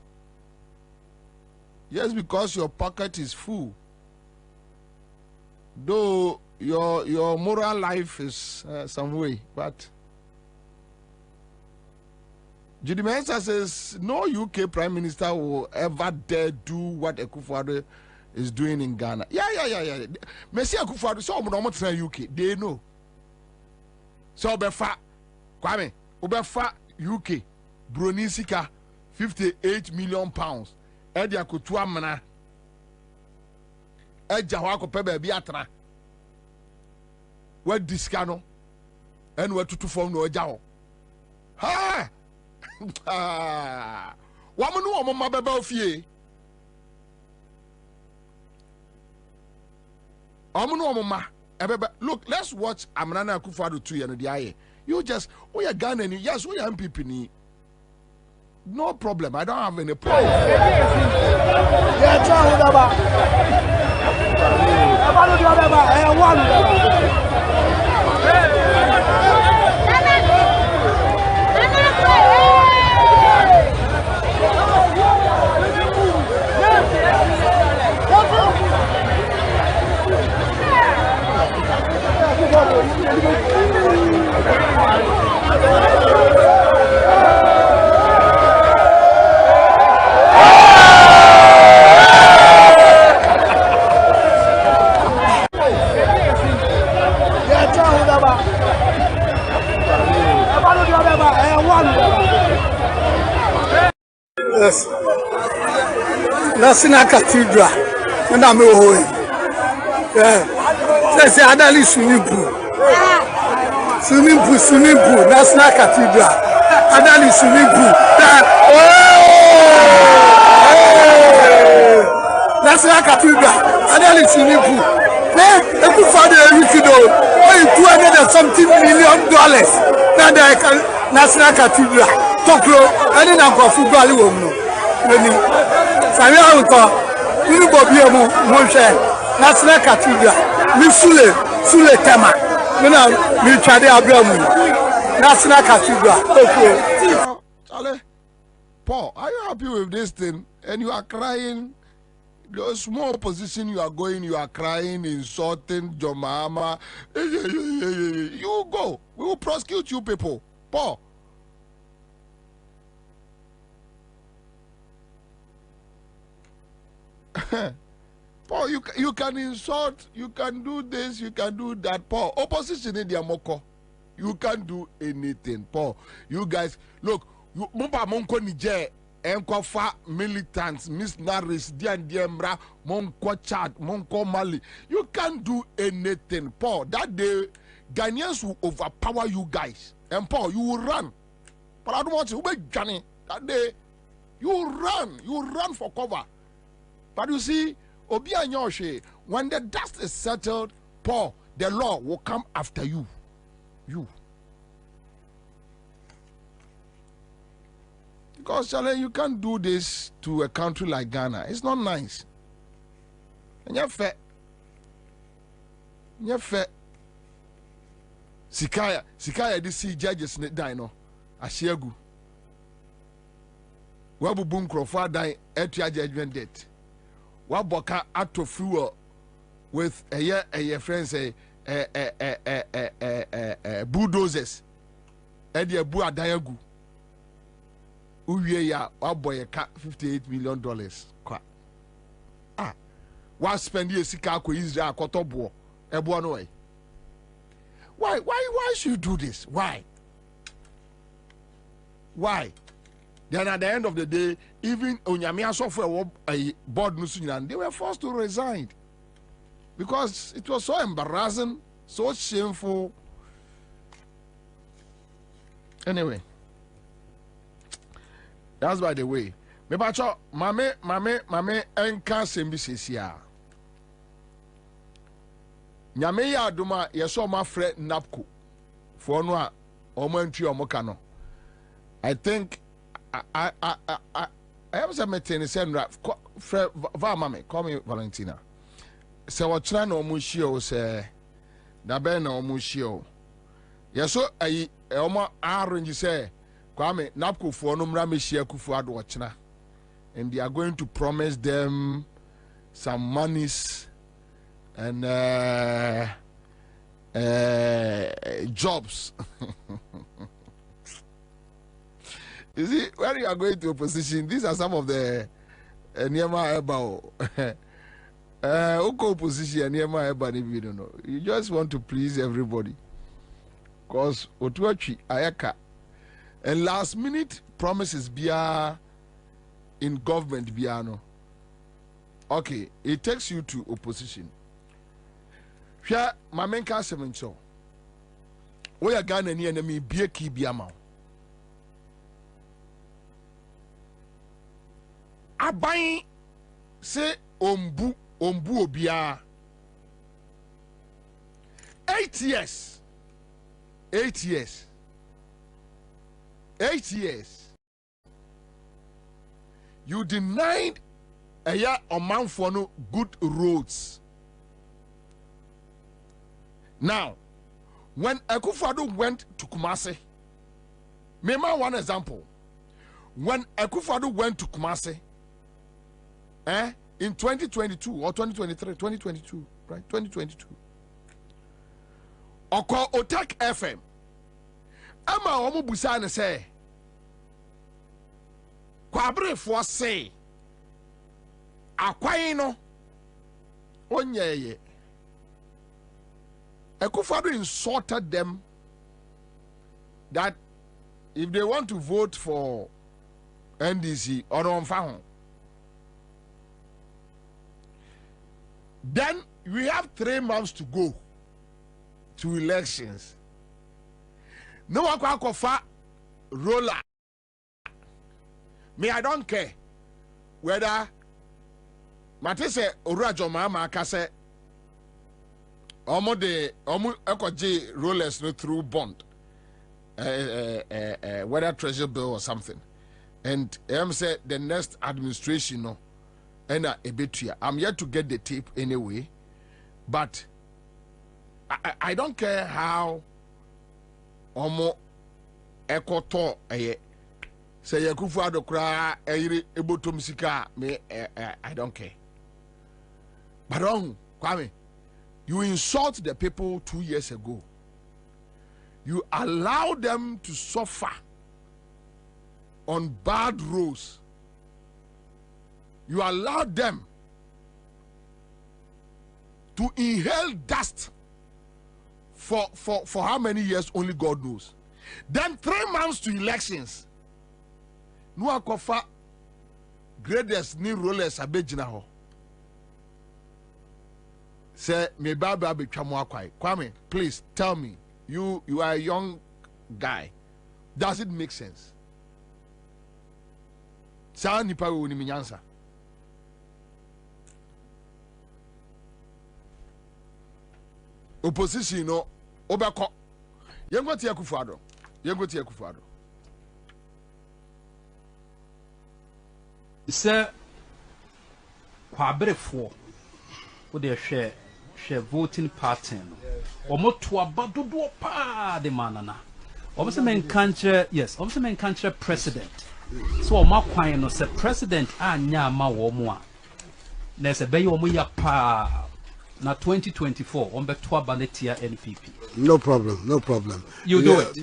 Just because your pocket is full. Though your moral life is some way, but Judy Ansah says no UK Prime Minister will ever dare do what Akufo-Addo is doing in Ghana. Yeah. Messi Akufo-Addo so not UK. They know. So Obefa, Kwame, Obefa UK, Bronisika, 58 million pounds. Edia kutua mana. Eja wako pebe biatra. We diskano. En we tutu form no eja. Ha! Wamanu omama bebe ofie. Omanu omama. Look, let's watch Amnana Akufo-Addo 2 and the aye. You just, we are Ghana, yes, we are MPP. No problem, I don't have any problem. Yes. National Cathedral. And I'm home. Yeah. Let's say Adali swimming pool. Swimming pool. National Cathedral. Adali swimming pool. National Cathedral. Adali swimming pool. Akufo-Addo everything though. $200 million. Now they can National Cathedral. Tokyo. I didn't have a football woman. Sami Auto. Mini Bobie mo National Cathedral. Mi Sule Tema. Mi Chade Abraham. National Cathedral. Tokyo. Charlie, Paul, are you happy with this thing? And you are crying. The small position you are going, you are crying, insulting your mama. You go. We will prosecute you people. Paul. Paul, you can insult, you can do this, you can do that. Paul, opposition in the moko. You can't do anything, Paul. You guys, look, you Mumba Monko Niger, Enko Fa militants, missionaries, Diandra, Monko Chad, Monko Mali. You can't do anything, Paul. That day, Ghanaians will overpower you guys. And Paul, you will run. But I don't want you to make Johnny. That day, you run for cover. But you see, Obi and Yoshe, when the dust is settled, Paul, the law will come after you. Because Charlie, you can't do this to a country like Ghana. It's not nice. And you're fair. Sikaya, this see judges ne die no. Ashiegu. Wabu boom croffa die at judgment date. Waboka out of fuel with a year friends bulldozers. Eddie Abu Adayagu. Uye ya waboy ka $58 million. Kwa. Wa spend ye sika ko Israel kotobo. Ebo no way. Why should you do this? Why? Then at the end of the day, even Onyamia software a board nusunan, they were forced to resign because it was so embarrassing, so shameful. Anyway, that's by the way. Me bacho mame enka sembi sesia. Nyame ya aduma yeso ma fre napko for no a omo antwi omo ka no. I think I have some meeting send fre va mame call me Valentina. Se wo try na omo hie say da be na omo hie yeso ayi omo arrange say Kwame napko for no mra me hie kufu ado ochina, and they are going to promise them some monies and jobs. You see, when you are going to opposition, these are some of the Niema Eba. Opposition Niema Eba, if you don't know. You just want to please everybody. Because Otuachi Ayaka and last minute promises bia in government biano. Okay, it takes you to opposition. Hwɛ mamenka semencho. We are Ghana ni enemy bie ki biama. Aban se ombu obia. 8 years. 8 years. 8 years. You denied a year or man for no good roads. Now, when Akufo-Addo went to Kumasi, remember one example. When Akufo-Addo went to Kumasi, in 2022 or 2023, 2022, right? 2022. Oko Otak FM. Ama omo busa ne say. Kwabre fo say. Akwan no onyeye. Akufo-Addo insulted them that if they want to vote for NDC or on Fahon, then we have 3 months to go to elections. No one can offer roller. Me, I don't care whether Matisse Urajo Mama Kase Omo ekoji rollers no through bond, whether treasure bill or something, and say the next administration no, and a betua. I'm yet to get the tape anyway, but I don't care how Omo ekoto say Akufo-Addo kra ebotom sika me I don't care. But Kwame, you insult the people 2 years ago. You allow them to suffer on bad roads. You allow them to inhale dust for how many years only God knows. Then 3 months to elections. No akofa graders ni rollers abegina ho. Say me baba be twamo akwai. Kwame, please tell me, you are a young guy. Does it make sense? Sa nipa wo ni Ansah. Opposition no obeko. Yengo tie Akufo-Addo. Yengo tie Akufo-Addo. Sir Kwabena wo de hwe voting pattern omo to abadodo pa de manana omo se men kanche yes omo se men kanche president so omo kwan no se president anya ma wo mo a na se be omo ya pa na 2024 omo be to abanetia NPP. No problem. You do it.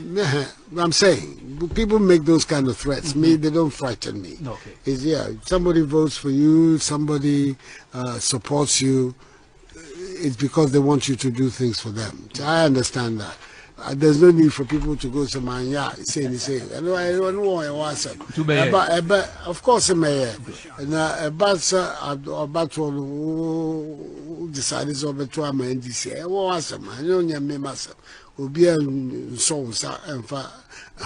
I'm saying people make those kind of threats. Me, they don't frighten me. Okay. It's somebody votes for you, somebody supports you. It's because they want you to do things for them. I understand that. There's no need for people to go to man, say. I don't want to answer. But of course, I'm here. And about to decide it's over to a man this year. I won't answer, man. I don't know myself. Will be in songs and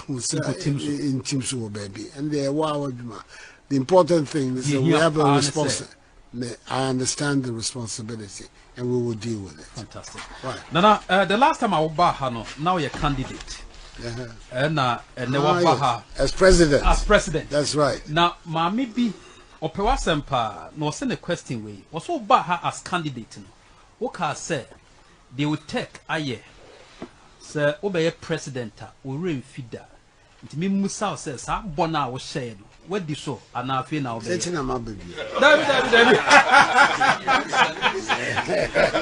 in teams, baby. And they are the important thing is that we have a responsibility. I understand the responsibility, and we will deal with it. Fantastic. Right. Now, the last time I was back, now you're candidate. And as president. As president. That's right. Now, maybe Opewasempa no send a question way. Also, back as candidate. What can I say? They will take a year. Sir, obey president or ring feeder. It means Musa says, I'm born out was saying. What do you so? And I feel now. David.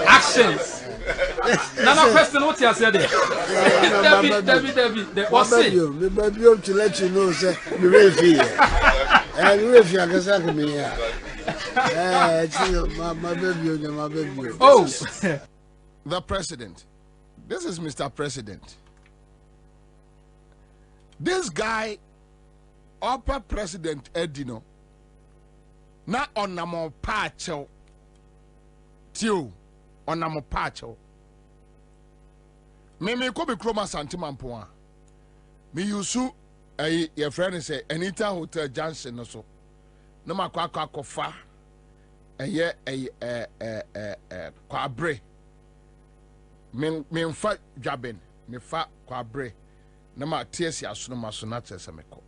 Actions. Another question. What you said there? David. What's it? Me baby to let you know, sir. Me refi. And refi akasa me here. My baby. Oh, the president. This is Mr. President. This guy. Upper President Edino na onamo pacho tio onamo pacho me ko be kroma santimampo a me yusu your friend say Anita Hotel Junction no so na makwa akofa kwabre me mfa dwaben me fa kwabre na ma tiesi asono maso na tese meko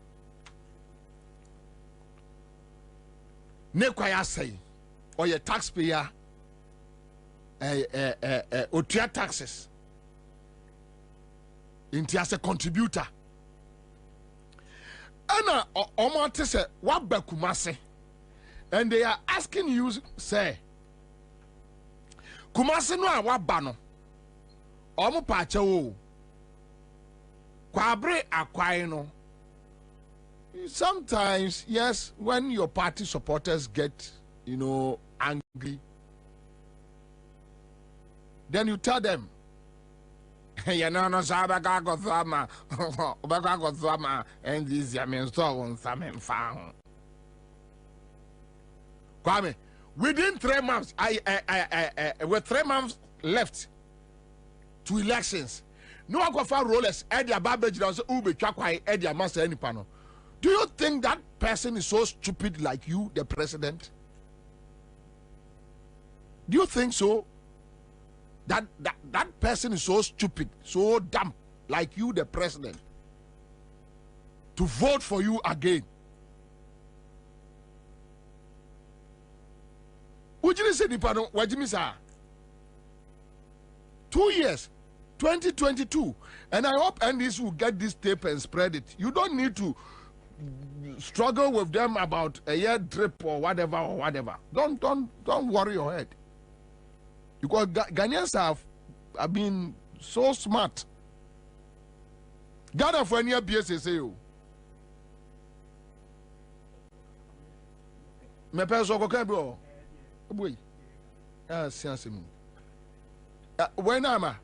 ne kwaya say or your taxpayer otua taxes into as a contributor ana omo te say waba Kumase and they are asking you say Kumase no a waba no omo pa che wo kwabre akwai no. Sometimes, yes, when your party supporters get, angry, then you tell them, and this Kwame, within 3 months, with 3 months left to elections, no one got far rollers, Eddie Babbage, Ube Chakwai, Eddie Master, any panel. Do you think that person is so stupid like you, the president? Do you think so? That person is so stupid, so dumb like you, the president, to vote for you again? Would you say, Nipano, what do you mean, 2 years, 2022, and I hope NDC will get this tape and spread it. You don't need to struggle with them about a year drip or whatever. Don't worry your head, because Ghanaians have been so smart. Ghana for any BSSA. Me person ko kan bi o. Boy. Ah, sianse mu. When am I?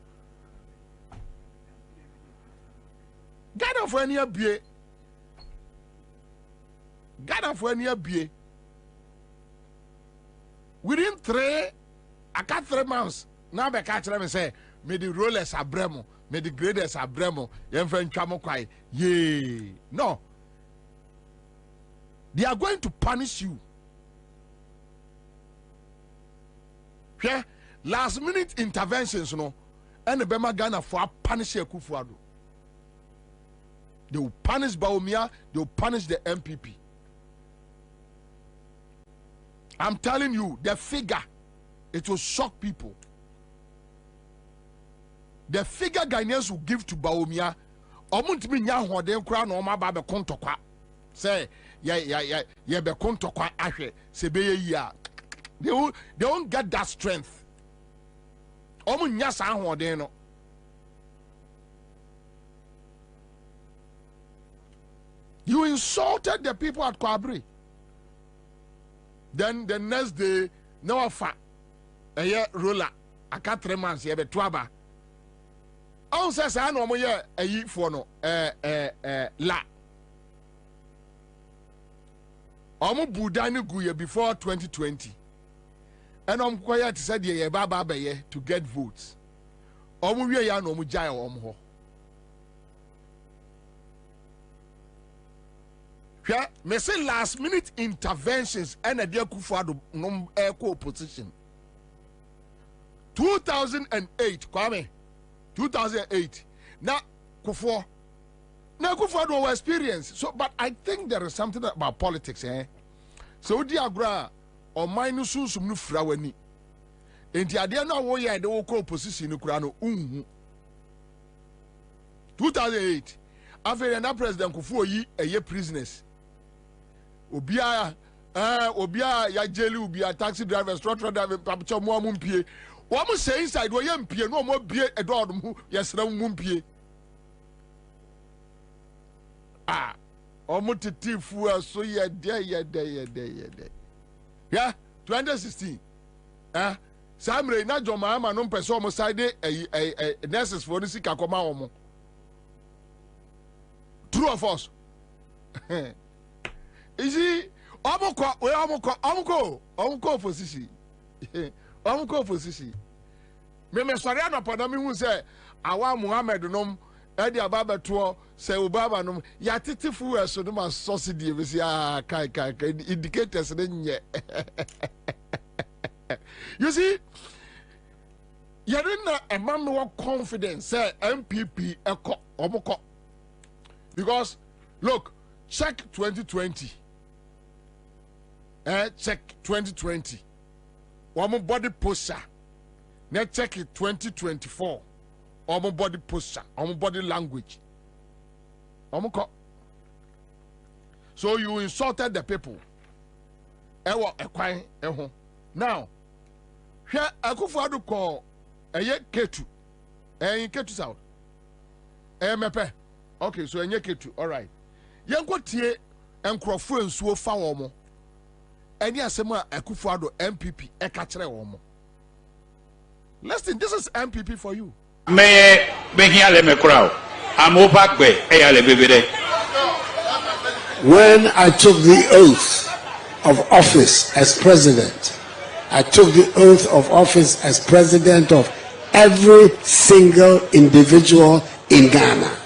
Ghana for any abie. Ghana for any abie. Within 3 months, now be catch them and say, me the rollers are bremo, me the graders are bremo, yen friend chamo kwai. Yay. No. They are going to punish you. Yeah? Last minute interventions, you know, and the Bema Ghana for punish Kufuado. They will punish Bawumia, they will punish the MPP. I'm telling you, the figure, it will shock people. The figure Ghanaians will give to Bawumia, omuntimi nya hoden kura na oma ba be kontokwa. Say, yeah, be kontokwa ahwe, se be ye ya. They won't get that strength. Omu nya sa hoden no. You insulted the people at Kwabena. Then the next day, no offer. A year ruler, a cat 3 months, you have a twaba. Ansah, I know more a year for no, la. Omo Budani Guya before 2020. And quiet said, ye baba to get votes. Omo ya no mujaya omho. Yeah, me say last minute interventions and a dear Kufuado no opposition. 2008, Kwame. 2008. Now Kufuor. Now Kufuado was experience. So, but I think there is something about politics, eh? So diagra or minus soon some new fraweni. In the idea now we are the opposition in Ukraine. 2008. After the President Kufuor a year prisoners. Obia ya jeli obia taxi driver, truck driver, papacho mo amumpie. What am say inside we yampie no mo bie edo mu yesra mumpie. Ah, omo titifu so ye de. Yeah, 2016. Samre na joma ama no pese omo side nurses for this kakoma omo. True of us. Is he Omuko opposition. Omuko opposition. Me sorry na panami hu say awa Muhammad nom e dia baba to say obaba nom ya titifu eso no ma subsidy be say kai indicators nye. You see, you didn't a man with confidence say MPP eko Omuko. Because look, check 2020. Check 2020. One body posture. Now check it 2024. One body posture. One body language. So you insulted the people. Now, here Akufuado call Ketu. Ketu South. Mepe. Okay, so Ketu. All right. Yanko tie enkrofo ensuo fa womo. Any asema Akufuado MPP ekachre womo. Listen, this is MPP for you. Me hiale me crowd. I'm opakbe eyale bebede. When I took the oath of office as president, I took the oath of office as president of every single individual in Ghana.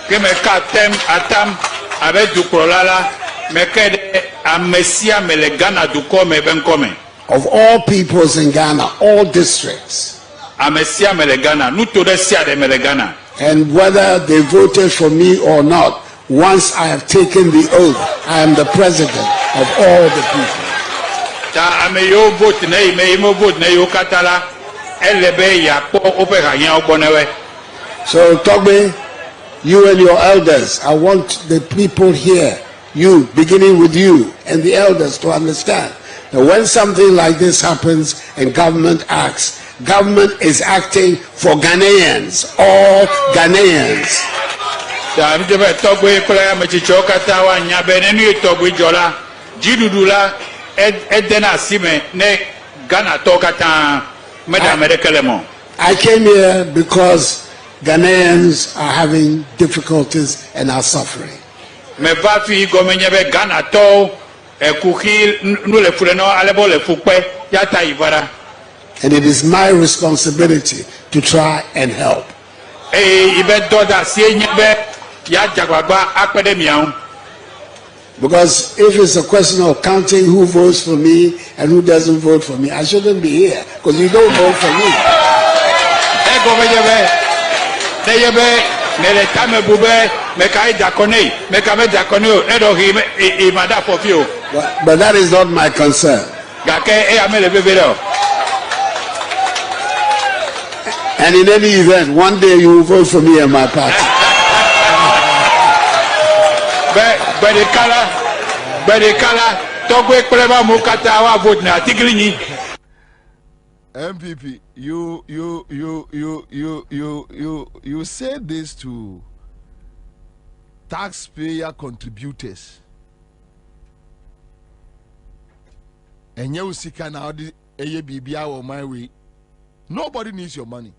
Keme katem atam avec du kolala mekede amesia mele Ghana du kome ben kome. Of all peoples in Ghana, all districts. Amesia mele Ghana, nuto sia de mele Ghana. And whether they voted for me or not, once I have taken the oath, I am the president of all the people. Ta ameyo vote na imo vote na yo katala elebe ya po opera yan obonewe. So Togbe, you and your elders, I want the people here, you, beginning with you and the elders, to understand that when something like this happens and government acts, government is acting for Ghanaians, all Ghanaians. I came here because Ghanaians are having difficulties and are suffering. Me va fi gomenye be Ghana to ekuki nu le fure no alebo le fupe ya ta ibara. And it is my responsibility to try and help. Ibe doda si nyebe ya jagbagba apede miaun. Because if it's a question of counting who votes for me and who doesn't vote for me, I shouldn't be here because you don't vote for me. But that is not my concern. And in any event, one day you will vote for me and my party. MPP, you say this to taxpayer contributors. And you see can now the ABBI or my way. Nobody needs your money.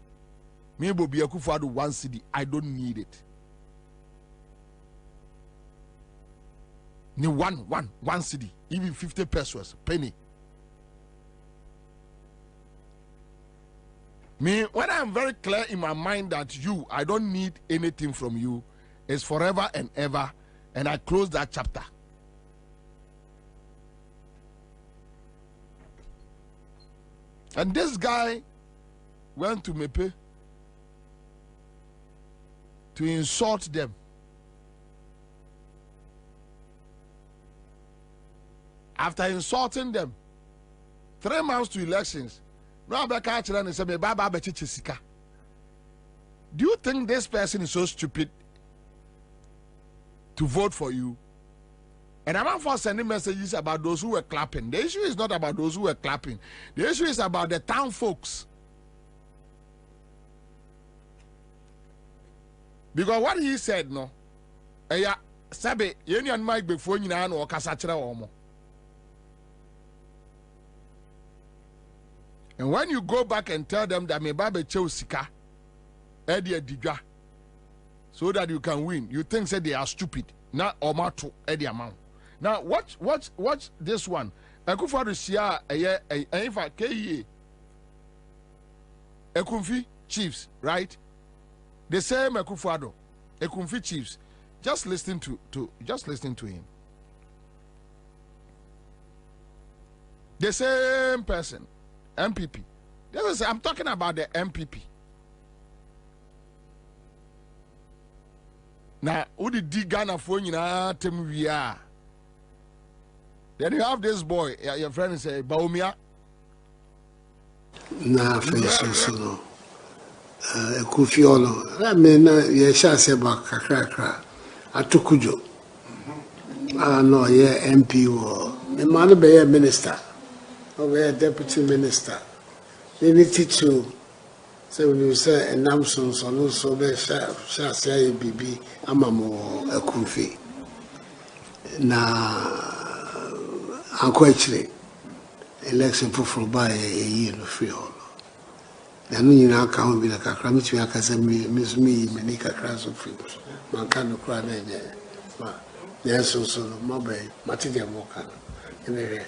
Me Bobie Akufo-Addo 1 cedi. I don't need it. Ni one cedi, even 50 pesos, penny. Me, when I'm very clear in my mind that I don't need anything from you, it's forever and ever, and I close that chapter. And this guy went to Mepe to insult them. After insulting them, 3 months to elections, do you think this person is so stupid to vote for you? And I'm not for sending messages about those who were clapping. The issue is not about those who were clapping. The issue is about the town folks. Because what he said, no, sabe, union mic before you know, or Kasachra Omo. And when you go back and tell them that Mebabe Chelsika, Eddie Diga, so that you can win, you think that they are stupid. Now Omato Eddie amount. Now watch this one. Akufo-Addo share in fact KE Ekumfi Chiefs, right? The same Akufo-Addo, Ekumfi Chiefs. Just listen to him. The same person. MPP. I'm talking about the MPP. Now, who did Ghana for you? Then you have this boy, your friend is Baumia. Na face no. Ekufiolo. I mean, ye shall say back kakra. Atukujo. No, ye MP wo. Me man be a minister. Over deputy minister. They need to say when you say and Namson so no so be shall say BB amamo Ekufi. Na anko actually election for by a year no free hall. Na no nyina ka ho bi na kakra mitumi akasa me me kakra so free. Man kan no kra na nye. Ma yeso so no mabe matide mo kan. Ene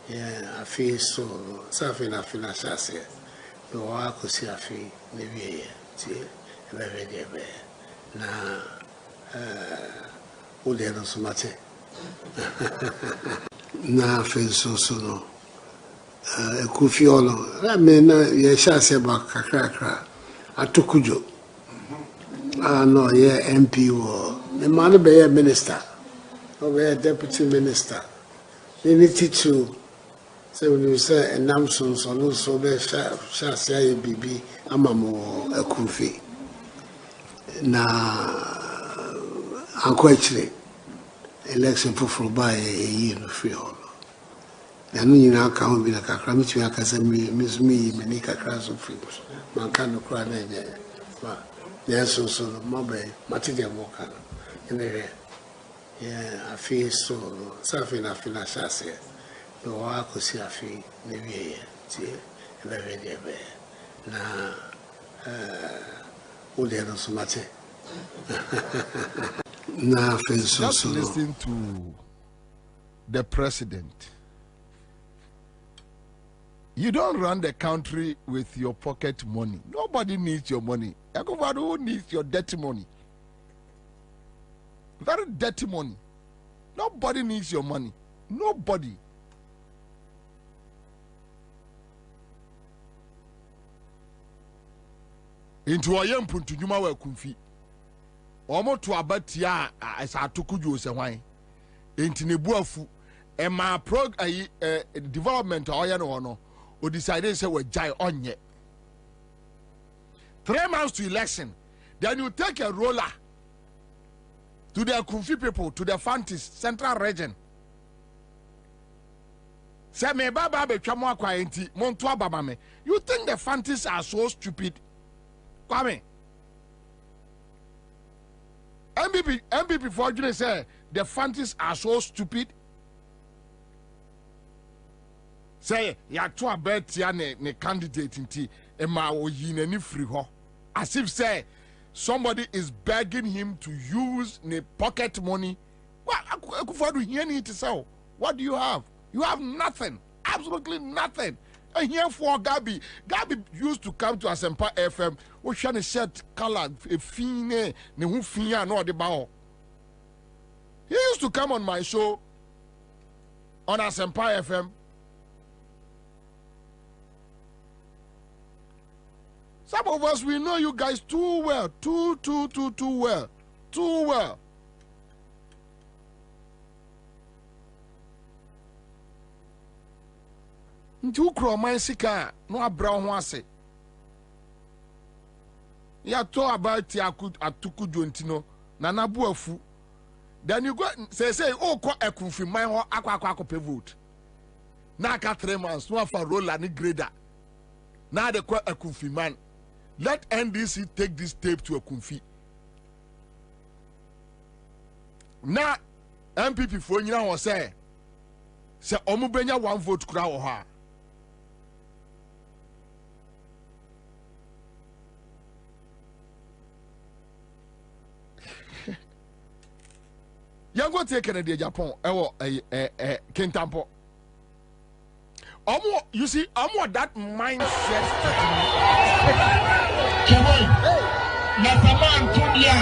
yeah, I feel so. Something I feel as I say. The work I see, I feel maybe see very very. Na ode no so mate. Na feel so no. Ekufiolo. I mean, ye shall say back kakra. Atukujo. No, yeah, MP wo. The man be a minister. Or a deputy minister. They need to. So when you say and Namson so no so be shall say BB amamo Ekufi. Na anko actually election for by a year no free hall. Na no nyina ka ho bi na kakra mitumi akasa me me kakra so free. Man kan no kra na nye. Ma yeso so no mabe matide mo kan. Ene yeah, I feel so. Something I feel as I say. The work I see, I feel maybe see very very. Na Just listen to the president. You don't run the country with your pocket money. Nobody needs your money. Everybody who needs your dirty money. Very dirty money. Nobody needs your money. Nobody. Into a young puntu nyuma wa kumfi. Omo to abatia as atukuju se hwan. Enti ne buafu e ma development oya no o decided say we jai onye. 3 months to election. Then you take a roller to the Kumfi people, to the Fantis Central Region. Say me baba be twamo akwa enti monto ababa me. You think the Fantis are so stupid? Kwame. MPP for you say the Fantis are so stupid. Say ya to abetia ne candidate nti e ma wo yi nani free ho. As if say somebody is begging him to use the pocket money. What do you have? You have nothing. Absolutely nothing. And here for Gabi used to come to Asempa FM. We shall shirt color a fine ne hu fia no de bao. He used to come on my show on Asempa FM. Some of us, we know you guys too well. Too well. Too well. Ntu kro man sika no abra ho ase. Ya to about atuku jontino na nabu afu. Then you go say oh ko ekunfi man ho akwa pe vote. Na aka 3 months no afa roller ni grader. Na de ko ekunfi man. Let NDC take this tape to a Kumfi. Now, MPP for you know say Omubenya 1 vote kura o ha. You go take Canada Japan Kentampo. You see, that mindset. Na zaman tudia,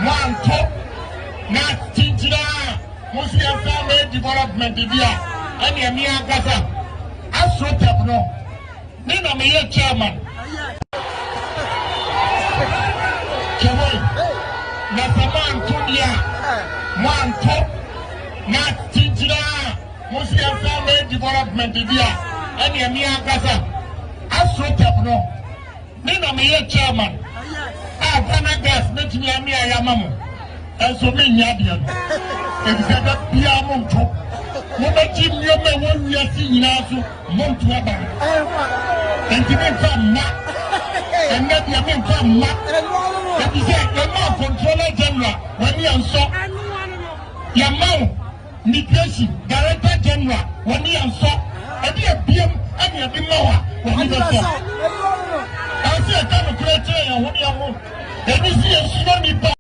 man top, na tinjira, Muslim family development dia, ani amia gaza, aso tepno, ni na me chairman. Keboy, na zaman tudia, man top, na tinjira. Muslim family development dia ani amia gaza aso tepno me na me chairman Ghana gas metimi amia yamamo enso me nya dia no ebisada bia monto mo be jim yo me won wiasi nyina so monto aba enti me famma enna dia me famma ebisada ma controller general wani anso yamao Migration Director General when he saw a BM and a Bimoa when he saw. I see a kind of criteria when you are then you see a tsunami back.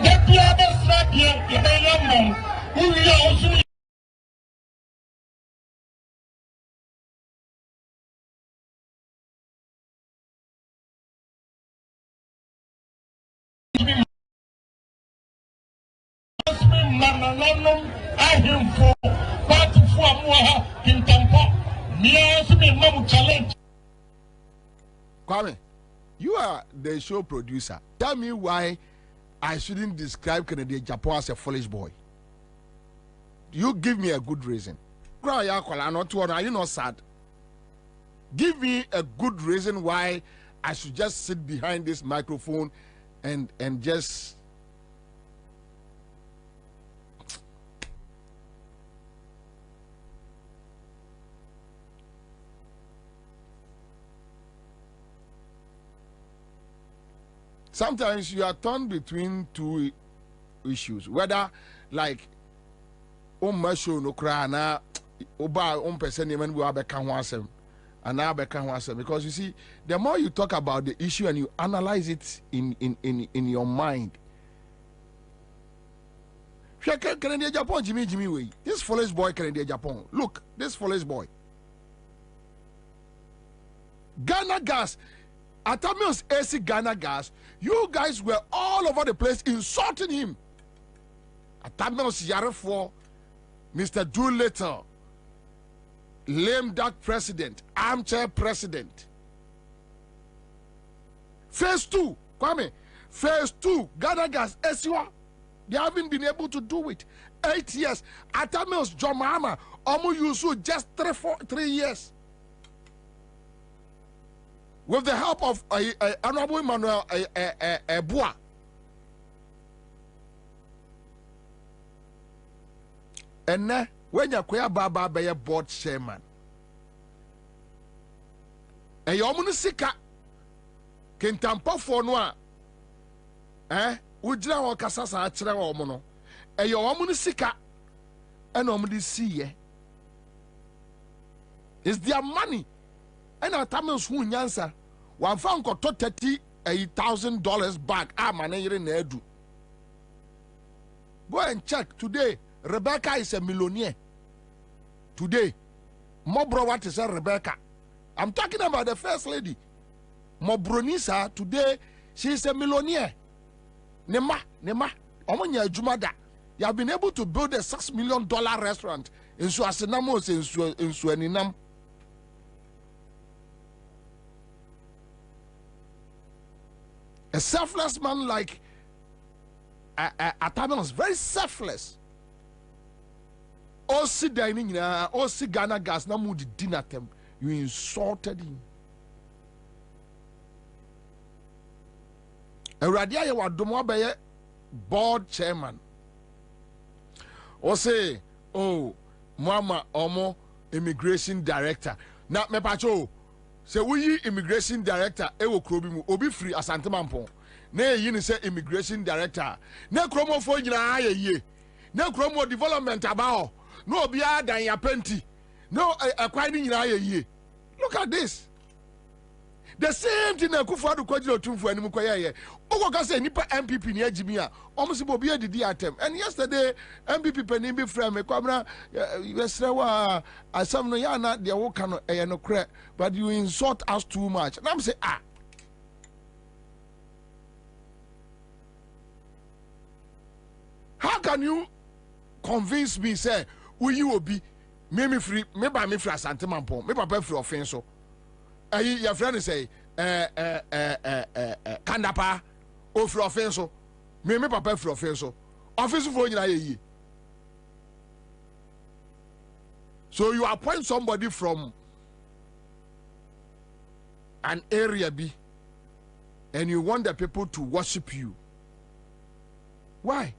Get the other strap here, the young man who we are also. Kwame, you are the show producer. Tell me why I shouldn't describe Canadian Japan as a foolish boy. You give me a good reason. Are you not sad? Give me a good reason why I should just sit behind this microphone and just. Sometimes you are torn between two issues, whether like show no cry na oba person even we have a And now because you see, the more you talk about the issue and you analyze it in your mind. Canadian Japan, Jimmy way. This foolish boy Canadian Japan. Look, this foolish boy. Ghana Gas. Atamios AC Ghana Gas. You guys were all over the place insulting him. Atamios Yarefo, Mr. Doolittle, lame duck president, armchair president. Phase 2, Kwame. Phase 2, Ghana Gas, Esiwa. They haven't been able to do it. 8 years. Atamios John Mahama, Omu Yusu, just 3 years. With the help of Honorable Emmanuel Bois. And now, when you are Baba be a board chairman, and you're Munisika Kentampa for noa, Ujra or Casasa Achra or Mono, and you're Munisika and Omni see it's their money. And our Tamils who Ansah, one found got $30,000 back. Edu. Go and check today. Rebecca is a millionaire. Today, Mobro, what is a Rebecca? I'm talking about the first lady. Mobronisa, today, she is a millionaire. Nema, Omonya Jumada. You have been able to build a $6 million restaurant in Suasinamos in Sueninam. A selfless man like Atamios, very selfless. Osi dining Osi Ghana Gas, na mood dinner them. You insulted him. Eradia ye wa domo be board chairman. Ose, oh, mama omo immigration director. Na me pacho. Se we immigration director ewo krobi mu obi free Asante Mampong na yi ni say immigration director na kromo fo nyina aye na kromo development about no obi adan ya penti no akwai ni nyina aye. Look at this. The same thing na Kufuor kwaji otumfu anim koyeye ogoka say nipa MPP ni agimi a omo Bobie didi atem. And yesterday MPP pani bi frame Kwabena yesrewa asam no ya na de wo ka no no kre, but you insult us too much. And I'm say how can you convince me say you will be me free me ba me free Asante Mampong me papa free offense so your friend say Kandapa o free offense so me papa free offense so offense for nyina ye. So you appoint somebody from an area B and you want the people to worship you. Why?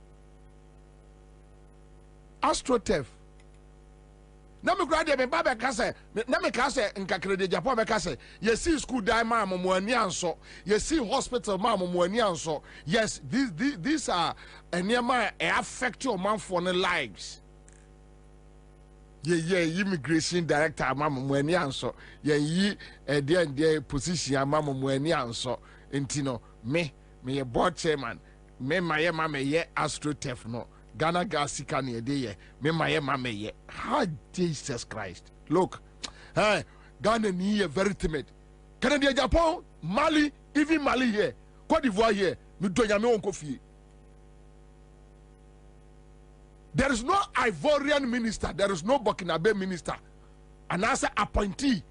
AstroTurf. Na me grade me baba kase na me kase nkakre de Japan me kase yes see school die ma mo ani anso yes see hospital ma mo ani anso. Yes, these are enema affect your man for the lives. Yeah, immigration director ma mo ani anso yi there position ma mo ani anso entino me ye board chairman me maye ma me ye AstroTurf no Ghana Gas can ye me my ye. How Jesus Christ. Look, hey, Ghana ni very timid. Canada, Japan, Mali, even Mali here, Cote d'Ivoire here, me do yame on coffee. There is no Ivorian minister, there is no Burkinabe minister, and as an appointee.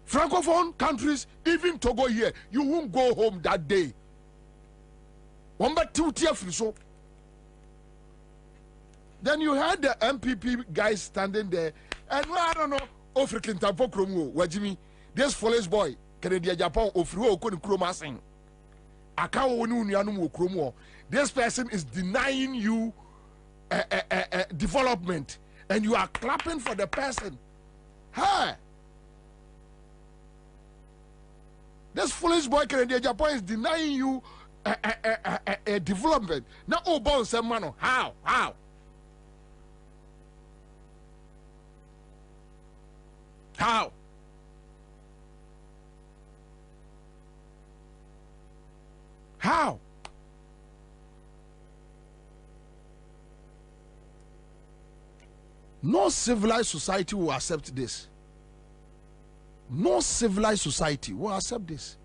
Francophone countries, even Togo here, you won't go home that day. One but 2 tier free so. Then you had the MPP guys standing there, and well, I don't know, African Tampo Kromo, Wajimi, this foolish boy, Canadian Japan, Ofru, Okon Kromasing. This person is denying you development, and you are clapping for the person. Hey! This foolish boy, Canadian Japan, is denying you a development. Now, oh, boss, man, how? How? How? No civilized society will accept this. No civilized society will accept this.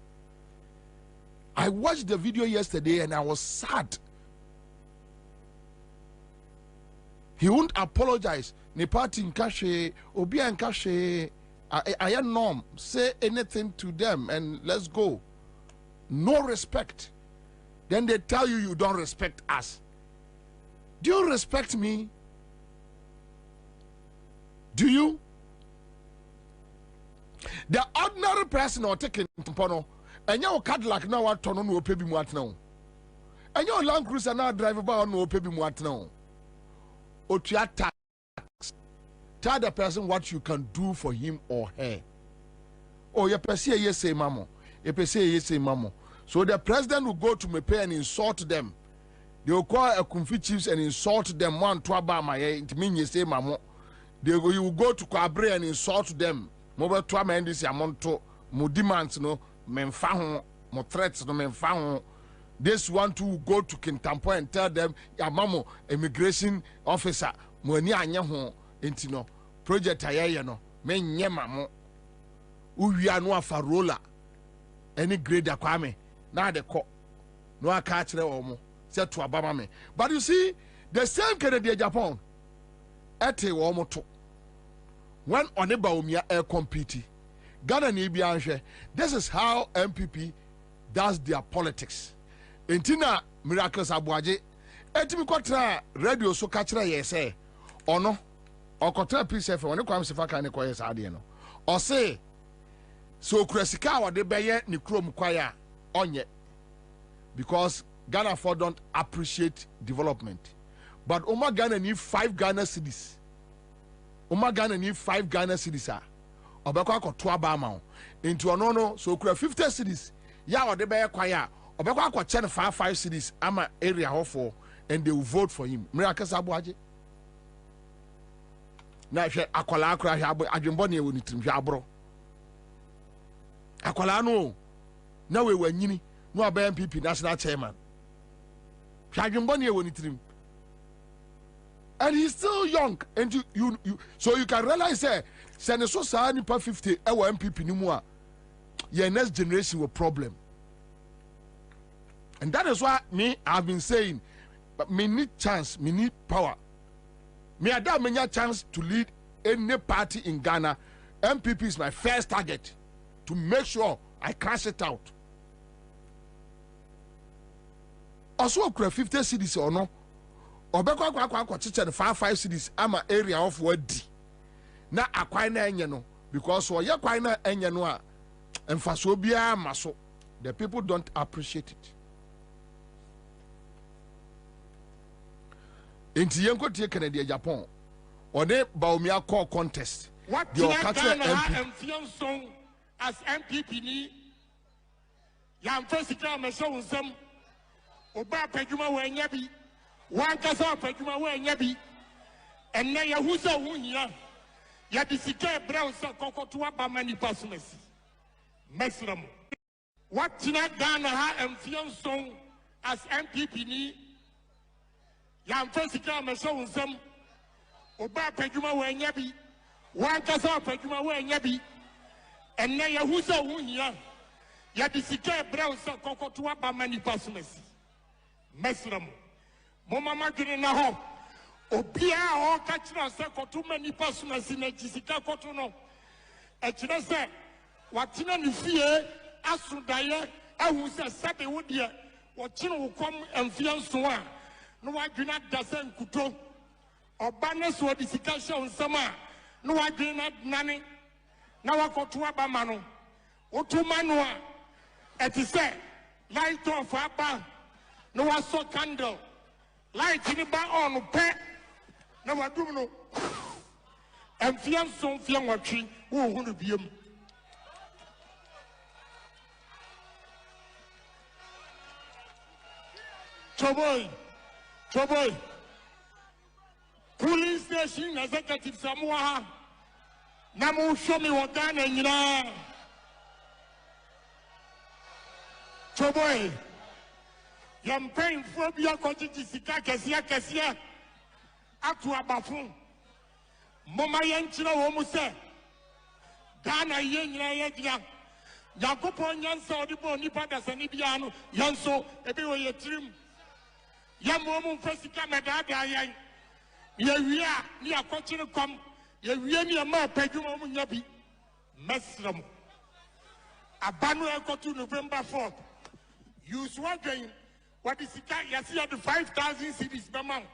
I watched the video yesterday and I was sad. He won't apologize. Ne party in Kashe, Obi and Kashe, I am norm. Say anything to them and let's go. No respect. Then they tell you you don't respect us. Do you respect me? Do you? The ordinary person or taking Pono, and your Cadillac now are turn on no pay me what now. And your Land Cruiser now drive about no pay me what now. Or to tax. Tell the person what you can do for him or her. Oh, you per se yes say mamo. You per se yes say mamo. So the president will go to Mepe and insult them. They will call a Kumfi chiefs and insult them. One to about my it mean you say mamo. You will go to Kwabena and insult them. Mobile to amend this amount to mo demands no menfa mo threats no menfa. This one to go to Kintampo and tell them ya mamo immigration officer mo ni anya ho entino project ayeye no menye mamo uwia no afarola any grade akwame na de ko no aka kire wo mo say to abama me. But you see the same Canadian Japan ete wo mo to when Oneba Omia air compete Ghana ni bi anhwe. This is how MPP does their politics. Entina Miracles Abuaje etimi kwatra radio so ka kire ye say ono okotra PCF woni kwam sefa kan ne koye saade no o say so kurasika wo de beye ne krom kwaya onye because Ghana for don't appreciate development. But Oma Ghana need 5 Ghana cities. Oma Ghana need 5 Ghana cities. Obekwa ko to abama into onono so kura 50 cities. Ya ode be kwaya obekwa ko chen 5 cities ama area hofo and they will vote for him. Miracles Abuaje. Na hwe akola akra hwe adwembo ne woni trim hwe abro. Akola no na we wanyini no aba MPP national chairman. Hwe adwembo ne woni trim. And he's still young, and you so you can realize say so sa nipa 50 our MPP ni mu a your next generation will problem. And that is why I've been saying, but me need chance, me need power. Me ada me need chance to lead any party in Ghana. MPP is my first target to make sure I crash it out. Also, 50 cities or no. Obekwa kwa chiche 5 cities ama area of wadi na akwai na enye no because so ye kwai na enye no a emfaso bia maso the people don't appreciate it. Enti yenko tie Canada Japan one Baumia call contest what the MP as MPP ni ya mfesika meso nsem oba padwuma wanya bi one kasa padwuma wanya bi enne ya huza hunya ya disike brown sa kokoto abama ni pasumesi mesram what tina Ghana ha emfianson as MPP ni ya mfesika meso nsem oba padwuma wanya bi one kasa padwuma wanya bi enne ya huza hunya ya disike brown sa kokoto abama ni pasumesi mesram Mama magini na ho obia ho ka kira se kotuma ni pasuna sina jisika kotuno e kira se watina ni fie asudaye ahu se sabe wodie wo kire wo kom emfia nso a no wadwina dase nkuto oba ne so disika hye onsama no wadwina nane na wakoto abama no wotuma no a etise light off aba no waso candle light in the back on pet. No, I do know. And fianson fian watching who want to be him. Trouble. Police station executive Samoa. Namu show me what Ghana you know. Trouble. Yam paying for be a quantity sika kesia atu abafun. Mama yenchira womu se Ghana yenyina yegyina Yakopon yansa odibo nipa da sani bia no yanso ebe wo yetrim yamomu fasika medada yan ye wia ni akochire kom ye wie ni ma padwuma mu nyabi mesram abanu ekotu November 4th use wagin what is sika yasi the 5,000 cedis bemang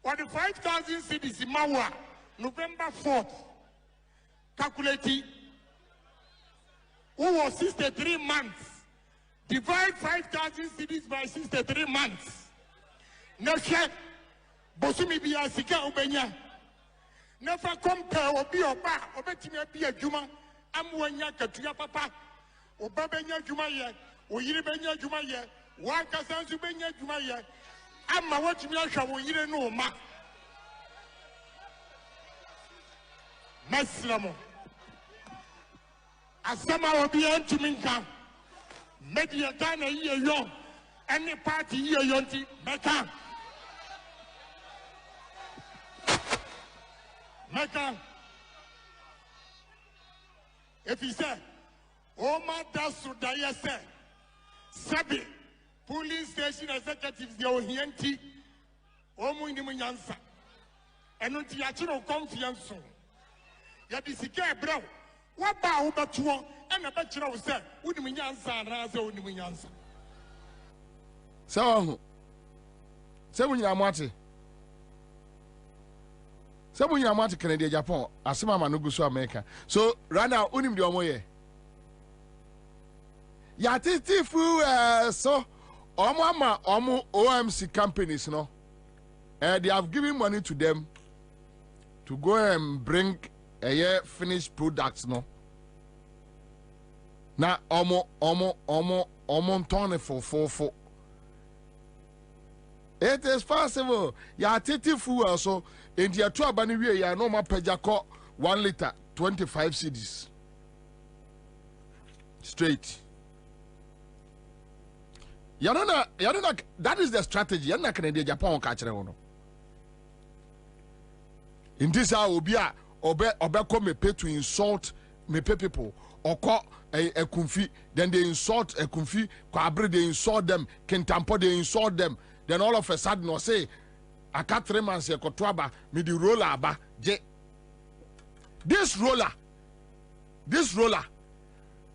what the 5,000 cedis mawa November 4th calculate who was 63 months divide 5,000 cedis by 63 months next bosumi biya sika ubenya never compare obi oba obetimi abi adwuma amwanya katuya papa obabenya adwuma ye oyire benya adwuma ye wakasa nsu benya adwuma ye amma wotumi ahwa oyire no ma Maslamo Asama obi antumi nka media Ghana ye yo any party ye yonti meka if he said oh my dasu daya say sabi police station executives they ohianti omu ndi munyansa eno ti ya chiro confiance ya disike bro wa ba wo beto ena be chiro wo say wudi munyansa na say wudi munyansa so se munyina mwate Sabu nyina mati Canada Japan asema manugu so America. So right now unim di omoye. Ya titifu so omo OMC companies no. They have given money to them to go and bring a finished products no. Na omo tone for. It is possible. Ya titifu also in the two abani we ya no ma pejako 1 liter 25 cedis straight. Yanona that is the strategy. Yana Canada Japan catch no. In this hour obia obe me pay to insult me pay people or call a kumfi, then they insult a kumfi, kwabre they insult them, kentampo they insult them, then all of a sudden no say I can't 3 months here kotwaba me the roller aba je this roller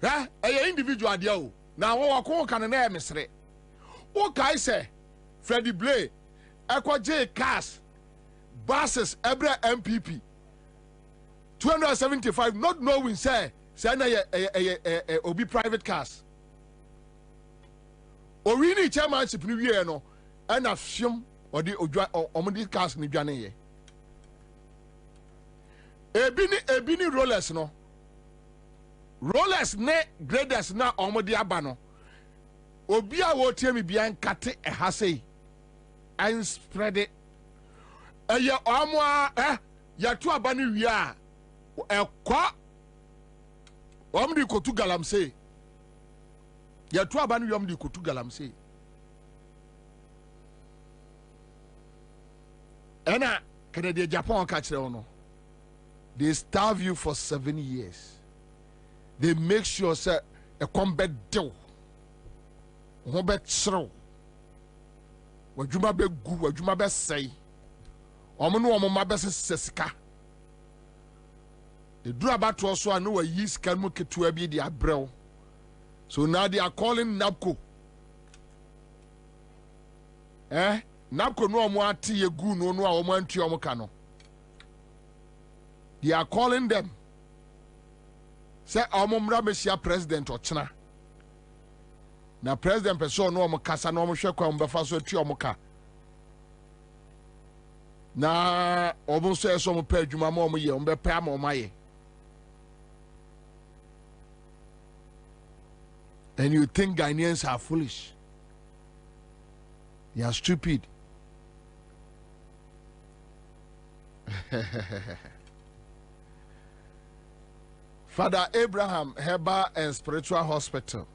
eh a individual dia o na wo ko kan na emesre o kai say Freddie Blay ekwaje cars buses every MPP 275 not knowing say na obi private cars o really chairmanship ni wie no and afim or the omudi cars ni dwane ye ebini rollers no rollers ne graders na omudi aba no obi a wo tie mi bia nkate ehasei and spread it eye omo ya to aba ni wi a ekwa omudi kotu galamsey ya to aba ni wi omudi kotu galamsey Ena Canada Japan catch no. They starve you for 7 years. They make sure say a combat deal. Combat throw. Wajuma be gu, wajuma be say. Omunu omoma be sesika. They do about to also know a yeast can make it to be the abrel. So now they are calling NAPCO. Napko no mo ati yegu no a omo antu omo ka no. They are calling them. Say omo mra mesia president ochina. Na president person no omo kasa no omo hwe kwa mbefa so atu omo ka. Na omo so eso omo pa adwuma ma omo ye omo be pa ma omo aye. And you think Ghanaians are foolish? You are stupid. Father Abraham Herbal and Spiritual Hospital.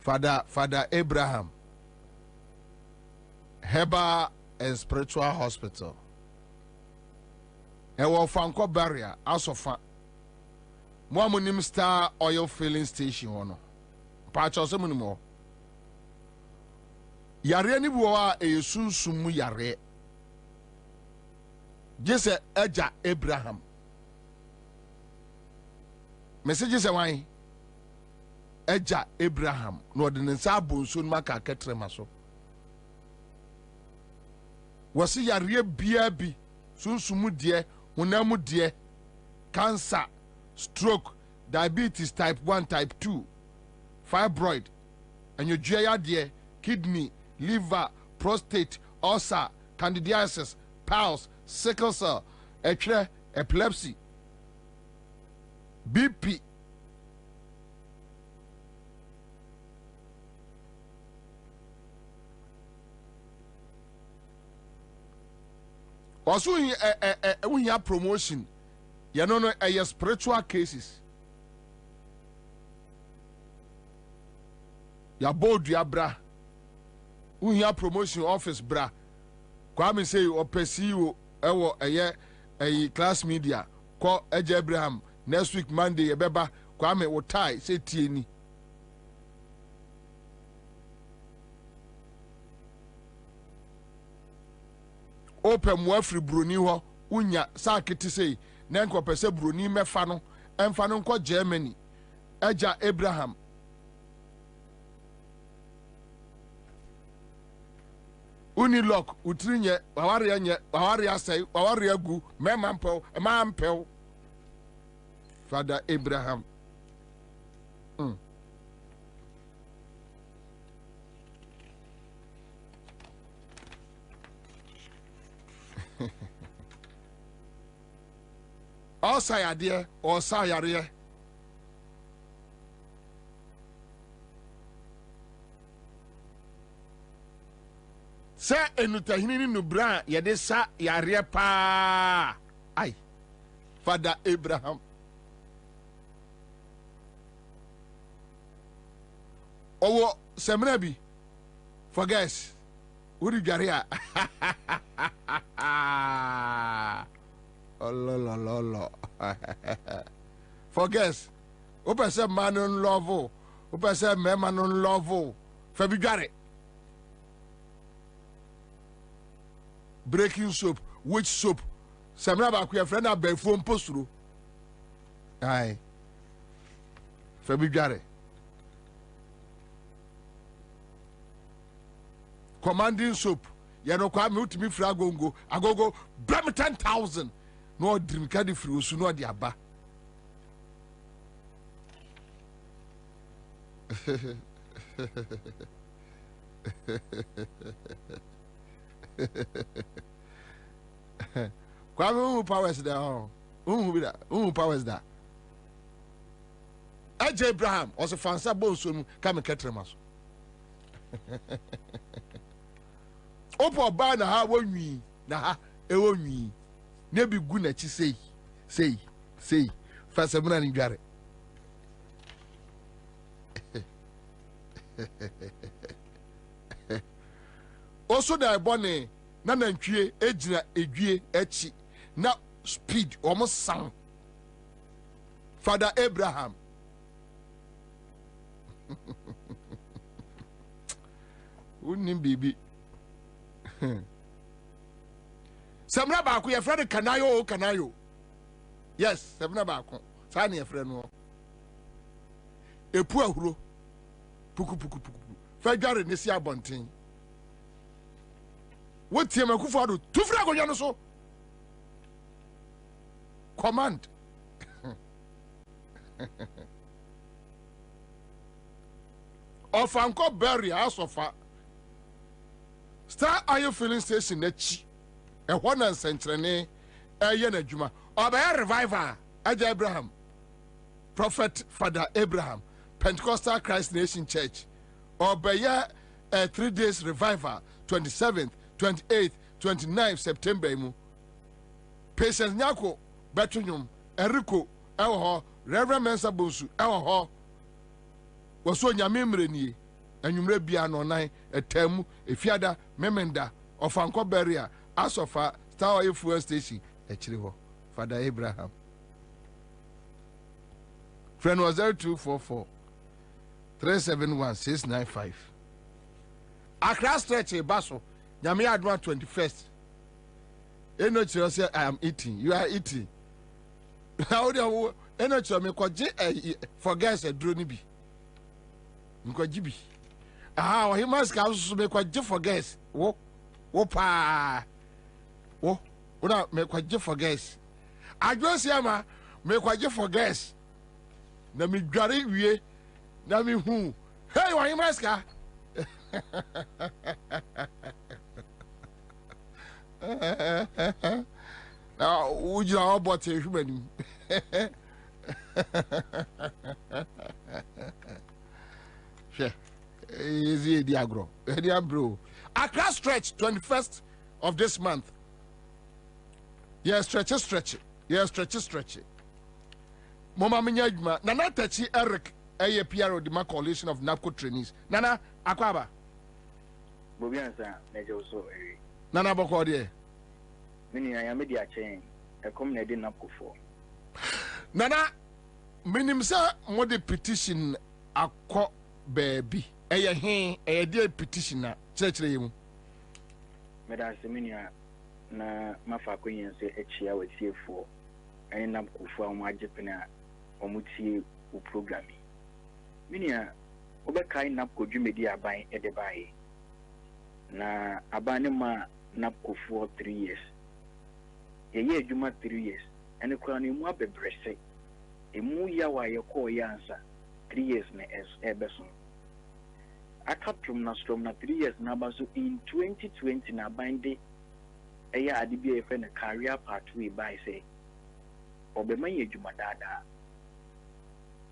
Father Abraham, Herbal and Spiritual Hospital. Ewo Franco barrier, asofa. Mwamunim Star Oil Filling Station hono. Pacho se munimo. Yare ni buwa sunsumu yare. Jese eja Abraham. Message se why? Eja Abraham. No de nsa bonso maka ketrema so. Wasi yare bia bi sunsumu die, hunamu die, cancer, stroke, diabetes type 1, type 2, fibroid, and your GI, kidney, liver, prostate, ulcer, candidiasis, piles, sickle cell, epilepsy, BP. Also, we have promotion. You know, spiritual cases. Ya bold ya bra. We have promotion office bra. Kwame say o pesi o ewo a class media. Call Eje Abraham next week Monday ebeba Kwame wo tie say tie ni. Open mo afri broni ho unya sakete sei na nko pese broni mefa no emfa no nko Germany Eja Abraham Unilok utrinye wawari asai wawari agu memampel Father Abraham Osayade or sayare Sa enutahini nubra yade sa yare pa ai Father Abraham Owo semna bi for guys uri garia Oh lo for guys o pese man on love o pese man on love fa bi gare breaking soap which soap samra ba ku friend na phone posturo ai fa bi gare commanding soap ya no kwa me utimi fra agogo bram 10,000 no dream card free osu no de aba kwa me powers there powers there Eje Abraham also fansa bonso mu ka me ketrema so Opo ba na ha wonwi na ha ewonwi na bi gu na chi sei fa semuna ni dware Oso da ebone na nantwie ejina edwie echi na speed omo san Father Abraham Unim bibi Samra ba ku ye frede kanayo yes samra ba ku sa na ye frede no epu ahuro puku fa dware ne si abonten wotie makufu ado tu fra gonya no so command Ofanko bury asofa Star Oil Filling Station nachi ehwo na nsentrene eye na djuma obaya revival Eja Abraham Prophet Father Abraham Pentecostal Christ Nation Church obaya 3 days revival 27th 28th 29th September mu Patience Nyako Betunyum Eriko ewo ho Reverend Ansah Bonsu ewo ho Waso nyame mrenie Enyumre bia no nan etemu efiada memenda ofanko beria asofa Star Oil fuel station echiri ho Father Abraham. Friend was 0244 371 695. Accra stretch a basso. Nyame adwa 21st. Eno chiro say I am eating. You are eating. How do eno chiro me kwaje forget a drone bi. Nkwaji bi. Ah, he must come so me kwaje forget. Wo pa. Wo una me kwaje forget. Adwo say ma me kwaje forget. Na mi dware wie na mi hu. Hey, wa himaska. Now, would you all but a human? Sure, easy diagro, bro. Accra stretch 21st of this month. Yes, stretch. Yes, stretch. Mama Minyajma, Nana Tachi Eric, a PRO, the coalition of NAPCO trainees. Nana Akwaba. Bobie Ansah, Major so. Nana Bokode. Mini I am media chain. I come near the NAPCO for. Nana, minim sa mo de petition akọ baby. Eye hen, eye de petition na church mu. Meda seminia na mafa kwenye se echia wetie for. Ene NAPCO for mo agepena omutie u programi. Minia obekai NAPCO dwumedi aban edebae. Na abane ma NAPCO for 3 years. Ye adwuma 3 years. Ene kwa no mu abebrese. Emu ya wa ye call ya Ansah 3 years na ebeso. Akaprum na strom na 3 years na baso in 2020 na bande eya adibia e fe na career pathway by say obema ye adwuma dada.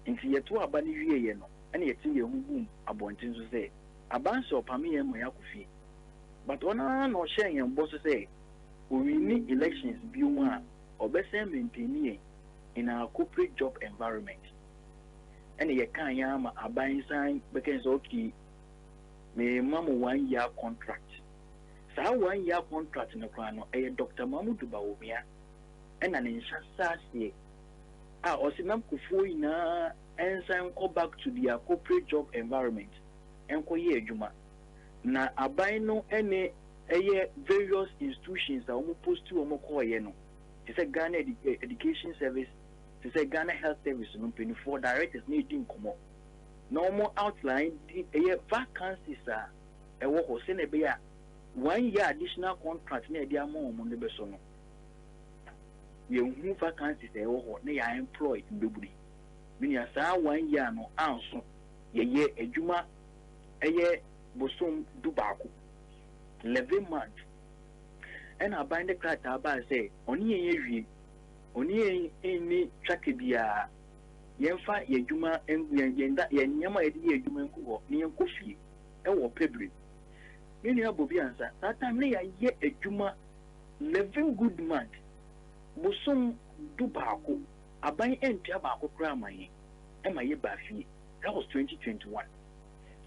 Nti yeto abane wie ye no ene yeti ye hubum abontin so say abanse opame ye mo yakofie. But ona no share ye mbo so say we need elections biuma obese maintain in our corporate job environment. And ye can yama aban sign because okay me mamu 1 year contract. Sa 1 year contract no kwano Dr. Mamudu Bawumia and an inshasa osinam kufu ina ensign go back to their corporate job environment enko ye adwuma na aban no ene various institutions that omo post to omo call ye no. It's a Ghana education service. It's a Ghana health service. No 24 directors needing come up. No more outline the vacancies are a work or send a 1 year additional contract near the amount on the besono. You move vacancies a work they are employed in Bobie. Meaning as 1 year no answer. Ye a juma a year bosom dubaku 11 months. And I bind the card about say, only any trackabia, Yenfa, Yajuma, and Yenda, Yama, Yajuman, near Kofi, or Pebble. Many are Bobie Ansah, that time they are yet a Juma 11 good month. Bosom Dubaco, I buy and Tabaco grammar, and my year Bafi. That was 2021.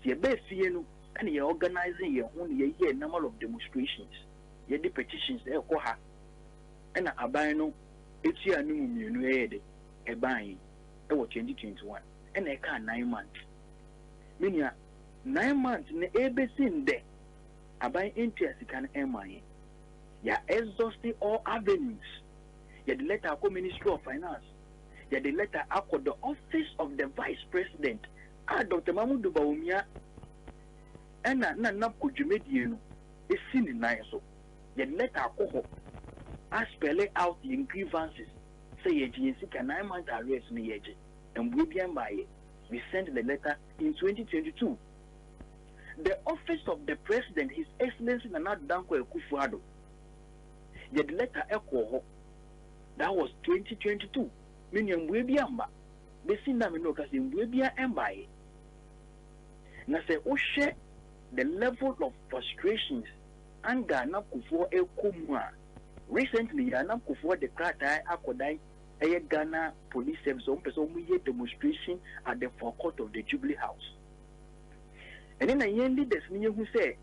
The best year, and you're organizing your only a year number of demonstrations. Ye the petitions e ko ha na aban no eti anu mienu ede e ban e wo 2021 na e ka 9 months minia 9 months na ebesin de aban interest kan e man ya exhausting all avenues. Ya the letter ko Ministry of Finance, ya the letter ko the office of the Vice President Dr. Mamudu Bawumia na NAPCO dwumedie no esi ni nan so. The letter alcohol as spell out the grievances. Say ye can 9 months arrest me ye and we be by we sent the letter in 2022. The office of the president, His Excellency Nana Dankwa Akufo-Addo. The letter alcohol that was 2022. Meaning we be amba. The sinna me no kasi we be amba. Na say o share the level of frustrations. Anger na kufuo ekomua. Recently, na kufuo the krata akodai Ghana police service on person we demonstration at the forecourt of the Jubilee House. And then I leaders who say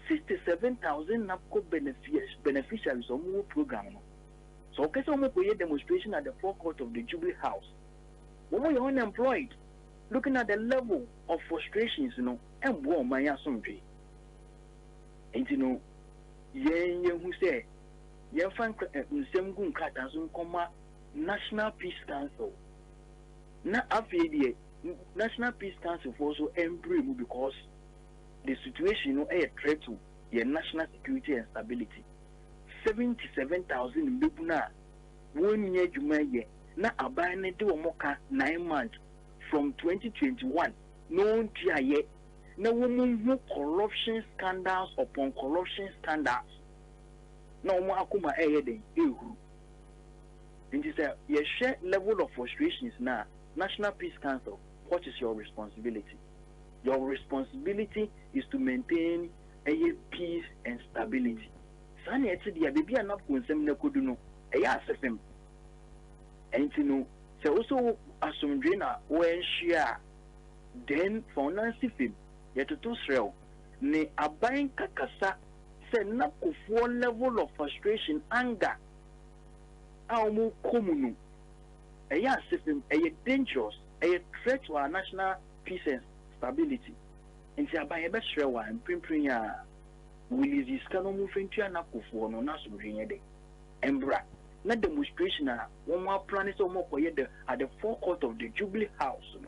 67,000 NAPCO beneficiaries of more program. So okay, so we demonstration at the forecourt of the Jubilee House. When we are unemployed, looking at the level of frustrations, and war my assembly. And who say, same gun cartons National Peace Council. Now, after the National Peace Council also embrace because the situation is a threat to your national security and stability. 77,000 people now, 1 year Jumaye, now abandoned to Moka 9 months from 2021. No one yet. No woman who corruption scandals upon corruption scandals. No more Akuma Ayeden. It is a shared level of frustrations now. National Peace Council, what is your responsibility? Your responsibility is to maintain a peace and stability. Sani eti dia baby anap konsem na koduno eya asefem. Enti no se also asomdwe na wen share then finance film yetoto srew ne aban kakasa se na kofo level of frustration anger amu komunu eya asefem eya dangerous eya threat to our national peace and stability. Enti aban ebe srew an pimprin ya Willis is cano moving to an akufo no naso de embra na demonstration one more plan is almost at the forecourt of the Jubilee House no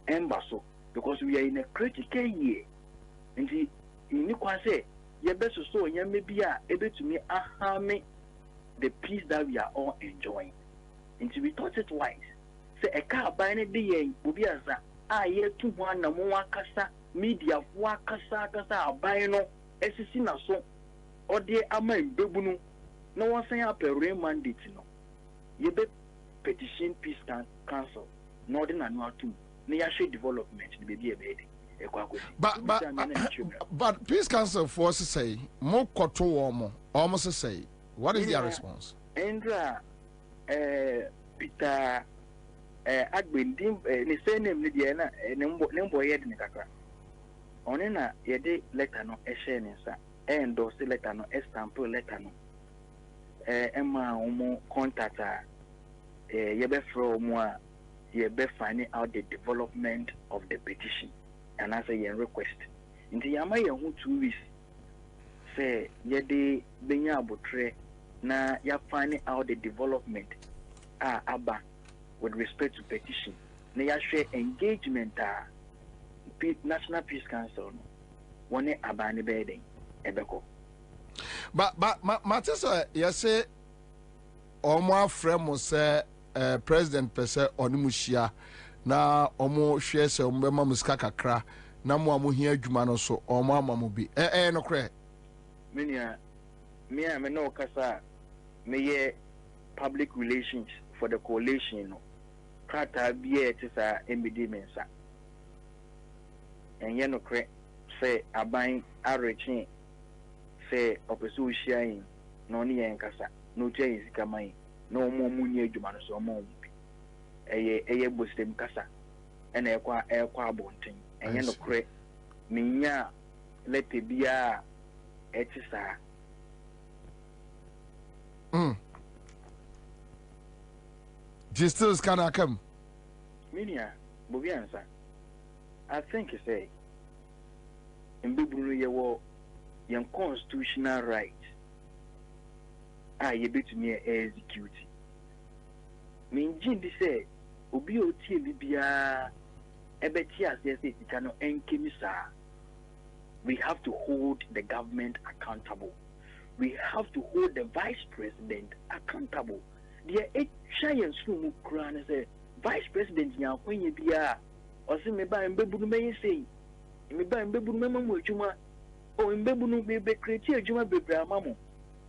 embasso because we are in a critical year and in the say ye best so ye maybe able to me harm the peace that we are all enjoying until we thought it wise say a car buying a day obi aza ye to one na mo akasa media fo akasa buying no SC na so or de ama mbebunu no one say up a mandate no ye be petition peace council no de na no atum na ya share development the baby e be but peace council forces say mo koto wo almost say what is their response Andra Peter Agbendim ni say name ni de na nembo ye de kakra on na yede letter no share nsa endorse letter no stamp letter no ema omo contact ye be from a ye be finding out the development of the petition and as a request nti yama ye hu 2 weeks say yede benya abotre na ya finding out the development aba with respect to petition na ya share engagement National Peace Council one abani bedding ebeko but Matisa you say omo frame say president pese onimushia na omo hwe se omo bema muska kakra na mo amohia adwuma no so omo amamu bi no kre me no kasa me public relations for the coalition no kata bia tisa MBD mensa and no cre say aban arechi say opesu shiain no ni enkasa no tey sikamai no mo munye adwuma no so mo eye bostem kasa ena ekwa abonten and no cre minya lete bia etisa Justus can come minia Bobie Ansah I think you say in Bibulu your constitutional right you be to me execute. Mean Jim say Obi Oti Libya Ebetia says it cannot enkimisa. We have to hold the government accountable. We have to hold the vice president accountable. There are 8 giants who crown as a vice president now when you be or say me buy mbebunu me say me buy mbebunu me mamu adwuma o mbebunu me be create adwuma bebra mamu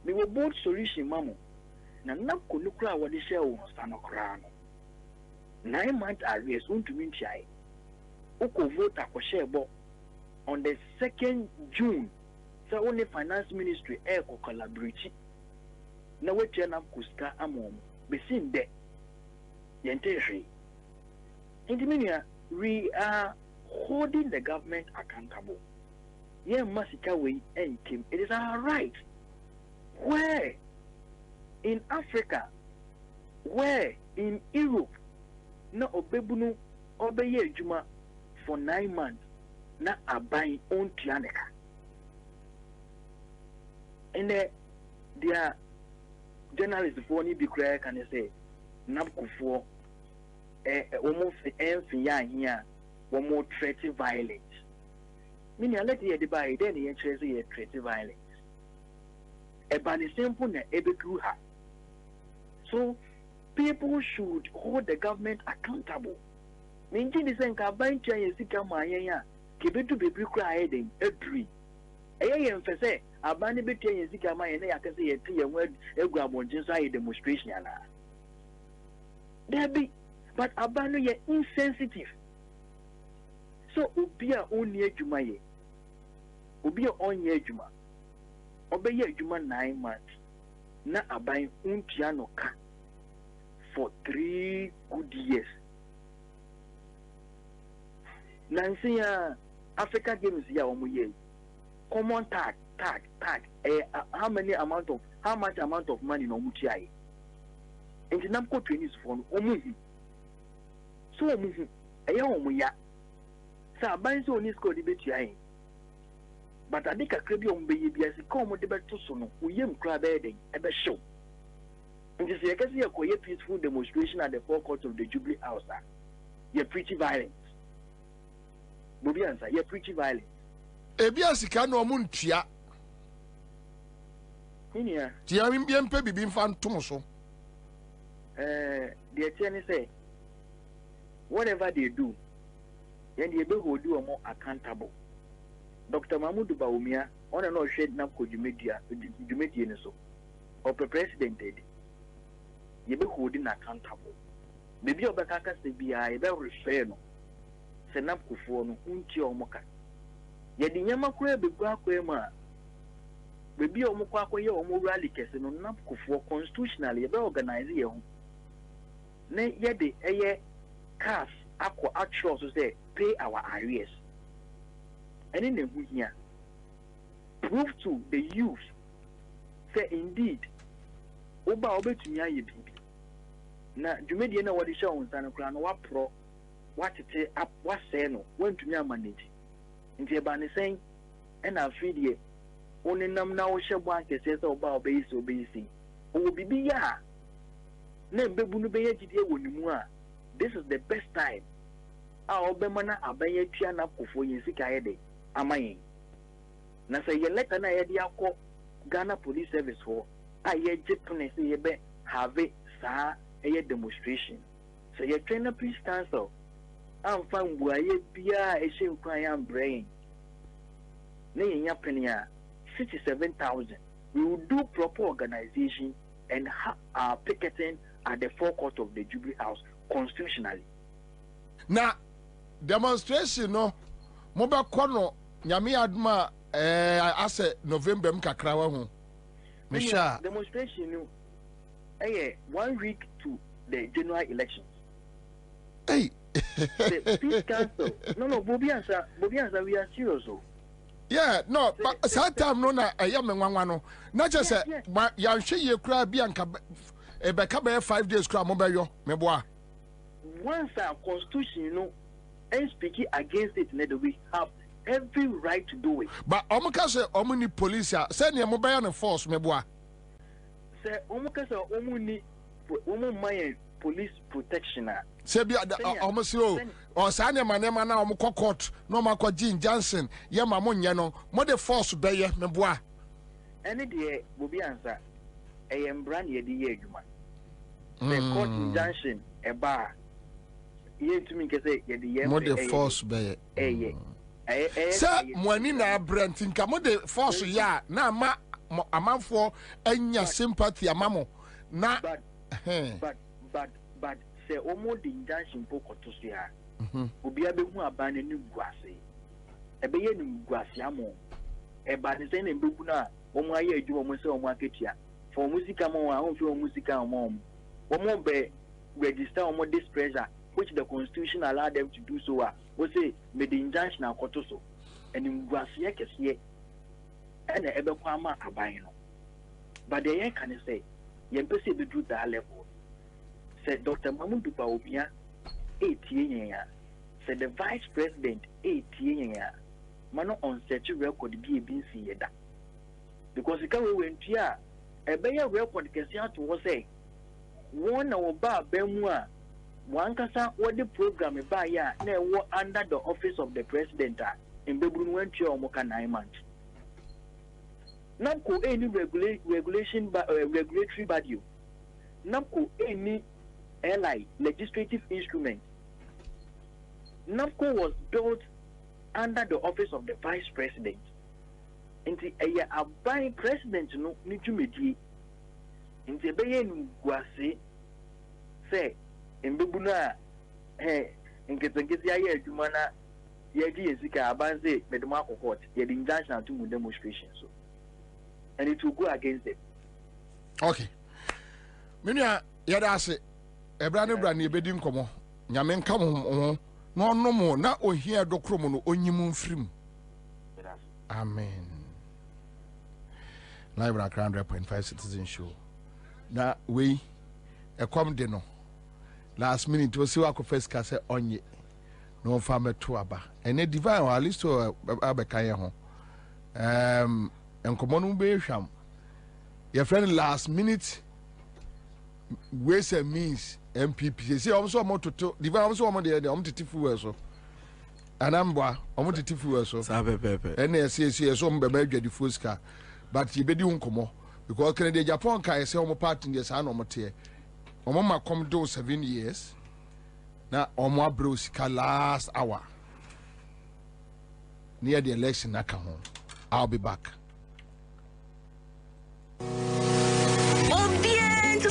me wo board solution mamu na nakko nukura wode share wo sano kra no 9 months arrears won't mean chai uko vote akoshe bo on the 2nd June so only finance ministry ko collaborate na wetia na kuska amom be sin de yente hwe intimia we are holding the government accountable. Yeah, Masika way and Kim. It is our right. Where in Africa, where in Europe, na obebunu obeye juma for 9 months, na abai on tianeka. And their journalists for ni be clear can say Napkufo almost ya here one more threatening violence. Meaning I let you debate then he actually threatening violence. But the simple na ebekruha. So people should hold the government accountable. Meaning the same kaban chanya sika maya kebetu bebi kura eden every. Eye emphasize abani betu chanya sika maya na yakase yeti yenwe egu abonjin so ayi demonstration ana. There be, but abano ye insensitive. So ubia onye juma ye. Ubia onye juma. Obeye juma 9 months. Na abai untiano ka for 3 good years. Nansi ya Africa Games ya omuye. Common tag. How much amount of money no mutia? And the number training is for omuhi. So omuhi. Aya omuya. Sa abai so ni score debate ya. But I think a crabby on baby as a common debate to sono. We am crab heading at the show. And you see, I can see a quiet peaceful demonstration at the forecourt of the Jubilee House. You're pretty violent. Bobie Ansah, you're pretty violent. Ebiasi kano muntia. Inia. Tia mbiempe bibi mfan tomoso. The attorney say, whatever they do, then they will do more accountable. Dr. Mahmoud Baumia, on and all shade Napko Jumedia so, or president did. You be holding accountable. Maybe your Bakaka say be I very fair no. Senapko for no unti or moka. Yet the Yamakwe be Guaquema. Maybe your Mokwakoya or more rally case no Napko for constitutionally about organizing your home. Nay, yet the air cast aqua actual to say pay our arrears. And in the here, prove to the youth say indeed, Oba Obe to me, baby. Now, you made know what the show on Santa Clan, what pro, what it up, what say no, when to me manage. In the Bani saying, and I'll feed ye. Only nam now shall want to say Oba Obe so busy. Oh, baby, ya. Name Babunu Bay, this is the best time. Our Bemana Abaye Tiana for Yisika. Amayin. Na say ye letter na ye dia ko Ghana Police Service ho a ye jepne say ye be have sa a demonstration. So ye trainer please cancel. Am fan buaye bia e she kwan am brain. Na ye nya penia 67,000. We will do proper organization and picketing at the forecourt of the Jubilee House constitutionally. Na demonstration no moba kono nyame aduma ase November mkakrawa ho mesha demonstration no 1 week to the general elections. Hey, the peace council. No, Bobie Ansah, we are serious. Yeah, no, but that time no na me nwanwa no. Na just say ya hwe ye kura bi anka e be ka be 5 days kura mo be yo me boa. Once our constitution and speaking against it, we have every right to do it. But Omuka say Omuni police say near mobile force me boa. Say Omuka say Omuni police protection. Say be almost or Sanya Manema na Omuko court no mako Jean Johnson ye mamunya no mo de force be ye me boa. Any day Bobie Ansah I am brand ye di adwuma. The court injunction e bar. Ye to me say ye di ye mo de force be ye. Sir, money na brand nka mo de force ya na ma amanfo anya sympathy amamo na but say omo de injunction pokoto so ya obi abehu abane ni guase ebe ye ni guase amo e ba de say na bebu na omo aye adwuma mo say omo aketia for musika mo wa onfi omo musika omo be register omo this pressure which the constitution allowed them to do so, we say, made the injunction and kotoso, and in Guasiak is here, and the Ebequama Abino. But the young can say, Yempesi be do that level. Said Dr. Mamudu Paubia, 8 years, said the vice president, 8 years, Mano on such a record be a BC. Because the car went here, a better record can see out was say, one or bar Bemua. One kasa what the program by ya under the office of the president in Bebrun went to Omoka 9 months. Namco any regulation regulatory body. Namco any ally legislative instrument. Namco was built under the office of the vice president. And the buying president no need to meet in the Bayan Guase say in Bubuna, hey, in Ketangasia, Jumana, Yadi and Zika Abanze, Medemarco Court, yet injunction to demonstration. So, and it will go against it. Okay. Minya, Yadase, a brand new bedding como, Yamen come no more, not or here do chromo, only moon frim. Amen. Live at 100.5 Citizen Show. That way, a common dinner. Last minute to see what first case on ye. No farmer to aba. And a divine or at least to Abekaya. And common be sham. Your friend last minute ways and means MPP. See, also want to divine also want the Tifu so. And I'm Tifu so. And they say some major the first car. But you be doing come because Canada Japan car is home part in the sun on my Mama come do 7 years. Now, Oma Brusika last hour. Near the election, I come home. I'll be back.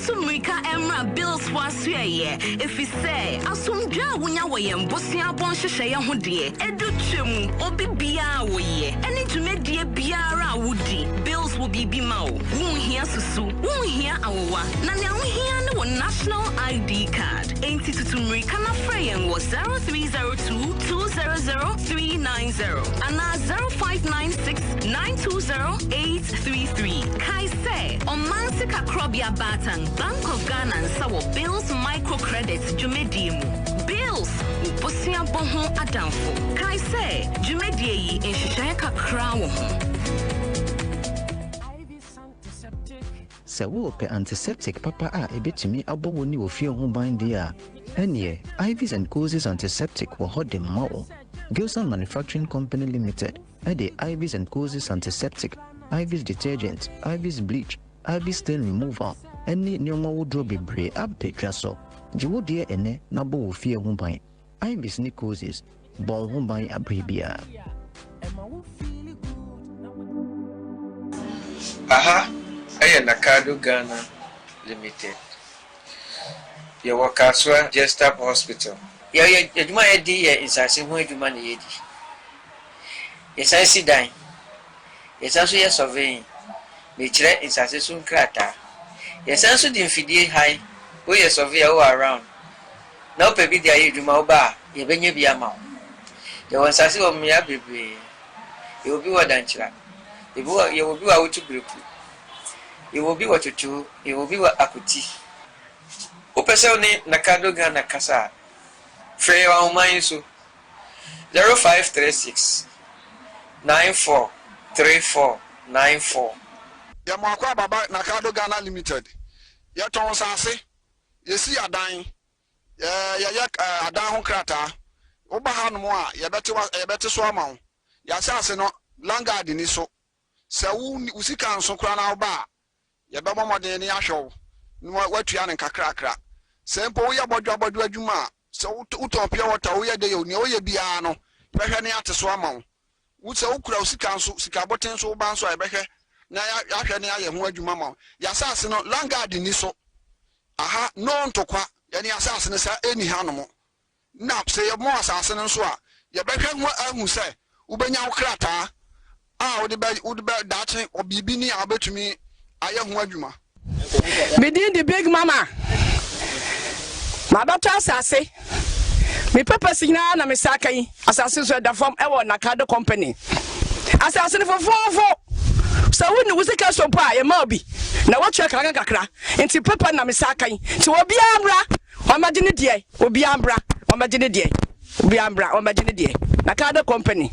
Sumrika Emra Bills was here. If he say, Asumja, when you were in Bosnia Bonshaya Hoodie, Educhum, Obi Biawe, and it made dear Biara Woody. Bills will be Bimao. Won't hear Susu, won't hear Awa. Now here no national ID card. Ain't it to Sumrika Frayan was 0302 200 390 and 0596 920 833. Kai say, on Mansika Krobia Batang. Bank of Ghana and Sawo Bills microcredits Jumedium. Bills Bosia Bonho Adamfo. Kai say Jumedi in Shishaka Crown. Sawo pe antiseptic papa a ebetimi abowoni ofie ho ban dia. Enye Ivy's and Causes antiseptic wo hot dem mao. Gilson Manufacturing Company Limited. Ede Ivy's and Causes antiseptic, Ivy's detergent, Ivy's bleach, Ivy's stain remover. Any nyoma wodro bebre abetwa so jiwo de ene na bo ofie ho ban Ivy's ni Causes bon ho ban abrebia aha Nakado Ghana Limited your workaswa just up hospital ya adwuma edi ye insase ho adwuma na yedi insase dan insase ye surveying me kire insase sun krata. Yes, answer the infidie high. We are surveyor around. Now, baby, they are you bar. You bring you be a mouth. There was a of me, baby. You will be what dancer. You will be out to group. You will be what you do. You will be what akuti. Opesoni Nakado Ghana Casa. Freya on mine so 0536 943494. Yamakwa Baba Nakado Ghana Limited. Yaton Sase, Yesi Adan, Adan Krata, Obahan Moa, Yabeti Swamon, Yasaseno, Langa Diniso, Sau Usikan Sokrana Ba, Yabama de Yasho, Wetian and Kakrakra, Sempo Yabodu Juma, so Utopia Water, de Oye Biano, Pehaniata Swamon, Utsa Ukra Usikan Sikabotin so Banso Ebehe. Na ya hwe ne aye ho adwuma ma ya asase no langa de ni so aha no ntokwa ya ne asase ne sa eni hanom na se ye mo asase no so a ye behwe ho ahu se ubenya wo krata a wo de dache obibi ni abetumi aye ho adwuma Medin the big mama ma beto asase Me purpose na me saka yi asase so da fam e wo nakado company asase ne fofofo so woni wusika so pa ye ma obi na wo twa kakra enti papa na me saka yi ti obi ambra o ma gine die obi ambra o ma gine die obi ambra o ma gine die nakado company.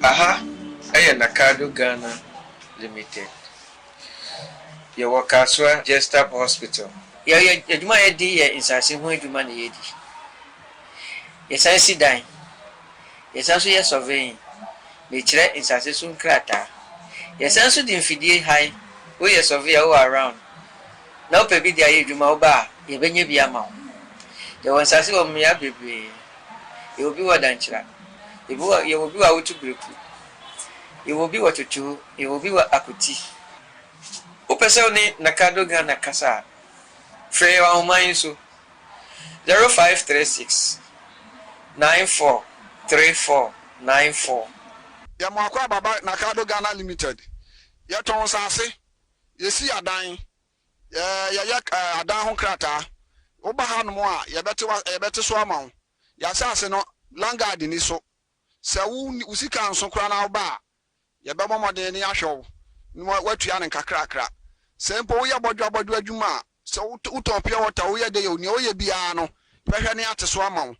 Aha, I am Nakado Ghana Limited. You work as well, just up hospital. Yeah, you might be in Sassi when you money. Yes, I see dying. Yes, also yes, surveying. Nature in Sassi soon crater. Yes, also the infidel high. We are surveyor all around. Now, baby, there you do my bar. You been you be a mount. There was Sassi of me, baby. You will be what danger. You will be out to break. You will be what you do. You will be what I could see. Upesoni Nakado Ghana Kasa. Frey wa umayin so 0536 943494. Ya mwakwa baba Nakado Ghana Limited. Ya ton sase. Yesi adan. Ya adan ho krata. Oba hanom a ya bete so amawo. Ya sase no langard ni so. Se wu usika nso kra na oba. Ya bebo modern ni ahwew. Watua ne kakrakra. Se mpo wo ya bodwa adwuma. So uton pia water wo ye de yo ni wo ye bia no behwe ne ateso amawo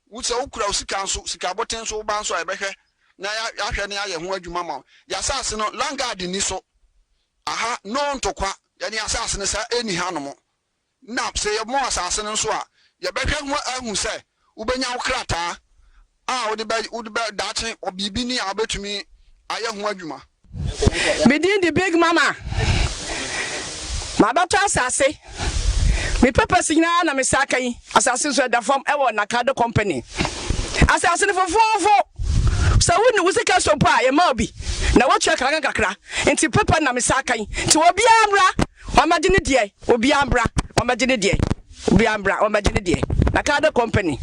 wo se ukura usika nso sika boten so ba nso behwe na ya hwe ne aye ho adwuma amawo ya sase no langard ni so aha no ntokwa ya ne asase ne sa eni hanom na se ye mo asase ne nso a ye behwe ho ahu se ubenya wo krata a wo de dache obibi ni abetumi aye ho adwuma Medin the big mama my daughter asase me purpose na me saka yi asase so da fam e wo nakado company asase ne fofofo so woni wusika so pa ye ma obi na wo twa kakra enti papa na me saka yi ti obi ambra o ma gine die obi ambra o ma gine die Biambra o medine de na Nakada company.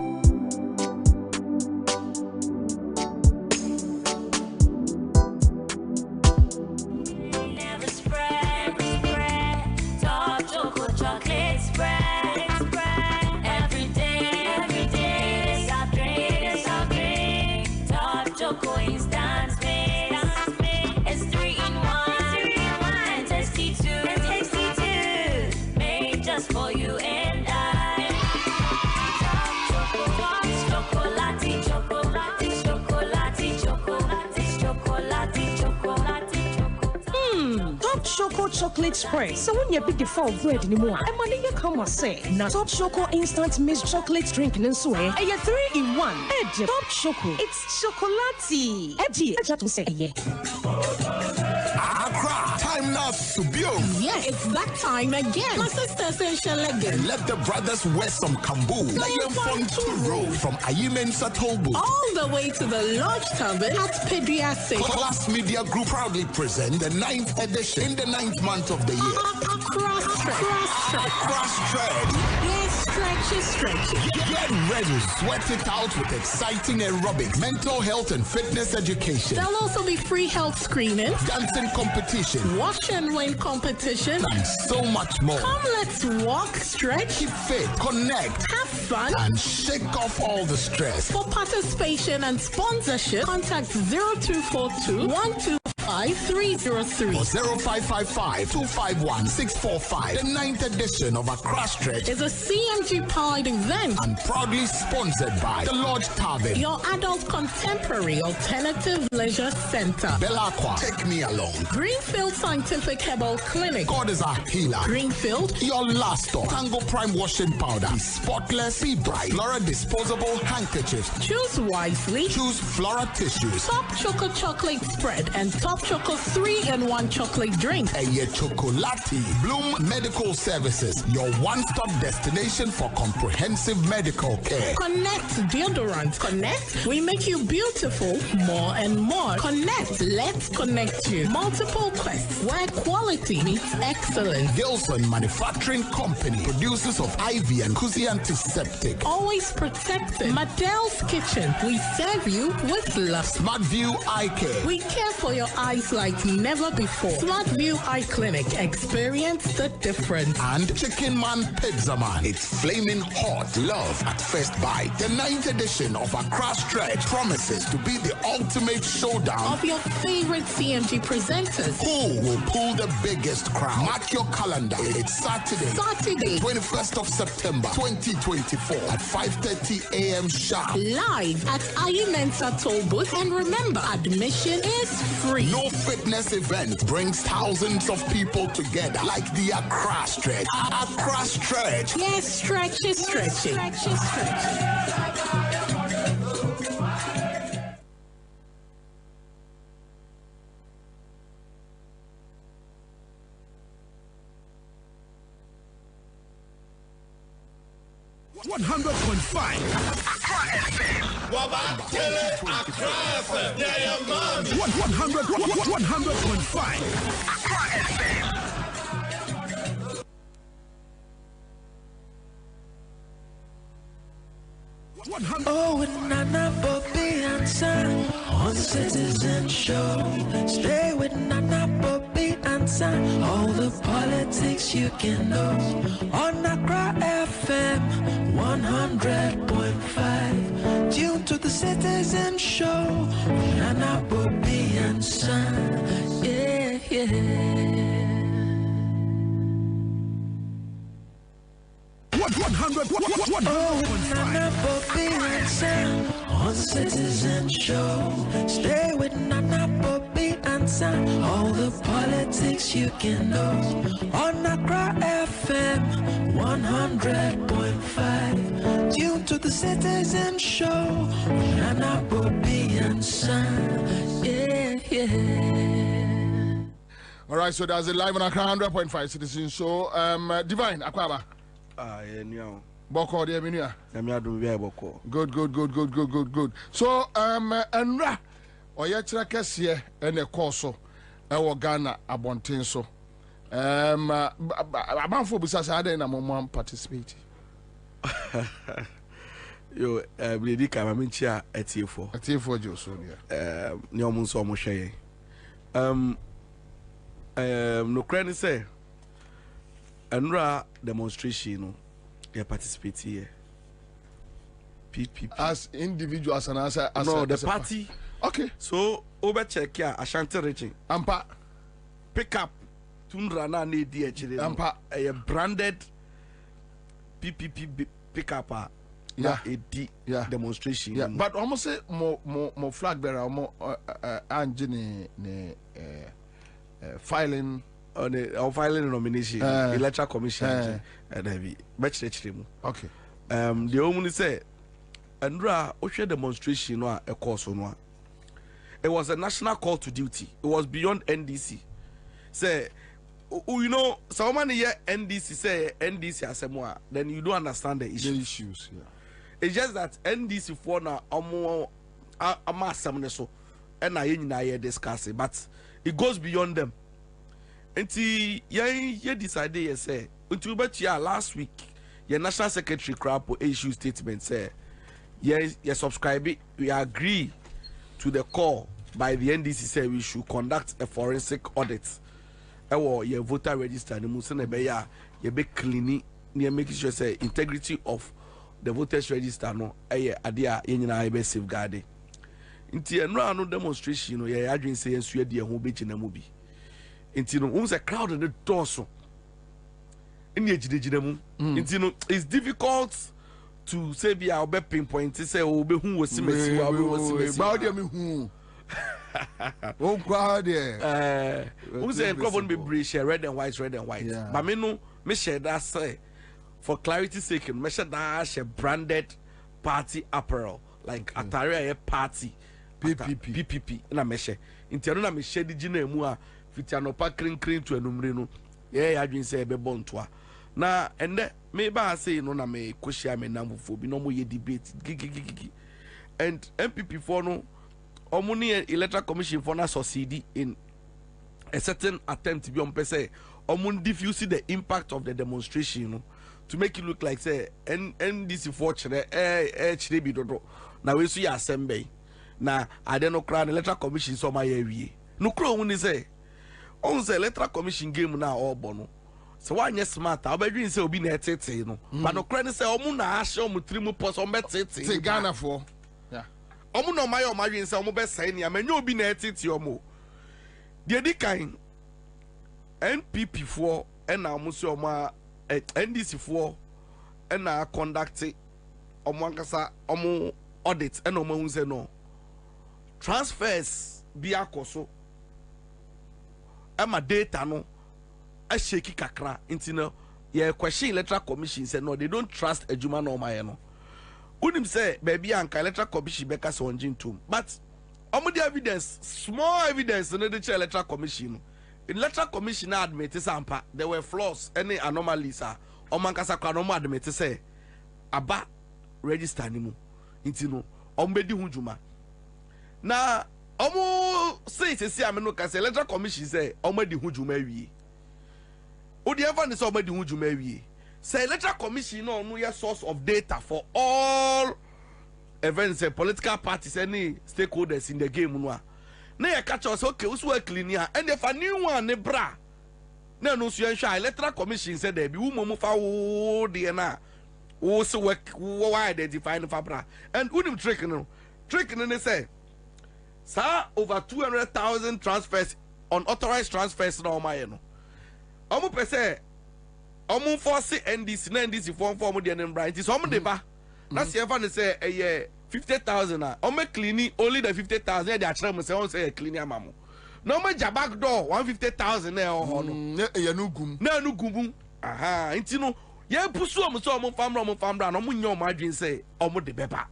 Chocolate spread. So when you pick the fall bread anymore, I'm money you come or say. Now Top Choco instant mixed chocolate drink in swear. And you 3-in-1. Edge Top Choco. It's chocolatey. Edgy. I just say yeah. Accra, time now to build. Yeah, it's that time again. My sister says she'll let the brothers wear some kambu. Lion fun to roll from Ayimensa Tollbooth all the way to the Lodge Tavern at Pediatric. Class Media Group proudly present the 9th edition in the 9th month of the year. Cross-stretch. Yes, stretch. Get ready, sweat it out with exciting aerobics, mental health and fitness education. There'll also be free health screening, dancing competition, wash and win competition, and so much more. Come, let's walk, stretch, keep fit, connect, have fun, and shake off all the stress. For participation and sponsorship, contact 0242 125-303 or 0555-251-645. The 9th edition of Accra Stretch is a CMG powered event and proudly sponsored by the Lodge Tavern, your adult contemporary alternative leisure center. Belacqua, take me along. Greenfield Scientific Herbal Clinic, God is our healer. Greenfield, your last stop. Tango Prime washing powder, be spotless, be bright. Flora disposable handkerchiefs. Choose wisely. Choose Flora tissues. Top Choco chocolate spread and Top Choco 3-in-1 chocolate drink. And your chocolati. Bloom Medical Services, your one-stop destination for comprehensive medical care. Connect deodorant. Connect, we make you beautiful more and more. Connect, let's connect you. Multiple quests where quality meets excellence. Gilson Manufacturing Company, producers of IV and Kuzi antiseptic. Always protected. Madel's Kitchen, we serve you with love. Smart View Eye Care, we care for your eyes like never before. Smart View Eye Clinic, experience the difference. And Chicken Man Pizza Man, it's flaming hot. Love at first bite. The 9th edition of Accra Stretch promises to be the ultimate showdown of your favorite CMG presenters. Who will pull the biggest crowd? Mark your calendar. It's Saturday, 21st of September 2024 at 5:30 a.m. sharp. Live at Ayimensa Tollbooth. And remember, admission is free. No fitness event brings thousands of people together like the Accra Stretch. Accra Stretch. Yes, stretch. 100.5 Accra FM. 100.5 Accra FM. Oh, with Nana, Bobie, Ansah on Citizen Show. Stay with Nana, Bobie, Ansah. All the politics you can know on Accra FM 100.5. Tune to the Citizen Show. Nana, Bobie, Ansah. Yeah. 100.5 Nana, Bobie, Ansah on Citizen Show. Stay with Nana, Bobie, Ansah. All the politics you can know on Accra FM 100.5. Tune to the Citizen Show. Nana, Bobie, Ansah. Yeah. All right, so that's a live on Accra 100.5 Citizen Show. Divine Akwaba. Boko de Minia. Good. So Enra Oyechra Kesie ene koso ewo Ghana abonten so. Abanfo busa say na mom participate. Yo, Lady Kamamincha at T4. At T4 Josonia. Nyomun Somo Shay. No credit say. Anra demonstration, you participate here. PPP. As individuals and as no, the party. Okay. So, over check here, Ashanti reaching. Ampa. Pick up. Tundra na ne di actually. Ampa. A branded PPP pick up. Yeah. A demonstration. Yeah. But almost say more flag bearer, more engine filing. On the filing nomination, electoral commission, and heavy. Okay. The only say, Andra, Osha demonstration or a course on. It was a national call to duty. It was beyond NDC. Say, you know, someone here NDC say NDC as more, then you don't understand the issues. Yeah. It's just that NDC for now, I'm so, and I discuss it, but it goes beyond them. Nti ye decide ye say until but ya last week your national secretary crap issue statement say ye subscribe it, we agree to the call by the NDC say we should conduct a forensic audit or your voter register and musen be ya ye be cleaning near making sure say integrity of the voters register no adia ye nyina be safeguarding nti enra no demonstration ye adwin say ensu ade ho be gina mu bi Intino, who's a crowd in the torso. In the Jidemu, Intino, it's difficult to say, be our best pinpoint to say, oh, who was Simesi, who. Oh, God, yeah. Who's a crowd be British, red and white, But me no, me share that say, for clarity's sake, me share that a branded party apparel, like Ataria party, PPP, na meshe. Intino na meshe di jina emua. Fitiano pa clean to enumre no ye adwin say be bontoa na ende me ba say no na me koshia me namfo bi no mo ye debate gigi and MPP for no omuni electoral commission for na succeed in a certain attempt bi on say omun diffuse the impact of the demonstration, you know, to make it look like say NDC for chere chere bi dodo na we so ya assemble na ade no kra electoral commission so ma ye wie no kro woni say on the electoral commission game now all bono. So why you smart? I'll be doing so be net no. But no credit say omu na ashe omu trimu post on bet say Ghana for. Yeah. Omu no my omu say omu be say ni amenyo obi na etete omu. The di kind NPP for and na omu say omu NDC for and na conduct omu ankasa omu audit and omu say no. Transfers bi akoso. Ama data no a shaky kakra into no ye question electoral commission say no they don't trust ejuma no my no unim say baby anka electoral commission beka so onjin tum but omo the evidence small evidence no the electoral commission electoral commission admit sampa there were flaws any anomalies omo ankasa kwa no admit say aba register ni mu into no omo bedi hu juma na omo say ameno ka say electoral commission say omo di hu juma wie odi ever ni say omo di hu juma wie say electoral commission no your source of data for all events political parties any stakeholders in the game no na ye catch us okay usu clean ya and if a new one ne bra na no so ensure electoral commission say there be wo fa wo de na wo so work wo identify no fa bra and unim trick no say sir, over 200,000 transfers, unauthorized transfers na oma no. Omu pese, omu force NDC na NDC form the nembra. It is omu deba. That's the ever say 50,000 na. Omu cleaning only the 50,000. They actually must say cleaning mamu. No me jabak door 150,000 na no. Ya no gum. Na no gum. Aha, inti no. Ye pusu omu so omu famra no omu nyo madwin say omu de beba.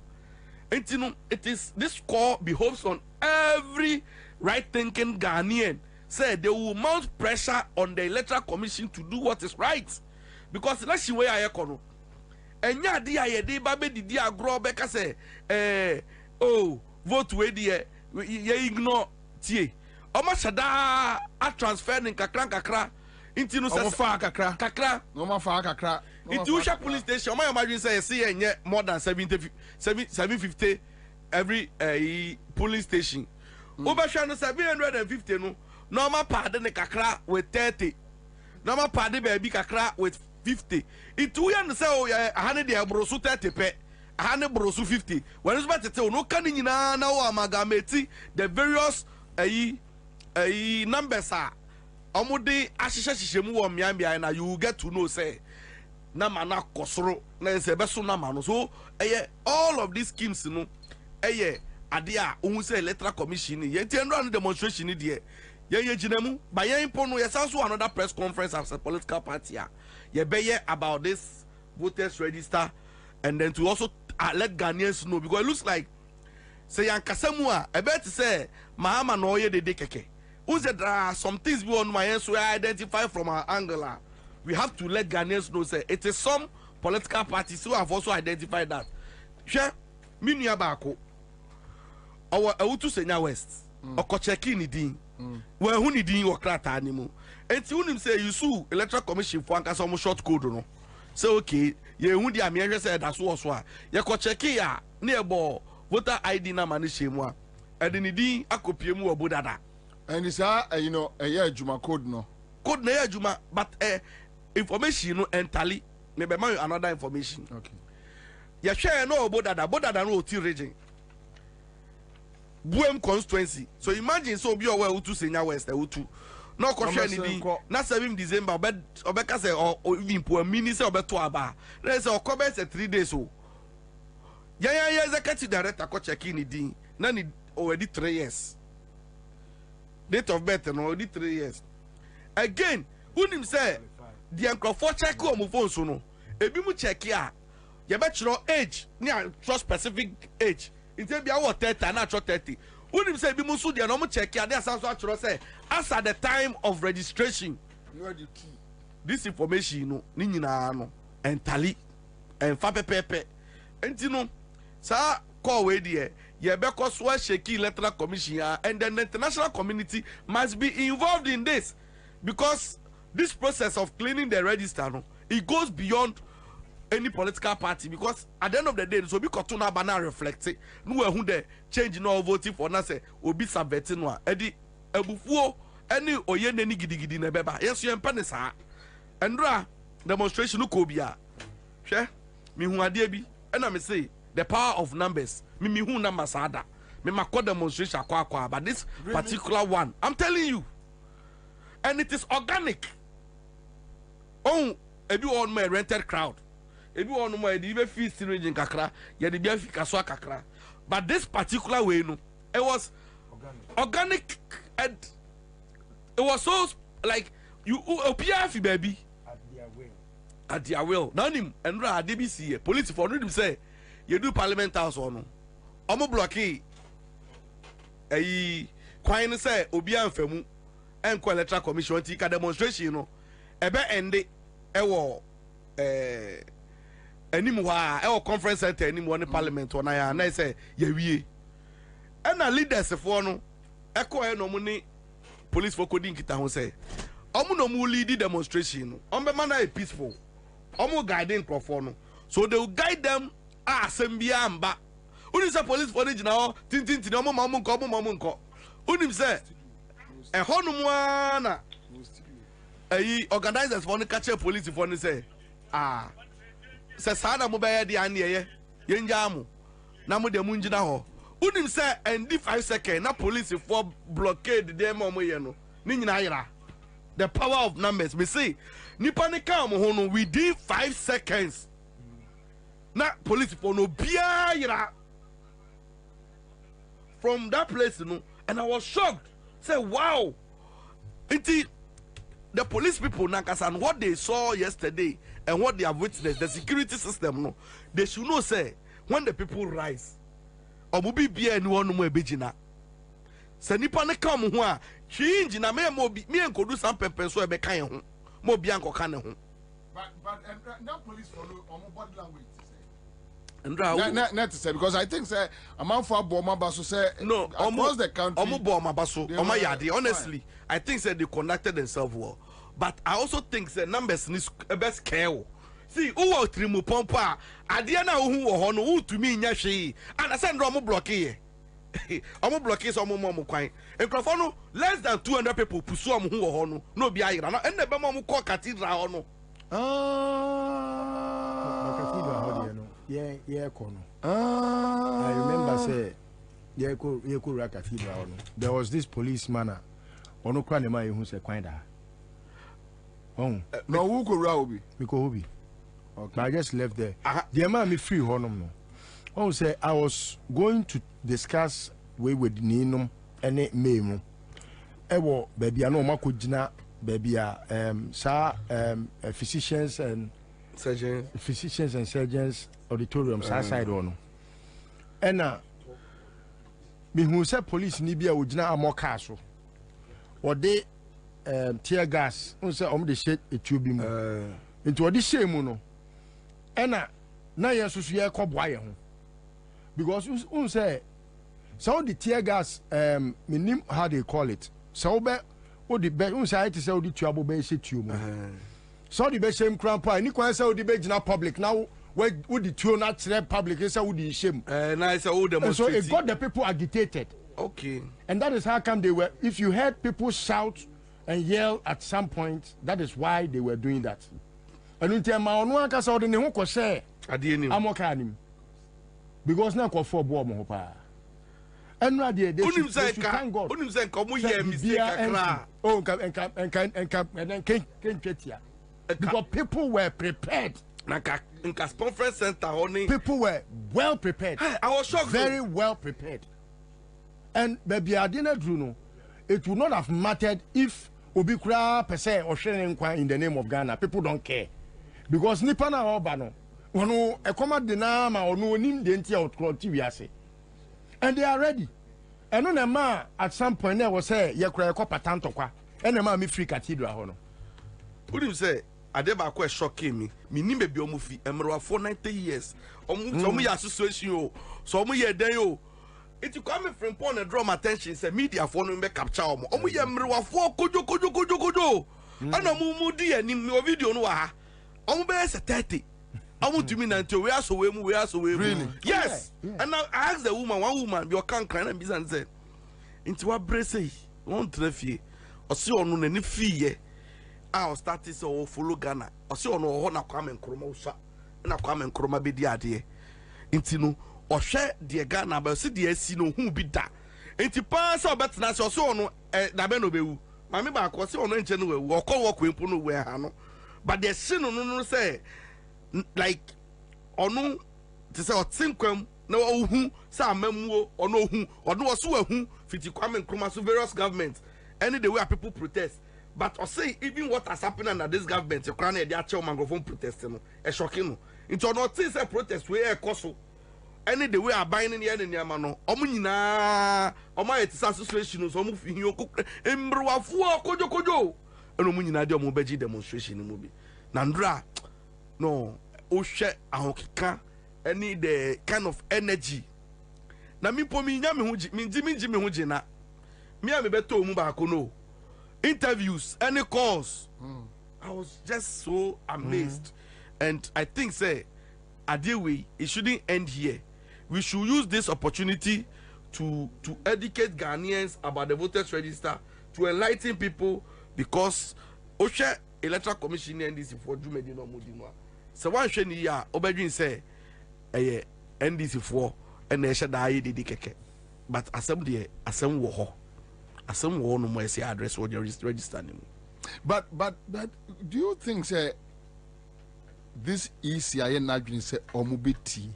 It is this call behoves on every right-thinking Ghanaian. Say they will mount pressure on the electoral commission to do what is right, because that's the way I econo. And ya dia de babe di dia grow beka say vote we dia ye ignore tie. Omo shada a transfer in kakra into no fa kakra. No ma fa kakra. It Usha police station. My imagine say see more than 750 every police station. Over no 750 no. Normal pardon the kakra with 30. Normal pardon baby kakra with 50. It we understand oh yeah 100 brosu 30 pe. 100 brosu 50. When it's about to tell no can na amalgamate the various numbers are. Omudi ashisha mu wo miambia na you get to know say na mana kosoro na se beso na mano so all of these schemes no ade a ohun say electoral commission ye tiendro demonstration ni de ye ginemu ba ye impo no ye sanso another press conference as a political party ye be about this voters register and then to also let Ghanaians know because it looks like say yankasamu a bet say mahama no ye de keke. Who said there are some things we on my hands we identify from our angle. We have to let Ghanaians know say it is some political parties who have also identified that. Share Minya Bako our Autu Senya West or Kocheki Nidin. Where who need or crata animal. And to him say you sue electoral commission for some short code no. So okay, ye wundi America said that's what's why. Ye Kocheki ya nearby voter ID na manishimwa. And the Nidin Akopiemu or Budada. And it's you know a Juma code no. Code na Juma, but information no entirely. Maybe another information. Okay. Ya share no about that no Oti region. Buem constituency. So imagine so be aware Utu Senya West Utu. No question anything. Na 7 December obeka say or even poor mini say obeto aba. Let's say okobe say 3 days so. Ya executive director ko check in din. Na ni already 3 years. Date of birth no already 3 years. Again, who him say the uncle for check on phone so no. Ebi mu check ya. You bet your age, near trust specific age. It will be our 30 and not 30. Who him say ebi mu so the normal check ya. There sounds what say as at the time of registration. You are the key. This information no ni nyina no entally and fa pepepe. Enti no sa call we there. You better so shaky electoral commission and then the international community must be involved in this because this process of cleaning the register no, it goes beyond any political party because at the end of the day so be kotuna bana reflect no who the change no voting for na say obi sabeti no edi ebufuo any oye nani gidigidi na beba yes you empa ne saa endra demonstration ko bia hwe mi hu ade bi na me say the power of numbers me who number sada me makọ demonstration akwa but this particular one I'm telling you and it is organic. Oh ebi on my rented crowd ebi on my even feast region kakra ya de bia fi kaso kakra but this particular way no it was organic and it was so like you opia fi baby at their will now him and ra DBC police for him say you do parliament house or no omo blocky kwan say obi anfamu enko electoral commission ti ka demonstration no ebe ende ewo animu ha ewo conference center animu on parliament on ya na say ye wie na leaders for no eko no mu ni police for coding kita ho say omo no mu lead demonstration no ombe man na peaceful omo guiding crowd no so they will guide them asembia amba unim say police for the now tintin omo mamu nko unim say honum na organizers for the catch police for say say sada mo be dey ane ye yenja na mo de mu ngina ho unim say and 5 seconds na police for blockade dem omo ye no ni nyina yira the power of numbers we see nipa ne ka mo ho no within 5 seconds na police for no bia yira from that place no and I was shocked say wow the police people and what they saw yesterday and what they have witnessed the security system no they should know say when the people rise omubi bia anyone mo ebegina say nipa ne ka mo ho a change na me enkodu some pepper so ebe kan ho mo bia nkoka ne ho but that police follow omo body language Not to say because I think say a man for Bomabaso say no across the country honestly I think say they conducted themselves well but I also think say numbers is best care see who trimu pompa adeɛ na wo hu wɔ hɔ no wotumi nya hwee ana sɛ ndro mo block ye omo block so mo kwan nkrofo no less than 200 people pusu omo hu wɔ hɔ no na obi ayira na enne be mo call cathedral hɔ no cathedral hɔ de no ye ko no I remember say ye ko cathedral hɔ no there was this policeman ono kra ne ma ye hu se kwan da oh no who go ra obi me ko obi. Okay. I just left there. The man me free honum no. Oh say I was going to discuss with Ninum and Memo. Ewo baby I know mako jina baby physicians and surgeons auditorium side one. And me who say police ni bia ojina amoka so. Or they tear gas. On say the shit a tube into the shame no. Ena na yesusu ye kɔboa ye ho because un say so the tear gas minim how they call it so be o the be un say it say o the tuabo be se tuo mu so the be shame crampa ni kwan say o the be gina public now where o the tuo na kire public say o the shame na say o demonstrate so it got the people agitated. Okay, and that is how come they were, if you heard people shout and yell at some point, that is why they were doing that. And you tell my own one case or the new say I'm okay because now call for bomb hopa. And right there, they should thank God. Oh, and then can't because people were prepared. Conference center, people were well prepared. I was shocked. Very well prepared. And baby, I didn't know it would not have mattered if Obikra per se or sharing in the name of Ghana. People don't care. Because Nipana Obano, no a command the name or no name the entire TV. And they are ready. And on a man at some point there was say, Yakra Copa Tantoka, and a man me free cathedral hono. What do you say? Adeba quite shocking me. Me nimbe bi omufi emro for 90 years. Omu ya association o. So omu ye den yo. It come from point and draw my attention say media for no be capture omu. Omu ye emro for kojo. Ana mu di anim no video no ha. Omu be say 30. Omu to me nanti we aso we mu. Really? Yes. Yeah. And now I asked the woman, one woman, your can cry and business said. Into what brese won trafie. O si onu na ni fie. I started so follow Ghana. I see on ho na Kwame Nkrumah usa. Na Kwame Nkrumah be di ade. Inti no o hwe de Ghana ba si de asi no hu bi da. Inti pa sa obetna se o so no da be no bewu. Ma me ba ko se ono nche no wewu. O ko wo kwempo no we ha no. But the sin no say like ono te say o tinkwam na o hu sa amamuo ono hu. Ono wo so hu fiti Kwame Nkrumah so various governments. Any the way people protest. But I say even what has happened under this government, you can't hear the microphone protesting. A shocking. It's not things a protest where a coso. Any the way I buying in the end in Yamano. Omunina, Oma it's association of some of you cook Embroa for Kojo. And Omunina Mobeji demonstration in movie. Nandra, no, Oshe Ahokika, any the kind of energy. Na mi pomi nyame huji, mi Jimmy Hujina. Me am beto muba kono. Interviews, any calls. I was just so amazed. And I think, say, Adewe, it shouldn't end here. We should use this opportunity to educate Ghanaians about the voters register, to enlighten people, because Osha Electoral Commission NDC for Jumedi no Mudinwa. So one sheni ya Obedrin say NDC for and they should die keke. But assembly wo ho. Some one no more say address or register name. But do you think say this ECIA Nagrin say omubeti?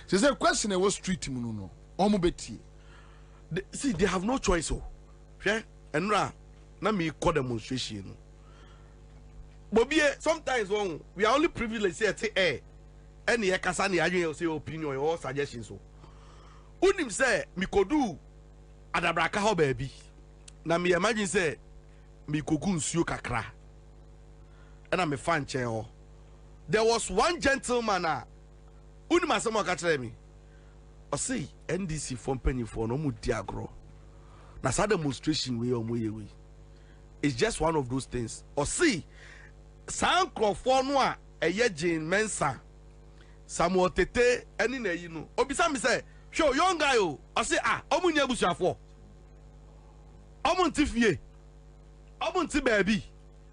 So the question was street no omubeti. See, they have no choice. Oh, yeah, and na me call demonstration. Bobie, sometimes when we are only privileged say any kasani ajun say opinion or suggestions. So, unim say me kodu adabraka ho baby. Na me imagine say me kogu nsuo kakra and I'm a fan chair. There was one gentleman unima some ka tell me o say NDC for penny for no mu diagro na sa demonstration we it's just one of those things o see san crofo no a eye Jane Mensa Samuel Tete eni na yi no obisa me say show young guy o say omu nya busuafo omu ntifie omu nti baby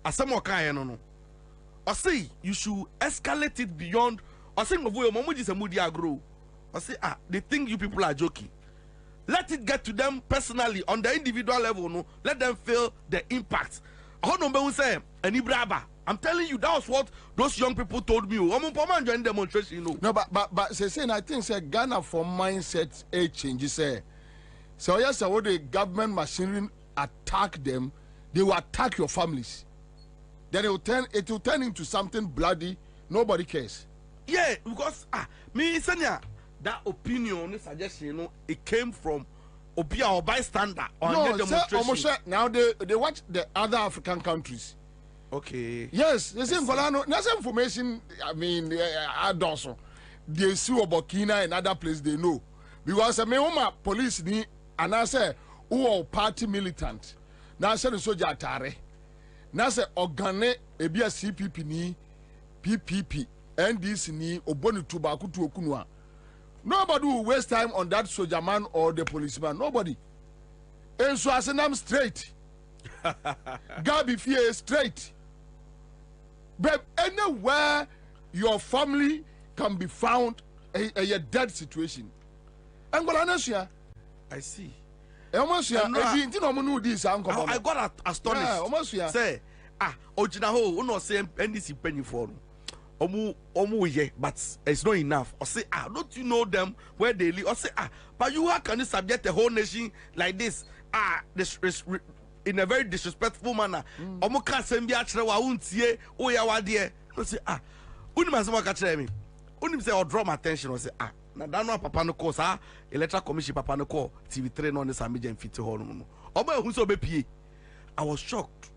asem okan no say you should escalate it beyond say ngovo mo ji samudi agro say they think you people are joking. Let it get to them personally on the individual level. No, let them feel the impact. I'm telling you, that was what those young people told me. I'm joining demonstration. No, but saying I think say Ghana for mindset a change. Say so yes, what the government machinery attack them, they will attack your families. Then it will turn into something bloody. Nobody cares. Yeah, because me Sanya. That opinion, suggestion, it came from Obia or bystander on the demonstration. Now they watch the other African countries. Okay. Yes, the same information. I mean, also they see Burkina and other places they know because I mean, police ni and I say who party militant. Now I say the soldier atare. Now I say organe ebia CPP ni PPP NDC ni oboni tubaku tu okunwa. Nobody will waste time on that soldier man or the policeman. Nobody. And so I said, I'm straight. Gabi fear straight. But anywhere your family can be found a dead situation. And what I see. I got astonished. Say, Ojinaho, uno say NDC penny for. But it's not enough. Or say, don't you know them where they live? Or say, but how can you subject the whole nation like this? In a very disrespectful manner. Omuka sembi achre wa untie o ya wade. Or say, unim asema ka chre me. Unim say or draw my attention or say, na dano papa no call sa electoral commission papa no call TV3 no ne samije mfiti ho no. Oba hu so be pie. I was shocked.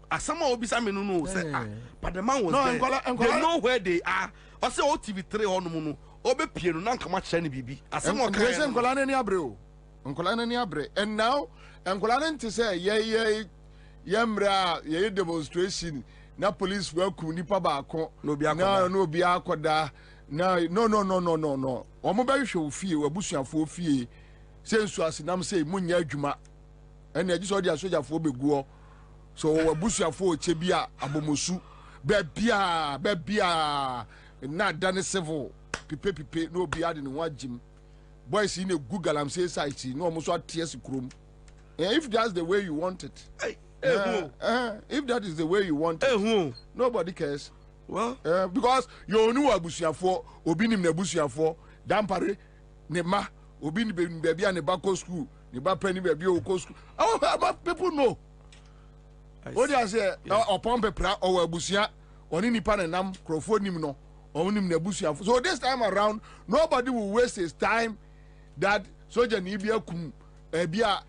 As someone will be no say but the man was there. They know where they are. I say TV3 on no obe pie no na nkama kire ne bibi. As someone can Nkolane ni abre o. Nkolane ni abre. And now Nkolane nti say ye mra ye demonstration na police welcome nipa baako no bi akoda na no. Omo be hwe ofie wabusuafo ofie. Say nsu asinam say munya adwuma. Ene agi so dia sojafo beguo. So wabusuafo chebia abomosu bebia na dane civil pipe no bi ade ne wagim boys in a Google am say site no almost tears krom. If that's the way you want it, if that is the way you want it, nobody cares. Well, because you know abusuafo obi nim na abusuafo dampare ne ma obi ni baby and bako school ne ba pani baby o ko school. Oh, people know. What do I say? Upon pepra or abusia or any panam crofonium no or nim nebusia. So this time around, nobody will waste his time that soldier Nibia kum bia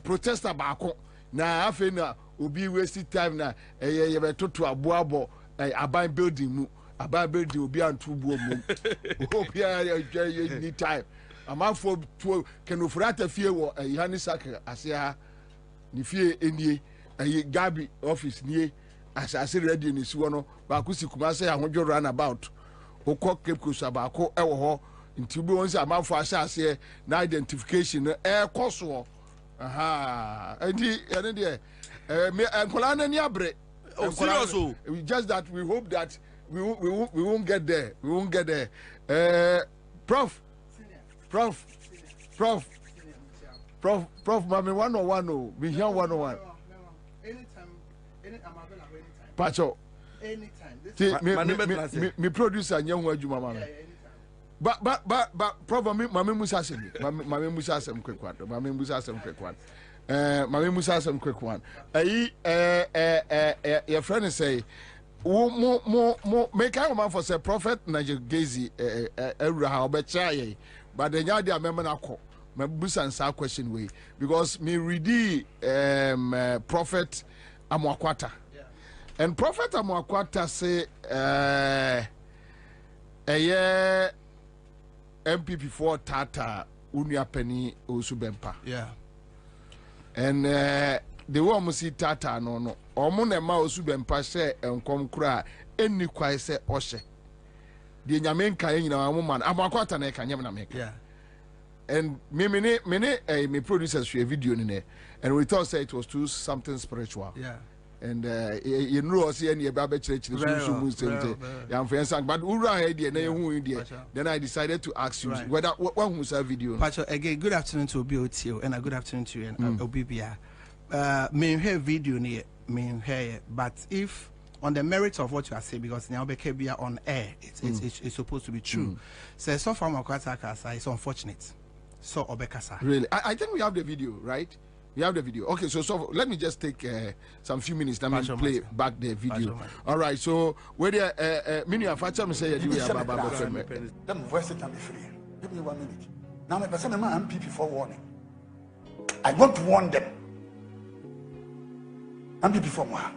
protester bako na afena ubi wasted time na to abuabo aban building mu aban building obi antu buo mu obi need time ama for to kenofrata fie wo yani sakre asia ni fie enie Gabi office nie asase ready ni si wono ba ku si kuma say ahodwo run about okọ Cape Coast abako ewo ho nti bi won say amafo asase na identification koso enti ene de me enkola na ni abre serious just that we hope that we won't get there. Prof mami 101 we hear 101 anytime I'm available anytime. Pacho. Anytime. Me producer nyanwu adwuma ma me. But Prof mami Musa asem. Mami Musa asem quick one. Mami Musa asem quick one. Your friend say mo make a man for say prophet Najegezi ewura ha obecha but the nya dia member na ko me busa answer question way because me ready prophet Amwakwata. Yeah. And prophet Amwakwata say MPP for Tata Unia Penny Osubempa. Yeah. And the woman see Tata no omo na ma Osubempa say enkom kura any quite say Oshe. The Yamenka in our woman, Amakwata Neka Yamanameka. Yeah. And me producers a video in there, and we thought say it was too something spiritual. Yeah. And you know, see any Bible church, but then I decided to ask you whether one was a video. Pacho, again, good afternoon to OBOTO and a good afternoon to you and OBBR. Me hear video near me hear, but if on the merits of what you are saying, because now BKB on air, it's supposed to be true. So far, Makwata is unfortunate. So Obekasa. Really, I think we have the video, right? We have the video. Okay, so let me just take some few minutes. Let me play back the video. All right. So where the mini afacha me say you do about friend. Them voice can be free. Give me 1 minute. Now my person man MPP for warning. I want to warn them. MPP for more.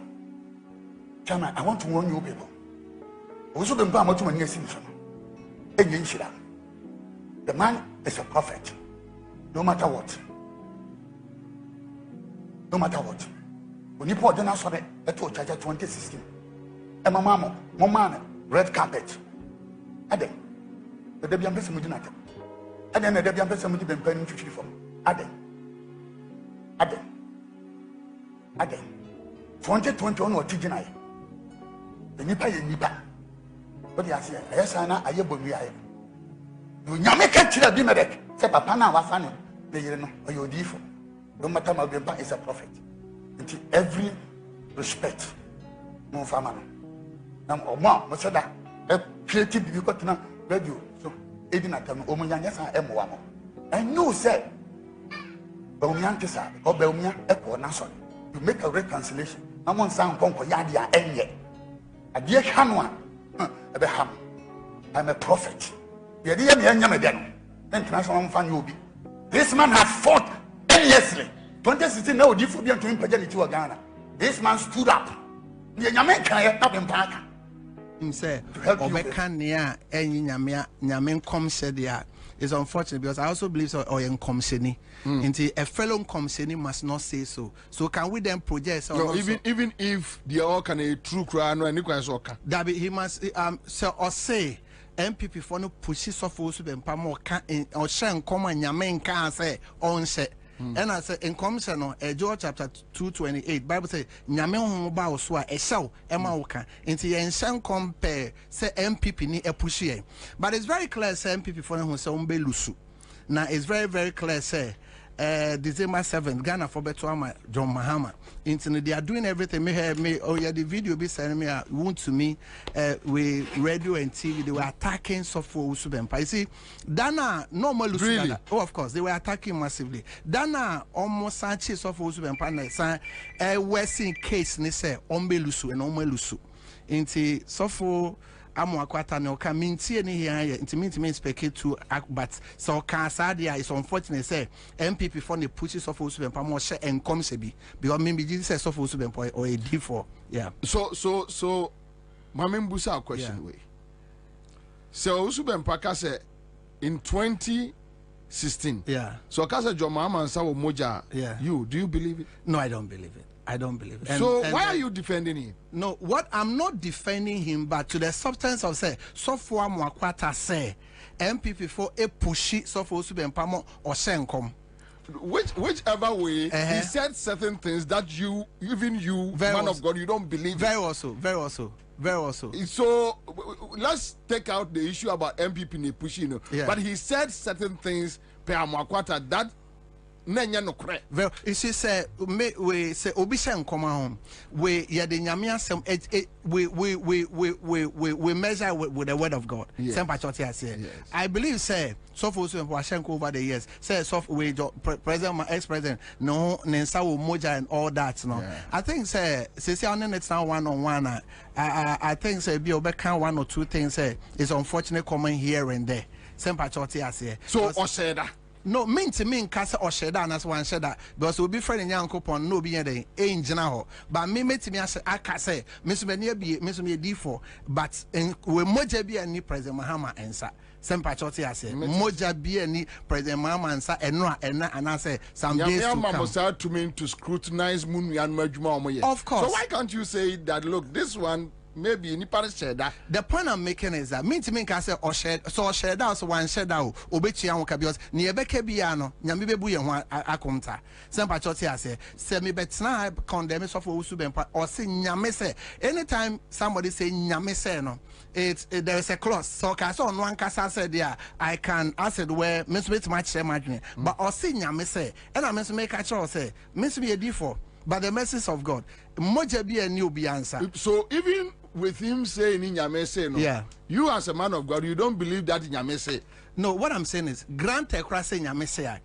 Chama, I want to warn you people. Also the mpama to many sin from. The man is a prophet. No matter what. No matter what. When you put the national at 2016, and my mama, red carpet. Adam, the Debian person would not. And then the Debian person would be paying 50 for Adam. 2021 or Tijinai. The Nipa. But yes, yes, I know I am. You make it be medic. Say, Papa, now was funny. They know, or you're different. No matter my grandpa is a prophet. Into every respect, no family. Now, Oma, Masada, a creative because now radio. So, even at them, Omoyans are Moamo. I know, say, Bomiantisa or Belmia, Echo Nason. You make a reconciliation. I'm on San Conco Yadia and yet. A dear Hanwa, Abraham. I'm a prophet. The idea me and Yamadeno. International fan you be. This man has fought. Endlessly. 2016 now different to him to Ghana. This man stood up. The Yamenka not in park. Him say Obeka near any Yamen come said there is unfortunate because I also believe so or in Comseni. Into a fellow Comseni must not say so. So can we then project no, even if they all can a true crown and that he must say MPP for no pushes off also be more or shan come and Yamen can say on say. And I say in commission Joel chapter 2:28 Bible say nyame ho ba wo so a ehyew ema wo ka enti yen shan compare say MPP ni epushie but it's very clear say MPP for no say umbe lusu now it's very clear say December 7th Ghana for beto ama John Mahama into they are doing everything me the video be sending me want to me with radio and TV they were attacking software Usubempa. You see Dana normal really? Oh of course they were attacking massively. Dana almost Sanchez software Usubempa na say Western case ni say ombe lusu and ombe lusu into software Akwata no can mintie ni here intimate speak to but so can sadia is unfortunate say MPP for the pushes of Usubempa more share and come sebi because maybe this is of Usubempa or a D4 yeah so Mamen Busa question way so Usubempa ka say in 2016 yeah so ka say John Mahama Ansah wo moja yeah do you believe it? No, I don't believe it. I don't believe it. So why are you defending him? No, what I'm not defending him, but to the substance of say, so for Mwakwata say, MPP for a pushy, so for Usubempa or Senkom. Whichever way, he said certain things that even you, man of God, you don't believe. Very also. So let's take out the issue about MPP pushing, but he said certain things per Mwakwata that. Well, you see, say we say Obisha come home. We the Nyamia we measure with the word of God. I believe say so for Washenko over the years. Say so we president ex-president no Nensa Moja and all that. No, I think say it's now one-on-one. I think say be obeka one or two things. Say it's unfortunate coming here and there. So Osheda. No, mean to me, Casa or Sheda, as one Sheda, because we'll be friend in young coupon, no be a in general. But me, to me, I can say, Miss Menia be Miss Me D4, but we moja be any President Mahama Ansah. Sempachoti, I say, moja be any President Mahama Ansah, and I say, some days to me to scrutinize Moon and Majma. Of course. So why can't you say that, look, this one, maybe nipa share that. The point I'm making is that me to me can say or share that so one share that obechi an because ni ebeke bia no nyame bebu ye ho akomta sempa choti ase se me betna condemn so for usu bempa or say nyame say anytime somebody say nyame say no there is a clause so ka so no ankasa said there I can ask it where me so bet match share margin but or say nyame say and I me so make catch or say me so be a D4 but the message of God moja be a new be answer. So even with him saying in Nyame no, yeah, you as a man of God, you don't believe that in Nyame. No, what I'm saying is grant a cross in Nyame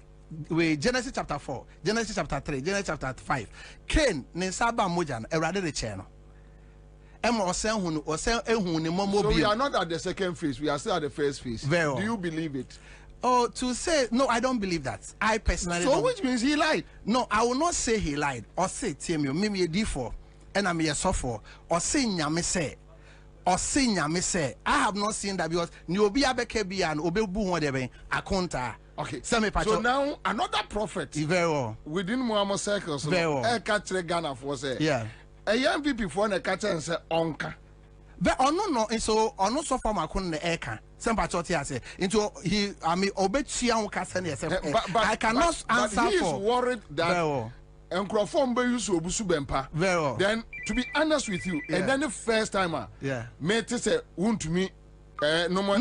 with Genesis chapter 4, Genesis chapter 3, Genesis chapter 5. Cain ne saba mojan erade de cheno. So we are not at the second phase, we are still at the first phase. Very. Do you believe it? Oh, to say no, I don't believe that. I personally so don't. Which means he lied? No, I will not say he lied or say Timmy, maybe a D4 and I'm a suffer or say Nyame say. Or say Nyame say. I have not seen that because you be a bekebi and obebu whatever akonta. Okay. So now another prophet within Muhammad circles catch Ghana for say. Yeah. A young people for the catch and say onka. But no, so on no so far my the eka. Some patriotic say into he I mean obechian kasen yourself. I cannot answer but he for. Is worried that Encrophone be used to Obusu Bempa. Then to be honest with you, and then the first timer, made to say won't to me. No.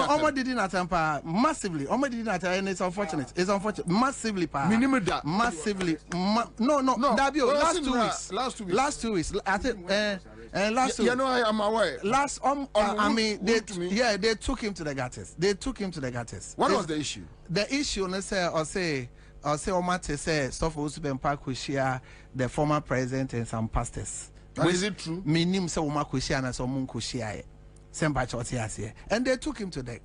Almost did not temper massively. Almost did not, and it's unfortunate. It's unfortunate. Massively, minimum that. Massively. No. Dabio, last 2 weeks. I think. Last you know I am aware. Last I mean they took him to the gutters. What was the issue? The issue, let's say or say Omate say stuff was been share the former president and some pastors. Is it true? Minim say Omakushia and some Munkushia. And they took him to the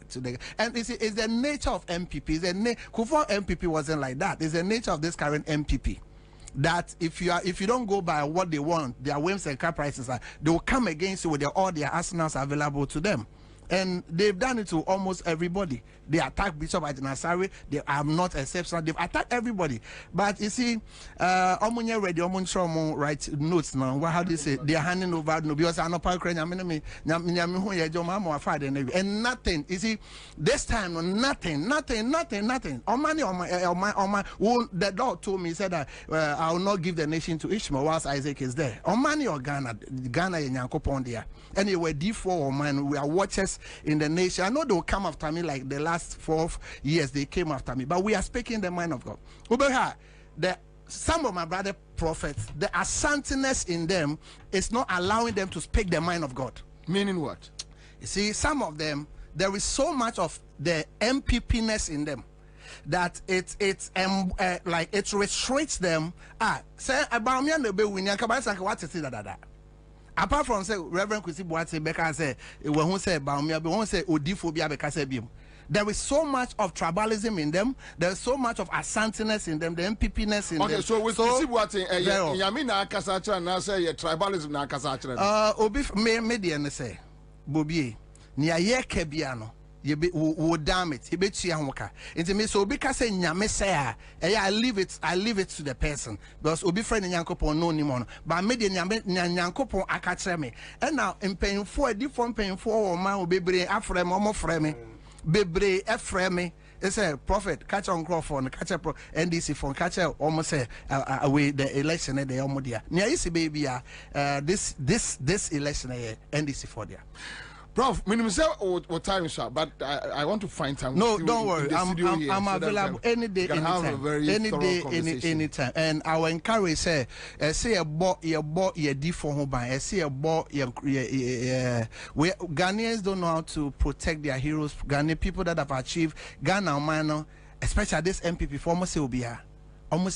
and it's the nature of MPP. Kufuor MPP wasn't like that. It's the nature of this current MPP. That if you don't go by what they want, their whims and caprices are, they will come against you with all their arsenals available to them. And they've done it to almost everybody. They attack Bishop Ajinasari. They are not exceptional. They've attacked everybody. But you see, Omunye ready, Omunye write notes now. What how do you say? They are handing over no because I'm not and nothing. You see, this time nothing. On my. The Lord told me, he said that I will not give the nation to Ishmael whilst Isaac is there. On money or Ghana in Yankopon there. Anyway, D4 or man, we are watchers in the nation. I know they will come after me like the last 4 years they came after me, but we are speaking the mind of God. Some of my brother prophets, the asantiness in them is not allowing them to speak the mind of God. Meaning what? You see, some of them, there is so much of the MPP-ness in them that it restricts them. Say about me and the baby, what is it? Apart from say Reverend Kwesi Boateng Beka say when who say about me, but who say Odiphobia Beka say bim. There is so much of tribalism in them. There is so much of asantiness in them, the MPP-ness in them. Okay, so with Kwesi Boateng, Yamina Akasacha na say tribalism na Akasacha. Obi me dey say Bobie, ni aye kebiano. You damn it. You bet you into me so because say nyame say I leave it to the person because obi friend nyankopon no ni mo but me de nyankopon aka kire me and now mpanyfo different mpanyfo o man obebre afre me omo frɛ me bebre efrɛ me it say prophet catch on Crawford catch up NDC phone catch almost say away the election the omo dia na isi baby this election NDC for there. Prof, minimum say what time is up, but I want to find time. No, don't worry. I'm available any day, anytime. And I will encourage say a boy, your D for home by say a boy, Ghanaians don't know how to protect their heroes. Ghanaian people that have achieved Ghana, man, especially this MPP for almost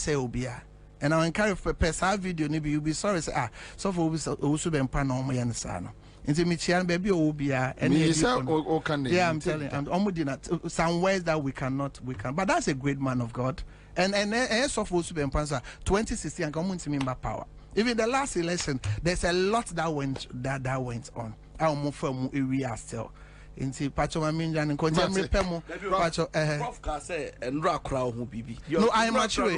say Obia. And I encourage per video, maybe you'll be sorry. Say so for also be empowered and sano. Into Michian baby Obia and yeah, I'm telling you, some ways that we can, but that's a great man of God. And so for Super Empansa 2016 and come to me by power. Even the last election, there's a lot that went on. I'll move from area still. Inti pacho maminja and konjamre pemo pacho prof ka say enra kra ho bibi. No, I'm mature.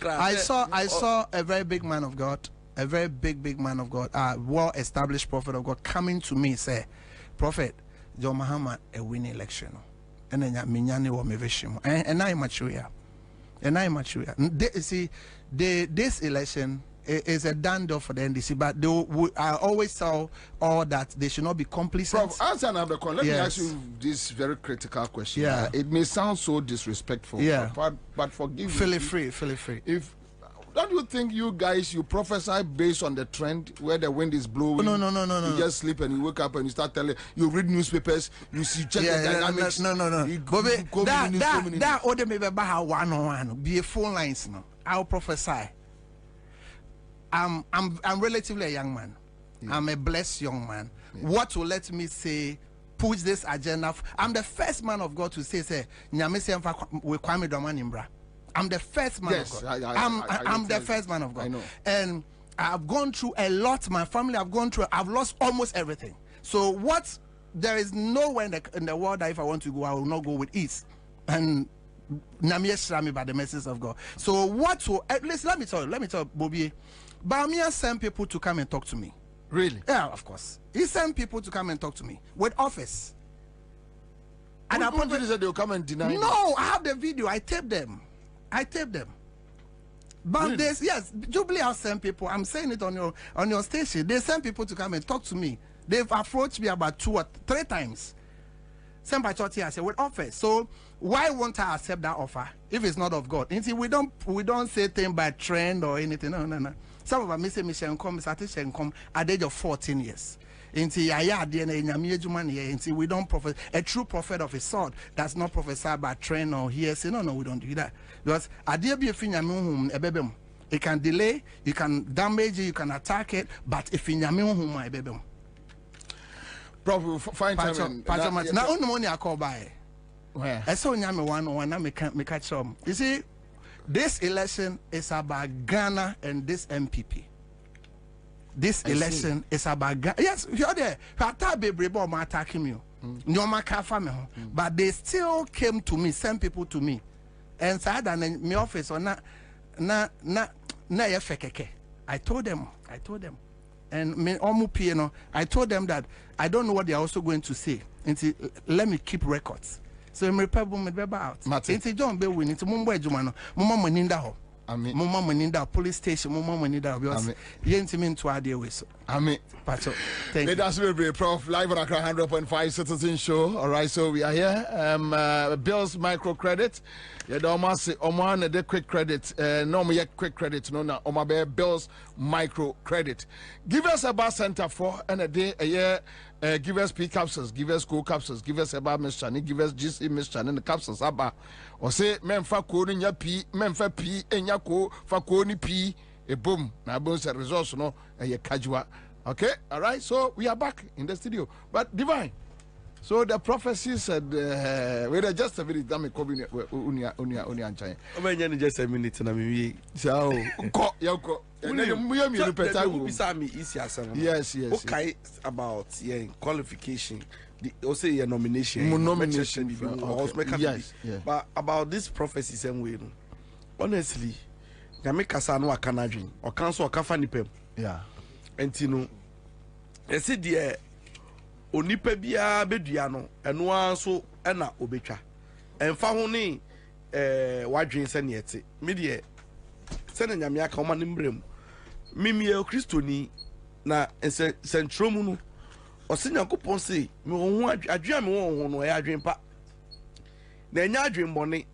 I saw a very big man of God a very big man of God, well-established prophet of God, coming to me say, Prophet, John Muhammad a win election, and then minyane wa meveshimo, and I mature, and I mature. See, this election is a done deal for the NDC, but I always tell all that they should not be complicit. Prof, answer another call. Let me ask you this very critical question. Yeah. It may sound so disrespectful. Yeah. But forgive me. Feel it free. If don't you think you guys you prophesy based on the trend where the wind is blowing? No. You just sleep and you wake up and you start telling. You read newspapers. You see check the dynamics. No. Bobie, that order me be how 101 be a phone lines now. I'll prophesy. I'm relatively a young man. Yeah. I'm a blessed young man. Yeah. What will let me say push this agenda? I'm the first man of God to say Nyame we Kwame Domanimbra. I'm the first man of God. I'm the first man of God. I know. And I've gone through a lot. My family have gone through. I've lost almost everything. So there is nowhere in the world that if I want to go, I will not go with ease. And Namie Shrami by the message of God. So at least let me tell Bobie. Bamia sent people to come and talk to me. Really? Yeah, of course. He sent people to come and talk to me with office. And I probably said they'll come and deny. No, I have the video. I taped them. But really? Yes, Jubilee House sent people. I'm saying it on your station. They sent people to come and talk to me. They've approached me about 2 or 3 times. Sent by church here, I said with office. So why won't I accept that offer if it's not of God? You see, we don't say things by trend or anything. No. Some of them say Michelle come, Satishan come at the age of 14 years. Until we don't prophesy. A true prophet of his sword does not prophesy by trend or hearsay. No, we don't do that. Because it can delay, you can damage it, you can attack it, but if in Yamu, Prof, find time. Now, only money I call by. Where? I saw Nyame one, I can't catch some. You see, this election is about Ghana and this MPP. This election is about Ghana. Yes, you're there. I'm attacking you. But they still came to me, sent people to me. And said, and my office or na I told them. And me I told them that I don't know what they are also going to say. And let me keep records. So I'm out. It's John be winning to Mumbai Jumano. Mumma Maninda ho. Mumma Maninda police station, Mumma Maninda. Yentimin to idea with. Pacho. Thank you. That's very Prof. Live on Accra 100.5 Citizen Show. All right, so we are here. Bill's microcredit. Yeah, the almost Oman the quick credit. No more quick credit. No, Omabe Bill's microcredit. Give us a bar center for and a day a year. Give us P capsules, give us co capsules, give us Eba Mischani, give us GC Mischani and the capsules Aba. Or say men fa ko ni nya P, men fa P enya ko fa ko ni P a boom. Na bones a resource no a kajwa. Okay, all right. So we are back in the studio. But Divine. So the prophecy said wait just a minute that me ko unia anchai. Obenye just a minute na me so ko yoko. Yes. Okay, about qualification. Also your nomination. Yes. But about this prophecy same way. Honestly, Nyame kasa no akanadwen. O kan so okafa nipem. Yeah. Entino. Ese de onipa bia bedua no eno anso na obetwa. Emfa ho ni wadwen se ne ete. Me de se na Nyame aka o ma nimbrem. Mimi Kristoni na sentromu no osinya kopon se me ho adwen me ho no e adwen pa na enya adwen bone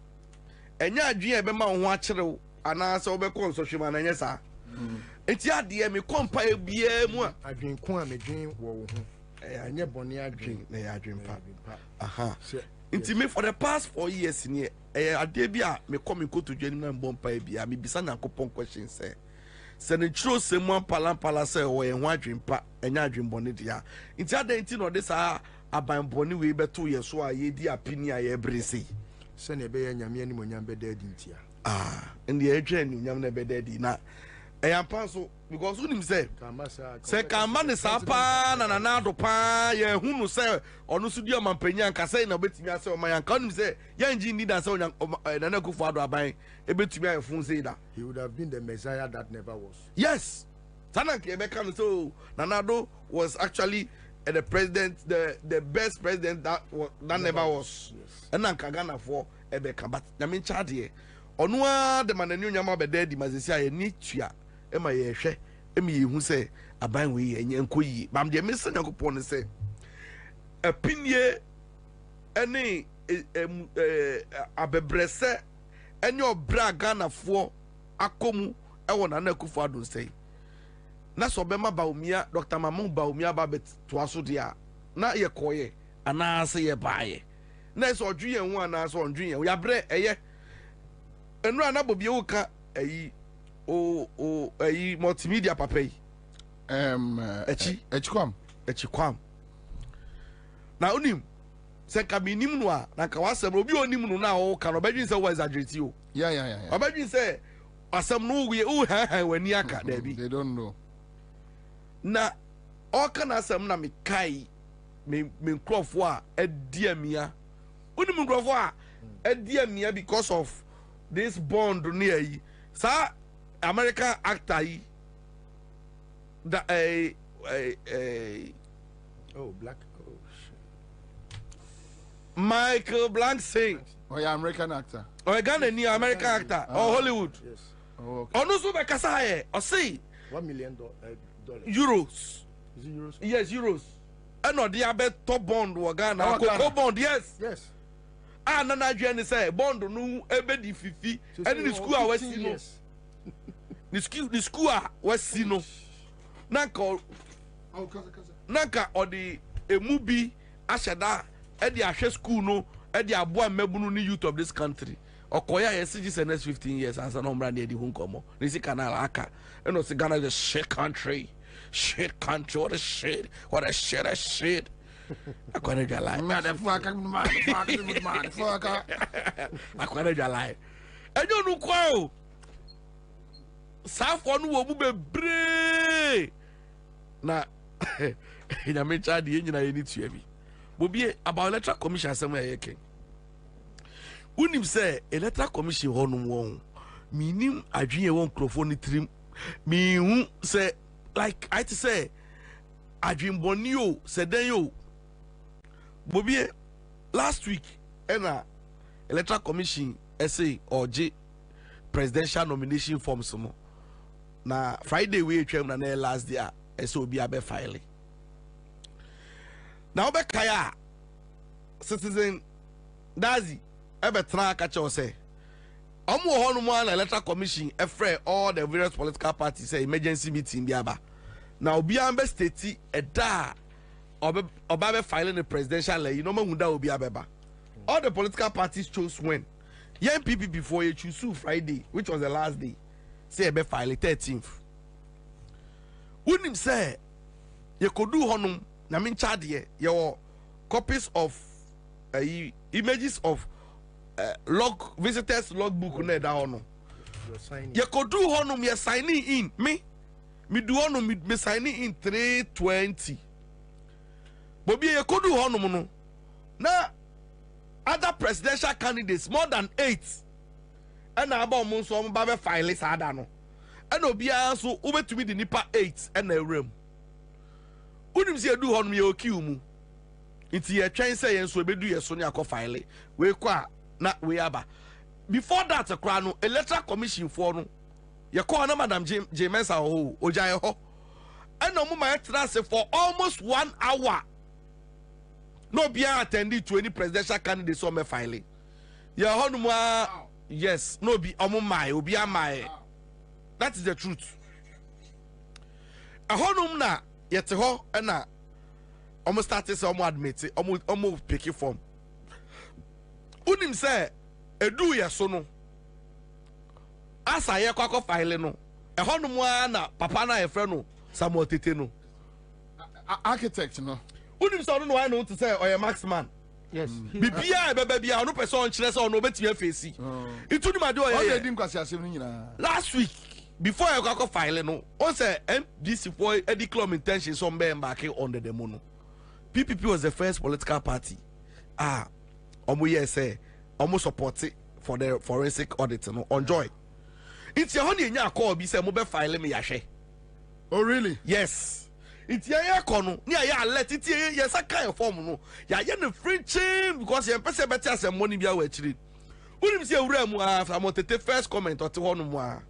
enya adwen e be ma ho akyerew ana se obekọ nsohwema na enya sa enti ade me kompa e bia mu adwen ko a medwen wo ho enya bone adwen na adwen pa aha enti me for the past 4 years ni ade bia me come to dwen na mbompa e bia me bisa Nyankopon question say sene chiro semu palampala se wo ye ho adwempa enya adwembone dia nti adanti no de sa abanbone we beto ye so a ye di apini a ye brese sene be ye nyame ani monyam be da di ntia ndi ye twa ni nyam na be da di na eyampa so because unim say se kamba ne sapa na do pa ye hunu se onu so di amampanya nka se na betimi ase o mayan ka unim say ye nji need ase o na kufu ado aban e betimi ayefun say da he would have been the Messiah that never was. Yes, Sana Quebec so Nanado was actually the president, the best president that never was. And then Kagana for Ebeka, but Yamin Chadie. Onwa the man new Yama Bede, Mazisia, Nitia, Emma Yeshe, Emi, who say, a bangwe and Yankui, Mam de Miss Yakupon say, a pinye, any abebrese, and your bragana for Akomu, I want an Ekufado say. Na so bema baumia Dr. Mamu baumia babet twaso dia na ye koye ana ase ye baaye na so odwen hu ana so odwen ya bre eye enu ana Bobie wo ka ayi ayi multimedia papa yi echikwam na onim se ka minim no a na ka wasem obi onim no na wo ka no badwin se wo exaggerate o yeah obadwin se asem no we o ha wani aka da bi they don't know. Na all can asem na me kai me nkrofo a adiamia uni me nkrofo a adiamia because of this bond near yi sa American actor yi da black Michael Blanc saying yeah, American actor Ghana ni American actor or Hollywood yes onu so be kasa he o say $1 million euros. Is it euros? Yes, euros. And no, the abet top bond wa Ghana. Coco bond, yes. Yes. Ah, na Nigerian say bond no ebe di 50. And the school was sino. The school was sino. Nanka or the movie ashada e di ahwe school no e di aboa mabunu ni youth of this country. Okoya yes the next 15 years as an omra near the hunkomo. Nisi canal aka. And no Ghana is a shit country. Shit country, what a shit. I can't lie. I can't lie. And you know quo. South one will be brave. Na in a mentor the engine I need to heavy. Will be about electoral commission somewhere. Unim say electoral commission honum minim adwene won microphone trim mi say like I to say adwinboni o seden yo Bobie last week ena electoral commission essay or J presidential nomination forms mo na Friday we twem na last day essay obi abe file na obe kaya citizen dazi ebe tra ka che say omo honu mo na electoral commission efre all the various political parties say emergency meeting bi aba na obi ambe state eda oba be filing the presidential lay no mahunda obi abeba all the political parties chose when yen PP before you choose Friday which was the last day say be file 13th unim say ye kodu honum na min chade ye copies of images of visitors logbook na da hono ye kodu honum ye signing in me do honum me signing in 320 Bobie ye kodu honum no na other presidential candidates more than 8 and na aba omo so omo ba be file sada no and obi anso ubetumi di nipa 8 and na ewrem unim se edu honum ye okiu mu nti ye twen se ye nso ebedu ye so ne akọ file we kwa na we aba before that akra no electoral commission for no ye call na Madam J Mensa ho ojaye ho and no ma trance for almost 1 hour no be attending to any presidential candidate so me filing ye ho no yes no be omo mai obi amai that is the truth a honum na yete ho na omo start say omo admit omo pick form unim say edu ye so no asa ye kwakọ file no e honum na papa na ye frɛ no Samuel Tete no architect no unim say no why no to say oye maxman yes bibia bebe bia no person kyerɛ say no betime face itu ni made oye di nkwasi asem no nyina last week before ye kwakọ file no on say MDC for edi club intention some be embarking on the demo no PPP was the first political party omo ye say omo support it for the forensic audit no on joy it's your honey nya call be say mo be file me yahwe Oh really? Yes. It's ya kono. Ni ya alert it ya sa kind form no. Ya no free chain because ya pese better as money bia we chiri. Unim se awura mu after Motete first comment or te hono mu a.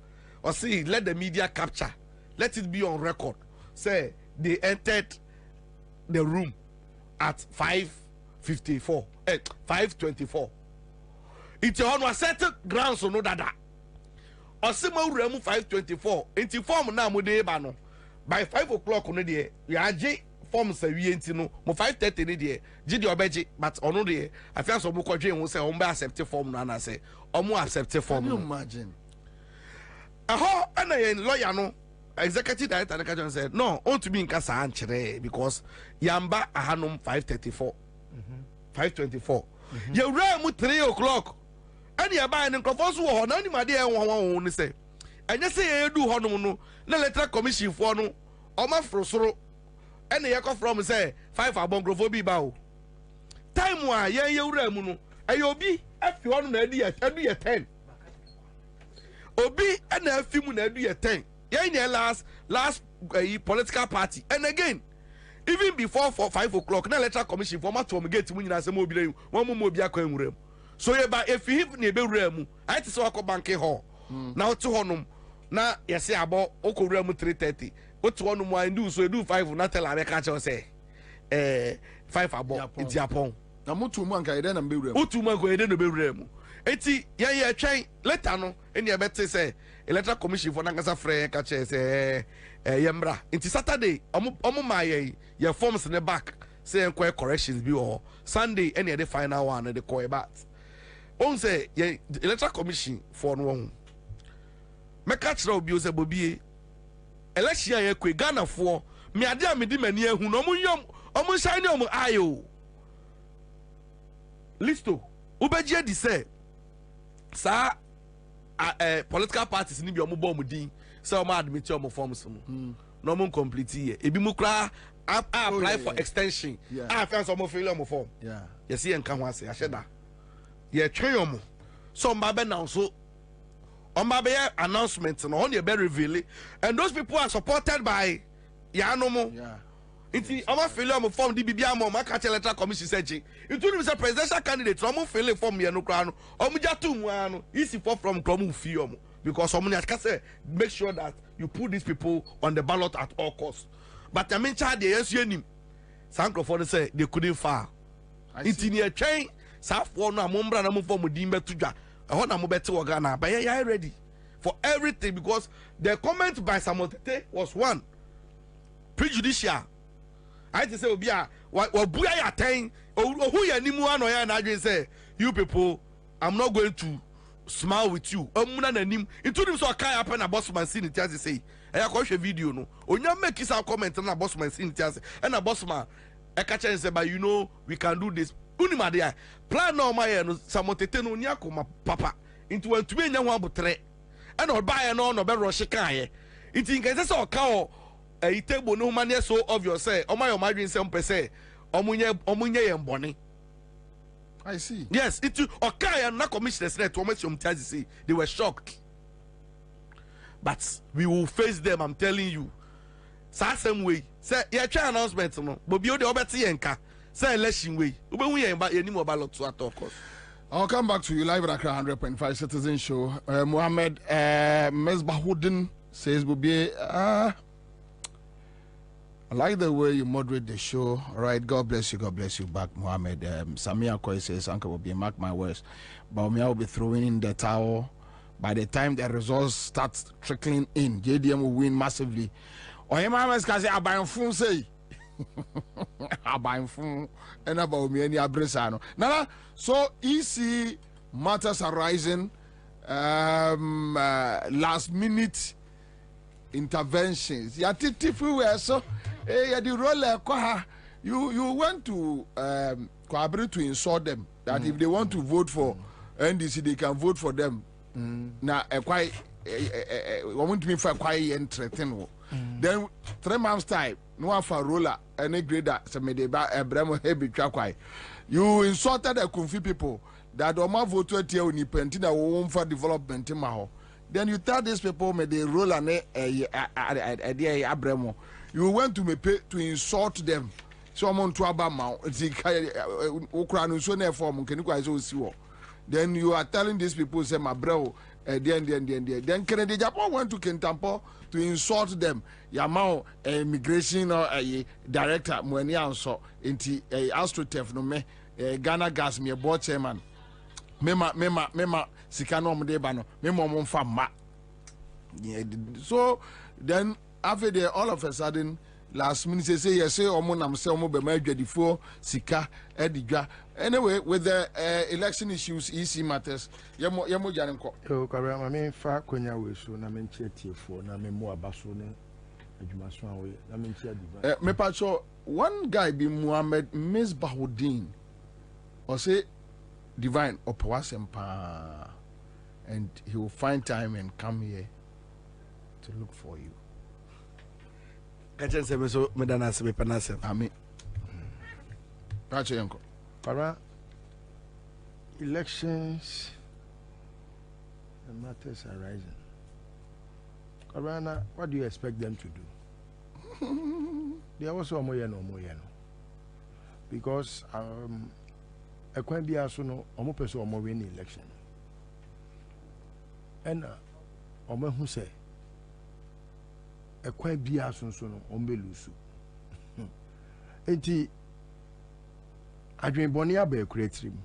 Or see let the media capture. Let it be on record. Say they entered the room at 5:54. 5:24. It's on certain grounds so no dada. Osima uremu 5:24. Enti form na mo de ba no. By 5 o'clock no de ya age form sa wi enti no mo 5:30 ni de gi de obeji but ono de afia so mo kwadwe hu say on be accept form no na say omo accept form no. Imagine. Aho ana yen lawyer no executive director Nakajon said no on to be in kasa anchire because yamba ahanum 5:34. 5:24. You ram 3 o'clock. And you buy an incrophone or no, my dear one say. And you say you do honum no, no letter commission for no, or my frosro. And the echo from say 5 abongrophobia bow. Time why, yeah, you remuno, and you'll be if you want an idea, I'll be a 10. Obi and a few mun be a 10. Yeah, last political party. And again, even before 5 o'clock, na letter commission for my to get when you say mobile, one more be a coin. So if you have neighbor remu, I just walk bank hall. Now to honum. Now you say about Oko Remu 3:30. What one more do so do 5 not tell I catch or say 5 about it's Japan. Now mutu manka then and be remu. Mutu manka then be remu. Eti yeah try later no any better say electoral commission for Nangasa Frey catch say yembra. It's Saturday omo my your forms in the back say corrections be or Sunday any the final one the call back. On say electoral commission for no me catch na obi o say Bobie election ya kwe Ghana for me ade a me di mani ehu no omo shine omo ayo listo ubeje di say sa political parties ni bi omo bom din say omo admit omo forms no no omo complete here ebi mu kra apply for extension fans omo fill omo form yes here nka ho ase aheda ye twen omo so mba now so Ombabe announcement no on the very reveal and those people are supported by Yanomo. Inti Oma Philip form the Bibia Moma catch electoral commission searching. It will be a presidential candidate. Omo Philip form Yano Crano. Omujatu Muano easy for from Kromu Fiomo because Omuni say make sure that you put these people on the ballot at all costs. But I mean child the SUNIM Sankrofon say they couldn't file. Inti near chain South Warner Mumbra na form Dimbe Tuja. I want to move to Ghana, but yeah, ready for everything because the comment by Samotete was one prejudicial. I just say, Obia, what Buya attain, or who ya Nimuan or Yan Adrian say, you people, I'm not going to smile with you. Muna and Nim, into them so I can't happen a boss man scene it as say. I watch a video no. On your make his comment and a boss man scene it as and a boss man. I catch and say, but you know, we can do this. Unima dia plan no my no Samotete no nyako ma papa into when to be nya ho abotre and or buy no no be rush kan ye it nkan say o ka o e table no man so obvious say o my madwin say mpese omunye ye mbone. I see. Yes, it o ka ya na commissioners net o masiom tiazi say they were shocked, but we will face them. I'm telling you sa same way say ye try announcement no Bobie o de obeti ye nka say election way. Of course. I'll come back to you live at Accra 100.5 Citizen Show. Mohammed Mesbahudin says, Bobie, I like the way you moderate the show. All right, God bless you back, Mohammed. Samia Koi says, Uncle Bobie, mark my words. Baumia will be throwing in the towel. By the time the results start trickling in, JDM will win massively. Or Mohammed can say, Abayam Fun say. And about me any abresano. Nana, so EC matters arising, last minute interventions. Ya were so the role you went to collaborate to insult them that if they want to vote for NDC they can vote for them. Now quite want me for quite entertaining. Then 3 months time no for roller any grader so me dey Abraham heavy twakwai. You insulted the Kunfi people that Oma vote to oni penti na wo for development ma ho. then you tell these people may they roll an abremo. You went to me pay to insult them. So I'm on to Abama. Then you are telling these people, say, my bro, then Kennedy Japan went to Kentampo to insult them. Yamao, immigration or a director, Mwenya, so into a astrotef no me, Ghana gas me a board chairman. Mema, Sikano Mdebano, Memo Fama. So then, after they all of a sudden, last minute say yes, I'm selling be major before Sika Edija. Anyway, with the election issues, EC matters, Yamo Janko. Oh, Karama, I mean, far Konya Wisu, Namenchi for Namemo Basune, Jumaswan, Namenchi. Me pacho, one guy be Muhammad Miss Bahudin, or say divine or Pawasempa, and he will find time and come here to look for you. Kachen se so medana se penase. Amen. Pacho yanko. Para elections and matters arising. Karana, what do you expect them to do? They are also no. Because a quite be also no person or win the election. And Omo who say a quite be also no ombelusu. Enti Adrian Bonia be create him.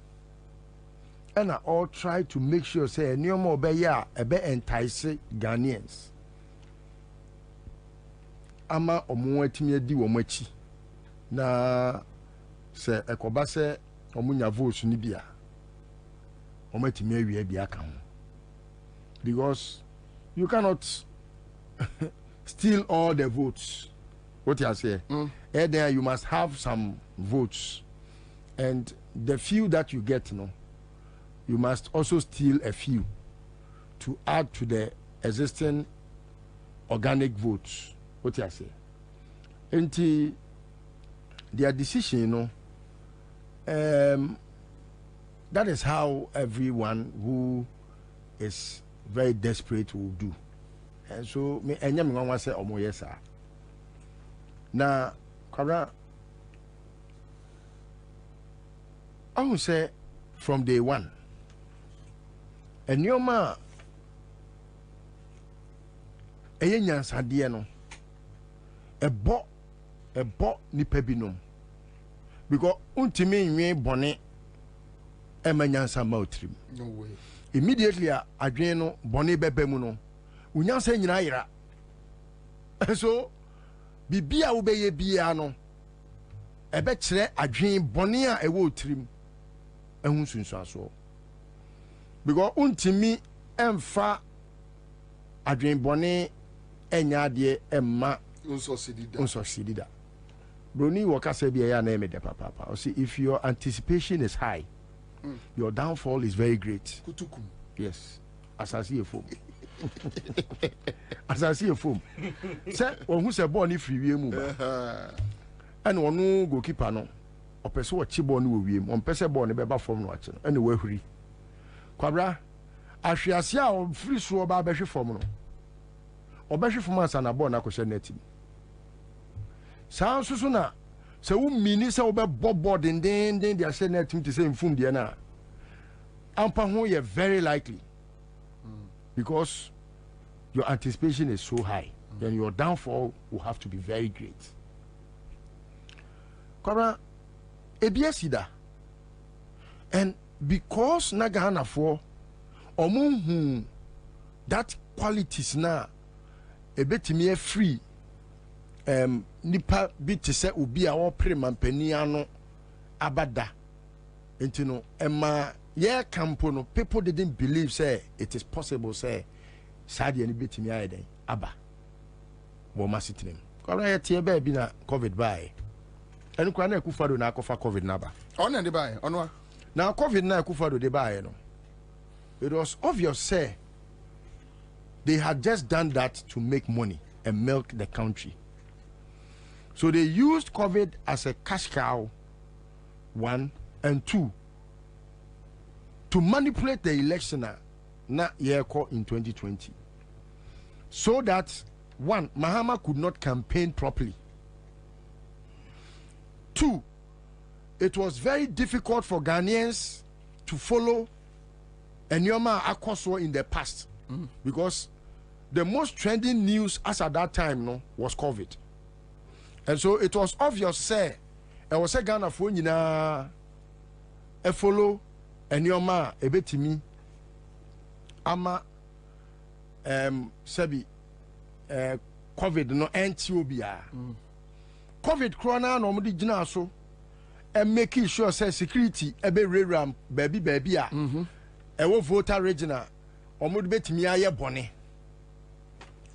And I all try to make sure say no more be ya a be entice Ghanaians. Ama omo etimi adi wo machi. Na se ekoba se omunya votes ni bia. Omo etimi awie bia kan. Because you cannot steal all the votes. What you say? And then you must have some votes. And the few that you get, you must also steal a few to add to the existing organic votes. What you say? And their decision, that is how everyone who is very desperate will do. And so, me anyam ngwa say omo yesa. Na kwabra I would say from day one, and your ma a nyansadeɛ no ɛbɔ nipa binom because untimi nwe bɔne ɛma nyansa ma otrim. No way. Immediately adwen no bɔne bɛbɛ mu no unyansa nyina yira. So bibia wo bɛyɛ bia no ɛbɛ kyerɛ adwen bɔne a ɛwɔ otrim. Ehun sunsuaso because untimi emfa adwen bɔne enya de emma unsosidida broni wakasa bia ya na emede papa or see if your anticipation is high your downfall is very great. Kutukum. Yes, asasi e form asasi e form say ohun se ball ni free wie mu ba and onu goalkeeper no opese wo chi ball ni wo wiem on pese ball ni beba form no ache and we huri kwabra ahwease a free so ba behwe form no obehwe form ansa na ball na kwhye net saa nso so na se wo mini se wo be ball den dia hye net team to say mfum de na ampa ho ye very likely because your anticipation is so high then your downfall will have to be very great. Kwabra ebiasida and because Nagana for omunhu that qualities na ebetimi free nipa bi te se obi a wo premampani ano abada entino ema ye campo no people didn't believe say it is possible say sadi ani betimi ayeden aba wo masitinem kwara ye tie ba bi na covid by enu kwa na ekufado na akofa covid na ba on and by onwa na covid na ekufado de by no it was obvious say they had just done that to make money and milk the country, so they used COVID as a cash cow, 1 and 2, to manipulate the election na yeko in 2020. So that one, Mahama could not campaign properly. 2, it was very difficult for Ghanaians to follow Enyoma Akoswo in the past because the most trending news as at that time was COVID. And so it was obvious, say, I was a Ghana for a follow Enyoma ebetimi ama sebi COVID no antibia. COVID corona no mudi jina so and making sure say security ebe reram baby a ewo voter regional omo betimi aye bone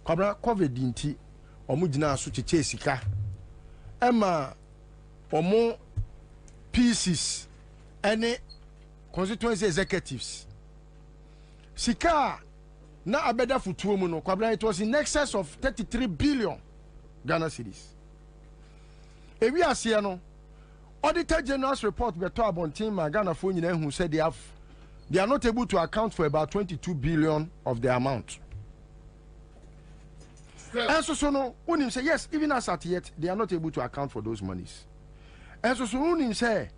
kwabra COVID inti omo jina so cheche sika ema omo pieces any constituency executives sika na abeda futuo mu no kwabra it was in excess of 33 billion Ghana cedis. Ewi ase no Auditor General's report beto abontin ma Ghana for nyina hu said they are not able to account for about 22 billion of the amount. And so no unim say yes, even as at yet they are not able to account for those monies. And so unim say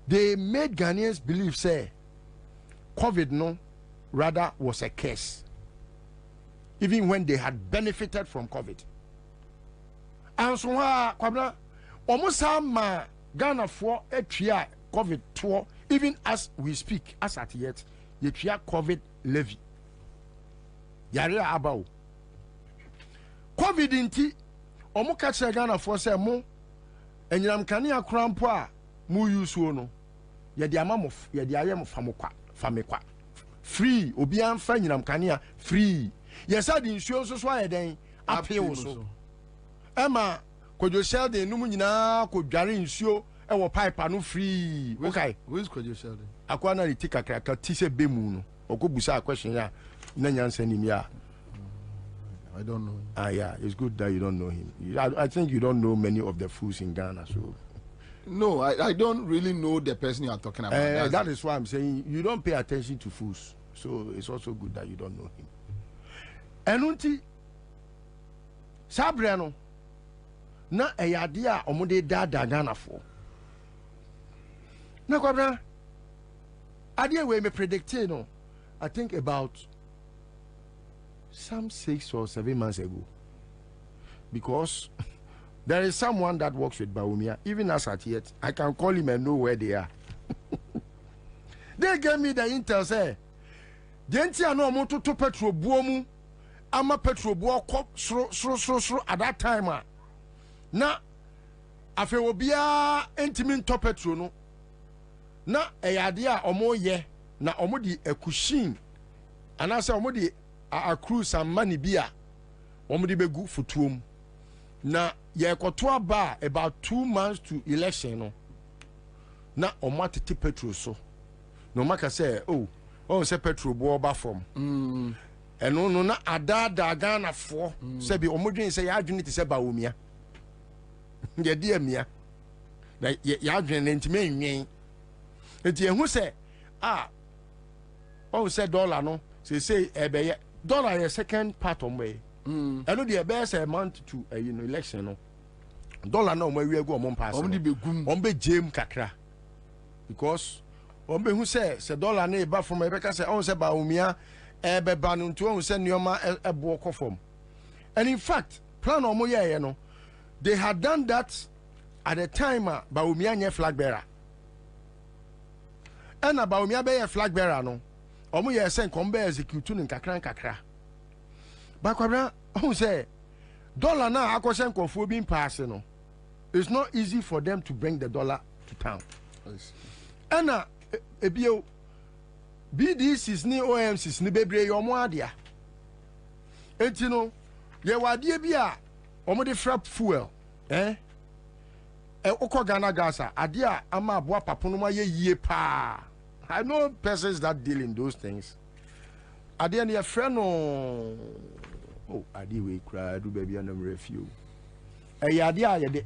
they made Ghanaians believe say COVID no rather was a curse, even when they had benefited from COVID. And so kwabra almost ma Ghana for a tria COVID tour, even as we speak, as at yet, the tria COVID levy. Yare abao. COVID inti, omo catch Ghana for say mo, and yam kania crampa, mu use no. Yadi amamo, yadi ayam famekwa. Free, obian fan yam kania, free. Yes, I didn't show so why then appeal so. Emma, could you sell the numina could gary insure our pipe no free? Okay, where's could you sell them? Aquana take a cracker, tise bemuno, or go busa question ya, Nanyan send him ya. I don't know him. Ah, yeah, it's good that you don't know him. I think you don't know many of the fools in Ghana, so. No, I don't really know the person you are talking about. That is why I'm saying you don't pay attention to fools, so it's also good that you don't know him. Enunti Sabriano. Na eyadia omude dada Ghana for. Na kwabra adia we me predict no, I think about some 6 or 7 months ago. Because there is someone that works with Baumia, even as at yet, I can call him and know where they are. They gave me the intel say, Genti ano moto to petrol buomu, ama petrol buo kop sro at that time. Na afe obia entimin to petrol no na eyade a omo ye na omo di ekushin anase omo di accrue some money bia omo di begu futuom na ye koto aba about 2 months to election no na omo atete petrol so no maka say oh say petrol bo oba from eno no na ada Ghana for say bi omo dwen say ya adwene te say Baumia ya dia mia na ya adwene ntime enwen enti ehu say say dollar no say ebe dollar is second part on way eno the best amount to election no dollar no mo wi egu o mo pass o di begum o be jem kakra because o be hu say dollar na e ba from e be ka say say Baumia ebe ba no nto o say nioma ebo kofom. And in fact plan o mo ye no, they had done that at the time Baumia nye flag bearer. And Baumia be flag bearer no. Omo ye sen kom be execute in kakra. But kwabra who say dollar na akoshen konfo bin pass no. It's not easy for them to bring the dollar to town. And ebio BDCs ni OMCs ni bebre yomo adia. Enti no ye wadie bi a omo de frap fuel oko Ghana gas ade a ama aboa papono ma ye yie pa. I know persons that deal in those things. Ade na your friend no ade we kra do baby na refuse. Ade a ye de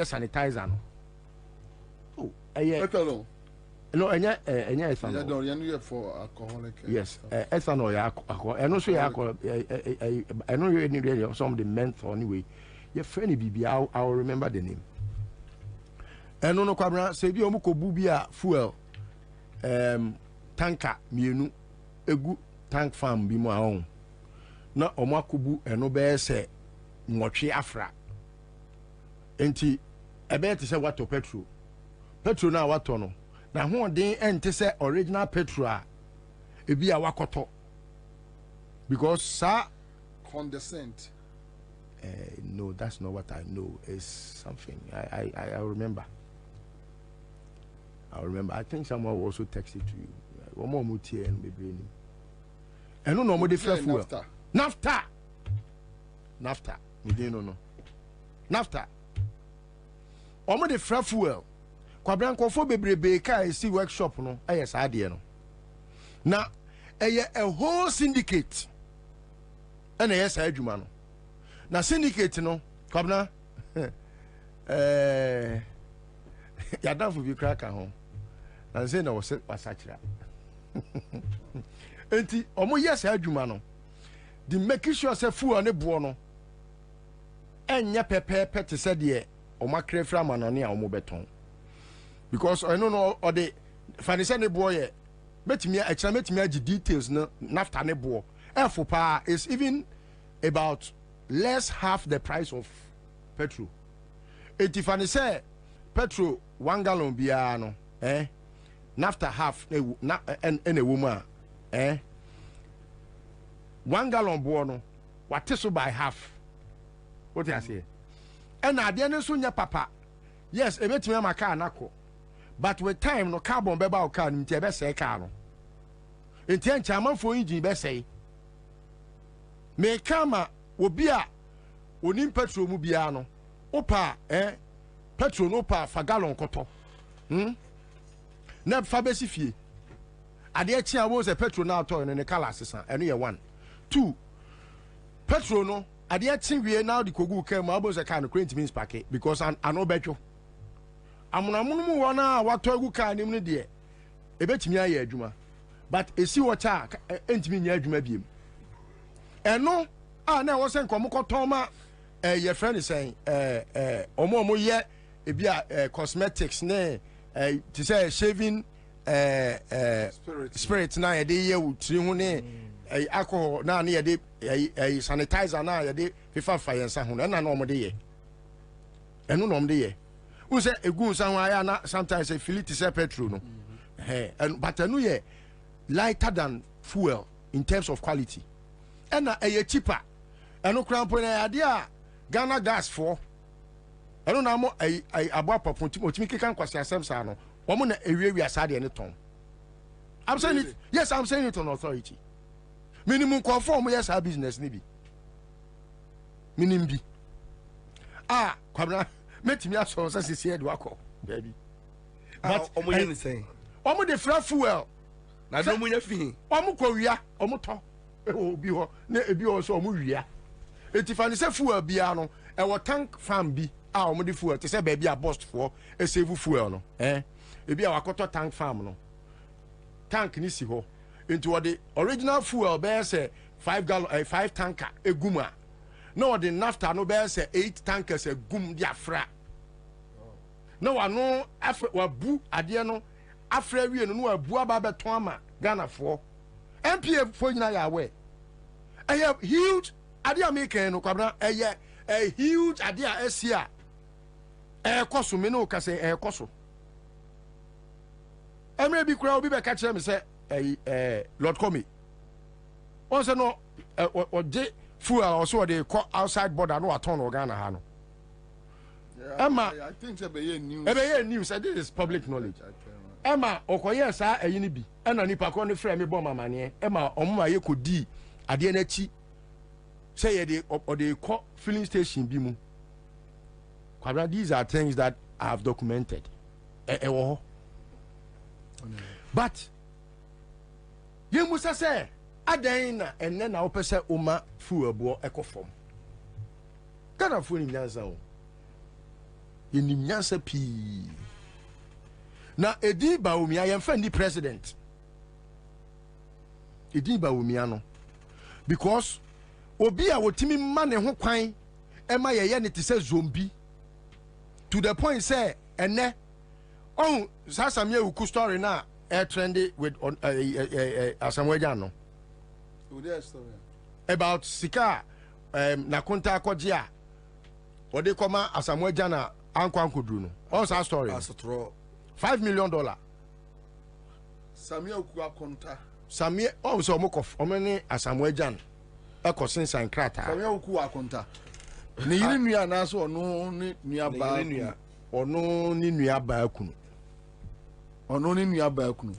sanitizer no. no enya ethanol yeah don't you for alcoholic yes ethanol ya alcohol eno so ya alcohol eno you any really some the menthol anyway your friend bibi I will remember the name eno no Kwabena se bi omukobu bi a fuel tanker mienu egu tank farm bi mu a on na omakobu eno be se nwotwe afra enti ebe te se wato petrol na wato no na ho den ente se original petrol a ebi a wakoto because sa condescent no that's not what I know. It's something I remember. I think someone will also text it to you. One more mutie and baby. And no more the fuel. Nafta. We didn't know. Nafta. Omo the fuel. Kwabena nkofo bebrebe ka esi workshop no ayes ade no. Na a whole syndicate. And yes adwuma no. Na syndicate no Kwabena ya dan fu bi kraka ho. Na say na wasachira. Enti omo yes adwuma no. The making sure say fuel ne bo no. Enya pepe te se de omo akrefra manane a omo beton. Because I don't know or the financial ne boy metimi agi details no nafta ne bo. For pa is even about less half the price of petrol. If I say petrol 1 gallon biya no nafta half and a woman 1 gallon bo no what is so by half. What I say? And I didn't so papa. Yes, a bit me my car nako. But with time no carbon beba car nti be say car no. Enti anchaman for engine be say. Me kama obi a onim petrol mu bia no. Opa petrol no pa fa gallon koto. Na fa be si fie. Ade a chia wo say petrol na to ne color sesan. Eno ye 1. 2. Petrol no ade a chi wie now the kogu car mu abo say car no crate means packet because an no betwo. Amunamunu mu wona wato agu car nim ne de ebetimi aye adwuma but esi wacha entimi nya adwuma biem eno na wo se nkomo kotoma ye friend say omo ye ebi a cosmetics ne to say shaving spirit na ye de ye wutri hu ne alcohol na ye de sanitizer na ye de fifa yensa hu na omo de ye eno no omo de ye who say a good someone sometimes a fillet say petrol no but anu ye lighter than fuel in terms of quality and a cheaper anu cramp na idea Ghana gas for anu na mo abo apopon otimi kan kwase asem sa no omo na ewie asade ne ton. I'm saying it, yes, I'm saying it on authority. Minimum conform yes our business ni bi minim bi Kwabena metimi aso so sisi e do akọ baby but omo ye ni say omo de fra fuel na do mo nya fi omo ko wia omo to obi ho na ebi ho so omo wia etifani se fuel bia no e wo tank farm bi omo de fuel te se baby a bust for e save fuel no ebi a wakoto tank farm no tank ni si ho into what the original fuel be say 5 gallon 5 tanker eguma no the nafta no be say 8 tankers egum dia fra no wano afre wabu ade no afra wie no wabu aba beton ama Ghana for MPF for nyina ya we huge ade American no Kwabena a huge ade a Asia koso me no ka say koso emre bi kura obi be ka kire me say Lord Komi on say no oje fuel also they call outside border no aton Ghana ha no Emma I think say news this is public knowledge Emma okoye sa eyini bi ena nipa ko ne frɛ me bɔ mamane Emma omma ye kodi ade na chi say ye they call filling station bi mu Kwabena these are things that I have documented but you must say adan and then na opese oma fuel bo ekofom Ghana fu ni nyansa o ni nyansa pi na edi Bawumia yɛmfa ni president edi Bawumia no because obi a wotimi ma ne ho kwan ema yɛyɛ ne te sɛ zombie to the point say ene oh Sasamia Uku story na trendy with Asamweja no about sika nakonta akɔgye a ɔde kɔma Asamweja na ankwankudru no all that story $5 million Samia Uku akonta Samia so omokof omene Asamweja ekosensan krata Samia Uku akonta ne yiri nua na so ono ne nua ba ono ni nua ba kunu ono ni nua ba kunu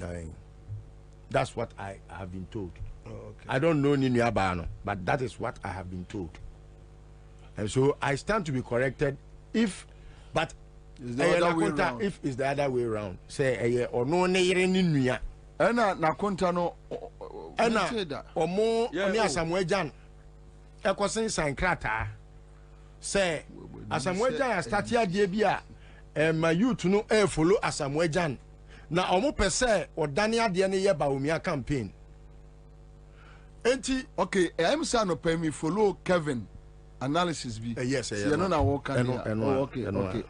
that's what I have been told. Okay. I don't know ni nua ba no but that is what I have been told and so I stand to be corrected if but is the other way around. If it's the other way around say ono ne yire ni nua ena na konta no ena omo oni Asamweja ekosensan krata say Asamweja start here die bia my youth no follow Asamweja na omo pese odane ade ne ye Bawumia campaign enti okay I'm saying no pay me follow Kevin analysis be yes you know na work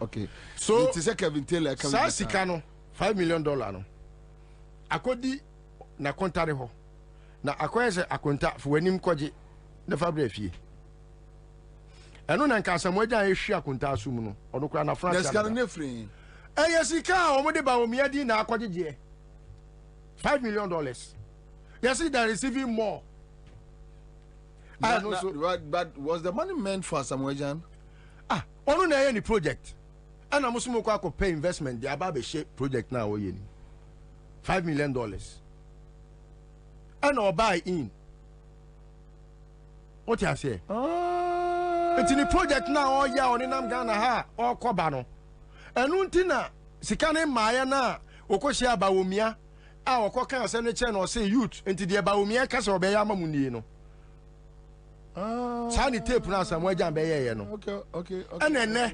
okay so it is a Kevin Taylor sa sika no $5 million no akodi na kontare ho na akoyese akonta fo wanim koje na fabra fie eno na nka Asamweja ehwi akonta asum no ono kura na France sika no free sika o mo de Bawumia di na akɔgye $5 million you see they're receiving more but was the money meant for Asamweja ono na any project ana musumo kwa ko pay investment the aba be share project na wo yeni $5 million and or buy in what you say it's in the project now all ya on nam Ghana ha or koba no enu ntina sika ne maaya na okohia Bawumia a okoka ase ne che no say youth enti de Bawumia ka se obeya amamunie no sani tape na Asamweja be ye no okay ene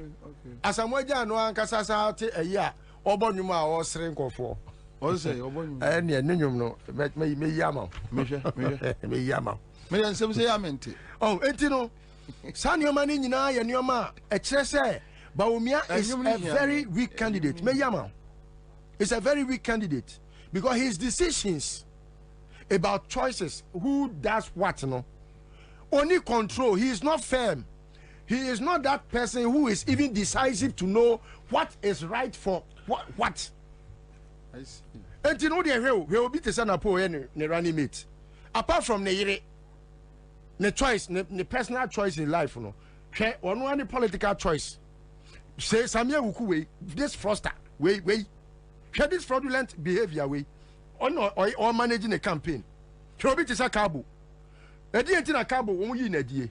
Asamweja no ankasa sa te eya obonwum a o sere nkofo o say obonwum ene nenwum no me yama me yama me yan sem say yamente enti no sani o mani nyina ye nioma e kire se Bawumia is a very weak candidate. Meyama is a very weak candidate because his decisions about choices, who does what, no, only control. He is not firm. He is not that person who is even decisive to know what is right for what. I see. And you know the will be the son of ne running mate. Apart from the choice, the personal choice in life, no, or no any political choice. Say Samia Uku this froster share this fraudulent behavior or managing a campaign. Shobi tisa Kabu. Edi entina Kabu won yi na die.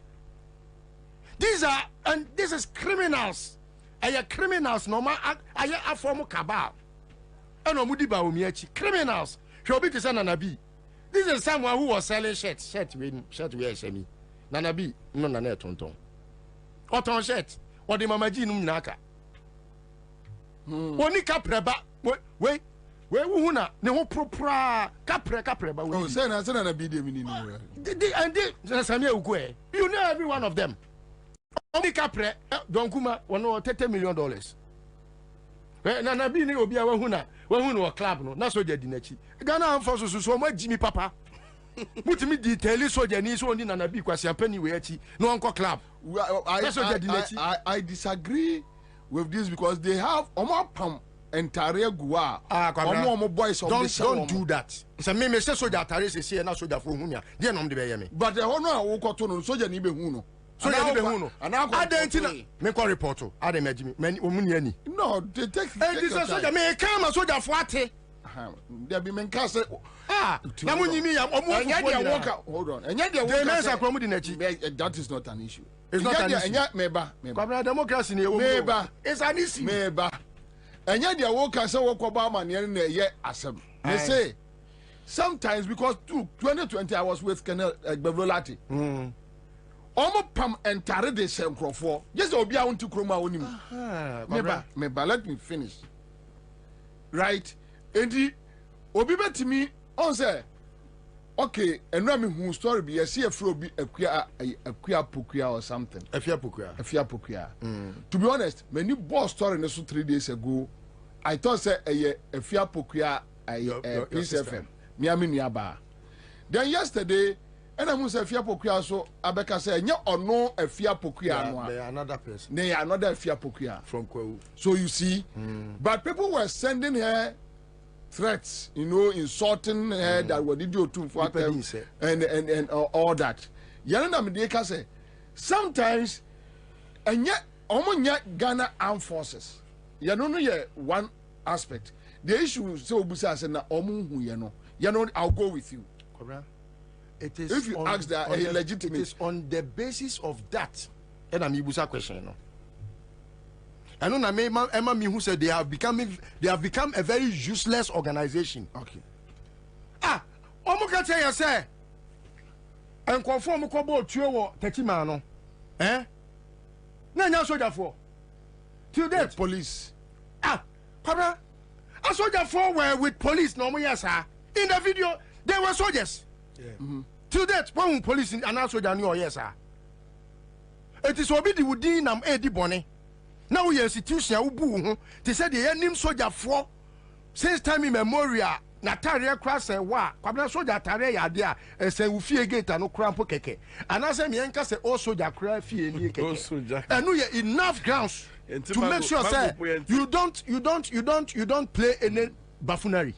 These are and this is criminals. Aya criminals no ma aya aform cabal. Eno mudi Bawumia chi criminals. Shobi tisa Nanabi. This is someone who was selling shirt we SME. Nanabi no na tonton. Oton shirt. Or the mamaji num naka. Oni kapreba we huna ne ho propra kapreba we. Oh, say na be dem ni no. And Samia Uku you know every one of them. Oni kapre donkuma wono $30 million. Na bi ni obi a we huna club no na soja di nachi. Ghana amfo so mo jimi papa. Mutimi detail soja ni so oni na bi kwasi ampani we achi no onko club. I disagree with this because they have pam entire gua boys don't do that. So me say soldier tare se na soldier for humia dey nom de be me but the hono a wo koto no soldier ni be hu no soldier ni be hu no adentina me call report adem agimi me omuni ani no they take this soldier me come soldier for ate there be men can say na munyimi ya hold on enya dey work that is not an issue. It's not an issue. Kwabena democracy ni ewo. It's an issue. Enya dia wo kan say wo koba amane na ye asem. They say sometimes because 2020 I was with Colonel Gbevlolati. Omo pam entare de senkrofo. Just obi a wonti kroma wonim. Meba let me finish. Right? enti obi betimi on say okay enra me hu story bi yesi afro bi akua pokua or something afia pokua to be honest many boss story ne so 3 days ago I thought say afia pokua Peace FM me aminu ba then yesterday and I'm say afia pokua so abeka say nya ono afia pokua no another person ne another afia pokua from Kwawu. So you see but people were sending her threats, insulting her that what did you do for them and all that. Yana Medeka say sometimes and yet Ghana armed forces. You know one aspect. The issue so Busa said na I'll go with you. Correct. It is if you ask that legitimate. It is on the basis of that. And I'm Busa question. I know Emma me who said they have become a very useless organization. Okay. Omuka tell you say and conform ko bo tuo tetima no. Na nya soldier for. Till date police. Papa. A soldier for were with police no mo yes in the video they were soldiers. Yeah. Till date when police and an soldier no yes it is obi di wudi nam edi bone. Now we institution ubu they said the name soldier for since time immemorial na tare cross and wa kwabena soldier tare ya de a say we fie gate no crampo keke and I say me enka say all soldier cry fie ni keke and no enough grounds to make sure say you don't play any buffoonery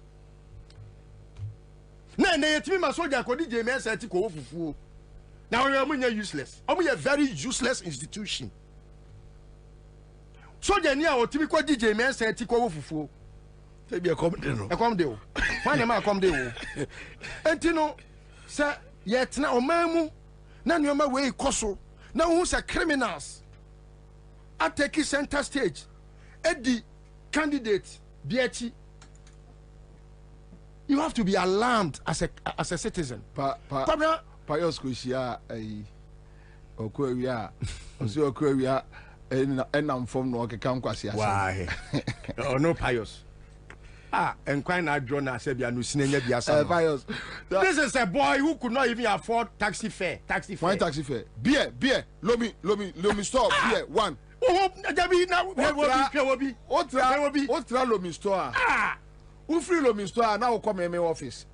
na yetimi ma soldier ko DJ me say ti ko fufu now we are useless a very useless institution. So Jania or typical DJ man said Tiko Fufu. They be a comedy. A comedy. Why am I comedy? And you know, sir, yet now Mamu, none of my way Koso. Now who's a criminals? I take his center stage. Eddie candidate, BHE. You have to be alarmed as a citizen. Payos Kushia, a Korea, also Korea. And I'm from no can why oh no pious and quite not drawn as a pious. This is a boy who could not even afford taxi fare. Why taxi fare? Beer, lomi store, beer, one. What lomi store? Who free lomi store now come in my office?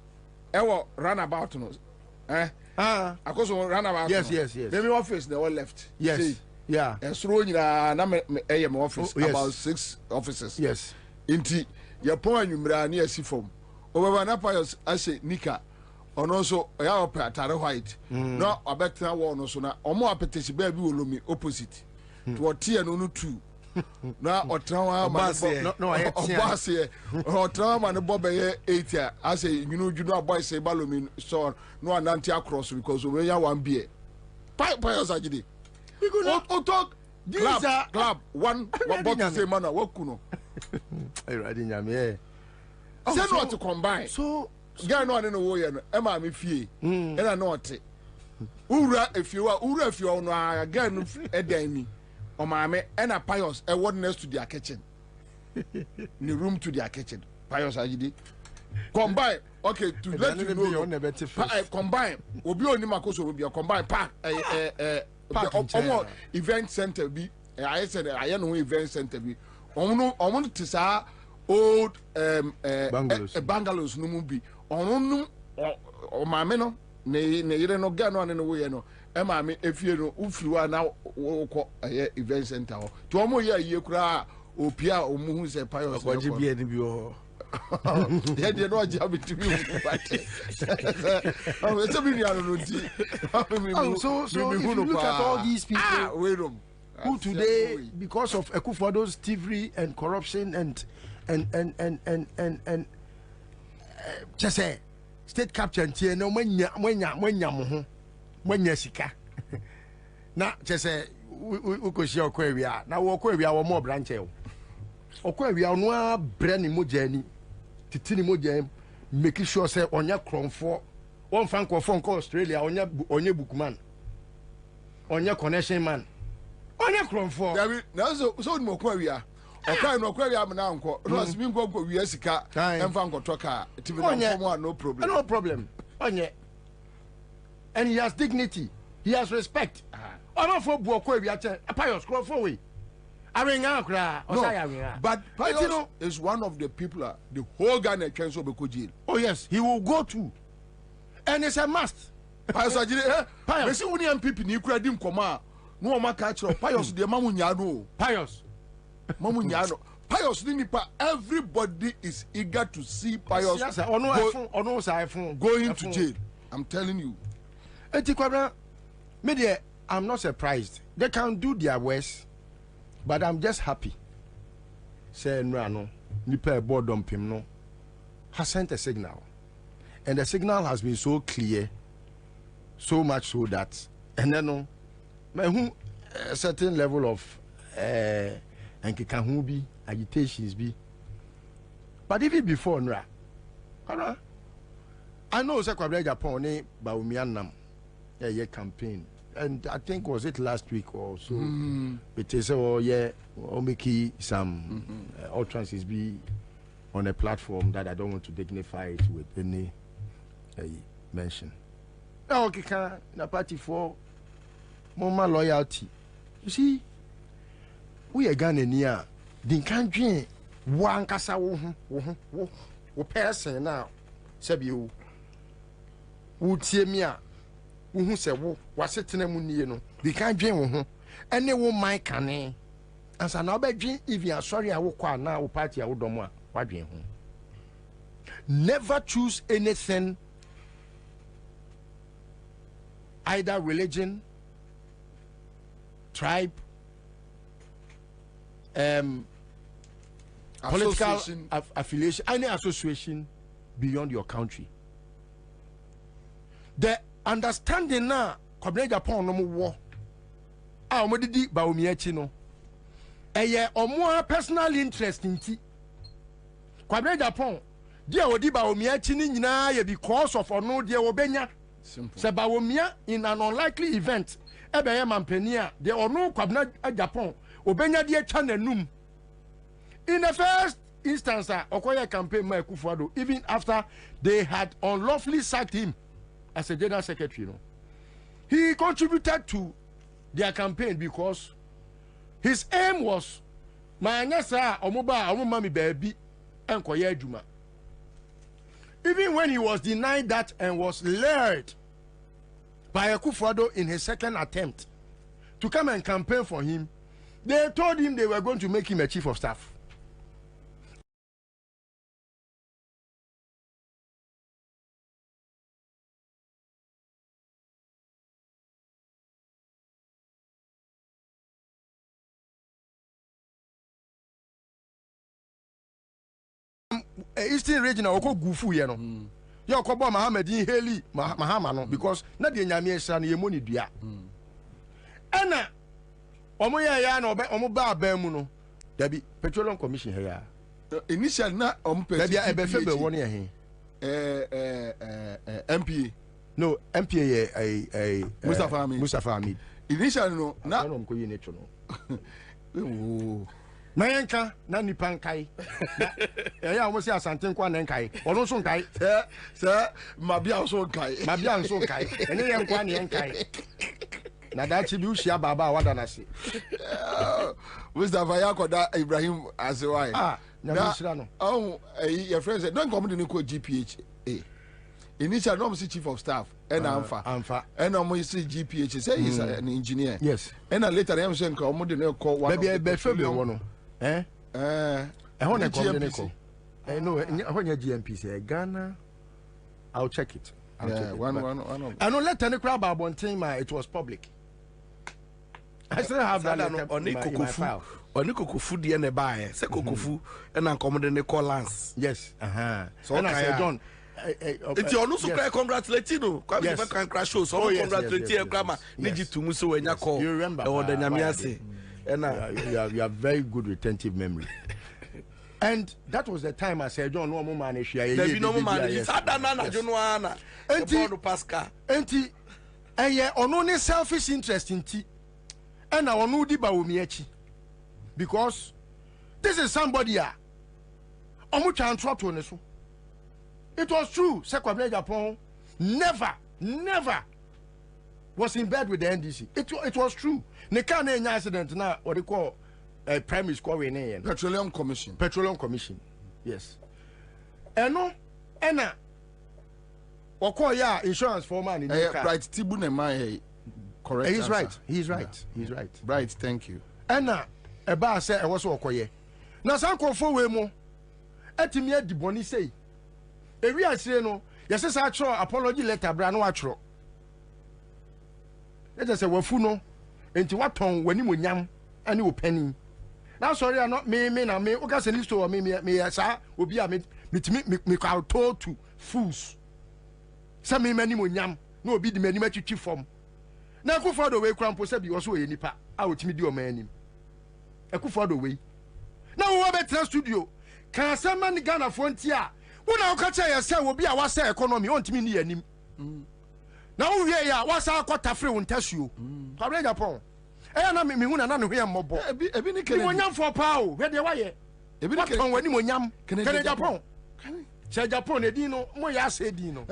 Ewo run about no. I cause run about. Yes. Maybe office they all left. Yes. See? Yeah. And so na AM office about 6 offices. Yes. Inti ya point you mra na si form. Oba na payos ase nika. Ono so ya opatare white. No abetena wo no so na omo apetesi ba bi olomi opposite. To tie no no 2. Na otrawa ma no obase otrawa ma no bobe 8 ase juno boy say balomi so no ananti across because we ya one beer. Payos agide. Talk club one bottle say man what kuno say not to combine so guy no no wo ye no e ma me fie e na no te ura if you no guy no edan mi o ma me e na pious e what next to their kitchen the room to their kitchen pious agidi combine okay to let you know combine obi oni makoso obi combine pack event center bi I said I know event center bi omo to sa old bungalows no mu bi onu o maame no ne yire no ga no ane no we no e maame efie no ufiriwa na wo event center ho to omo ye aye kura opia omu hu se pious ko ji bi eni bi ho yeah, they know job to be oh, so if you look at all these people who today, because of Ekufodo's thievery and corruption and just say state capture and no when sika na just say we could see Kwabena now Kwabena more branches Kwabena no brand mo journey titini mo jam making sure say onya kronfo one fan ko Australia onya bookman onya connection man onya kronfo David now so mo Kwabena Okay, no query am na nko. No as me go wi asika emfa nkoto ka. TV no problem. No problem. Onye. And he has dignity. He has respect. Ono for bu okwa wi ache. Pious crow for we. Awenga kra. No, but Pious is one of the people the whole Ghana can so be jail. Oh yes, he will go to. And it's a must. Pious agire. Pious. Me see uni MPP ni kura dim koma. No o maka kira. Pious de mamu nya no. Pious. Mamu nya no. Pious ni nipa. Everybody is eager to see Pious going to jail. I'm telling you. Eti Kwabena, media, I'm not surprised. They can do their worst, but I'm just happy. Say no, nipa board dumping no has sent a signal, and the signal has been so clear, so much so that, and then no, a certain level of and agitations be, but even before Nra, I know say Kwabena Japan ne Baumianam. Yeah, campaign, and I think was it last week or so. It is making some utterances be on a platform that I don't want to dignify it with any mention. Now, okay, na party for more loyalty. You see, we are Ghanaian. The country one kasa wo person now. Sabi you would see me. Who say wo wasetena mu nie no bi kan dwen wo ho ene wo man kane ansa na obedwen even sorry a wo kwa na wo party a wo dom a wadwen ho. Never choose anything, either religion, tribe, political affiliation, any association beyond your country. The understanding now, Kwabena Japan no more. Ah, we did ba omiachi no. Eye omo personal interest nti. Kwabena Japan, dia odi ba omiachi ni nyina ye because of ono dia obenya. Simple. Se ba omia in an unlikely event, ebe ye mampania, de ono Kwabena Japan, obenya dia cha nanum. In the first instance, Okoye campaign ma Akufo-Addo, even after they had unlawfully sacked him as a general secretary, he contributed to their campaign because his aim was manyasa omoba omumami baby enkoye adwuma. Even when he was denied that and was lured by Akufo-Addo in his second attempt to come and campaign for him, they told him they were going to make him a chief of staff. Eastern region oko gufu ye no ya okobo Mahamedin Heli Mahama no because na de nyame ehra no ye moni dua ena omo ye ya na omo ba aba mu no dabi petroleum commission he ya initial na omo petroleum dabi ebe fe be won ye MPA no MPA ye Mustafa Hamid initial no na no mko yi necho no Mayenka na nipankai. Ya almost Asante kwa na nkai. Ono so nkai. Sir, mabia so nkai. Mabia so nkai. Ene ye nkwa ne nkai. Na da chi bi ushia baba wada na se. Mustafa yakoda Ibrahim Azewai. Ah, na mishira no. Oh, your friend said don't come to the GPH. Initial no chief of staff and Amfa. And I'm GPH say he's an engineer. Yes. And later I'm saying come to call one. Maybe one. No, when you GMP say Ghana, I'll check it. One. I know let any crowd about one thing, it was public. I still have that on Kokofu. On Kokofu the end buy. Say Kokofu and accommodate Lance. Yes. So I say John. It's your no so congratulate you. Kwabena can crash show. So congratulate you, grandma. Niji to muso when you call. You remember? Or the Nyamiase. You have very good retentive memory. And that was the time I said, John, no more man is here. There be no more man. It's Adanana, Jonoana, and Pascal. And only selfish interest in tea. And I want to be because This is somebody omu transfer to ne so. It was true. Say Kwabena Japan never was in bed with the NDC. It was true. Ne can any accident now what they call primary school in Petroleum Commission. Yes. Eno ena okọ ya insurance foreman in the car. Right, Tibu ne my correct. He's right. He's right. He's right. Right, thank you. Ena eba say e was okoye. Na san kofo we mo etimi adiboni sei. Ewi asire no yese sa atro apology letter bra no atro. Let us say wafu no enti waton wani monyam ani wo pani. Na sorry not me na me o ka se list o me sa obi a me ka told to fools. Say me mani monyam na obi di mani matwitwi fom. Na akufo do we krampo se bi wo so ye nipa a otimi di o manim. Akufo do we. Na wo betra studio kan se man Ghana fronti a wo na o ka che ye se obi a wa se economy on timi ni anim. Na wo wie ya wa sa akota free won tasuo. Kwabena Japan. Na me hu na no hwe mmobo. Ebi ni kene. Monyam for pa o, hwe de wa ye. Ebi ni kene wani monyam. Kene Japan. Che Japan e din no mo ya se din no.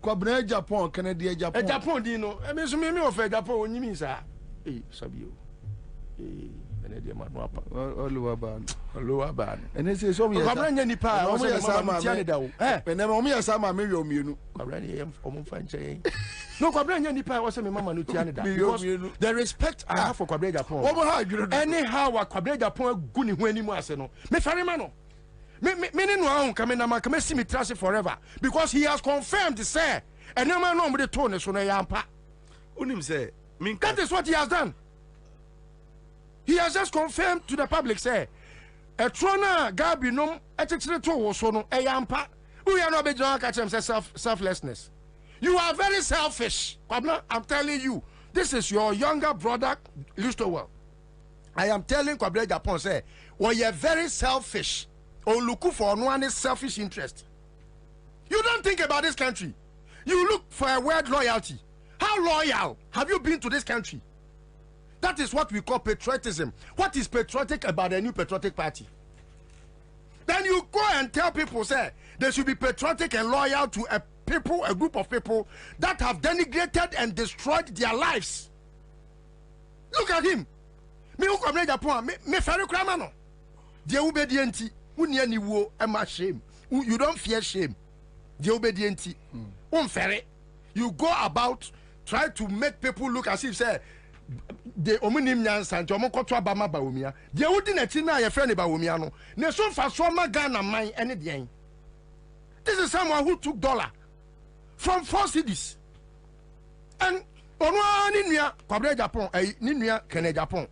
Kwabena Japan kene de Japan. Japan din no. E me so me ofa Japan onyimi sa. Sabi o. Ene de ma no apa. Oluwa ban. Ene se so me. Kwabena nya nipa o se mama tia ne da o. Ene mo me yasa ma me we omienu. Kwabena ye omo fa nche. No, Kwabena nya nipa o se me mama no tia ne da. Because the respect I have for Kwabena Japan. Anyhow Kwabena Japan gu ni hu animu ase no. Me fare ma no. Me no ahun kame na ma kame si me trust forever because he has confirmed say enema no mo de to ne so no yampa. Unim say that is what he has done. He has just confirmed to the public say a trona gabi nom etikire to wo so no yampa. We are not be John catch him say selflessness. You are very selfish. Kwabena, I'm telling you, this is your younger brother Listowell. I am telling Kwabena Japan say, well, you're very selfish. Or look for one selfish interest. You don't think about this country. You look for a word loyalty. How loyal have you been to this country? That is what we call patriotism. What is patriotic about a new patriotic party? Then you go and tell people, say, they should be patriotic and loyal to a group of people that have denigrated and destroyed their lives. Look at him. Me who come Japan, me ferry kramano. Dear obedienti, unia wo ema shame. You don't fear shame. Dear obedienti, ferry. You go about try to make people look as if say the omunim nyansa nti omo kotwa ba ma ba omia. Dear udi na ti na ye friend ba omia no. Ne so fa so ma Ghana man ene dean. This is someone who took dollar from 4 cities. And onwa ni nua Kwabena Japan ni nua Kene Japan.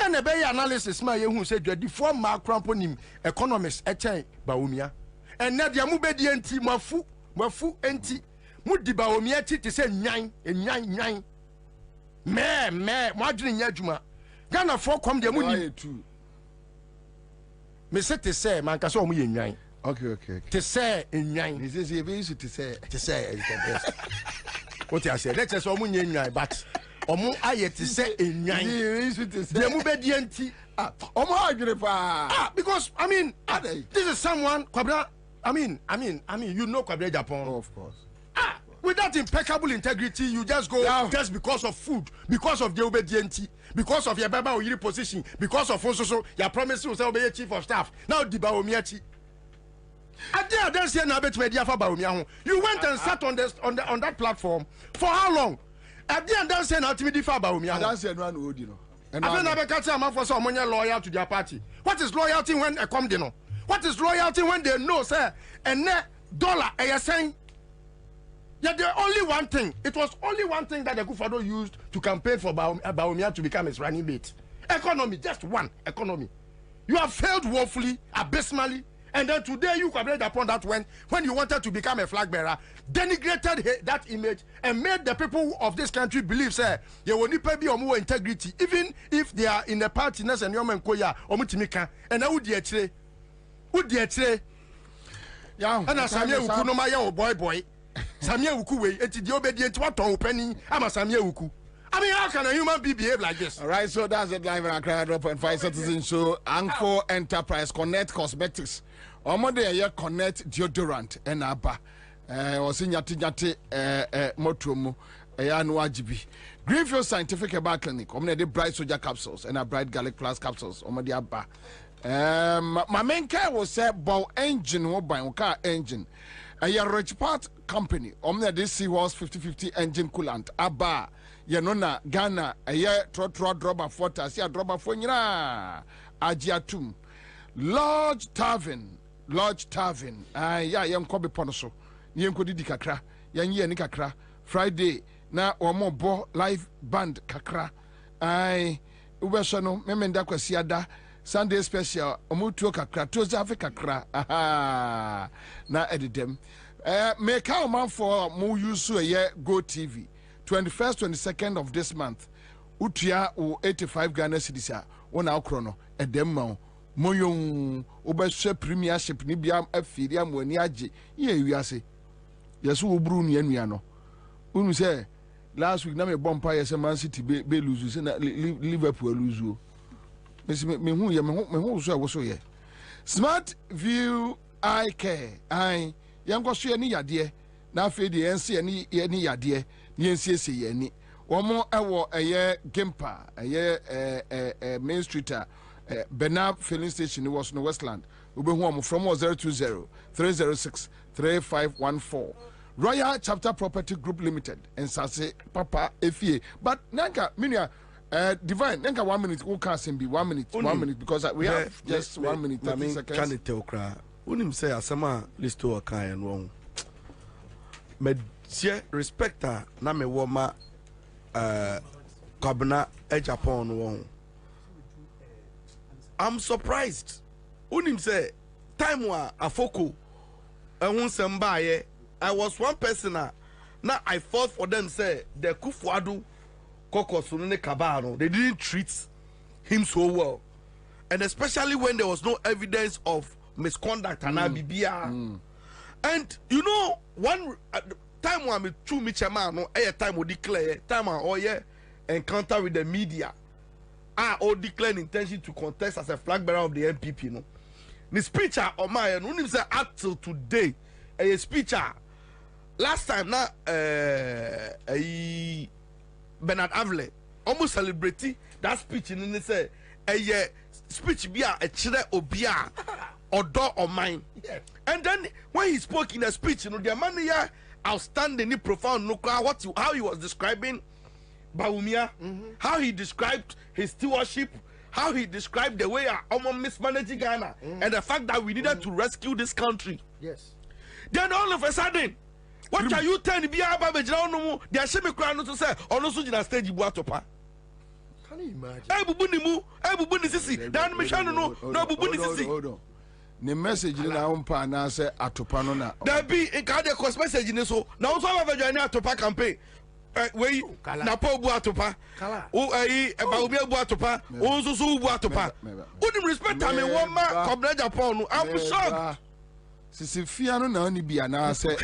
And the bay analysis ma ye hu say dwadi for ma cramponim economists echen baomia. And na dia mu bedi enti mafu enti mu di baomia ti te say nyan me mo adwene nya adwuma. Ghana for come dia mu ni me say te say man ka so mo ye nyan. Okay. Te say nyan. He says he be used to say what I said, let's say omu nyan but omu aye te say enyan. They mu be dienti. Omu adwene pa. Because I mean, this is someone Kwabena. I mean, you know Kwabena Japan. Of course. With that impeccable integrity, you just go just because of food, because of the obedienti, because of your baba or your position, because of also your promise to say chief of staff. Now the baomiachi. You went and sat on that platform for how long? At the end, that's saying ultimately for Baumia. That's no one you know. I don't have a catch for someone loyal to their party. What is loyalty when a come dinner? What is loyalty when they know, sir? And net dollar, and you're saying, yeah, the only one thing. It was only one thing that the Kufado used to campaign for Baumia to become his running mate. Economy, just one economy. You have failed woefully, abysmally. And then today you Kwabena Japan that when you wanted to become a flag bearer, denigrated that image and made the people of this country believe, say, you will need to be more integrity, even if they are in the party, and Yomen Omutimika, and I would dear yeah, and as Samia Uku no boy, Samia Uku, it's the obedient what penny, I'm a Samia Uku. I mean, how can a human being behave like this? All right, so that's it. Live and Accra 1.5 Citizen Show. Anko Enterprise Connect Cosmetics. Omode ye Connect deodorant and Abba. Osi nyati motromo. Anu ajibi. Greenfield Scientific Herbal Clinic. Omode de Bright Soja capsules and a Bright Garlic Plus capsules. Omode Abba. My main care was say bow engine or by car engine. A rich part company. Omne this Seahorse 50/50 engine coolant. Abba. Yenona Ghana. A year trot rubber fortas. Ya rubber for nyina. Ajiatum. Lodge Tavern. Ya yam kobe ponoso. Yen kodi di kakra. Yan ye ni kakra. Friday. Na omo bo live band kakra. Ubesho no. Memenda kwa siada. Sunday special, omutuo kakra, Tuesday kakra. Aha. Na edidem. Make our man for mo use a Go TV. 21st, 22nd of this month. Utia o 85 Ghana cedis a wona akrono edem ma mo yon obehwe premiership ni bia afiri amoni age ye wiase. Yeso obru nua no. Unu say last week na me bompa yese Man City be lose say na Liverpool lose. Me who so wo so ye Smart View Eye Care yango so ye ni yade na afi de ense ni yade ni ense ye ni womo ewo eye Gimpa eye Main Street Benab filling station was no Westland obehu am from 020 306 3514 Royal Chapter Property Group Limited and Sase Papa Efie but nanka minia Divine, think 1 minute. Who can't be 1 minute? 1 minute because we have just 1 minute. 30 seconds. Can tell cry? Unim say asama listo akai and wrong. Me share respecter na me woma Kwabena Japan wrong. I'm surprised. Unim say time wa afoko ehun sembaye. I was one person na I fought for them say the Kufuadu. They didn't treat him so well, and especially when there was no evidence of misconduct and Abibia. And you know, one time when me true me chairman, no, a time we declare time I encounter with the media, or declare intention to contest as a flag bearer of the MPP. No, the speech on my no say up till today, a speech last time na Bernard Avle almost celebrating that speech in the say a speech be a chile obia or door or mine. And then when he spoke in a speech, you know, the man here outstanding, profound, how he was describing Baumia, how he described his stewardship, how he described the way I'm mismanaging Ghana, and the fact that we needed to rescue this country. Yes. Then all of a sudden, what are you telling me about the no? They are shaming crown to say, or no such a stage buatopa. Can you imagine? Ebubuni sisi. Dan Michano no bubuni sisi. Hold on. The message in our umpa na say atopa no na. There be a card cost message in so. Now so have a join atopa campaign. We na po buatopa. O about be buatopa. O so buatopa. Wouldn't respect me one man Kwabena Japan. I'm shocked. Sisi fia no na oni bia na say